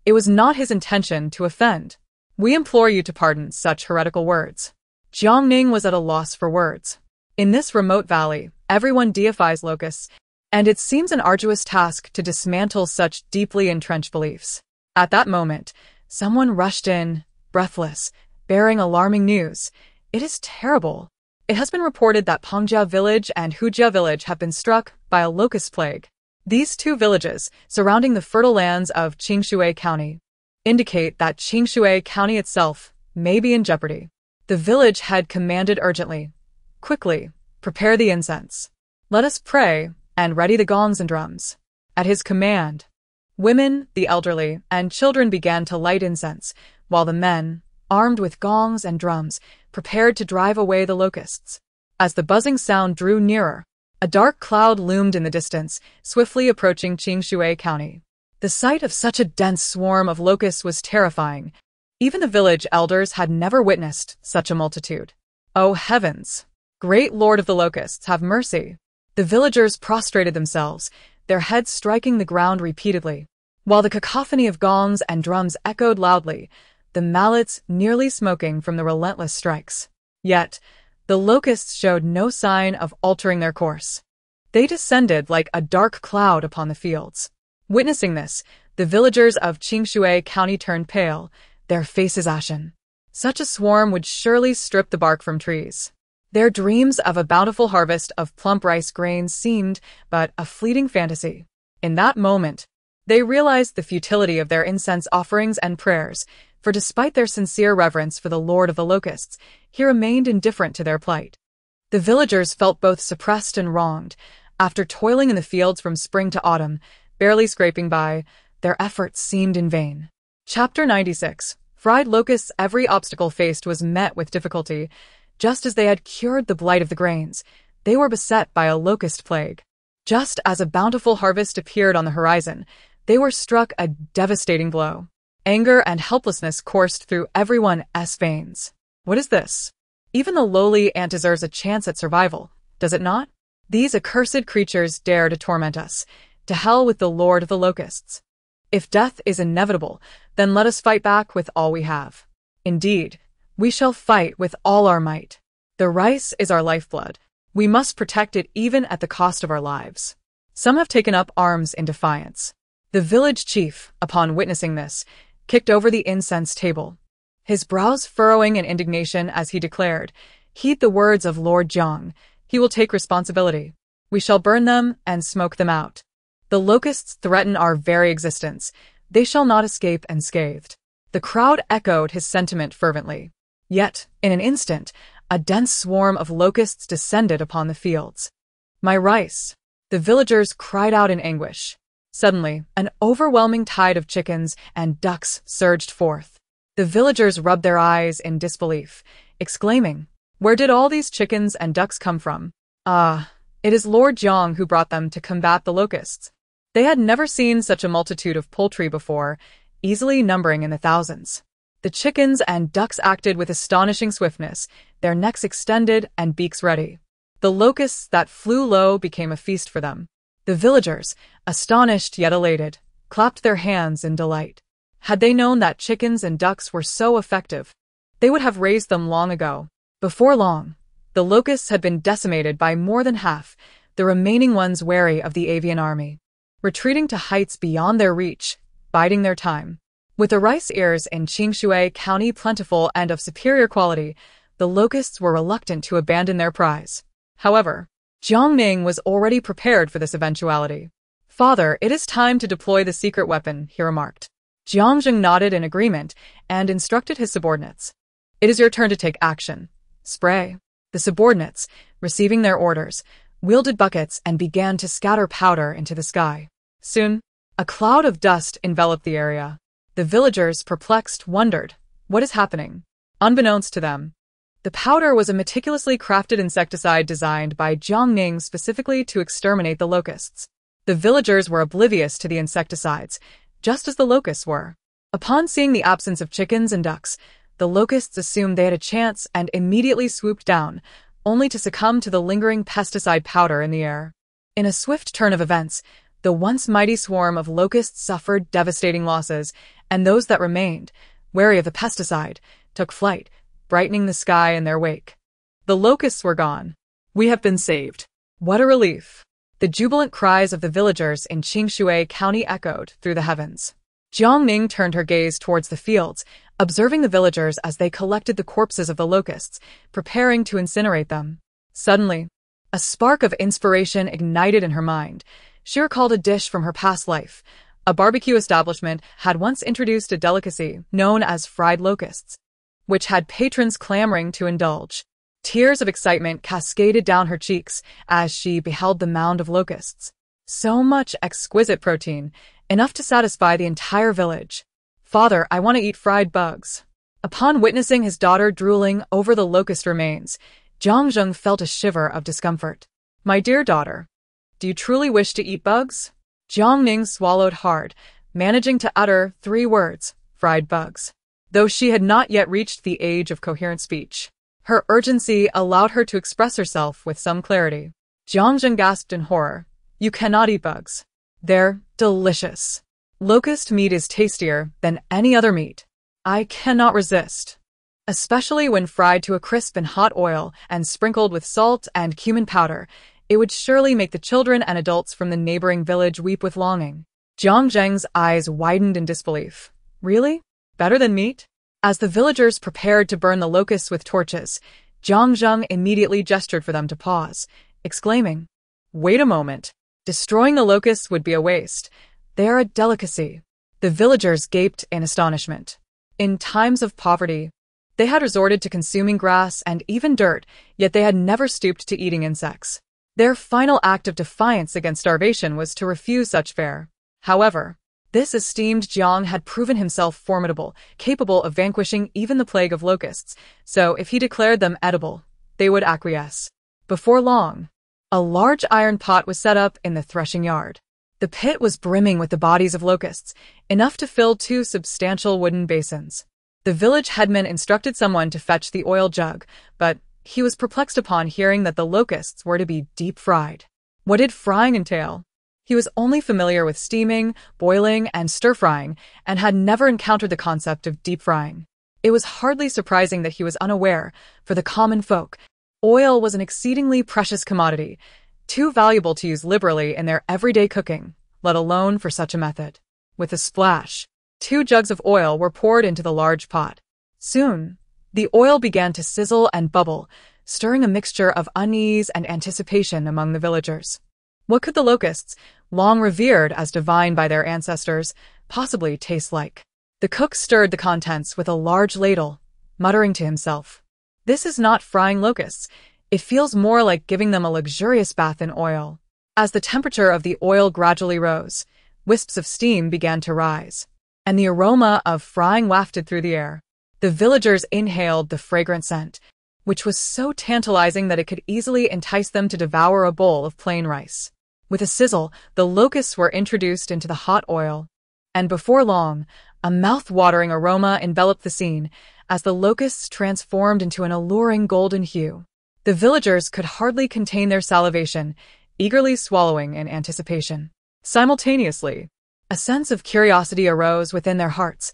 It was not his intention to offend. We implore you to pardon such heretical words." Jiang Ning was at a loss for words. In this remote valley, everyone deifies locusts, and it seems an arduous task to dismantle such deeply entrenched beliefs. At that moment, someone rushed in, breathless, bearing alarming news. It is terrible. It has been reported that Pongjia village and Hujia village have been struck by a locust plague. These two villages, surrounding the fertile lands of Qingshui County, indicate that Qingshui County itself may be in jeopardy. The village head commanded urgently, "Quickly, prepare the incense. Let us pray and ready the gongs and drums." At his command, women, the elderly, and children began to light incense, while the men, armed with gongs and drums, prepared to drive away the locusts. As the buzzing sound drew nearer, a dark cloud loomed in the distance, swiftly approaching Qingshui County. The sight of such a dense swarm of locusts was terrifying. Even the village elders had never witnessed such a multitude. "Oh heavens! Great Lord of the Locusts, have mercy!" The villagers prostrated themselves, their heads striking the ground repeatedly, while the cacophony of gongs and drums echoed loudly, the mallets nearly smoking from the relentless strikes. Yet, the locusts showed no sign of altering their course. They descended like a dark cloud upon the fields. Witnessing this, the villagers of Qingshui County turned pale, their faces ashen. Such a swarm would surely strip the bark from trees. Their dreams of a bountiful harvest of plump rice grains seemed but a fleeting fantasy. In that moment, they realized the futility of their incense offerings and prayers, for despite their sincere reverence for the Lord of the Locusts, he remained indifferent to their plight. The villagers felt both suppressed and wronged. After toiling in the fields from spring to autumn, barely scraping by, their efforts seemed in vain. Chapter 96. Fried locusts. Every obstacle faced was met with difficulty. Just as they had cured the blight of the grains, they were beset by a locust plague. Just as a bountiful harvest appeared on the horizon, they were struck a devastating blow. Anger and helplessness coursed through everyone's veins. What is this? Even the lowly ant deserves a chance at survival, does it not? These accursed creatures dare to torment us. To hell with the Lord of the Locusts. If death is inevitable, then let us fight back with all we have. Indeed, we shall fight with all our might. The rice is our lifeblood. We must protect it even at the cost of our lives. Some have taken up arms in defiance. The village chief, upon witnessing this, kicked over the incense table, his brows furrowing in indignation as he declared, "Heed the words of Lord Jiang. He will take responsibility. We shall burn them and smoke them out. The locusts threaten our very existence. They shall not escape unscathed." The crowd echoed his sentiment fervently. Yet, in an instant, a dense swarm of locusts descended upon the fields. "My rice!" The villagers cried out in anguish. Suddenly, an overwhelming tide of chickens and ducks surged forth. The villagers rubbed their eyes in disbelief, exclaiming, "Where did all these chickens and ducks come from? Ah, it is Lord Jiang who brought them to combat the locusts." They had never seen such a multitude of poultry before, easily numbering in the thousands. The chickens and ducks acted with astonishing swiftness, their necks extended and beaks ready. The locusts that flew low became a feast for them. The villagers, astonished yet elated, clapped their hands in delight. Had they known that chickens and ducks were so effective, they would have raised them long ago. Before long, the locusts had been decimated by more than half, the remaining ones wary of the avian army, retreating to heights beyond their reach, biding their time. With the rice ears in Qingshui County plentiful and of superior quality, the locusts were reluctant to abandon their prize. However, Jiang Ning was already prepared for this eventuality. "Father, it is time to deploy the secret weapon," he remarked. Jiang Ning nodded in agreement and instructed his subordinates. "It is your turn to take action. Spray." The subordinates, receiving their orders, wielded buckets and began to scatter powder into the sky. Soon, a cloud of dust enveloped the area. The villagers, perplexed, wondered, "What is happening?" Unbeknownst to them, the powder was a meticulously crafted insecticide designed by Jiang Ning specifically to exterminate the locusts. The villagers were oblivious to the insecticides, just as the locusts were. Upon seeing the absence of chickens and ducks, the locusts assumed they had a chance and immediately swooped down, only to succumb to the lingering pesticide powder in the air. In a swift turn of events, the once mighty swarm of locusts suffered devastating losses, and those that remained, wary of the pesticide, took flight, brightening the sky in their wake. The locusts were gone. "We have been saved. What a relief!" The jubilant cries of the villagers in Qingshui County echoed through the heavens. Jiang Ning turned her gaze towards the fields, observing the villagers as they collected the corpses of the locusts, preparing to incinerate them. Suddenly, a spark of inspiration ignited in her mind. She recalled a dish from her past life. A barbecue establishment had once introduced a delicacy known as fried locusts, which had patrons clamoring to indulge. Tears of excitement cascaded down her cheeks as she beheld the mound of locusts. So much exquisite protein, enough to satisfy the entire village. "Father, I want to eat fried bugs." Upon witnessing his daughter drooling over the locust remains, Jiang Ning felt a shiver of discomfort. "My dear daughter, do you truly wish to eat bugs?" Jiang Ning swallowed hard, managing to utter 3 words, "fried bugs," though she had not yet reached the age of coherent speech. Her urgency allowed her to express herself with some clarity. Jiang Ning gasped in horror. "You cannot eat bugs. They're delicious. Locust meat is tastier than any other meat. I cannot resist. Especially when fried to a crisp in hot oil and sprinkled with salt and cumin powder, it would surely make the children and adults from the neighboring village weep with longing." Jiang Ning's eyes widened in disbelief. "Really? Better than meat?" As the villagers prepared to burn the locusts with torches, Jiang Ning immediately gestured for them to pause, exclaiming, "Wait a moment. Destroying the locusts would be a waste. They are a delicacy." The villagers gaped in astonishment. In times of poverty, they had resorted to consuming grass and even dirt, yet they had never stooped to eating insects. Their final act of defiance against starvation was to refuse such fare. However, this esteemed Jiang had proven himself formidable, capable of vanquishing even the plague of locusts, so if he declared them edible, they would acquiesce. Before long, a large iron pot was set up in the threshing yard. The pit was brimming with the bodies of locusts, enough to fill 2 substantial wooden basins. The village headman instructed someone to fetch the oil jug, but he was perplexed upon hearing that the locusts were to be deep fried. What did frying entail? He was only familiar with steaming, boiling, and stir-frying, and had never encountered the concept of deep-frying. It was hardly surprising that he was unaware, for the common folk, oil was an exceedingly precious commodity, too valuable to use liberally in their everyday cooking, let alone for such a method. With a splash, 2 jugs of oil were poured into the large pot. Soon, the oil began to sizzle and bubble, stirring a mixture of unease and anticipation among the villagers. What could the locusts, long revered as divine by their ancestors, possibly taste like? The cook stirred the contents with a large ladle, muttering to himself, "This is not frying locusts. It feels more like giving them a luxurious bath in oil." As the temperature of the oil gradually rose, wisps of steam began to rise, and the aroma of frying wafted through the air. The villagers inhaled the fragrant scent, which was so tantalizing that it could easily entice them to devour a bowl of plain rice. With a sizzle, the locusts were introduced into the hot oil, and before long, a mouth-watering aroma enveloped the scene as the locusts transformed into an alluring golden hue. The villagers could hardly contain their salivation, eagerly swallowing in anticipation. Simultaneously, a sense of curiosity arose within their hearts.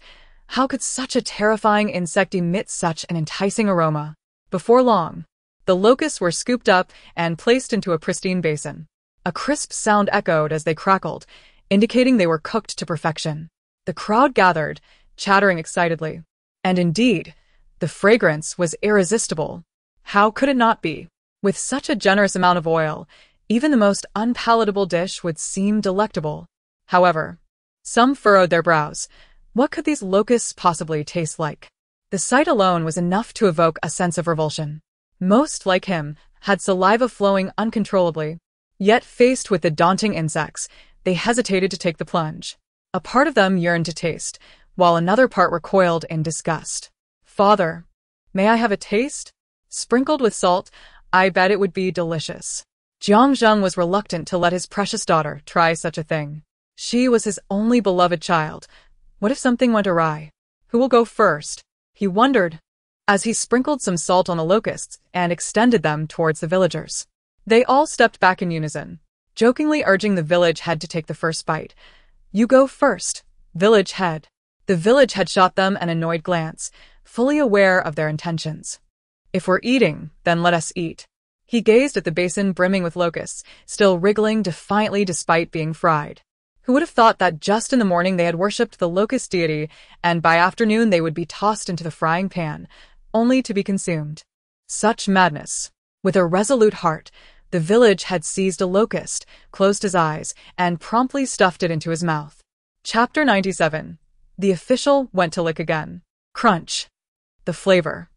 How could such a terrifying insect emit such an enticing aroma? Before long, the locusts were scooped up and placed into a pristine basin. A crisp sound echoed as they crackled, indicating they were cooked to perfection. The crowd gathered, chattering excitedly. And indeed, the fragrance was irresistible. How could it not be? With such a generous amount of oil, even the most unpalatable dish would seem delectable. However, some furrowed their brows. What could these locusts possibly taste like? The sight alone was enough to evoke a sense of revulsion. Most, like him, had saliva flowing uncontrollably. Yet, faced with the daunting insects, they hesitated to take the plunge. A part of them yearned to taste, while another part recoiled in disgust. "Father, may I have a taste? Sprinkled with salt, I bet it would be delicious." Jiang was reluctant to let his precious daughter try such a thing. She was his only beloved child. What if something went awry? Who will go first? He wondered, as he sprinkled some salt on the locusts and extended them towards the villagers. They all stepped back in unison, jokingly urging the village head to take the first bite. "You go first, village head." The village head shot them an annoyed glance, fully aware of their intentions. "If we're eating, then let us eat." He gazed at the basin brimming with locusts, still wriggling defiantly despite being fried. Who would have thought that just in the morning they had worshipped the locust deity, and by afternoon they would be tossed into the frying pan, only to be consumed? Such madness! With a resolute heart, the village had seized a locust, closed his eyes, and promptly stuffed it into his mouth. Chapter 97. The official went to lick again. Crunch. The flavor.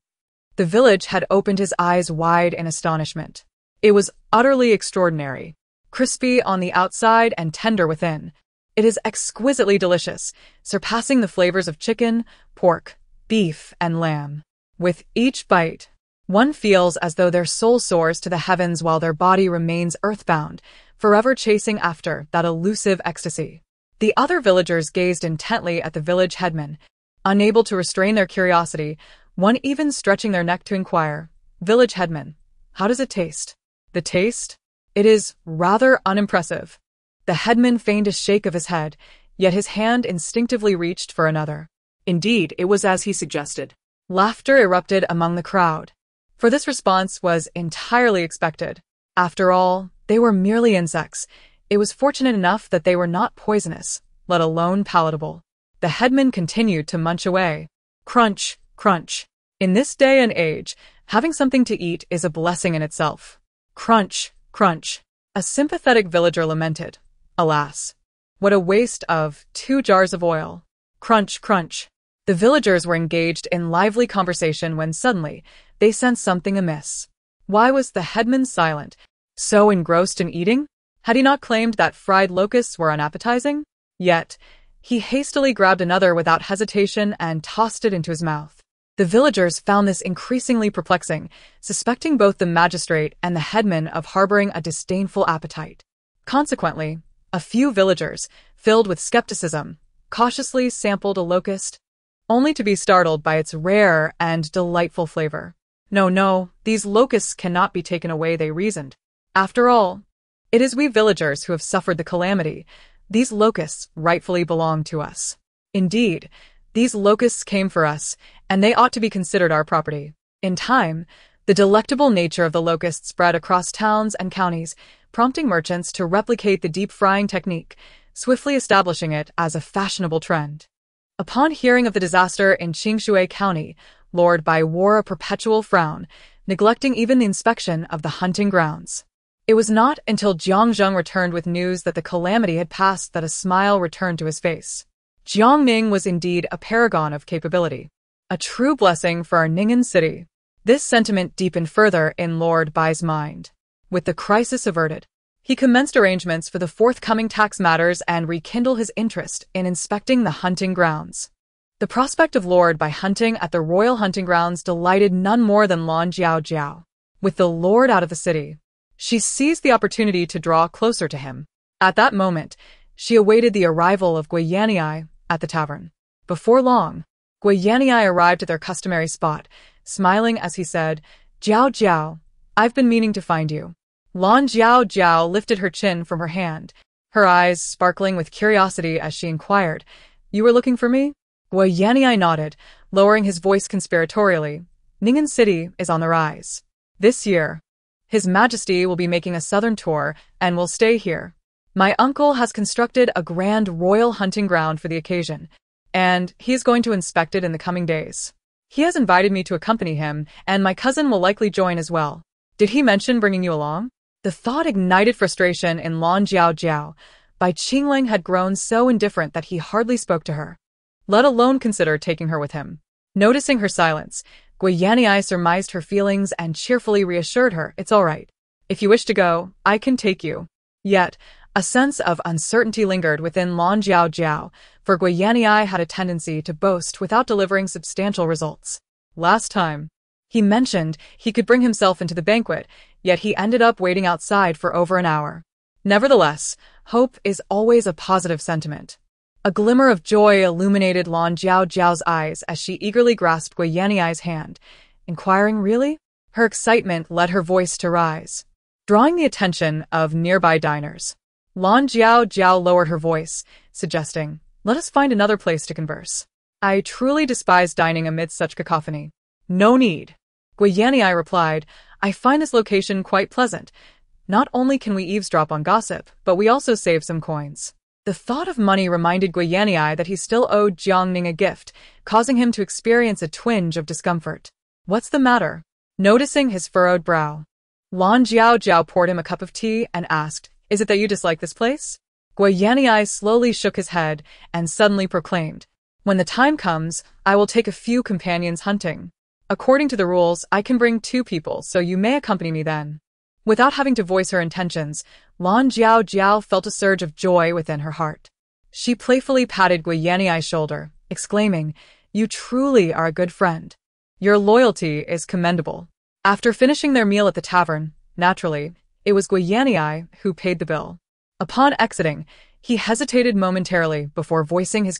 The village had opened his eyes wide in astonishment. It was utterly extraordinary. Crispy on the outside and tender within. It is exquisitely delicious, surpassing the flavors of chicken, pork, beef, and lamb. With each bite, one feels as though their soul soars to the heavens while their body remains earthbound, forever chasing after that elusive ecstasy. The other villagers gazed intently at the village headman, unable to restrain their curiosity, one even stretching their neck to inquire, "Village headman, how does it taste?" "The taste? It is rather unimpressive." The headman feigned a shake of his head, yet his hand instinctively reached for another. Indeed, it was as he suggested. Laughter erupted among the crowd, for this response was entirely expected. After all, they were merely insects. It was fortunate enough that they were not poisonous, let alone palatable. The headman continued to munch away. Crunch, crunch. In this day and age, having something to eat is a blessing in itself. Crunch, crunch. A sympathetic villager lamented. Alas, what a waste of 2 jars of oil. Crunch, crunch. The villagers were engaged in lively conversation when suddenly they sensed something amiss. Why was the headman silent, so engrossed in eating? Had he not claimed that fried locusts were unappetizing? Yet, he hastily grabbed another without hesitation and tossed it into his mouth. The villagers found this increasingly perplexing, suspecting both the magistrate and the headman of harboring a disdainful appetite. Consequently, a few villagers, filled with skepticism, cautiously sampled a locust, only to be startled by its rare and delightful flavor. No, these locusts cannot be taken away, they reasoned. After all, It is we villagers who have suffered the calamity. These locusts rightfully belong to us. Indeed, these locusts came for us, and they ought to be considered our property. In time, the delectable nature of the locust spread across towns and counties, prompting merchants to replicate the deep-frying technique, swiftly establishing it as a fashionable trend. Upon hearing of the disaster in Qingshui County, Lord Bai wore a perpetual frown, neglecting even the inspection of the hunting grounds. It was not until Jiang Zheng returned with news that the calamity had passed that a smile returned to his face. Jiang Ning was indeed a paragon of capability, a true blessing for our Ningen city. This sentiment deepened further in Lord Bai's mind. With the crisis averted, he commenced arrangements for the forthcoming tax matters and rekindled his interest in inspecting the hunting grounds. The prospect of Lord Bai hunting at the royal hunting grounds delighted none more than Lan Jiao. With the lord out of the city, she seized the opportunity to draw closer to him. At that moment, she awaited the arrival of Gui Yanniai at the tavern. Before long, Gui Yanniai arrived at their customary spot, smiling as he said, Jiao, I've been meaning to find you. Lan Jiao lifted her chin from her hand, her eyes sparkling with curiosity as she inquired, You were looking for me? Gui Yanniai nodded, lowering his voice conspiratorially. Ningen City is on the rise. This year, His Majesty will be making a southern tour and will stay here. My uncle has constructed a grand royal hunting ground for the occasion, and he is going to inspect it in the coming days. He has invited me to accompany him, and my cousin will likely join as well. Did he mention bringing you along? The thought ignited frustration in Lan Jiao. Bai Qingling had grown so indifferent that he hardly spoke to her, let alone consider taking her with him. Noticing her silence, Gui Yanniai surmised her feelings and cheerfully reassured her, It's all right. If you wish to go, I can take you. Yet, a sense of uncertainty lingered within Lan Jiao, for Gui Yanniai had a tendency to boast without delivering substantial results. Last time, he mentioned he could bring himself into the banquet, yet he ended up waiting outside for over an hour. Nevertheless, hope is always a positive sentiment. A glimmer of joy illuminated Lan Jiao's eyes as she eagerly grasped Gui Yanniai's hand, inquiring, Really? Her excitement led her voice to rise, drawing the attention of nearby diners. Lan Jiao lowered her voice, suggesting, Let us find another place to converse. I truly despise dining amidst such cacophony. No need. Gui Yanniai replied, I find this location quite pleasant. Not only can we eavesdrop on gossip, but we also save some coins. The thought of money reminded Gui Yanniai that he still owed Jiang Ning a gift, causing him to experience a twinge of discomfort. What's the matter? Noticing his furrowed brow, Lan Jiao poured him a cup of tea and asked, Is it that you dislike this place? Gui Yanniai slowly shook his head and suddenly proclaimed, When the time comes, I will take a few companions hunting. According to the rules, I can bring 2 people, so you may accompany me then. Without having to voice her intentions, Lan Jiao felt a surge of joy within her heart. She playfully patted Gui Yanniai's shoulder, exclaiming, You truly are a good friend. Your loyalty is commendable. After finishing their meal at the tavern, naturally, it was Gui Yanniai who paid the bill. Upon exiting, he hesitated momentarily before voicing his